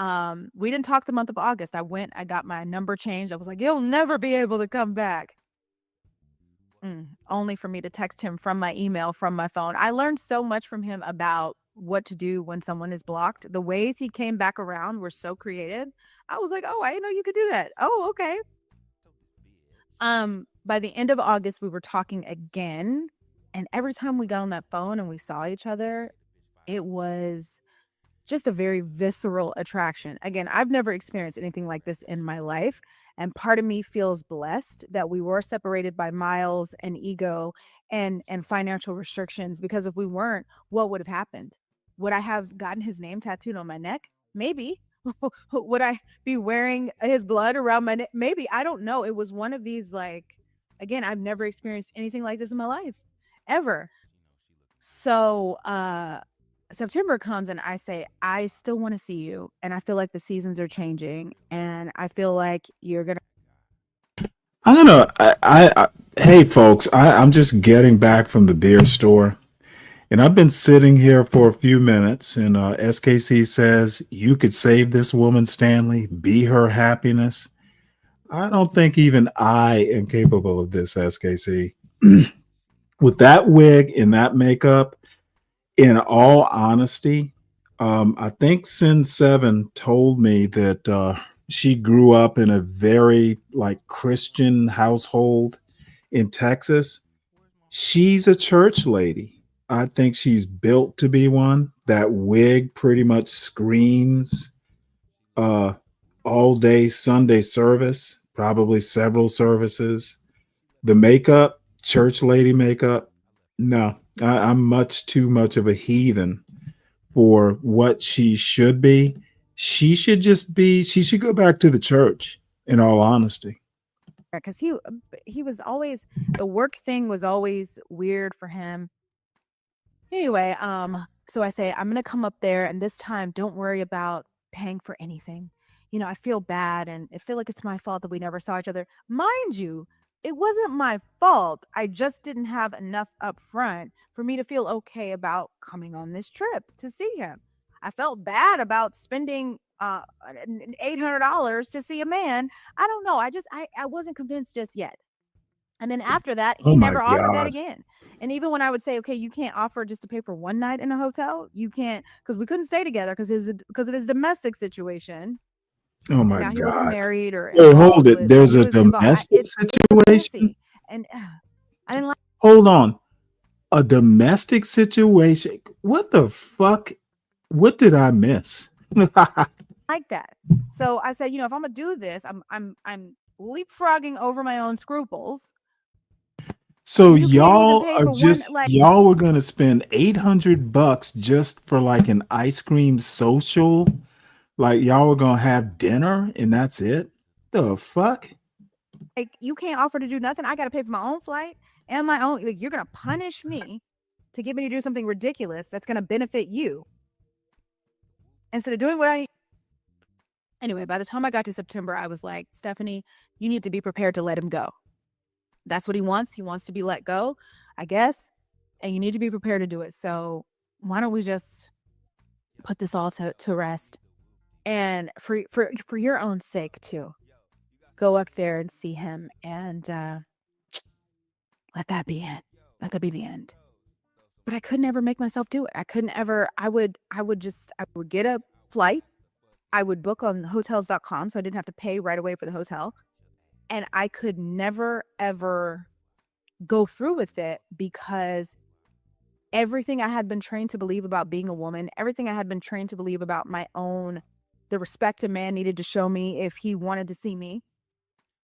we didn't talk the month of August. I got my number changed. I was like, you'll never be able to come back. Only for me to text him from my email, from my phone. I learned so much from him about what to do when someone is blocked. The ways he came back around were so creative. I was like, oh, I didn't know you could do that. Oh, okay. By the end of August, we were talking again. And every time we got on that phone and we saw each other, it was just a very visceral attraction. Again, I've never experienced anything like this in my life. And part of me feels blessed that we were separated by miles and ego and financial restrictions, because if we weren't, what would have happened? Would I have gotten his name tattooed on my neck? Maybe. Would I be wearing his blood around my neck? Maybe. I don't know. It was one of these, like, again, I've never experienced anything like this in my life, ever. So, September comes and I say, I still want to see you. And I feel like the seasons are changing, and I feel like you're going to, hey folks, I'm just getting back from the beer store, and I've been sitting here for a few minutes, and SKC says, you could save this woman, Stanley, be her happiness. I don't think even I am capable of this, SKC. With that wig and that makeup, in all honesty, I think Sin 7 told me that she grew up in a very like Christian household in Texas. She's a church lady. I think she's built to be one. That wig pretty much screams uh all day Sunday service, probably several services. The makeup, church lady makeup. No, I'm much too much of a heathen for what she should be. She should go back to the church, in all honesty. Because he was always, the work thing was always weird for him. Anyway, so I say I'm gonna come up there, and this time don't worry about paying for anything. You know, I feel bad and I feel like it's my fault that we never saw each other. Mind you, it wasn't my fault. I just didn't have enough up front for me to feel okay about coming on this trip to see him. I felt bad about spending $800 to see a man. I don't know. I wasn't convinced just yet. And then after that, Oh he my never offered that God. again. And even when I would say, okay, you can't offer just to pay for one night in a hotel, you can't, because we couldn't stay together because of his domestic situation. Oh And my now he wasn't God. married or Wait, hold involved it. with, well, There's he a was involved. domestic It was situation? messy. And I didn't like Hold on. A domestic situation? What the fuck? What did I miss? that. So I said, you know, if I'm gonna do this, I'm leapfrogging over my own scruples. So You can't even y'all pay are for one, just like, y'all were gonna spend $800 just for like an ice cream social? Like y'all were gonna have dinner and that's it? The fuck? you can't offer to do nothing. I got to pay for my own flight and my own. Like, you're gonna punish me to get me to do something ridiculous that's gonna benefit you instead of doing what I. Anyway, by the time I got to September, I was like, Stephanie, you need to be prepared to let him go. That's what he wants. He wants to be let go, I guess, and you need to be prepared to do it. So why don't we just put this all to rest? And for your own sake too, go up there and see him and let that be it. Let that be the end. But I could never make myself do it. I couldn't ever. I would get a flight. I would book on hotels.com so I didn't have to pay right away for the hotel. And I could never ever go through with it because everything I had been trained to believe about being a woman, everything I had been trained to believe about my own, the respect a man needed to show me if he wanted to see me,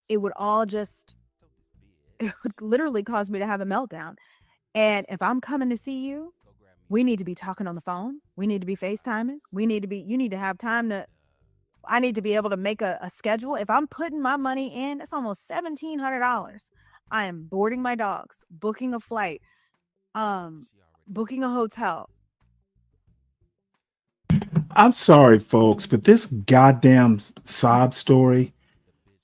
it would all just, it would literally cause me to have a meltdown. And if I'm coming to see you, we need to be talking on the phone. We need to be FaceTiming. You need to have time to, I need to be able to make a schedule. If I'm putting my money in, it's almost $1,700. I am boarding my dogs, booking a flight, booking a hotel. I'm sorry, folks, but this goddamn sob story,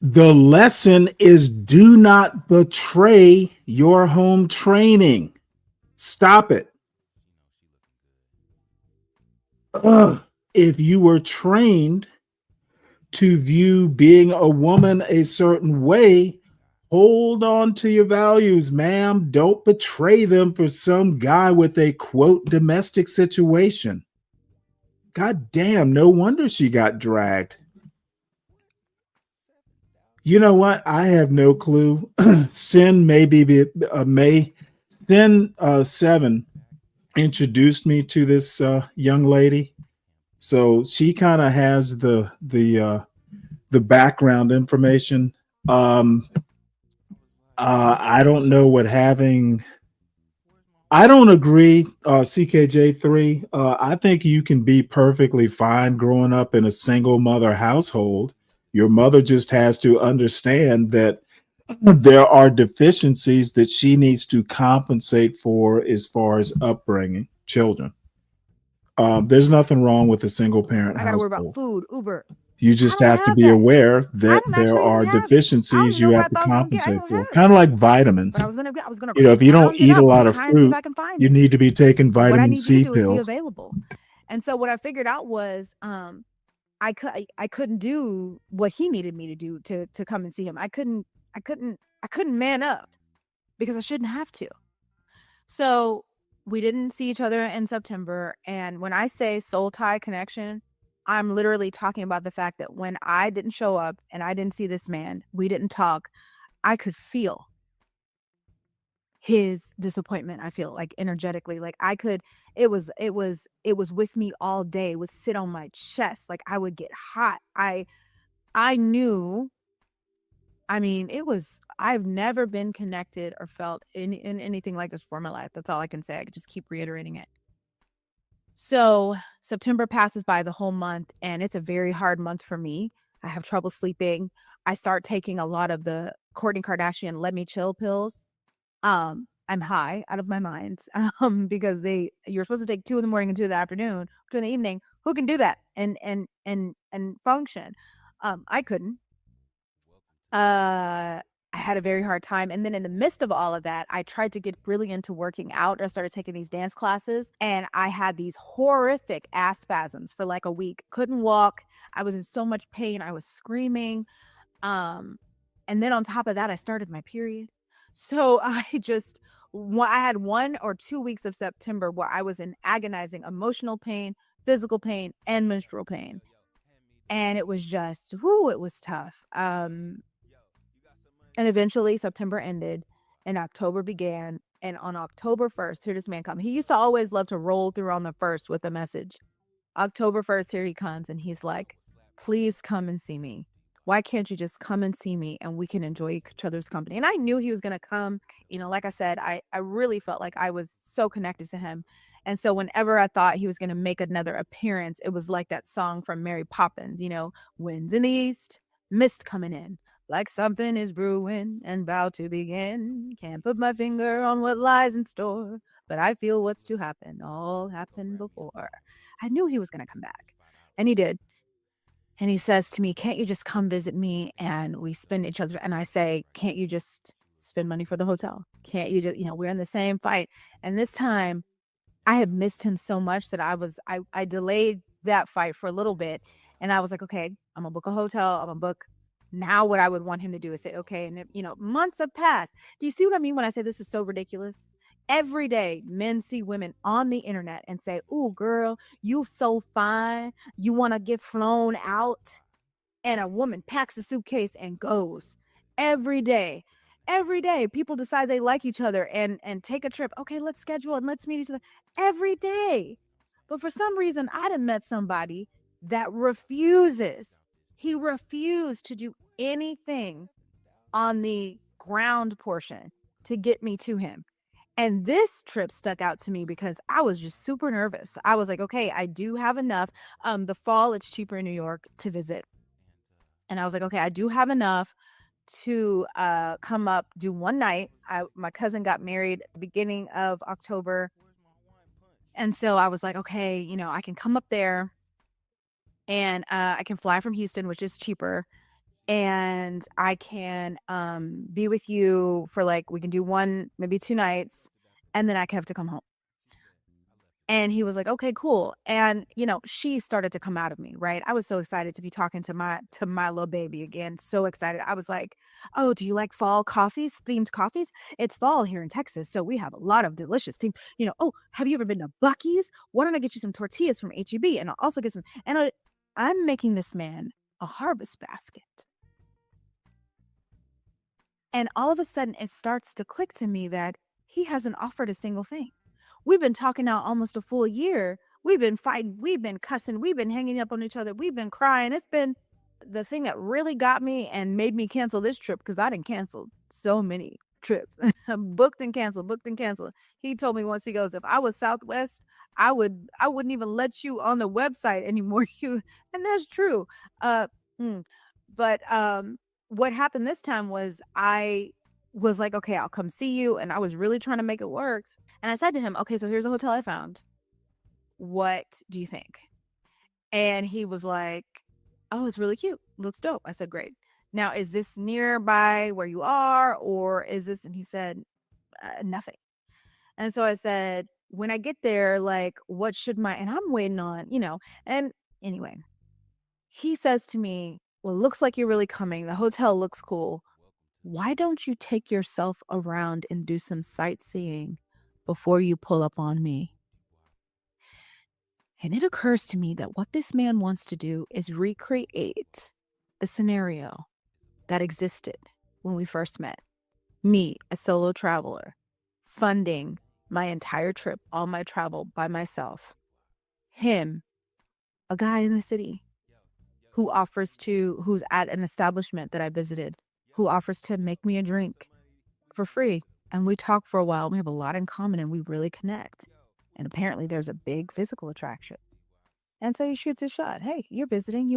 the lesson is do not betray your home training. Stop it. If you were trained to view being a woman a certain way, hold on to your values, ma'am. Don't betray them for some guy with a quote domestic situation. God damn, no wonder she got dragged. You know what? I have no clue. Sin Sin 7 introduced me to this young lady, so she kind of has the background information. I don't know what having. I don't agree, CKJ3. I think you can be perfectly fine growing up in a single mother household. Your mother just has to understand that there are deficiencies that she needs to compensate for as far as upbringing children. There's nothing wrong with a single parent I got to worry about household. food, Uber. You just have to be aware that there are deficiencies you have to compensate for, kind of like vitamins. But I was gonna You know, if you don't scrounge it eat a up and lot of try and see if fruit, I can find you it. need to be taking What I vitamin need you to C do is be pills. available. And so what I figured out was I couldn't do what he needed me to do to come and see him. I couldn't man up because I shouldn't have to. So we didn't see each other in September. And when I say soul tie connection, I'm literally talking about the fact that when I didn't show up and I didn't see this man, we didn't talk, I could feel his disappointment. I feel like energetically, like it was with me all day, it would sit on my chest, like I would get hot. I knew, I mean, I've never been connected or felt in anything like this for my life. That's all I can say. I could just keep reiterating it. So September passes by, the whole month, and it's a very hard month for me. I have trouble sleeping. I start taking a lot of the Kourtney Kardashian let me chill pills. I'm high out of my mind, because you're supposed to take 2 in the morning and 2 in the afternoon, 2 in the evening. Who can do that and function? I couldn't. I had a very hard time, and then in the midst of all of that, I tried to get really into working out. I started taking these dance classes, and I had these horrific ass spasms for like a week. Couldn't walk. I was in so much pain. I was screaming. Um, and then on top of that, I started my period. So I had 1 or 2 weeks of September where I was in agonizing emotional pain, physical pain, and menstrual pain. And it was just, whoo, it was tough. And eventually September ended and October began. And on October 1st, here this man come. He used to always love to roll through on the 1st with a message. October 1st, here he comes, and he's like, please come and see me. Why can't you just come and see me and we can enjoy each other's company? And I knew he was going to come. You know, like I said, I really felt like I was so connected to him. And so whenever I thought he was going to make another appearance, it was like that song from Mary Poppins, you know, winds in the east, mist coming in, like something is brewing and about to begin. Can't put my finger on what lies in store, but I feel what's to happen all happened before. I knew he was going to come back, and he did. And he says to me, can't you just come visit me? And we spend each other. And I say, can't you just spend money for the hotel? Can't you just, you know, we're in the same fight. And this time I had missed him so much that I delayed that fight for a little bit. And I was like, okay, I'm gonna book a hotel. I'm gonna book. Now what I would want him to do is say, okay, and if, you know, months have passed. Do you see what I mean when I say this is so ridiculous? Every day, men see women on the internet and say, "Oh, girl, you so fine. You want to get flown out?" And a woman packs a suitcase and goes. Every day. Every day, people decide they like each other and take a trip. Okay, let's schedule and let's meet each other. Every day. But for some reason, I done met somebody that refuses. He refused to do anything on the ground portion to get me to him. And this trip stuck out to me because I was just super nervous. I was like, okay, I do have enough. The fall, it's cheaper in New York to visit. And I was like, okay, I do have enough to come up, do one night. My cousin got married at the beginning of October. And so I was like, okay, you know, I can come up there and I can fly from Houston, which is cheaper. And I can be with you for like, we can do 1, maybe 2 nights, and then I have to come home. And he was like, okay, cool. And you know, she started to come out of me, right? I was so excited to be talking to my little baby again. So excited. I was like, oh, do you like fall coffees, themed coffees? It's fall here in Texas, so we have a lot of delicious themed, you know. Oh, have you ever been to Buc-ee's? Why don't I get you some tortillas from HEB? And I'll also get some, and I'm making this man a harvest basket. And all of a sudden, it starts to click to me that he hasn't offered a single thing. We've been talking now almost a full year. We've been fighting. We've been cussing. We've been hanging up on each other. We've been crying. It's been the thing that really got me and made me cancel this trip, because I didn't cancel so many trips. Booked and canceled, booked and canceled. He told me once, he goes, if I was Southwest, I wouldn't even let you on the website anymore. And that's true. But what happened this time was I was like, okay, I'll come see you. And I was really trying to make it work. And I said to him, okay, so here's a hotel I found. What do you think? And he was like, oh, it's really cute. Looks dope. I said, great. Now, is this nearby where you are, or is this? And he said, nothing. And so I said, when I get there, like, what should and I'm waiting on, you know, and anyway, he says to me, well, it looks like you're really coming. The hotel looks cool. Why don't you take yourself around and do some sightseeing before you pull up on me? And it occurs to me that what this man wants to do is recreate a scenario that existed when we first met. Me, a solo traveler, funding my entire trip, all my travel by myself. Him, a guy in the city who's at an establishment that I visited, who offers to make me a drink for free. And we talk for a while. We have a lot in common and we really connect. And apparently there's a big physical attraction. And so he shoots his shot. Hey, you're visiting.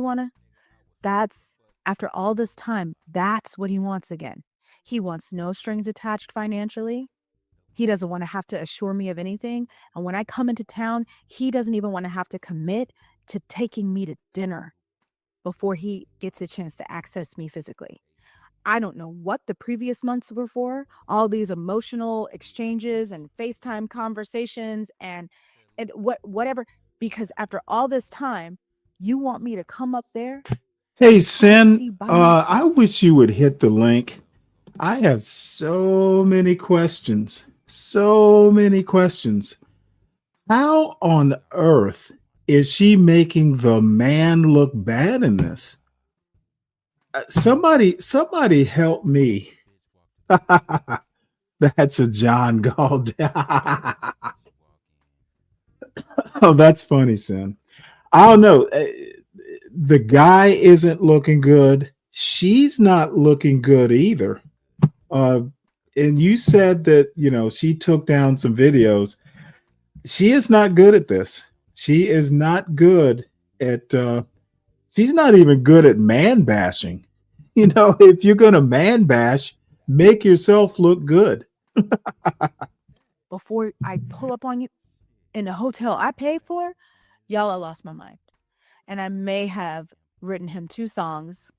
That's after all this time, that's what he wants again. He wants no strings attached financially. He doesn't want to have to assure me of anything. And when I come into town, he doesn't even want to have to commit to taking me to dinner before he gets a chance to access me physically. I don't know what the previous months were for, all these emotional exchanges and FaceTime conversations and whatever, because after all this time, you want me to come up there? Hey, See Sin, by myself. I wish you would hit the link. I have so many questions. So many questions. How on earth is she making the man look bad in this? Somebody help me. That's a John Galt. Oh, that's funny, Sin. I don't know. The guy isn't looking good. She's not looking good either. And you said that, she took down some videos. She is not good at this. She is not good at, she's not even good at man bashing. If you're going to man bash, make yourself look good. Before I pull up on you in the hotel I paid for, y'all, I lost my mind. And I may have written him 2 songs.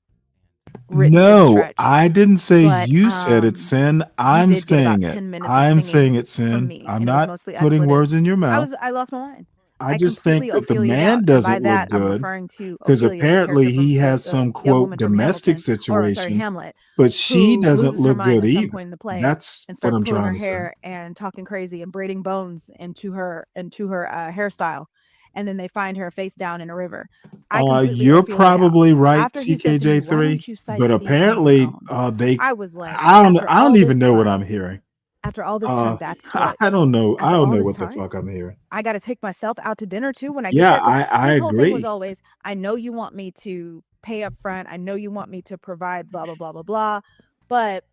No, I didn't say you said it, Sin. I'm did get about saying it. 10 minutes of I'm singing saying it, from Sin. me, I'm and it was not mostly putting isolated. words in your mouth. I lost my mind. I I just think completely that the Ophelia'd out, man and by doesn't look that, I'm good referring to because Ophelia, the apparently character he from has the some young quote woman from domestic Hamilton, or sorry, situation, Hamlet, but she who doesn't loses her look mind good at some either. point in the play That's and what starts I'm pulling her trying to say. hair and talking crazy and braiding bones into her hairstyle, and then they find her face down in a river. I completely You're Ophelia'd out. probably right, After he said to me, "Why CKJ3, don't you but sightsee on your apparently own?" they I was like, I don't after I don't all even this know what I'm time, hearing. after all this time, that's what I don't know. I after don't all know this what the time, fuck I'm hearing. I got to take myself out to dinner too when I get Yeah, there, because I his whole thing was agree. always, I know you want me to pay up front. I know you want me to provide blah, blah, blah, blah, blah. But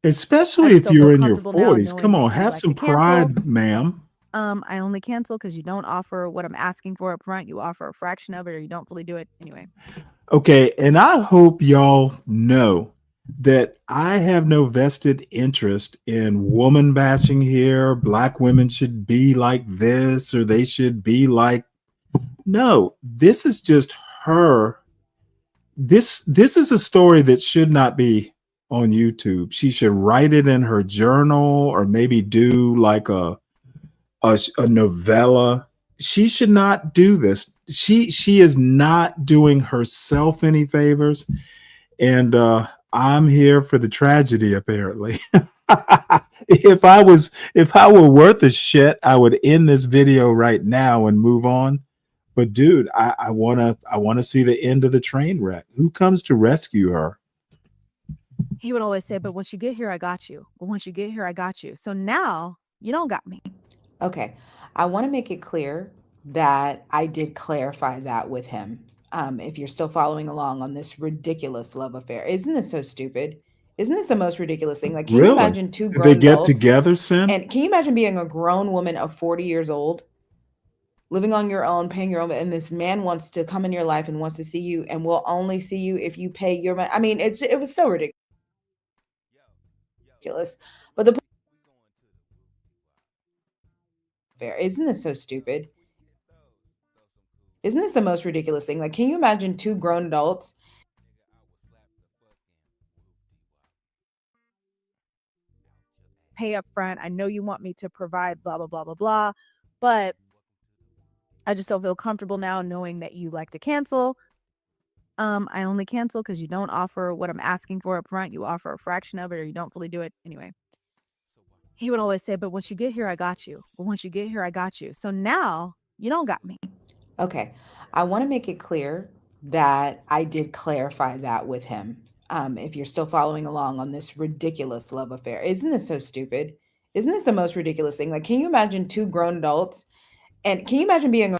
I Especially just if don't feel you're in your comfortable now 40s. knowing Come that on, you have like to some cancel. pride, ma'am. I only cancel because you don't offer what I'm asking for up front. You offer a fraction of it, or you don't fully do it. Anyway. Okay, and I hope y'all know that I have no vested interest in woman bashing here. Black women should be like this or they should be like. No, this is just her. This is a story that should not be on YouTube. She should write it in her journal or maybe do like a novella. She should not do this. She is not doing herself any favors, and I'm here for the tragedy. Apparently, if I were worth a shit, I would end this video right now and move on. But dude, I wanna see the end of the train wreck. Who comes to rescue her? He would always say, "But once you get here, I got you. But once you get here, I got you." So now you don't got me. Okay. I want to make it clear that I did clarify that with him. If you're still following along on this ridiculous love affair, isn't this so stupid? Isn't this the most ridiculous thing? Like, can you Really? imagine 2 Did they grown get adults? together, Sin? And can you imagine being a grown woman of 40 years old, living on your own, paying your own, and this man wants to come in your life and wants to see you and will only see you if you pay your money? I mean, it was so ridiculous. But the fair, isn't this so stupid? Isn't this the most ridiculous thing? Like, can you imagine 2 grown adults pay up front? I know you want me to provide blah, blah, blah, blah, blah. But I just don't feel comfortable now knowing that you like to cancel. I only cancel because you don't offer what I'm asking for up front. You offer a fraction of it, or you don't fully do it. Anyway. He would always say, "But once you get here, I got you. But once you get here, I got you." So now you don't got me. Okay. I want to make it clear that I did clarify that with him. If you're still following along on this ridiculous love affair, isn't this so stupid? Isn't this the most ridiculous thing? Like, can you imagine two grown adults? And can you imagine being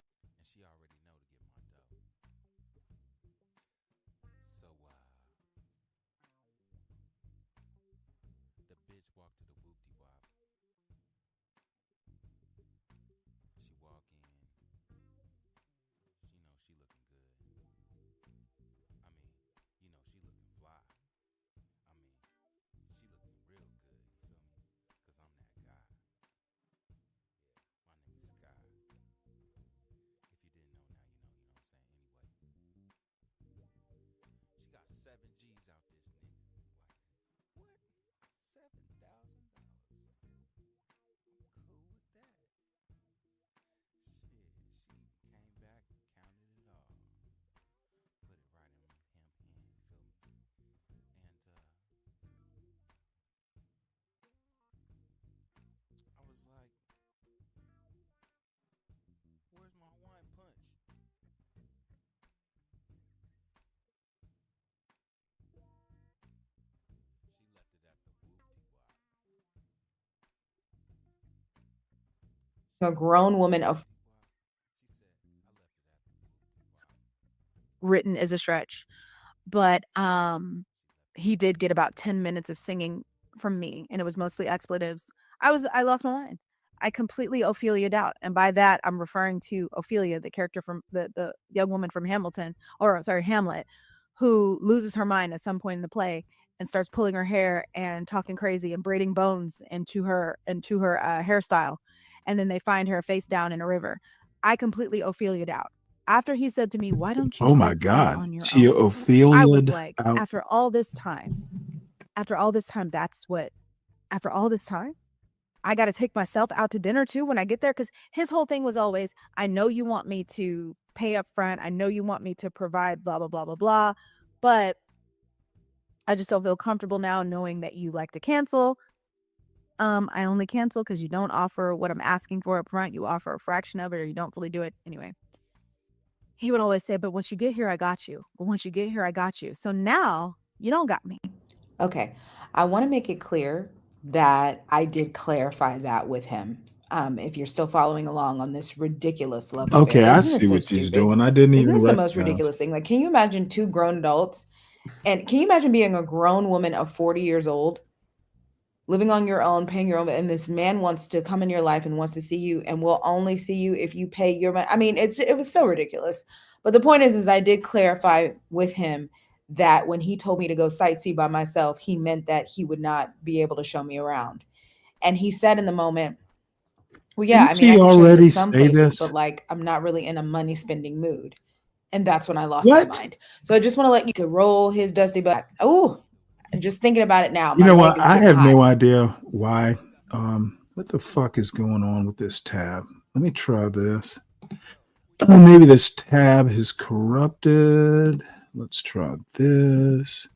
a grown woman of Written is a stretch, but he did get about 10 minutes of singing from me, and it was mostly expletives. I lost my mind. I completely Ophelia'd out, and by that I'm referring to Ophelia, the character from the young woman from Hamilton, or sorry, Hamlet, who loses her mind at some point in the play and starts pulling her hair and talking crazy and braiding bones into her hairstyle, and then they find her face down in a river. I completely Ophelia'd out. After he said to me, "Why don't you Oh my sightsee God. on your She own?" I was Ophelia'd like, out. after all this time, after all this time, I got to take myself out to dinner too when I get there. Cause his whole thing was always, I know you want me to pay up front. I know you want me to provide blah, blah, blah, blah, blah. But I just don't feel comfortable now knowing that you like to cancel. I only cancel because you don't offer what I'm asking for up front. You offer a fraction of it or you don't fully do it. Anyway, he would always say, but once you get here, I got you. But once you get here, I got you. So now you don't got me. Okay. I want to make it clear that I did clarify that with him. If you're still following along on this ridiculous love affair, Okay, I isn't this see so what she's stupid? doing. I didn't Isn't even this the most recognize. ridiculous thing? Like, can you imagine two grown adults? And can you imagine being a grown woman of 40 years old, living on your own, paying your own, and this man wants to come in your life and wants to see you and will only see you if you pay your money? I mean, it was so ridiculous. But the point is I did clarify with him that when he told me to go sightsee by myself, he meant that he would not be able to show me around. And he said in the moment, well, yeah, Didn't I mean, I she could show you to already some say places, but this? like, I'm not really in a money spending mood. And that's when I lost my What? mind. So I just want to let you could roll his dusty butt. Oh, just thinking about it now, You my know leg what? is I getting have hot. no idea why. What the fuck is going on with this tab? Let me try this. Oh, maybe this tab is corrupted. Let's try this.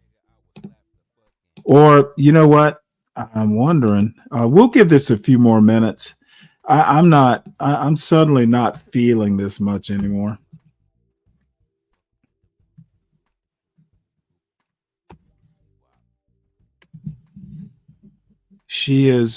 Or you know what? I'm wondering. We'll give this a few more minutes. I'm not. I'm suddenly not feeling this much anymore. She is.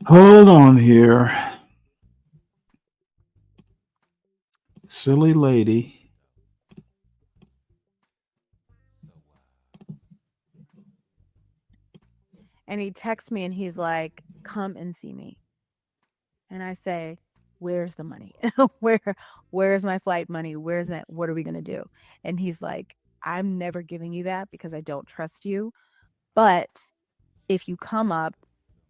Hold on here, silly lady. And he texts me and he's like, come and see me. And I say, where's the money? Where's my flight money? Where's that? What are we going to do? And he's like, I'm never giving you that because I don't trust you. But if you come up,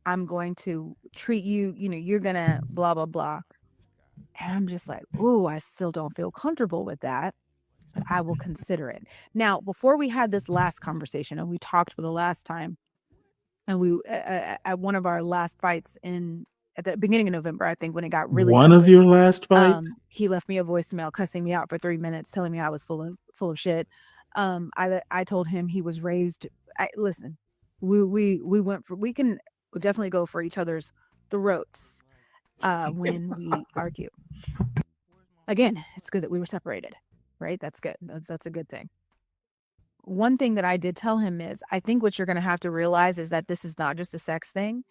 I'm going to treat you, you're going to blah, blah, blah. And I'm just like, oh, I still don't feel comfortable with that, but I will consider it. Now, before we had this last conversation and we talked for the last time, and we at one of our last fights at the beginning of November, I think when it got really One of ugly, your last fights? he left me a voicemail cussing me out for 3 minutes, telling me I was full of shit. I told him he was raised. Listen, we went for we'll definitely go for each other's throats when we argue. Again, it's good that we were separated, right? That's good. That's a good thing. One thing that I did tell him is, I think what you're going to have to realize is that this is not just a sex thing,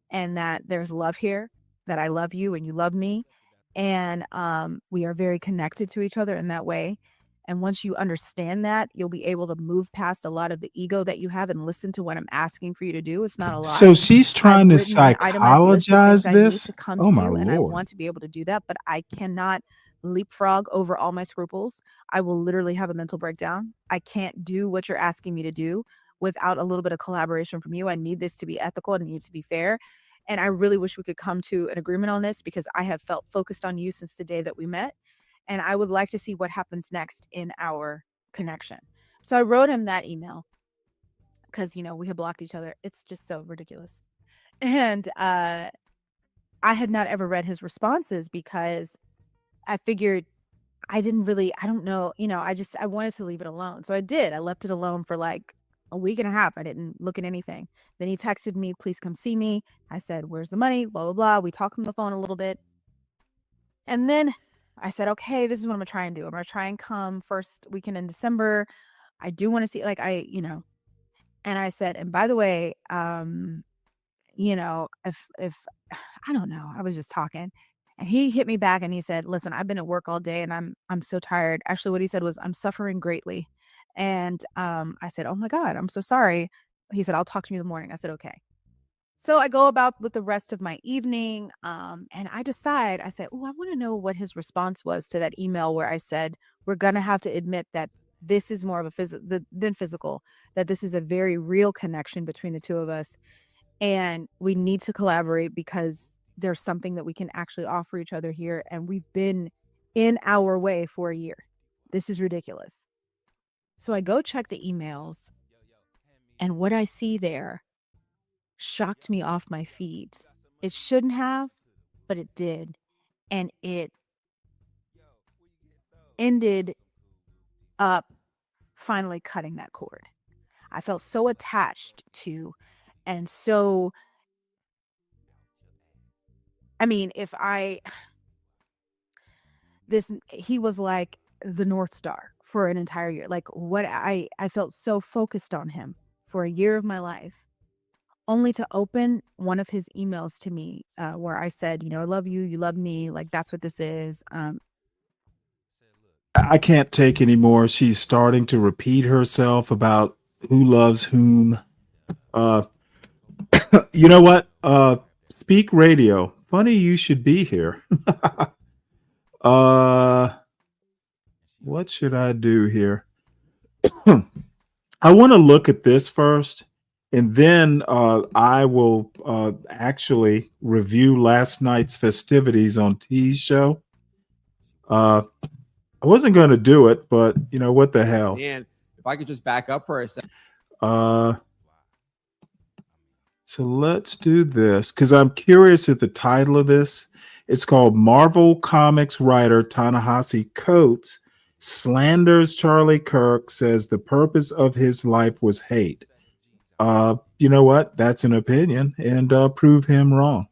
and that there's love here, that I love you and you love me. And we are very connected to each other in that way. And once you understand that, you'll be able to move past a lot of the ego that you have and listen to what I'm asking for you to do. It's not a lot. So she's I've trying to written an itemized list of things psychologize I need this? to come Oh to my you, and I Lord. want to be able to do that, but I cannot leapfrog over all my scruples. I will literally have a mental breakdown. I can't do what you're asking me to do without a little bit of collaboration from you. I need this to be ethical and it needs to be fair. And I really wish we could come to an agreement on this, because I have felt focused on you since the day that we met. And I would like to see what happens next in our connection. So I wrote him that email because, we had blocked each other. It's just so ridiculous. And I had not ever read his responses because I figured I don't know, I wanted to leave it alone. So I did. I left it alone for like a week and a half. I didn't look at anything. Then he texted me, please come see me. I said, where's the money? Blah, blah, blah. We talked on the phone a little bit. And then I said, okay, this is what I'm going to try and do. I'm going to try and come first weekend in December. I do want to see, and I said, and by the way, if I don't know, I was just talking. And he hit me back and he said, listen, I've been at work all day and I'm so tired. Actually, what he said was, I'm suffering greatly. And I said, oh my God, I'm so sorry. He said, I'll talk to you in the morning. I said, okay. So I go about with the rest of my evening. And I said, oh, I want to know what his response was to that email where I said, we're going to have to admit that this is more of a than physical, that this is a very real connection between the two of us. And we need to collaborate because there's something that we can actually offer each other here. And we've been in our way for a year. This is ridiculous. So I go check the emails, and what I see there shocked me off my feet. It shouldn't have, but it did. And it ended up finally cutting that cord. I felt so attached to, and so, he was like the North Star for an entire year. Like, what I felt so focused on him for a year of my life, only to open one of his emails to me where I said, I love you, you love me, like that's what this is. I can't take anymore. She's starting to repeat herself about who loves whom. You know what? Speak Radio. Funny you should be here. What should I do here? I want to look at this first, and then I will actually review last night's festivities on T's show. I wasn't going to do it, but what the hell? And if I could just back up for a second. So let's do this because I'm curious at the title of this. It's called Marvel Comics writer Ta-Nehisi Coates slanders Charlie Kirk, says the purpose of his life was hate. You know what? That's an opinion, and prove him wrong.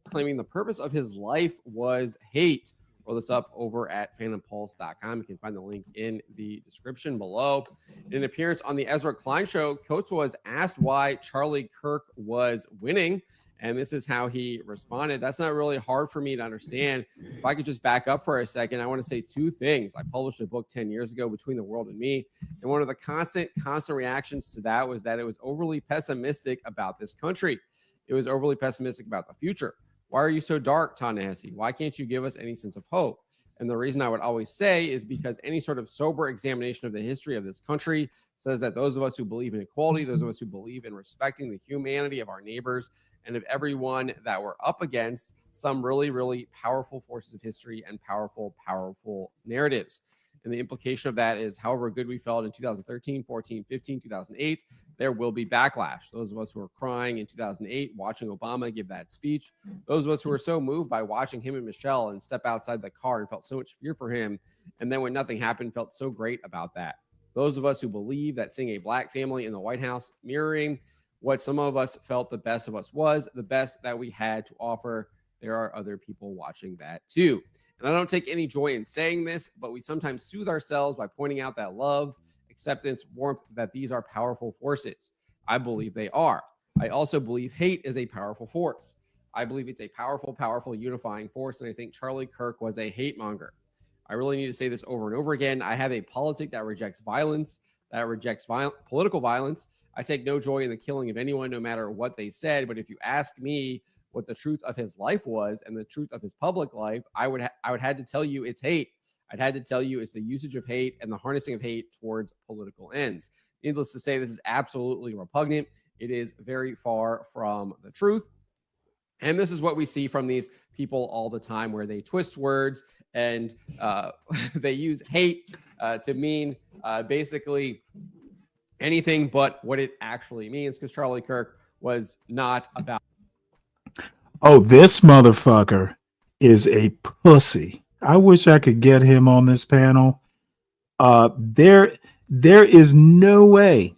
Claiming the purpose of his life was hate. Roll this up over at phantompulse.com. You can find the link in the description below. In an appearance on the Ezra Klein show, Coates was asked why Charlie Kirk was winning, and this is how he responded. That's not really hard for me to understand. If I could just back up for a second, I want to say two things. I published a book 10 years ago, Between the World and Me, and one of the constant reactions to that was that it was overly pessimistic about this country. It was overly pessimistic about the future. Why are you so dark, Ta-Nehisi? Why can't you give us any sense of hope? And the reason I would always say is because any sort of sober examination of the history of this country says that those of us who believe in equality, those of us who believe in respecting the humanity of our neighbors and of everyone that we're up against some really, really powerful forces of history and powerful narratives. And the implication of that is however good we felt in 2013, 14, 15, 2008, there will be backlash. Those of us who are crying in 2008, watching Obama give that speech, those of us who are so moved by watching him and Michelle and step outside the car and felt so much fear for him, and then when nothing happened, felt so great about that. Those of us who believe that seeing a black family in the White House mirroring what some of us felt the best of us was, the best that we had to offer. There are other people watching that too. And I don't take any joy in saying this, but we sometimes soothe ourselves by pointing out that love, acceptance, warmth, that these are powerful forces. I believe they are. I also believe hate is a powerful force. I believe it's a powerful, powerful unifying force. And I think Charlie Kirk was a hate monger. I really need to say this over and over again. I have a politic that rejects violence, that rejects political violence. I take no joy in the killing of anyone, no matter what they said. But if you ask me what the truth of his life was and the truth of his public life, I would had to tell you it's hate. I'd had to tell you it's the usage of hate and the harnessing of hate towards political ends. Needless to say, this is absolutely repugnant. It is very far from the truth. And this is what we see from these people all the time, where they twist words and they use hate to mean basically anything but what it actually means, because Charlie Kirk was not about. Oh, this motherfucker is a pussy. I wish I could get him on this panel. There is no way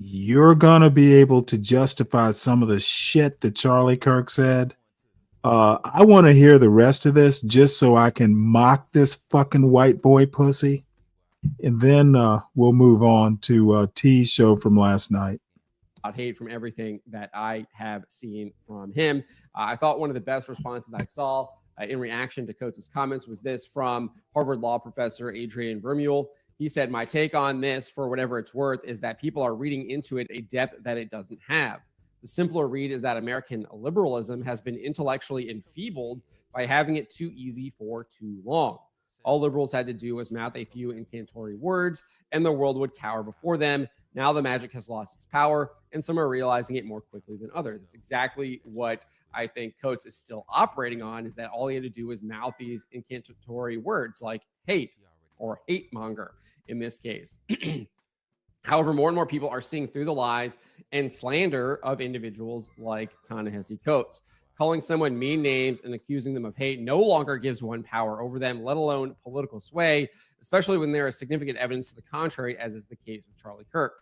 you're gonna be able to justify some of the shit that Charlie Kirk said. I want to hear the rest of this just so I can mock this fucking white boy pussy. And then we'll move on to T's show from last night. Hate from everything that I have seen from him. I thought one of the best responses I saw in reaction to Coates' comments was this from Harvard law professor Adrian Vermeule. He said, "My take on this, for whatever it's worth, is that people are reading into it a depth that it doesn't have. The simpler read is that American liberalism has been intellectually enfeebled by having it too easy for too long. All liberals had to do was mouth a few incantory words, and the world would cower before them. Now the magic has lost its power, and some are realizing it more quickly than others." It's exactly what I think Coates is still operating on, is that all he had to do was mouth these incantatory words like hate or hate monger in this case. However, more and more people are seeing through the lies and slander of individuals like Ta-Nehisi Coates. Calling someone mean names and accusing them of hate no longer gives one power over them, let alone political sway, especially when there is significant evidence to the contrary, as is the case with Charlie Kirk.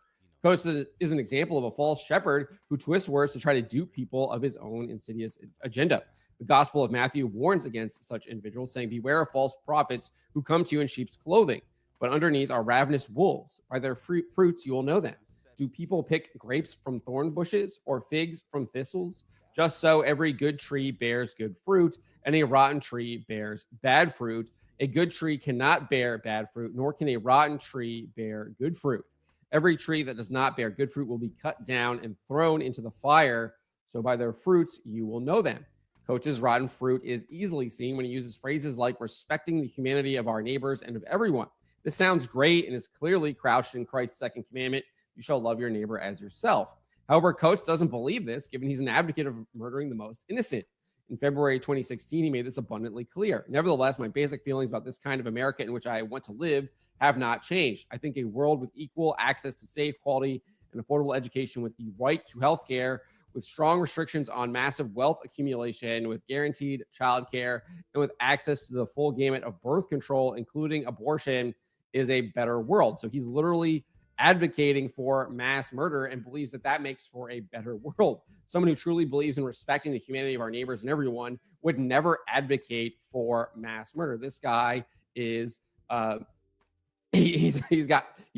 Coates is an example of a false shepherd who twists words to try to dupe people of his own insidious agenda. The Gospel of Matthew warns against such individuals, saying, "Beware of false prophets who come to you in sheep's clothing, but underneath are ravenous wolves. By their fruits you will know them. Do people pick grapes from thorn bushes or figs from thistles? Just so every good tree bears good fruit, and a rotten tree bears bad fruit. A good tree cannot bear bad fruit, nor can a rotten tree bear good fruit. Every tree that does not bear good fruit will be cut down and thrown into the fire. So by their fruits you will know them." Coates' rotten fruit is easily seen when he uses phrases like respecting the humanity of our neighbors and of everyone. This sounds great and is clearly crouched in Christ's second commandment: you shall love your neighbor as yourself. However, Coates doesn't believe this, given he's an advocate of murdering the most innocent. In February 2016, he made this abundantly clear. "Nevertheless, my basic feelings about this kind of America in which I want to live have not changed. I think a world with equal access to safe, quality, and affordable education, with the right to health care, with strong restrictions on massive wealth accumulation, with guaranteed childcare, and with access to the full gamut of birth control, including abortion, is a better world." So he's literally advocating for mass murder and believes that that makes for a better world. Someone who truly believes in respecting the humanity of our neighbors and everyone would never advocate for mass murder. This guy is he's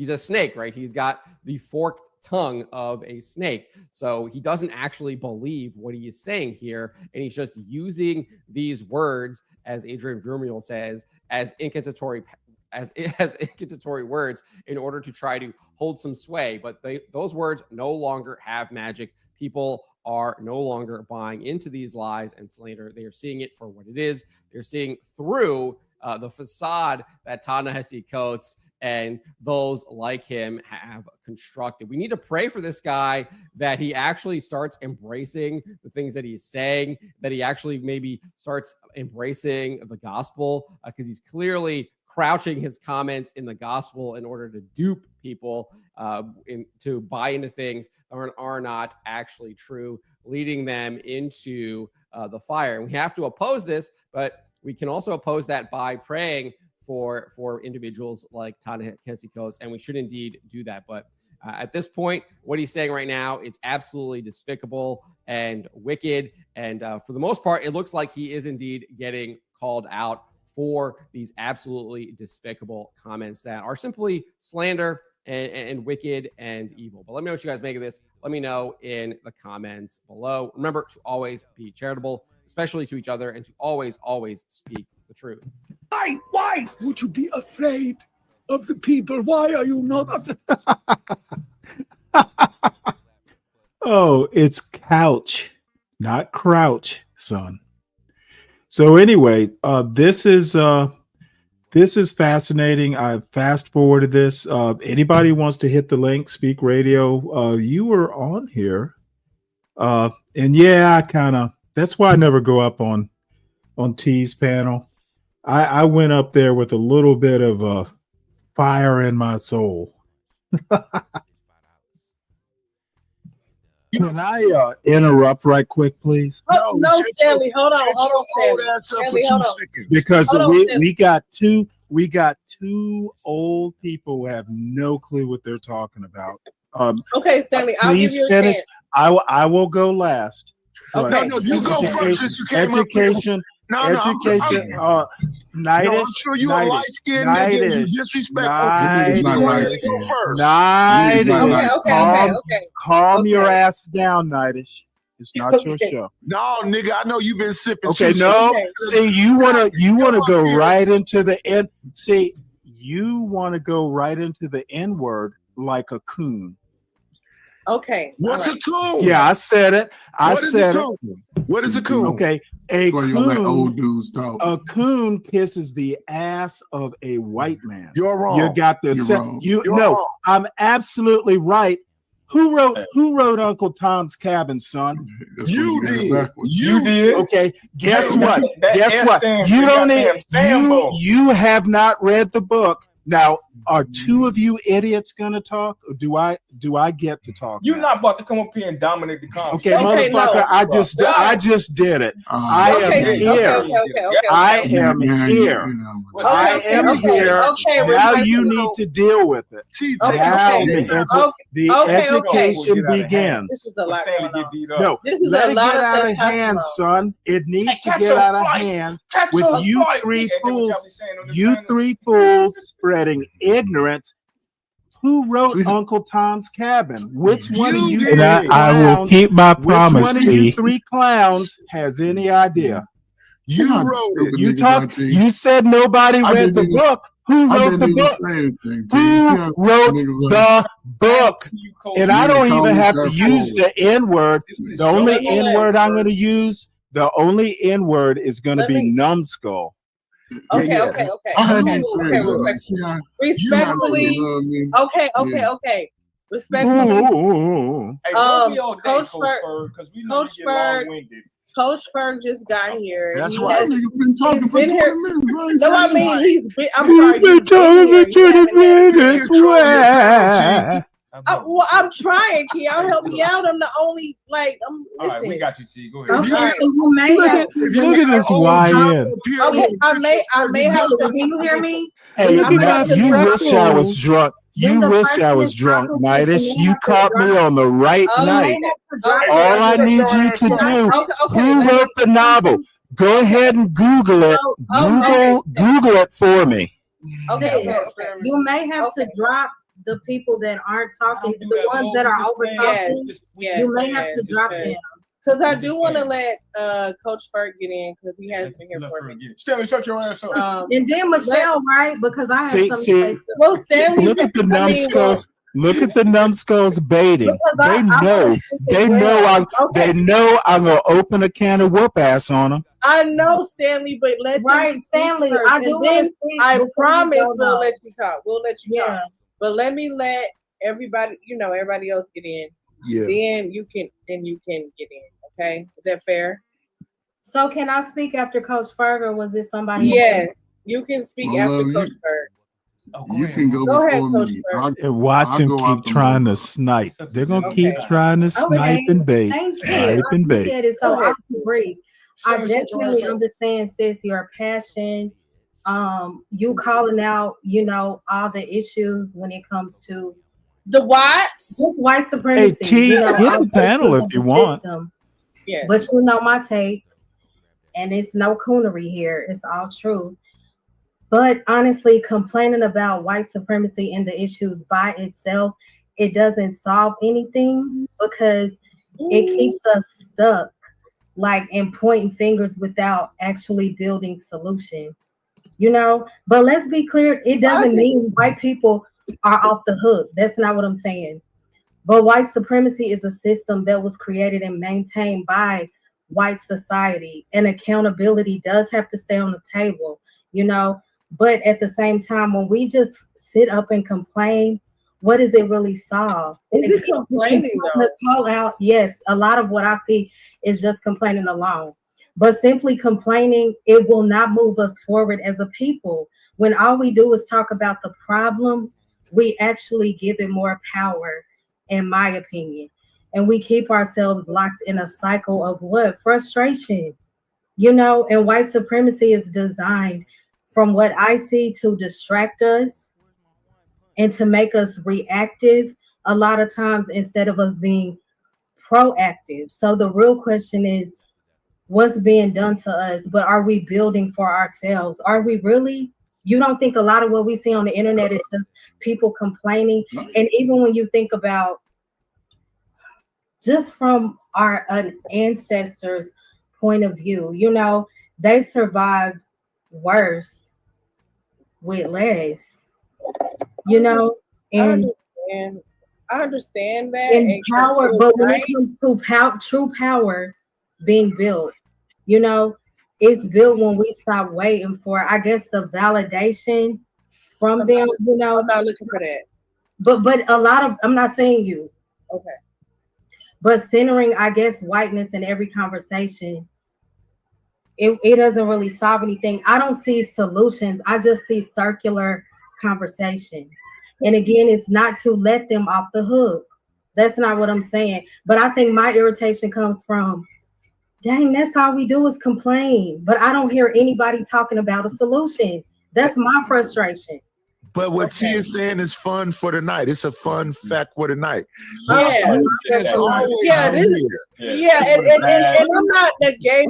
a snake, right? He's got the forked tongue of a snake. So he doesn't actually believe what he is saying here, and he's just using these words, as Adrian Vermeule says, as incantatory words in order to try to hold some sway. But those words no longer have magic. People are no longer buying into these lies and slander. They are seeing it for what it is. They're seeing through the facade that Ta-Nehisi Coates and those like him have constructed. We need to pray for this guy, that he actually starts embracing the things that he's saying, that he actually maybe starts embracing the gospel, because he's clearly crouching his comments in the gospel in order to dupe people to buy into things that are not actually true, leading them into the fire. And we have to oppose this, but we can also oppose that by praying for individuals like Ta-Nehisi Coates, and we should indeed do that. But At this point, what he's saying right now is absolutely despicable and wicked. And for the most part, it looks like he is indeed getting called out for these absolutely despicable comments that are simply slander and wicked and evil. But let me know what you guys make of this. Let me know in the comments below. Remember to always be charitable, especially to each other, and to always, always speak the truth. Why would you be afraid of the people? Why are you not Oh, it's couch, not crouch, son. So anyway, this is fascinating. I fast forwarded this. Anybody wants to hit the link, Speak Radio, you were on here. And yeah, that's why I never go up on T's panel. I went up there with a little bit of fire in my soul. Can I interrupt right quick, please? No, Stanley, hold on, Stanley. Hold on. Because Hold on, we got two old people who have no clue what they're talking about. Okay, Stanley, I'll give please you a finish. chance. I will go last. Okay. No, you go first. You came up Education. Education. Nightish. I'm sure you a light skinned nigga. You disrespectful. Calm your ass down, Nightish. It's not your show. No, nigga, I know you've been sipping. Okay, no. See, you wanna go right into the end. See, you want to go right into the N word like a coon. Okay. What's a coon? Yeah, I said it. I said it. What is a coon? Okay, a Like old dudes talk. A coon kisses the ass of a white man. You're wrong. You got the You're wrong. I'm absolutely right. Who wrote Uncle Tom's Cabin, son? You did. You did. Okay. Guess what? That Guess what? stands You for don't goddamn Sambo. you have not read the book. Now, are two of you idiots gonna talk, or do I get to talk? You're not about to come up here and dominate the conversation. Okay, motherfucker, no. I just did it. I am here. I am here. I am here. Now you need to deal with it. Now the education begins. This is a lot going on. No, let it get out of hand, son. It needs to get out of hand with you three fools. You three fools spreading ignorance. Who wrote Uncle Tom's Cabin? Which one of you three clowns, I will keep my promise, which one of you T. three clowns has any idea? You wrote it. You said nobody read the book. Who wrote the book? Who wrote the book? And I don't even have to use the N word. The only N word I'm going to use, the only N word is going to be numbskull. Okay. Respectfully. Okay. Respectfully. Coach Ferg just got here. That's right. You've been talking for 20 minutes. No, I mean he's been. I'm sorry. You've been talking for 20 minutes. Well, I'm trying, Key. Y'all help me out. I'm the only I'm all right, we got you, T. Go ahead. Look at this YN. Okay, I may have to. Can you hear me? Hey, you wish I was drunk. You wish I was drunk, Nightish. You caught me on the right night. All I need you to do, who wrote the novel? Go ahead and Google it. Google it for me. Okay. You may have to drop the people that aren't talking, the ones that are over talking. You may have to drop them. Because I do want to let Coach Ferg get in because he hasn't been here for a minute. Stanley, shut your ass up. And then Michelle, right? Because I have something to say. Well, Stanley, look at the numbskulls. Look at the numbskulls baiting. They know I'm gonna open a can of whoop ass on them. I know, Stanley, but Stanley. I promise we'll let you talk. We'll let you talk. But let me let everybody, everybody else get in. Yeah. Then you can get in. Okay, is that fair? So can I speak after Coach Ferg, or was it somebody else? Yes, you can speak after Coach Ferg. You can go ahead, before Coach me. Ferg. And watch him keep trying to snipe. They're gonna keep trying to snipe and bait. Snipe and bait. So I can breathe. I definitely understand, sis, your passion. You calling out, all the issues when it comes to The what? It's white Hey, supremacy. T, You know, hit our the panel racism if you want. system. Yeah. But you know my take, and it's no coonery here. It's all true. But honestly, complaining about white supremacy and the issues by itself, it doesn't solve anything because it keeps us stuck, like in pointing fingers without actually building solutions. You know, but let's be clear, it doesn't mean white people are off the hook. That's not what I'm saying. But white supremacy is a system that was created and maintained by white society, and accountability does have to stay on the table, you know. But at the same time, when we just sit up and complain, what does it really solve? Is it complaining though? Call out, yes, a lot of what I see is just complaining alone. But simply complaining, it will not move us forward as a people. When all we do is talk about the problem, we actually give it more power, in my opinion. And we keep ourselves locked in a cycle of what? Frustration. You know, and white supremacy is designed, from what I see, to distract us and to make us reactive a lot of times instead of us being proactive. So the real question is, what's being done to us, but are we building for ourselves? Are we really? You don't think a lot of what we see on the internet is just people complaining? And even when you think about just from our ancestors' point of view, you know, they survived worse with less, you know, and I understand that. And power, but when it comes to true power being built, you know, it's built when we stop waiting for, I guess, the validation from them, you know. I'm not looking for that. But a lot of, I'm not saying you, Okay. but centering, I guess, whiteness in every conversation, it doesn't really solve anything. I don't see solutions. I just see circular conversations. And again, it's not to let them off the hook. That's not what I'm saying. But I think my irritation comes from, dang, that's all we do is complain. But I don't hear anybody talking about a solution. That's my frustration. But what T is saying is fun for the night. It's a fun fact for the night. Yeah, and I'm not negating.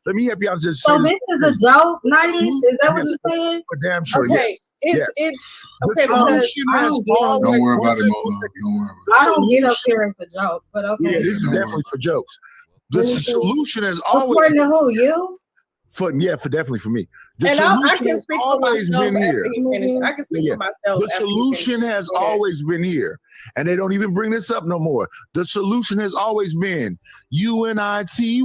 Let me help you out. Just so this is a joke, night-ish? Is that what you're saying? For damn sure. Okay, yes. it's okay. Because Don't worry about it, Mo. Don't worry. I don't get up here as a joke, but okay. Yeah, this is definitely for jokes. The solution is always according to who? You? For definitely for me. The and solution I can has speak for always myself been here. I can speak for myself. The solution has always been here, and they don't even bring this up no more. The solution has always been UNITY.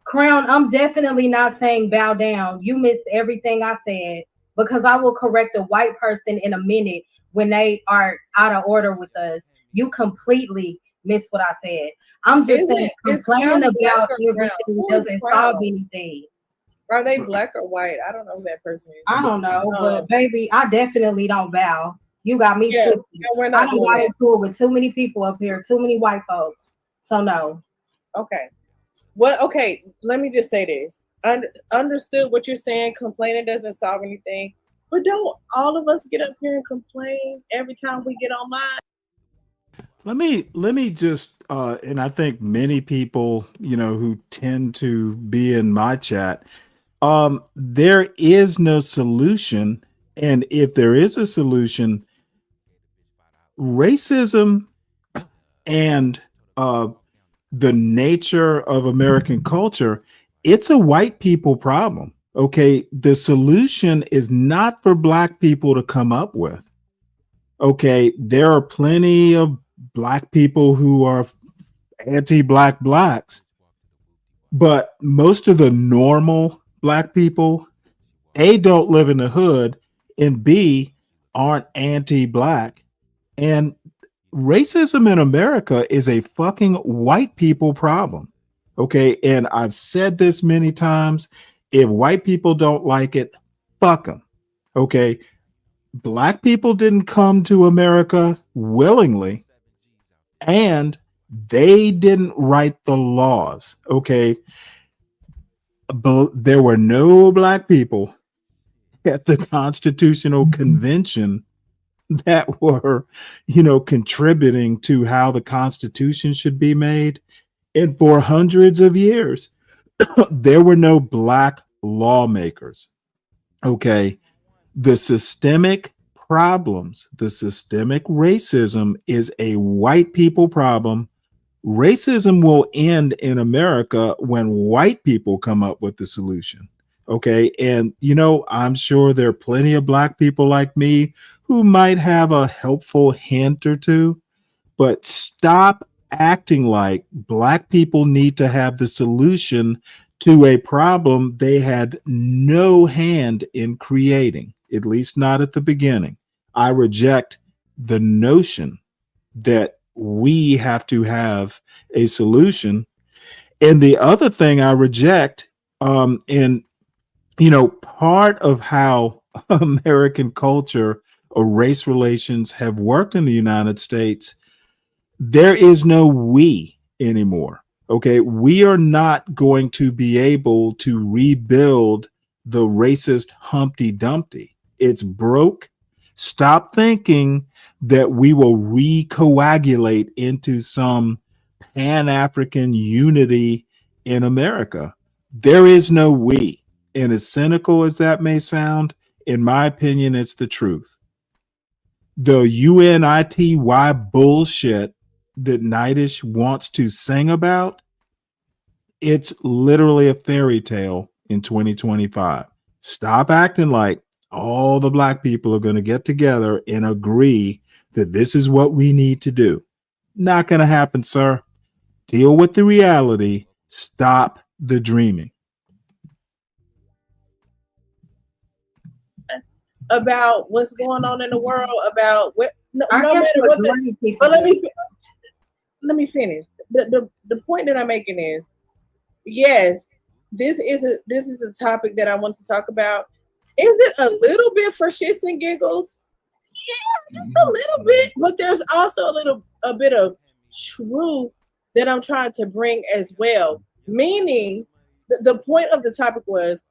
Crown, I'm definitely not saying bow down. You missed everything I said, because I will correct a white person in a minute when they are out of order with us. You completely missed what I said. I'm just saying complaining about everything doesn't solve anything. Are they black or white? I don't know who that person is. I don't know, but baby, I definitely don't bow. You got me twisted. We're not I don't got into it with too many people up here, too many white folks. So no. Okay. Well, okay, let me just say this. Understood what you're saying. Complaining doesn't solve anything. But don't all of us get up here and complain every time we get online? Let me just and I think many people, you know, who tend to be in my chat, there is no solution. And if there is a solution, racism and the nature of American culture, it's a white people problem. Okay. The solution is not for black people to come up with. Okay. There are plenty of black people who are anti-black blacks, but most of the normal black people, A, don't live in the hood, and B, aren't anti-black. And racism in America is a fucking white people problem. Okay. And I've said this many times. If white people don't like it, fuck them. Okay. Black people didn't come to America willingly, and they didn't write the laws. Okay. But there were no black people at the Constitutional Convention that were, contributing to how the Constitution should be made. And for hundreds of years, there were no Black lawmakers. Okay. The systemic problems, the systemic racism is a white people problem. Racism will end in America when white people come up with the solution. Okay. And, I'm sure there are plenty of Black people like me who might have a helpful hint or two, but stop acting like Black people need to have the solution to a problem they had no hand in creating, at least not at the beginning. I reject the notion that we have to have a solution. And the other thing I reject, and part of how American culture or race relations have worked in the United States, there is no we anymore. Okay. We are not going to be able to rebuild the racist Humpty Dumpty. It's broke. Stop thinking that we will recoagulate into some Pan-African unity in America. There is no we. And as cynical as that may sound, in my opinion, it's the truth. The UNITY bullshit that Nitish wants to sing about, it's literally a fairy tale in 2025. Stop acting like all the Black people are going to get together and agree that this is what we need to do. Not going to happen, sir. Deal with the reality. Stop the dreaming. About what's going on in the world, about what no matter what but let me finish. The point that I'm making is, yes, this is a topic that I want to talk about. Is it a little bit for shits and giggles? Yeah, just a little bit, but there's also a bit of truth that I'm trying to bring as well. Meaning, the point of the topic was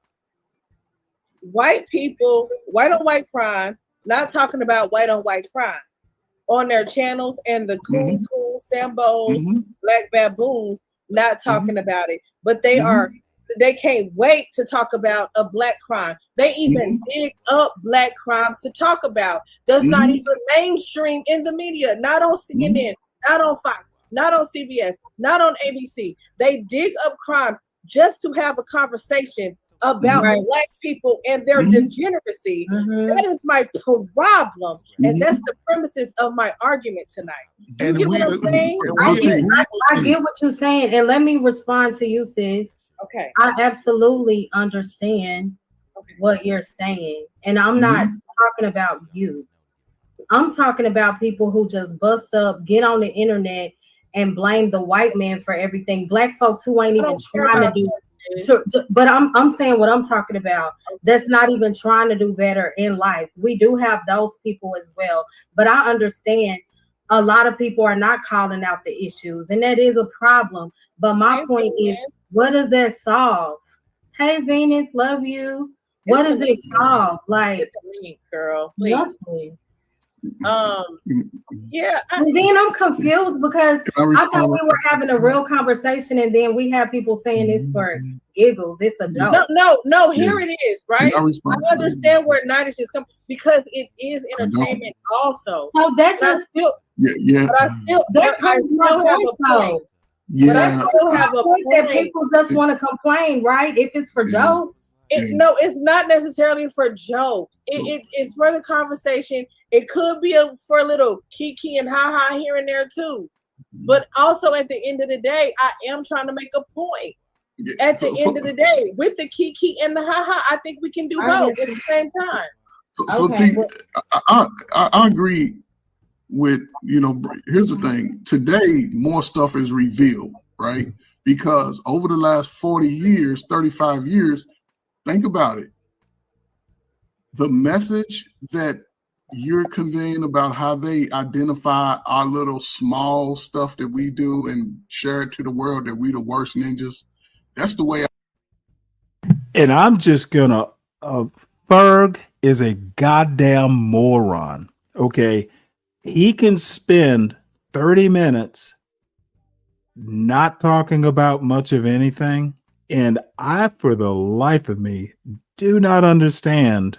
white people, white on white crime, not talking about white on white crime on their channels, and the coon Sambos, Black baboons not talking about it, but they can't wait to talk about a Black crime. They even dig up Black crimes to talk about. That's not even mainstream in the media, not on CNN, not on Fox, not on CBS, not on ABC. They dig up crimes just to have a conversation about Black people and their degeneracy. That is my problem, and that's the premises of my argument tonight. You get what I'm saying? I get what you're saying, and let me respond to you, sis. Okay. I absolutely understand what you're saying, and I'm not talking about you. I'm talking about people who just bust up, get on the internet, and blame the white man for everything. Black folks who ain't even trying to do but I'm saying what I'm talking about. That's not even trying to do better in life. We do have those people as well, but I understand a lot of people are not calling out the issues, and that is a problem. But my point is, what does that solve? Hey, Venus, love you. What does it solve? Like, girl, please. Nothing. Yeah. And then I'm confused because I thought we were having a real conversation, and then we have people saying this for giggles. It's a joke. No. Here it is, right? I understand where Nitish is coming because it is entertainment also. So that just still, but I still have a point. But I still have a point that people just want to complain, right? If it's for joke. No, it's not necessarily for joke. It's for the conversation. It could be for a little kiki and ha-ha here and there too. But also at the end of the day, I am trying to make a point. At the end of the day, with the kiki and the ha-ha, I think we can do both at the same time. I agree with, here's the thing. Today, more stuff is revealed, right? Because over the last 40 years, 35 years, think about it. The message that you're conveying about how they identify our little small stuff that we do and share it to the world that we the worst ninjas. That's the way. And I'm just gonna Ferg is a goddamn moron. Okay. He can spend 30 minutes not talking about much of anything. And I, for the life of me, do not understand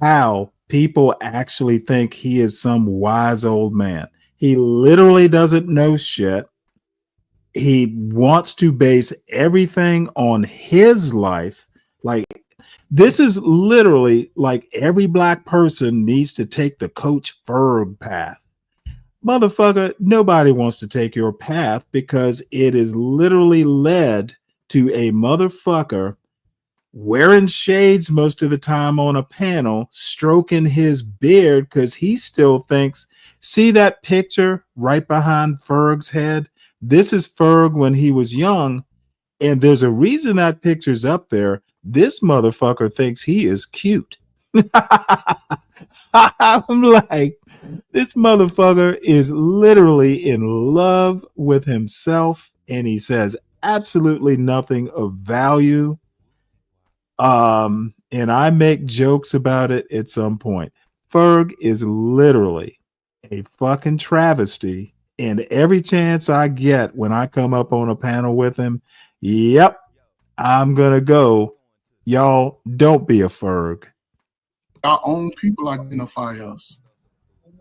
how people actually think he is some wise old man. He literally doesn't know shit. He wants to base everything on his life. Like, this is literally like every black person needs to take the Coach Ferg path. Motherfucker, nobody wants to take your path because it is literally led to a motherfucker wearing shades most of the time on a panel, stroking his beard because he still thinks, see that picture right behind Ferg's head? This is Ferg when he was young, and there's a reason that picture's up there. This motherfucker thinks he is cute. I'm like, this motherfucker is literally in love with himself, and he says absolutely nothing of value. And I make jokes about it at some point. Ferg is literally a fucking travesty. And every chance I get when I come up on a panel with him, yep, I'm gonna go. Y'all don't be a Ferg. Our own people identify us.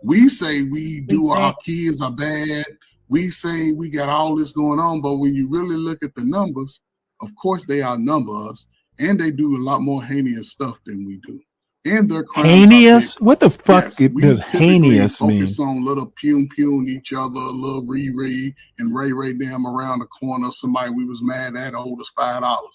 We say we do, our kids are bad. We say we got all this going on, but when you really look at the numbers, of course they outnumber us, and they do a lot more heinous stuff than we do. And their crimes Heinous? What the fuck yes, does heinous mean? Focus on little pew each other, little Ray and Ray them around the corner. Somebody we was mad at owed us $5.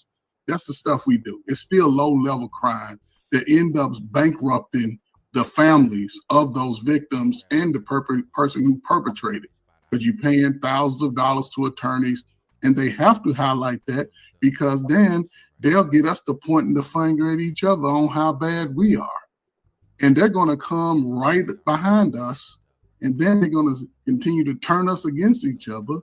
That's the stuff we do. It's still low level crime that end up bankrupting the families of those victims and the person who perpetrated, because you're paying thousands of dollars to attorneys, and they have to highlight that because then they'll get us to pointing the finger at each other on how bad we are. And they're going to come right behind us, and then they're going to continue to turn us against each other.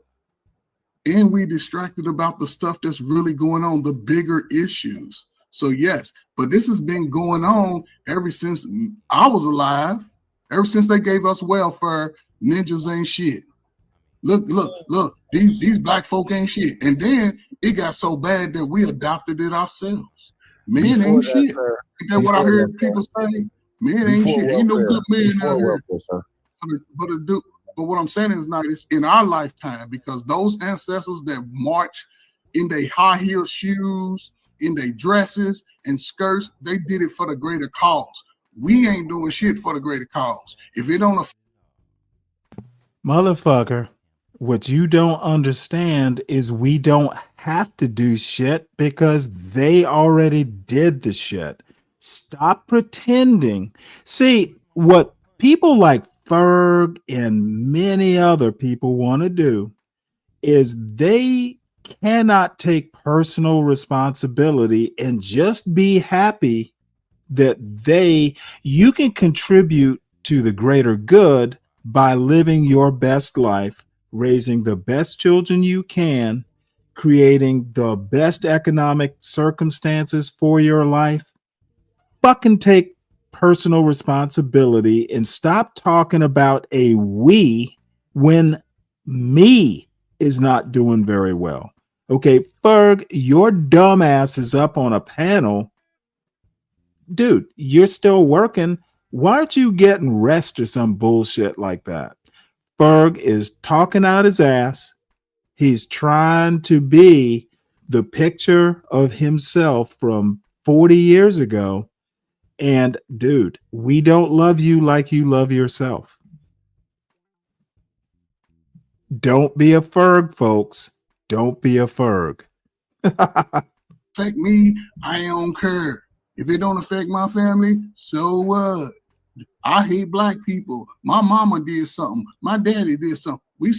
And we distracted about the stuff that's really going on, the bigger issues. So yes, but this has been going on ever since I was alive, ever since they gave us welfare. Ninjas ain't shit. Look, these black folk ain't shit. And then it got so bad that we adopted it ourselves. Men ain't shit. Ain't that what I heard people say? Men ain't shit. Ain't no good men out here. But what I'm saying is not, it's in our lifetime, because those ancestors that march in their high heel shoes, in their dresses and skirts, they did it for the greater cause. We ain't doing shit for the greater cause. If it don't Motherfucker, what you don't understand is we don't have to do shit because they already did the shit. Stop pretending. See, what people like Ferg and many other people want to do is they cannot take personal responsibility and just be happy that you can contribute to the greater good by living your best life, raising the best children you can, creating the best economic circumstances for your life. Fucking take personal responsibility and stop talking about a we when me is not doing very well. Okay, Ferg, your dumbass is up on a panel. Dude, you're still working. Why aren't you getting rest or some bullshit like that? Ferg is talking out his ass. He's trying to be the picture of himself from 40 years ago. And dude, we don't love you like you love yourself. Don't be a Ferg, folks. Don't be a Ferg. affect me, I don't care. If it don't affect my family, so what? I hate black people. My mama did something. My daddy did something. We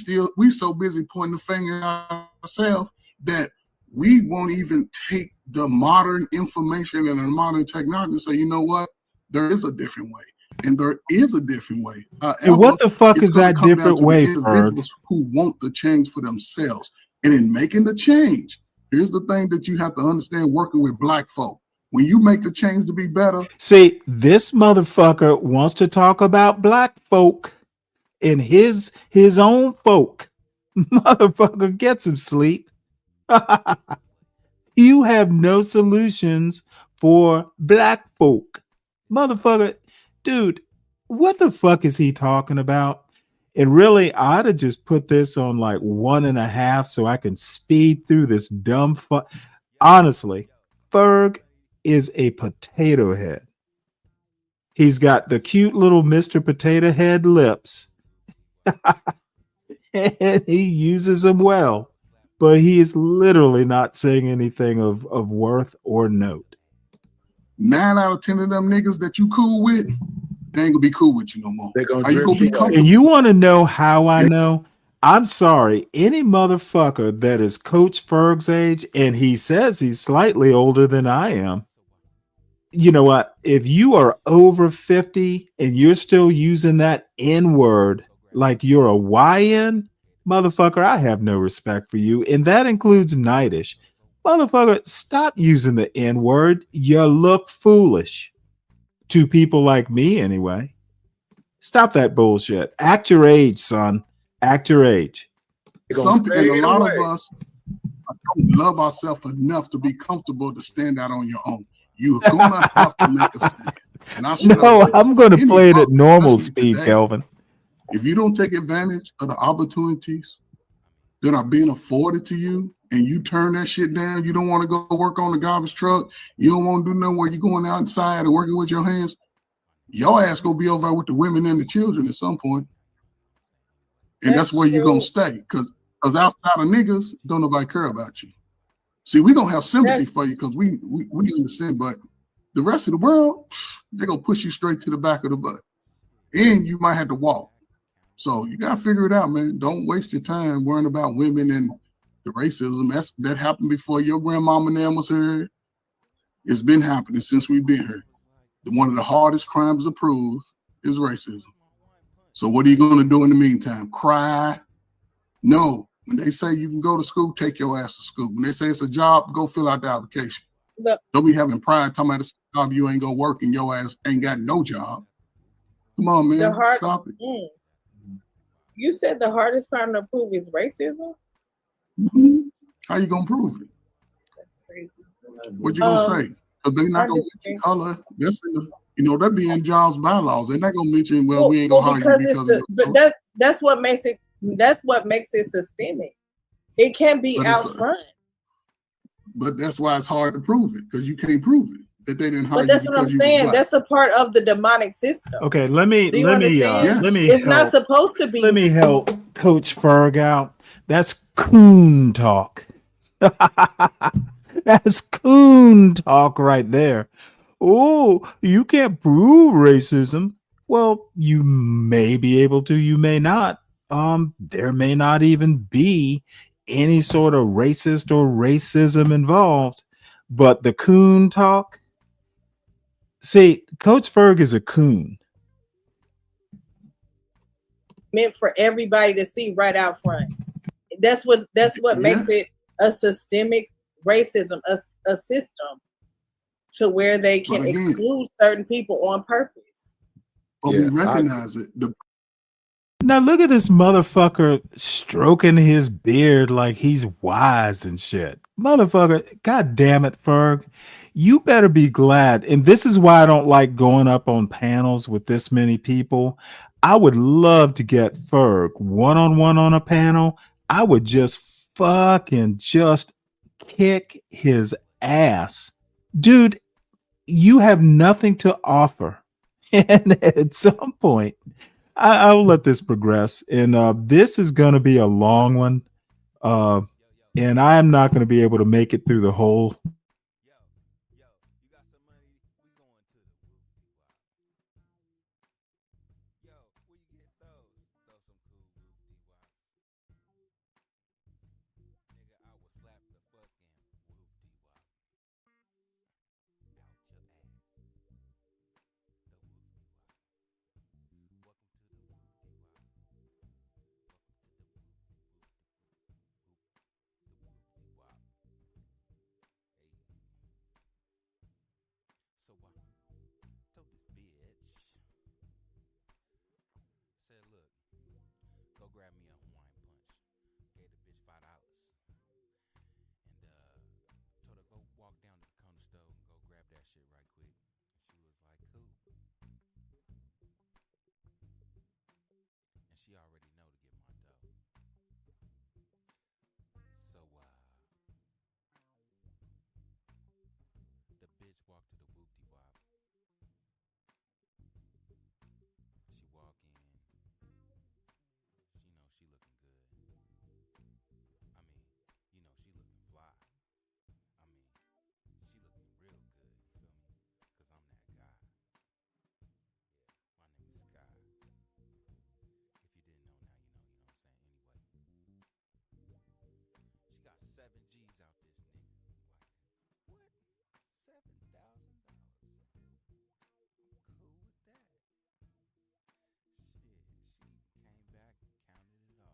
so busy pointing the finger at ourselves that we won't even take the modern information and the modern technology and say, you know what? There is a different way. And there is a different way. However, and what the fuck is that different way, individuals who want the change for themselves. And in making the change, here's the thing that you have to understand working with black folk. when you make the change to be better. See, this motherfucker wants to talk about black folk and his own folk. Motherfucker, get some sleep. You have no solutions for black folk. Motherfucker, dude, what the fuck is he talking about? And really, I ought to just put this on like 1.5 so I can speed through this dumb fuck. Honestly, Ferg is a potato head. He's got the cute little Mr. Potato Head lips. And he uses them well. But he is literally not saying anything of worth or note. 9 out of 10 of them niggas that you cool with, they ain't gonna be cool with you no more. They're gonna Are you gonna be comfortable? And you want to know how I know? I'm sorry, any motherfucker that is Coach Ferg's age, and he says he's slightly older than I am. You know what? If you are over 50 and you're still using that N-word like you're a YN, motherfucker, I have no respect for you. And that includes Nightish. Motherfucker, stop using the N-word. You look foolish. To people like me, anyway. Stop that bullshit. Act your age, son. Act your age. And a lot of us don't love ourselves enough to be comfortable to stand out on your own. You're gonna have to make a stand. And I No, I'm going to play it at normal speed, today, Kelvin. if you don't take advantage of the opportunities that are being afforded to you, and you turn that shit down, you don't want to go work on the garbage truck, you don't want to do nothing where you're going outside and working with your hands, your ass gonna be over with the women and the children at some point. And that's where you're gonna stay. Because outside of niggas, don't nobody care about you. See, we're gonna have sympathy for you because we understand, but the rest of the world, they're gonna push you straight to the back of the butt. And you might have to walk. So you gotta figure it out, man. Don't waste your time worrying about women and the racism. That happened before your grandmama and them was here. It's been happening since we've been here. One of the hardest crimes to prove is racism. So what are you gonna do in the meantime? Cry? No. When they say you can go to school, take your ass to school. When they say it's a job, go fill out the application. Don't be having pride talking about a job you ain't gonna work and your ass ain't got no job. Come on, man. Stop it. You said the hardest crime to prove is racism? How you gonna prove it? That's crazy. What you gonna say? Because they're not gonna mention color. That's that be in jobs bylaws. They're not gonna mention, we ain't gonna hire you because but that's what makes it systemic. It can't be out front. But that's why it's hard to prove it, because you can't prove it that they didn't hire you. But that's what I'm saying. That's a part of the demonic system. Okay, let me It's not supposed to be. Let me help Coach Ferg out. That's coon talk. That's coon talk right there. Oh, you can't prove racism. Well, you may be able to, you may not. There may not even be any sort of racist or racism involved. But the coon talk, see, Coach Ferg is a coon. Meant for everybody to see right out front. That's what makes it a systemic racism, a system to where they can exclude certain people on purpose. But we recognize it. Now look at this motherfucker stroking his beard like he's wise and shit. Motherfucker, god damn it, Ferg. You better be glad. And this is why I don't like going up on panels with this many people. I would love to get Ferg one-on-one on a panel. I would just fucking just kick his ass. Dude, you have nothing to offer. And at some point, I'll let this progress. And this is going to be a long one. And I'm not going to be able to make it through the whole. grabbed me a Hawaiian punch, gave the bitch $5, and told her go walk down to the corner store and go grab that shit right quick. She was like, cool, and she already know to get my dough. So the bitch walked to the whoopty wop. She walk in. She looking good. I mean, she looking fly. I mean, she looking real good. You feel me? Cause I'm that guy. Yeah, my name is Sky. If you didn't know, now you know. You know what I'm saying? Anyway, she got 7 G's out this nigga. I'm like, what? $7,000? I'm cool with that. Shit, she came back and counted it all.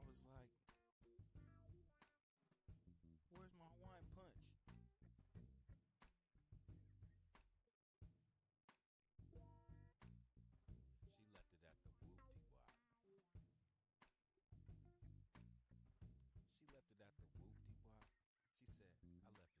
Put it right in him hand, you feel me? And I was like, where's my Hawaiian punch? She left it at the whoopty wop. She left it at the whoopty wop. She said, I left it at the whoopty wop. She left it at the whoopty wop.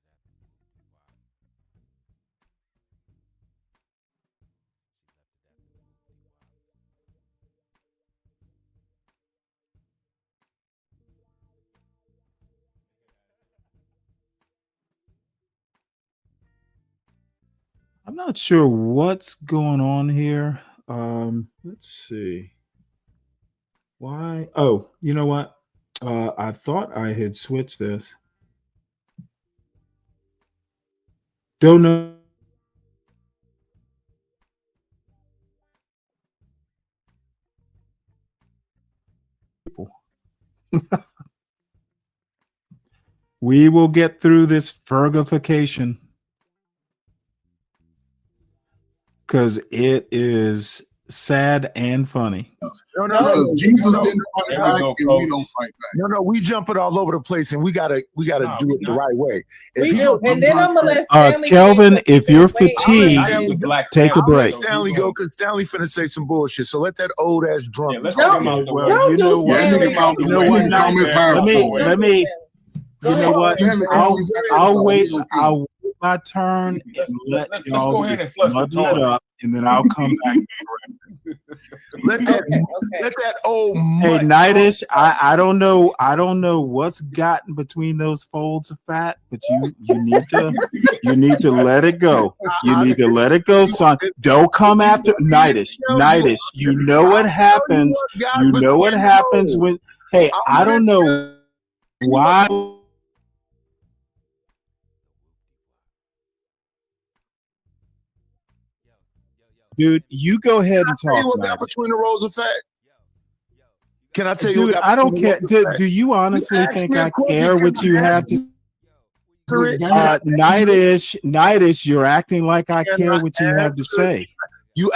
I'm not sure what's going on here. Let's see. Why? Oh, you know what? I thought I had switched this. Don't know. We will get through this Fergification because it is sad and funny. No. Jesus didn't fight back, and we don't fight back. No, we jump it all over the place, and we gotta do it the right way. We do, and then I'm gonna let Stanley. Kelvin, if you're fatigued, take a break. Stanley go because Stanley finna say some bullshit. So let that old ass drunk. Let me. You know what? I'll wait. I'll wait my turn and let y'all just muddle it up, and then I'll come back. Let that old. Hey, Nightish, I don't know. I don't know what's gotten between those folds of fat, but you need to let it go. You need to let it go, son. Don't come after Nightish. Nightish, you know what happens. You know what happens when. Hey, I don't know why. Dude, you go ahead and talk. What got between the rows of fat? Can I tell you? Dude, I don't care. Do you honestly think I care what you have to? Nightish, you're acting like I care what you have to say.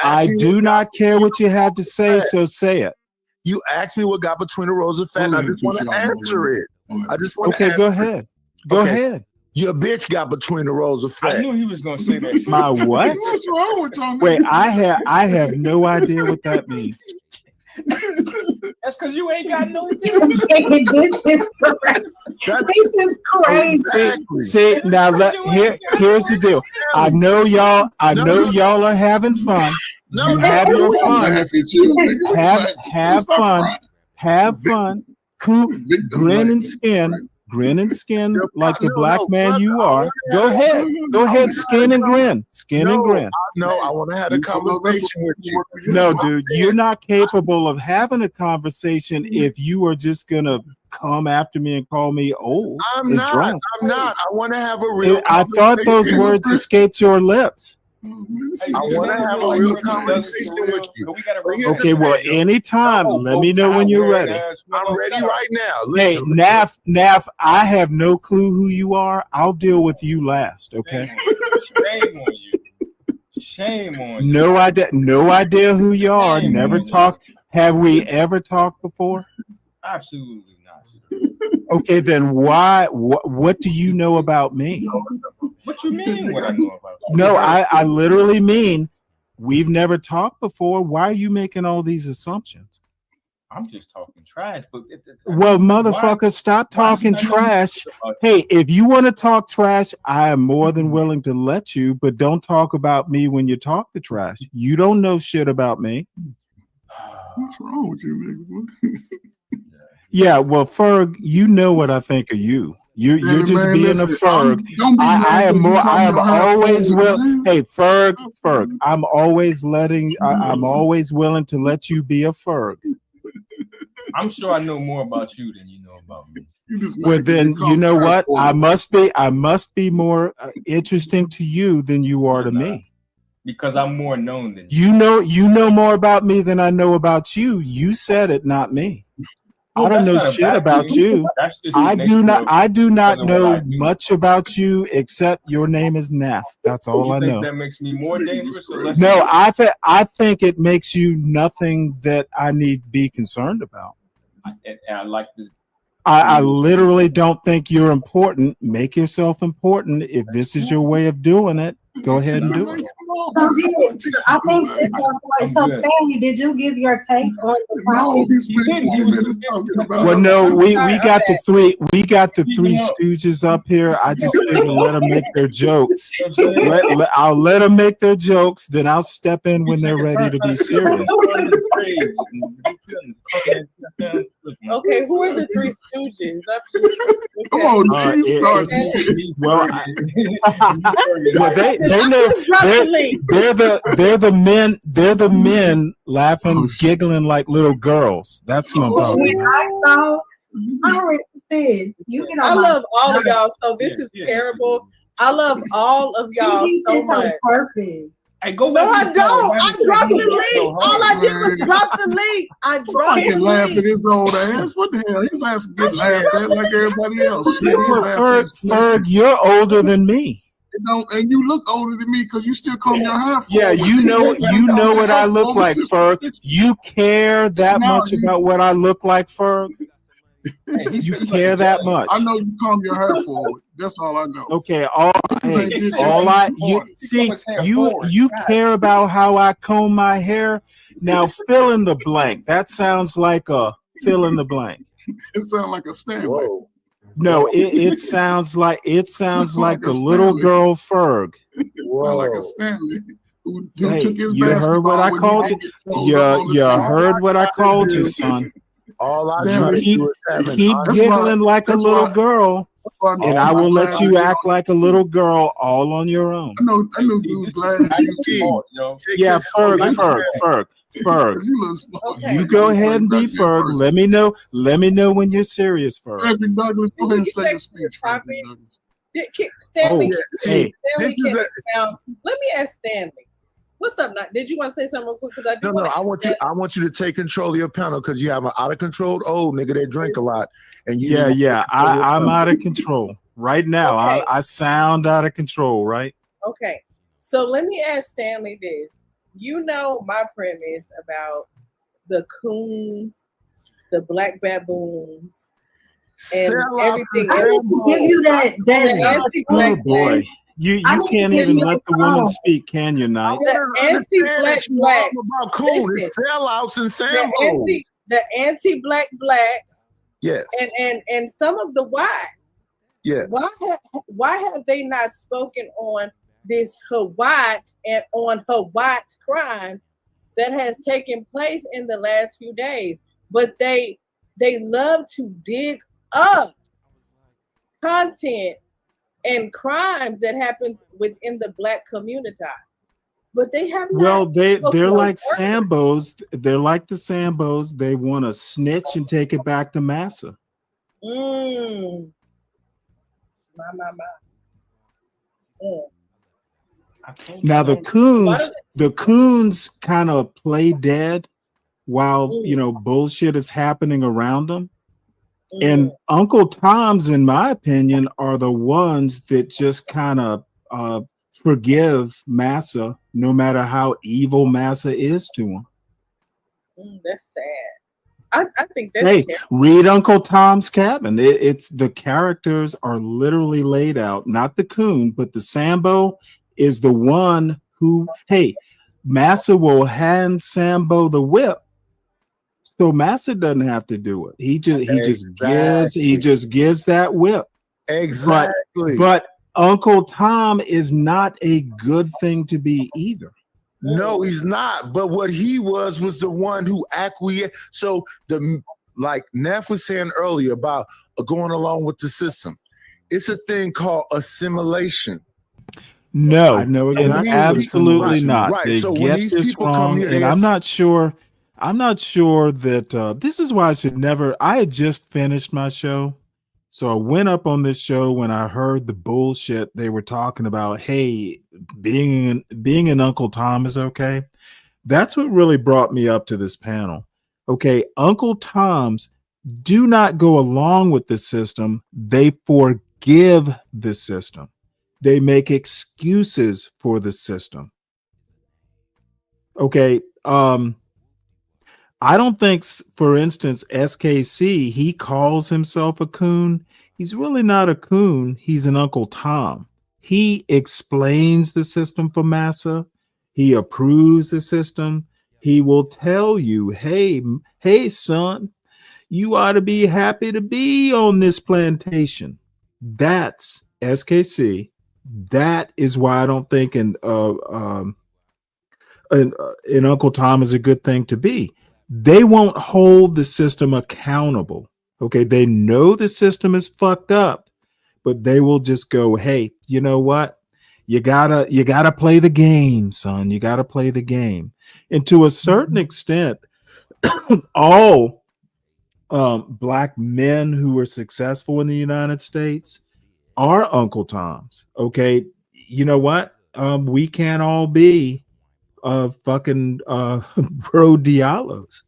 I do not care what you have to say, so say it. You asked me what got between the rows of fat, and I just want to answer it. I just want to. Okay, go ahead. Go ahead. Your bitch got between the rows of fat. I knew he was gonna say that. My what? What's wrong with y'all? Wait, I have no idea what that means. That's because you ain't got no. This is crazy. See now, here's the deal. I know y'all are having fun. You have your fun. Have fun. Have fun. Grin and skin. Grin and skin like the black man you are. Go ahead, skin and grin. Skin and grin. No, I want to have a conversation with you. No, dude, you're not capable of having a conversation if you are just gonna come after me and call me old. I'm not. Drunk. I'm not. I want to have a real. I thought those words escaped your lips. I want to have a real conversation with you. Okay, well, anytime. Let me know when you're ready. I'm ready right now. Hey, Naf, I have no clue who you are. I'll deal with you last, okay? Shame on you. Shame on you. No idea who you are. Never talked. Have we ever talked before? Absolutely not. Okay, then why? What do you know about me? What you mean? What I know about you? No, I literally mean we've never talked before. Why are you making all these assumptions? I'm just talking trash. But Well, motherfucker, stop talking trash. Hey, if you want to talk trash, I am more than willing to let you, but don't talk about me when you talk the trash. You don't know shit about me. What's wrong with you, nigga? Yeah, well, Ferg, you know what I think of you. You're just being a Ferg. I am more. I am always will. Hey, Ferg, I'm always I'm always willing to let you be a Ferg. I'm sure I know more about you than you know about me. Well, then you know what? I must be more interesting to you than you are to me. Because I'm more known than you. You know more about me than I know about you. You said it, not me. Well, I don't know shit about you. I do not know much about you except your name is Neff. That's all I know. That makes me more dangerous or less? No, I think it makes you nothing that I need to be concerned about. And I like this. I literally don't think you're important. Make yourself important. If this is your way of doing it, go ahead and do it. I think so. Stanley, did you give your take on the topic? Well, no, we got the three stooges up here. I just figured let them make their jokes. I'll let them make their jokes, then I'll step in when they're ready to be serious. Okay, who are the three stooges? Come on, they know they're the men laughing, giggling like little girls. That's what I'm talking about. I love all of y'all, so this is terrible. I love all of y'all so much. Hey, go no, I don't. I dropped the link. All I did was drop the link. I dropped the link. Laugh at his old ass. What the hell? His ass get laughed at like everybody else. Ferg, you're older than me. And you look older than me because you still comb your hair. Yeah, you know what I look like, Ferg. You care that much about what I look like, Ferg? You care that much? I know you comb your hair forward. That's all I know. Okay, you care about how I comb my hair. Now fill in the blank. That sounds like a fill in the blank. It sounds like a Stanley. No, it sounds like a little girl Ferg. It sounds like a Stanley. Who took his you heard what I called you? You heard what I called you, son. All I try to do is keep giggling like a little girl, and I will let you act like a little girl all on your own. I know dude's glad yeah, Ferg. You go ahead and be Ferg. Let me know when you're serious, Ferg. Frederick Douglass, go ahead and say your speech. Stanley, now let me ask Stanley. What's up, Nat? Did you want to say something real quick? Because I want you to take control of your panel because you have an out of control old nigga that drink a lot, and I'm out of control right now. Okay. I sound out of control, right? Okay, so let me ask Stanley this. You know my premise about the coons, the black baboons, and everything. Give you that oh boy. You can't even let the woman speak, can you, Knight? The anti-black blacks. Sellouts and Sambos. The anti-black blacks. Yes. And some of the whites. Yes. Why have they not spoken on this Hawaii and on Hawaii crime that has taken place in the last few days? But they love to dig up content and crimes that happen within the black community, but they have not. Well, they're like Sambos. They're like the Sambos. They want to snitch and take it back to Massa. My. Yeah. Now the coons kind of play dead while bullshit is happening around them. And Uncle Tom's, in my opinion, are the ones that just kind of forgive Massa, no matter how evil Massa is to them. That's sad. I think that's Hey, terrible. read Uncle Tom's Cabin. It's the characters are literally laid out. Not the coon, but the Sambo is the one who. Hey, Massa will hand Sambo the whip, so Massa doesn't have to do it. He just gives that whip. But Exactly. but Uncle Tom is not a good thing to be either. No, he's not. But what he was the one who acquiesced. So like Neff was saying earlier about going along with the system. It's a thing called assimilation. No, I know and exactly what absolutely assimilation not. Right. They So when get these this people come wrong, here, and I'm not sure. I'm not sure that this is why I should never. I had just finished my show, so I went up on this show when I heard the bullshit they were talking about. Hey, being an Uncle Tom is okay. That's what really brought me up to this panel. Okay, Uncle Toms do not go along with the system. They forgive the system. They make excuses for the system. Okay, I don't think, for instance, SKC, he calls himself a coon. He's really not a coon. He's an Uncle Tom. He explains the system for Massa. He approves the system. He will tell you, hey, son, you ought to be happy to be on this plantation. That's SKC. That is why I don't think an Uncle Tom is a good thing to be. They won't hold the system accountable. Okay, they know the system is fucked up, but they will just go, "Hey, you know what? You gotta play the game, son. You gotta play the game." And to a certain extent, all black men who are successful in the United States are Uncle Toms. Okay, you know what? We can't all be fucking bro Diallos.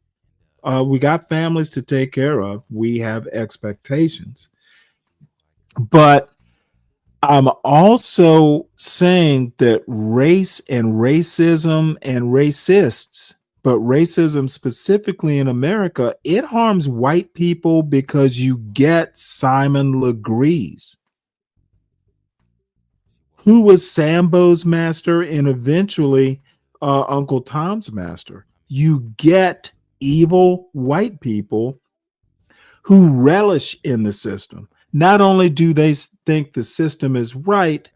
We got families to take care of. We have expectations. But I'm also saying that race and racism and racists, but racism specifically in America, it harms white people because you get Simon Legree's, who was Sambo's master and eventually Uncle Tom's master. You get evil white people who relish in the system. Not only do they think the system is right,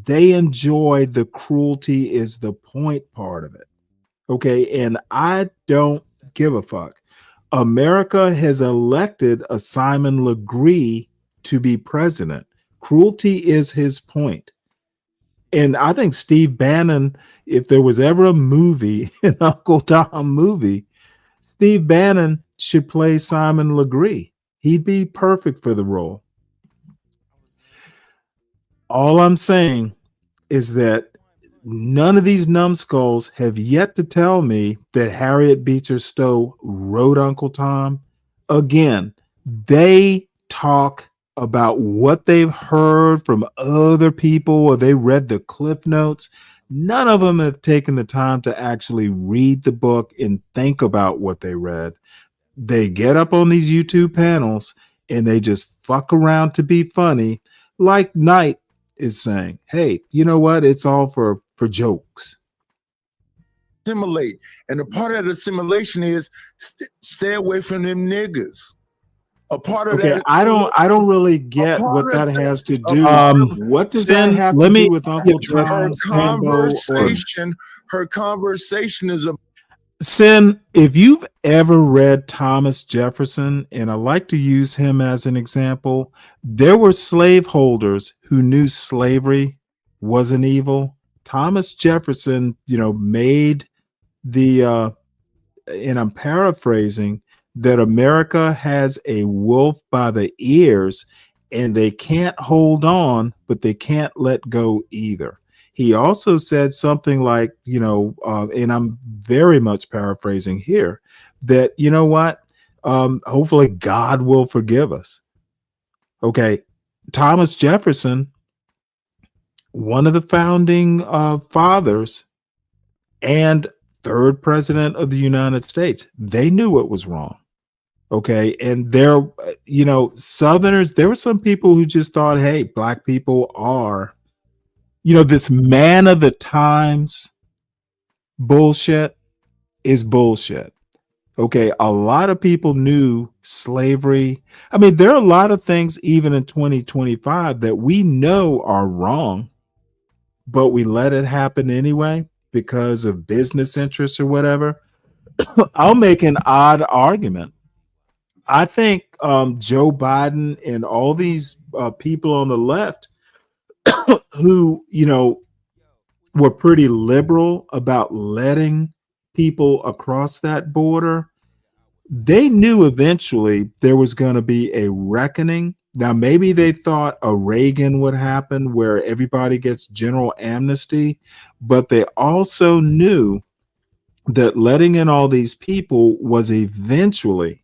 they enjoy the cruelty is the point part of it. Okay. And I don't give a fuck. America has elected a Simon Legree to be president. Cruelty is his point. And I think Steve Bannon, if there was ever a movie, an Uncle Tom movie, Steve Bannon should play Simon Legree. He'd be perfect for the role. All I'm saying is that none of these numbskulls have yet to tell me that Harriet Beecher Stowe wrote Uncle Tom. Again, they talk about what they've heard from other people or they read the cliff notes. None of them have taken the time to actually read the book and think about what they read. They get up on these YouTube panels and they just fuck around to be funny, like Knight is saying, hey, you know what? It's all for jokes. Assimilate. And a part of the assimilation is stay away from them niggas. A part of that. I don't really get what that has to do. What does that have to do with Uncle Tom's Her conversation is a Sin, if you've ever read Thomas Jefferson, and I like to use him as an example, there were slaveholders who knew slavery wasn't evil. Thomas Jefferson, made the, and I'm paraphrasing, that America has a wolf by the ears and they can't hold on, but they can't let go either. He also said something like, and I'm very much paraphrasing here, that, you know what? Hopefully God will forgive us. Okay. Thomas Jefferson, one of the founding fathers and third president of the United States, they knew it was wrong. Okay. And there, Southerners, there were some people who just thought, hey, black people are, this man of the times bullshit is bullshit. Okay. A lot of people knew slavery. I mean, there are a lot of things even in 2025 that we know are wrong, but we let it happen anyway because of business interests or whatever. I'll make an odd argument. I think Joe Biden and all these people on the left who, were pretty liberal about letting people across that border, they knew eventually there was going to be a reckoning. Now, maybe they thought a Reagan would happen where everybody gets general amnesty, but they also knew that letting in all these people was eventually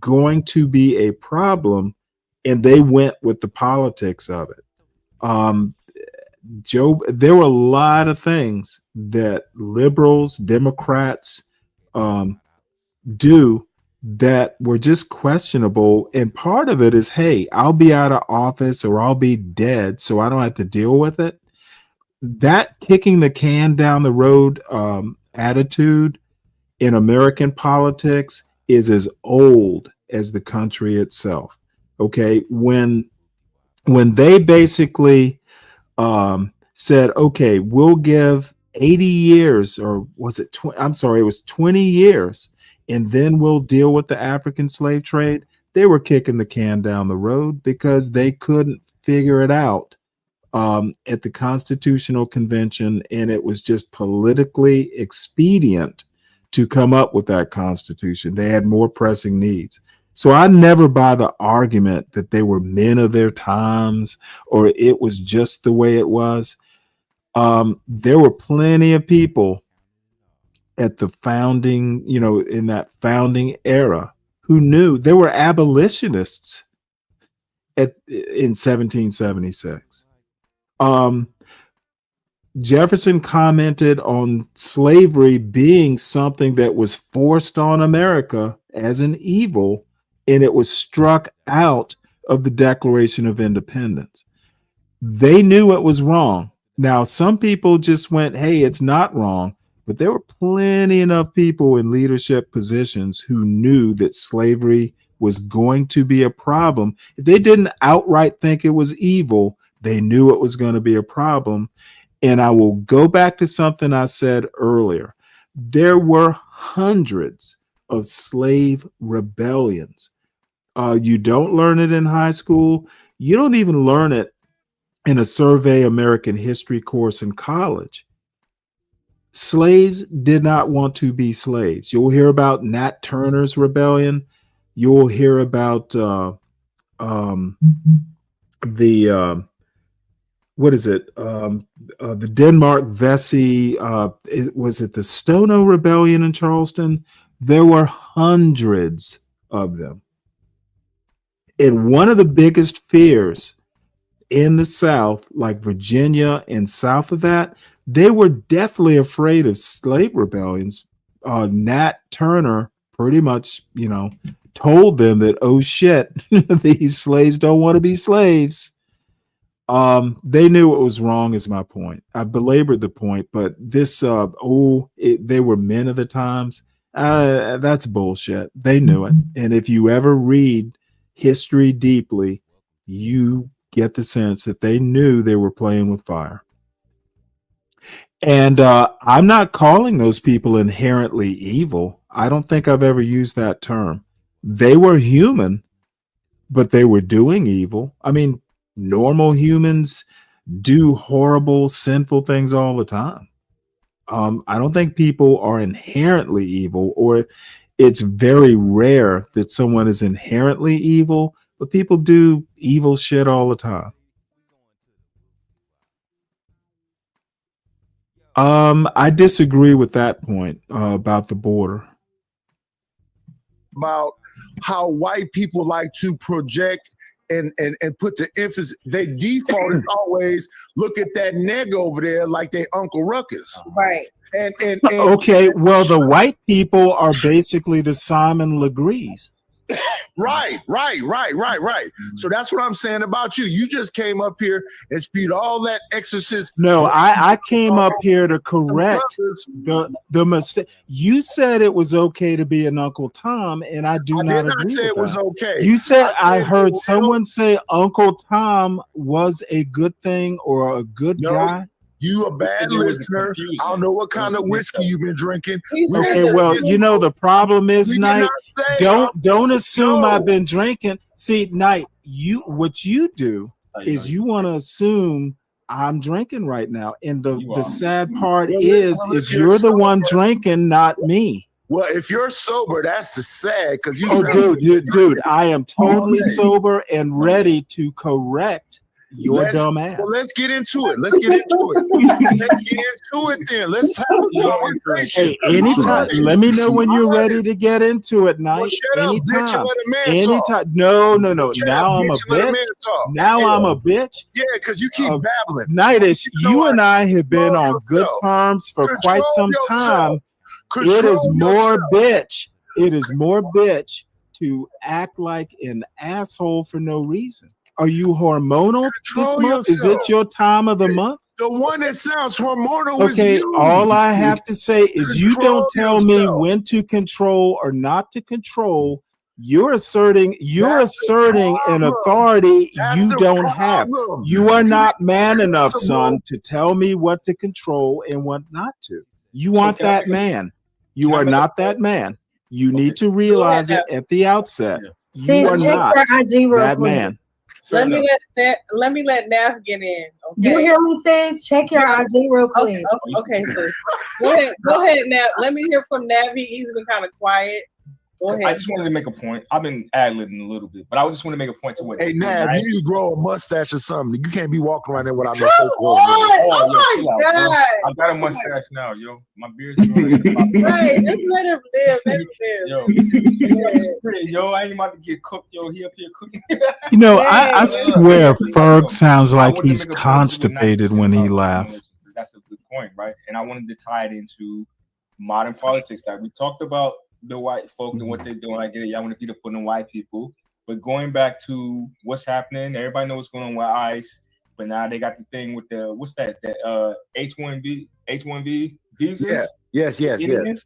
going to be a problem, and they went with the politics of it. There were a lot of things that liberals, Democrats do that were just questionable. And part of it is, hey, I'll be out of office or I'll be dead, so I don't have to deal with it. That kicking the can down the road attitude in American politics is as old as the country itself. Okay, when they basically said, okay, we'll give 80 years, or was it 20? I'm sorry, it was 20 years, and then we'll deal with the African slave trade. They were kicking the can down the road because they couldn't figure it out at the Constitutional Convention, and it was just politically expedient to come up with that Constitution. They had more pressing needs. So I never buy the argument that they were men of their times or it was just the way it was. There were plenty of people at the founding, in that founding era who knew. There were abolitionists in 1776. Jefferson commented on slavery being something that was forced on America as an evil, and it was struck out of the Declaration of Independence. They knew it was wrong. Now, some people just went, hey, it's not wrong, but there were plenty enough people in leadership positions who knew that slavery was going to be a problem. If they didn't outright think it was evil, they knew it was going to be a problem. And I will go back to something I said earlier. There were hundreds of slave rebellions. You don't learn it in high school. You don't even learn it in a Survey American History course in college. Slaves did not want to be slaves. You'll hear about Nat Turner's rebellion. You'll hear about what is it? The Denmark Vesey, was it the Stono Rebellion in Charleston? There were hundreds of them. And one of the biggest fears in the South, like Virginia and south of that, they were definitely afraid of slave rebellions. Nat Turner pretty much, told them that, oh shit, these slaves don't want to be slaves. They knew it was wrong, is my point. I belabored the point, but this, they were men of the times. That's bullshit. They knew it. And if you ever read history deeply, you get the sense that they knew they were playing with fire. And I'm not calling those people inherently evil. I don't think I've ever used that term. They were human, but they were doing evil. I mean, normal humans do horrible, sinful things all the time. I don't think people are inherently evil, or it's very rare that someone is inherently evil, but people do evil shit all the time. I disagree with that point about the border. About how white people like to project and put the emphasis. They default is always look at that nigga over there like they Uncle Ruckus. Right. And okay, well, the white people are basically the Simon Legrees. Right. So that's what I'm saying about you. You just came up here and spewed all that exorcist. No, I came up here to correct the mistake. You said it was okay to be an Uncle Tom, and I do not agree say with it was that. okay. You said I said heard someone say Uncle Tom was a good thing or a good guy. You a bad listener. I don't know what kind of whiskey you've been drinking. Okay, well, you know the problem is, Knight. Don't assume I've been drinking. See, Knight, what you do is you want to assume I'm drinking right now, and the sad part is you're the one drinking, not me. Well, if you're sober, that's the sad because you. Oh, dude, I am totally sober and ready to correct your dumb ass. Well, let's get into it. Let's get into it then. Let's have a conversation. Hey, anytime. Let me know when you're ready to get into it, Knight. Well, shut up, bitch, and let a man anytime. talk. No. Shut Now up, I'm a bitch, and let a bitch. man talk. Now I'm a bitch. Yeah, because you keep babbling. Knightish, you and I have been on good terms for quite some time. It is more bitch. It is more bitch to act like an asshole for no reason. Are you hormonal this month? Is it your time of the month? The one that sounds hormonal Okay, is you. all I have to say is you don't tell me when to control or not to control. You're asserting an authority you don't have. You are not man enough, son, to tell me what to control and what not to. You want that man. You are not that man. You need to realize it at the outset. You are not that man. Let me let Nav get in. Okay. You hear me, sis? Check your IG real quick. Okay, sis. Go ahead, Nav. Let me hear from Nav. He's been kind of quiet. Go ahead. I just wanted to make a point. I've been ad-libbing a little bit, but I just want to make a point to what. Hey, Nav, you need to grow a mustache or something. You can't be walking around there without no Come face. on! Oh my God! I got a mustache now, yo. My beard's growing. Hey, just let him live. Let him live. Yo, I ain't about to get cooked. Yo, he up here cooking. You know, I swear Ferg sounds like he's constipated when he laughs. That's a good point, right? And I wanted to tie it into modern politics. Like we talked about the white folk and what they're doing. I get it. Y'all want to be the put on white people. But going back to what's happening, everybody knows what's going on with ICE. But now they got the thing with the what's that? The H1B visas. Yeah. Yes.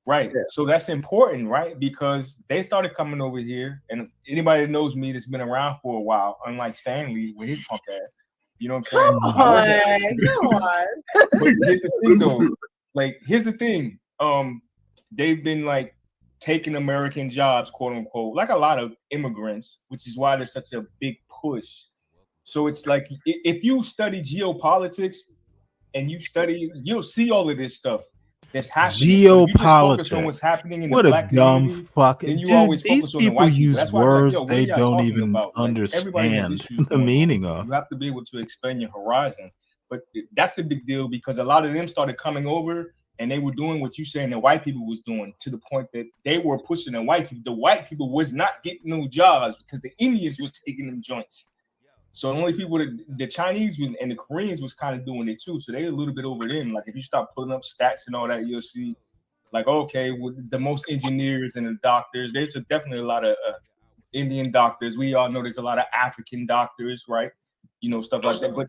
Right. Yeah. So that's important, right? Because they started coming over here, and anybody that knows me that's been around for a while, unlike Stanley with his punk ass, you know what I'm saying? Come on. But here's the thing, though. Like, here's the thing. They've been like taking American jobs, quote unquote, like a lot of immigrants, which is why there's such a big push. So it's like if you study geopolitics and you'll see all of this stuff that's happening. Geopolitics. So on what's happening in what the a black dumb community, fucking dude. These people use words they don't even like, understand the meaning of. You have to be able to expand your horizon. But that's a big deal because a lot of them started coming over and they were doing what you saying the white people was doing, to the point that they were pushing the white people. The white people was not getting no jobs because the Indians was taking them joints. So the only people that the Chinese and the Koreans was kind of doing it too. So they a little bit over them. Like if you start pulling up stats and all that, you'll see like, okay, with the most engineers and the doctors, there's definitely a lot of Indian doctors. We all know there's a lot of African doctors, right? You know, stuff like that.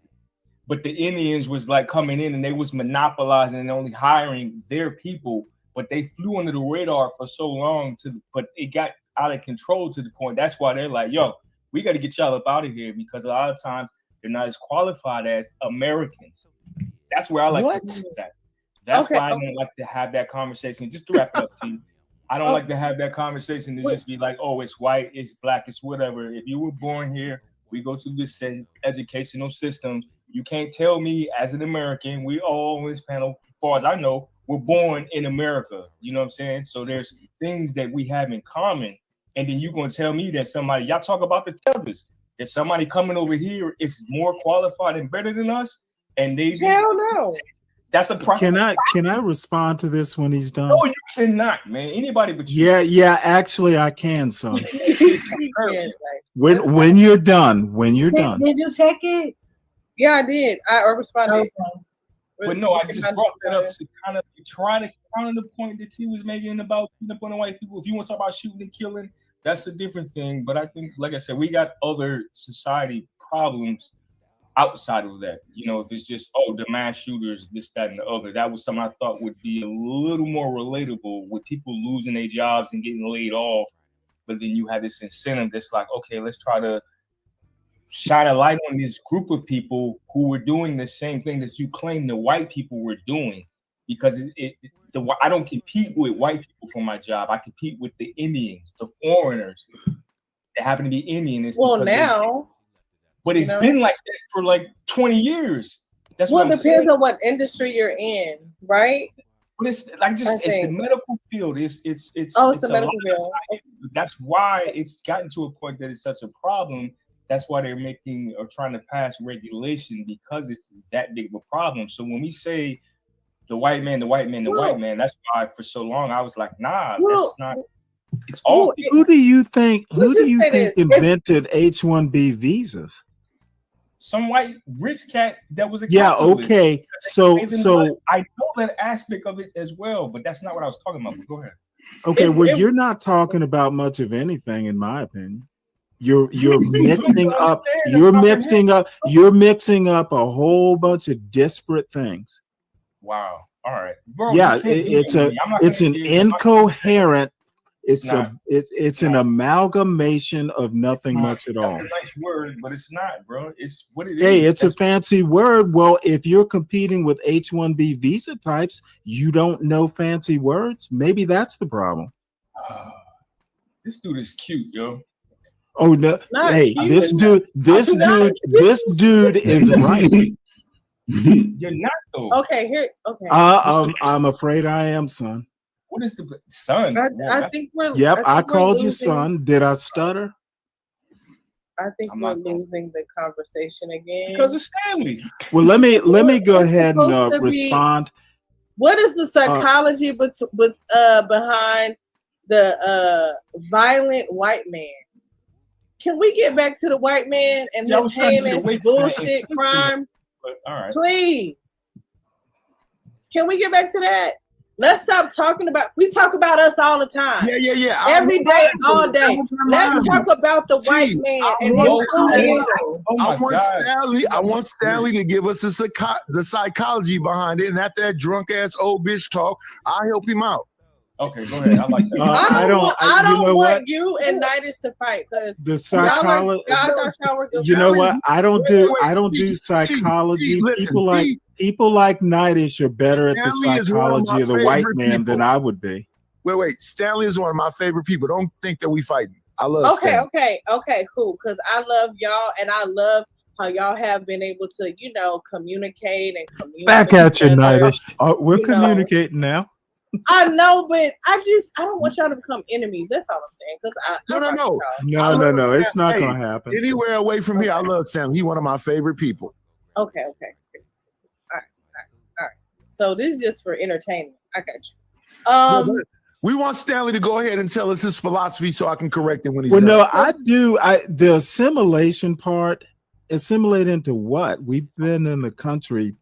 But the Indians was like coming in and they was monopolizing and only hiring their people, but they flew under the radar for so long but it got out of control to the point. That's why they're like, yo, we got to get y'all up out of here because a lot of times they're not as qualified as Americans. That's where I like to put that. That's why I don't like to have that conversation. Just to wrap it up, T. I don't like to have that conversation to just be like, oh, it's white, it's black, it's whatever. If you were born here, we go through this educational system. You can't tell me as an American, we all on this panel, as far as I know, we're born in America. You know what I'm saying? So there's things that we have in common. And then you're going to tell me that somebody, y'all talk about the tethers, that somebody coming over here is more qualified and better than us. And they hell no. That's a problem. Can I respond to this when he's done? No, you cannot, man. Anybody but you. Yeah, actually I can, son. when you're done. Did you check it? Yeah, I did. I responded. Okay. But no, I just brought that up to kind of try to counter the point that he was making about putting up on the white people. If you want to talk about shooting and killing, That's a different thing. But I think, like I said, we got other society problems outside of that. You know, if it's just, oh, the mass shooters, this, that, and the other, that was something I thought would be a little more relatable with people losing their jobs and getting laid off. But then you have this incentive that's like, okay, let's try to shine a light on this group of people who were doing the same thing that you claim the white people were doing. Because I don't compete with white people for my job. I compete with the Indians, the foreigners that happen to be Indian. Well, now. But it's been like that for like 20 years. That's well, what it depends on what industry you're in, right? But it's like it's the medical field. It's the medical field. That's why it's gotten to a point that it's such a problem. That's why they're making or trying to pass regulation, because it's that big of a problem. So when we say the white man, that's why for so long I was like, nah, that's not. It's all. Who do you think invented H-1B visas? Some white rich cat that was a capitalist. Okay. So I know that aspect of it as well, but that's not what I was talking about. But go ahead. Okay, well, you're not talking about much of anything, in my opinion. You're mixing up a whole bunch of disparate things. Wow. All right. Bro, yeah, it's an incoherent. It's an amalgamation of nothing much at all. That's a nice word, but it's not, bro. It's what it is. Hey, it's a fancy word. Well, if you're competing with H-1B visa types, you don't know fancy words. Maybe that's the problem. This dude is cute, yo. Oh no! Hey, this dude is right. You're not though. Okay, here. Okay. I'm afraid I am, son. What is the son? I think we're. Yep, I called you son. Did I stutter? I think we're losing the conversation again because of Stanley. Well, let me go ahead and respond. What is the psychology behind the violent white man? Can we get back to the white man and his heinous bullshit crimes? All right. Please. Can we get back to that? Let's stop talking about. We talk about us all the time. Yeah. Every day, all day. Let's talk about the white man and I want Stanley to give us the psychology behind it, and after that drunk ass old bitch talk, I'll help him out. Okay, go ahead. I like that. I don't want you and Nidus to fight because the psychology. You know what? I don't do psychology. People like Nidus are better at the psychology of the white man than I would be. Wait. Stanley is one of my favorite people. Don't think that we fighting. I love Stanley. Okay, cool. Because I love y'all and I love how y'all have been able to, communicate and communicate. Back at you, Nidus. We're communicating now. I know, but I don't want y'all to become enemies. That's all I'm saying. No. It's not gonna happen. Anywhere away from here, I love Sam. He's one of my favorite people. Okay. All right. So this is just for entertainment. I got you. We want Stanley to go ahead and tell us his philosophy so I can correct him when he's done. No, I do. The assimilation part. Assimilate into what? We've been in the country.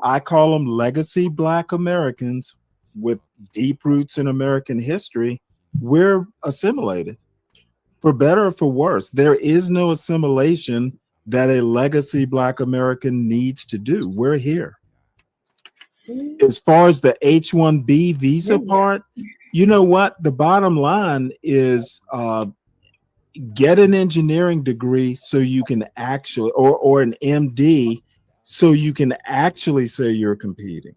I call them legacy Black Americans with deep roots in American history. We're assimilated, for better or for worse. There is no assimilation that a legacy Black American needs to do. We're here. As far as the H-1B visa part, you know what? The bottom line is get an engineering degree so you can actually, or an MD, so you can actually say you're competing.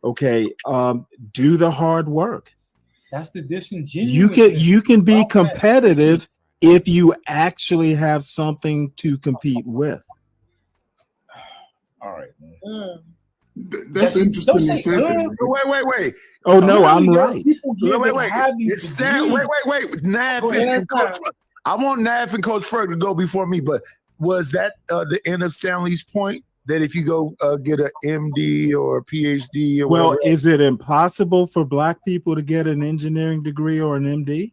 Okay, do the hard work. That's the disingenuous. You can be competitive if you actually have something to compete with. All right. That's interesting. You said that. Wait. Oh no, I'm right. Wait. Nav and Coach. I want Nav and Coach Ferg to go before me, but was that the end of Stanley's point? That if you go get an MD or a PhD or well, whatever, is it impossible for Black people to get an engineering degree or an MD?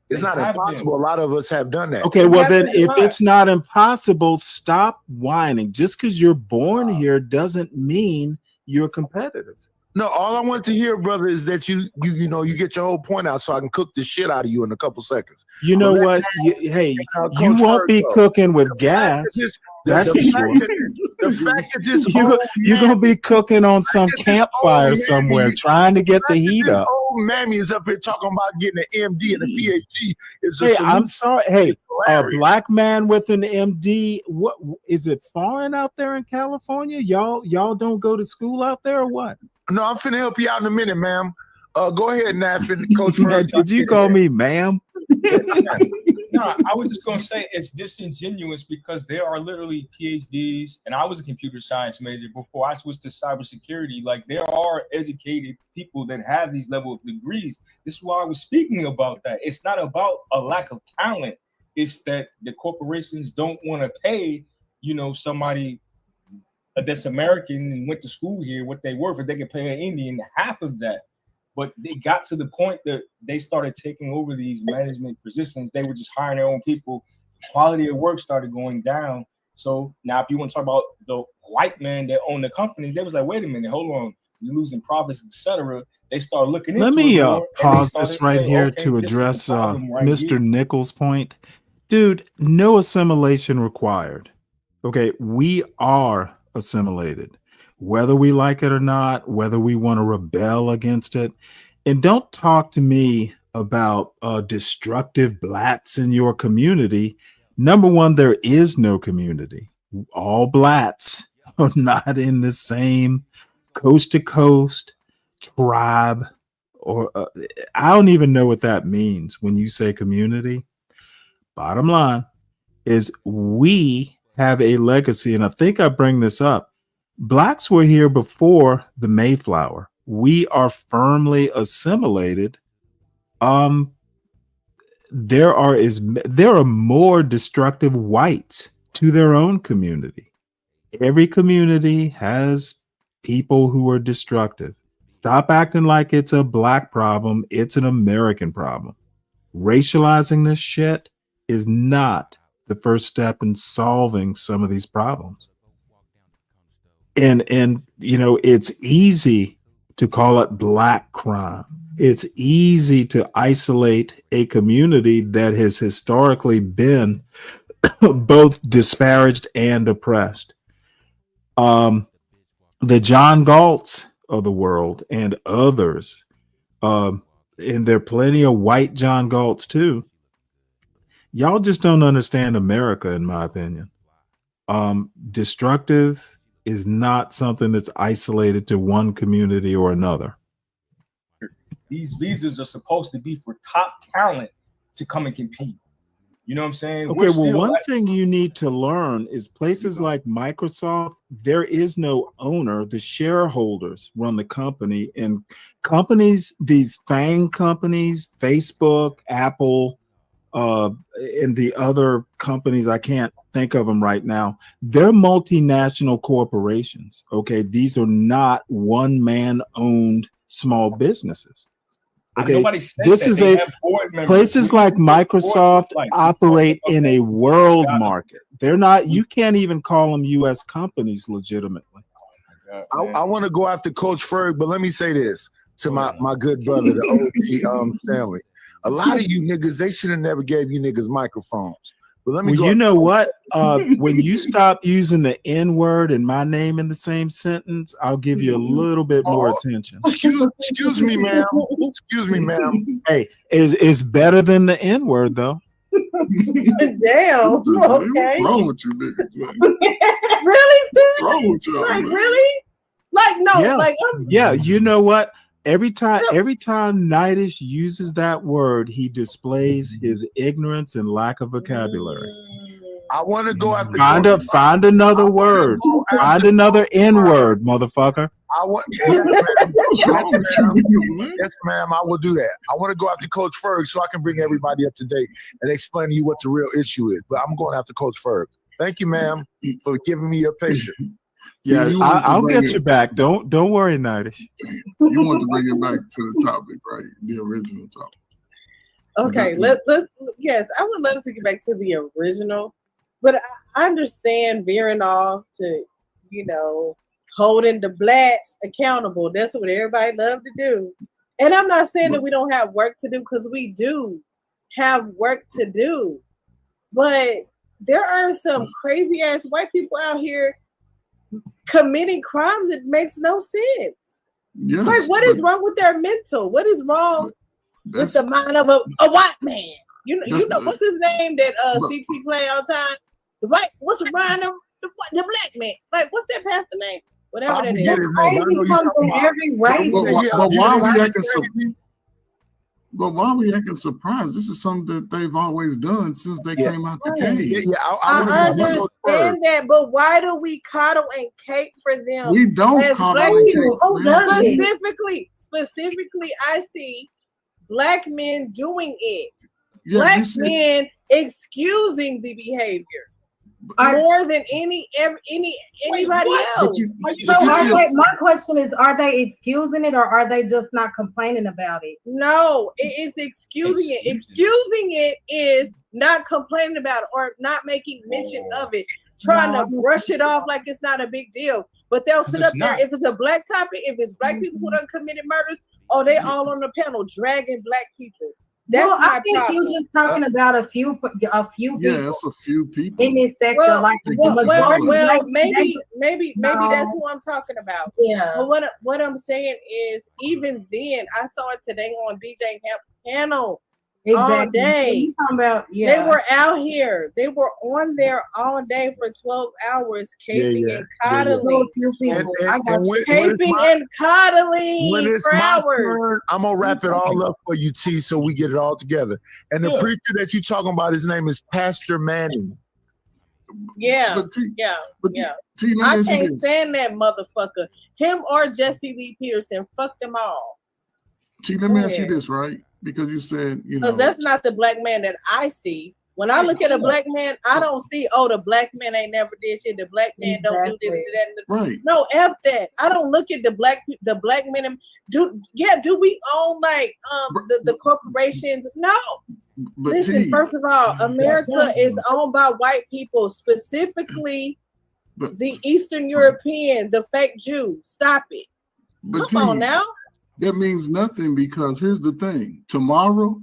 It's not impossible. A lot of us have done that. Okay, well then if it's not impossible, stop whining. Just because you're born here doesn't mean you're competitive. No, all I wanted to hear, brother, is that you get your whole point out, so I can cook the shit out of you in a couple seconds. You know what? Hey, you won't be cooking with gas. That's for sure. The fact that this you're gonna be cooking on some campfire somewhere, trying to get the heat up. Old mammy is up here talking about getting an MD and a PhD. Hey, I'm sorry. Hey, a black man with an MD. What is it foreign out there in California? Y'all don't go to school out there or what? No, I'm finna help you out in a minute, ma'am. Go ahead, Nathan, Coach. Did you call me ma'am? No, I was just gonna say it's disingenuous because there are literally PhDs, and I was a computer science major before I switched to cybersecurity. Like there are educated people that have these level of degrees. This is why I was speaking about that. It's not about a lack of talent. It's that the corporations don't want to pay, somebody that's American and went to school here what they worth if they can pay an Indian half of that. But they got to the point that they started taking over these management positions. They were just hiring their own people. Quality of work started going down. So now if you want to talk about the white man that owned the companies, they was like, wait a minute, hold on. You're losing profits, etc. They started looking into Let me it more, pause this right here to address Mr. Nichols' point. Dude, no assimilation required. Okay, we are assimilated, whether we like it or not, whether we want to rebel against it. And don't talk to me about destructive blats in your community. Number one, there is no community. All blats are not in the same coast to coast tribe, or I don't even know what that means when you say community. Bottom line is we have a legacy, and I think I bring this up. Blacks were here before the Mayflower. We are firmly assimilated. There are more destructive whites to their own community. Every community has people who are destructive. Stop acting like it's a black problem. It's an American problem. Racializing this shit is not the first step in solving some of these problems. And it's easy to call it black crime. It's easy to isolate a community that has historically been both disparaged and oppressed. The John Galts of the world and others, and there are plenty of white John Galts too. Y'all just don't understand America, in my opinion. Destructive is not something that's isolated to one community or another. These visas are supposed to be for top talent to come and compete. You know what I'm saying? Okay, well, one thing you need to learn is places like Microsoft, there is no owner. The shareholders run the company, and companies, these FANG companies, Facebook, Apple, and the other companies, I can't think of them right now. They're multinational corporations. Okay, these are not one-man owned small businesses. Okay, this is places like Microsoft operate in a world market. They're not. You can't even call them U.S. companies legitimately. I want to go after Coach Ferg, but let me say this to my good brother, the OG Stanley. A lot of you niggas, they should have never gave you niggas microphones. But let me you know what? When you stop using the N-word and my name in the same sentence, I'll give you a little bit more attention. Excuse me, ma'am. Excuse me, ma'am. Hey, it's better than the N-word, though. Damn. Okay. What's wrong with you, niggas? Really? What's wrong with you? Like, really? Like, no. Yeah. Like, yeah. You know what? Every time Nidish uses that word, he displays his ignorance and lack of vocabulary. I want to go after find another word. Find another N-word, motherfucker. Yes, ma'am. I will do that. I want to go after Coach Ferg so I can bring everybody up to date and explain to you what the real issue is. But I'm going after Coach Ferg. Thank you, ma'am, for giving me your patience. Yeah, I'll get you back. Don't worry, Nidish. You want to bring it back to the topic, right? The original topic. Okay, let's yes, I would love to get back to the original, but I understand veering off to, holding the blacks accountable. That's what everybody loves to do. And I'm not saying that we don't have work to do, because we do have work to do. But there are some crazy ass white people out here committing crimes that makes no sense. Yes, Like, what is wrong with their mental? What is wrong with the mind of a white man? You know what's his name that CT play all the time? The white, what's wrong the black man? Like, what's that pastor name? Whatever that is. Crazy comes in every race. But why are we acting surprised? But why are we acting surprised? This is something that they've always done since they came out the cage. I understand that, but why do we coddle and cape for them? We don't as coddle black and people? cape. Specifically, I see black men doing it. Yeah, Black men excusing the behavior more than anybody else. My question is, are they excusing it, or are they just not complaining about it? No, it is excusing it. Excusing it is not complaining about it or not making mention of it, trying to brush it off like it's not a big deal. But they'll sit up there, if it's a black topic, if it's black people who done committed murders, they all on the panel dragging black people. That's I think you're just talking about a few people. Yeah, it's a few people in this sector. Maybe that's who I'm talking about. Yeah. But what I'm saying is, even then, I saw it today on DJ Hamp's panel. Exactly. All day. You talking about, They were out here. They were on there all day for 12 hours, caping and coddling. Caping and coddling for hours. Turn, I'm gonna wrap it all up for you, T, so we get it all together. And the preacher that you're talking about, his name is Pastor Manning. Yeah, I can't stand that motherfucker. Him or Jesse Lee Peterson. Fuck them all. T, let me ask you this, right? Because you said, because that's not the black man that I see. When I look at a black man, I don't see, the black man ain't never did shit. The black man don't do this, do that. Right. No, F that. I don't look at the black men. Do we own like the corporations? No. But listen, first of all, America is owned by white people, specifically the Eastern European, the fake Jew. Stop it. Come on now. That means nothing, because here's the thing. Tomorrow,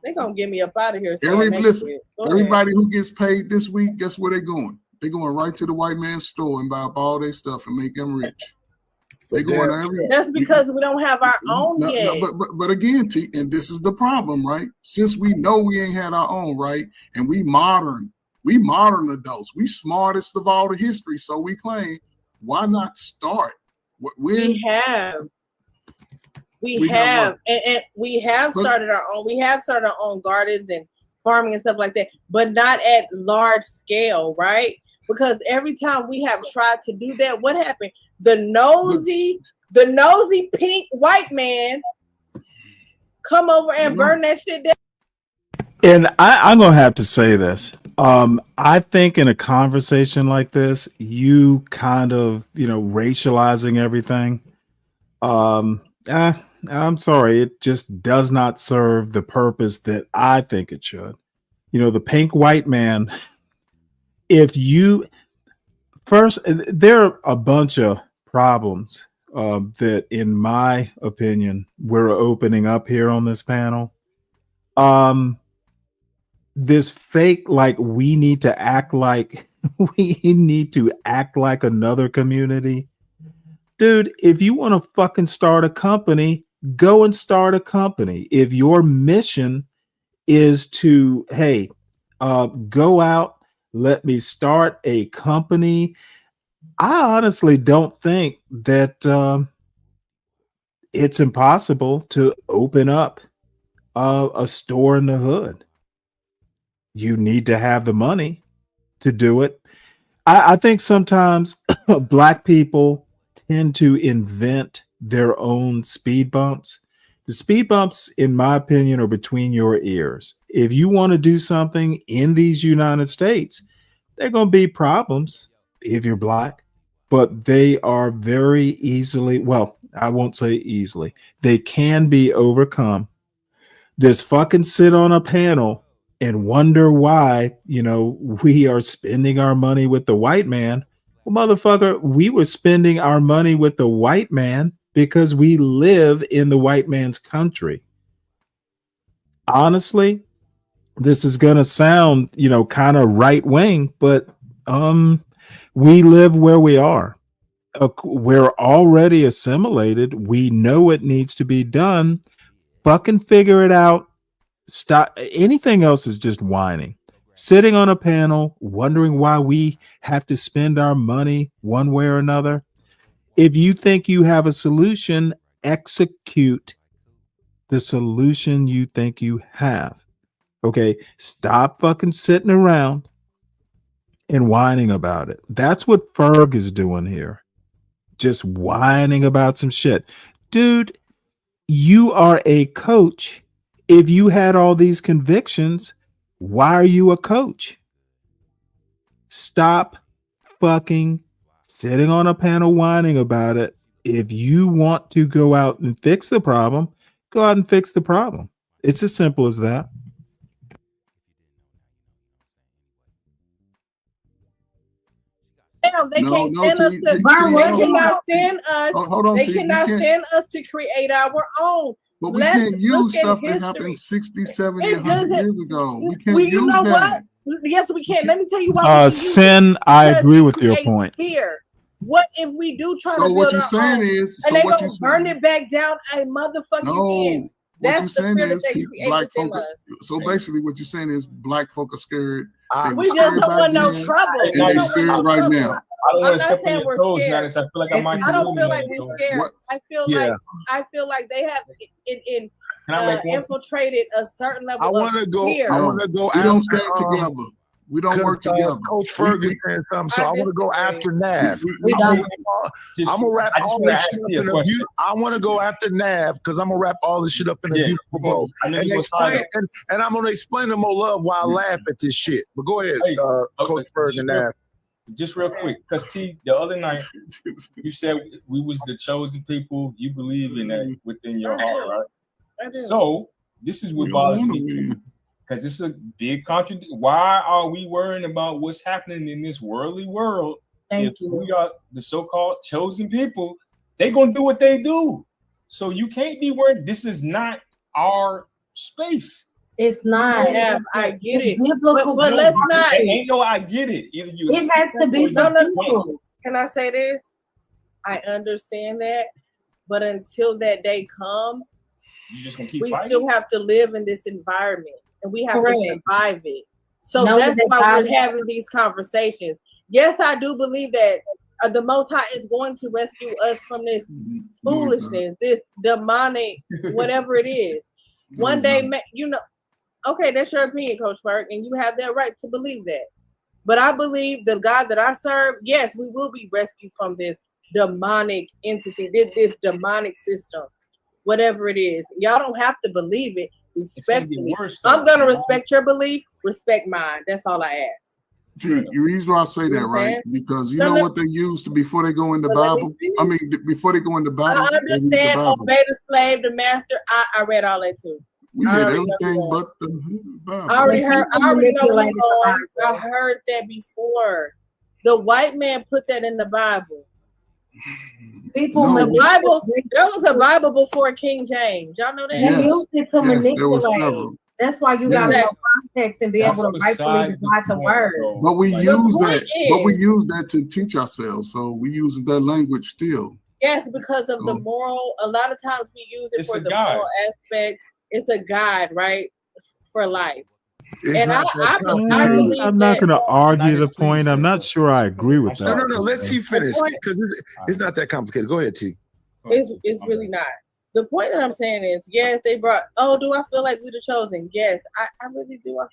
they're going to get me up out of here. Everybody who gets paid this week, guess where they're going? They're going right to the white man's store and buy up all their stuff and make them rich. They're going everywhere. That's because we don't have our own yet. But again, T, and this is the problem, right? Since we know we ain't had our own, right? And we modern adults. We smartest of all the history, so we claim. Why not start? We have. We have started our own. We have started our own gardens and farming and stuff like that, but not at large scale, right? Because every time we have tried to do that, what happened? The nosy pink white man come over and burn that shit down. And I'm gonna have to say this. I think in a conversation like this, you kind of, racializing everything. I'm sorry, it just does not serve the purpose that I think it should. The pink white man, there are a bunch of problems that, in my opinion, we're opening up here on this panel. This fake, like, we need to act like another community. Dude, if you want to fucking start a company, go and start a company. If your mission is to, go out, let me start a company, I honestly don't think that it's impossible to open up a store in the hood. You need to have the money to do it. I think sometimes Black people tend to invent their own speed bumps. The speed bumps, in my opinion, are between your ears. If you want to do something in these United States, there are going to be problems if you're Black, but they are very easily, well, I won't say easily, they can be overcome. This fucking sit on a panel and wonder why, we are spending our money with the white man. Well, motherfucker, we were spending our money with the white man because we live in the white man's country. Honestly, this is going to sound, kind of right wing, but we live where we are. We're already assimilated. We know it needs to be done. Fucking figure it out. Stop. Anything else is just whining. Sitting on a panel, wondering why we have to spend our money one way or another. If you think you have a solution, execute the solution you think you have. Okay, stop fucking sitting around and whining about it. That's what Ferg is doing here. Just whining about some shit. Dude, you are a coach. If you had all these convictions, why are you a coach? Stop fucking sitting on a panel whining about it. If you want to go out and fix the problem, go out and fix the problem. It's as simple as that. Damn, they can't send us to. They cannot send us. Hold on, they T, cannot send us to create our own. But we can't use stuff that happened 60, 70, 100 years ago. We can't use you know that. What? Yes, we can. Let me tell you why. Sin, I agree with your point. Here, what if we do try to build what you're our saying own, is, and they gonna burn it back down a motherfucking end? That's the fear that they create within us. So basically, what you're saying is, black folk are scared. We just don't want no trouble. And they're scared right now. I'm not saying we're scared. I don't feel like we're scared. I feel like they have infiltrated a certain level. I want to go. Fear. I want to go. We don't stand together. We don't work together. Coach Ferguson said something, so I want to go after Nav. I'm gonna wrap all this shit up in a beautiful. I want to go after Nav because I'm gonna wrap all this shit up in a beautiful bow. And I'm gonna explain to Mo Love why I laugh at this shit. But go ahead, Coach Ferguson, Nav. Just real quick, because T, the other night you said we was the chosen people. You believe in that within your heart, right? So this is what bothers me. Because it's a big contradiction. Why are we worrying about what's happening in this worldly world? If we are the so-called chosen people, they're going to do what they do. So you can't be worried. This is not our space. It's not. Yeah, I get it. But let's not. Ain't no I get it. Either you it has to be for people. Can I say this? I understand that. But until that day comes, you just gonna keep we fighting? Still have to live in this environment. And we have to survive it. So that's why we're having these conversations. Yes, I do believe that the Most High is going to rescue us from this foolishness, this demonic, whatever it is. One day, okay, that's your opinion, Coach Ferg, and you have that right to believe that. But I believe the God that I serve, yes, we will be rescued from this demonic entity, this demonic system, whatever it is. Y'all don't have to believe it. Respectfully, I'm gonna respect your belief, respect mine. That's all I ask. The reason why I say that, right? Because you know what they use before they go in the Bible. I mean, before they go in the Bible. I understand. Obey the slave, the master. I read all that too. We read everything but the Bible. I already heard. I already know what's going on. I heard that before. The white man put that in the Bible. The Bible, there was a Bible before King James. Y'all know that? They used it to manipulate. That's why you got to know context and be able to rightfully divide the word. But we use that. But we use that to teach ourselves. So we use that language still. Yes, because of the moral. A lot of times we use it for the moral aspect. It's a guide, right, for life. And I believe I'm not going to argue the point. I'm not sure I agree with that. No. Let T finish because it's not that complicated. Go ahead, T. It's really not. The point that I'm saying is, yes, they brought. Oh, do I feel like we're the chosen? Yes, I really do. I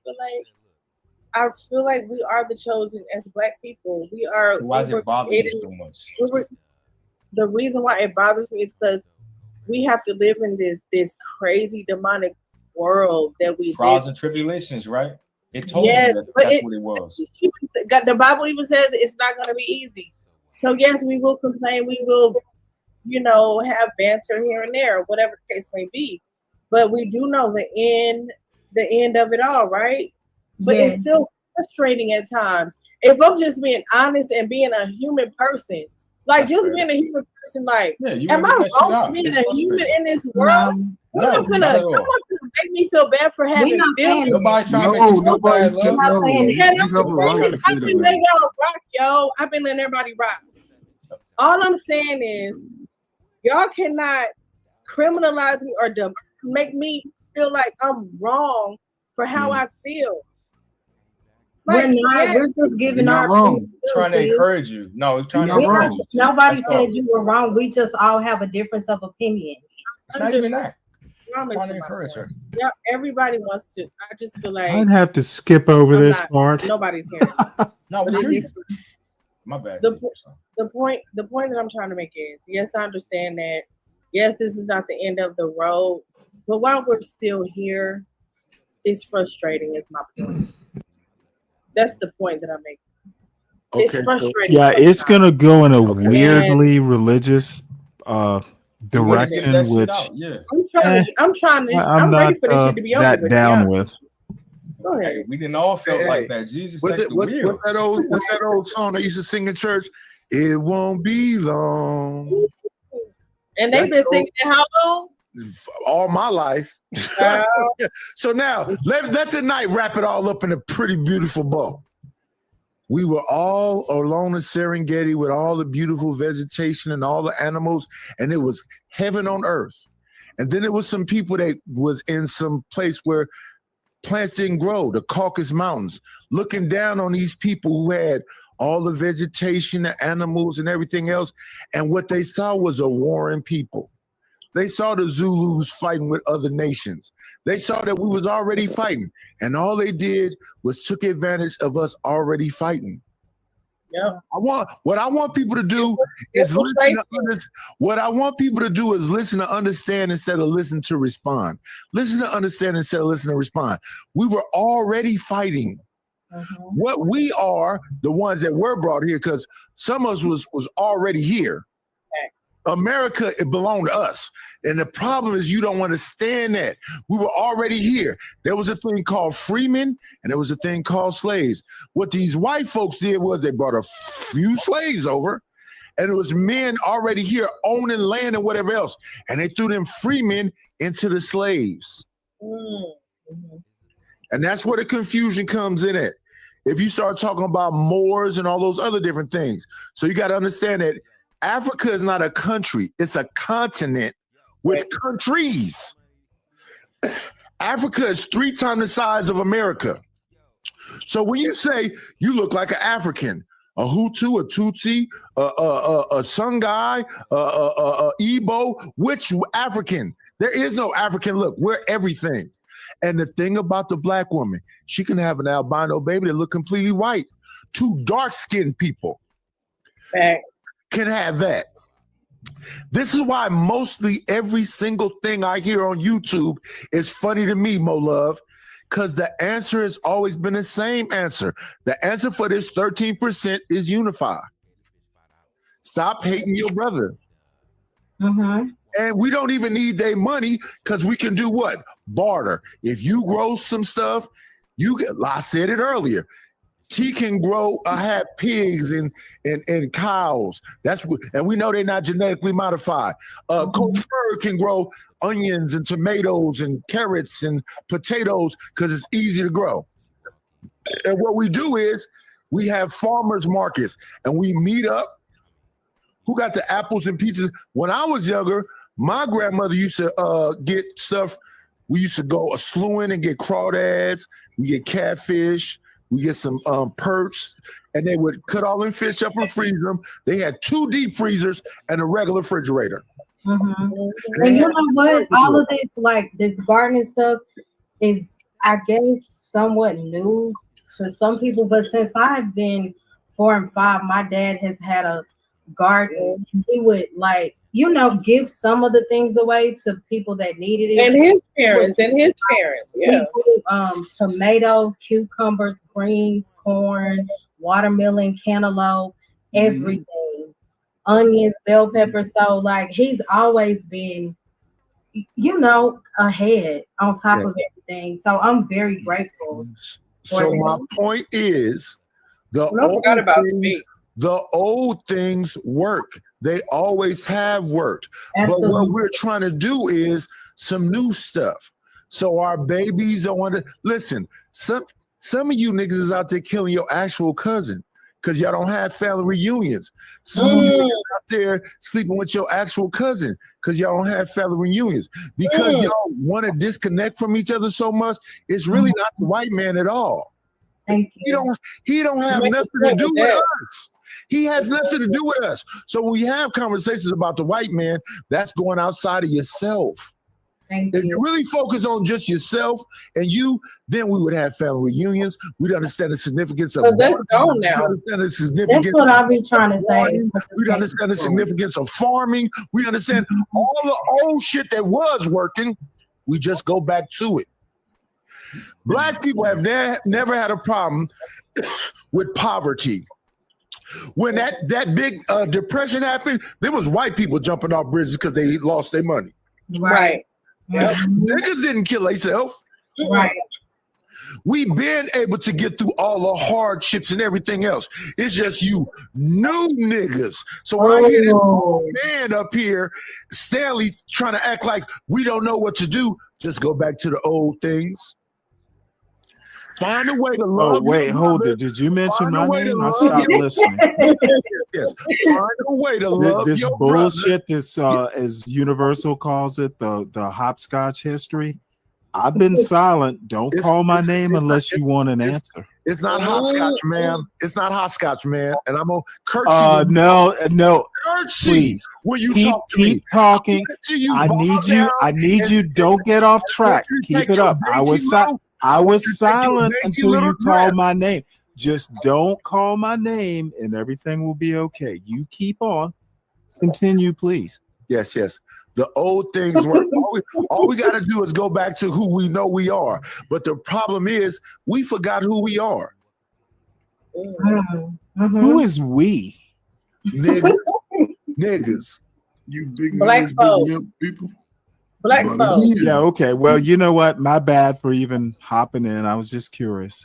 feel like we are the chosen as Black people. We are. Why does it bother you so much? The reason why it bothers me is because we have to live in this crazy demonic world that we trials and tribulations, right? It told you that's what it was. The Bible even says it's not going to be easy. So yes, we will complain. We will, have banter here and there, whatever the case may be. But we do know the end of it all, right? But it's still frustrating at times. if I'm just being honest and being a human person, like That's just fair. being a human person, like, Yeah, you am gotta I get that shit wrong for out. being It's a human frustrating. in this world? No, Y'all not at all. gonna make me feel bad for having not saying feelings. Nobody trying to make No, you feel nobody's bad, love. not no. saying You, Yeah, you that's have the a Nobody right trying thing. to to say I've that been now. letting y'all rock, yo. I've been letting everybody rock. All I'm saying is, y'all cannot criminalize me or make me feel like I'm wrong for how I feel. Like, We're not. yeah, We're just You're giving not our wrong. opinion, trying to sis. encourage you. No, it's You're trying to not We're not, encourage wrong. you. nobody That's all. said you were wrong. We just all have a difference of opinion. It's not even that. I'm Trying to missing my encourage point. her. Yeah, everybody wants to. I just feel like I'd have to skip over I'm this not. part. Nobody's hearing. No, But we it hear you. is My bad. the point that I'm trying to make is, yes, I understand that. Yes, this is not the end of the road, but while we're still here, it's frustrating. Is my point. That's the point that I'm making. It's Okay, so frustrating Yeah, it's sometimes. gonna go in a okay, so weirdly religious You gotta get direction, that shit which out. Yeah. I'm I'm ready not for this shit to be over that with, to be down honest. with. Go ahead. Hey, we didn't all felt hey, like hey, that. Jesus what's take it, the what's wheel. that old song they used to sing in church? It won't be long. And That's they've been old, singing it how long? all my life. Uh, So now let the night wrap it all up in a pretty beautiful bow. We were all alone in Serengeti with all the beautiful vegetation and all the animals, and it was heaven on earth. And then there was some people that was in some place where plants didn't grow, the Caucasus Mountains, looking down on these people who had all the vegetation, the animals, and everything else. And what they saw was a warring people. They saw the Zulus fighting with other nations. They saw that we was already fighting. And all they did was took advantage of us already fighting. yeah. What I want people to do is listen to what I want people to do is listen to understand instead of listen to respond. Listen to understand instead of listen to respond. We were already fighting. What we are, the ones that were brought here, because some of us was already here. America, it belonged to us. And the problem is you don't understand that. We were already here. There was a thing called freemen and there was a thing called slaves. What these white folks did was they brought a few slaves over, and it was men already here owning land and whatever else. And they threw them freemen into the slaves. And that's where the confusion comes in at. If you start talking about Moors and all those other different things. So you got to understand that Africa is not a country, it's a continent with countries. Africa is 3 times the size of America. So when you say you look like an African, a Hutu, a Tutsi, a Songhai, a Igbo, which African? There is no African look. We're everything. And the thing about the black woman, she can have an albino baby that look completely white. 2 dark-skinned people can have that. This is why mostly every single thing I hear on YouTube is funny to me, Mo Love, because the answer has always been the same answer. The answer for this 13% is unify. Stop hating your brother. And we don't even need their money because we can do what? Barter. If you grow some stuff, you get, I said it earlier. He can grow, have pigs and cows. That's what, and we know they're not genetically modified. Coach Fur can grow onions and tomatoes and carrots and potatoes because it's easy to grow. And what we do is we have farmers markets and we meet up. Who got the apples and peaches? When I was younger, my grandmother used to get stuff. We used to go a slewing and get crawdads. We get catfish. We get some perch, and they would cut all them fish up and freeze them. They had 2 deep freezers and a regular refrigerator. And you know what? All of this, like this gardening stuff, is I guess somewhat new to some people. But since I've been 4 and 5, my dad has had a garden. He would give some of the things away to people that needed it. And his parents, yeah. Tomatoes, cucumbers, greens, corn, watermelon, cantaloupe, everything. Onions, bell peppers. So he's always been, ahead on top of everything. So I'm very grateful. So my point is, The I forgot about things, speak. the old things work. They always have worked. But Absolutely. what we're trying to do is some new stuff. So our babies don't want to listen. Some of you niggas is out there killing your actual cousin because y'all don't have family reunions. Some of you niggas out there sleeping with your actual cousin because y'all don't have family reunions. Because y'all want to disconnect from each other so much, it's really not the white man at all. Thank you. He don't have nothing to do with us. He has nothing to do with us. So when we have conversations about the white man, that's going outside of yourself. If you really focus on just yourself and you, then we would have family reunions. We'd understand the significance of But that's gone now. Understand the significance That's what I've been trying to say. We'd understand the significance of farming. We understand all the old shit that was working. We just go back to it. Black people have never had a problem with poverty. When that big depression happened, there was white people jumping off bridges because they lost their money. Right. Niggas didn't kill themselves. Right. We've been able to get through all the hardships and everything else. It's just you new niggas. So when I hear this man up here, Stanley, trying to act like we don't know what to do, just go back to the old things. Find a way to love. Oh, wait, hold it. Did you mention my name? I stopped listening. Yes. Find a way to love This your bullshit, this as Universal calls it, the hopscotch history. I've been silent. Don't call my name unless you want an answer. It's not hopscotch, man. It's not hopscotch, man. And I'm gonna curtsy. No. Curtsy Please. when you keep talk to me. talking. You I need you. Don't get off track. Keep it up. I was silent until you called my name. Just don't call my name and everything will be okay. You keep on. Continue, please. Yes. The old things work. All we got to do is go back to who we know we are. But the problem is we forgot who we are. Who is we? Niggas. You big Black folks. people. Black folks. Yeah, okay. Well, you know what? My bad for even hopping in. I was just curious.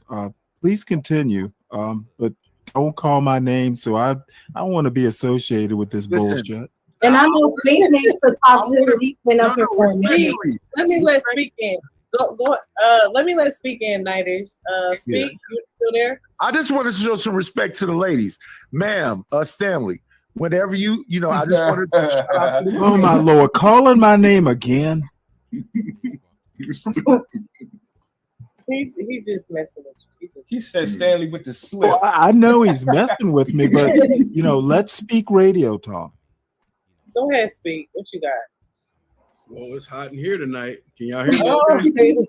Please continue. But don't call my name. So I want to be associated with this bullshit. And I know Speak needs to talk to. He's been up here for a minute. Let me let Speak in. Let me let Speak in, Nightish. Speak, you still there? I just wanted to show some respect to the ladies. Ma'am, Stanley, whenever I just wanted to shout out to the Oh my Lord, calling my name again. He's just messing with you. He said Stanley with the slip. Well, I know he's messing with me, but let's speak radio talk. Go ahead, Speak. What you got? Well, it's hot in here tonight. Can y'all hear me?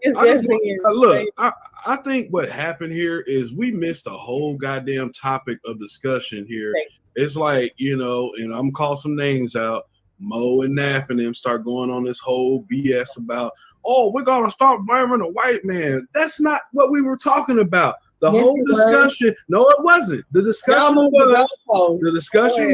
Look, I think what happened here is we missed a whole goddamn topic of discussion here. It's like, and I'm gonna call some names out. Mo and Nap and them start going on this whole BS about, we're gonna start blaming the white man. That's not what we were talking about. The whole discussion, no, it wasn't. The discussion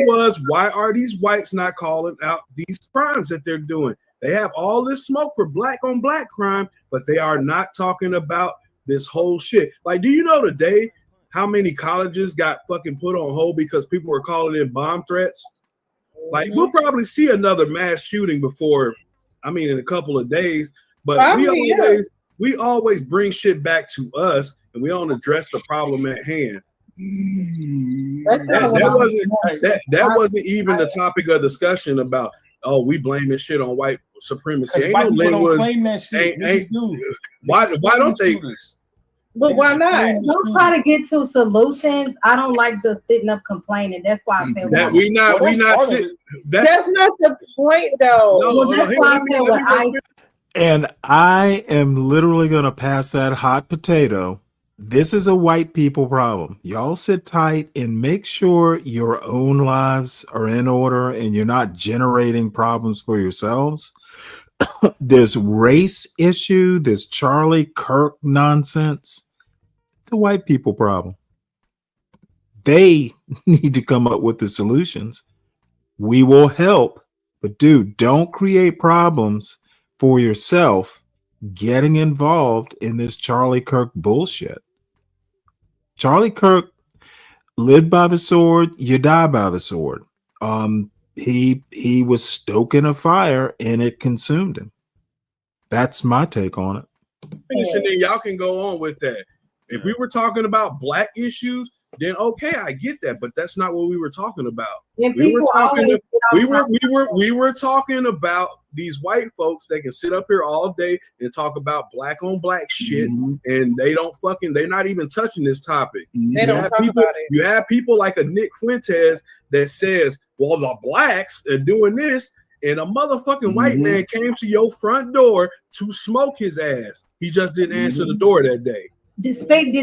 was, why are these whites not calling out these crimes that they're doing? They have all this smoke for black on black crime, but they are not talking about this whole shit. Like, do you know today how many colleges got fucking put on hold because people were calling in bomb threats? Like, we'll probably see another mass shooting in a couple of days, but we always bring shit back to us and we don't address the problem at hand. That wasn't even the topic of discussion about, we blaming shit on white supremacy. Why don't claim that shit? Why don't they? But why not? Don't try to get to solutions. I don't like just sitting up complaining. That's why I said that we not sitting. That's not the point, though. That's why I said what I. And I am literally going to pass that hot potato. This is a white people problem. Y'all sit tight and make sure your own lives are in order and you're not generating problems for yourselves. This race issue, this Charlie Kirk nonsense, the white people problem. They need to come up with the solutions. We will help, but dude, don't create problems for yourself getting involved in this Charlie Kirk bullshit. Charlie Kirk lived by the sword, you die by the sword. He was stoking a fire and it consumed him. That's my take on it. Finish and then y'all can go on with that. If we were talking about black issues, then okay, I get that, but that's not what we were talking about. We were talking about these white folks that can sit up here all day and talk about black on black shit, and they're not even touching this topic. They don't talk about it. You have people like a Nick Fuentes that says, well, the blacks are doing this, and a motherfucking white man came to your front door to smoke his ass. He just didn't answer the door that day. Did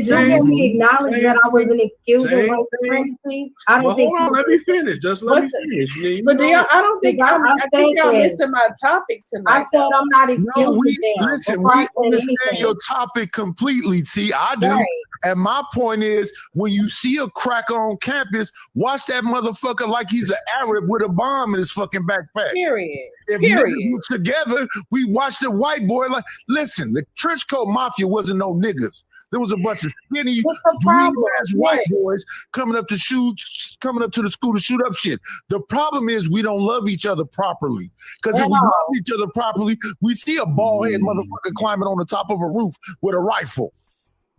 you hear me acknowledge that I wasn't excusing white supremacy? I don't think. Hold on, let me finish. Just let me finish. But I don't think I think y'all missing my topic tonight. I said I'm not excusing them. Listen, we understand your topic completely. See, I do. Right. And my point is, when you see a cracker on campus, watch that motherfucker like he's an Arab with a bomb in his fucking backpack. Period. If we together, we watch the white boy like, listen, the trench coat mafia wasn't no niggas. There was a bunch of skinny, green-ass white boys coming up to the school to shoot up shit. The problem is we don't love each other properly. Because if we love each other properly, we see a bald-head motherfucker climbing on the top of a roof with a rifle.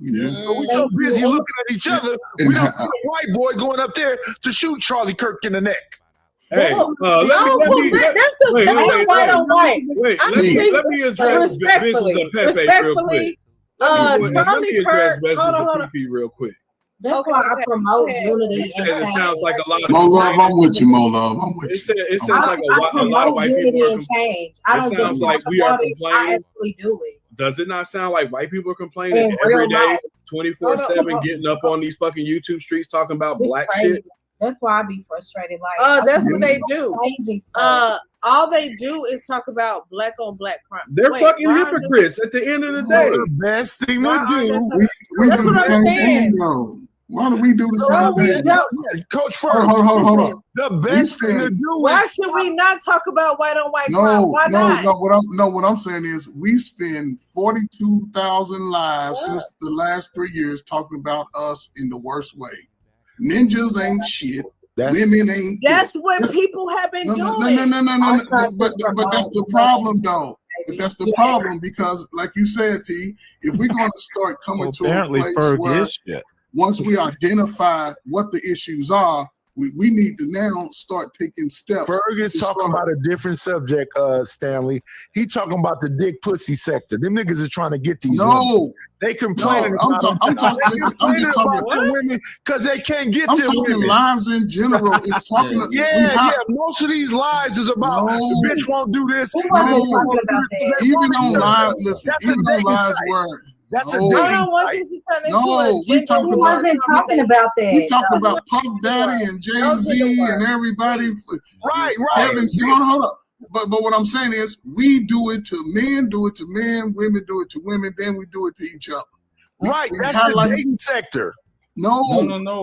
Yeah. So we're so busy looking at each other, we don't see a white boy going up there to shoot Charlie Kirk in the neck. Hey, that's a white on white. Wait, let me address business of Pepe real quick. Charlie Kirk, hold on. Real quick. That's why I promote unity. It sounds like a lot of Mo Love. I'm with you, Mo Love. I'm with you. It sounds like a lot of white people are complaining. It sounds like we are complaining. I actually do it. Does it not sound like white people are complaining every day, 24/7, getting up on these fucking YouTube streets talking about black shit? That's why I be frustrated. Like, that's what they do. All they do is talk about black on black crime. They're fucking hypocrites at the end of the day. The best thing to do. We do the same thing, though. Why do we do the same thing? Coach Furr, hold on. The best thing to do why should we not talk about white on white crime? Why not? What I'm saying is we spend 42,000 lives since the last 3 years talking about us in the worst way. Ninjas ain't shit. Women ain't. That's what people have been doing. No. But that's the problem, though. But that's the problem because, like you said, T, if we're going to start coming to a place where once we identify what the issues are, we need to now start taking steps. Berg is talking about a different subject, Stanley. He talking about the dick pussy sector. Them niggas are trying to get these women. They complaining about women because they can't get them. I'm talking women. lives in general. It's talking most of these lives is about the bitch won't do this. Even on live, listen, even on lives where That's a I don't want this to turn into a we talking about, talking about that. We talking about Puff Daddy and Jay-Z and everybody. Right. Hold up. But what I'm saying is we do it to men, women do it to women, then we do it to each other. Right. That's the dating sector. No.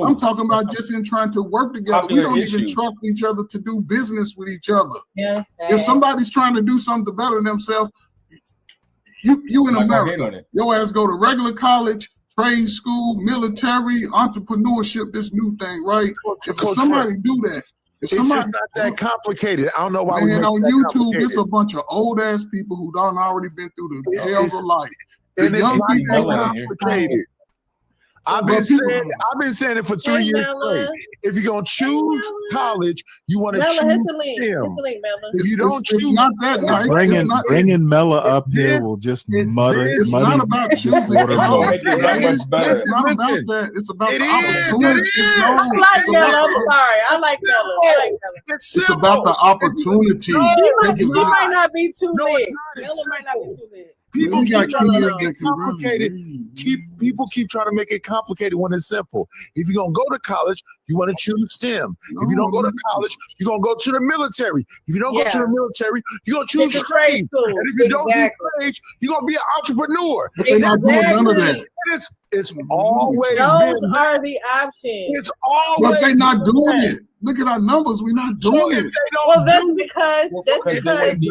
I'm talking about just in trying to work together. We don't even trust each other to do business with each other. Yes. If somebody's trying to do something to better themselves, you in America, your ass go to regular college, trade school, military, entrepreneurship, this new thing, right? If somebody do that, if somebody not that complicated, I don't know why. Man, on YouTube, it's a bunch of old ass people who done already been through the hells of life. The young people complicated. I've been saying it for 3 years straight. If you're gonna choose college, you want to choose them. If you don't choose, not that nice. Bringing Mella up here will just muddy. It's not about choosing college. It's not about that. It's about the opportunity. I like Mella. I'm sorry. I like Mella. It's about the opportunity. She might not be too lit. Mella might not be too lit. People keep trying to make it complicated. People keep trying to make it complicated when it's simple. If you're gonna go to college, you want to choose STEM. If you don't go to college, you're gonna go to the military. If you don't go to the military, you're gonna choose trade. And if you don't do trades, you're gonna be an entrepreneur. But they're not doing none of that. It's always those are the options. It's always. But they're not doing it. Look at our numbers. We're not doing it. Well, that's because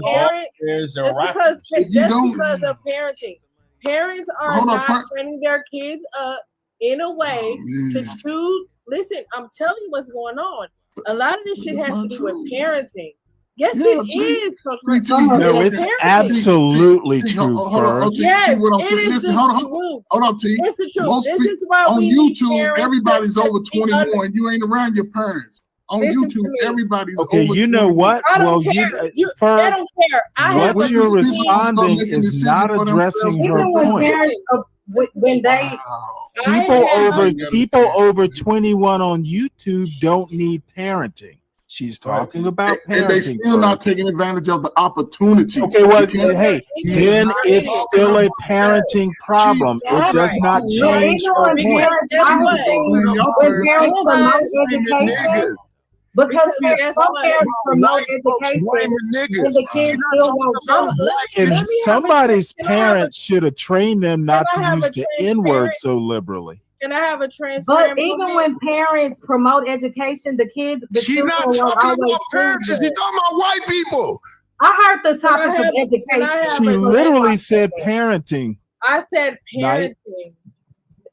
parents. That's because of parenting. Parents are not training their kids up in a way to man. choose. Listen, I'm telling you what's going on. A lot of this shit That's has to not do with true. parenting. Yes, Yeah, it T. is, Coach Ray. T, Some of No, it it's is parenting. absolutely T, true, hold on, Ferg. T, Yes, what I'm it saying. is Listen, the hold on, T. It's the truth. Most This people is why on we need YouTube, parents everybody's to over be under. 21. You ain't around your parents. On Listen to YouTube, me. everybody's Okay, over you know 21. what? I Well, don't care. They Ferg, don't care. I Well, have what a you're when these people start responding making is decisions not for themselves, addressing her Even when point. parents, when they, I People have over gotta- people over 21 on YouTube don't need parenting. She's talking about and they parenting. still not Ferg. taking advantage of the opportunity. Okay, well, Because hey, then it's still a parenting problem. It does not no, change even her when point. parents, I would say, when parents promote education, because some parents promote education and the kids still won't choose it. And somebody's parents should have trained them not to use the N-word so liberally. Can I have a transparent? But even when parents promote education, the kids, the She's children not won't talking always about parents. choose She's it. talking about white people. I heard the topic have- of can I education. have She a- literally said parenting. I said Night. parenting.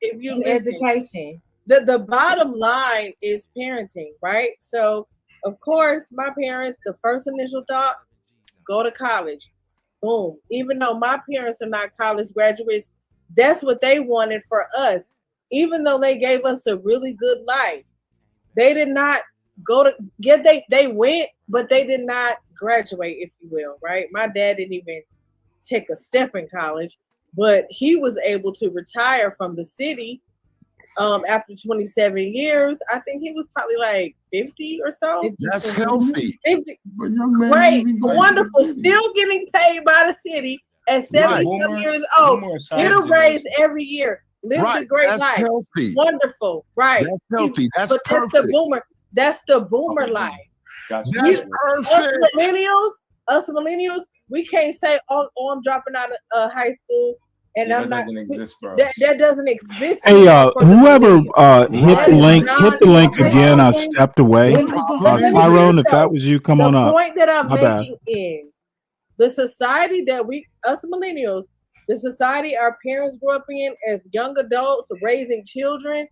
If you And listen, education. the bottom line is parenting, right? So of course, my parents, the first initial thought, go to college. Boom. Even though my parents are not college graduates, that's what they wanted for us. Even though they gave us a really good life, they did not go to get they went, but they did not graduate, if you will, right? My dad didn't even take a step in college, but he was able to retire from the city after 27 years. I think he was probably like 50 or so. That's healthy. 50. But young man, Great, even go wonderful, still getting paid by the city at 70-some years old. Get a raise every year. Live the great That's life. healthy. Wonderful, right? That's healthy. That's but perfect. that's the boomer. That's the boomer life. That's Us perfect. millennials, we can't say, "Oh, I'm dropping out of high school," and Yeah, I'm that not. doesn't exist for us. That doesn't exist. Hey, for the whoever millennials. hit That the is link, hit the link non-existent. again. I stepped away. Let me Tyrone, finish, if that was you, come the on up. point that I'm My bad. making is the society that us millennials, the society our parents grew up in as young adults raising children,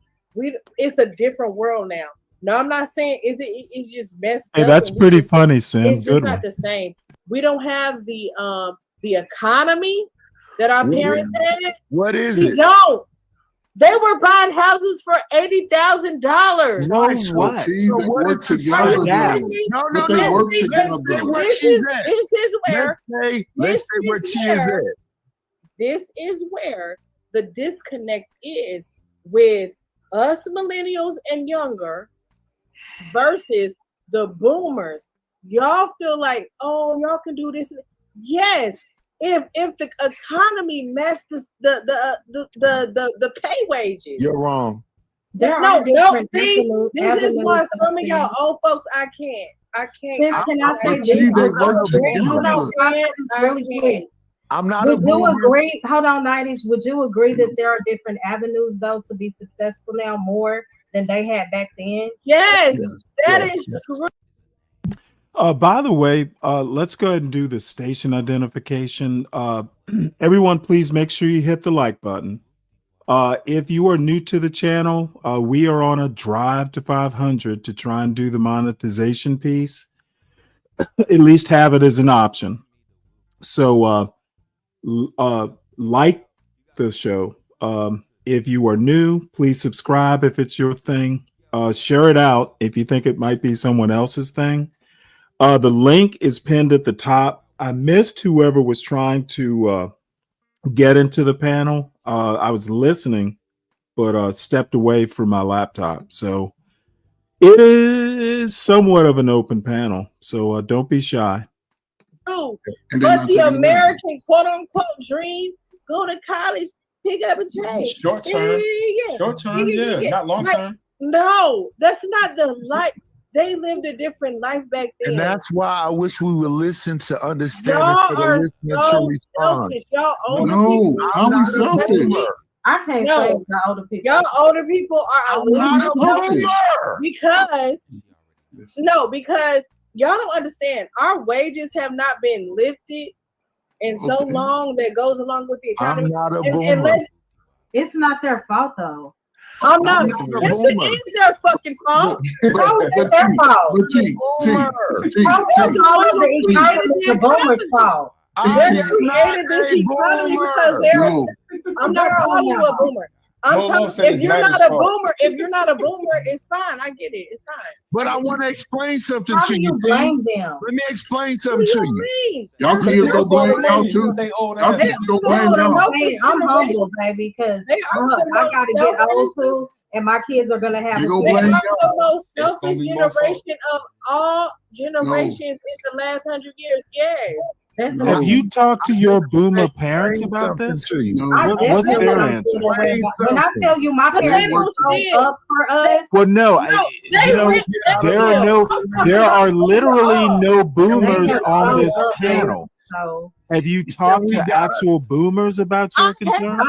it's a different world now. No, I'm not saying it's just messed Hey, up. that's and we pretty just- funny, Sim. It's Good just not one. the same. We don't have the economy that our parents had. What is We it? don't. They were buying houses for $80,000. So what? So what work is together, society? though. No, But they work together. This is where Let's say where she is at. this is where the disconnect is with us millennials and younger versus the boomers. Y'all feel like, oh, y'all can do this. Yes, if the economy matched the pay wages. You're wrong. There No, are different see, this is why avenues some of of y'all things. old folks, I can't. Can I say But this? see, they I'm work agree. together. Hold on, really quick. I'm not a Would you boomer. agree? Hold on, 90s. Would you agree that there are different avenues though to be successful now more than they had back then? Yes, that is true. By the way, let's go ahead and do the station identification. Everyone, please make sure you hit the like button. If you are new to the channel, we are on a drive to 500 to try and do the monetization piece. At least have it as an option. So like the show. If you are new, please subscribe if it's your thing. Share it out if you think it might be someone else's thing. The link is pinned at the top. I missed whoever was trying to get into the panel. I was listening, but stepped away from my laptop. So it is somewhat of an open panel. So don't be shy. But the American quote unquote dream, go to college, pick up a trade. Short term. Short term, yeah, not long term. No, that's not the life. They lived a different life back then. And that's why I wish we would listen to understand Y'all instead of are listening so to respond. selfish. Y'all older No, people. how we selfish? I can't No. say the older people. Y'all older people are a I'm little not a selfish boomer. because y'all don't understand. Our wages have not been lifted in so long that goes along with the economy. I'm not a And boomer. It's not their fault though. I'm not. I'm not a Yes, boomer. it is their fucking fault. How is it their fault? How is all of the economy the boomer's fault? They're created this economy because they're. I'm not calling you a boomer. I'm Molo talking. said If it's you're Matt's not a fault. boomer, it's fine. I get it. It's fine. But I want to explain something How to do you. you blame them? Let me explain What something do to you you. mean? Y'all kids go blame y'all too. They old Y'all ass. kids go blame y'all. I'm humble, baby, because They are look, the I most gotta get old selfish. too, and my kids are gonna have They a go They are blame sibling. the most It's gonna selfish be my fault. generation of all generations in the last 100 years. Yes. That's No. Have you talked to your boomer Explain parents about something this? to you. No. I What's definitely their don't answer? feel that way Explain about. When I something. tell you my But parents they were will so still. up for us, Well, no, No, they you know, will. They there are will. no, I'm talking there are about literally overall. no they boomers were on so this up for us. panel. So Have you So talked we to got actual boomers about your concern?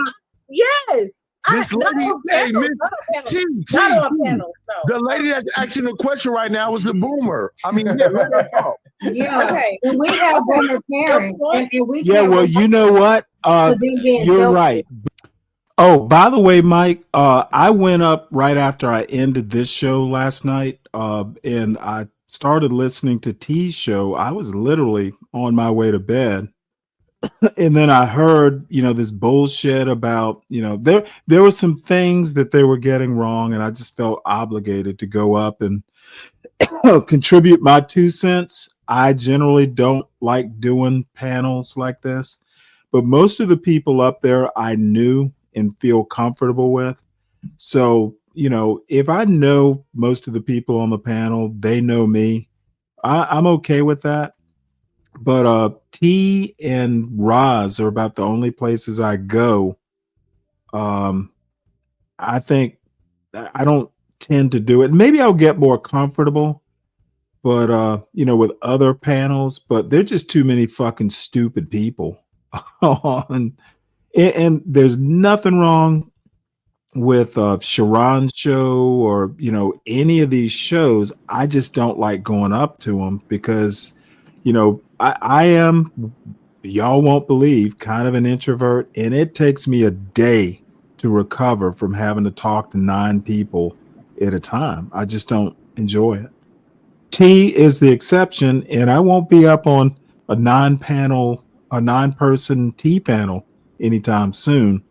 Yes. this Not lady. on Hey, panels. Miss Not on panels. T, Not on T. panels. No. The lady that's asking the question right now is the boomer. I mean, yeah, let her talk. yeah, Okay. and we have Okay. boomer The parents, point. and we Yeah, can't well, relate you know what? to them being You're selfish. right. Oh, by the way, Mike, I went up right after I ended this show last night, and I started listening to T's show. I was literally on my way to bed. And then I heard, this bullshit about, there were some things that they were getting wrong, and I just felt obligated to go up and contribute my 2 cents. I generally don't like doing panels like this, but most of the people up there I knew and feel comfortable with. So, if I know most of the people on the panel, they know me. I'm okay with that. But T and Roz are about the only places I go. I think I don't tend to do it. Maybe I'll get more comfortable, but with other panels, but they're just too many fucking stupid people on. And there's nothing wrong with Sharon's show or any of these shows. I just don't like going up to them because I am, y'all won't believe, kind of an introvert, and it takes me a day to recover from having to talk to 9 people at a time. I just don't enjoy it. T is the exception, and I won't be up on a 9-person T panel anytime soon.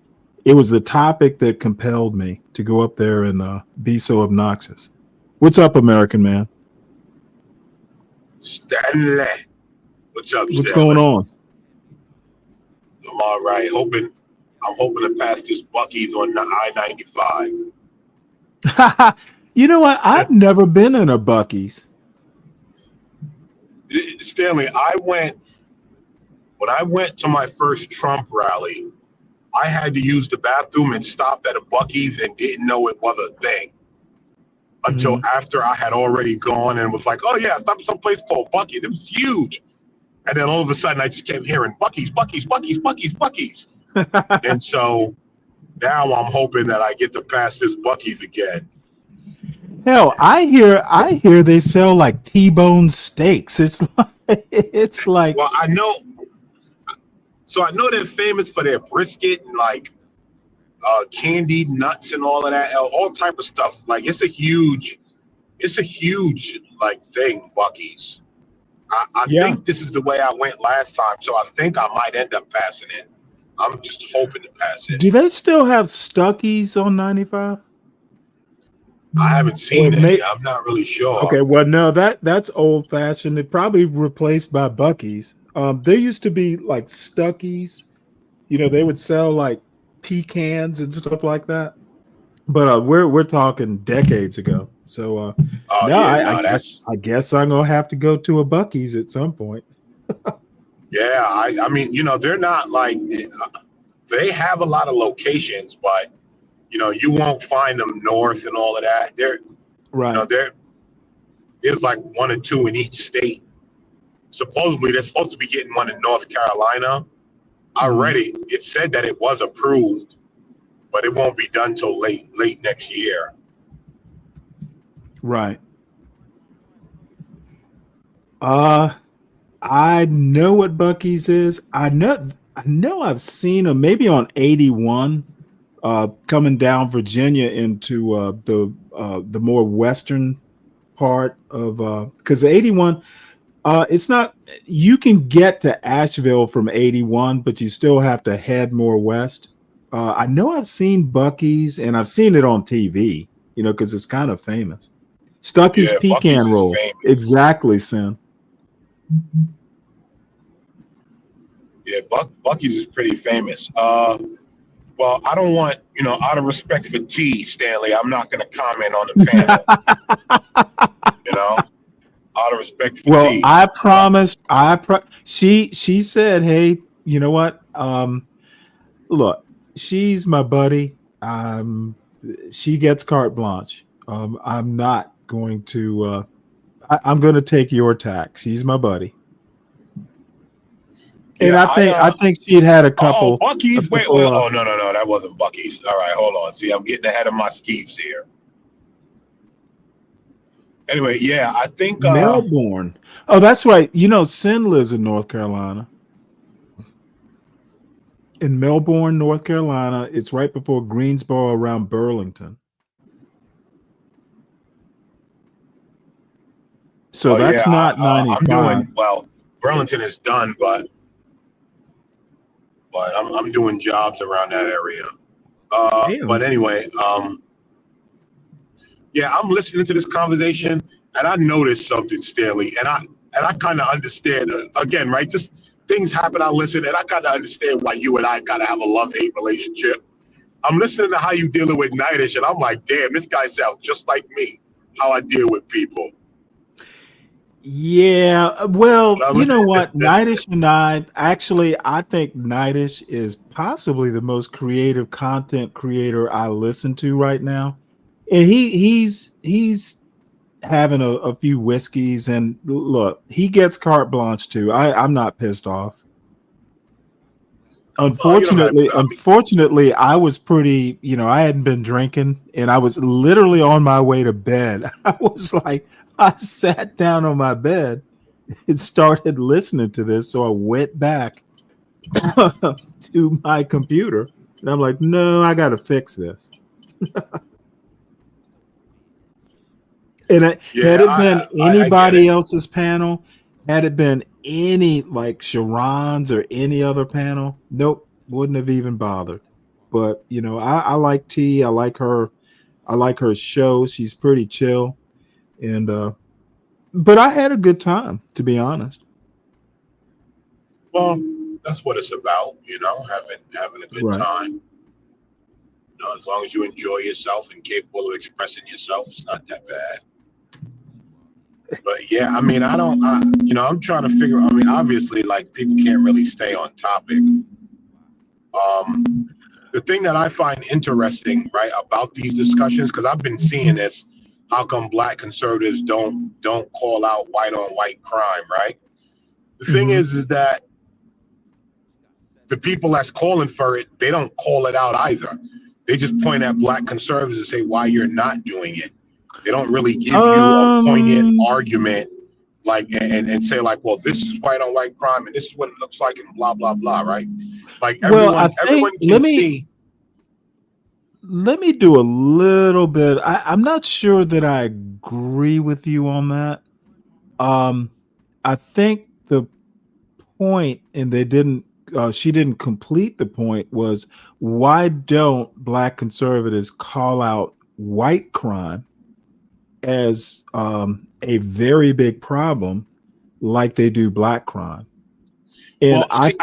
It was the topic that compelled me to go up there and be so obnoxious. What's up, American man? Stanley. What's up, What's Stanley? going on? I'm all right. I'm hoping to pass this Bucky's on the I-95. You know what? I've never been in a Bucky's. Stanley, when I went to my first Trump rally, I had to use the bathroom and stopped at a Bucky's and didn't know it was a thing until after I had already gone and was like, oh yeah, I stopped at some place called Bucky's. It was huge. And then all of a sudden I just kept hearing Bucky's, Bucky's, Bucky's, Bucky's, Bucky's. And so now I'm hoping that I get to pass this Bucky's again. Hell, I hear they sell like T-bone steaks. It's like Well, I know they're famous for their brisket and like candied nuts and all of that, all type of stuff. Like it's a huge like thing, Bucky's. I think this is the way I went last time, so I think I might end up passing it. I'm just hoping to pass it. Do they still have Stuckies on 95? I haven't seen any. I'm not really sure. Okay, well, no, that's old fashioned. It probably replaced by Bucky's. There used to be like Stuckies. They would sell like pecans and stuff like that. But we're talking decades ago. So I guess I'm gonna have to go to a Bucky's at some point. Yeah, I mean, they're not like they have a lot of locations, but you won't find them north and all of that. Right. There's like 1 or 2 in each state. Supposedly, they're supposed to be getting one in North Carolina. I read it. It said that it was approved, but it won't be done till late next year. Right. I know what Bucky's is. I know I've seen them maybe on 81. coming down Virginia into the more western part of because 81. It's not. You can get to Asheville from 81, but you still have to head more west. I know I've seen Bucky's, and I've seen it on TV. You know, because it's kind of famous. Stucky's Yeah, Bucky's pecan is roll. famous. Exactly, Sin. Yeah, Bucky's is pretty famous. Well, I don't want, out of respect for T, Stanley, I'm not going to comment on the panel. Out of respect for Well, T. I promised. She said, "Hey, you know what? Look, she's my buddy. She gets carte blanche. I'm not going to. I'm going to take your tack. She's my buddy." And Yeah, I think she'd had a couple. Bucky's. Wait. Oh, no, that wasn't Bucky's. All right, hold on. See, I'm getting ahead of my skeeves here. Anyway, yeah, I think Melbourne. Oh, that's right. You know, Sin lives in North Carolina. In Melbourne, North Carolina. It's right before Greensboro, around Burlington. So that's not 95. I'm doing well. Burlington is done, but I'm doing jobs around that area. But anyway, yeah, I'm listening to this conversation, and I noticed something, Stanley, and I kind of understand. Again, right? Just things happen. I listen, and I kind of understand why you and I gotta have a love-hate relationship. I'm listening to how you dealing with Nightish, and I'm like, damn, this guy sounds just like me. How I deal with people. Yeah, well, you know what? Nightish and I think Nightish is possibly the most creative content creator I listen to right now. And he's having a few whiskeys, and look, he gets carte blanche too. I'm not pissed off. Unfortunately, I was pretty, I hadn't been drinking, and I was literally on my way to bed. I sat down on my bed and started listening to this. So I went back to my computer, and I'm like, no, I got to fix this. And had it been anybody else's panel, had it been any like Sharon's or any other panel, nope, wouldn't have even bothered. But I like T. I like her show. She's pretty chill, and but I had a good time, to be honest. Well, that's what it's about, having a good time. As long as you enjoy yourself and capable of expressing yourself, it's not that bad. But yeah, I mean, I'm trying to figure. I mean, obviously, like people can't really stay on topic. The thing that I find interesting, right, about these discussions, because I've been seeing this, how come Black conservatives don't call out white on white crime, right? The thing is that the people that's calling for it, they don't call it out either. They just point at Black conservatives and say why you're not doing it. They don't really give you a poignant argument, like and say like, well, this is white on white crime, and this is what it looks like, and blah blah blah, right? Like everyone can see. Let me do a little bit. I'm not sure that I agree with you on that. I think the point, and she didn't complete the point, was why don't Black conservatives call out white crime as a very big problem like they do Black crime? And I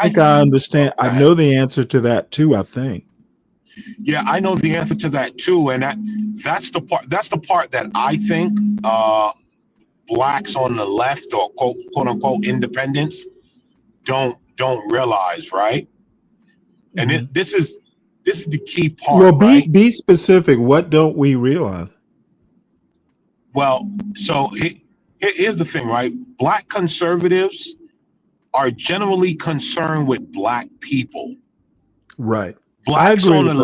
understand. I know the answer to that too, I think. Yeah, I know the answer to that too, and that's the part that I think Blacks on the left, or quote unquote independents, don't realize, right? And this is the key part. Well, be specific. What don't we realize? Well, so here's the thing, right? Black conservatives are generally concerned with Black people. Right. Blacks on the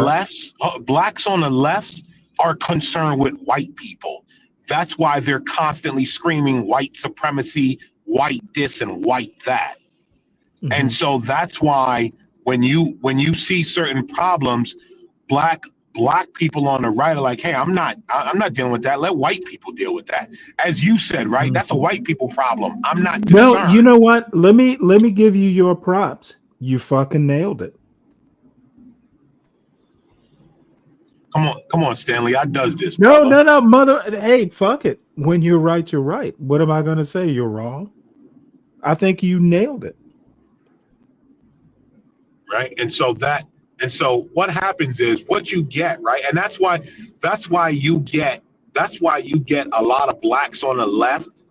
left are concerned with white people. That's why they're constantly screaming white supremacy, white this and white that. And so that's why when you see certain problems, black people on the right are like, hey, I'm not dealing with that. Let white people deal with that. As you said, right? That's a white people problem. I'm not Well, concerned. you know what? Let me give you your props. You fucking nailed it. Come on, Stanley. I does this, No, brother. no, mother. Hey, fuck it. When you're right, you're right. What am I going to say? You're wrong. I think you nailed it. Right. And so what happens is what you get, right? And that's why you get a lot of blacks on the left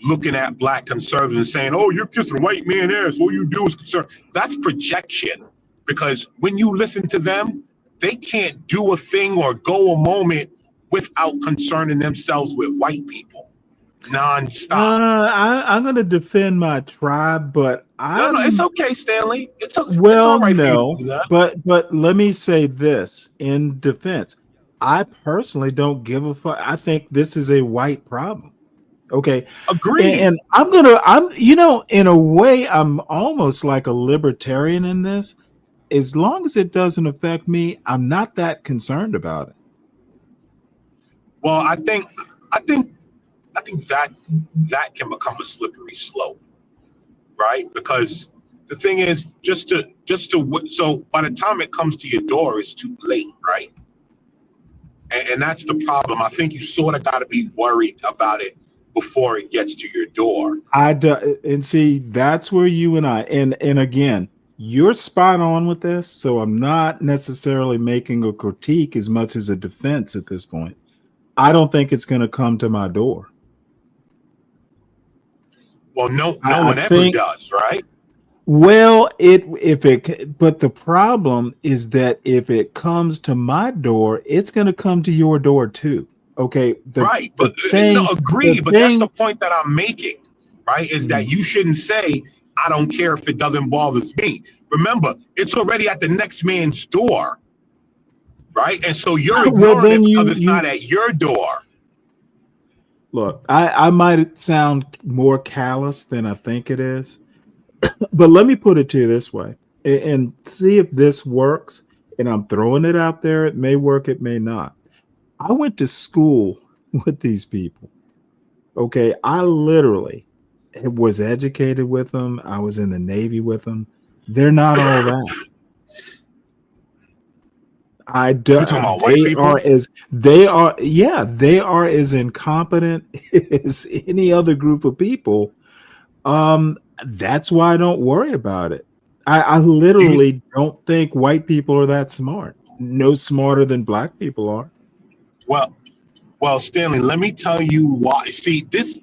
looking at black conservatives and saying, oh, you're kissing white man ass. All you do is concern. That's projection. Because when you listen to them, they can't do a thing or go a moment without concerning themselves with white people nonstop. I'm going to defend my tribe, but No, it's okay, Stanley. It's all right for you to do that. but let me say this in defense. I personally don't give a fuck. I think this is a white problem. Okay. Agreed. And I'm in a way, I'm almost like a libertarian in this. As long as it doesn't affect me, I'm not that concerned about it. Well, I think that can become a slippery slope, right? Because the thing is, so by the time it comes to your door, it's too late, right? And that's the problem. I think you sort of got to be worried about it before it gets to your door. And see, that's where you and again, you're spot on with this. So I'm not necessarily making a critique as much as a defense at this point. I don't think it's going to come to my door. Well, no one ever does, right? Well, but the problem is that if it comes to my door, it's going to come to your door too. Okay, right? But agree. But that's the point that I'm making, right? Is that you shouldn't say, "I don't care if it doesn't bother me." Remember, it's already at the next man's door, right? And so you're ignoring it because it's not at your door. Look, I might sound more callous than I think it is, but let me put it to you this way and see if this works. And I'm throwing it out there. It may work, it may not. I went to school with these people. Okay, I literally was educated with them. I was in the Navy with them. They're not all that. They are as incompetent as any other group of people. That's why I don't worry about it. I literally don't think white people are that smart. No smarter than black people are. Well, Stanley, let me tell you why. See, there's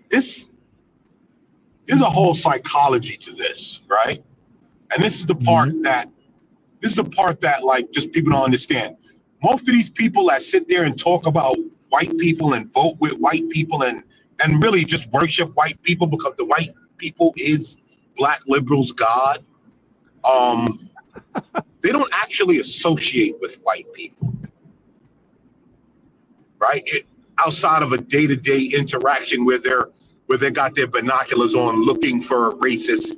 a whole psychology to this, right? And this is the part that like just people don't understand. Most of these people that sit there and talk about white people and vote with white people and really just worship white people because the white people is black liberals' God, they don't actually associate with white people, right? Outside of a day-to-day interaction where they got their binoculars on looking for racism,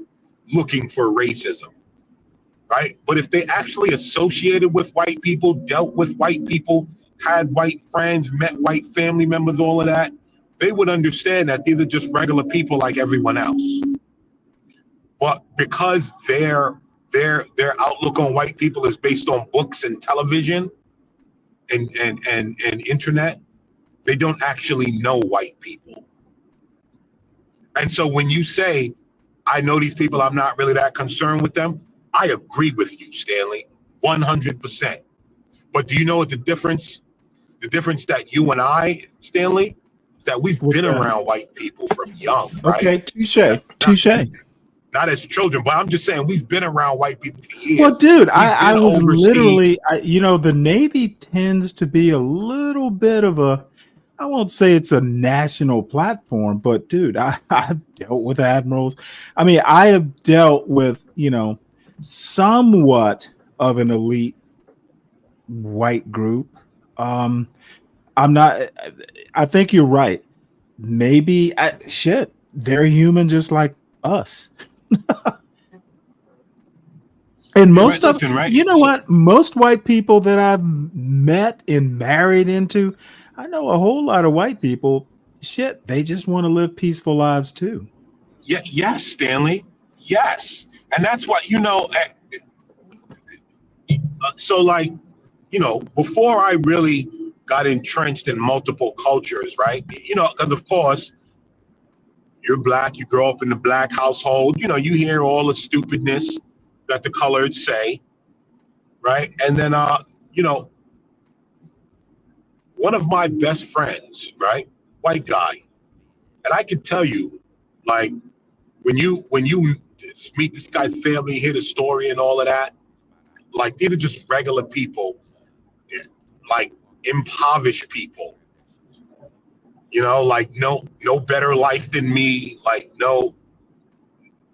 right? But if they actually associated with white people, dealt with white people, had white friends, met white family members, all of that, they would understand that these are just regular people like everyone else. But because their outlook on white people is based on books and television and internet, they don't actually know white people. And so when you say, I know these people, I'm not really that concerned with them, I agree with you, Stanley, 100%. But do you know what the difference that you and I, Stanley, is that we've been around white people from young, right? Okay, touche. Not as children, but I'm just saying we've been around white people for years. Well, dude, I was literally, the Navy tends to be a little bit of I won't say it's a national platform, but dude, I've dealt with admirals. I mean, I have dealt with, somewhat of an elite white group. I think you're right. Maybe they're human just like us. And Yeah, most right. of, Listen, right. you know So, what? Most white people that I've met and married into, I know a whole lot of white people. Shit, they just want to live peaceful lives too. yeah, yes, Stanley. Yes, and that's why so like before I really got entrenched in multiple cultures, right? Because of course you're black, you grow up in the black household. You hear all the stupidness that the colored say, right? And then you know, one of my best friends, right, white guy, and I can tell you, like when you meet this guy's family, hear the story and all of that, like these are just regular people, like impoverished people, like no better life than me, like no,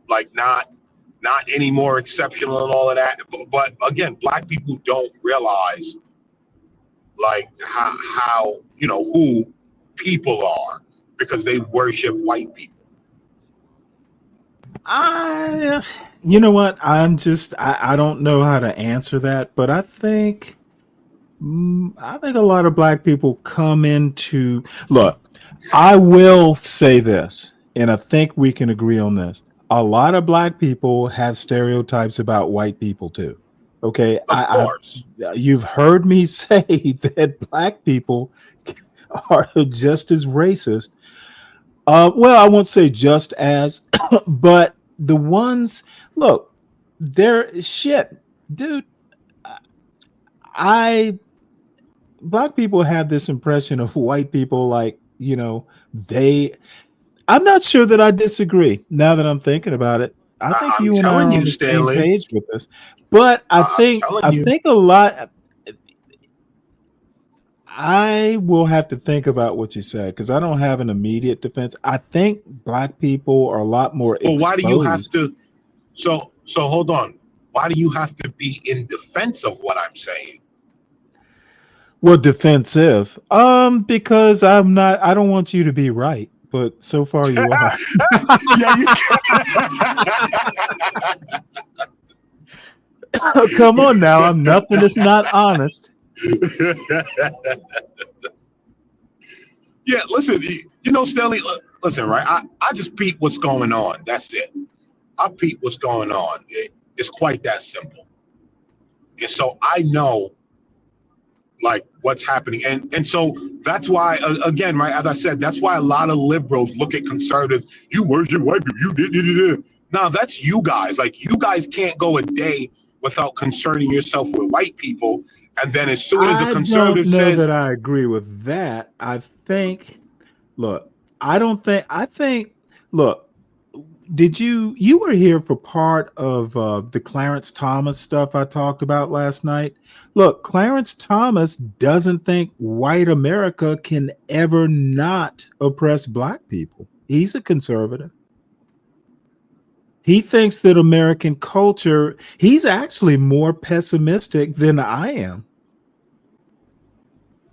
like not any more exceptional and all of that. But again, black people don't realize like how who people are because they worship white people. You know what? I don't know how to answer that, but I think a lot of black people come into look. I will say this, and I think we can agree on this. A lot of black people have stereotypes about white people too. Okay, Of course. you've heard me say that black people are just as racist. Well, I won't say just as, but the ones look, they're shit, dude. I Black people have this impression of white people like, they I'm not sure that I disagree now that I'm thinking about it. I think I'm you and I telling are on you, the same Stanley. page with this. But I'm telling you. a lot I will have to think about what you said because I don't have an immediate defense. I think black people are a lot more Well, why do you have exposed. to? So hold on. Why do you have to be in defense of what I'm saying? Well, defensive. Because I don't want you to be right, but so far you are. Yeah, you Come on now, I'm nothing if not honest. Yeah, listen, Stanley, listen, right? I just peep what's going on. That's it. I peep what's going on. It's quite that simple. And so I know like what's happening. And so that's why, again, right, as I said, that's why a lot of liberals look at conservatives, you worship white people, you did. Now that's you guys. Like you guys can't go a day without concerning yourself with white people. And then as soon as a I don't conservative know says, that I agree with that. Look, I think, look, you were here for part of the Clarence Thomas stuff I talked about last night? Look, Clarence Thomas doesn't think white America can ever not oppress black people. He's a conservative. He thinks that American culture, he's actually more pessimistic than I am.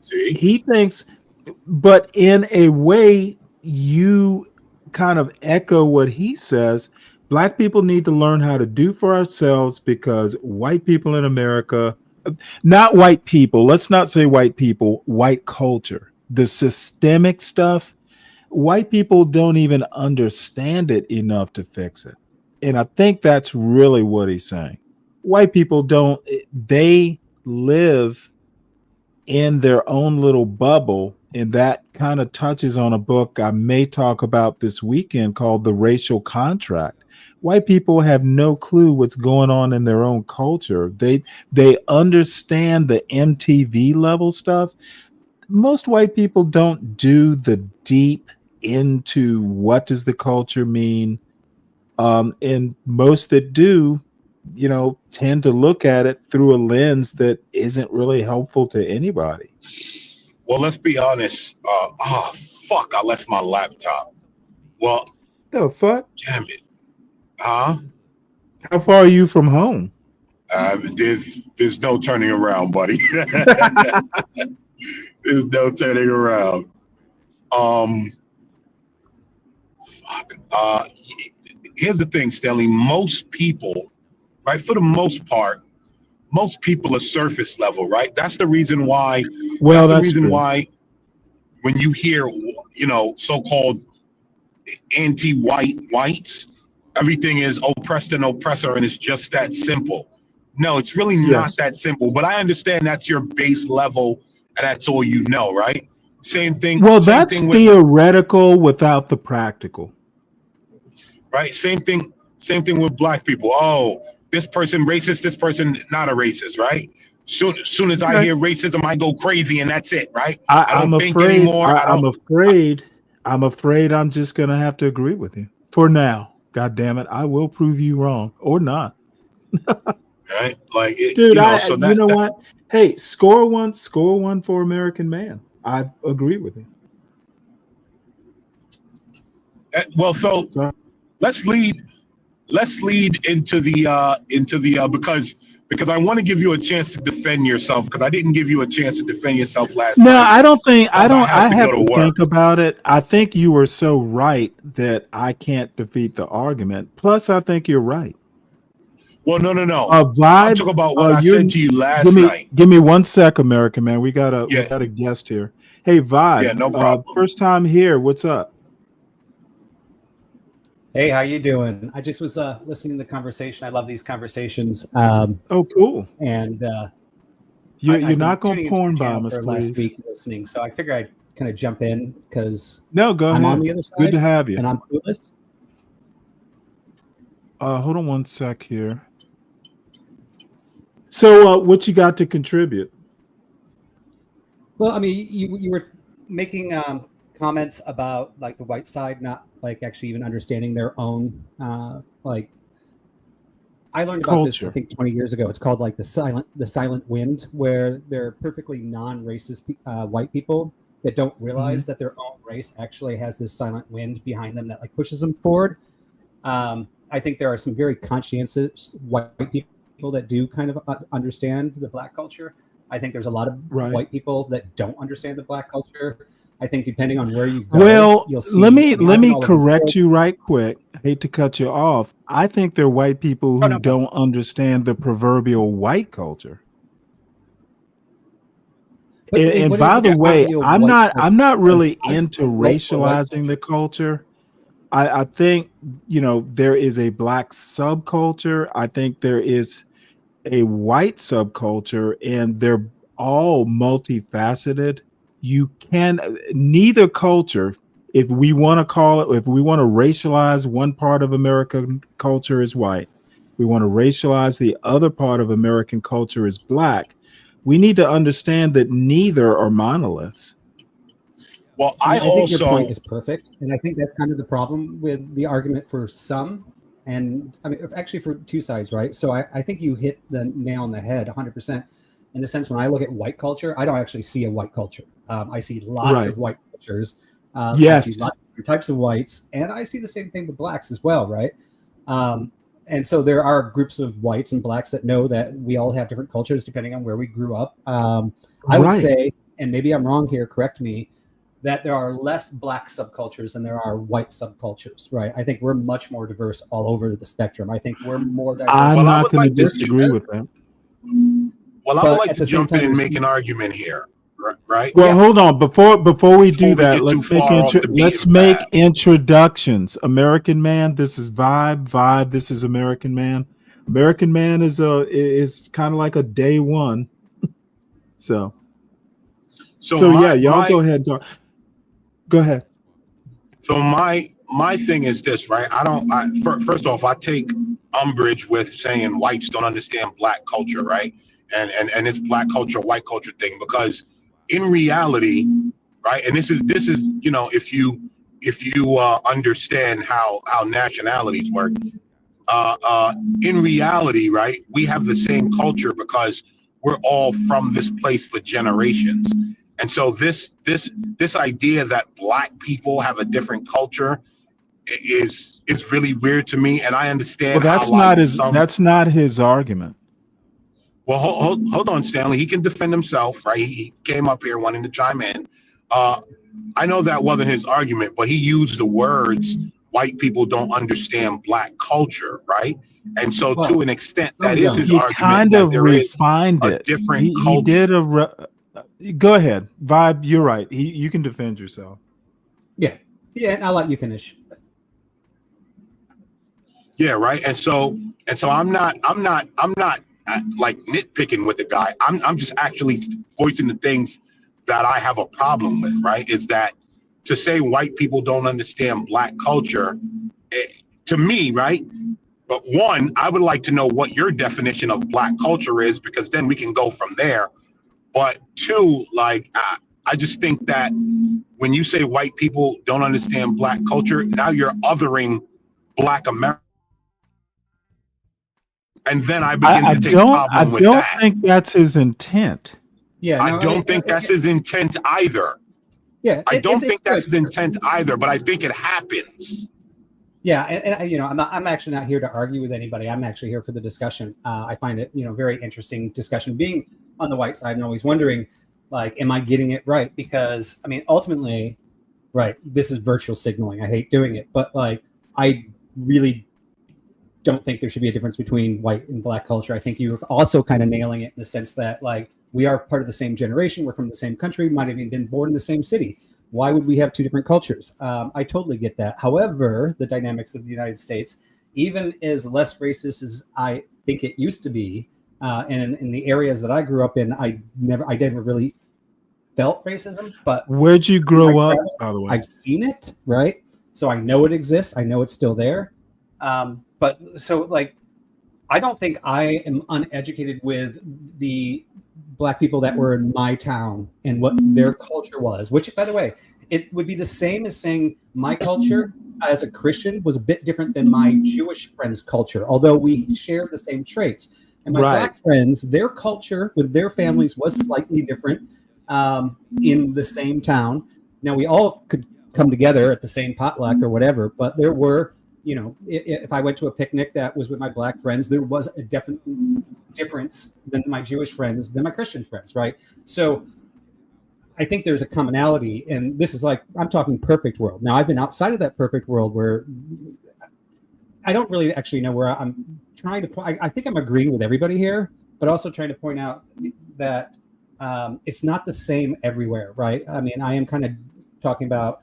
see, He thinks, but in a way, you kind of echo what he says. Black people need to learn how to do for ourselves because white people in America, not white people, let's not say white people, white culture, the systemic stuff, white people don't even understand it enough to fix it. And I think that's really what he's saying. White people don't, they live in their own little bubble. And that kind of touches on a book I may talk about this weekend called The Racial Contract. White people have no clue what's going on in their own culture. They understand the MTV level stuff. Most white people don't do the deep into what does the culture mean. And most that do, tend to look at it through a lens that isn't really helpful to anybody. well, let's be honest. Oh, fuck, I left my laptop. Well, The fuck? damn it. Huh? How far are you from home? There's no turning around, buddy. There's no turning around. Fuck. Here's the thing, Stanley. Most people, right? For the most part, most people are surface level, right? That's the reason why. Well, That's the that's reason true. why when you hear, so-called anti-white whites, everything is oppressed and oppressor, and it's just that simple. No, it's really not Yes. that simple. But I understand that's your base level, and that's all you know, right? Same thing. Well, Same that's thing with theoretical without the practical. right. Same thing. Same thing with black people. Oh, this person racist. This person not a racist, right? Soon as I Okay. hear racism, I go crazy, and that's it, right? I I'm don't think afraid. anymore. I I'm don't. afraid. I'm afraid. I'm just gonna have to agree with you for now. God damn it! I will prove you wrong or not, Right? Like it, dude. So You know that what? Hey, score one for American Man. I agree with you. well, so Sorry. let's lead into the because I want to give you a chance to defend yourself, because I didn't give you a chance to defend yourself last No, night I don't think I because I don't. had I to have go to to think work. about it. I think you were so right that I can't defeat the argument. Plus, I think you're right. Well, no. I'm Vibe. talking about what I You're said to you last night. give me 1 sec, American Man. We got Yeah, a guest here. Hey, Vibe. no problem. First time here. What's up? Hey, how you doing? I just was listening to the conversation. I love these conversations. Oh, cool. And You're I've been not gonna tuning into porn the channel bomb us, for last please. week listening, so I figure I'd kind of jump in because No, go I'm on ahead. the other Good to side have you. and I'm clueless. Hold on 1 sec here. So, what you got to contribute? Well, I mean, you were making comments about like the white side not like actually even understanding their own like. I learned about this, I Culture. think, 20 years ago. It's called like the silent wind, where they're perfectly non-racist white people that don't realize that their own race actually has this silent wind behind them that like pushes them forward. I think there are some very conscientious white people that do kind of understand the Black culture. I think there's a lot of Right. white people that don't understand the Black culture. I think depending on where you go, Well, you'll see. let I me mean, let I've been me all over the correct world. you right quick. I hate to cut you off. I think they're white people who don't understand the proverbial white culture. But And what is by the the way, proverbial I'm white not culture? Because really I've into seen multiple white racializing the cultures. culture. I think there is a Black subculture. I think there is a white subculture, and they're all multifaceted. You can neither culture, if we want to call it, if we want to racialize one part of American culture as white, we want to racialize the other part of American culture as Black. We need to understand that neither are monoliths. Well, I I mean, I think your also point is perfect, and I think that's kind of the problem with the argument for some, and I mean, actually for two sides, right? So I think you hit the nail on the head 100%. In the sense, when I look at white culture, I don't actually see a white culture. I see lots Right. of white cultures. I Yes. see lots of different types of whites, and I see the same thing with blacks as well, right? And so there are groups of whites and blacks that know that we all have different cultures depending on where we grew up. I would Right. say, and maybe I'm wrong here, correct me, that there are less black subcultures than there are white subcultures, right? I think we're much more diverse all over the spectrum. I think we're more diverse. I'm Well, I not would going to like to disagree with that. Well, I would But like at to the same jump in time, and there's make an argument here, right? Well, hold on. Before we Before do we that, get too far off the beaten make path. introductions. American Man, this is Vibe. This is American Man. American Man is kind of like a day one. So yeah, y'all go ahead and talk. Go ahead. So my thing is this, right? First off, I take umbrage with saying whites don't understand Black culture, right? And it's Black culture, white culture thing, because in reality, right? And this is if you understand how nationalities work, in reality, right? We have the same culture because we're all from this place for generations. And so this idea that Black people have a different culture is really weird to me, and I Well, understand how like some. that's not his argument. Well, hold on, Stanley. He can defend himself, right? He came up here wanting to chime in. I know that wasn't his argument, but he used the words white people don't understand black culture, right? And so to Well, an extent, some that is his He argument kind that of there is refined a it. different He culture. did go ahead. Vibe, you're right. You can defend yourself. Yeah. Yeah, and I'll let you finish. Yeah, right. And so I'm not like nitpicking with the guy. I'm just actually voicing the things that I have a problem with, right? Is that to say white people don't understand black culture, to me, right? But one, I would like to know what your definition of black culture is, because then we can go from there. But two, like I just think that when you say white people don't understand black culture, now you're othering black America. And then I begin I to take don't problem with that. think that's his intent. Yeah, I no, don't think that's his intent either. Yeah, I don't think that's good. his intent either, but I think it happens. Yeah, and you know, I'm actually not here to argue with anybody. I'm actually here for the discussion. I find it, you know, very interesting discussion. Being on the white side and always wondering, like, am I getting it right? Because I mean, ultimately, right, this is virtual signaling. I hate doing it, but like, I really don't think there should be a difference between white and black culture. I think you're also kind of nailing it in the sense that, like, we are part of the same generation. We're from the same country. Might have even been born in the same city. Why would we have two different cultures? I totally get that. However, the dynamics of the United States, even as less racist as I think it used to be, and in the areas that I grew up in, I never really felt racism. But Where'd you grow up, by the way? I've seen it, right? So I know it exists. I know it's still there. But so, like, I don't think I am uneducated with the black people that were in my town and what their culture was, which, by the way, it would be the same as saying my culture as a Christian was a bit different than my Jewish friends' culture, although we share the same traits. And my black friends, their culture with their families was slightly different in the same town. Now, we all could come together at the same potluck or whatever, but there were, you know, if I went to a picnic that was with my black friends, there was a definite difference than my Jewish friends, than my Christian friends, right? So I think there's a commonality, and this is like, I'm talking perfect world. Now, I've been outside of that perfect world where I don't really actually know where I'm trying to point. I think I'm agreeing with everybody here, but also trying to point out that it's not the same everywhere, right? I mean, I am kind of talking about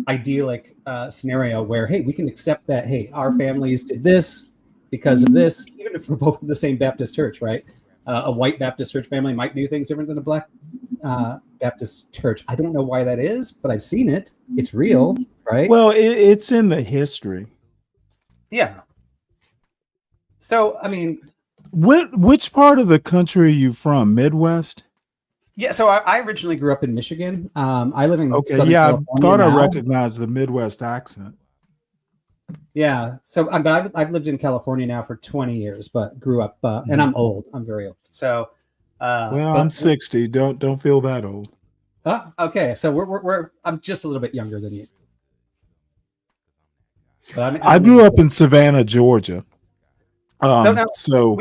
idyllic scenario where, hey, we can accept that, hey, our families did this because of this, even if we're both in the same Baptist church, right? A white Baptist church family might do things different than a black Baptist church. I don't know why that is, but I've seen it. It's real, right? Well, it's in the history. Yeah. So, I mean, which part of the country are you from? Midwest? Yeah, so I originally grew up in Michigan. I live in Southern yeah, California I thought now. I recognized the Midwest accent. Yeah, so I've lived in California now for 20 years, but grew up, and I'm old. I'm very old. So, well, I'm 60. Don't feel that old. Okay, so we're I'm just a little bit younger than you. But I grew up in Savannah, Georgia. So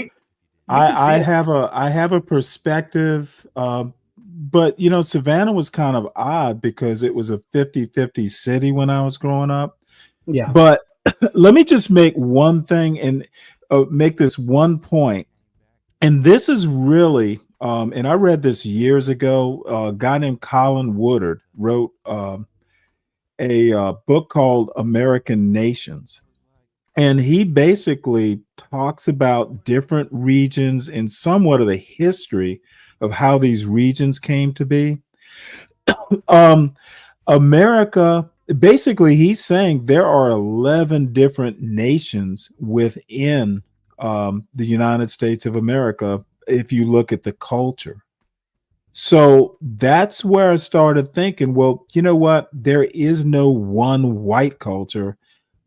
I have a perspective, but you know, Savannah was kind of odd because it was a 50-50 city when I was growing up. Yeah. But let me just make one thing and make this one point. And this is really, and I read this years ago. A guy named Colin Woodard wrote a book called American Nations. And he basically talks about different regions and somewhat of the history of how these regions came to be. America, basically, he's saying there are 11 different nations within the United States of America if you look at the culture. So that's where I started thinking, well, you know what? There is no one white culture.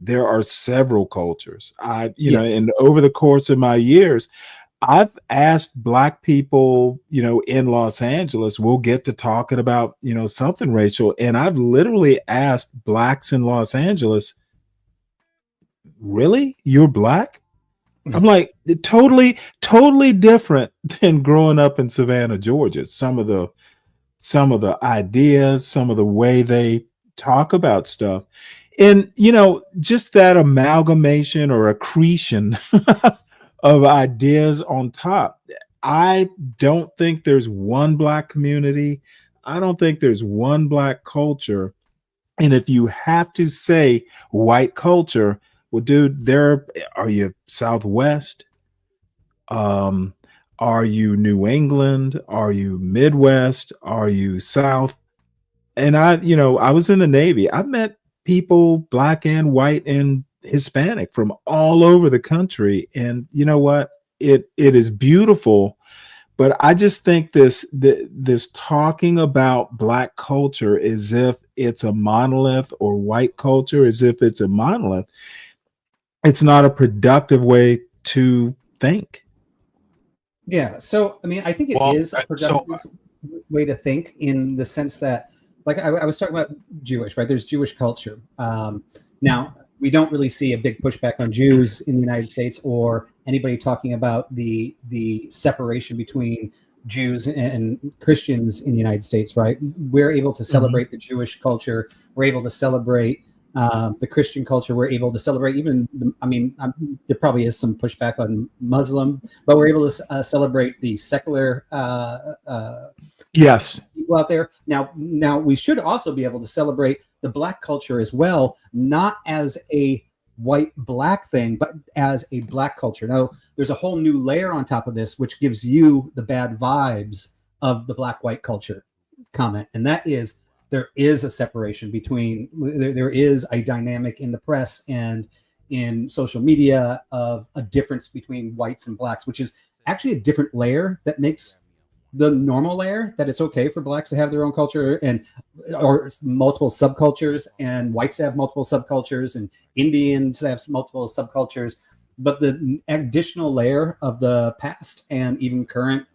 There are several cultures. You know, and over the course of my years, I've asked Black people, you know, in Los Angeles, we'll get to talking about, you know, something racial. And I've literally asked Blacks in Los Angeles, really? You're Black? I'm like, totally different than growing up in Savannah, Georgia. Some of the ideas, some of the way they talk about stuff. And just that amalgamation or accretion of ideas on top. I don't think there's one Black community. I don't think there's one Black culture. And if you have to say white culture, well, dude, are you Southwest? Um, are you New England? Are you Midwest? Are you South? And I was in the Navy. I've met people, Black and white and Hispanic, from all over the country. And you know what? It is beautiful. But I just think this talking about Black culture as if it's a monolith, or white culture as if it's a monolith, it's not a productive way to think. Yeah. So, I mean, I think it is a productive way to think, in the sense that, like I was talking about Jewish, right? There's Jewish culture. Now, we don't really see a big pushback on Jews in the United States, or anybody talking about the separation between Jews and Christians in the United States, right? We're able to celebrate the Jewish culture. We're able to celebrate the Christian culture. We're able to celebrate even, there probably is some pushback on Muslim, but we're able to celebrate the secular yes, people out there. Now we should also be able to celebrate the Black culture as well, not as a white Black thing, but as a Black culture. Now, there's a whole new layer on top of this, which gives you the bad vibes of the Black white culture comment, and that is, there is a separation between, there is a dynamic in the press and in social media of a difference between whites and Blacks, which is actually a different layer that makes the normal layer that it's okay for Blacks to have their own culture or multiple subcultures, and whites to have multiple subcultures, and Indians to have multiple subcultures. But the additional layer of the past and even current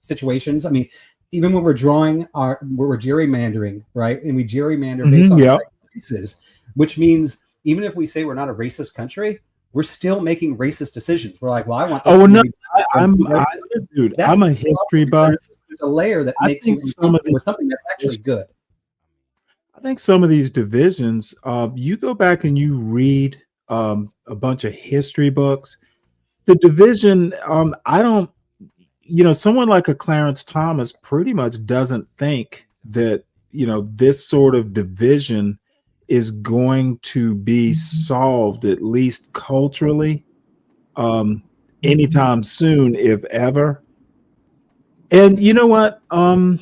situations, I mean, even when we're drawing we're gerrymandering, right? And we gerrymander based on races, which means even if we say we're not a racist country, we're still making racist decisions. We're like, well, I want this dude, I'm a history buff. There's a layer that makes you with something that's actually good. I think some of these divisions, you go back and you read a bunch of history books, the division, I don't, someone like a Clarence Thomas pretty much doesn't think that, this sort of division is going to be solved, at least culturally, anytime soon, if ever. And you know what? I'm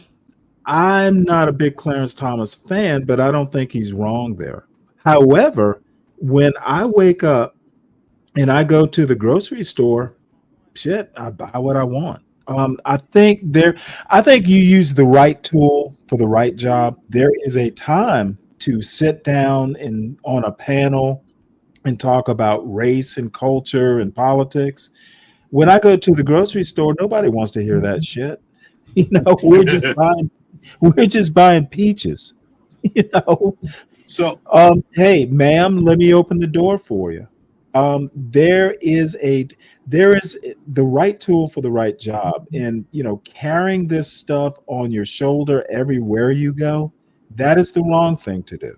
not a big Clarence Thomas fan, but I don't think he's wrong there. However, when I wake up and I go to the grocery store, shit, I buy what I want. I think you use the right tool for the right job. There is a time to sit down on a panel and talk about race and culture and politics. When I go to the grocery store, nobody wants to hear that shit. We're just buying peaches. So, hey, ma'am, let me open the door for you. There is the right tool for the right job, and carrying this stuff on your shoulder everywhere you go, that is the wrong thing to do.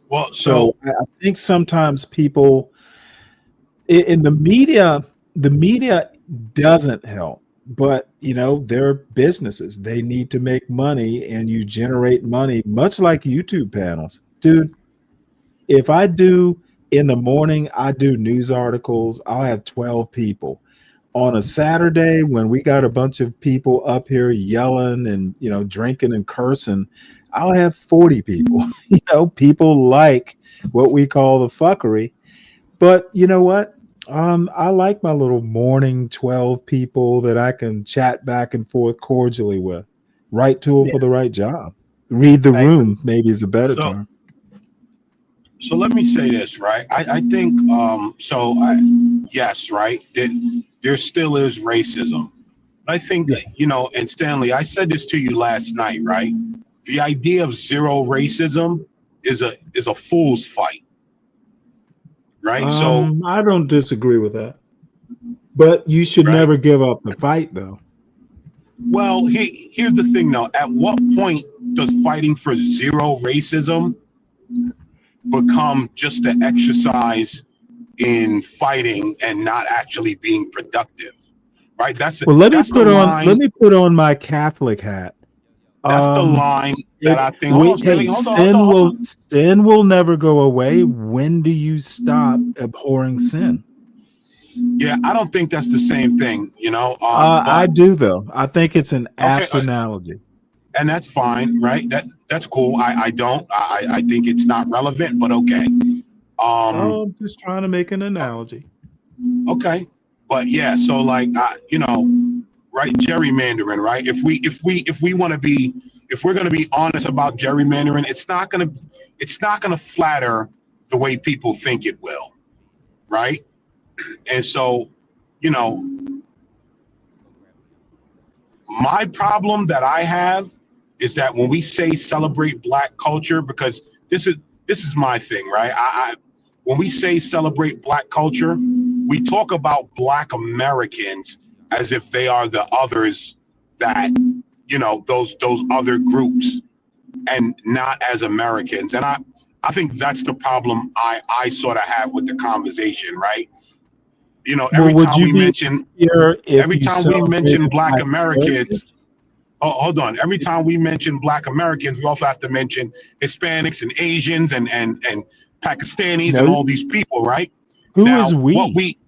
Well, so I think sometimes people in the media doesn't help, but they're businesses. They need to make money, and you generate money, much like YouTube panels. Dude, if I do in the morning, I do news articles, I'll have 12 people. On a Saturday, when we got a bunch of people up here yelling and drinking and cursing, I'll have 40 people. People like what we call the fuckery. But you know what? I like my little morning 12 people that I can chat back and forth cordially with. Right tool for the right job. Read the room, maybe is a better term. So let me say this, right? I think yes, right. There still is racism. I think and Stanley, I said this to you last night, right? The idea of zero racism is a fool's fight, right? So I don't disagree with that, but you should never give up the fight, though. Well, here's the thing, though. At what point does fighting for zero racism become just an exercise in fighting and not actually being productive? Right. Well, That's the let line. me put on my Catholic hat. That's the line that I think. Hold on, Stanley. Hold on. Hold on. Hold on. Sin will never go away. When do you stop abhorring sin? Yeah, I don't think that's the same thing. I do though. I think it's an Okay, apt analogy. and that's fine, right? That's cool. I don't. I think it's not relevant, but okay. I'm just trying to make an analogy. Okay, but yeah. So like, right? Gerrymandering, right? If we want to be, if we're going to be honest about gerrymandering, it's not going to flatter the way people think it will, right? And so, you know, my problem that I have is that when we say celebrate Black culture, because this is my thing, right? I when we say celebrate Black culture, we talk about Black Americans as if they are the others that, those other groups, and not as Americans. And I think that's the problem I sort of have with the conversation, right? Every Would time you we be mention here if every you time we mention celebrated Black Black Americans, heritage? hold on. Every time we mention Black Americans, we also have to mention Hispanics and Asians and Pakistanis and No. all these people, right? Who Now, is we? what we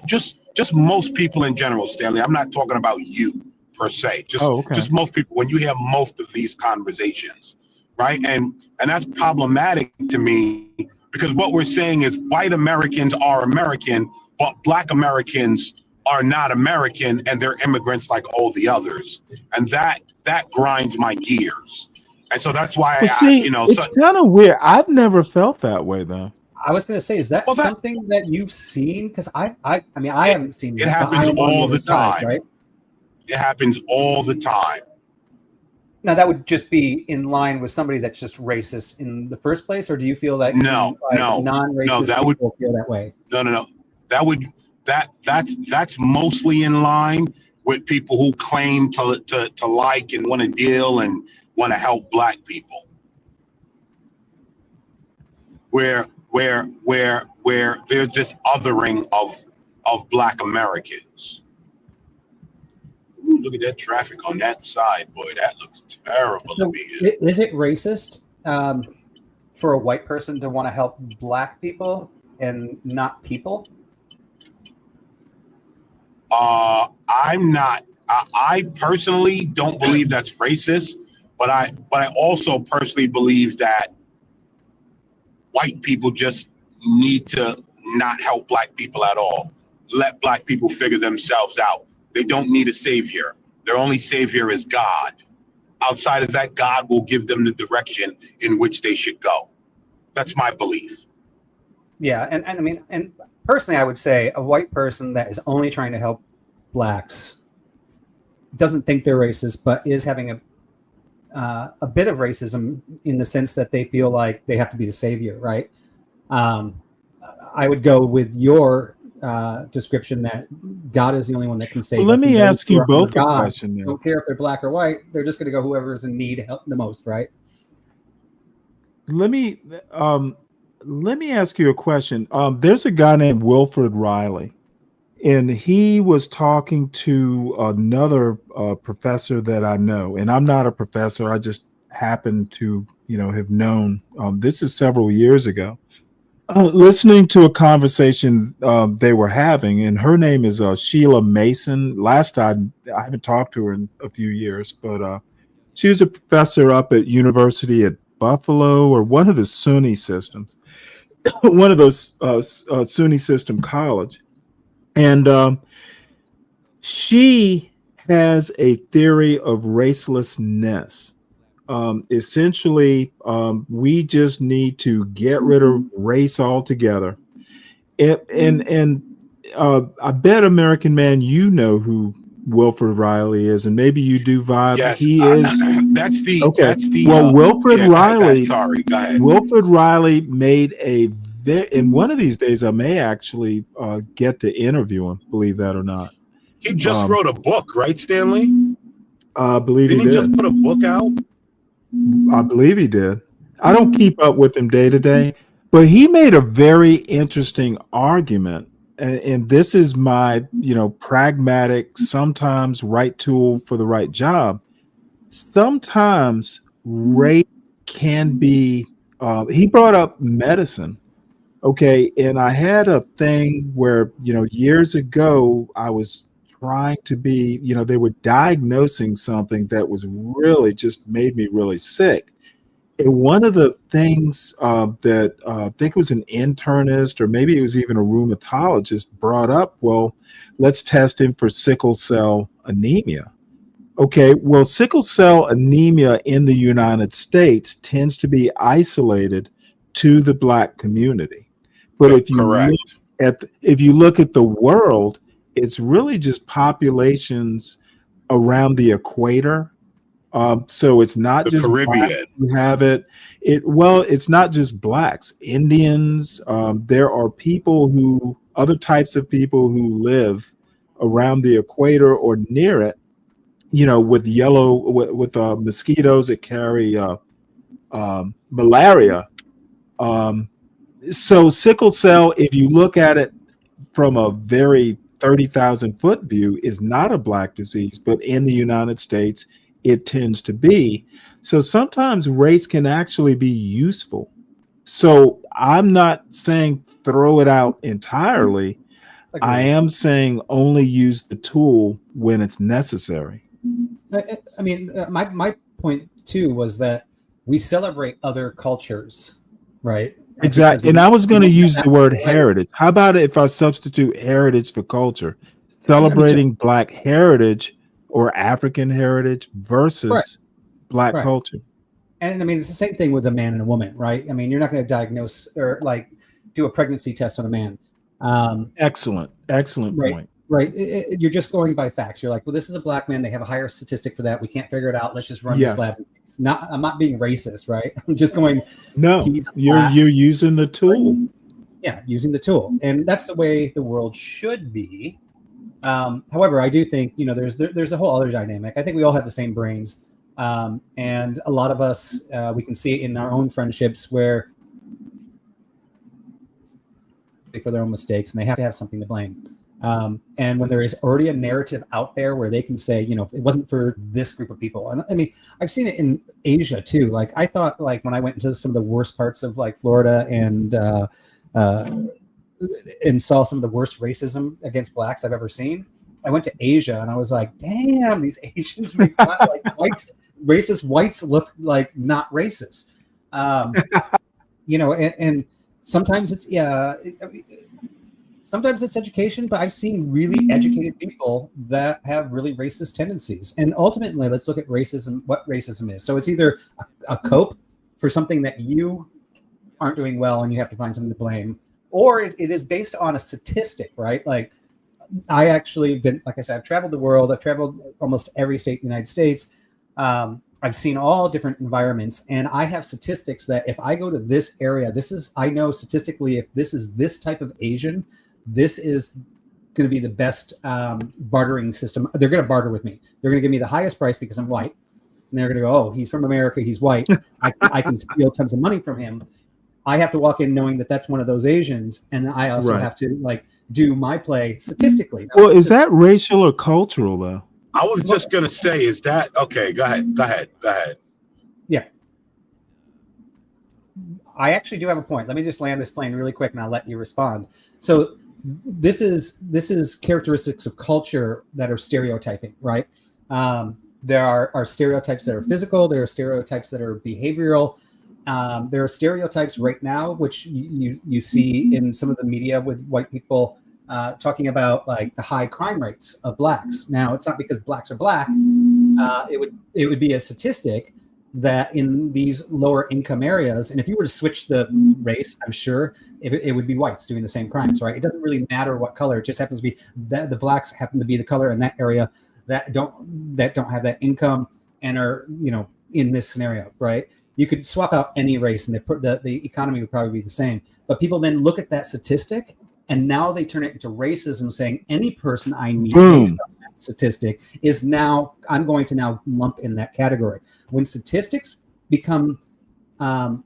just most people in general, Stanley. I'm not talking about you per se. Okay. Just most people. When you hear most of these conversations, right? And that's problematic to me, because what we're saying is white Americans are American, but Black Americans are not American, and they're immigrants like all the others, and that grinds my gears. And so that's why Well, see, it's kind of weird. I've never felt that way though. I was going to say, is that something that you've seen? Because I mean, I haven't seen it that, but I happens am on all other the side, time. right? It happens all the time. Now, that would just be in line with somebody that's just racist in the first place, or do you feel that No, non-racist that people feel that way? No. That's mostly in line with people who claim to like and want to deal and want to help Black people. Where there's this othering of Black Americans. Ooh, look at that traffic on that side, boy. That looks terrible to So, be here. is it racist for a white person to want to help Black people and not people? I'm not. I personally don't believe that's racist, but I also personally believe that white people just need to not help Black people at all. Let Black people figure themselves out. They don't need a savior. Their only savior is God. Outside of that, God will give them the direction in which they should go. That's my belief. Yeah, and I mean, and personally, I would say a white person that is only trying to help Blacks doesn't think they're racist, but is having a bit of racism in the sense that they feel like they have to be the savior, right? I would go with your description that God is the only one that can save us. Well, let me ask you both a God question then. don't care if they're Black or white; they're just going to go whoever is in need help the most, right? Let me ask you a question. There's a guy named Wilfred Riley, and he was talking to another professor that I know, and I'm not a professor. I just happen to, have known. This is several years ago. Listening to a conversation they were having, and her name is Sheila Mason. I haven't talked to her in a few years, but she was a professor up at University at Buffalo, or one of the SUNY systems, one of those SUNY system college. And she has a theory of racelessness. Essentially, we just need to get rid of race altogether. And I bet, American Man, you know who Wilfred Riley is, and maybe you do, Vibe. Yes, he is. That's the. Okay. That's the. Well, Wilfred Riley. Sorry, go ahead. Wilfred Riley made and one of these days I may actually get to interview him, believe that or not. He just wrote a book, right, Stanley? I believe Didn't he he did. just put a book out? I believe he did. I don't keep up with him day to day, but he made a very interesting argument. And this is my, pragmatic, sometimes right tool for the right job. Sometimes race can be, he brought up medicine. Okay. And I had a thing where, years ago, I was trying to be, they were diagnosing something that was really just made me really sick. And one of the things that I think it was an internist or maybe it was even a rheumatologist brought up, well, let's test him for sickle cell anemia. Okay, well, sickle cell anemia in the United States tends to be isolated to the Black community. But if you look at the world, it's really just populations around the equator. So it's not The just Blacks Caribbean. who have it. It's not just Blacks, Indians. There are other types of people who live around the equator or near it. With mosquitoes that carry malaria. So sickle cell, if you look at it from a very 30,000 foot view, is not a Black disease, but in the United States, it tends to be. So sometimes race can actually be useful. So I'm not saying throw it out entirely. I am saying only use the tool when it's necessary. I mean, my point too was that we celebrate other cultures, right? Exactly. And I was going to use the word heritage. How about if I substitute heritage for culture? Celebrating Black heritage or African heritage versus Black culture. And I mean, it's the same thing with a man and a woman, right? I mean, you're not going to diagnose or do a pregnancy test on a man. Excellent point. Right. You're just going by facts. You're like, well, this is a Black man. They have a higher statistic for that. We can't figure it out. Let's just run this lab. I'm not being racist, right? I'm just going. No, you're using the tool. Yeah, using the tool, and that's the way the world should be. However, I do think there's a whole other dynamic. I think we all have the same brains, and a lot of us we can see it in our own friendships where for their own mistakes, and they have to have something to blame. And when there is already a narrative out there where they can say, it wasn't for this group of people. And I mean, I've seen it in Asia too. Like I thought, when I went into some of the worst parts of Florida and saw some of the worst racism against Blacks I've ever seen, I went to Asia and I was like, damn, these Asians make whites, racist whites look like not racist. And sometimes it's sometimes it's education, but I've seen really educated people that have really racist tendencies. And ultimately, let's look at racism, what racism is. So it's either a cope for something that you aren't doing well and you have to find something to blame, or it is based on a statistic, right? Like I actually been, like I said, I've traveled the world. I've traveled almost every state in the United States. I've seen all different environments, and I have statistics that if I go to this area, I know statistically, if this is this type of Asian, this is going to be the best bartering system. They're going to barter with me. They're going to give me the highest price because I'm white. And they're going to go, oh, he's from America. He's white. I can steal tons of money from him. I have to walk in knowing that that's one of those Asians. And I also have to do my play statistically. Well, is that racial or cultural though? I was just going to say, is that, okay, go ahead. Yeah. I actually do have a point. Let me just land this plane really quick and I'll let you respond. So this is characteristics of culture that are stereotyping, right? There are stereotypes that are physical. There are stereotypes that are behavioral. There are stereotypes right now, which you see in some of the media with white people talking about the high crime rates of Blacks. Now, it's not because Blacks are Black. It would be a statistic that in these lower income areas, and if you were to switch the race, I'm sure it would be whites doing the same crimes, right? It doesn't really matter what color. It just happens to be that the Blacks happen to be the color in that area that don't have that income and are in this scenario, right? You could swap out any race and the economy would probably be the same. But people then look at that statistic and now they turn it into racism, saying any person I meet based on statistic is now, I'm going to now lump in that category. When statistics become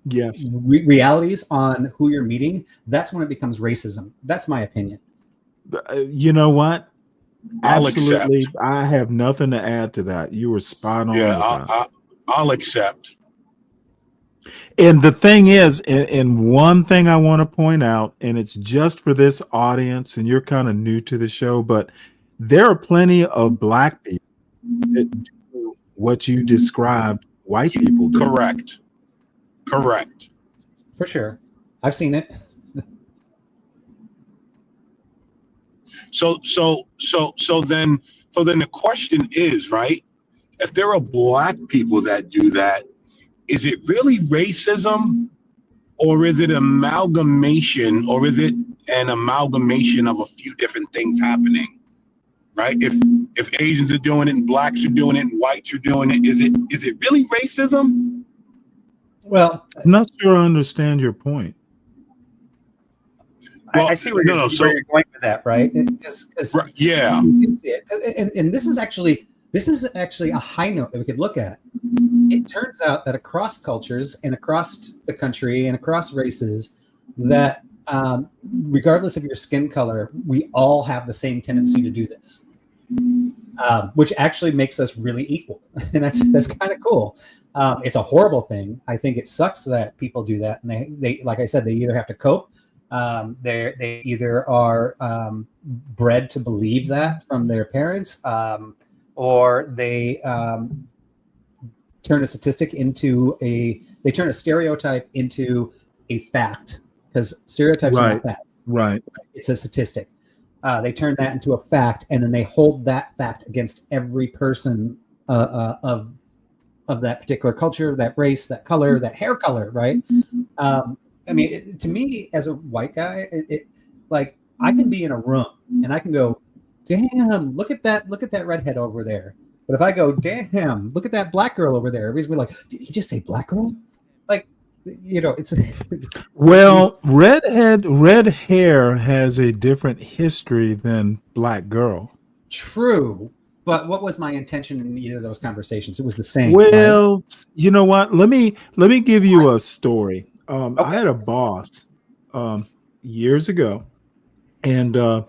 yes, realities on who you're meeting, that's when it becomes racism. That's my opinion. You know what? I'll Absolutely. accept. I have nothing to add to that. You were spot on Yeah, with that. I'll accept. And the thing is, and one thing I want to point out, and it's just for this audience, and you're kind of new to the show, but there are plenty of black people that do what you described white people do. Correct. Correct. For sure. I've seen it. So then the question is, right? If there are black people that do that, is it really racism, or is it amalgamation, or is it an amalgamation of a few different things happening? Right? If Asians are doing it and blacks are doing it and whites are doing it, is it really racism? Well, I'm not sure I understand your point. I see where, where you're going with that, right? Yeah. And this is actually a high note that we could look at. It turns out that across cultures and across the country and across races, that regardless of your skin color, we all have the same tendency to do this, which actually makes us really equal, and that's kind of cool. It's a horrible thing. I think it sucks that people do that, and they like I said, they either have to cope. They either are bred to believe that from their parents, or they turn a statistic into they turn a stereotype into a fact, because stereotypes are not facts. Right. It's a statistic. They turn that into a fact, and then they hold that fact against every person of that particular culture, that race, that color, that hair color, right? I mean, to me, as a white guy, like I can be in a room and I can go, "Damn, look at that redhead over there." But if I go, "Damn, look at that black girl over there," everybody's gonna be like, "Did he just say black girl?" Like, it's. Well, red hair has a different history than black girl. True. But what was my intention in either of those conversations? It was the same. Well, right? You know what? Let me give you a story. I had a boss years ago, and I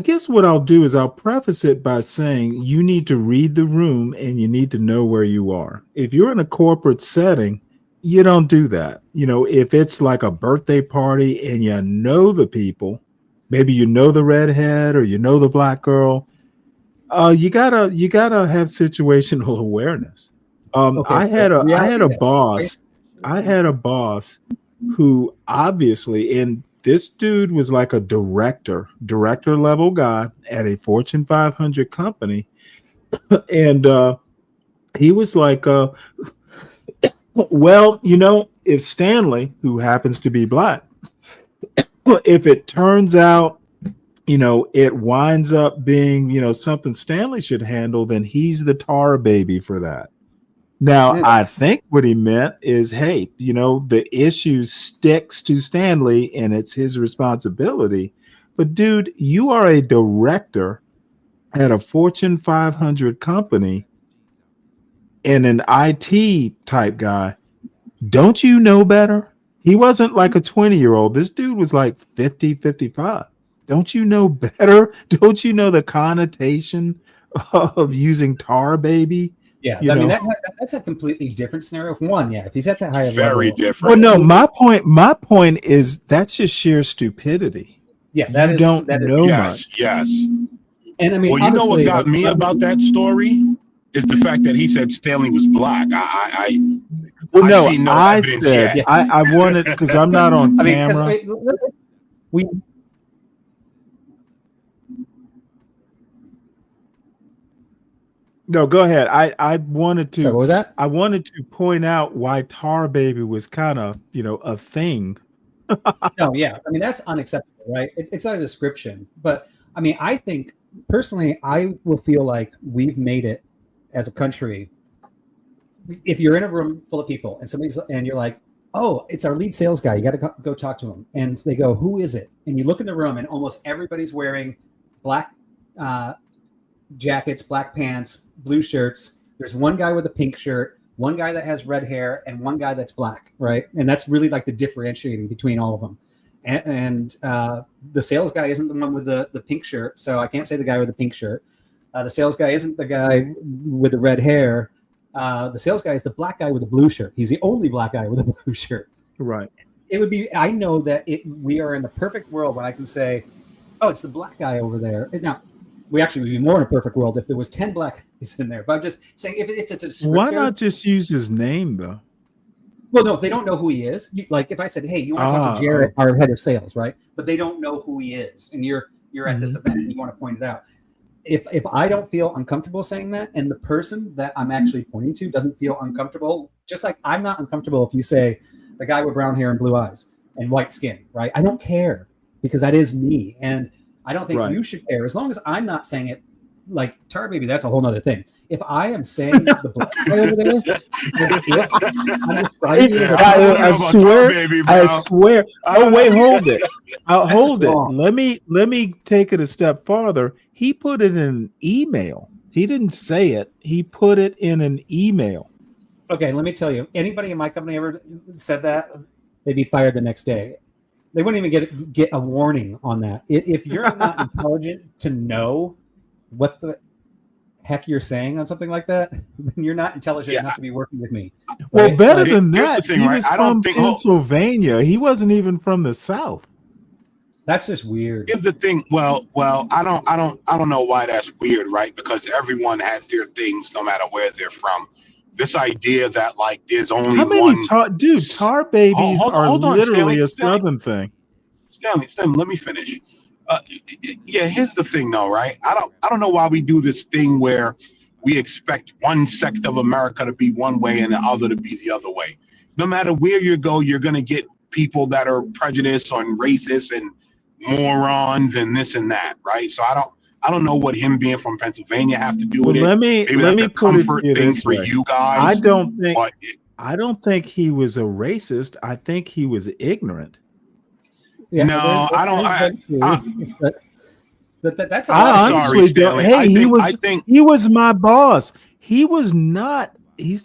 guess what I'll do is I'll preface it by saying you need to read the room and you need to know where you are. If you're in a corporate setting, you don't do that. If it's like a birthday party and you know the people, maybe you know the redhead or you know the black girl, you gotta have situational awareness. I had a boss who obviously, and this dude was like a director level guy at a Fortune 500 company, and he was like, well, if Stanley, who happens to be black, if it turns out it winds up being, something Stanley should handle, then he's the tar baby for that. Now, I think what he meant is, hey, the issue sticks to Stanley and it's his responsibility. But dude, you are a director at a Fortune 500 company and an IT type guy. Don't you know better? He wasn't like a 20-year-old. This dude was like 50, 55. Don't you know better? Don't you know the connotation of using tar baby? Yeah, I mean that's a completely different scenario. One, if he's at that high level, very different. Well, no, my point is that's just sheer stupidity. Yeah, you don't know yes, much. Yes. And I mean, well, you know what got me about that story is the fact that he said Stanley was black. I see no evidence said yet. I wanted, because I'm not on camera. We No, go ahead. I wanted to. Sorry, what was that? I wanted to point out why tar baby was kind of a thing. No, yeah. I mean, that's unacceptable, right? It's not a description, but I mean, I think personally, I will feel like we've made it as a country. If you're in a room full of people and you're like, oh, it's our lead sales guy. You got to go talk to him. And they go, who is it? And you look in the room, and almost everybody's wearing black jackets, black pants, blue shirts. There's one guy with a pink shirt, one guy that has red hair, and one guy that's black, right? And that's really like the differentiating between all of them. And the sales guy isn't the one with the pink shirt, so I can't say the guy with the pink shirt. The sales guy isn't the guy with the red hair. The sales guy is the black guy with the blue shirt. He's the only black guy with a blue shirt. Right. It would be, I know that we are in the perfect world where I can say, oh, it's the black guy over there. Now, we actually would be more in a perfect world if there was 10 black guys in there. But I'm just saying, if it's a descriptor, why not just use his name, though? Well, no, if they don't know who he is, like if I said, hey, you want to talk to Jarrett, our head of sales, right? But they don't know who he is, and you're at this event and you want to point it out. If I don't feel uncomfortable saying that, and the person that I'm actually pointing to doesn't feel uncomfortable, just like I'm not uncomfortable if you say the guy with brown hair and blue eyes and white skin, right? I don't care, because that is me, and I don't think you should care, as long as I'm not saying it. Like Tar Baby, that's a whole nother thing. If I am saying the black guy over there, I'm describing it. I swear. Oh wait, hold it. Hold it. Let me take it a step farther. He put it in an email. He didn't say it. He put it in an email. Okay, let me tell you. Anybody in my company ever said that, they'd be fired the next day. They wouldn't even get a warning on that. If you're not intelligent to know what the heck you're saying on something like that, then you're not intelligent enough to be working with me. Well, right? better than that, he was from Pennsylvania. He wasn't even from the South. That's just weird. Here's the thing. Well, I don't know why that's weird, right? Because everyone has their things, no matter where they're from. This idea that like there's only how many one tar babies are literally a Southern thing. Stanley, let me finish. Yeah, here's the thing, though, right? I don't know why we do this thing where we expect one sect of America to be one way and the other to be the other way. No matter where you go, you're going to get people that are prejudiced and racist and morons and this and that, right? So I don't know what him being from Pennsylvania have to do with it. Maybe that's a comfort thing for you guys. I don't think he was a racist. I think he was ignorant. Yeah, no, I don't. That's. I honestly don't. Hey, he was my boss. He was not. He's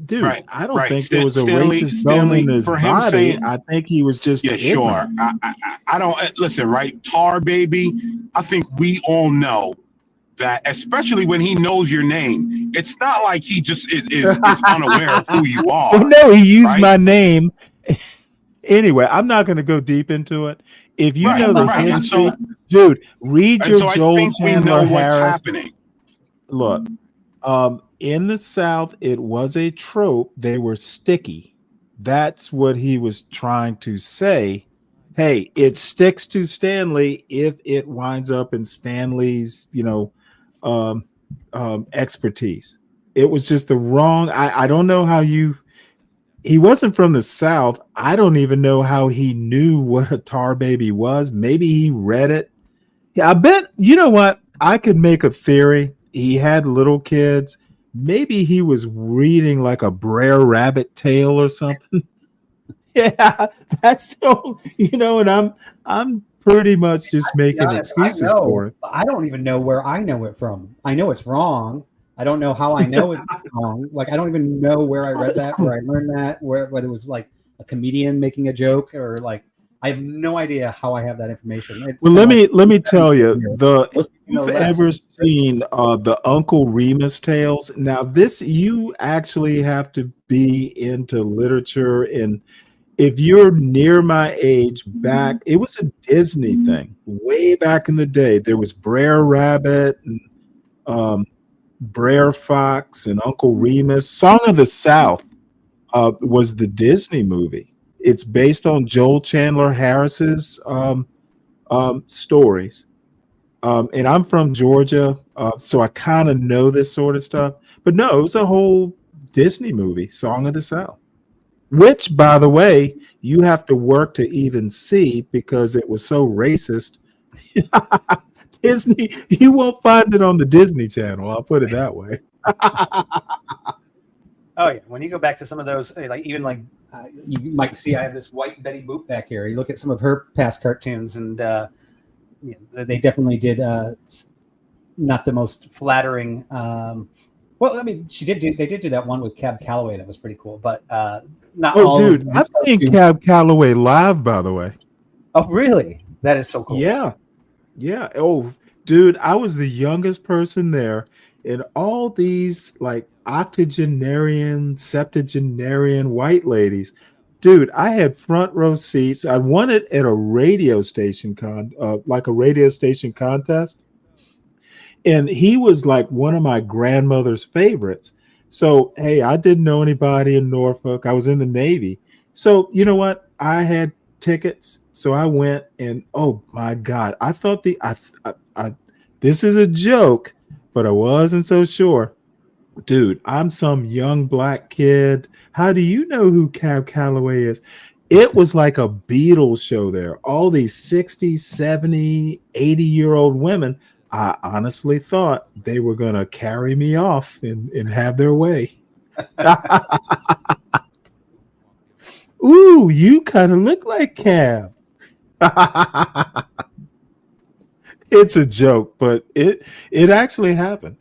dude. Right, I don't think there was a racist bone in his body. Saying, I think he was just. Yeah, ignorant. Sure. I don't listen. Right, Tar Baby. I think we all know that, especially when he knows your name. It's not like he just is unaware of who you are. Well, no, he used my name. Anyway, I'm not going to go deep into it. If you know the history, dude, read your Joel Chandler Harris. Look, in the South, it was a trope. They were sticky. That's what he was trying to say. Hey, it sticks to Stanley if it winds up in Stanley's, expertise. It was just the wrong. I don't know how you. He wasn't from the South. I don't even know how he knew what a Tar Baby was. Maybe he read it. Yeah, I bet, you know what? I could make a theory. He had little kids. Maybe he was reading like a Brer Rabbit tale or something. Yeah, that's so, and I'm pretty much just making excuses for it. I don't even know where I know it from. I know it's wrong. I don't know how I know it's wrong. Like, I don't even know where I read that, where I learned that, whether it was like a comedian making a joke or like, I have no idea how I have that information. Well, let me tell you, you've ever seen the Uncle Remus tales? Now, this, you actually have to be into literature, and if you're near my age, it was a Disney thing way back in the day. There was Brer Rabbit and Brer Fox and Uncle Remus. Song of the South was the Disney movie. It's based on Joel Chandler Harris's stories. And I'm from Georgia, so I kind of know this sort of stuff. But no, it was a whole Disney movie, Song of the South, which, by the way, you have to work to even see because it was so racist. Disney, you won't find it on the Disney Channel. I'll put it that way. Oh yeah, when you go back to some of those, like even like you might see, I have this white Betty Boop back here. You look at some of her past cartoons, and they definitely did not the most flattering. Well, I mean, they did do that one with Cab Calloway that was pretty cool, but not Oh, all. dude, I've seen Cab Calloway live, by the way. Oh, really? That is so cool. Yeah. Yeah. Oh, dude, I was the youngest person there, and all these like octogenarian, septuagenarian white ladies. Dude, I had front row seats. I won it at a radio station like a radio station contest. And he was like one of my grandmother's favorites. So, hey, I didn't know anybody in Norfolk. I was in the Navy. So, you know what? I had tickets. So I went, and oh my God, I thought this is a joke, but I wasn't so sure. Dude, I'm some young black kid. How do you know who Cab Calloway is? It was like a Beatles show there. All these 60, 70, 80-year-old women. I honestly thought they were going to carry me off and have their way. Ooh, you kind of look like Cab. It's a joke, but it actually happened.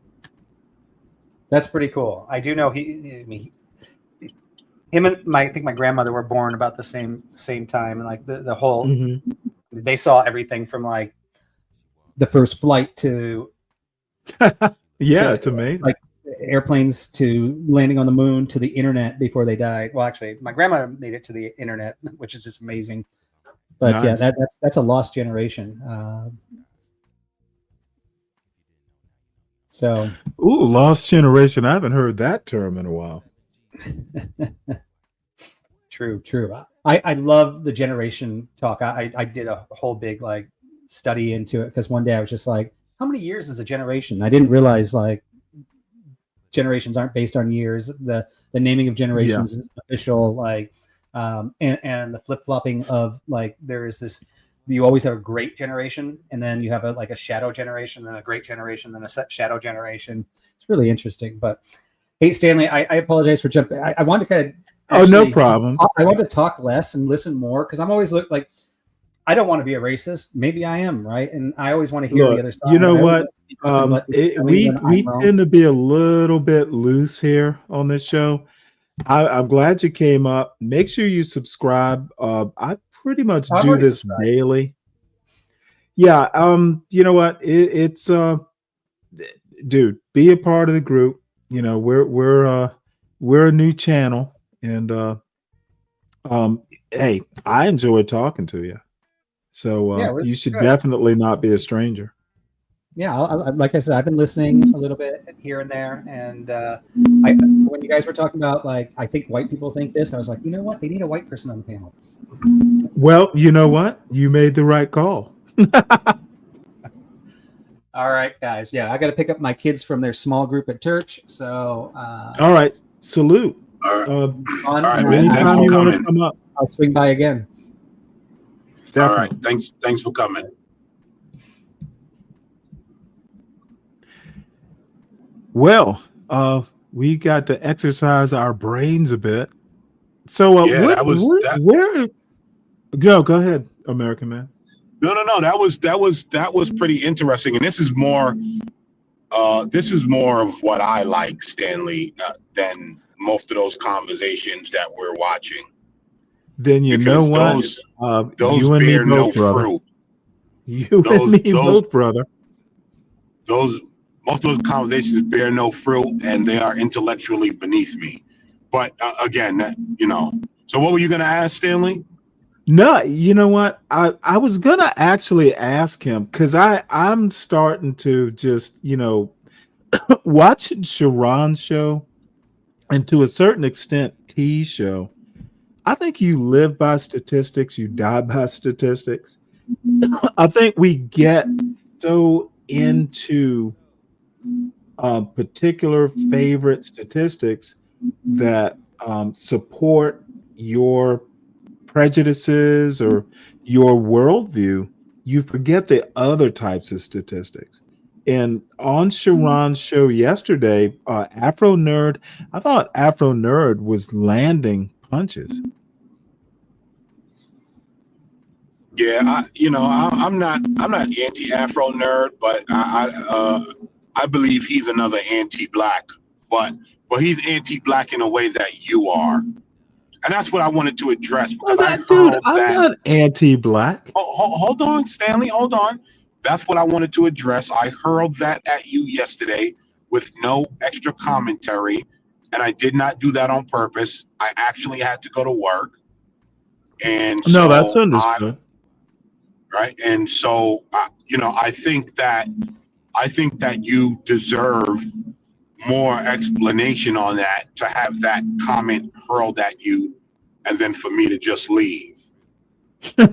That's pretty cool. I do know him and I think my grandmother were born about the same time, and like the whole they saw everything from like the first flight to it's amazing. Like airplanes to landing on the moon to the internet before they died. Well, actually, my grandma made it to the internet, which is just amazing. But Nice. yeah, that's a lost generation. So, ooh, lost generation. I haven't heard that term in a while. True. I love the generation talk. I did a whole big like study into it because one day I was just like, how many years is a generation? I didn't realize like generations aren't based on years. The naming of generations is official, like and the flip-flopping of like there is this, you always have a great generation, and then you have a shadow generation, then a great generation, then a shadow generation. It's really interesting. But hey, Stanley, I apologize for jumping. I wanted to kind of no problem. I want to talk less and listen more because I'm always like I don't want to be a racist. Maybe I am, right? And I always want to hear the other side. You know what? We tend to be a little bit loose here on this show. I'm glad you came up. Make sure you subscribe. I pretty much do this daily. Yeah. You know what? It's dude, be a part of the group. You know, we're a new channel, and hey, I enjoy talking to you. So you should definitely not be a stranger. Yeah, like I said, I've been listening a little bit here and there, and when you guys were talking about like, I think white people think this, I was like, you know what? They need a white person on the panel. Well, you know what? You made the right call. All right, guys. Yeah, I got to pick up my kids from their small group at church. So, all right, salute. All right, man. Anytime you want to come up, I'll swing by again. Definitely. All right, thanks for coming. Well, we got to exercise our brains a bit. So, where? Go ahead, American Man. No. That was pretty interesting, and this is more of what I like, Stanley, than most of those conversations that we're watching. Then you know what? Those you and bear me both, no brother. fruit. You and me both, brother. Most of those conversations bear no fruit, and they are intellectually beneath me. But again, So what were you going to ask, Stanley? No, you know what? I was gonna actually ask him because I'm starting to just watch Sharon's show, and to a certain extent T's show. I think you live by statistics, you die by statistics. I think we get so into particular favorite statistics that support your prejudices or your worldview, you forget the other types of statistics. And on Sharon's show yesterday, Afro Nerd, I thought Afro Nerd was landing punches. Yeah, I'm not anti-Afro nerd, but I believe he's another anti-black, but he's anti-black in a way that you are, and that's what I wanted to address because I Dude, hurled I'm that. not anti-black. Hold on, Stanley, hold on. That's what I wanted to address. I hurled that at you yesterday with no extra commentary, and I did not do that on purpose. I actually had to go to work, and No, that's so understood. right, and so I think that you deserve more explanation on that to have that comment hurled at you, and then for me to just leave. For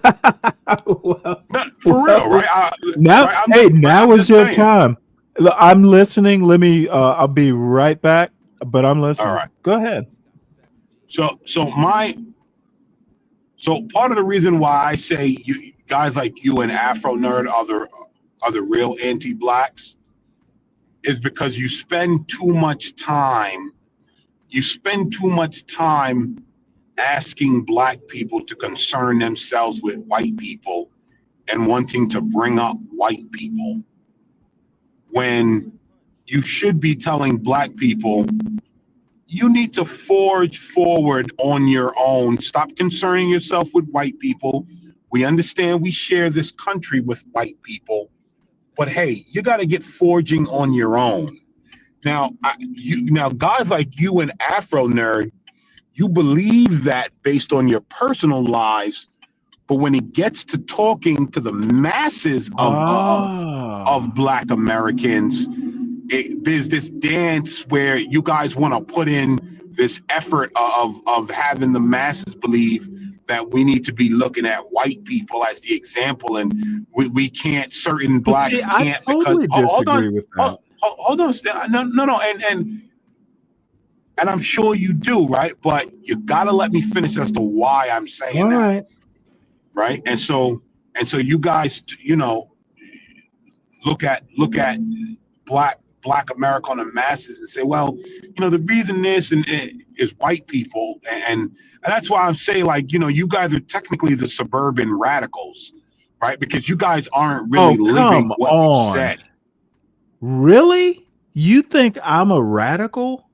real, right? Now, right, hey, I'm now is just your saying. time. Look, I'm listening. Let me. I'll be right back. But I'm listening. All right. Go ahead. So part of the reason why I say you guys like you and Afro Nerd are the real anti-blacks is because you spend too much time. You spend too much time asking black people to concern themselves with white people and wanting to bring up white people when you should be telling black people you need to forge forward on your own. Stop concerning yourself with white people. We understand we share this country with white people, but hey, you got to get forging on your own. Now, guys like you and Afro Nerd, you believe that based on your personal lives, but when it gets to talking to the masses of Black Americans, there's this dance where you guys want to put in this effort of having the masses believe that we need to be looking at white people as the example, and we can't, certain But see, blacks I can't totally because disagree with that. hold on, no, and I'm sure you do, right? But you gotta let me finish as to why I'm saying All that, right. right? And so you guys, look at black America on the masses and say, well, the reason this and is white people, and that's why I'm saying, like, you guys are technically the suburban radicals, right? Because you guys aren't really Oh, living come what you on. said. Really? You think I'm a radical?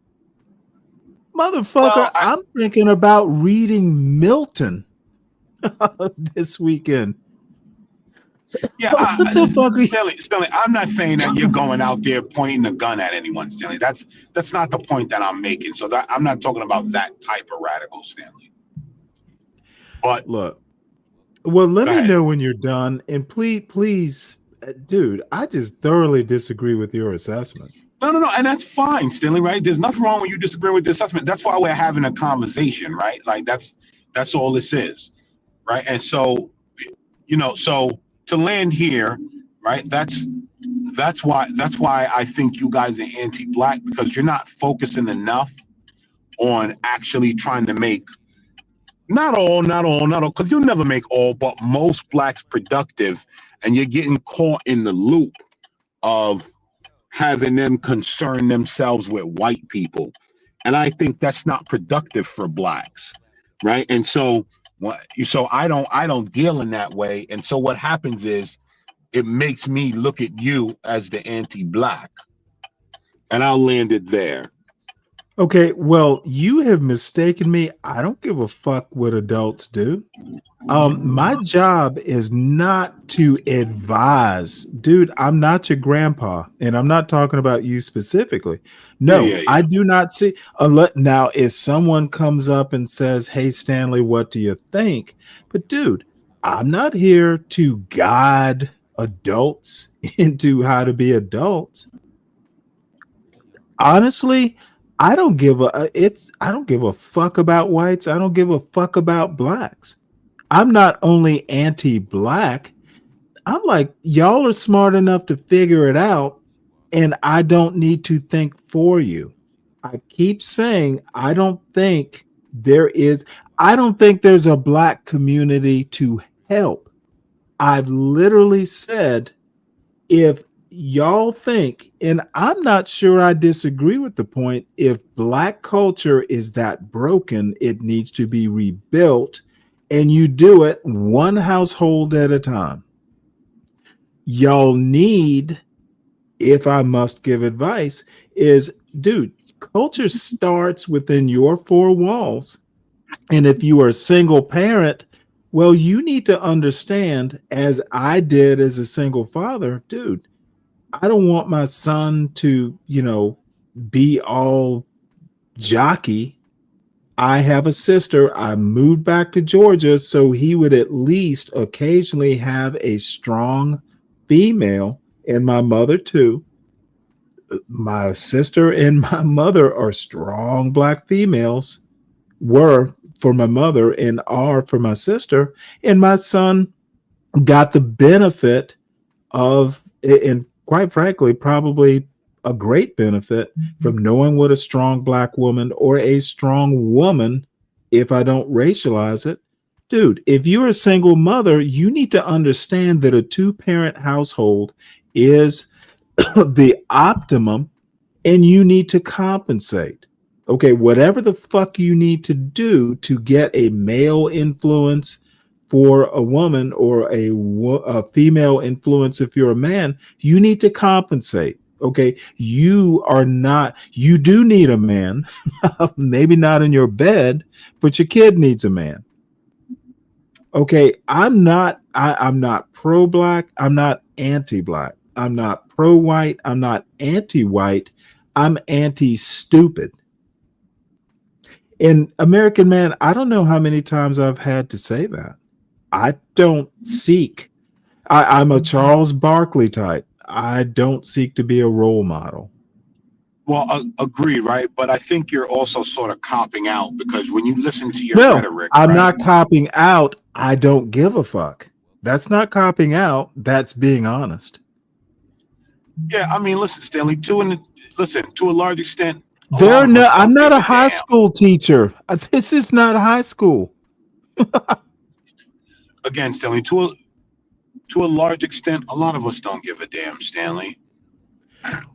Motherfucker, Well, I'm thinking about reading Milton this weekend. Yeah, What the fuck are you? Stanley, I'm not saying that you're going out there pointing a gun at anyone, Stanley. That's not the point that I'm making. So that I'm not talking about that type of radical, Stanley. But Look, well, let go me ahead. know when you're done, and please, dude, I just thoroughly disagree with your assessment. No, and that's fine, Stanley. Right? There's nothing wrong with you disagreeing with the assessment. That's why we're having a conversation, right? Like that's all this is, right? And so, so to land here, right? That's why I think you guys are anti-black, because you're not focusing enough on actually trying to make not all, because you'll never make all, but most blacks productive, and you're getting caught in the loop of having them concern themselves with white people. And I think that's not productive for blacks, right? And so I don't deal in that way. And so what happens is it makes me look at you as the anti-black. And I'll land it there. Okay, well, you have mistaken me. I don't give a fuck what adults do. My job is not to advise. Dude, I'm not your grandpa, and I'm not talking about you specifically. No, Yeah. I do not see now if someone comes up and says, "Hey Stanley, what do you think?" But dude, I'm not here to guide adults into how to be adults. Honestly, I don't give a fuck about whites. I don't give a fuck about blacks. I'm not only anti-black, I'm like, y'all are smart enough to figure it out, and I don't need to think for you. I keep saying I don't think there's a black community to help. I've literally said, if y'all think, and I'm not sure I disagree with the point, if black culture is that broken, it needs to be rebuilt, and you do it one household at a time. Y'all need, if I must give advice, is dude, culture starts within your four walls. And if you are a single parent, well, you need to understand, as I did as a single father, dude, I don't want my son to, be all jockey. I have a sister. I moved back to Georgia so he would at least occasionally have a strong female, and my mother too. My sister and my mother are strong black females, were for my mother and are for my sister. And my son got the benefit of, and quite frankly, probably a great benefit from knowing what a strong black woman or a strong woman, if I don't racialize it. Dude, if you're a single mother, you need to understand that a two-parent household is the optimum, and you need to compensate. Okay, whatever the fuck you need to do to get a male influence for a woman, or a female influence if you're a man, you need to compensate. Okay, you do need a man, maybe not in your bed, but your kid needs a man. Okay, I'm not pro-black, I'm not anti-black, I'm not pro-white, I'm not anti-white, I'm anti-stupid. And American man, I don't know how many times I've had to say that. I don't seek. I'm a Charles Barkley type. I don't seek to be a role model. Well, agreed, right? But I think you're also sort of copping out, because when you listen to your No, rhetoric, I'm right? not copping out. I don't give a fuck. That's not copping out. That's being honest. Yeah, I mean, listen, Stanley. To a large extent, I'm not a high school teacher. This is not high school. Again, Stanley, to a large extent, a lot of us don't give a damn, Stanley.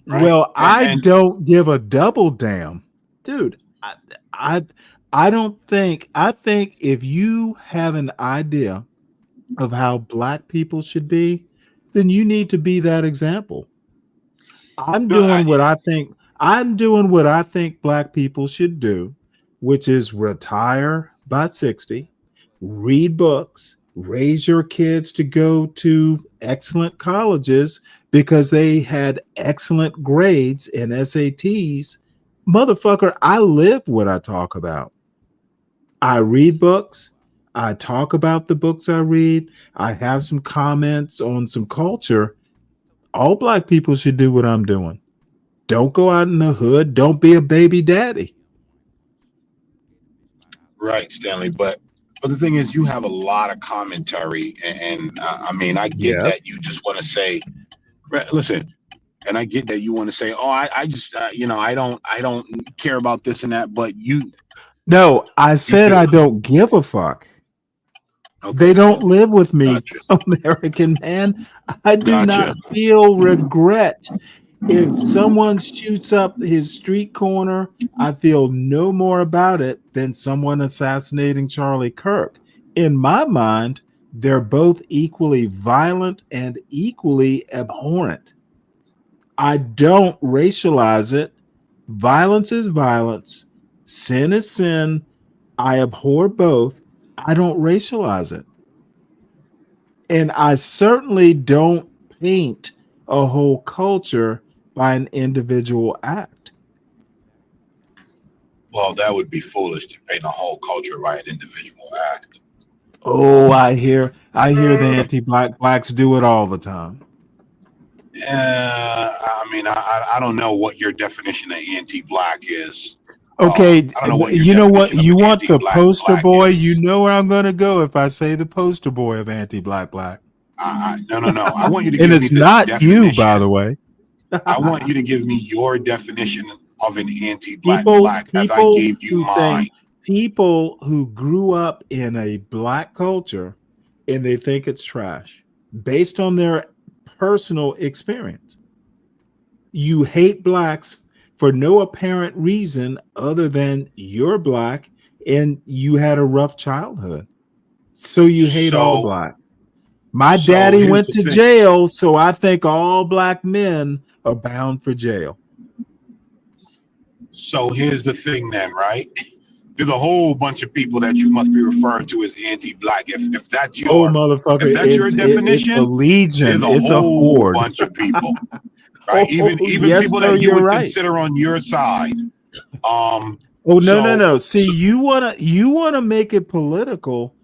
Right? Well, I don't give a double damn, dude. I don't think. I think if you have an idea of how black people should be, then you need to be that example. I'm doing what I think black people should do, which is retire by 60, read books, raise your kids to go to excellent colleges because they had excellent grades in SATs. Motherfucker, I live what I talk about. I read books. I talk about the books I read. I have some comments on some culture. All black people should do what I'm doing. Don't go out in the hood. Don't be a baby daddy. Right, Stanley. But the thing is, you have a lot of commentary, and I mean, I get that you just want to say, listen, and I get that you want to say, oh, I just, I don't care about this and that, but you. No, I said I don't give a fuck. Okay. They don't live with me, American man. I do not feel regret. If someone shoots up his street corner, I feel no more about it than someone assassinating Charlie Kirk. In my mind, they're both equally violent and equally abhorrent. I don't racialize it. Violence is violence. Sin is sin. I abhor both. I don't racialize it. And I certainly don't paint a whole culture by an individual act. Well, that would be foolish to paint a whole culture by an individual act. Oh, I hear the anti-black blacks do it all the time. I mean, I don't know what your definition of anti-black is. Okay, you know what? You want the poster boy? You know where I'm going to go if I say the poster boy of anti-black black. No. I want you to. And it's not you, by the way. I want you to give me your definition of an anti-black black, as I gave you mine. People who grew up in a black culture and they think it's trash based on their personal experience. You hate blacks for no apparent reason other than you're black and you had a rough childhood. So you hate all So, blacks. My so daddy here's went the to thing. jail, so I think all black men are bound for jail. So here's the thing, then, right? There's a whole bunch of people that you must be referring to as anti-black. If that's Oh, your motherfucker, it's it's a definition, legion. there's a It's a whole horde. bunch of people, right? Oh, Even yes, people sir, that you you're would right. consider on your side. Oh, So no. See, you wanna make it political.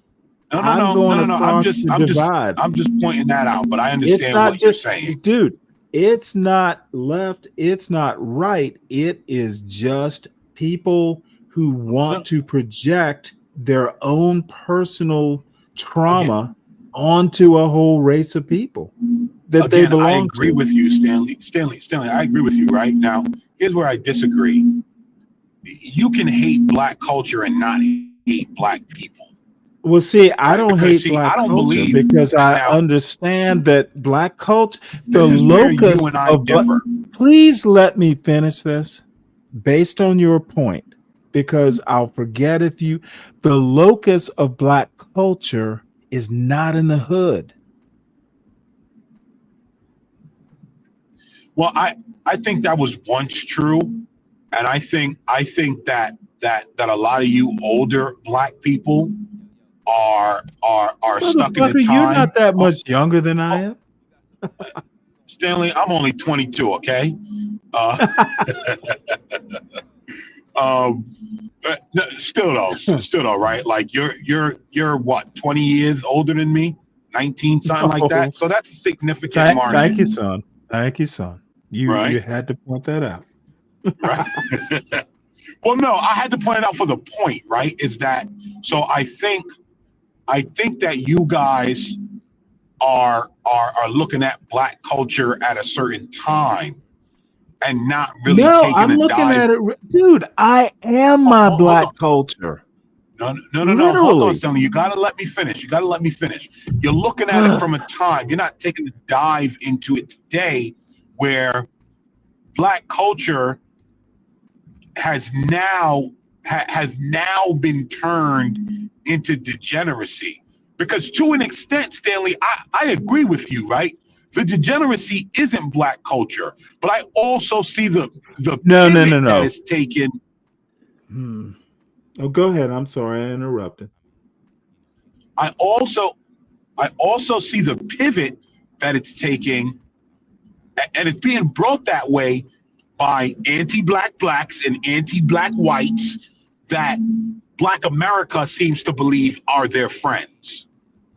I'm going no. across the divide. I'm just pointing that out. But I It's understand not what you're just, saying. dude, it's not left, it's not right. It is just people who want to project their own personal trauma onto a whole race of people that they Again, I belong agree to. with you, Stanley. Stanley, I agree with you. Right now, here's where I disagree. You can hate black culture and not hate black people. Well, see, I don't Because hate see, black I don't culture believe because I now. understand that black culture, the This is where you locus and I of differ. please let me finish this based on your point, because I'll forget if you, the locus of black culture is not in the hood. Well, I think that was once true, and I think that a lot of you older black people are stuck in a Motherfucker, you're time. not that much younger than I am. Stanley, I'm only 22. Okay. Uh, still though, right? Like you're what, 20 years older than me, 19, something like No. that. So that's a significant margin. Thank you, son. Thank you, son. You Right. had to point that out. Right. Well, no, I had to point it out for the point, right? Is that so? I think that you guys are looking at black culture at a certain time and not really No, taking I'm a looking dive. at it, dude. I am my Hold on. black culture. No. Hold Literally. on, Stanley. You gotta let me finish. You're looking at it from a time. You're not taking a dive into it today, where black culture has now been turned into degeneracy. Because to an extent, Stanley, I agree with you, right? The degeneracy isn't black culture, but I also see the No. pivot that is taken. Oh, go ahead. I'm sorry, I interrupted. I also see the pivot that it's taking, and it's being brought that way by anti-black blacks and anti-black whites that Black America seems to believe are their friends.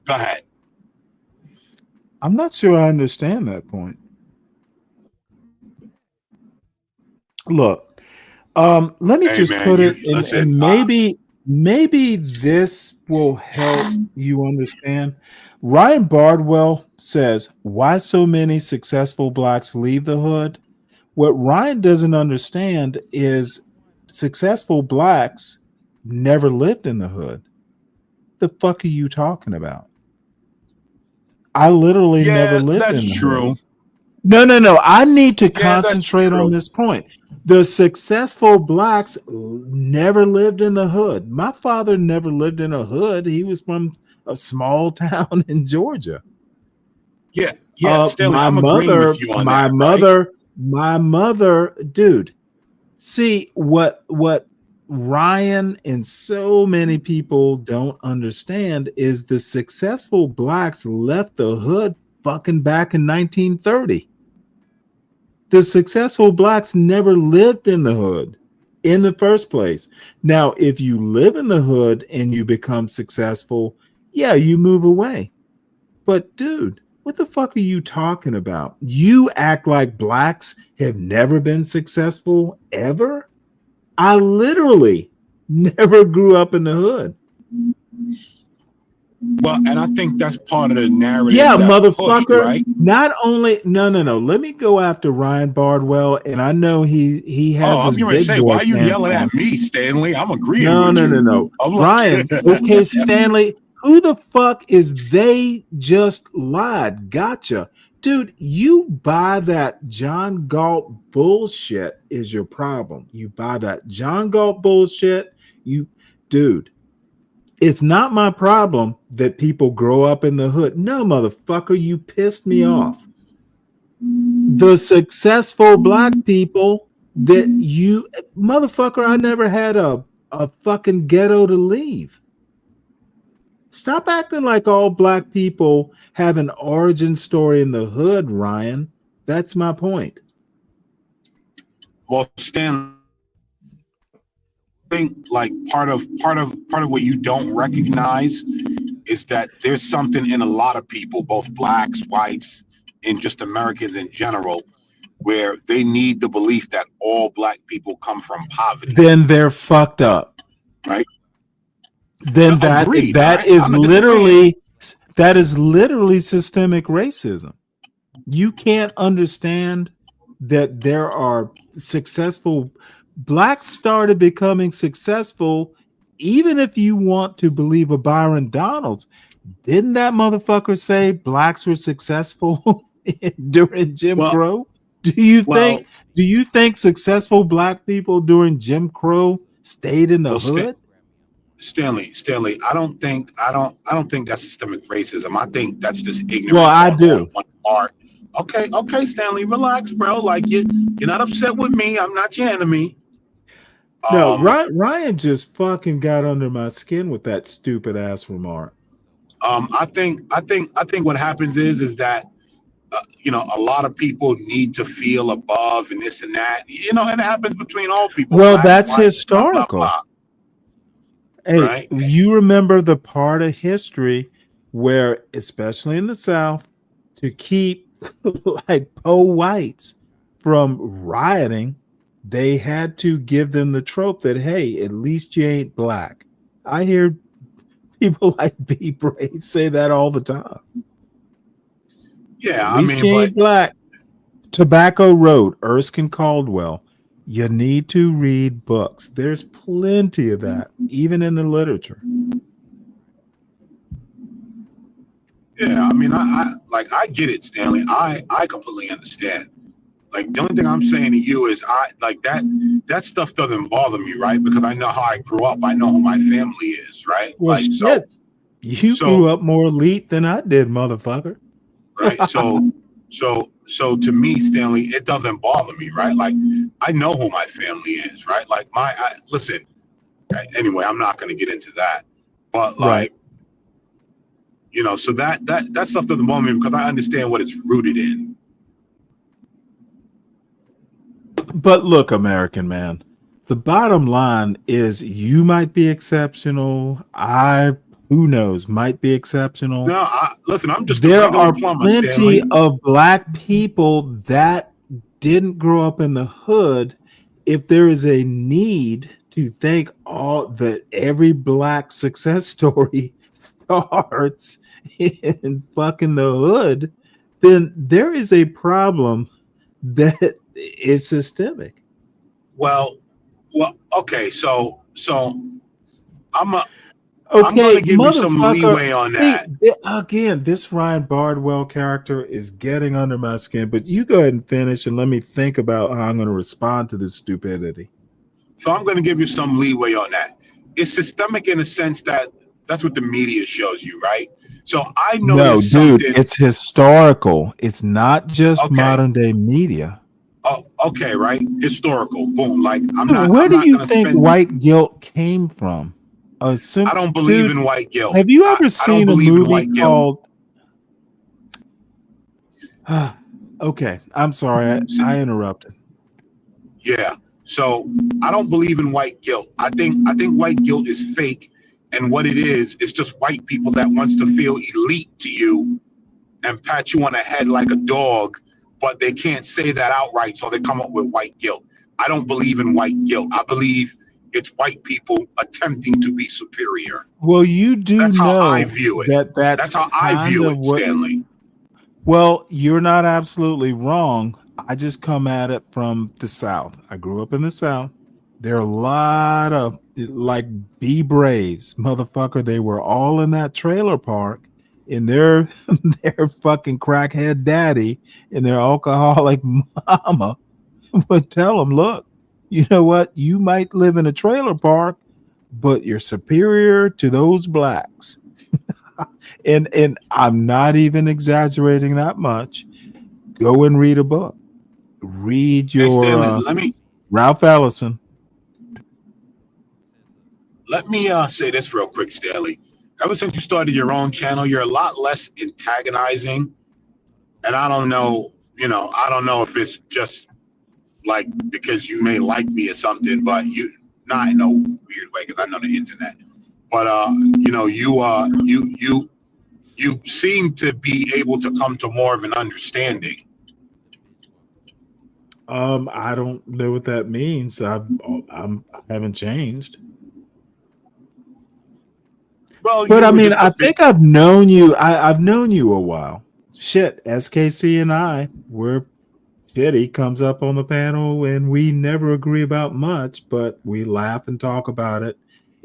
Go ahead. I'm not sure I understand that point. Look, let me Hey, just man, put you it in, listen. and maybe this will help you understand. Ryan Bardwell says, why so many successful blacks leave the hood? What Ryan doesn't understand is successful blacks never lived in the hood. The fuck are you talking about? I literally never lived in the hood. No. I need to concentrate on this point. The successful blacks never lived in the hood. My father never lived in a hood. He was from a small town in Georgia. Yeah, Stanley, I'm agreeing with you on that. My mother, dude. See what Ryan and so many people don't understand is the successful blacks left the hood fucking back in 1930. The successful blacks never lived in the hood in the first place. Now, if you live in the hood and you become successful, yeah, you move away. But dude, what the fuck are you talking about? You act like blacks have never been successful ever? I literally never grew up in the hood. Well, and I think that's part of the narrative. Yeah, that's motherfucker. pushed, right? Not only no. Let me go after Ryan Bardwell, and I know he has I'm his going to big say, boy why are you pants yelling on. at me, Stanley? I'm agreeing No. with you. I'm like, Ryan, okay, Stanley. Who the fuck is they just lied? Gotcha. dude, you buy that John Galt bullshit is your problem. You buy that John Galt bullshit, dude. It's not my problem that people grow up in the hood. No, motherfucker, you pissed me off. The successful black people that you, motherfucker, I never had a fucking ghetto to leave. Stop acting like all black people have an origin story in the hood, Ryan. That's my point. Well, Stan, I think like part of what you don't recognize is that there's something in a lot of people, both blacks, whites, and just Americans in general, where they need the belief that all black people come from poverty. Then they're fucked up. Right? Then that is literally systemic racism. You can't understand that there are successful blacks started becoming successful, even if you want to believe a Byron Donalds. Didn't that motherfucker say blacks were successful during Jim Crow? Do you think successful black people during Jim Crow stayed in the hood? Stanley, I don't think that's systemic racism. I think that's just ignorance. Well, I do. One part. Okay, Stanley, relax, bro. Like you're not upset with me. I'm not your enemy. No, Ryan just fucking got under my skin with that stupid ass remark. I think what happens is that a lot of people need to feel above and this and that. And it happens between all people. Well, black, that's white, historical. blah, blah, blah. Hey, Right? you remember the part of history where, especially in the South, to keep like poor whites from rioting, they had to give them the trope that, hey, at least you ain't black. I hear people like Be Brave say that all the time. Yeah, at least you ain't black. Tobacco Road, Erskine Caldwell. You need to read books. There's plenty of that, even in the literature. Yeah, I get it, Stanley. I completely understand. Like the only thing I'm saying to you is that stuff doesn't bother me, right? Because I know how I grew up. I know who my family is, right? Well, shit. You grew up more elite than I did, motherfucker. Right. So to me, Stanley, it doesn't bother me, right? Like I know who my family is, right? Like listen. Anyway, I'm not going to get into that, but like, so that stuff doesn't bother me because I understand what it's rooted in. But look, American man, the bottom line is you might be exceptional. Who knows, might be exceptional. No, listen, I'm just there a regular are plumber, plenty Stanley. of black people that didn't grow up in the hood. If there is a need to think every black success story starts in fucking the hood, then there is a problem that is systemic. Well, okay, so I'm going to give you some leeway on that. Again, this Ryan Bardwell character is getting under my skin, but you go ahead and finish and let me think about how I'm going to respond to this stupidity. So I'm going to give you some leeway on that. It's systemic in the sense that that's what the media shows you, right? So I know No, dude, it's historical. It's not just modern day media. Oh, okay, right? Historical. Boom. Like Where do you think white guilt came from? I don't believe in white guilt. Have you ever seen a movie called? Okay, I'm sorry, I interrupted. Yeah. So I don't believe in white guilt. I think white guilt is fake, and what it is just white people that wants to feel elite to you and pat you on the head like a dog, but they can't say that outright, so they come up with white guilt. I don't believe in white guilt. I believe it's white people attempting to be superior. Well, you do that's know how I view it. That's how I view it, Stanley. Well, you're not absolutely wrong. I just come at it from the South. I grew up in the South. There are a lot of like Be Braves, motherfucker. They were all in that trailer park and their their fucking crackhead daddy and their alcoholic mama would tell them, look, you know what? You might live in a trailer park, but you're superior to those blacks. And I'm not even exaggerating that much. Go and read a book. Read Hey, your Stanley, Ralph Ellison. let me say this real quick, Stanley. Ever since you started your own channel, you're a lot less antagonizing. And I don't know, I don't know if it's just like because you may like me or something, but you not in no weird way because I know the internet. But you seem to be able to come to more of an understanding. I don't know what that means. I haven't changed. Well, but I mean, I think I've known you. I've known you a while. Shit, SKC and I, he comes up on the panel and we never agree about much, but we laugh and talk about it.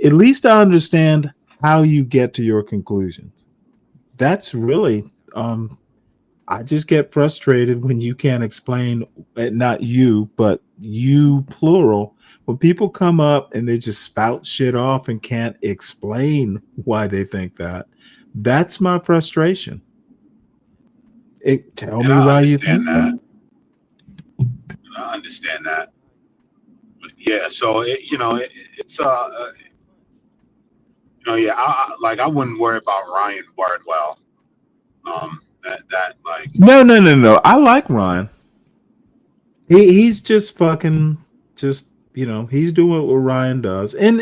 At least I understand how you get to your conclusions. That's really, I just get frustrated when you can't explain, not you, but you plural. When people come up and they just spout shit off and can't explain why they think that, that's my frustration. Tell me why you think that. I understand that. But yeah, so it's yeah, I wouldn't worry about Ryan Bardwell. No. I like Ryan. He's just fucking he's doing what Ryan does. And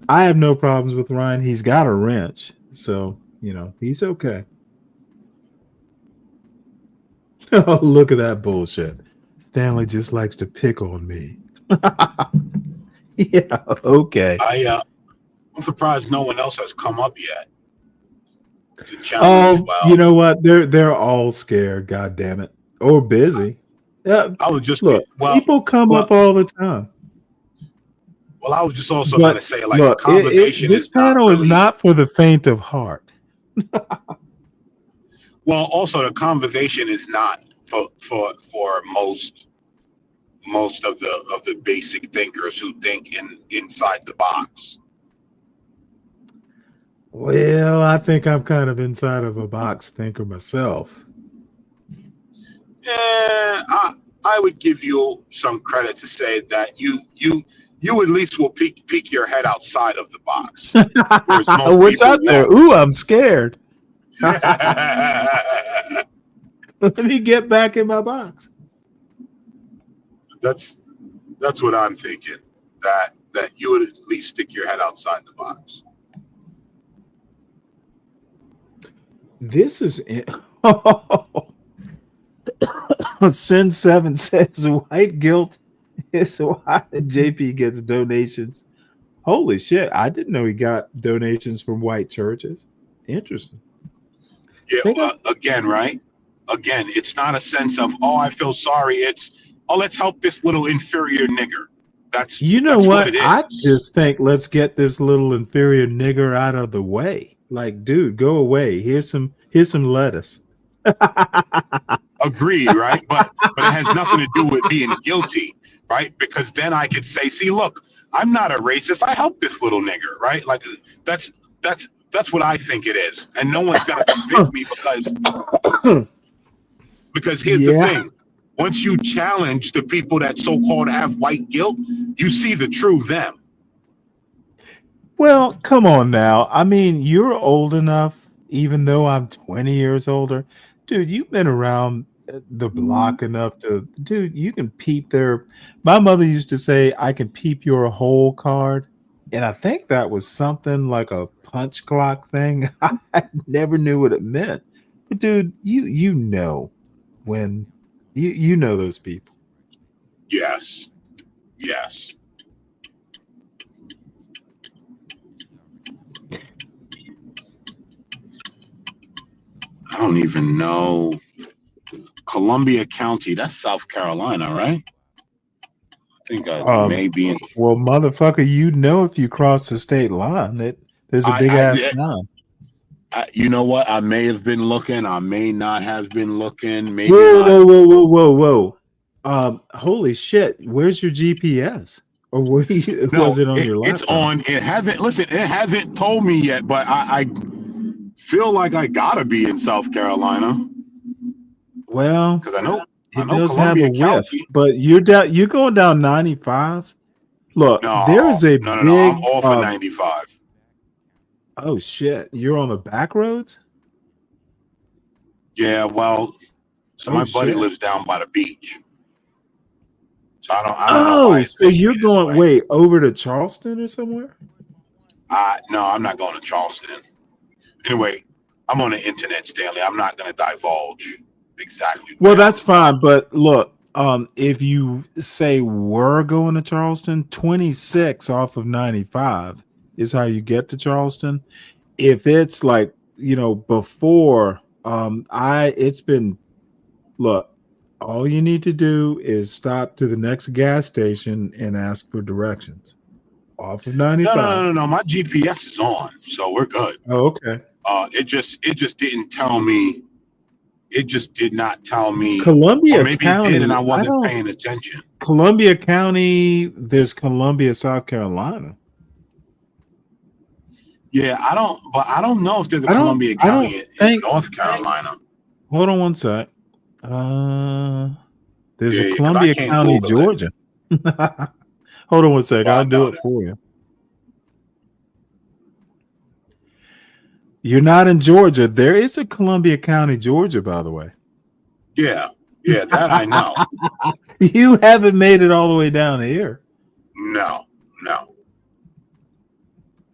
I have no problems with Ryan. He's got a wrench. So, he's okay. Oh, look at that bullshit. Stanley just likes to pick on me. Yeah, okay. I'm surprised no one else has come up yet. You know what? They're all scared, god damn it. Or busy. Yeah. I was just people come up all the time. Well, I was just also going to say, the conversation this panel is not for the faint of heart. Well, also the conversation is not for most of the basic thinkers who think inside the box. Well, I think I'm kind of inside of a box thinker myself. Yeah, I would give you some credit to say that you at least will peek your head outside of the box. What's out there? Ooh, I'm scared. Let me get back in my box. That's what I'm thinking. That you would at least stick your head outside the box. This is it. Sin 7 says white guilt is why JP gets donations. Holy shit. I didn't know he got donations from white churches. Interesting. Yeah, again, right? Again, it's not a sense of, I feel sorry. It's, let's help this little inferior nigger. That's what it is. I just think let's get this little inferior nigger out of the way. Like, dude, go away. Here's some lettuce. Agreed, right? But it has nothing to do with being guilty, right? Because then I could say, see, look, I'm not a racist. I help this little nigger, right? Like that's what I think it is, and no one's gonna convince me because here's the thing: once you challenge the people that so-called have white guilt, you see the true them. Well, come on now. I mean, you're old enough, even though I'm 20 years older. Dude, you've been around the block enough you can peep their. My mother used to say, I can peep your whole card. And I think that was something like a punch clock thing. I never knew what it meant. But dude, you know when you know those people. Yes. I don't even know. Columbia County, that's South Carolina, right? I think I may be in. Well, motherfucker, you know if you cross the state line, there's a big ass sign. You know what? I may have been looking. I may not have been looking. Maybe Whoa, my whoa. Holy shit. Where's your GPS? Or was no. it on your It's laptop? on. It hasn't. Listen, it hasn't told me yet, but I feel like I gotta be in South Carolina Well, because I know it does have a Columbia whiff, County. but you're going down 95. Look, there No, is a no, no, no. I'm big off of 95. oh shit. You're on the back roads? Yeah, well, so Oh my buddy shit. lives down by the beach. So I don't know why Oh, it's so taking you're me this going way. wait over to Charleston or somewhere? No, I'm not going to Charleston. Anyway, I'm on the internet, Stanley. I'm not going to divulge exactly Well, where I'm. that's fine, but look, if you say we're going to Charleston, 26 off of 95 is how you get to Charleston. If it's like, before, it's been, look, all you need to do is stop to the next gas station and ask for directions off of No, no, 95. no, no, no. My GPS is on, so we're good. Oh, okay. It just didn't tell me. It just did not tell me, or Columbia maybe it did, and County, I wasn't paying attention. Columbia County, there's Columbia, South Carolina. Yeah, but I don't know if there's a I don't Columbia I don't County in think North Carolina. hold on one sec. There's a Yeah, because I Columbia can't County, Google it. Georgia. Hold on one sec. Well, I I'll do know it that. for you. You're not in Georgia. There is a Columbia County, Georgia, by the way. Yeah, that I know. You haven't made it all the way down here. No.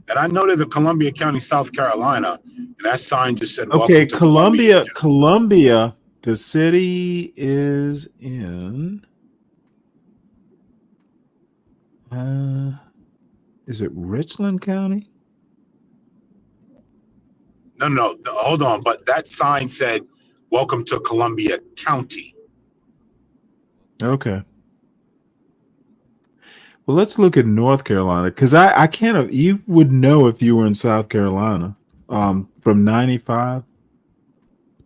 And I know there's a Columbia County, South Carolina, and that sign just said Okay, "Welcome to Columbia." Columbia, the city is in is it Richland County? No, hold on. But that sign said "Welcome to Columbia County." Okay. Well, let's look at North Carolina because I can't. You would know if you were in South Carolina. From 95,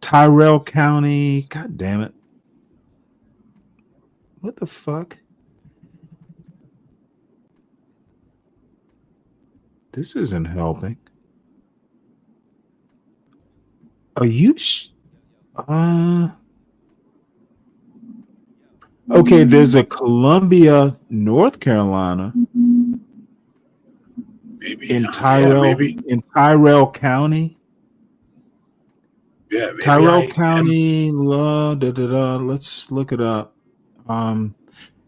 Tyrell County. God damn it! What the fuck? This isn't helping. Are you? Okay, there's a Columbia, North Carolina. Maybe In Tyrell County. Yeah, maybe Tyrell County. Let's look it up.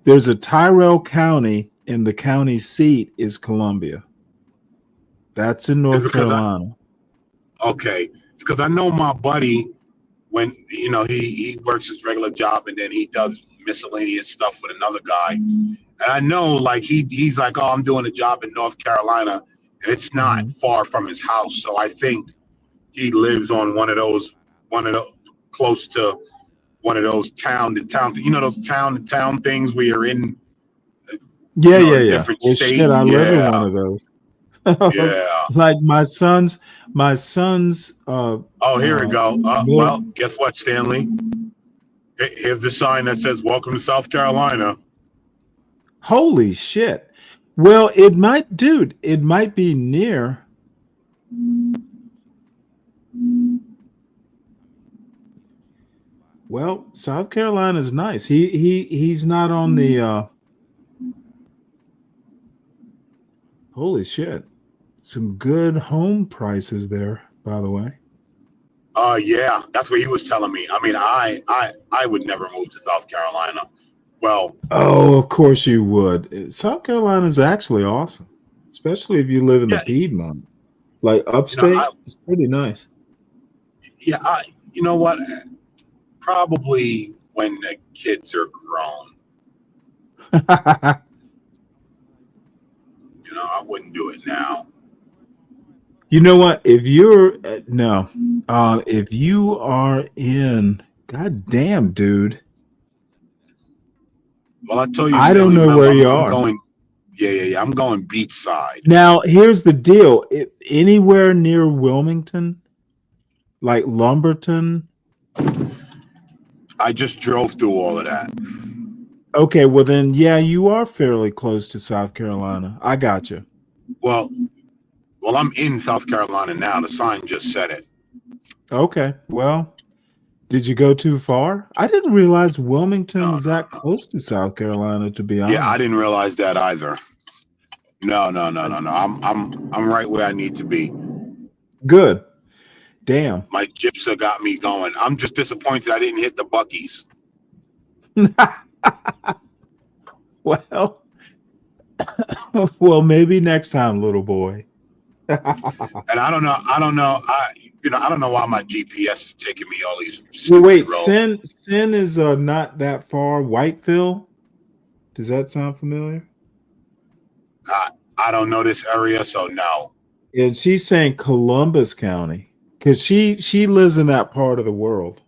There's a Tyrell County, and the county seat is Columbia. That's in North Carolina. Okay, because I know my buddy, when he works his regular job and then he does miscellaneous stuff with another guy, and I know like he's like, oh, I'm doing a job in North Carolina, and it's not far from his house, so I think he lives on one of those close to one of those town to town, those town to town things where you're in Yeah. different Well, state. shit, I live in one of those. Yeah. Like my son's oh, here we go. Well, guess what, Stanley? Here's the sign that says "Welcome to South Carolina." Holy shit. Well, it might be near. Well, South Carolina is nice. He's not on the holy shit. Some good home prices there, by the way. Yeah, that's what he was telling me. I mean, I would never move to South Carolina. Well, oh, of course you would. South Carolina is actually awesome, especially if you live in the Piedmont, like upstate. It's pretty nice. Yeah, you know what? Probably when the kids are grown. I wouldn't do it now. You know what? If you're if you are in, god damn, dude. Well, I told you, I don't know where you are. Going, yeah. I'm going beachside. Now, here's the deal. Anywhere near Wilmington, like Lumberton? I just drove through all of that. Okay, well then, yeah, you are fairly close to South Carolina. I got you. Well, I'm in South Carolina now. The sign just said it. Okay, well, did you go too far? I didn't realize Wilmington was that close to South Carolina, to be honest. Yeah, I didn't realize that either. No. I'm right where I need to be. Good. Damn. My gypsa got me going. I'm just disappointed I didn't hit the Buckies. Well, well, maybe next time, little boy. And I don't know. I don't know why my GPS is taking me all these. Well, wait, Sin is not that far. Whiteville. Does that sound familiar? I don't know this area, so no. And she's saying Columbus County because she lives in that part of the world.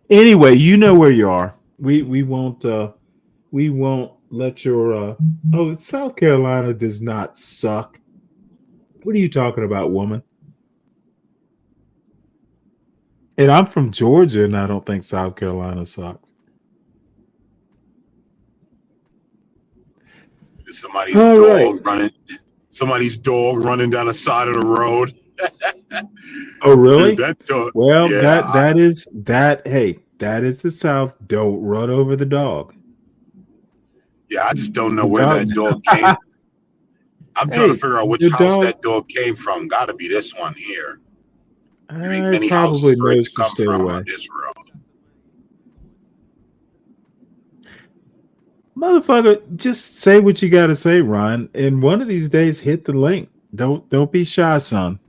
Anyway, you know where you are. We won't let your South Carolina does not suck. What are you talking about, woman? And I'm from Georgia, and I don't think South Carolina sucks. Somebody's dog running down the side of the road. Oh, really? That dog. Well, yeah, that is the South. Don't run over the dog. Yeah, I just don't know where that dog came. I'm trying to figure out which house that dog came from. Got to be this one here. Many houses for it to come from on this road. Motherfucker, just say what you got to say, Ryan. And one of these days, hit the link. Don't be shy, son.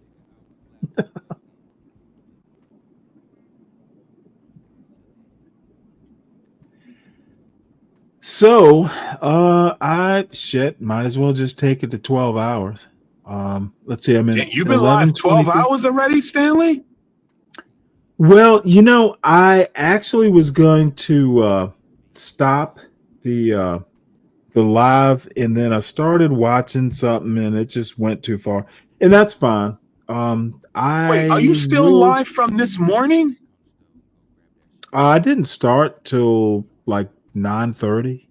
So, might as well just take it to 12 hours. Let's see. I'm in. You've been live 12 hours already, Stanley? Well, I actually was going to stop the live, and then I started watching something, and it just went too far, and that's fine. Wait, are you still live from this morning? I didn't start till like 9:30.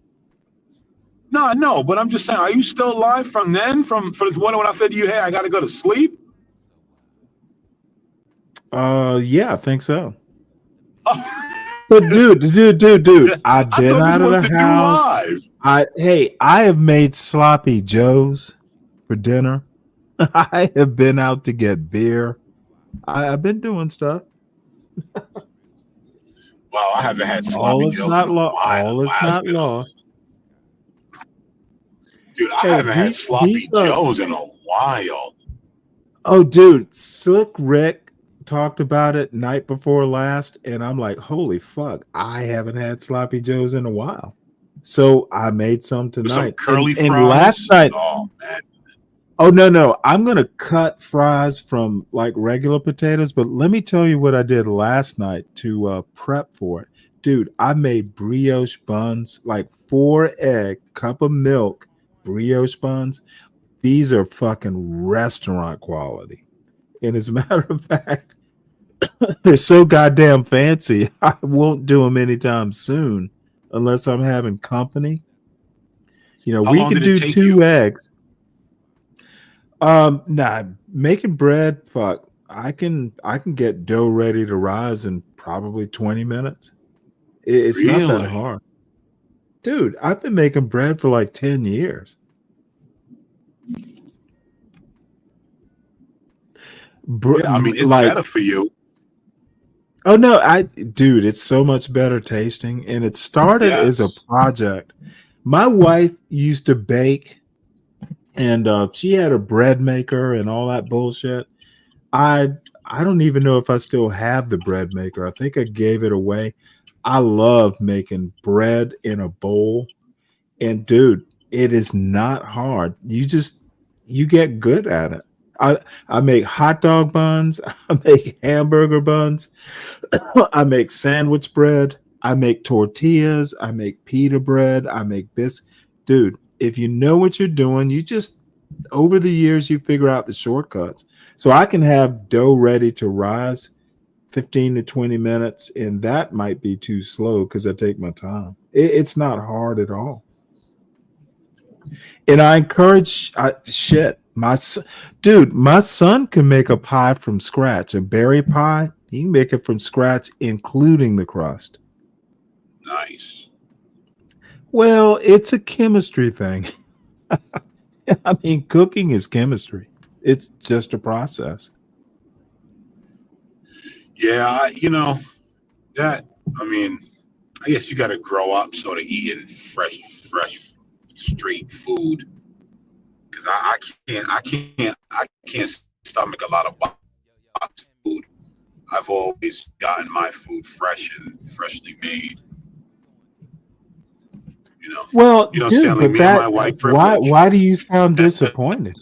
No, I know, but I'm just saying, are you still live from then? For this one when I said to you, hey, I got to go to sleep? Yeah, I think so. But dude, I've been out of the house. I have made sloppy joes for dinner. I have been out to get beer. I've been doing stuff. Well, I haven't had sloppy joes in a while. All is not lost. Dude, I haven't had sloppy joes in a while. Oh, dude, Slick Rick talked about it night before last, and I'm like, holy fuck, I haven't had sloppy joes in a while. So I made some tonight. Some curly fries. And last night, oh man. Oh no, I'm gonna cut fries from like regular potatoes, but let me tell you what I did last night to prep for it. Dude, I made brioche buns, like 4-egg, cup of milk, brioche buns. These are fucking restaurant quality. And as a matter of fact, they're so goddamn fancy. I won't do them anytime soon unless I'm having company. How we long can did it do take 2 you? eggs. Making bread, fuck. I can get dough ready to rise in probably 20 minutes. It's not that Really? hard. Dude, I've been making bread for like 10 years. Yeah, I mean, it's better for you. Oh no, dude, it's so much better tasting, and it started as a project. My wife used to bake, and she had a bread maker and all that bullshit. I don't even know if I still have the bread maker. I think I gave it away. I love making bread in a bowl, and dude, it is not hard. You get good at it. I make hot dog buns. I make hamburger buns. I make sandwich bread. I make tortillas. I make pita bread. I make biscuits. Dude, if you know what you're doing, you just over the years, you figure out the shortcuts. So I can have dough ready to rise 15 to 20 minutes, and that might be too slow because I take my time. It's not hard at all. And I encourage shit. Dude, my son can make a pie from scratch, a berry pie. He can make it from scratch, including the crust. Nice. Well, it's a chemistry thing. I mean, cooking is chemistry. It's just a process. Yeah, you know that. I mean, I guess you got to grow up sort of eating fresh, street food. Because I can't stomach a lot of boxed food. I've always gotten my food fresh and freshly made. Well, dude, Stanley, but me and my white privilege. why do you sound disappointed?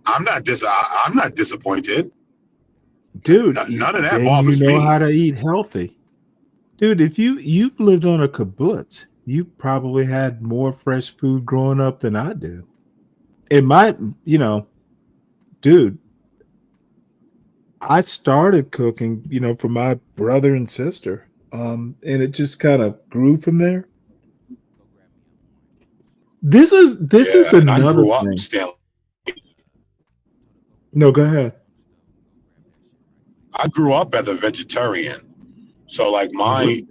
I'm not disappointed. Dude, None of that then you bothers know me. how to eat healthy. Dude, if you've lived on a kibbutz, you probably had more fresh food growing up than I did. It might, dude, I started cooking, for my brother and sister. And it just kind of grew from there. This is And I another grew up, thing. Stanley. No, go ahead. I grew up as a vegetarian, so like my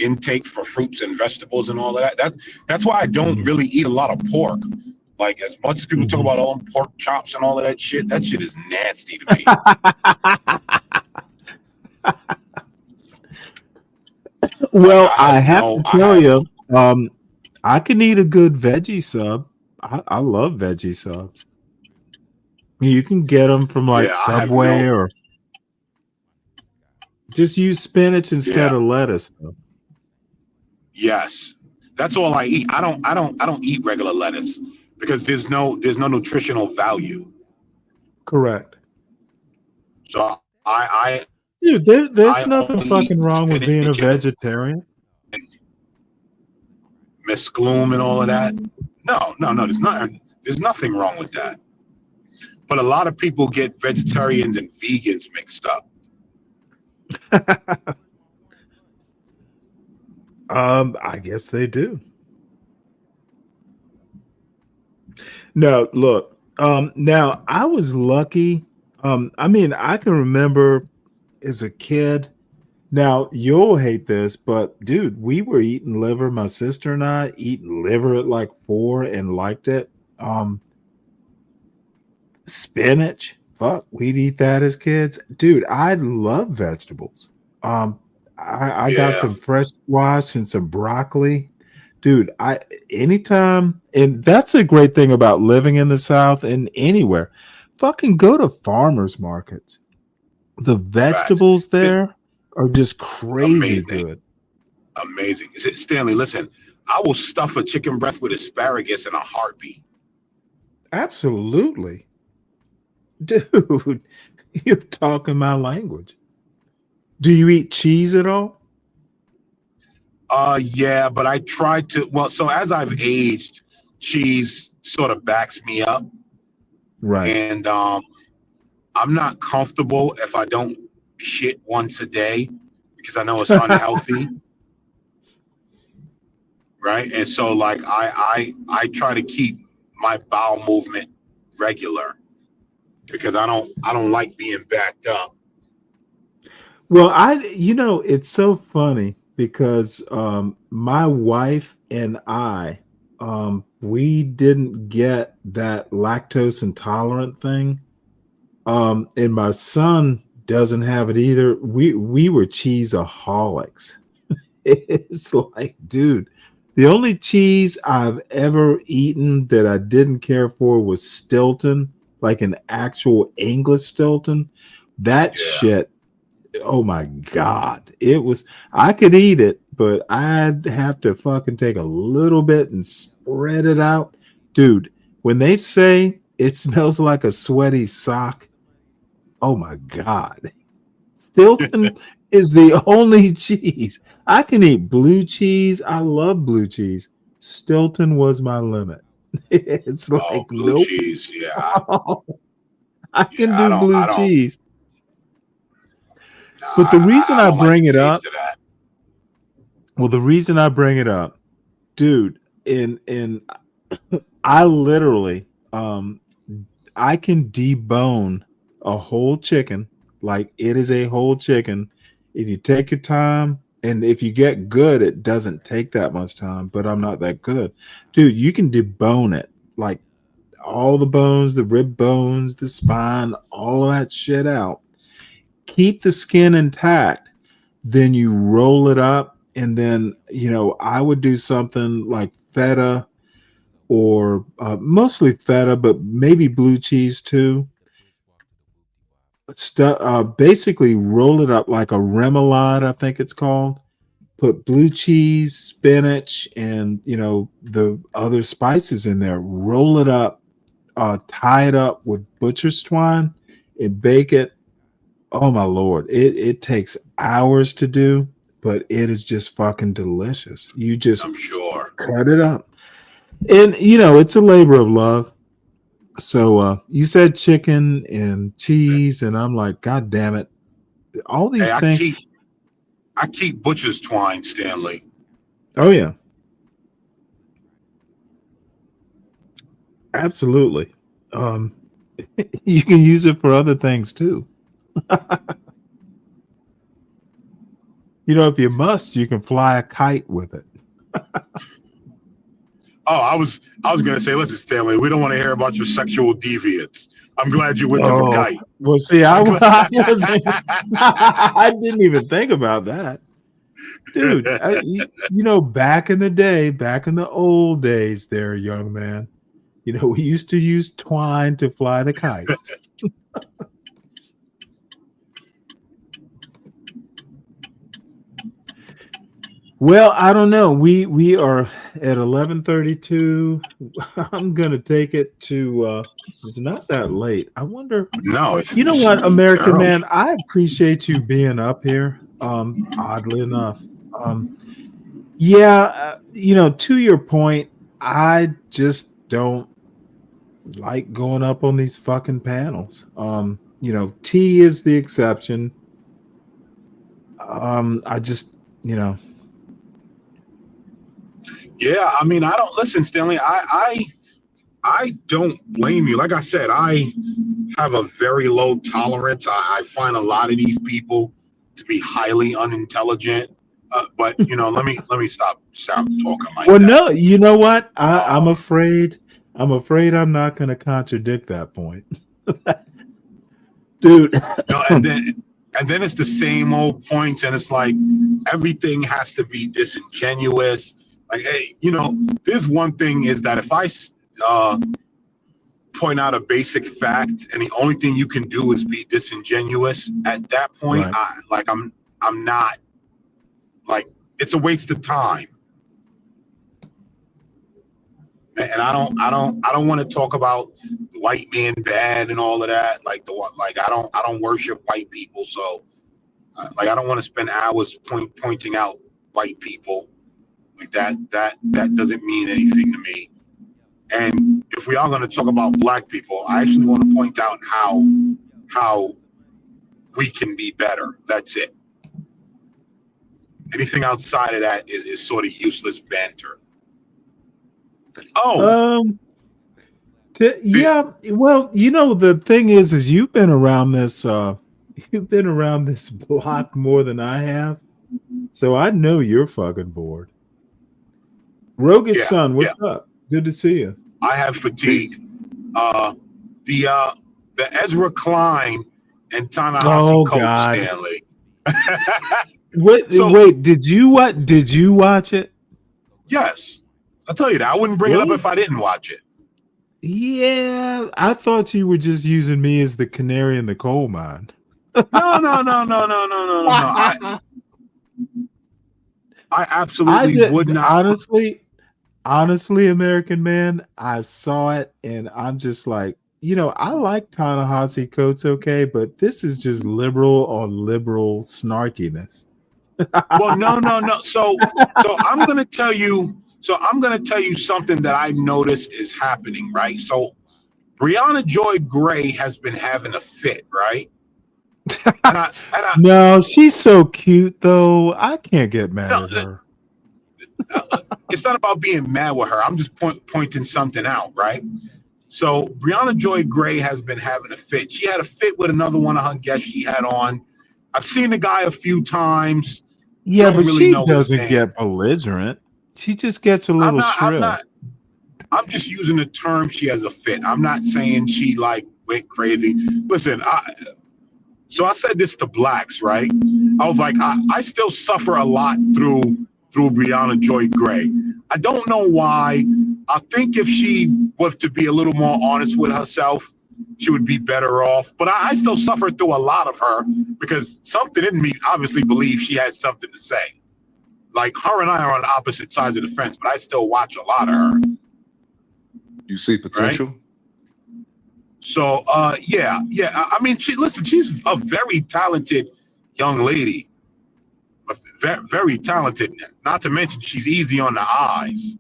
intake for fruits and vegetables and all of that's why I don't really eat a lot of pork. Like, as much as people talk about all them pork chops and all of that shit is nasty to me. Well, I have to tell you, I can eat a good veggie sub. I love veggie subs. You can get them from like Subway or just use spinach instead of lettuce, though. Yes, that's all I eat. I don't eat regular lettuce because there's no nutritional value. Correct. So I Dude, there's nothing only fucking eat wrong with being a spinach vegetarian. and mesclun and all of that. No, there's nothing wrong with that. But a lot of people get vegetarians and vegans mixed up. I guess they do. No, look. Now I was lucky. I mean, I can remember as a kid. Now you'll hate this, but dude, we were eating liver. My sister and I eating liver at like 4 and liked it. Spinach, fuck, we'd eat that as kids. Dude, I love vegetables. I got some fresh squash and some broccoli. Dude, anytime, and that's a great thing about living in the South and anywhere. Fucking go to farmers markets. The vegetables there are just crazy good. Amazing. Stanley, listen, I will stuff a chicken breast with asparagus in a heartbeat. Absolutely. Dude, you're talking my language. Do you eat cheese at all? Yeah, but I try to. Well, so as I've aged, cheese sort of backs me up, right? And I'm not comfortable if I don't shit once a day because I know it's unhealthy, right? And so, like, I try to keep my bowel movement regular because I don't like being backed up. Well, it's so funny because my wife and I, we didn't get that lactose intolerant thing. And my son doesn't have it either. We were cheeseaholics. It's like, dude, the only cheese I've ever eaten that I didn't care for was Stilton, like an actual English Stilton. That shit, oh my God. I could eat it, but I'd have to fucking take a little bit and spread it out. Dude, when they say it smells like a sweaty sock, oh my God. Stilton is the only cheese. I can eat blue cheese. I love blue cheese. Stilton was my limit. It's like, Blue nope. cheese. Yeah. I can I do don't. blue I don't. cheese. But the reason I don't like bring the it up, taste of that. well, the reason I bring it up, dude, in I literally I can debone a whole chicken, like it is a whole chicken. If you take your time and if you get good, it doesn't take that much time, but I'm not that good. Dude, you can debone it. Like all the bones, the rib bones, the spine, all of that shit out. Keep the skin intact. Then you roll it up and then, I would do something like feta or mostly feta, but maybe blue cheese too. Basically roll it up like a remoulade, I think it's called. Put blue cheese, spinach, and the other spices in there. Roll it up, tie it up with butcher's twine, and bake it. Oh my lord, it takes hours to do, but it is just fucking delicious. You just I'm sure. cut it up, and it's a labor of love. So you said chicken and cheese, and I'm like, God damn it! All Hey, these things. I keep butcher's twine, Stanley. Oh yeah, absolutely. You can use it for other things too. If you must, you can fly a kite with it. Oh, I was gonna say, listen, Stanley, we don't want to hear about your sexual deviance. I'm glad you went to the kite. Well, see, I wasn't. I didn't even think about that, dude. Back in the day, back in the old days, there, young man. We used to use twine to fly the kites. Well, I don't know. We are at 11:32. I'm gonna take it to. It's not that late. I wonder. No, it's. You know what, American early. man? I appreciate you being up here. Oddly enough, yeah. To your point, I just don't like going up on these fucking panels. T is the exception. I just. Yeah, I mean, I don't listen, Stanley. I don't blame you. Like I said, I have a very low tolerance. I find a lot of these people to be highly unintelligent. But let me stop talking like Well, that. no, you know what? I'm afraid. I'm afraid I'm not going to contradict that point, dude. And then it's the same old points, and it's like everything has to be disingenuous. Like, hey, there's one thing is that if I point out a basic fact, and the only thing you can do is be disingenuous, at that point, Right. I'm not like it's a waste of time. And I don't want to talk about white man bad and all of that. Like I don't worship white people, so I don't want to spend hours pointing out white people. Like that doesn't mean anything to me. And if we are going to talk about black people, I actually want to point out how we can be better. That's it. Anything outside of that is sort of useless banter. Yeah. Well, the thing is you've been around this. You've been around this block more than I have, so I know you're fucking bored. Rogue's son, what's up? Good to see you. I have fatigue. The Ezra Klein and Ta-Nehisi Coates, God. Stanley. Wait, did you what? Did you watch it? Yes. I'll tell you that. I wouldn't bring it up if I didn't watch it. Yeah, I thought you were just using me as the canary in the coal mine. No. I absolutely would not. Honestly, American man, I saw it and I'm just like, I like Ta-Nehisi Coates, but this is just liberal on liberal snarkiness. Well, no. So I'm gonna tell you. So I'm gonna tell you something that I noticed is happening, right? So Brianna Joy Gray has been having a fit, right? No, she's so cute though. I can't get mad at her. It's not about being mad with her. I'm just pointing something out, right? So Brianna Joy Gray has been having a fit. She had a fit with another one of her guests she had on. I've seen the guy a few times. Yeah, Don't but really she know his doesn't name. get belligerent. She just gets a little shrill. I'm just using the term she has a fit. I'm not saying she like went crazy. Listen, so I said this to blacks, right? I was like, I still suffer a lot through Brianna Joy Gray. I don't know why. I think if she was to be a little more honest with herself, she would be better off. But I still suffer through a lot of her because something in me obviously believes she has something to say. Like her and I are on opposite sides of the fence, but I still watch a lot of her. You see potential? Right? So yeah. I mean, she's a very talented young lady. Very, very talented. Not to mention she's easy on the eyes.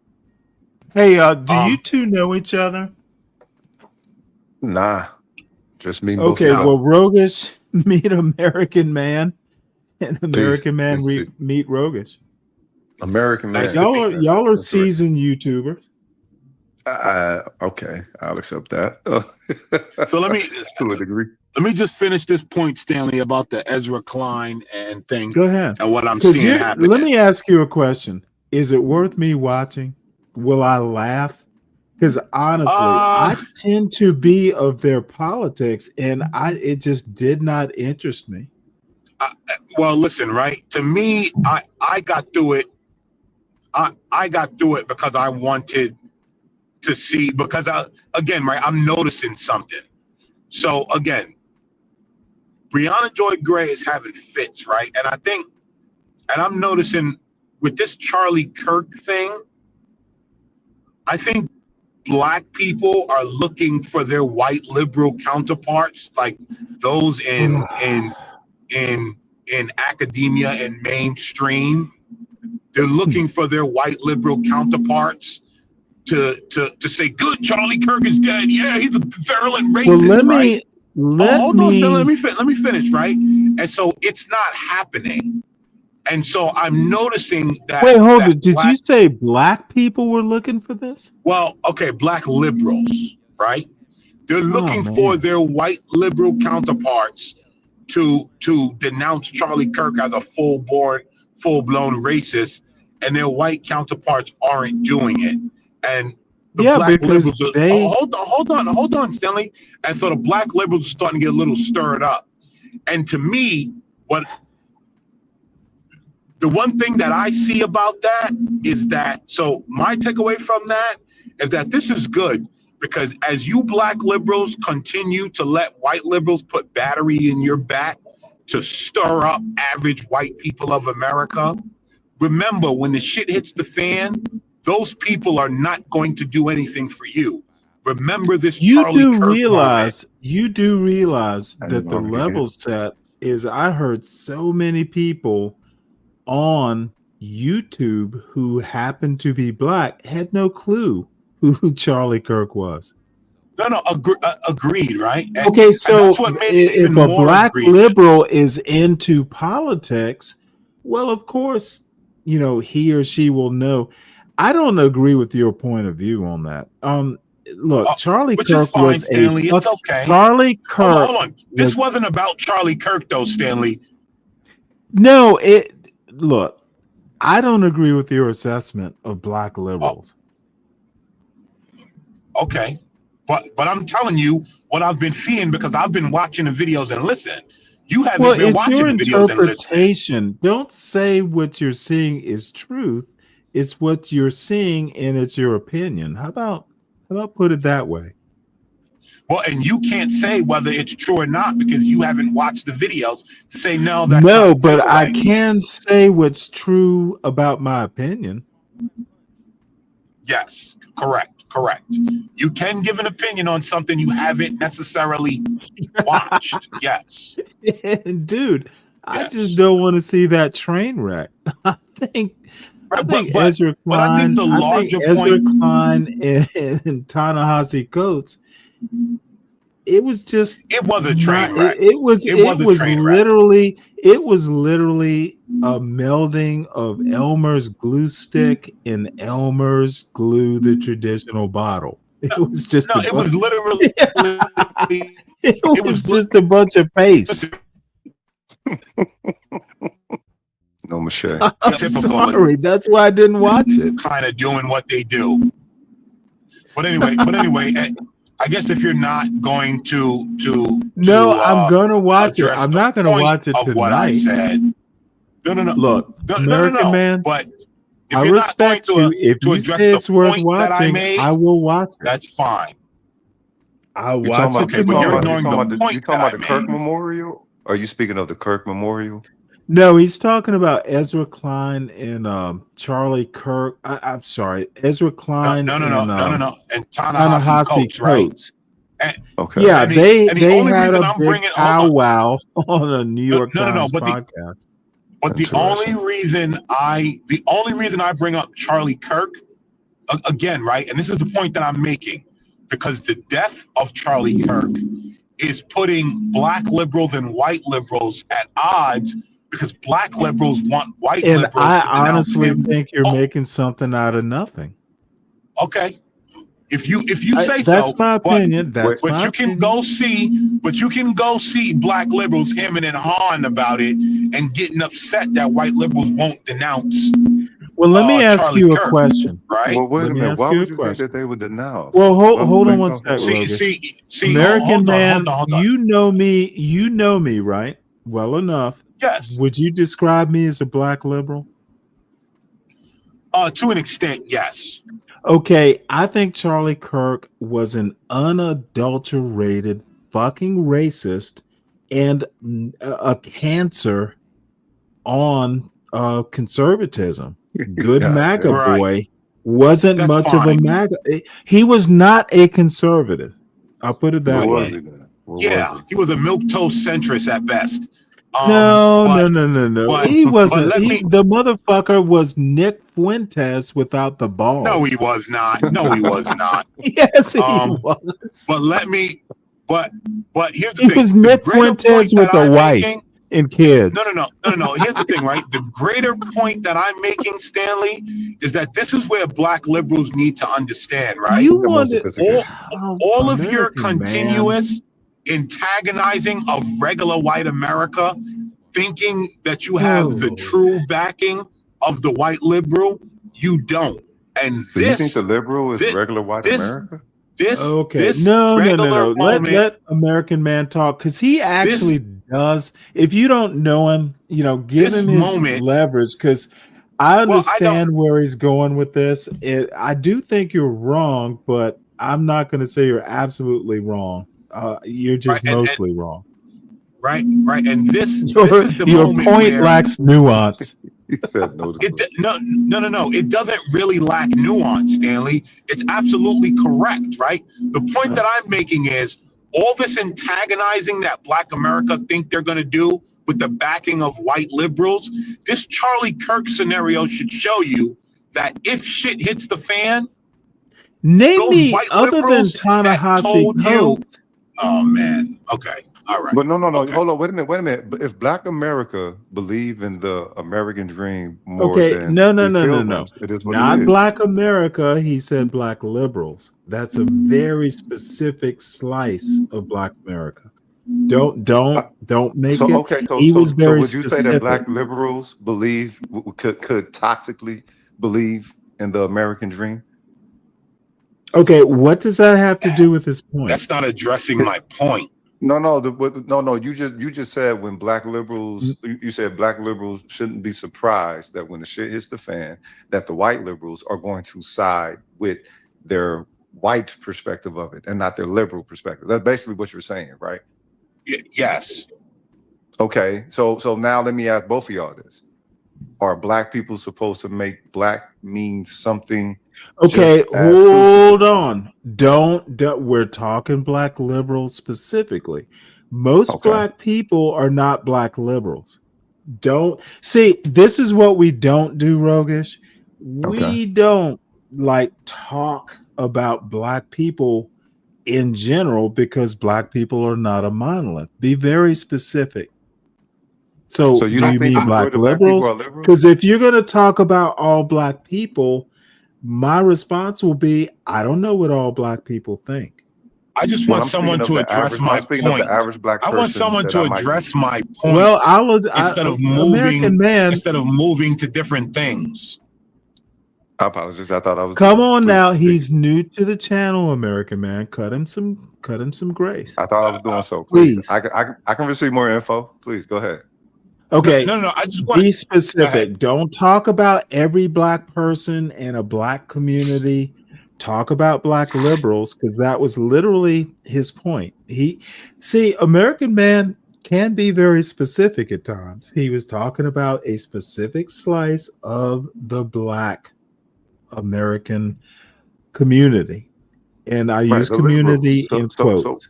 Hey, do you two know each other? Nah. Just me. Okay, well, Rogish meet American Man, and American Man meet Rogish. American Man. Y'all are seasoned YouTubers. Okay, I'll accept that. So let me to a degree. Let me just finish this point, Stanley, about the Ezra Klein and thing. Go ahead. And what I'm seeing happen. Let me ask you a question. Is it worth me watching? Will I laugh? Because honestly, I tend to be of their politics, and it just did not interest me. Well, listen, right? To me, I got through it. I got through it because I wanted to see, because again, right, I'm noticing something. So again, Brianna Joy Gray is having fits, right? And I'm noticing with this Charlie Kirk thing, I think Black people are looking for their white liberal counterparts, like those in academia and mainstream. They're looking for their white liberal counterparts to say, "Good, Charlie Kirk is dead. Yeah, he's a virulent racist." Let me finish, right? And so it's not happening. And so I'm noticing that. Wait, hold it. Did you say Black people were looking for this? Well, okay, Black liberals, right? They're looking for their white liberal counterparts to denounce Charlie Kirk as a full-blown racist, and their white counterparts aren't doing it. And the Black liberals are, hold on, Stanley. And so the Black liberals are starting to get a little stirred up. And to me, the one thing that I see about that is that, so my takeaway from that is that this is good, because as you Black liberals continue to let white liberals put battery in your back to stir up average white people of America, remember, when the shit hits the fan, those people are not going to do anything for you. Remember this. You do realize that the level set is, I heard so many people on YouTube who happened to be Black had no clue who Charlie Kirk was. No, agreed, right? Okay, so if a Black liberal is into politics, well, of course, he or she will know. I don't agree with your point of view on that. Look, Charlie Kirk was Stanley. It's okay. Charlie Kirk. Hold on. This wasn't about Charlie Kirk, though, Stanley. No, look, I don't agree with your assessment of Black liberals. Okay. But I'm telling you what I've been seeing, because I've been watching the videos and listening. You haven't been watching the videos and listening. Don't say what you're seeing is truth. It's what you're seeing, and it's your opinion. How about put it that way? Well, and you can't say whether it's true or not because you haven't watched the videos to say no. But I can say what's true about my opinion. Yes, correct. Correct. You can give an opinion on something you haven't necessarily watched. Yes. Dude, I Yes. just don't want to see that train wreck. I think Right, Ezra but I think Klein, the larger Ezra point. Klein and Ta-Nehisi Coates, it was just It was a not. train wreck. It was a train wreck. literally a melding of Elmer's glue stick and Elmer's glue the traditional bottle. It was just No, a it bunch. was literally. It was just a bunch of paste. No, Michelle. I'm Typical. sorry. That's why I didn't watch it. Kind of doing what they do. But anyway, I guess if you're not going to No, I'm gonna watch it. address I'm the not gonna point watch it of what I tonight. said. No. Look, American Man, But if I you're not respect going you. If to you address say the it's worth point that I watching, made, I will watch it. that's fine. I'll You watch talking it about, Okay, but you're tomorrow. ignoring the point that I the made. Kirk Memorial? Are you speaking of the Kirk Memorial? No, he's talking about Ezra Klein and Charlie Kirk. I'm sorry, Ezra Klein No. And Ta-Nehisi Coates, right? Coates. Okay. Yeah, And they the only had reason a I'm big bringing powwow on a New York no, Times but podcast. But the only reason I bring up Charlie Kirk again, right? And this is the point that I'm making, because the death of Charlie Kirk is putting black liberals and white liberals at odds, because black liberals want white And liberals I to denounce honestly him. think you're making something out of nothing. Okay. If you say That's so, my opinion. That's but my you can opinion. go see black liberals hemming and hawing about it and getting upset that white liberals won't denounce. Well, let me ask Charlie you a Kirk, question. right? Well, wait Let a me minute. ask Why you would a you think question. that they would denounce? Well, hold on wait, one go sec, ahead. Logus. See, American Man, hold on. you know me, right? Well enough. Yes. Would you describe me as a black liberal? To an extent, yes. Okay, I think Charlie Kirk was an unadulterated fucking racist and a cancer on conservatism. Good MAGA Right. boy wasn't That's much of a fine. MAGA. He was not a conservative. I'll put it that Where was way. he then? Where Yeah, was he was a milquetoast centrist at best. No. But He wasn't. let me. The motherfucker was Nick Fuentes without the balls. No, he was not. No, he was not. Yes, he was. But let me. But here's the He thing. was The Nick greater Fuentes point with that a I'm wife making. and kids. No. Here's the thing, right? The greater point that I'm making, Stanley, is that this is where black liberals need to understand, right? You wanted all of your American Man. continuous antagonizing of regular white America, thinking that you have the true backing of the white liberal, you don't. And Do you think the liberal is regular white America? Okay. No. Let American Man talk, because he actually does. If you don't know him, give him his leverage, because I understand where he's going with this. I do think you're wrong, but I'm not going to say you're absolutely wrong. You're just mostly wrong. Right. And this is the your moment point where lacks nuance. He said no. No. It doesn't really lack nuance, Stanley. It's absolutely correct, right? The point that I'm making is all this antagonizing that black America think they're going to do with the backing of white liberals. This Charlie Kirk scenario should show you that if shit hits the fan, name me other than Ta-Nehisi Coates. Oh man. Okay. All right. But no. Okay. Hold on. Wait a minute. But if black America believe in the American dream more than no. it is what Not it is. black America. He said black liberals. That's a very specific slice of black America. Don't make it. Okay. He was very would you say specific. that black liberals could toxically believe in the American dream? Okay, what does that have to do with his point? That's not addressing my point. No. You just said when black liberals, you said black liberals shouldn't be surprised that when the shit hits the fan, that the white liberals are going to side with their white perspective of it and not their liberal perspective. That's basically what you're saying, right? Yes. Okay. So now let me ask both of y'all this: are black people supposed to make black mean something Okay, just as truthfully. hold on. Don't we're talking black liberals specifically. Most Okay. black people are not black liberals. Don't see, this is what we don't do, Rogish. Okay. We don't like talk about black people in general because black people are not a monolith. Be very specific. So, So you do don't you think the mean black majority of black people liberals? are liberals? Because if you're going to talk about all black people, my response will be, I don't know what all black people think. I just Well, want someone to address I'm my speaking of the point. average black I want person someone that to I might address be. my Well, point instead of American man. moving to different things. I apologize. I thought I was. Come on Please now, continue. he's new to the channel, American man. Cut him some grace. I thought I was doing so. Please, Please. I can receive more info. Please go ahead. Okay. No. I just want be go specific. ahead. Don't talk about every black person in a black community. Talk about black liberals because that was literally his point. American man can be very specific at times. He was talking about a specific slice of the black American community. And I use The liberals. community in quotes.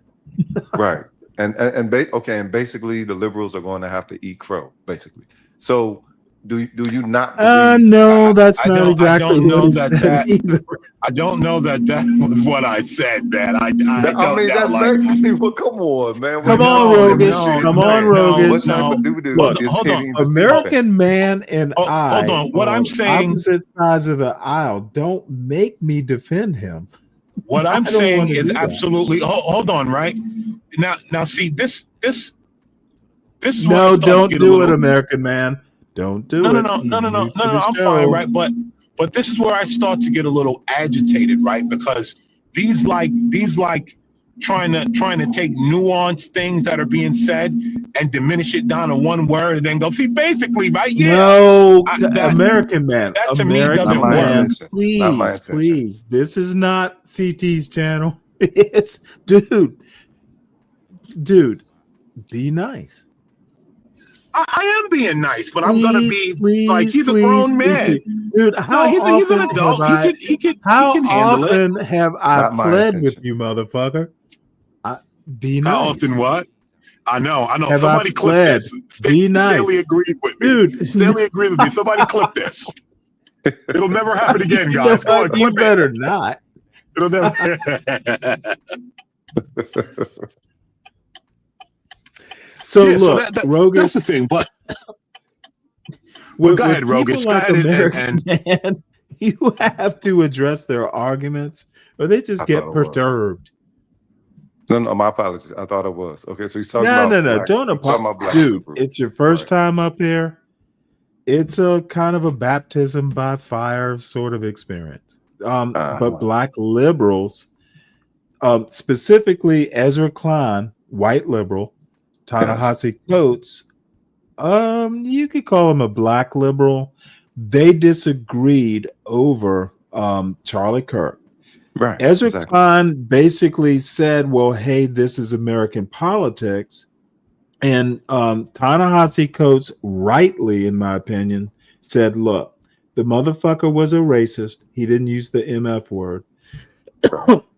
Right. And basically the liberals are going to have to eat crow, basically. So do you not believe? No, that's not I exactly don't what know he that said either. I don't know that was what I said, man. I don't mean, know. that's Like, basically what. Come on, man. Come on, Rogish. What type of doo-doo is hold on. hitting the American man and I hold on. What I'm saying, opposite sides of the aisle. Don't make me defend him. What I'm saying is do absolutely. Hold on, right now. See this is where I No, start to don't get a do little. it, American man. Don't do it. No. He's new to the I'm show. fine, right? But this is where I start to get a little agitated, right? Because these like trying to take nuanced things that are being said and diminish it down to one word and then go see basically, right? Yeah. No, American man. That to me American doesn't man. work. Please. This is not CT's channel. It's dude. Be nice. I am being nice, but I'm gonna be like he's a grown man. Dude, how he's an often adult. have He can handle it. often have I Not my pled intention. with you, motherfucker? Be nice. How often what? I know. Have Somebody I clip pled? this. Be nice. Stanley agrees with me. Dude. Stanley agrees with me. Somebody clip this. It'll never happen again, You guys. know Go on, what? You clip better it. not. It'll never. So Yeah, look, Rogan. that's the thing. But with go ahead, Rogan. people Go like ahead American and man, you have to address their arguments, or they just get perturbed. No, my apologies. I thought it was. Okay, so he's talking No. about Don't apologize, dude. It's your first time up here. It's a kind of a baptism by fire sort of experience. But black liberals, specifically Ezra Klein, white liberal, Ta-Nehisi Coates, you could call him a black liberal. They disagreed over Charlie Kirk. Right. Ezra Klein basically said, well, hey, this is American politics. And Ta-Nehisi Coates, rightly, in my opinion, said, look, the motherfucker was a racist. He didn't use the MF word.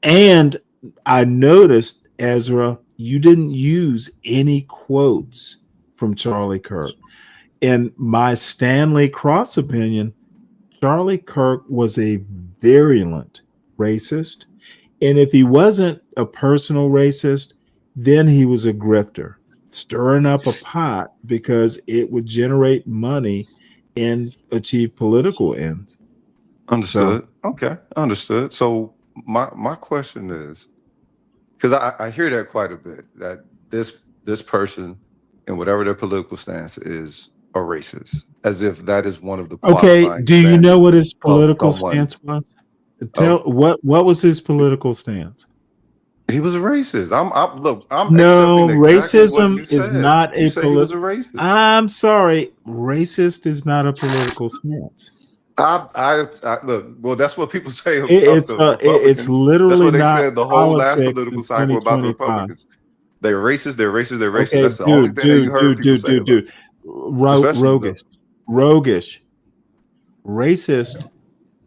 And I noticed, Ezra, you didn't use any quotes from Charlie Kirk. In my Stanley Cross opinion, Charlie Kirk was a virulent racist. And if he wasn't a personal racist, then he was a grifter, stirring up a pot because it would generate money and achieve political ends. Understood. Okay, understood. So my question is, because I hear that quite a bit, that this person and whatever their political stance is a racist, as if that is one of the okay. Do you know what his political stance was? Tell what was his political stance? He was a racist. I'm no, accepting racism exactly is not a political. racist. I'm sorry, racist is not a political stance. I look. Well, that's what people say. It's literally that's what they not said the whole last politics political in cycle about the 2025. Republicans. They're racist. They're racist. They're racist. Okay, That's the only thing that you heard people say. Rogish.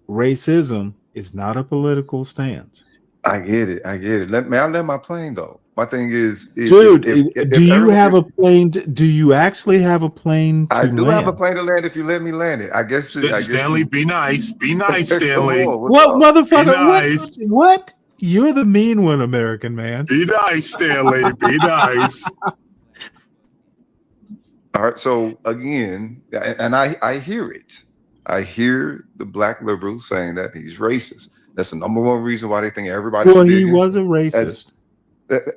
Racism It's not a political stance. I get it. I get it. May I land my plane though? My thing is, Dude, if do you have a plane? Do you actually have a plane to I do land? have a plane to land if you let me land it. I guess. Stanley, be nice. Be nice, Stanley. What motherfucker? Be nice. What? You're the mean one, American man. Be nice, Stanley. Be nice. All right. So again, and I hear it. I hear the black liberals saying that he's racist. That's the number one reason why they think everybody should be he against was a him. racist.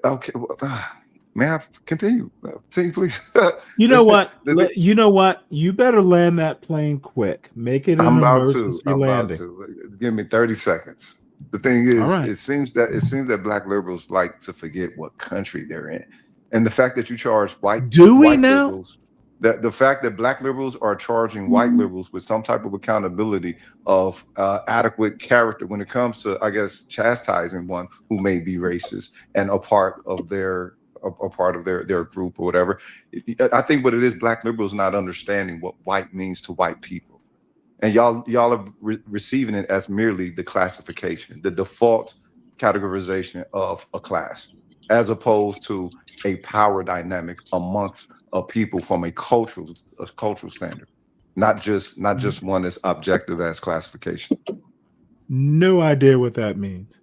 Okay. Well, may I continue? Continue, please. You know what? You know what? You better land that plane quick. Make it an emergency landing. Give me 30 seconds. The thing is, right. it seems that black liberals like to forget what country they're in, and the fact that you charge white liberals, the fact that black liberals are charging white liberals with some type of accountability of adequate character when it comes to, I guess, chastising one who may be racist and a part of their group or whatever. I think what it is, black liberals not understanding what white means to white people. And y'all are receiving it as merely the classification, the default categorization of a class, as opposed to a power dynamic amongst a people from a cultural standard, not just one as objective as classification. No idea what that means.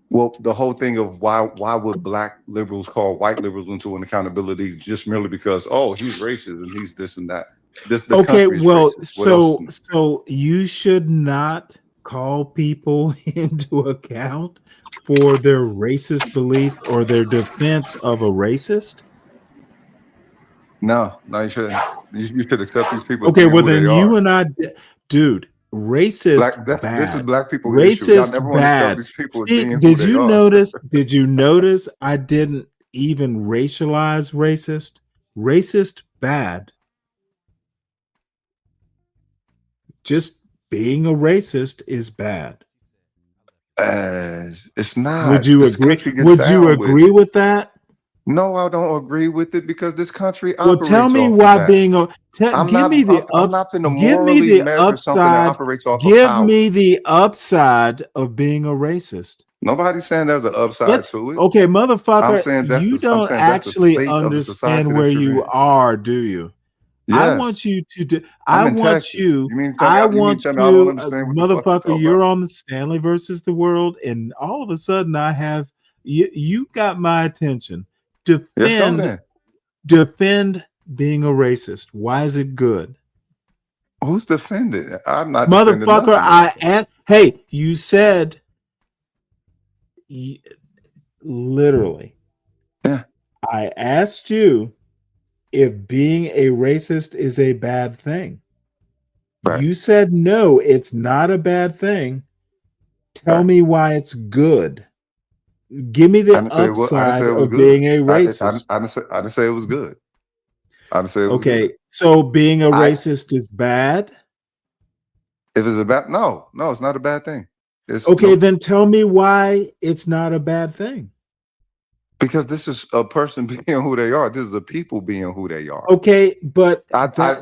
Well, the whole thing of why would black liberals call white liberals into an accountability just merely because, oh, he's racist and he's this and that. Okay, well, so you should not call people into account for their racist beliefs or their defense of a racist. No, you shouldn't. You should accept these people. Okay, well then you and I, dude, racist bad. This is black people. Racist never bad. These people Did you notice? Did you notice? I didn't even racialize racist. Racist bad. Just being a racist is bad. It's not. Would you agree? Would you agree with that? No, I don't agree with it because this country. Well, tell me why being a. Give me the upside. Give me the upside of being a racist. Nobody's saying there's an upside to it. Okay, motherfucker, I'm saying you don't actually understand where you are, do you? Yes. I want you to do. Motherfucker, you're on the Stanley versus the world, and all of a sudden, I have you got my attention. Defend being a racist. Why is it good? Who's defending? I'm not. Motherfucker, hey, you said literally. Yeah. I asked you if being a racist is a bad thing. Right. You said no, it's not a bad thing. Tell me why it's good. Give me the upside of being a racist. I didn't say it was good. I didn't say it was good. So being a racist is bad? If it's a bad, no, it's not a bad thing. Then tell me why it's not a bad thing. Because this is a person being who they are. This is the people being who they are. Okay, but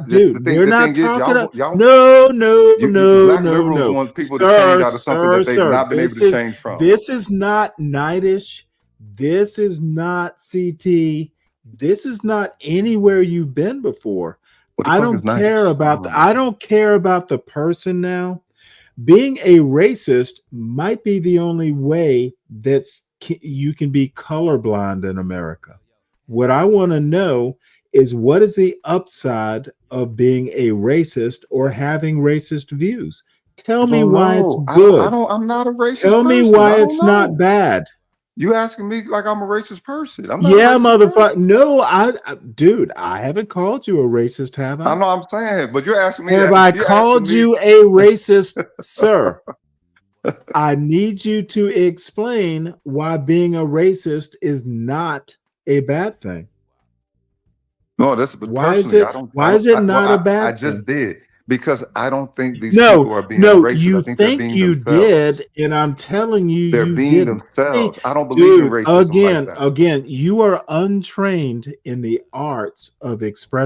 dude, we're not talking. No. Black liberals want people to change out of something that they've not been able to change from. This is not Knightish. This is not CT. This is not anywhere you've been before. I don't care about the person now. Being a racist might be the only way you can be colorblind in America. What I want to know is what is the upside of being a racist or having racist views? Tell me why it's good. I'm not a racist. Tell me why it's not bad. You asking me like I'm a racist person? I'm not motherfucker. No, dude, I haven't called you a racist, have I? I know I'm saying, but you're asking me. Have I called you a racist, sir? I need you to explain why being a racist is not a bad thing. No, why is it not a bad thing? I just did because I don't think these people are being racist. You I think they're being themselves. Did, and I'm telling you, they're being themselves. I don't believe in racism again, you are untrained in the arts of expressing